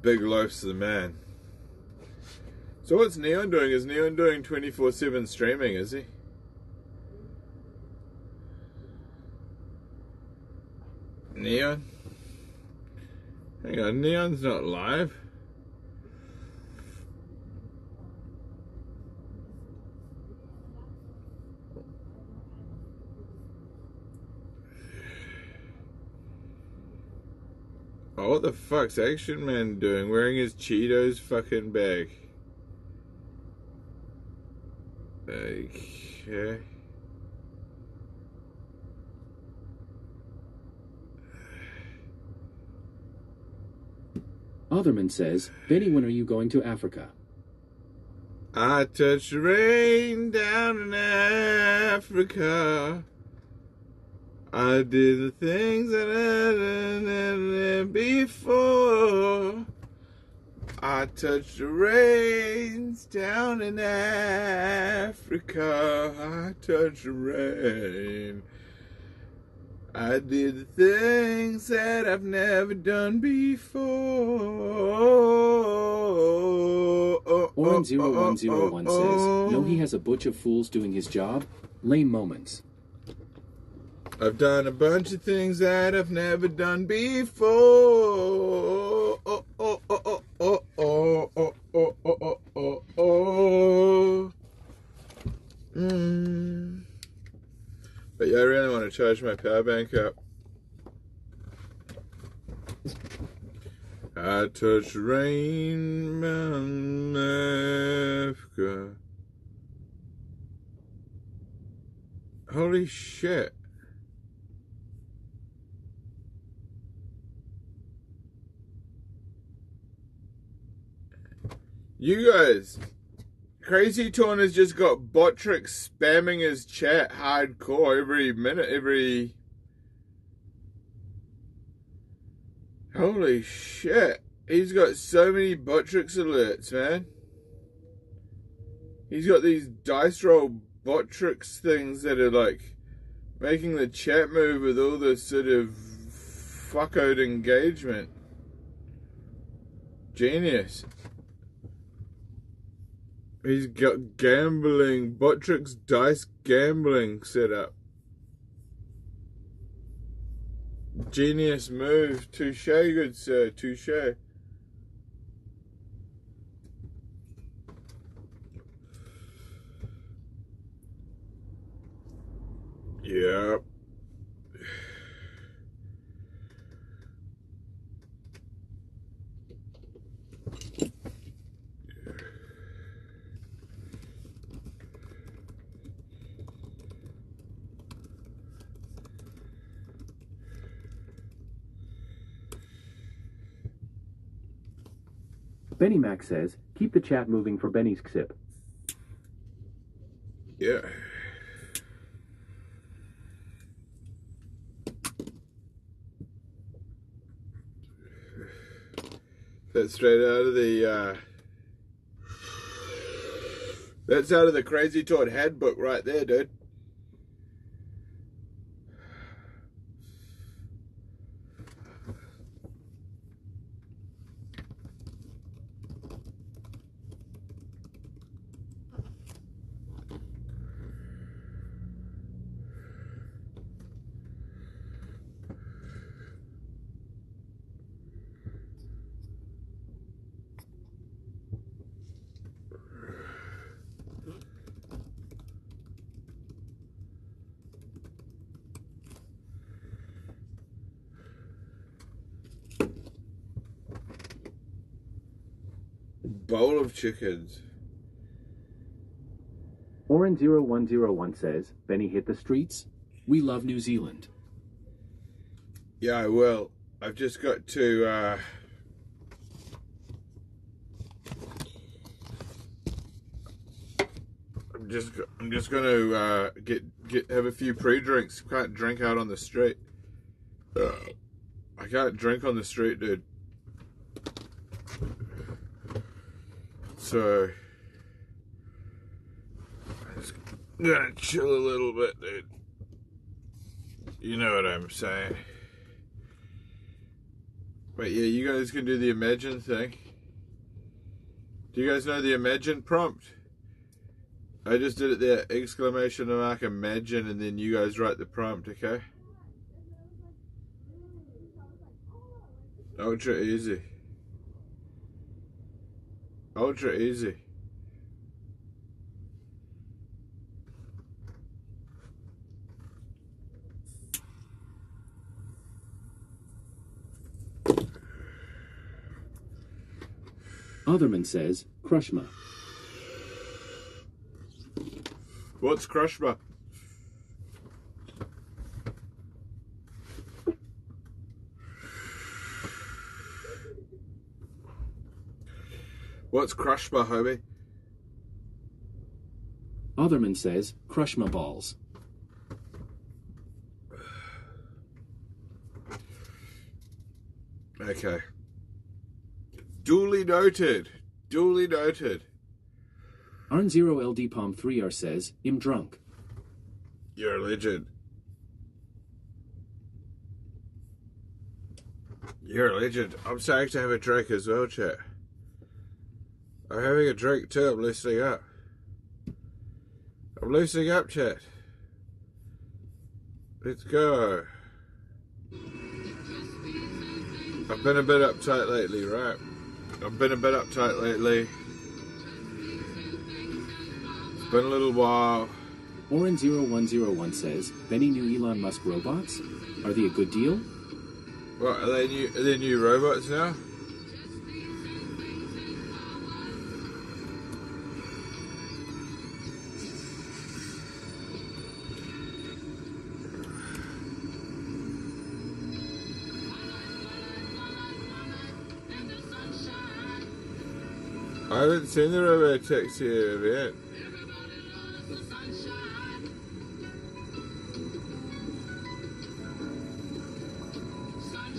big loaf's the man. So what's Neon doing? Is Neon doing 24/7 streaming, is he? Neon? Hang on, Neon's not live. Oh, what the fuck's Action Man doing? Wearing his Cheetos fucking bag. Okay. Otherman says, Benny, when are you going to Africa? I touched the rain down in Africa. I did the things that I didn't before. I touched the rains down in Africa. I touched the rain. I did the things that I've never done before. Oren0101 says, no, he has a bunch of fools doing his job. Lame moments. I've done a bunch of things that I've never done before. But yeah, I really want to charge my power bank up. I touch rain on Africa. Holy shit. You guys, Crazy Torn has just got Botrick spamming his chat hardcore every minute, Holy shit. He's got so many Botrix alerts, man. He's got these dice roll Botrix things that are like making the chat move with all this sort of fuckoed engagement. Genius. He's got gambling, Botrix dice gambling set up. Genius move. Touche, good sir. Touche. Yep. Benny Mac says, keep the chat moving for Benny's sip. Yeah. That's straight out of the that's out of the Crazy Todd handbook right there, dude. Bowl of chickens. Oren0101 says, Benny hit the streets. We love New Zealand. Yeah, I will. I've just got to I'm just gonna have a few pre-drinks. Can't drink out on the street. I can't drink on the street, dude. So I'm just gonna chill a little bit, dude. You know what I'm saying. But yeah, you guys can do the imagine thing. Do you guys know the imagine prompt? I just did it there, exclamation mark imagine, and then you guys write the prompt, okay? Ultra easy. Ultra easy. Otherman says, Krushma. What's Krushma? What's Krushma, homie? Otherman says, Krushma balls. Okay. Duly noted. Duly noted. Arn0LD Palm 3R says, I'm drunk. You're a legend. You're a legend. I'm starting to have a drink as well, chat. I'm having a drink too. I'm loosening up. I'm loosening up, chat. Let's go. I've been a bit uptight lately, right? I've been a bit uptight lately. It's been a little while. Oren0101 says, Benny new Elon Musk robots? Are they a good deal? What, are they new robots now? I haven't seen the robotaxi event.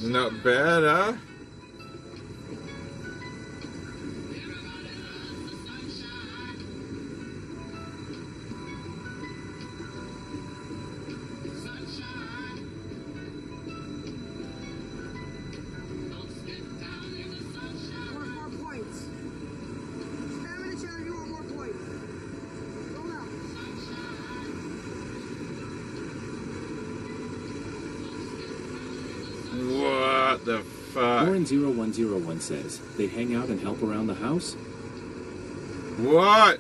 Not bad, huh? What the fuck? Oren0101 says, they hang out and help around the house? What?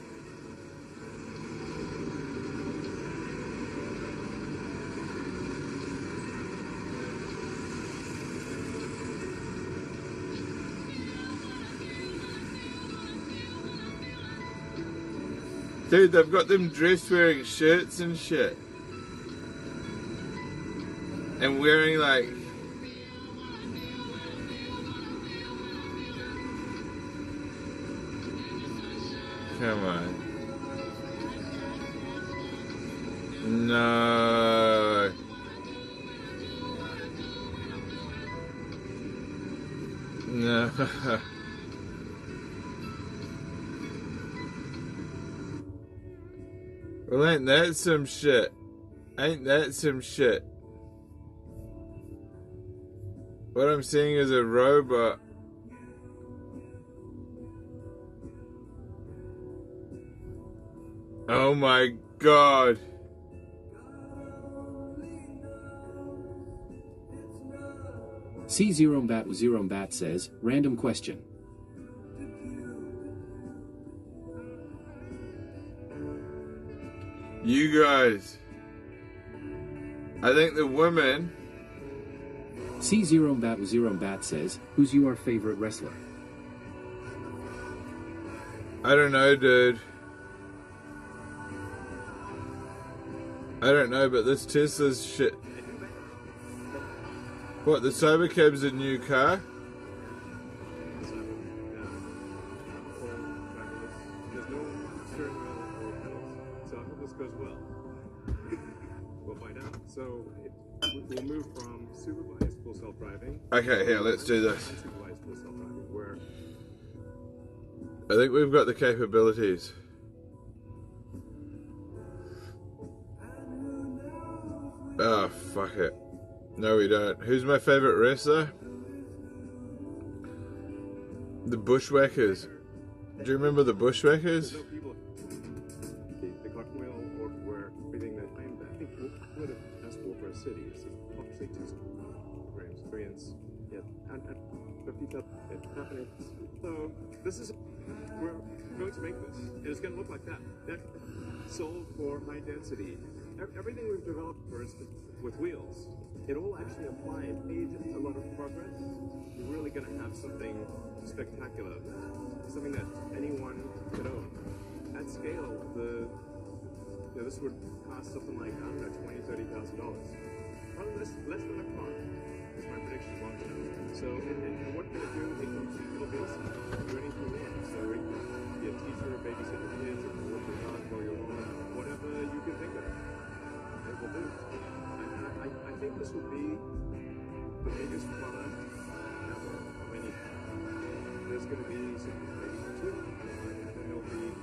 Dude, they've got them dress wearing shirts and shit. And wearing like... Come on. No. No. Well, ain't that some shit? Ain't that some shit? What I'm seeing is a robot. Oh my god. C0Bat says, random question. You guys. I think the women... C0Bat says, who's your favorite wrestler? I don't know, dude. I don't know, but this Tesla's shit. What, the Cybercab's a new car? There's no steering wheel or pedals, so I hope this goes well. We'll find out. So we'll move from supervised full self-driving. Okay, here, let's do this. Unsupervised full self-driving, where I think we've got the capabilities. Oh, fuck it. No, we don't. Who's my favorite wrestler? The bushwhackers. Do you remember the bushwhackers? The cotton wheel or everything that claimed that. I think would have asked for a city. It's obviously just grams, variants. Yeah, and 50 it's happening. So this is we're going to make this. It is going to look like that. That sold for high density. Everything we've developed first with wheels, it all actually applied, made a lot of progress. You're really going to have something spectacular, something that anyone could own. At scale, this would cost something like, I don't know, $20,000, $30,000. Probably less than a car. That's my prediction long term. So, and what can it do? It'll be awesome. Do anything you want. So it can be a teacher, babysit the kids, or work your dog while you're home, whatever you can think of. It will do. I think this will be the biggest product ever of any kind. There's going to be some maybe two, and they'll be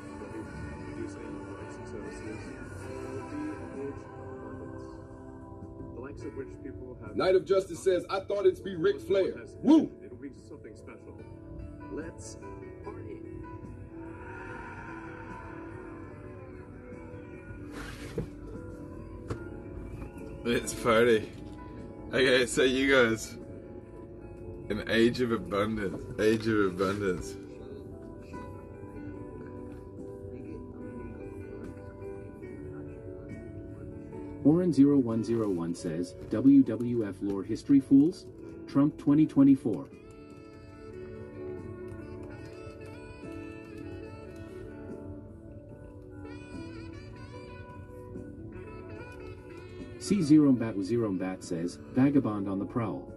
producing products and services. There will be a huge abundance. The likes of which people have. Night of Justice says, I thought it'd be Ric Flair. Woo! It'll be something special. Let's party. Let's party. Okay, so you guys, an age of abundance. Age of abundance. Oren0101 says, WWF lore history fools? Trump 2024. C0Bat says, vagabond on the prowl.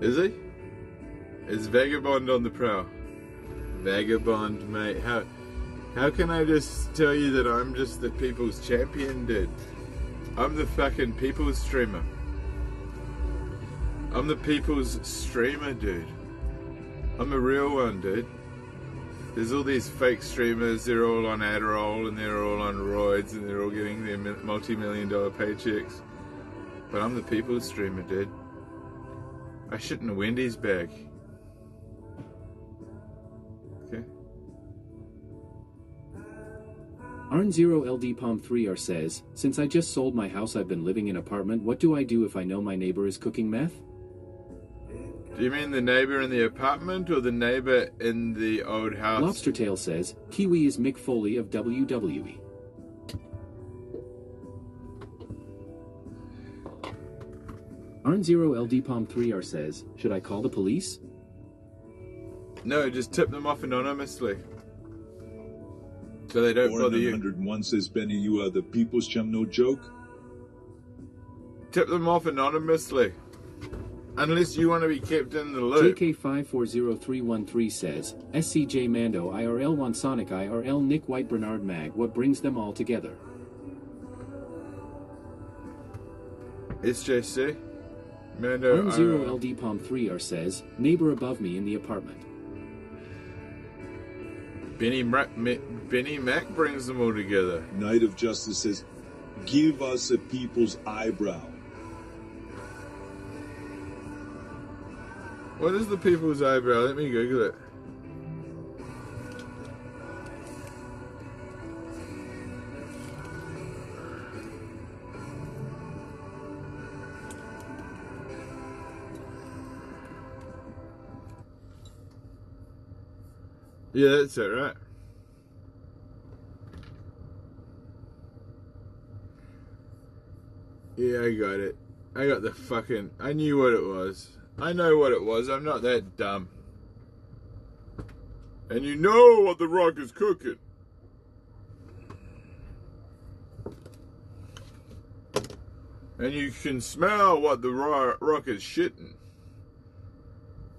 Is he? Is vagabond on the prowl? Vagabond, mate. How can I just tell you that I'm just the people's champion, dude? I'm the fucking people's streamer. I'm the people's streamer, dude. I'm a real one, dude. There's all these fake streamers, they're all on Adderall and they're all on roids and they're all getting their multi-million-dollar paychecks. But I'm the people's streamer, dude. I shit in a Wendy's bag. Okay. Arn0LD Palm 3R says, since I just sold my house I've been living in apartment, what do I do if I know my neighbor is cooking meth? Do you mean the neighbor in the apartment or the neighbor in the old house? Lobstertail says, Kiwi is Mick Foley of WWE. Arn0LD Palm 3R says, should I call the police? No, just tip them off anonymously. So they don't bother you. 101 says, Benny, you are the people's champ, no joke. Tip them off anonymously. Unless you want to be kept in the loop. JK540313 says, SCJ Mando IRL One Sonic IRL Nick White Bernard Mag, what brings them all together? SJC Mando Arn0LD Palm 3R says, neighbor above me in the apartment. Benny Mac brings them all together. Night of Justice says, give us a people's eyebrow. What is the people's eyebrow? Let me Google it. Yeah, that's it, right? Yeah, I got it. I got the fucking... I knew what it was. I know what it was. I'm not that dumb. And you know what the Rock is cooking. And you can smell what the Rock is shitting.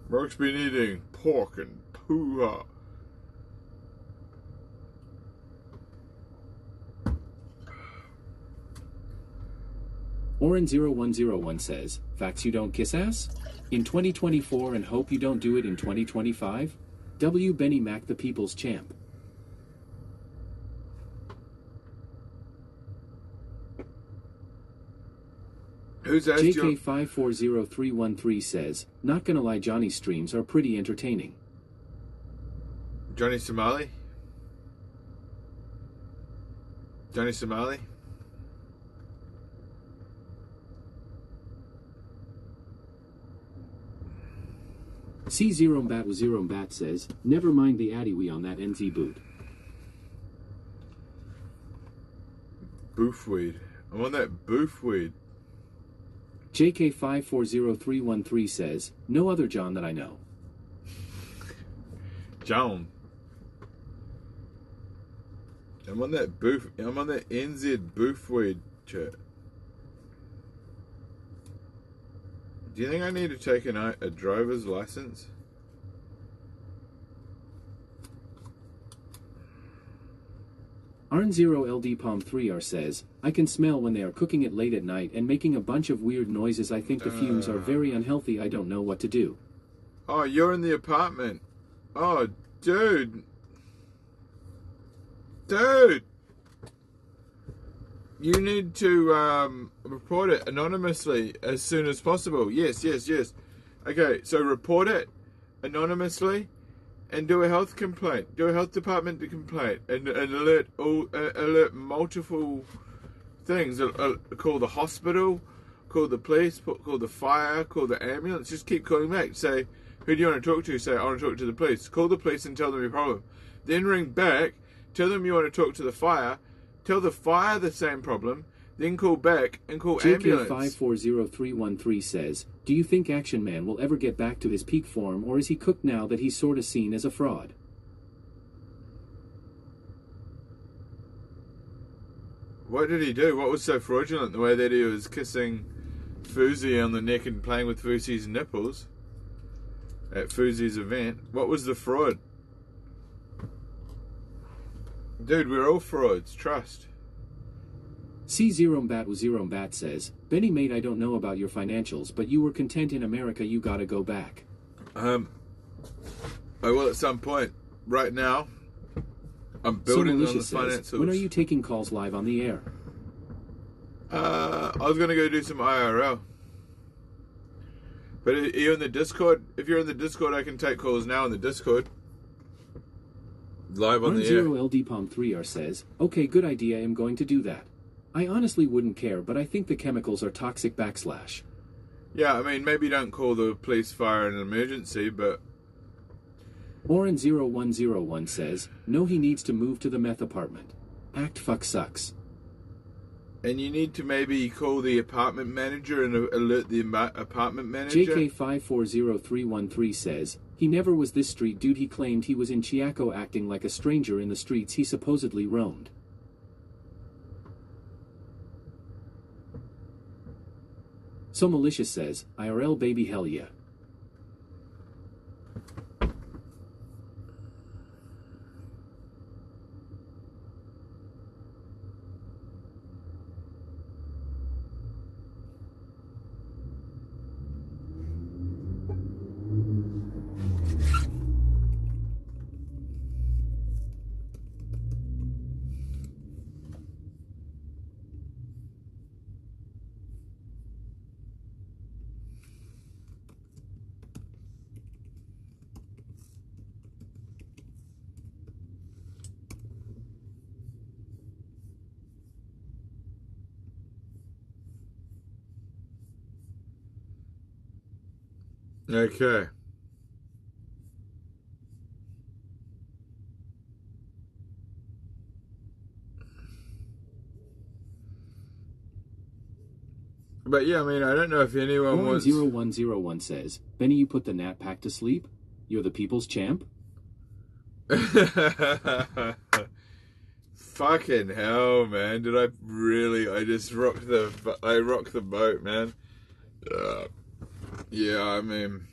Rock's been eating pork and poo-ha. Oren0101 says, facts you don't kiss ass? In 2024 and hope you don't do it in 2025? W. Benny Mac the people's champ. Who's asked JK540313 says, not gonna lie, Johnny's streams are pretty entertaining. Johnny Somali? Johnny Somali? C0Bat says, never mind the AddyWee on that NZ boot. Boofweed. I'm on that boofweed. JK540313 says, no other John that I know. John. I'm on that NZ boofweed chat. Do you think I need to take a driver's license? Arn0LD Palm 3R says, I can smell when they are cooking it late at night and making a bunch of weird noises. I think the fumes are very unhealthy. I don't know what to do. Oh, you're in the apartment. Oh, dude. Dude. You need to report it anonymously as soon as possible. Yes. Okay, so report it anonymously and do a health complaint. Do a health department complaint and alert multiple things. Call the hospital, call the police, call the fire, call the ambulance. Just keep calling back. Say, who do you want to talk to? Say, I want to talk to the police. Call the police and tell them your problem. Then ring back, tell them you want to talk to the fire. Tell the fire the same problem, then call back and call ambulance. JK540313 says, do you think Action Man will ever get back to his peak form, or is he cooked now that he's sorta seen as a fraud? What did he do? What was so fraudulent? The way that he was kissing Fuzi on the neck and playing with Fuzi's nipples at Fuzi's event. What was the fraud? Dude, we're all frauds. Trust. C0Bat says, Benny mate, I don't know about your financials, but you were content in America. You gotta go back. I will at some point. Right now, I'm building on the financials. When are you taking calls live on the air? I was gonna go do some IRL. But are you in the Discord? If you're in the Discord, I can take calls now in the Discord. Live on the air. Arn0LD Palm 3R says, okay, good idea, I'm going to do that. I honestly wouldn't care, but I think the chemicals are toxic /. Yeah, I mean, maybe don't call the police, fire, an emergency, but... Oren0101 says, no, he needs to move to the meth apartment. Act fuck sucks. And you need to maybe call the apartment manager and alert the apartment manager. JK540313 says, he never was this street dude. He claimed he was in Chiaco acting like a stranger in the streets he supposedly roamed. So Malicious says, IRL baby, hell yeah. Okay. But yeah, I mean, I don't know if anyone wants... 0101 says, Benny, you put the Nat Pack to sleep? You're the people's champ? Fucking hell, man. Did I really... I just rocked the... I rocked the boat, man. Yeah, I mean...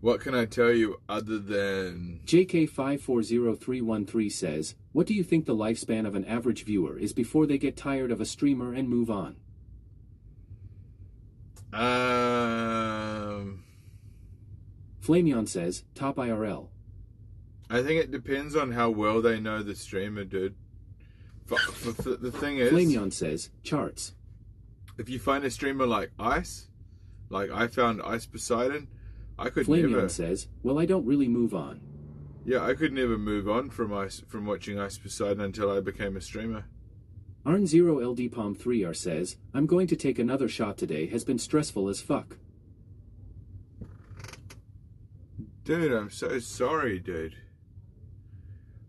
What can I tell you other than... JK540313 says, what do you think the lifespan of an average viewer is before they get tired of a streamer and move on? Flameon says, top IRL. I think it depends on how well they know the streamer, dude. The thing is... Flameon says, charts. If you find a streamer like Ice, like I found Ice Poseidon, I could Flameon never... says, well, I don't really move on. Yeah, I could never move on from watching Ice Poseidon until I became a streamer. Arn0LDPalm3R says, I'm going to take another shot today, has been stressful as fuck. Dude, I'm so sorry, dude.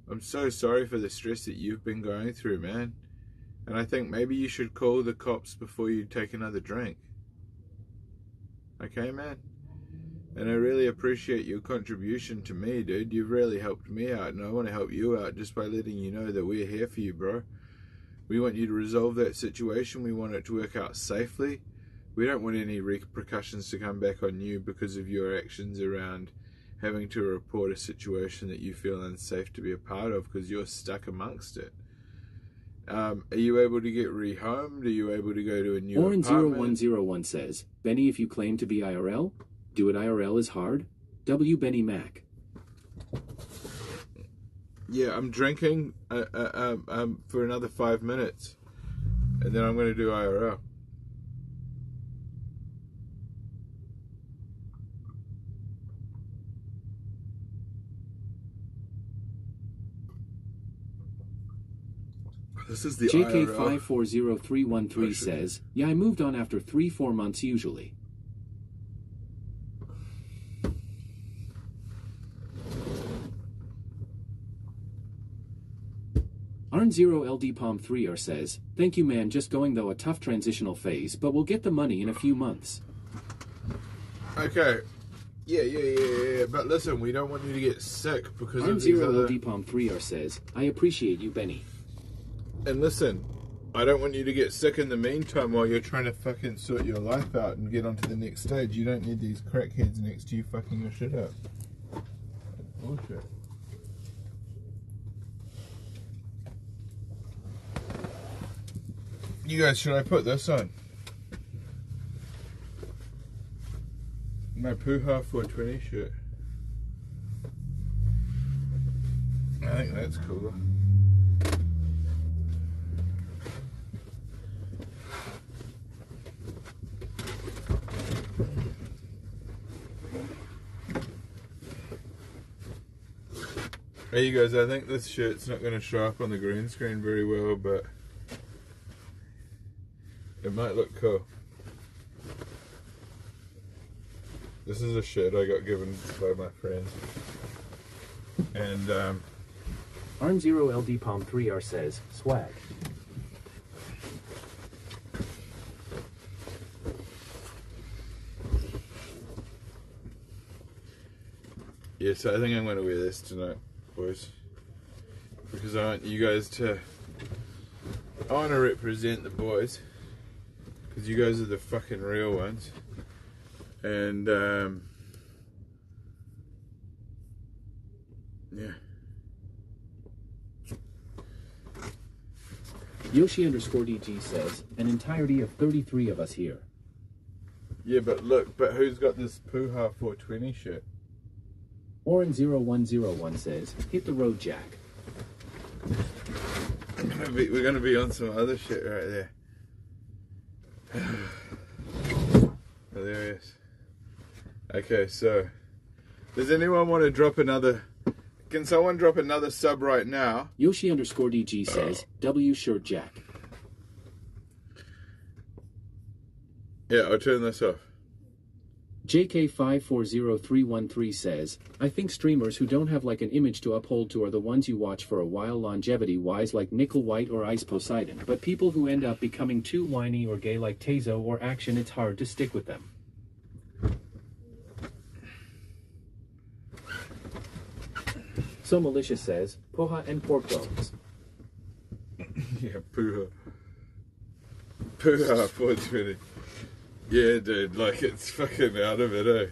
I'm so sorry for the stress that you've been going through, man. And I think maybe you should call the cops before you take another drink. Okay, man? And I really appreciate your contribution to me, dude. You've really helped me out, and I want to help you out just by letting you know that we're here for you, bro. We want you to resolve that situation. We want it to work out safely. We don't want any repercussions to come back on you because of your actions around having to report a situation that you feel unsafe to be a part of because you're stuck amongst it. Are you able to get rehomed? Are you able to go to a new apartment? Orin0101 says, Benny, if you claim to be IRL, do it IRL is hard. W. Benny Mac. Yeah, I'm drinking for another 5 minutes, and then I'm going to do IRL. This is the JK540313 says, yeah, I moved on after 3-4 months usually. Arn0LDPalm3R says, thank you man, just going though a tough transitional phase, but we'll get the money in a few months. Okay. Yeah. But listen, we don't want you to get sick because of these other... Arn0LDPalm3R says, I appreciate you, Benny. And listen, I don't want you to get sick in the meantime while you're trying to fucking sort your life out and get onto the next stage. You don't need these crackheads next to you fucking your shit up. That's bullshit. You guys, should I put this on? My Puha 420 shirt. I think that's cool. Hey you guys, I think this shirt's not going to show up on the green screen very well, but it might look cool. This is a shirt I got given by my friend. And Arn0LDPalm3R says, swag. yeah, so I think I'm going to wear this tonight, boys, because I want you guys to, I want to represent the boys, because you guys are the fucking real ones, and yeah. Yoshi_DG says, an entirety of 33 of us here. Yeah, but look, but who's got this Puha 420 shit? Orin0101 says, hit the road, Jack. We're gonna be on some other shit right there. Hilarious. Okay, so does anyone want to drop another? Can someone drop another sub right now? Yoshi_DG says, W shirt Jack. Yeah, I'll turn this off. JK540313 says, I think streamers who don't have like an image to uphold to are the ones you watch for a while longevity-wise like Nickel White or Ice Poseidon, but people who end up becoming too whiny or gay like Tazo or Action, it's hard to stick with them. So Malicious says, Poha and pork bones. Yeah, Puha. Puha 420. Yeah, dude, like, it's fucking out of it, eh?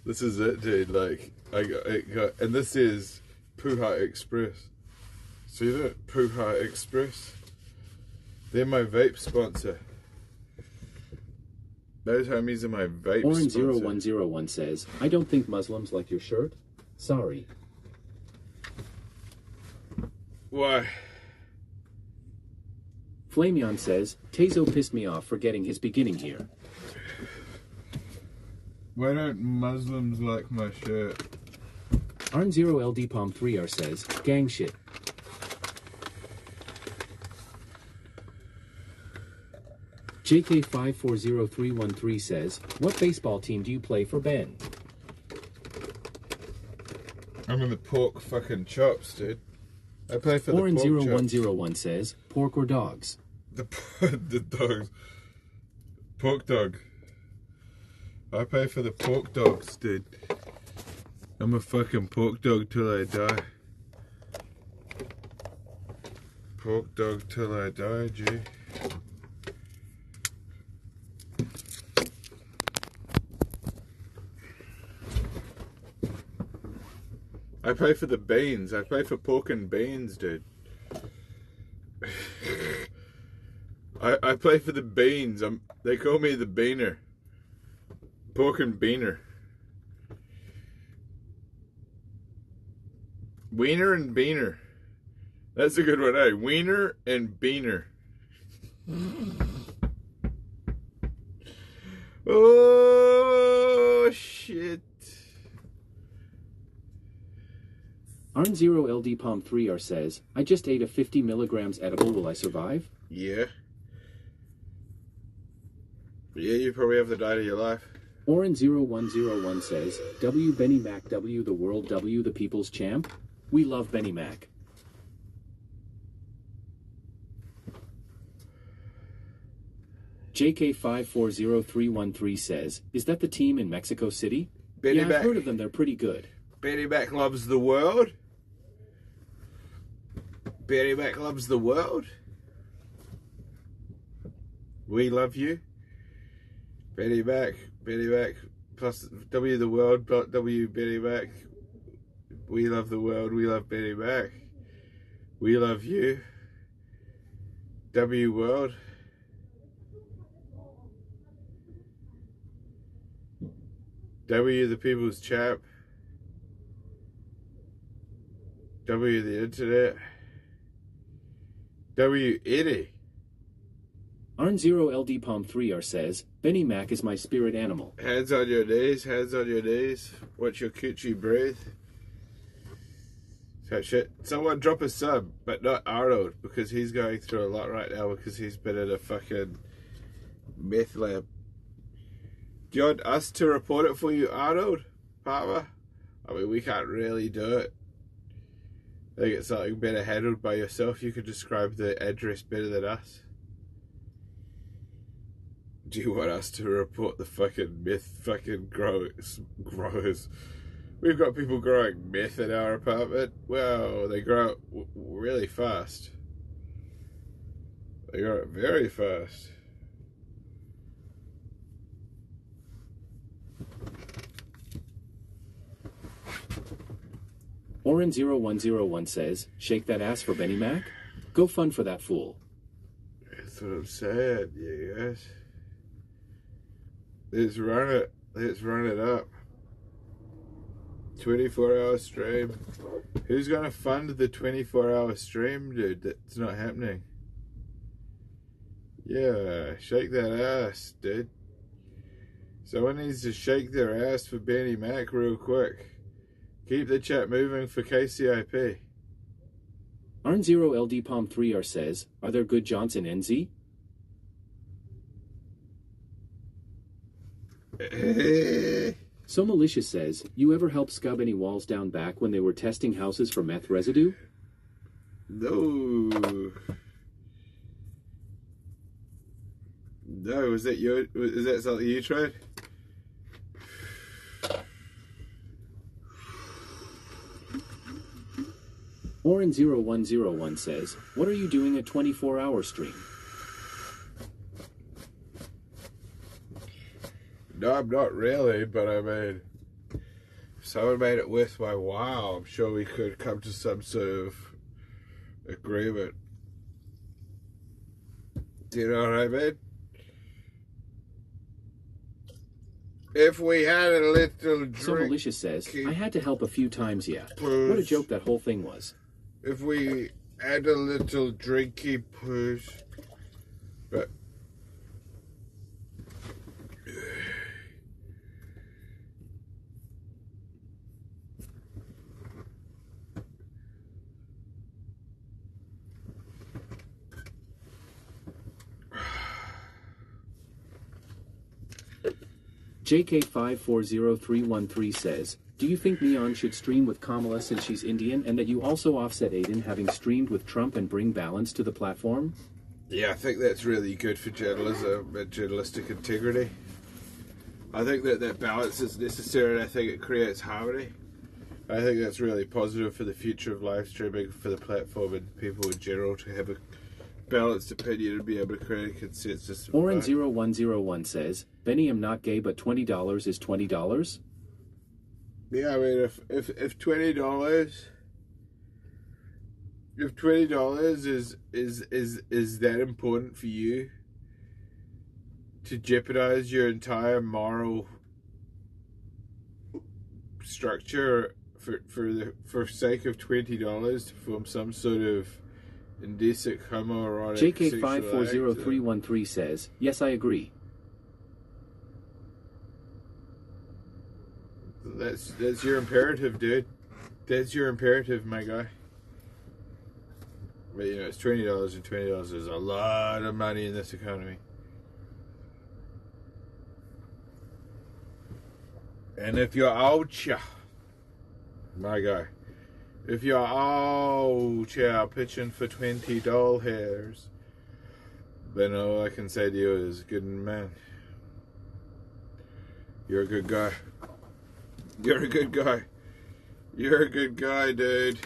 This is it, dude, like, and this is Puha Express. See that? Puha Express. They're my vape sponsor. Those homies are my vape sponsor. Orin0101 says, I don't think Muslims like your shirt. Sorry. Why? Flameon says, Tazo pissed me off for getting his beginning here. Why don't Muslims like my shirt? Arn0LD Palm 3R says, gang shit. JK540313 says, what baseball team do you play for, Ben? I'm in the pork fucking chops, dude. I play for the pork chops. Orin0101 says, pork or dogs? The dogs. Pork dog. I pay for the pork dogs, dude. I'm a fucking pork dog till I die. Pork dog till I die, G. I pay for the beans. I pay for pork and beans, dude. I play for the beans. They call me the beaner. Pork and beaner. Wiener and beaner. That's a good one, eh? Wiener and beaner. Oh, shit. Arn0LD Palm 3R says, I just ate a 50 milligrams edible. Will I survive? Yeah. Yeah, you probably have the diet of your life. Orin0101 says, W Benny Mac W the world W the people's champ. We love Benny Mac. JK540313 says, is that the team in Mexico City? Benny yeah, Mac. I've heard of them. They're pretty good. Benny Mac loves the world. Benny Mac loves the world. We love you. Benny Mac plus W the world, W Benny Mac. We love the world, we love Benny Mac. We love you. W world. W the people's chap. W the internet. W Eddie. Arn0LD Palm 3R says, Benny Mac is my spirit animal. Hands on your knees, hands on your knees. Watch your coochie breathe. So shit. Someone drop a sub, but not Arnold, because he's going through a lot right now because he's been in a fucking meth lab. Do you want us to report it for you, Arnold? Palmer? I mean, we can't really do it. I think it's something better handled by yourself. You could describe the address better than us. Do you want us to report the fucking meth fucking growers? We've got people growing meth in our apartment. Wow, they grow it really fast. They grow it very fast. Orin0101 says, shake that ass for Benny Mac? Go fun for that fool. That's what I'm saying, you guys. Let's run it. Let's run it up. 24-hour stream. Who's gonna fund the 24-hour stream, dude? That's not happening. Yeah, shake that ass, dude. Someone needs to shake their ass for Benny Mac real quick. Keep the chat moving for KCIP. Arn0LD Palm 3R says, are there good Johnson NZ? So Malicious says, you ever help scub any walls down back when they were testing houses for meth residue? No. No, was that something you tried? Orin0101 says, what are you doing a 24-hour stream? No, I'm not really, but I mean, if someone made it worth my while, I'm sure we could come to some sort of agreement. Do you know what I mean? If we had a little drink... So Malicious says, I had to help a few times, yeah. What a joke that whole thing was. If we had a little drinky push... But JK540313 says, do you think Neon should stream with Kamala since she's Indian, and that you also offset Aiden having streamed with Trump and bring balance to the platform? yeah, I think that's really good for journalism and journalistic integrity. I think that balance is necessary, and I think it creates harmony. I think that's really positive for the future of live streaming, for the platform and people in general to have a balanced opinion and be able to create a consensus. Oren0101 says, Benny, I'm not gay, but $20 is $20? Yeah, I mean, if $20, if $20 is that important for you to jeopardize your moral structure for sake of $20 to form some sort of indecent homoerotic JK540313 says, yes, I agree. That's your imperative, dude. That's your imperative, my guy. But you know, it's $20, and $20 is a lot of money in this economy. And if you're oucha, my guy, if you're oucha pitching for $20 hairs, then all I can say to you is, good man. You're a good guy. You're a good guy. You're a good guy, dude.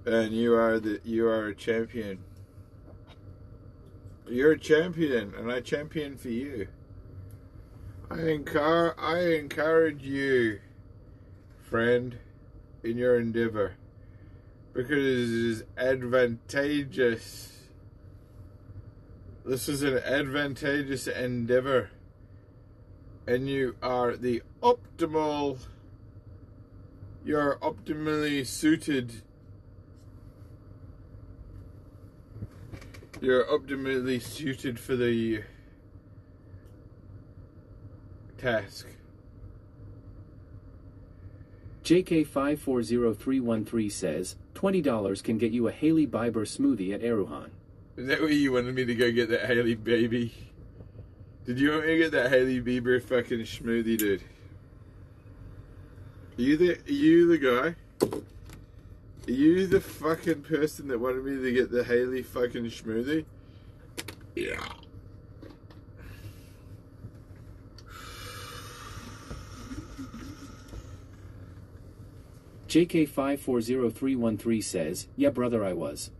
And you are a champion. You're a champion, and I champion for you. I encourage you, friend, in your endeavor, because it is advantageous. This is an advantageous endeavor, and you are the optimal. You're optimally suited. You're optimally suited for the task. JK540313 says, $20 can get you a Hailey Bieber smoothie at Aruhan. Is that where you wanted me to go get that Hailey baby? Did you want me to get that Hailey Bieber fucking smoothie, dude? Are you the guy? Are you the fucking person that wanted me to get the Hailey fucking smoothie? Yeah. JK540313 says, yeah, brother, I was.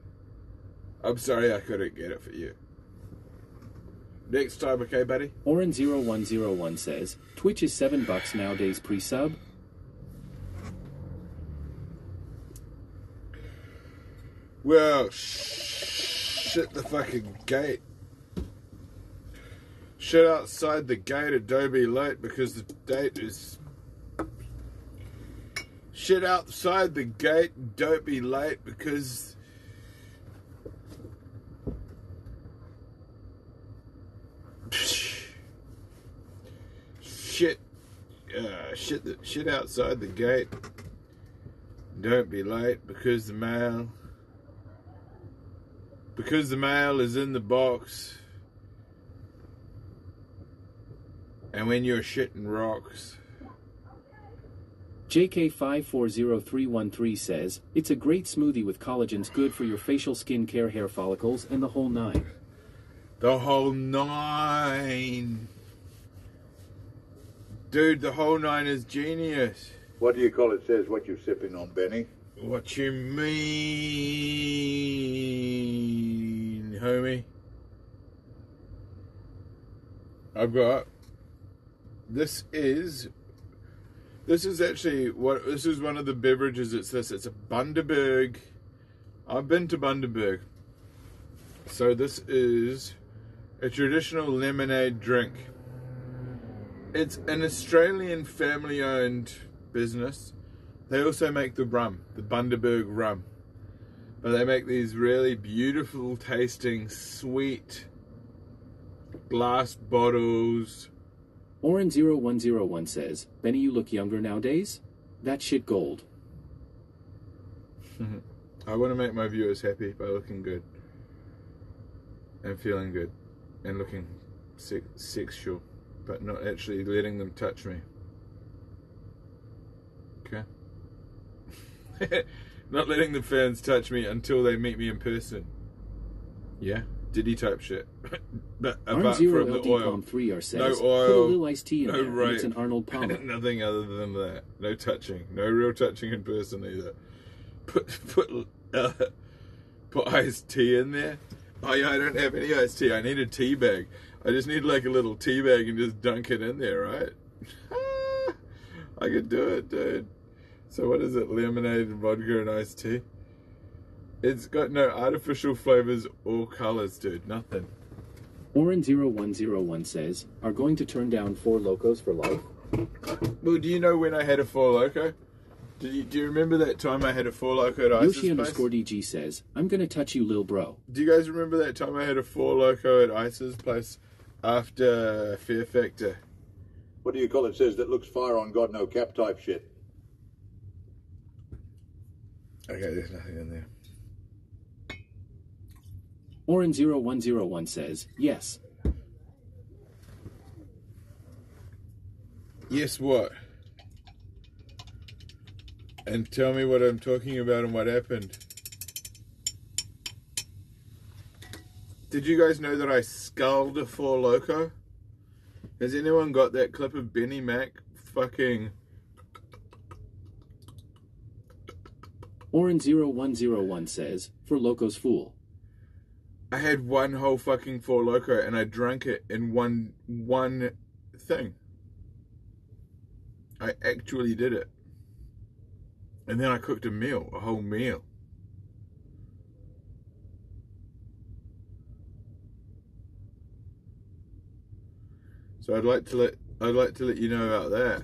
I'm sorry I couldn't get it for you. Next time, okay, buddy? Oren0101 says, Twitch is $7 nowadays pre-sub. Well, shit the fucking gate. Shit outside the gate and don't be late because the date is... Shit outside the gate and don't be late because... Shit outside the gate. Don't be late because the mail is in the box. And when you're shitting rocks. JK540313 says, it's a great smoothie with collagens, good for your facial skin care, hair follicles, and the whole nine. The whole nine. Dude, the whole nine is genius. What do you call it? Says what you're sipping on, Benny. What you mean, homie? I've got... This is actually what... This is one of the beverages. It's this. It's a Bundaberg. I've been to Bundaberg. So this is a traditional lemonade drink. It's an Australian family-owned business. They also make the rum, the Bundaberg rum. But they make these really beautiful tasting, sweet glass bottles. Oren0101 says, Benny, you look younger nowadays? That shit gold. I want to make my viewers happy by looking good. And feeling good. And looking sexual. But not actually letting them touch me. Okay? Not letting the fans touch me until they meet me in person. Yeah? Diddy type shit. But apart from the oil. Says, no put a oil, little iced tea in no there, and rape, it's an Arnold Palmer. nothing other than that. No touching. No real touching in person either. Put iced tea in there. Oh yeah, I don't have any iced tea. I need a tea bag. I just need like a little tea bag and just dunk it in there, right? I could do it, dude. So what is it? Lemonade and vodka and iced tea? It's got no artificial flavors or colors, dude. Nothing. Oren0101 says, are going to turn down 4 Locos for life? Well, do you know when I had a 4 Loco? Do you remember that time I had a 4 Loco at Ice's Yoshi_DG says, I'm gonna touch you, lil bro. Do you guys remember that time I had a 4 Loco at Ice's place after Fear Factor? What do you call it? Says that looks fire on God, no cap type shit. Okay, there's nothing in there. Oren0101 says, yes. Yes, what? And tell me what I'm talking about and what happened. Did you guys know that I sculled a 4 Loco? Has anyone got that clip of Benny Mac fucking... Oren0101 says, for Loco's fool. I had one whole fucking 4 Loco and I drank it in one thing. I actually did it. And then I cooked a meal, a whole meal. So I'd like to let you know about that.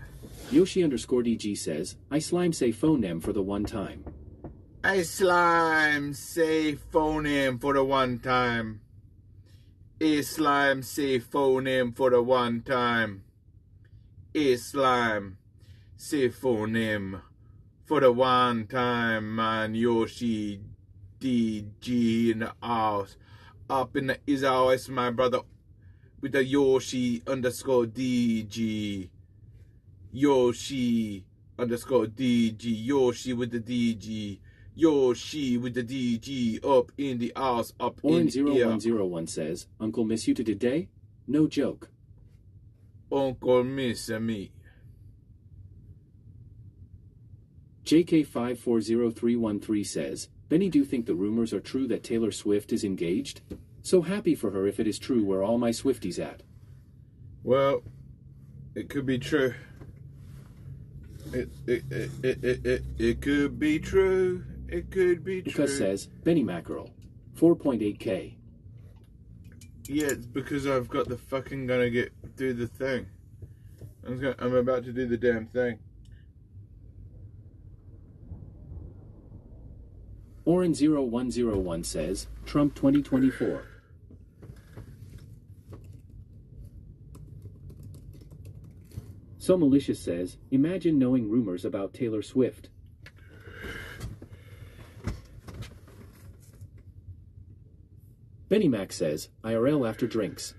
Yoshi_DG says, I slime say phone them for the one time. I slime say phone him for the one time. I slime say phone him for the one time. I slime say phone him for the one time, man. Yoshi DG in the house. Up in the his house, my brother, with the Yoshi_DG. Yoshi_DG. Yoshi with the DG. Yoshi with the DG up in the house, up in the air. Oren0101 says, Uncle miss you to today? No joke. Uncle miss me. JK540313 says, Benny, do you think the rumors are true that Taylor Swift is engaged? So happy for her if it is true. Where all my Swifties at? Well, it could be true. It could be true. It could be true. Because says, Benny Mackerel, 4.8K. Yeah, it's because I've got the fucking do the thing. I'm about to do the damn thing. Oren0101 says, Trump 2024. So Malicious says, imagine knowing rumors about Taylor Swift. Benny Mac says, IRL after drinks.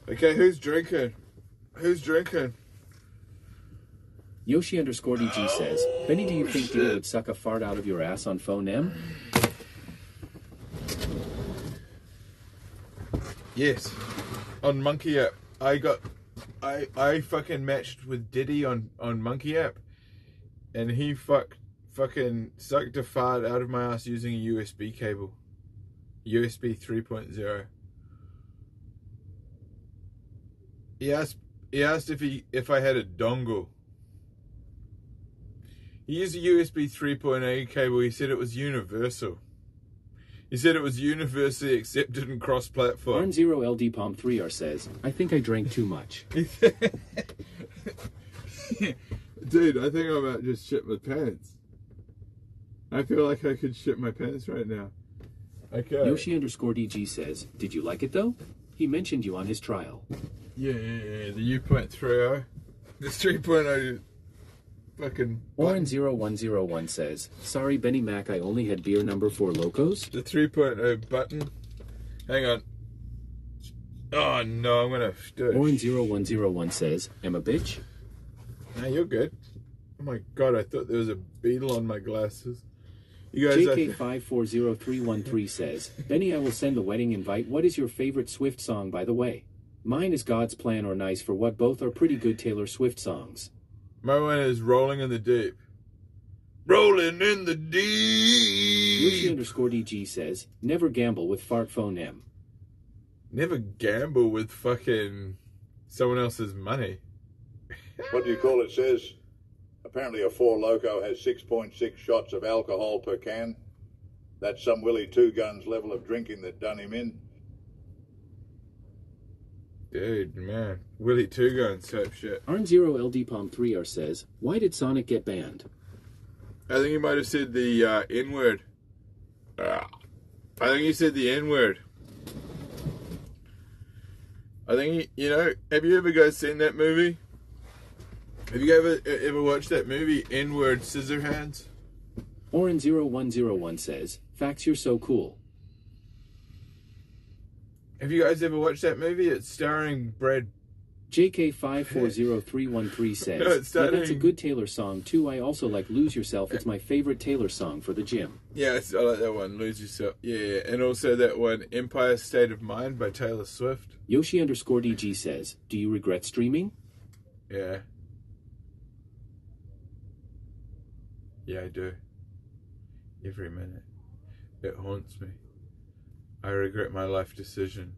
Okay, who's drinking? Who's drinking? Yoshi_DG says, Benny, do you think Diddy would suck a fart out of your ass on phone M? Yes. On Monkey App. I fucking matched with Diddy on Monkey App, and he fucking sucked a fart out of my ass using a USB cable. USB 3.0. He asked if I had a dongle. He used a USB 3.0 cable. He said it was universal. He said it was universally accepted and cross-platform. Arn0LDPOM3R says, I think I drank too much. Dude, I think I might just shit my pants. I feel like I could shit my pants right now. Okay. Yoshi_DG says, did you like it though? He mentioned you on his trial. Yeah. The U.30. The 3.0 fucking... Oren0101 says, sorry Benny Mac, I only had beer number 4 Locos. The 3.0 button. Hang on. Oh no, I'm gonna do it. Oren0101 says, am a bitch? No, you're good. Oh my god, I thought there was a beetle on my glasses. You guys JK540313 says, Benny, I will send the wedding invite. What is your favorite Swift song, by the way? Mine is God's Plan or Nice for What. Both are pretty good Taylor Swift songs. My one is Rolling in the Deep. Rolling in the Deep! Yoshi_DG says, never gamble with Fart Phone M. Never gamble with fucking someone else's money. What do you call it says? Apparently a 4 Loco has 6.6 shots of alcohol per can. That's some Willie Two Guns level of drinking that done him in. Dude, man. Willie Two Guns type shit. Arn0LDPalm3R says, why did Sonic get banned? I think he might have said the N-word. I think he said the N-word. I think, have you ever guys seen that movie? Have you ever watched that movie, N-word Scissorhands? Oren0101 says, facts, you're so cool. Have you guys ever watched that movie? It's starring Brad... JK540313 says, yeah, that's a good Taylor song too. I also like Lose Yourself. It's my favorite Taylor song for the gym. Yeah, I like that one, Lose Yourself. Yeah, and also that one, Empire State of Mind by Taylor Swift. Yoshi_DG says, do you regret streaming? Yeah. Yeah, I do. Every minute. It haunts me. I regret my life decision.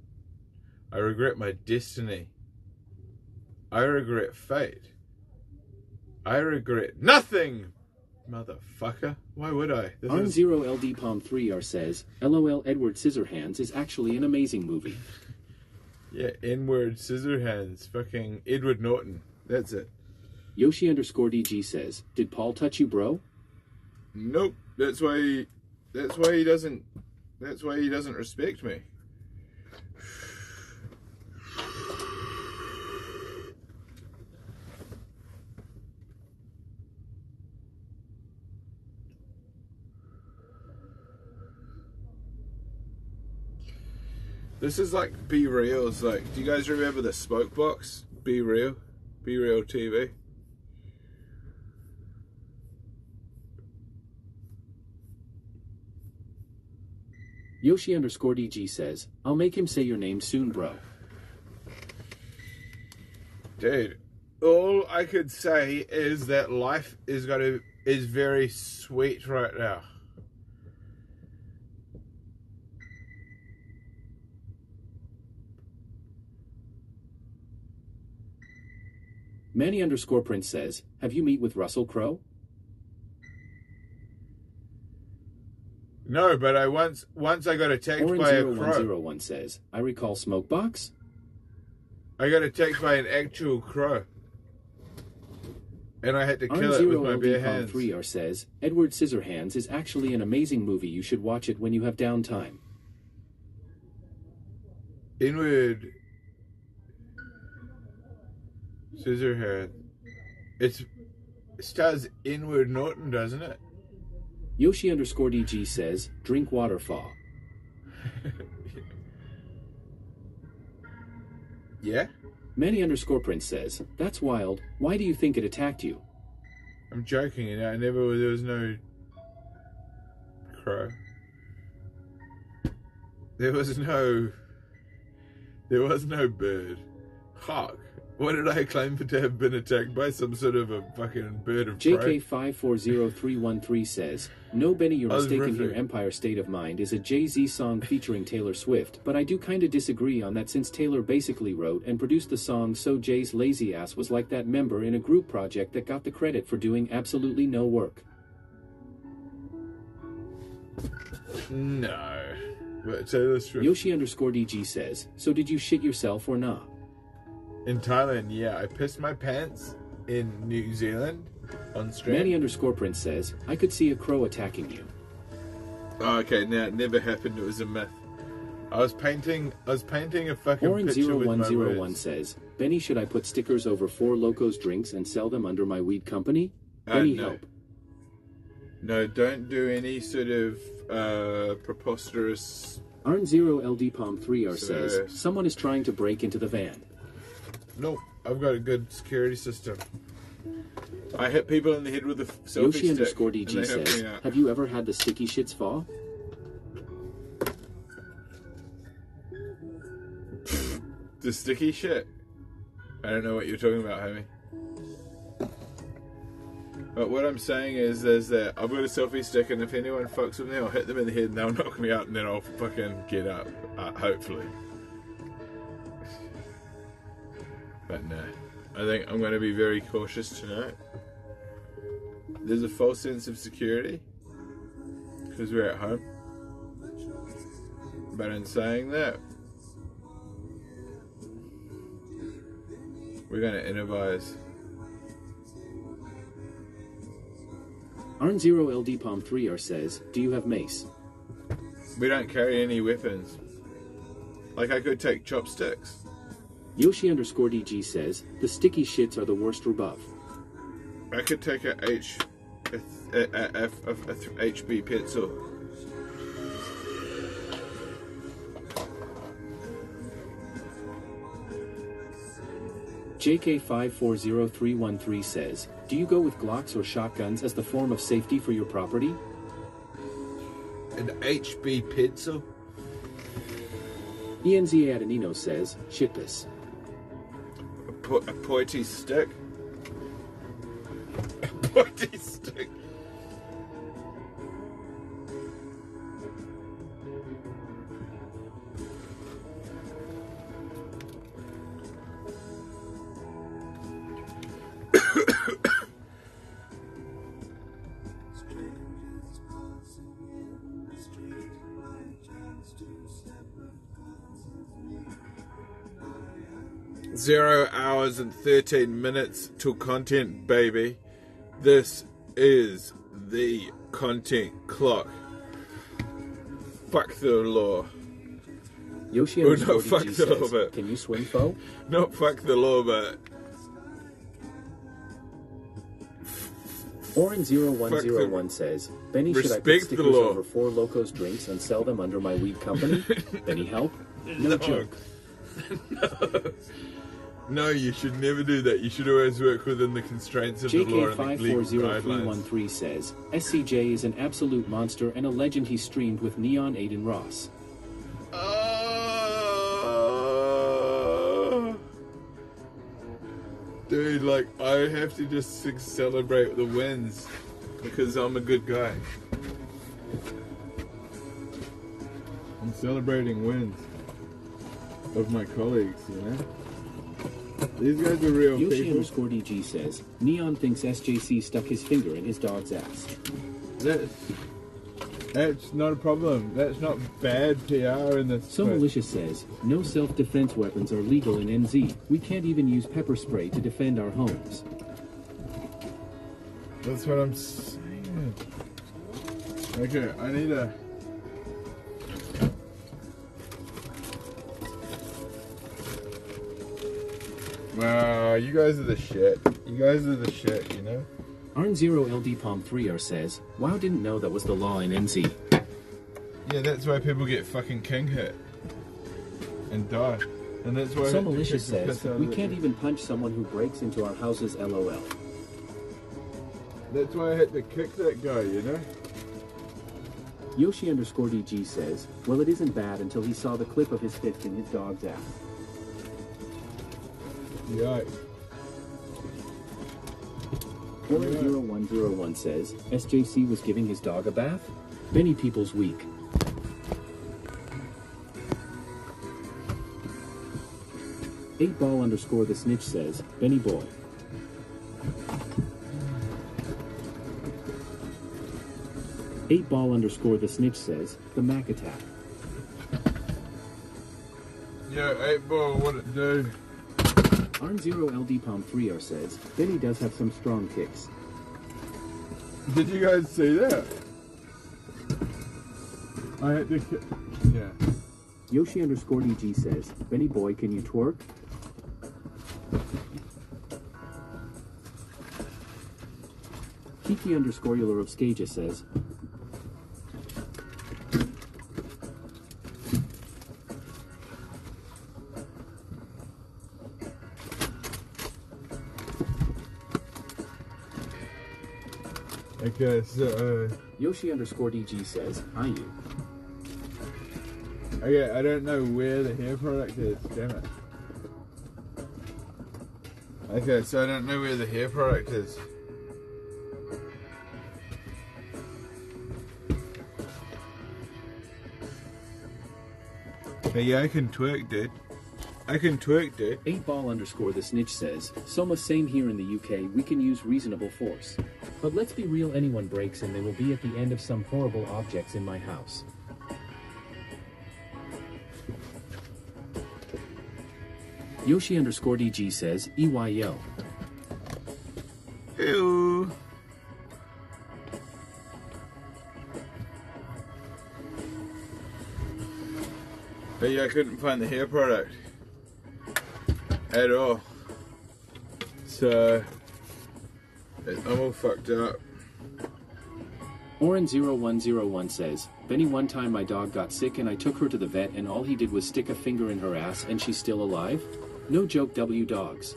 I regret my destiny. I regret fate. I regret nothing! Motherfucker. Why would I? Arn0LDPalm3R says, LOL, Edward Scissorhands is actually an amazing movie. Yeah, N-word Scissorhands. Fucking Edward Norton. That's it. Yoshi_DG says, did Paul touch you, bro? Nope. That's why he doesn't respect me. This is like Be Real's, like, do you guys remember the Smoke Box? Be Real? Be Real TV? Yoshi_DG says, I'll make him say your name soon, bro. Dude, all I could say is that life is very sweet right now. Manny_Prince says, have you meet with Russell Crowe? No, but I once I got attacked by a crow. Oren0101 says, I recall Smokebox. I got attacked by an actual crow. And I had to kill it with my bare hands. Arn0LDPalm3R says, Edward Scissorhands is actually an amazing movie. You should watch it when you have downtime. Inward Scissorhands. It stars Inward Norton, doesn't it? Yoshi_DG says, drink waterfall. Yeah? Manny_Prince says, that's wild. Why do you think it attacked you? I'm joking, there was no crow. There was no bird. Hawk. What did I claim to have been attacked by? Some sort of a fucking bird of prey? JK540313 says, no, Benny, you're mistaken here. Empire State of Mind is a Jay-Z song featuring Taylor Swift, but I do kinda disagree on that since Taylor basically wrote and produced the song, so Jay's lazy ass was like that member in a group project that got the credit for doing absolutely no work. No. But Taylor Swift... Yoshi_DG says, so did you shit yourself or not? In Thailand, yeah. I pissed my pants in New Zealand. on stream. Manny _ Prince says, I could see a crow attacking you. Oh, okay, now it never happened. It was a myth. I was painting a fucking Orange picture with my 0101 words. says, Benny, should I put stickers over 4 Locos drinks and sell them under my weed company? Benny, no. help. No, don't do any sort of preposterous... Arn0LD Palm 3R says, So- someone is trying to break into the van. No, I've got a good security system. I hit people in the head with a selfie Yoshi stick. _ and DG they help says, me out. have you ever had the sticky shits fall? The sticky shit? I don't know what you're talking about, homie. But what I'm saying is that I've got a selfie stick, and if anyone fucks with me, I'll hit them in the head and they'll knock me out, and then I'll fucking get up. Hopefully. But no. I think I'm going to be very cautious tonight. There's a false sense of security because we're at home. But in saying that, we're going to improvise. Arn0LD Palm 3R says, do you have mace? We don't carry any weapons. Like, I could take chopsticks. Yoshi _ DG says, the sticky shits are the worst rebuff. I could take a HB pencil. JK540313 says, do you go with Glocks or shotguns as the form of safety for your property? An HB pencil? ENZ Adenino says, shit this. A pointy stick? A pointy stick? Zero hours and 13 minutes till content, baby. This is the content clock. Fuck the law. Yoshi Oh, _ no, fuck DG the law, says, but... can you swim, foe? Not fuck the law, but... Orin0101 says, Benny, should I put Respect the stickers law. over 4 Locos drinks and sell them under my weed company? Benny, help? No joke. No, you should never do that. You should always work within the constraints of the law and the legal guidelines. JK540313 says, SCJ is an absolute monster and a legend. He streamed with Neon Aiden Ross. Dude, like, I have to just celebrate the wins because I'm a good guy. I'm celebrating wins of my colleagues, you know? These guys are real Yoshi people. _ DG says, Neon thinks SJC stuck his finger in his dog's ass. That's not a problem. That's not bad PR in this. So Malicious says, no self-defense weapons are legal in NZ. We can't even use pepper spray to defend our homes. That's what I'm saying. Okay, I need a... Wow, you guys are the shit. You guys are the shit, you know? Arn0LD Palm 3R says, wow, didn't know that was the law in NZ. Yeah, that's why people get fucking king hit and die. And that's why... So Malicious says, we can't even punch someone who breaks into our houses, LOL. That's why I had to kick that guy, you know? Yoshi _ DG says, well, it isn't bad until he saw the clip of his fist in his dog's ass. Yikes. Orin0101 says, SJC was giving his dog a bath? Benny People's weak. _the snitch says, Benny boy. _the snitch says, the Mac attack. Yo, 8-ball, what it do? Arn0LD Palm 3R says, Benny does have some strong kicks. Did you guys see that? I had to... Yeah. Yoshi_DG says, Benny boy, can you twerk? Kiki_Eulerovskaja says, Okay, so... Yoshi_DG says, hi you. Okay, I don't know where the hair product is, damn it. Okay, so I don't know where the hair product is. Hey, yeah, I can twerk, dude. I can twerk, dude. 8ball_the snitch says, Soma same here in the UK, we can use reasonable force. But let's be real, anyone breaks in, they will be at the end of some horrible objects in my house. Yoshi_DG says, EYO. Ew. But yeah, I couldn't find the hair product at all. So I'm all fucked up. Oren0101 says, Benny, one time my dog got sick and I took her to the vet and all he did was stick a finger in her ass and she's still alive? No joke, W dogs.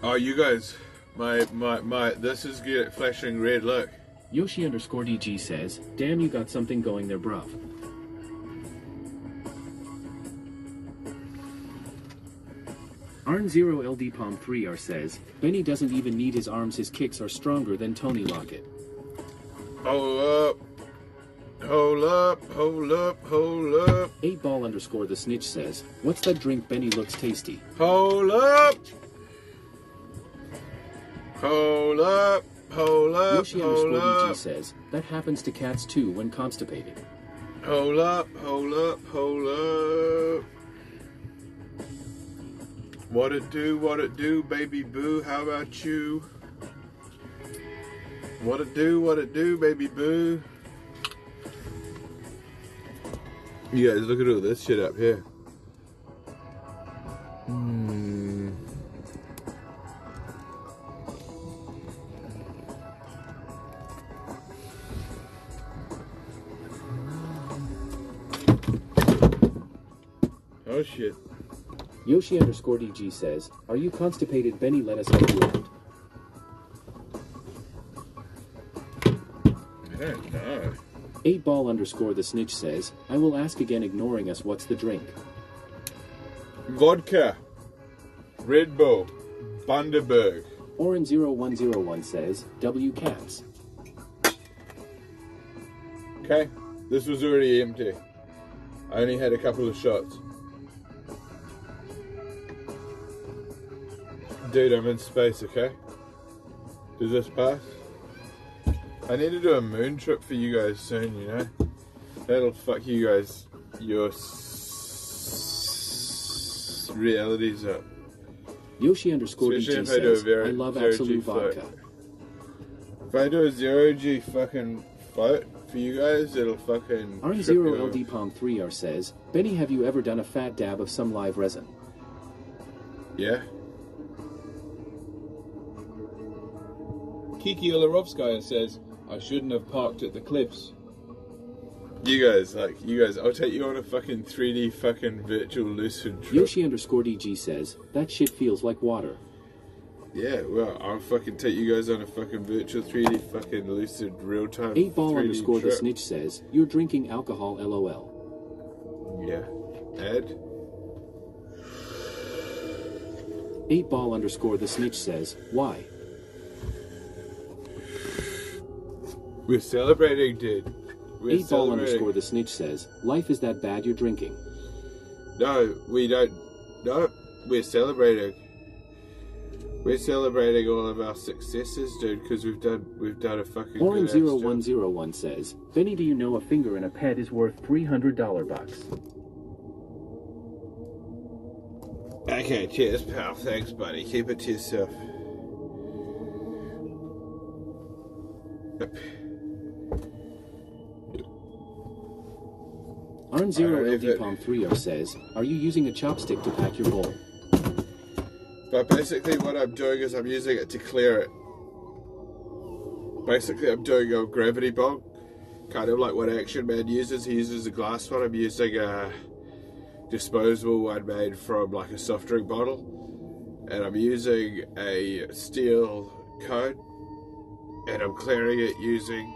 Oh, you guys, this is good, flashing red, look. Yoshi_DG says, damn, you got something going there, bruv. Arn0LD Palm 3R says, Benny doesn't even need his arms, his kicks are stronger than Tony Lockett. Hold up. Hold up, hold up, hold up. 8ball_the snitch says, what's that drink, Benny looks tasty. Hold up. Hold up, hold up, hold up. Yoshi_DG says, that happens to cats too when constipated. Hold up, hold up, hold up. What it do, baby boo, how about you? What it do, baby boo? You guys, look at all this shit up here. Oh shit. Yoshi_DG says, are you constipated, Benny? Let us help you out. I don't know. 8ball_the snitch says, I will ask again, ignoring us, what's the drink? Vodka. Red Bull. Bundaberg. Oren0101 says, W cats. Okay, this was already empty. I only had a couple of shots. Dude, I'm in space, okay? Does this pass? I need to do a moon trip for you guys soon, you know? That'll fuck you guys, your realities up. Yoshi_DG says, I love Absolute Vodka. If I do a 0G fucking float for you guys, it'll fucking... Arn0LD Palm 3R says, Benny, have you ever done a fat dab of some live resin? Yeah. Kiki Olarovskaya says, I shouldn't have parked at the cliffs. You guys, I'll take you on a fucking 3D fucking virtual lucid trip. Yoshi_DG says, that shit feels like water. Yeah, well, I'll fucking take you guys on a fucking virtual 3D fucking lucid real-time 8ball_the snitch says, you're drinking alcohol, LOL. Yeah. Ed? 8ball_the snitch says, why? We're celebrating, dude. 8ball_the snitch says, life is that bad you're drinking. No, we don't. No, we're celebrating. We're celebrating all of our successes, dude, because we've done a fucking Oren0101 says, Benny, do you know a finger in a pet is worth $300 bucks? Okay, cheers, pal. Thanks, buddy. Keep it to yourself. Arn0LD-Palm3R says, are you using a chopstick to pack your bowl? But basically what I'm doing is I'm using it to clear it. Basically I'm doing a gravity bong, kind of like what Action Man uses. He uses a glass one. I'm using a disposable one made from like a soft drink bottle. And I'm using a steel cone. And I'm clearing it using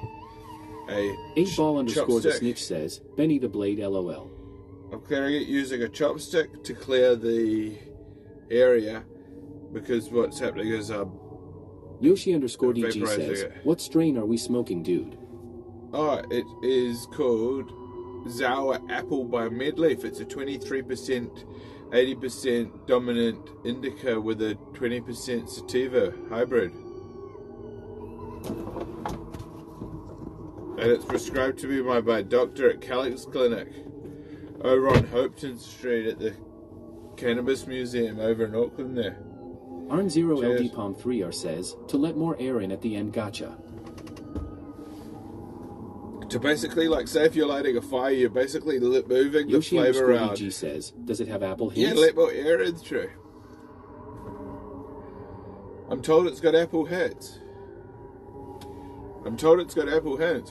a 8ball_the chopstick. snitch says, Benny the Blade LOL. I'm clearing it using a chopstick to clear the area, because what's happening is Yoshi_DG says, what strain are we smoking, dude? Oh, it is called Sour Apple by Medleaf. It's a 23%, 80% dominant indica with a 20% sativa hybrid. And it's prescribed to me by my doctor at Calix Clinic over on Hopetoun Street at the Cannabis Museum over in Auckland there. Arn0LD-Palm3R says, to let more air in at the end, gotcha. To basically, like, say if you're lighting a fire, you're basically moving the flavor around. Yoshi_DG says, does it have apple Yeah, hints? let more air in through. I'm told it's got apple hints.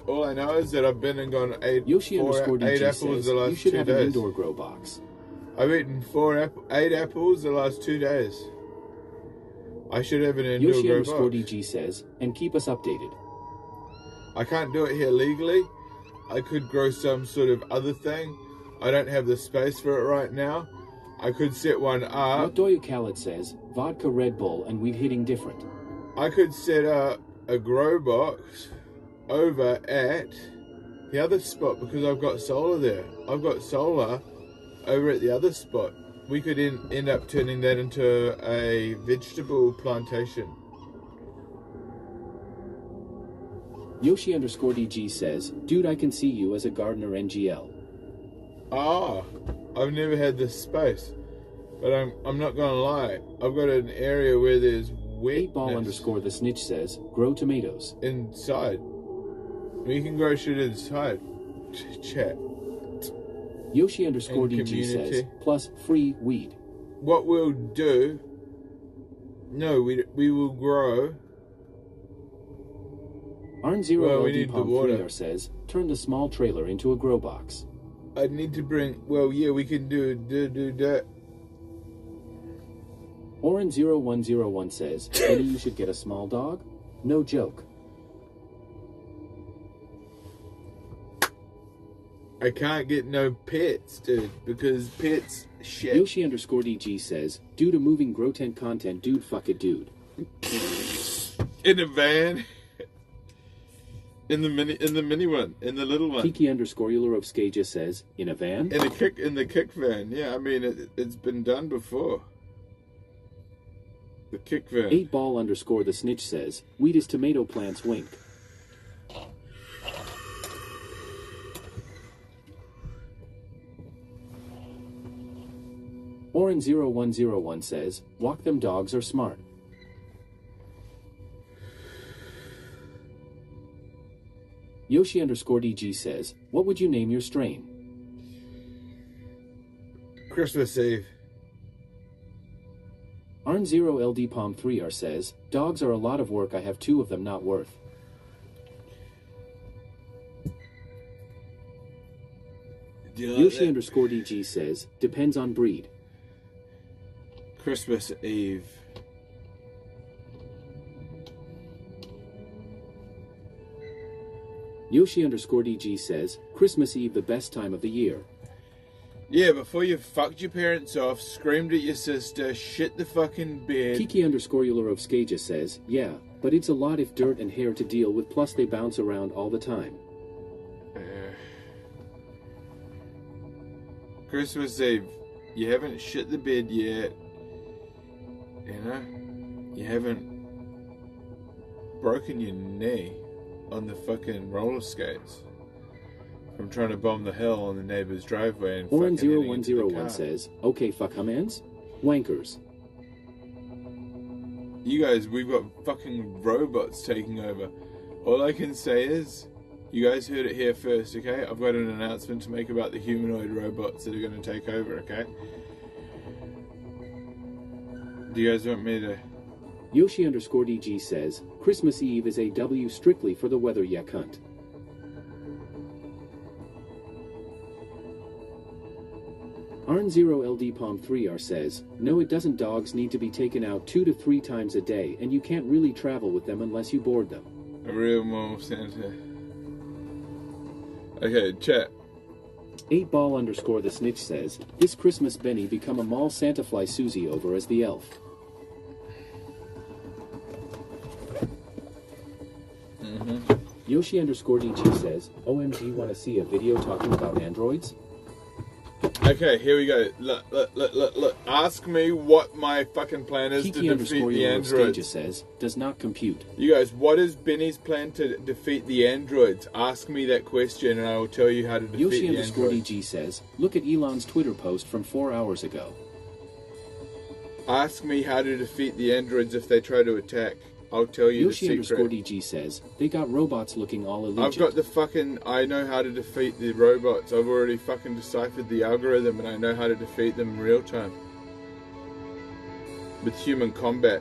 All I know is that I've been and gone eight apples says, the last you should 2 have days. an indoor grow box. I've eaten 8 apples the last 2 days. I should have an indoor grow box. Yoshi_DG says, and keep us updated. I can't do it here legally. I could grow some sort of other thing. I don't have the space for it right now. I could set one up. Doya Khaled says, vodka Red Bull and weed hitting different. I could set up a grow box over at the other spot because I've got solar there. I've got solar over at the other spot. We could end up turning that into a vegetable plantation. Yoshi_DG says, dude, I can see you as a gardener NGL. Ah, I've never had this space, but I'm not gonna lie. I've got an area where there's wetness. 8ball_the snitch says, grow tomatoes. Inside. We can grow shit inside. Chat. Yoshi_DG says, plus free weed. What we'll do, we will grow. Arn0LD-Palm3R says, turn the small trailer into a grow box. I need to bring, we can do that. Oren0101 says, Benny, you should get a small dog? No joke. I can't get no pets, dude, because pets shit. Yoshi_DG says, due to moving grow tent content, dude, fuck it, dude. In a van. In the mini one, in the little one. Kiki_Eulerovskaja says, in a van? In the kick van, yeah, I mean, it's been done before. The kick van. 8ball_the snitch says, weed is tomato plants wink. Oren0101 says, walk them dogs are smart. Yoshi_DG says, what would you name your strain? Christmas Eve. Arn0LD-Palm3R says, dogs are a lot of work, I have 2 of them, not worth. Yoshi_DG says, depends on breed. Christmas Eve. Yoshi_DG says, Christmas Eve the best time of the year. Yeah, before you fucked your parents off, screamed at your sister, shit the fucking bed. Kiki_Eulerovskaja says, yeah, but it's a lot of dirt and hair to deal with, plus they bounce around all the time. Christmas Eve, you haven't shit the bed yet. You know? You haven't broken your knee on the fucking roller skates from trying to bomb the hill on the neighbor's driveway and Oren0101 says, okay, fuck humans, wankers. You guys, we've got fucking robots taking over. All I can say is, you guys heard it here first, okay? I've got an announcement to make about the humanoid robots that are going to take over, okay? Do you guys want me to... Yoshi_DG says, Christmas Eve is a W strictly for the weather, ya cunt. Arn0LD Palm 3R says, no it doesn't, dogs need to be taken out 2 to 3 times a day and you can't really travel with them unless you board them. A real mole Santa. Okay, chat. 8ball_the snitch says, this Christmas Benny become a mall Santa fly Susie over as the elf. Yoshi_DG says, OMG wanna see a video talking about androids? Okay, here we go. Look. Ask me what my fucking plan is to defeat the androids. Says, does not compute. You guys, what is Benny's plan to defeat the androids? Ask me that question and I will tell you how to defeat the androids. Yoshi_DG says, look at Elon's Twitter post from 4 hours ago. Ask me how to defeat the androids if they try to attack. I'll tell you the secret. Yoshi_DG says, they got robots looking all allegiant. I've got the fucking... I know how to defeat the robots. I've already fucking deciphered the algorithm and I know how to defeat them in real time. With human combat.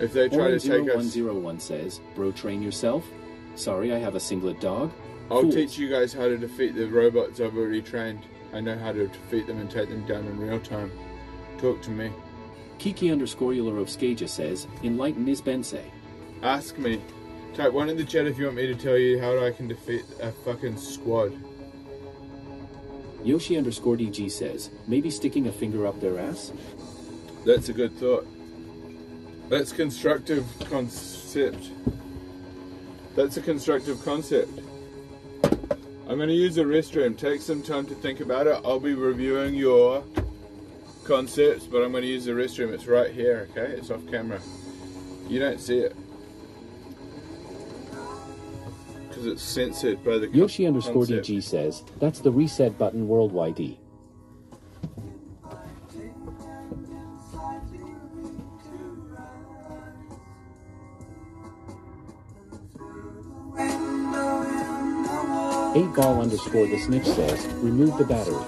If they try to take us... 0101 says, bro, train yourself? Sorry, I have a singlet dog. I'll teach you guys how to defeat the robots I've already trained. I know how to defeat them and take them down in real time. Talk to me. Kiki_Yulerovskaja says, enlighten Nizbense. Ask me. Type 1 in the chat if you want me to tell you how I can defeat a fucking squad. Yoshi_DG says, maybe sticking a finger up their ass? That's a good thought. That's constructive concept. That's a constructive concept. I'm going to use the restroom. Take some time to think about it. I'll be reviewing your concepts, but I'm going to use the restroom. It's right here, okay? It's off camera. You don't see it because it's censored by the Yoshi_DG says, that's the reset button worldwide. @the snitch says, remove the battery.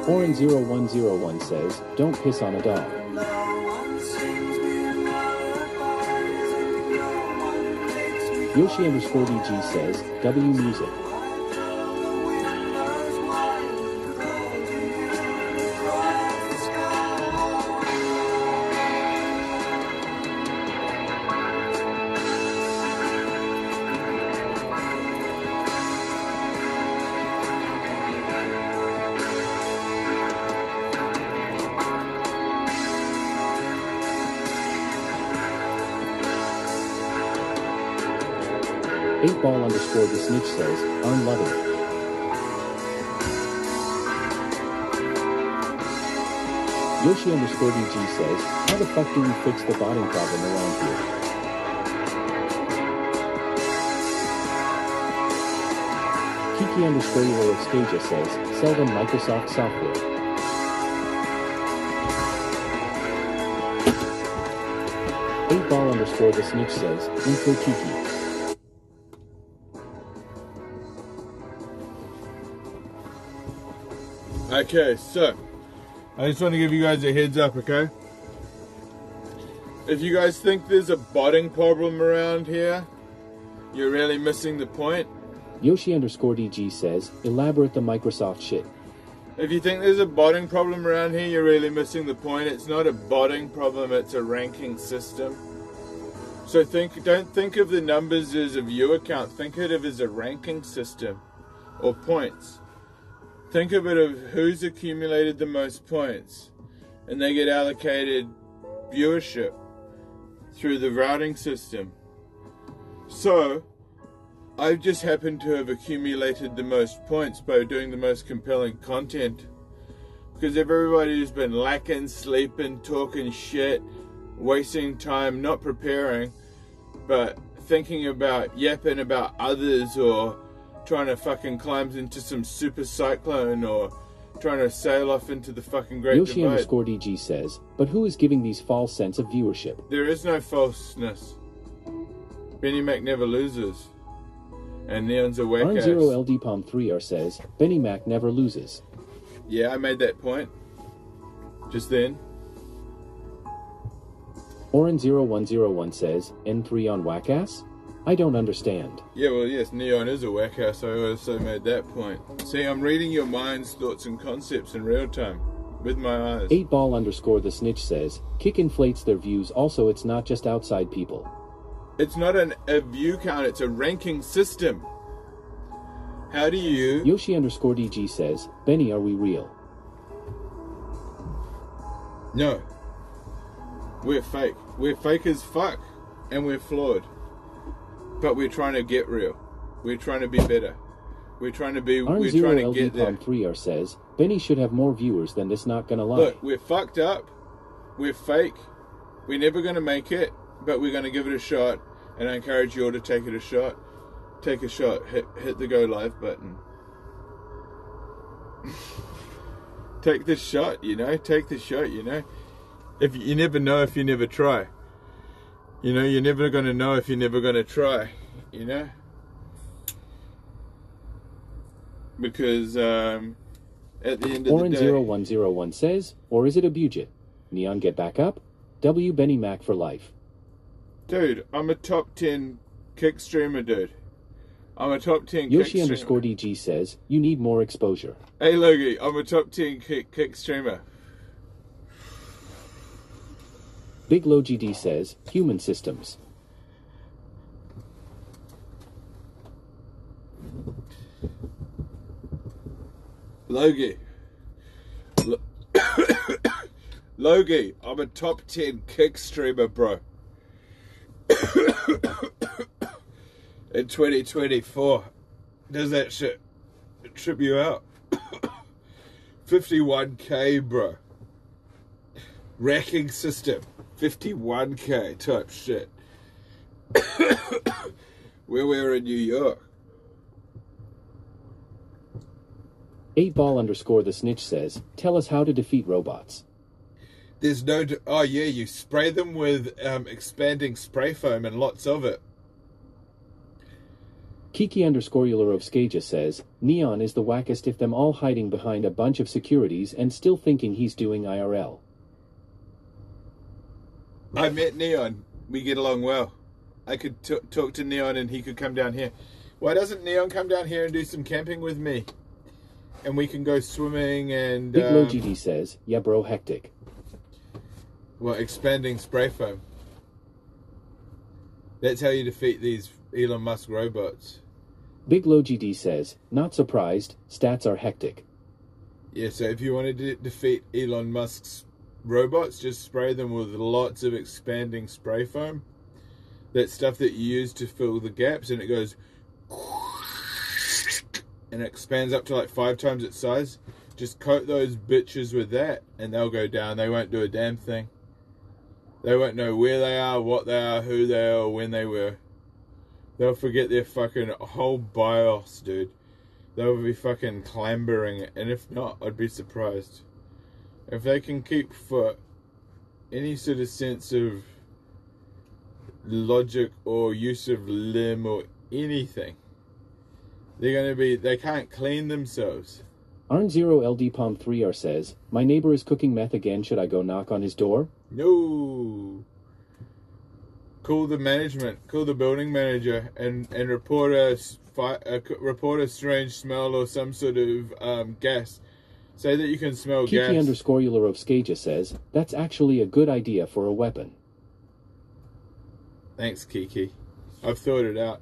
Oren0101 says, don't piss on a dog. Yoshi_DG says, W music. @the snitch says, I'm loving it. Yoshi_DG says, how the fuck do we fix the botting problem around here? Kiki_Yulerovskaja says, sell them Microsoft software. @the snitch says, info Kiki. Okay, so I just want to give you guys a heads up, okay? If you guys think there's a botting problem around here, you're really missing the point. Yoshi_DG says, elaborate the Microsoft shit. If you think there's a botting problem around here, you're really missing the point. It's not a botting problem, it's a ranking system. So don't think of the numbers as a viewer count, think of it as a ranking system or points. Think of it of who's accumulated the most points, and they get allocated viewership through the routing system. So, I've just happened to have accumulated the most points by doing the most compelling content. Because everybody who's been lacking, sleeping, talking shit, wasting time, not preparing, but thinking about, yapping about others, or trying to fucking climb into some super cyclone, or trying to sail off into the fucking Great Yoshi Divide. _DG says, but who is giving these false sense of viewership? There is no falseness. Benny Mac never loses. And Neon's a whack ass. Arn0LD Palm 3R says, Benny Mac never loses. Yeah, I made that point. Just then. Oren0101 says, N3 on whack-ass? I don't understand. Yeah, well, yes, Neon is a whack ass, so I also made that point. See, I'm reading your mind's thoughts and concepts in real time. With my eyes. 8ball _ the snitch says, Kick inflates their views, also it's not just outside people. It's not a view count, it's a ranking system. How do you... Yoshi _DG says, Benny, are we real? No. We're fake. We're fake as fuck. And we're flawed. But we're trying to get real. We're trying to be better. We're trying to be... We're trying to get there. Palm 3R says, Benny should have more viewers than this, not gonna lie. Look, we're fucked up. We're fake. We're never gonna make it. But we're gonna give it a shot. And I encourage you all to take it a shot. Take a shot. Hit the go live button. Take the shot, you know. Take the shot, you know. If you never know if you never try. You know, you're never going to know if you're never going to try. You know. Because at the end of the day... Oren0101 says, or is it a budget? Neon get back up? W Benny Mac for life. Dude, I'm a top 10 kick streamer, dude. I'm a top 10 Yoshi kick streamer. _DG says, you need more exposure. Hey Logie, I'm a top 10 kick streamer. Big Low GD says, human systems. Logie. Logie, I'm a top 10 kick streamer, bro. In 2024. Does that shit trip you out? 51k, bro. Racking system. 51k type shit. Where we were in New York. 8ball _ the snitch says, tell us how to defeat robots. There's no... Oh, yeah, you spray them with expanding spray foam and lots of it. Kiki _Eulerovskaja says, Neon is the wackest if them all hiding behind a bunch of securities and still thinking he's doing IRL. I met Neon. We get along well. I could talk to Neon and he could come down here. Why doesn't Neon come down here and do some camping with me? And we can go swimming and... Big Low GD says, yeah bro, hectic. Well, expanding spray foam. That's how you defeat these Elon Musk robots. Big Low GD says, not surprised, stats are hectic. Yeah, so if you wanted to defeat Elon Musk's robots, just spray them with lots of expanding spray foam. That stuff that you use to fill the gaps, and it goes... and it expands up to like 5 times its size. Just coat those bitches with that, and they'll go down. They won't do a damn thing. They won't know where they are, what they are, who they are, or when they were. They'll forget their fucking whole BIOS, dude. They'll be fucking clambering, and if not, I'd be surprised. If they can keep for any sort of sense of logic or use of limb or anything, they're gonna be, they can't clean themselves. Arn0LD Palm 3R says, my neighbor is cooking meth again, should I go knock on his door? No. Call the management, call the building manager, and report a strange smell or some sort of gas. Say that you can smell Kiki gas. _Eulerovskaja says, that's actually a good idea for a weapon. Thanks, Kiki. I've thought it out.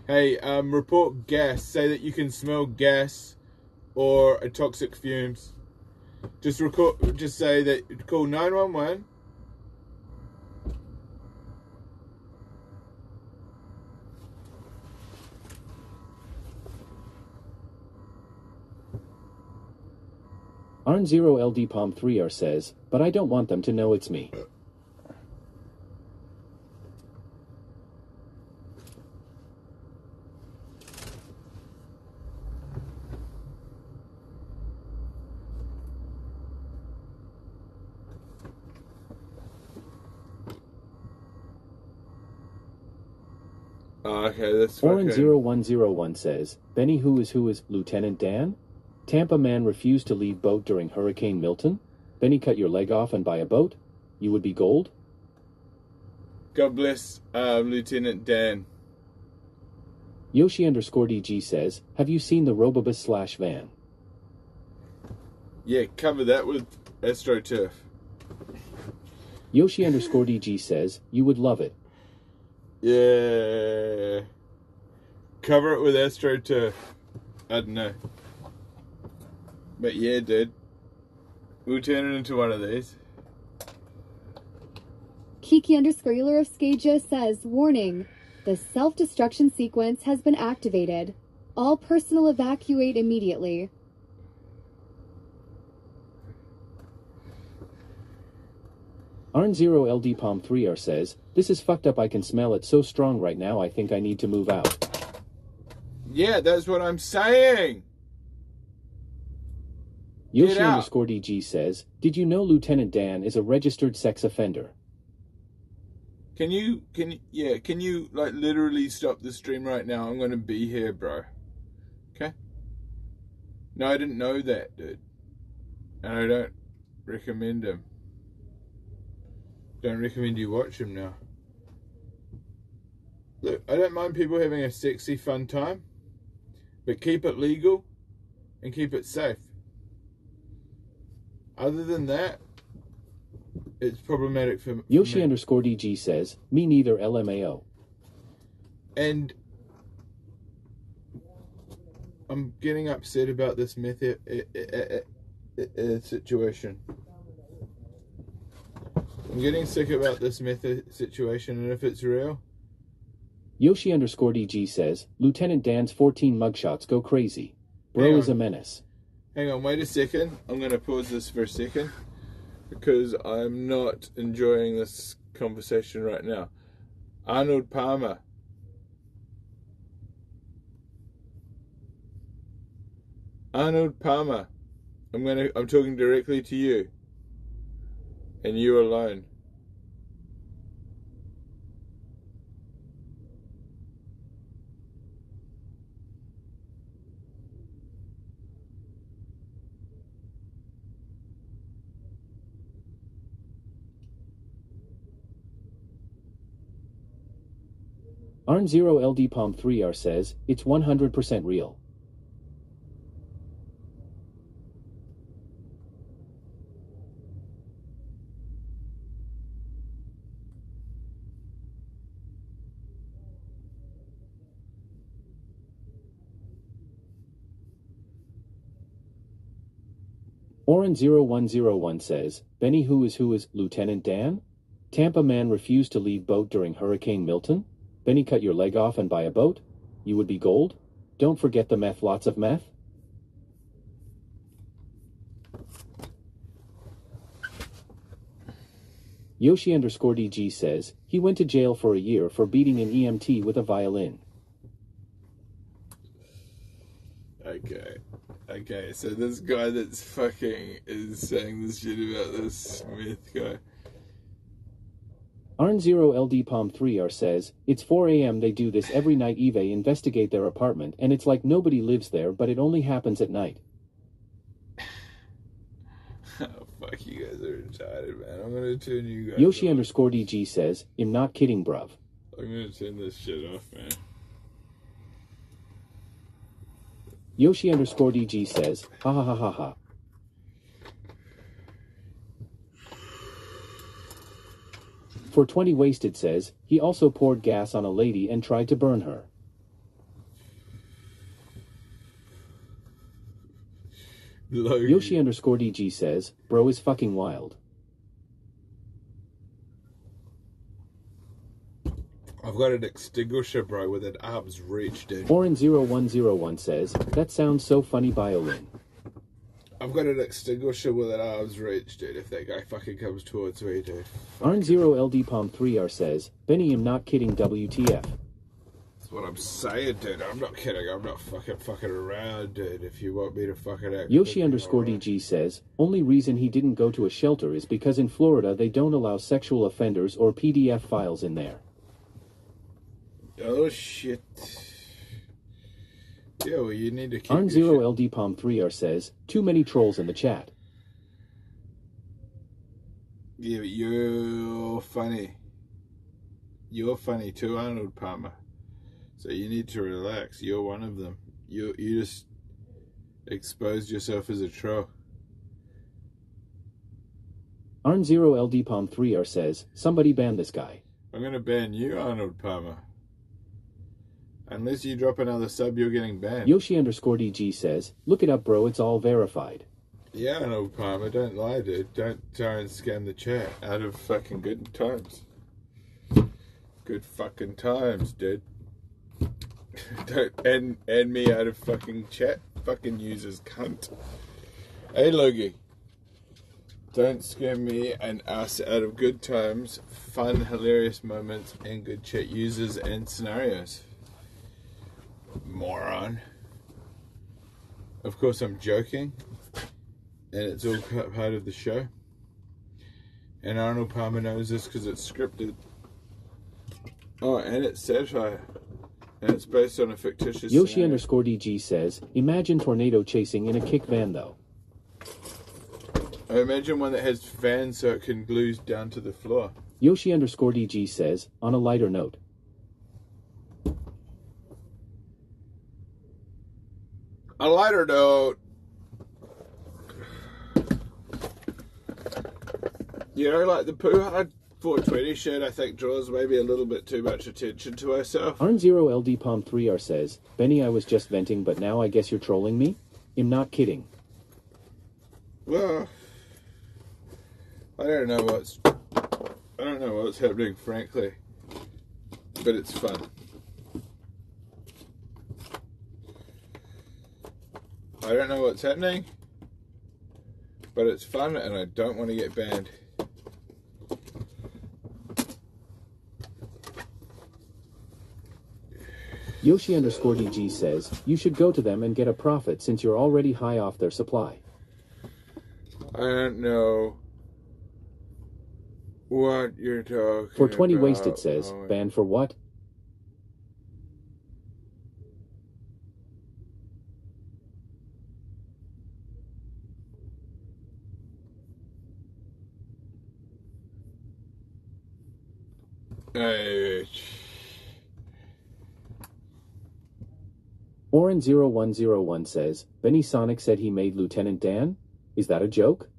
Hey, report gas. Say that you can smell gas or toxic fumes. Just say that, call 911. Arn0LD Palm 3R says, but I don't want them to know it's me. Oh, okay, that's fucking... Oren0101 says, Benny who is Lieutenant Dan? Tampa man refused to leave boat during Hurricane Milton? Benny cut your leg off and buy a boat? You would be gold? God bless Lieutenant Dan. Yoshi_DG says, have you seen the Robobus/van? Yeah, cover that with AstroTurf. Yoshi_DG says, you would love it. Yeah. Cover it with AstroTurf. I don't know. But yeah, dude. We'll turn it into one of these. Kiki_Eulerovskaja says, warning, the self-destruction sequence has been activated. All personnel evacuate immediately. Arn0LD Palm 3R says, this is fucked up, I can smell it so strong right now, I think I need to move out. Yeah, that's what I'm saying. Yoshi_DG says, did you know Lieutenant Dan is a registered sex offender? Can you like literally stop the stream right now? I'm gonna be here, bro. Okay? No, I didn't know that, dude. And I don't recommend him. Don't recommend you watch him now. Look, I don't mind people having a sexy, fun time, but keep it legal and keep it safe. Other than that, it's problematic for Yoshi_DG says, me neither, LMAO. And I'm getting upset about this method situation. I'm getting sick about this method situation, and if it's real... Yoshi_DG says, Lieutenant Dan's 14 mugshots go crazy. Bro is a menace. Hang on, wait a second. I'm going to pause this for a second, because I'm not enjoying this conversation right now. Arnold Palmer. Arnold Palmer. I'm talking directly to you. And you alone. Arn0LD Palm 3R says, it's 100% real. Oren0101 says, Benny who is Lieutenant Dan? Tampa man refused to leave boat during Hurricane Milton? Benny cut your leg off and buy a boat? You would be gold? Don't forget the meth, lots of meth? Yoshi_DG says, he went to jail for a year for beating an EMT with a violin. Okay, so this guy that's fucking is saying this shit about this meth guy. Arn0LD Palm 3R says, it's 4 a.m. they do this every night. Eve investigate their apartment and it's like nobody lives there, but it only happens at night. Oh, fuck, you guys are retarded, man. I'm gonna turn you guys Yoshi_DG says, I'm not kidding, bruv. I'm gonna turn this shit off, man. Yoshi_DG says, ha ha ha ha ha. For 20 wasted says, he also poured gas on a lady and tried to burn her. Yoshi_DG says, bro is fucking wild. I've got an extinguisher, bro, with an arm's reach, dude. Oren0101 says, that sounds so funny, violin. I've got an extinguisher with an arm's reach, dude, if that guy fucking comes towards me, dude. Arn0LD Palm 3R says, Benny, I'm not kidding, WTF. That's what I'm saying, dude. I'm not kidding. I'm not fucking around, dude. If you want me to fucking act... Yoshi_DG says, only reason he didn't go to a shelter is because in Florida they don't allow sexual offenders or PDF files in there. Oh shit. Yeah, well, you need to keep Arn Zero LD Palm 3R says, too many trolls in the chat. Yeah, but you're funny. You're funny too, Arnold Palmer. So you need to relax. You're one of them. You just exposed yourself as a troll. Arn Zero LD Palm 3R says, somebody ban this guy. I'm going to ban you, Arnold Palmer. Unless you drop another sub, you're getting banned. Yoshi_DG says, look it up, bro, it's all verified. Yeah, Arnold Palmer, don't lie, dude. Don't try and scam the chat out of fucking good times. Good fucking times, dude. Don't and me out of fucking chat. Fucking users, cunt. Hey, Logie. Don't scam me and us out of good times, fun, hilarious moments, and good chat users and scenarios. Moron. Of course, I'm joking, and it's all part of the show. And Arnold Palmer knows this because it's scripted. Oh, and it's satire. And it's based on a fictitious Yoshi_DG says, imagine tornado chasing in a kick van though. I imagine one that has fans so it can glue down to the floor. Yoshi_DG says, on a lighter note. A lighter note. You know, like the Pooh Hard 420 shirt, I think draws maybe a little bit too much attention to herself. Arn Zero LD Palm 3R says, Benny, I was just venting, but now I guess you're trolling me? I'm not kidding. Well, I don't know what's happening, frankly, but it's fun. I don't know what's happening, but it's fun, and I don't want to get banned. Yoshi_DG says, you should go to them and get a profit since you're already high off their supply. I don't know what you're talking For 20 about. wasted says, banned for what? Oren0101 says, Benny Sonic said he made Lieutenant Dan? Is that a joke?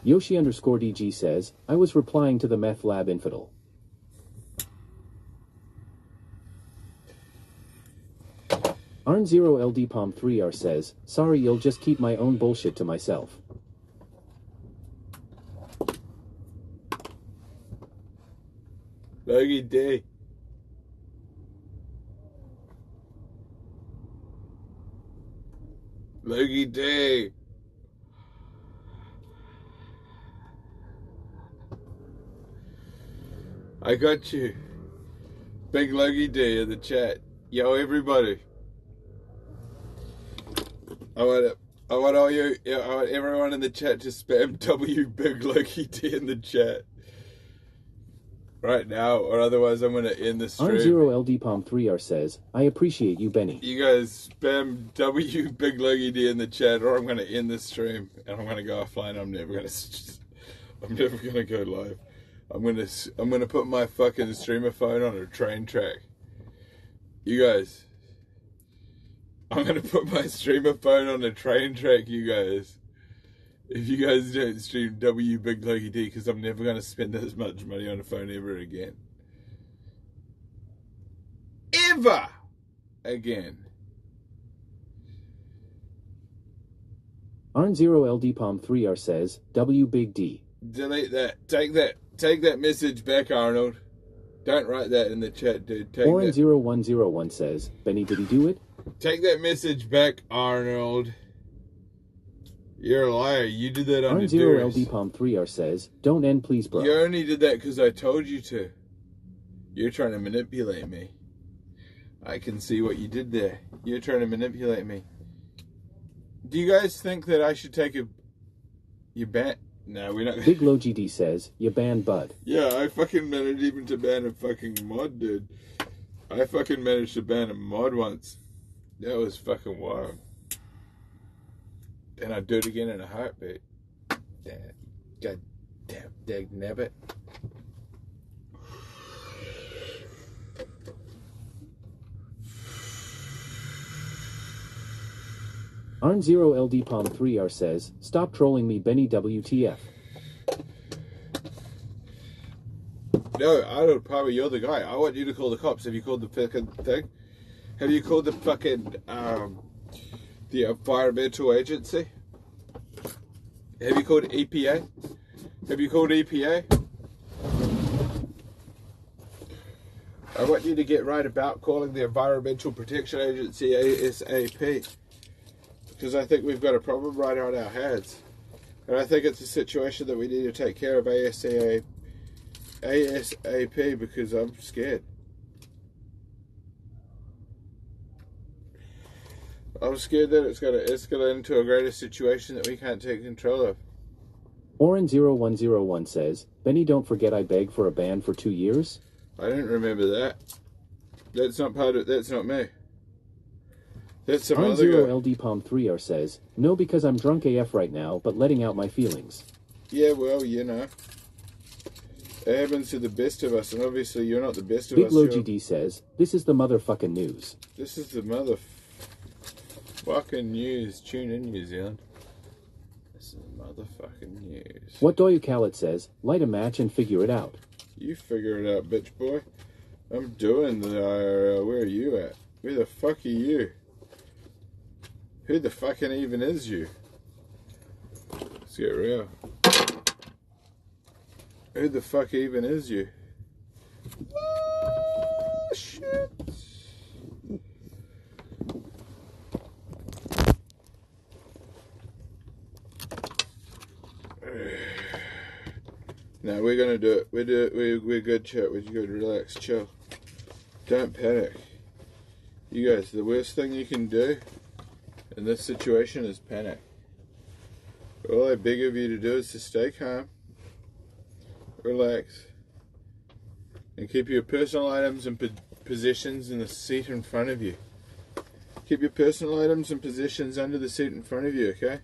Yoshi_DG says, I was replying to the meth lab infidel. Arn Zero LD Palm 3R says, sorry, you'll just keep my own bullshit to myself. Logie D. Logie D. I got you. Big Logie D in the chat. Yo, everybody. I want all you. I want everyone in the chat to spam W Big Logie D in the chat right now, or otherwise I'm going to end the stream. Arn Zero LD Palm 3R says, I appreciate you, Benny. You guys spam W Big Logie D in the chat, or I'm going to end the stream and I'm going to go offline. I'm never going to go live. I'm going to put my fucking streamer phone on a train track. You guys, I'm going to put my streamer phone on a train track, you guys. If you guys don't stream W Big Logie D, because I'm never going to spend this much money on a phone ever again. Ever again. Arn Zero LD Palm 3R says, W Big D. Delete that. Take that message back, Arnold. Don't write that in the chat, dude. Oren0101 says, Benny, did he do it? Take that message back, Arnold. You're a liar. You did that on Arn Zero LD Palm 3R says, don't end please, bro. You only did that because I told you to. You're trying to manipulate me. I can see what you did there. You're trying to manipulate me. Do you guys think that I should take No, we're not. Big Low GD says, you banned Bud. Yeah, I fucking managed even to ban a fucking mod, dude. I fucking managed to ban a mod once. That was fucking wild. And I'd do it again in a heartbeat. Damn. God damn, dag nabbit. Arn0LD Palm 3R says, stop trolling me, Benny WTF. No, I don't. Probably you're the guy. I want you to call the cops. Have you called the fucking thing? Have you called the fucking the environmental agency? Have you called EPA? Have you called EPA? I want you to get right about calling the Environmental Protection Agency ASAP, because I think we've got a problem right on our hands, and I think it's a situation that we need to take care of ASAP. Because I'm scared. I'm scared that it's going to escalate into a greater situation that we can't take control of. Oren0101 says, Benny, don't forget I begged for a ban for 2 years? I don't remember that. That's not part of. That's not me. That's some other guy. Arn0LD Palm 3R says, no, because I'm drunk AF right now, but letting out my feelings. Yeah, well, you know. It happens to the best of us, and obviously you're not the best of Big us. Low GD says, this is the motherfucking news. This is the motherfucking news. Tune in, New Zealand. This is the motherfucking news. What Doyu Khaled says, light a match and figure it out. You figure it out, bitch boy. I'm doing the IRL. Where are you at? Where the fuck are you? Who the fucking even is you? Let's get real. Who the fuck even is you? Oh, shit. No, we're gonna do it. We're good, chat. We're good. Relax, chill. Don't panic. You guys, the worst thing you can do in this situation is panic. All I beg of you to do is to stay calm, relax, and keep your personal items and possessions in the seat in front of you. Keep your personal items and possessions under the seat in front of you, okay?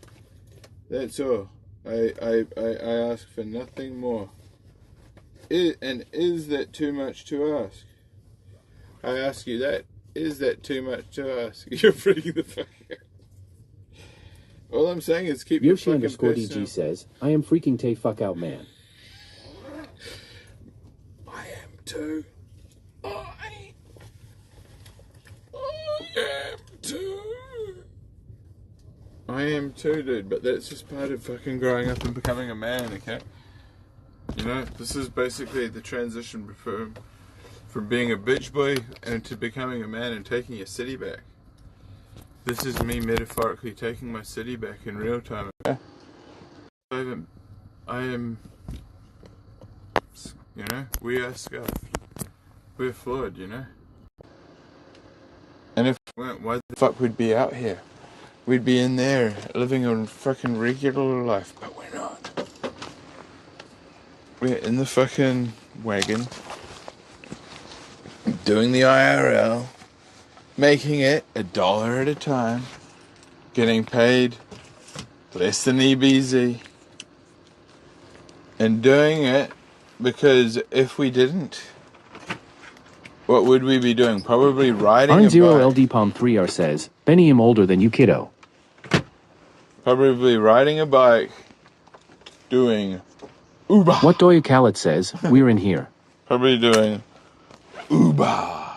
That's all. I ask for nothing more. And is that too much to ask? I ask you that. Is that too much to ask? You're freaking the fuck out. All I'm saying is keep your fucking Yoshi_DG says, I am freaking tay fuck out, man. I am too. I am too, dude, but that's just part of fucking growing up and becoming a man, okay? You know, this is basically the transition from being a bitch boy and to becoming a man and taking your city back. This is me metaphorically taking my city back in real time. Okay? I am, you know, we are scuffed. We're flawed, you know? And if we weren't, why the fuck we'd be out here? We'd be in there living a fucking regular life, but we're not. We're in the fucking wagon, doing the IRL, making it $1 at a time, getting paid less than EBZ, and doing it because if we didn't, what would we be doing? Probably riding a bike. Arn0LD Palm 3R says, Benny, I'm older than you, kiddo. Probably riding a bike, doing Uber. What Doyu Khaled says, we're in here. Probably doing Uber.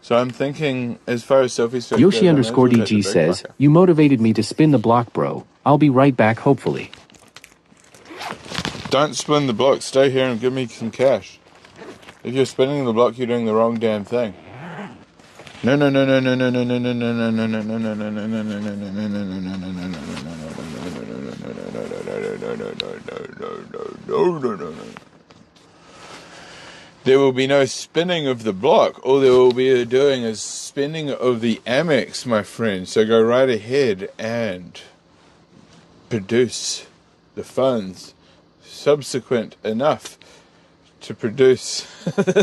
So I'm thinking, as far as selfies go, Yoshi_DG says, you motivated me to spin the block, bro. I'll be right back, hopefully. Don't spin the block. Stay here and give me some cash. If you're spinning the block, you're doing the wrong damn thing. No. There will be no spinning of the block. All there will be doing is spinning of the Amex, my friend. So go right ahead and produce the phones subsequent enough to produce.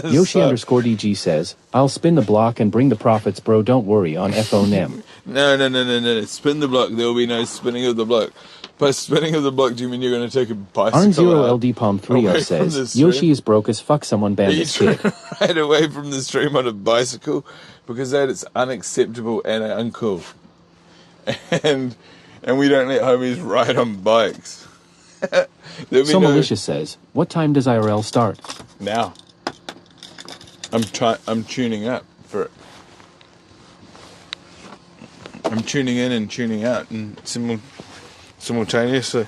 Yoshi underscore DG says, I'll spin the block and bring the profits, bro. Don't worry on FONM. No. Spin the block. There will be no spinning of the block. By spinning of the block, do you mean you're going to take a bicycle Arn0LD Palm 30 says, Yoshi is broke as fuck. Someone ban this kid. Right away from the stream on a bicycle because that is unacceptable and uncool. And we don't let homies ride on bikes. So Malicious says, what time does IRL start? Now. I'm tuning up for it. I'm tuning in and tuning out and simultaneously.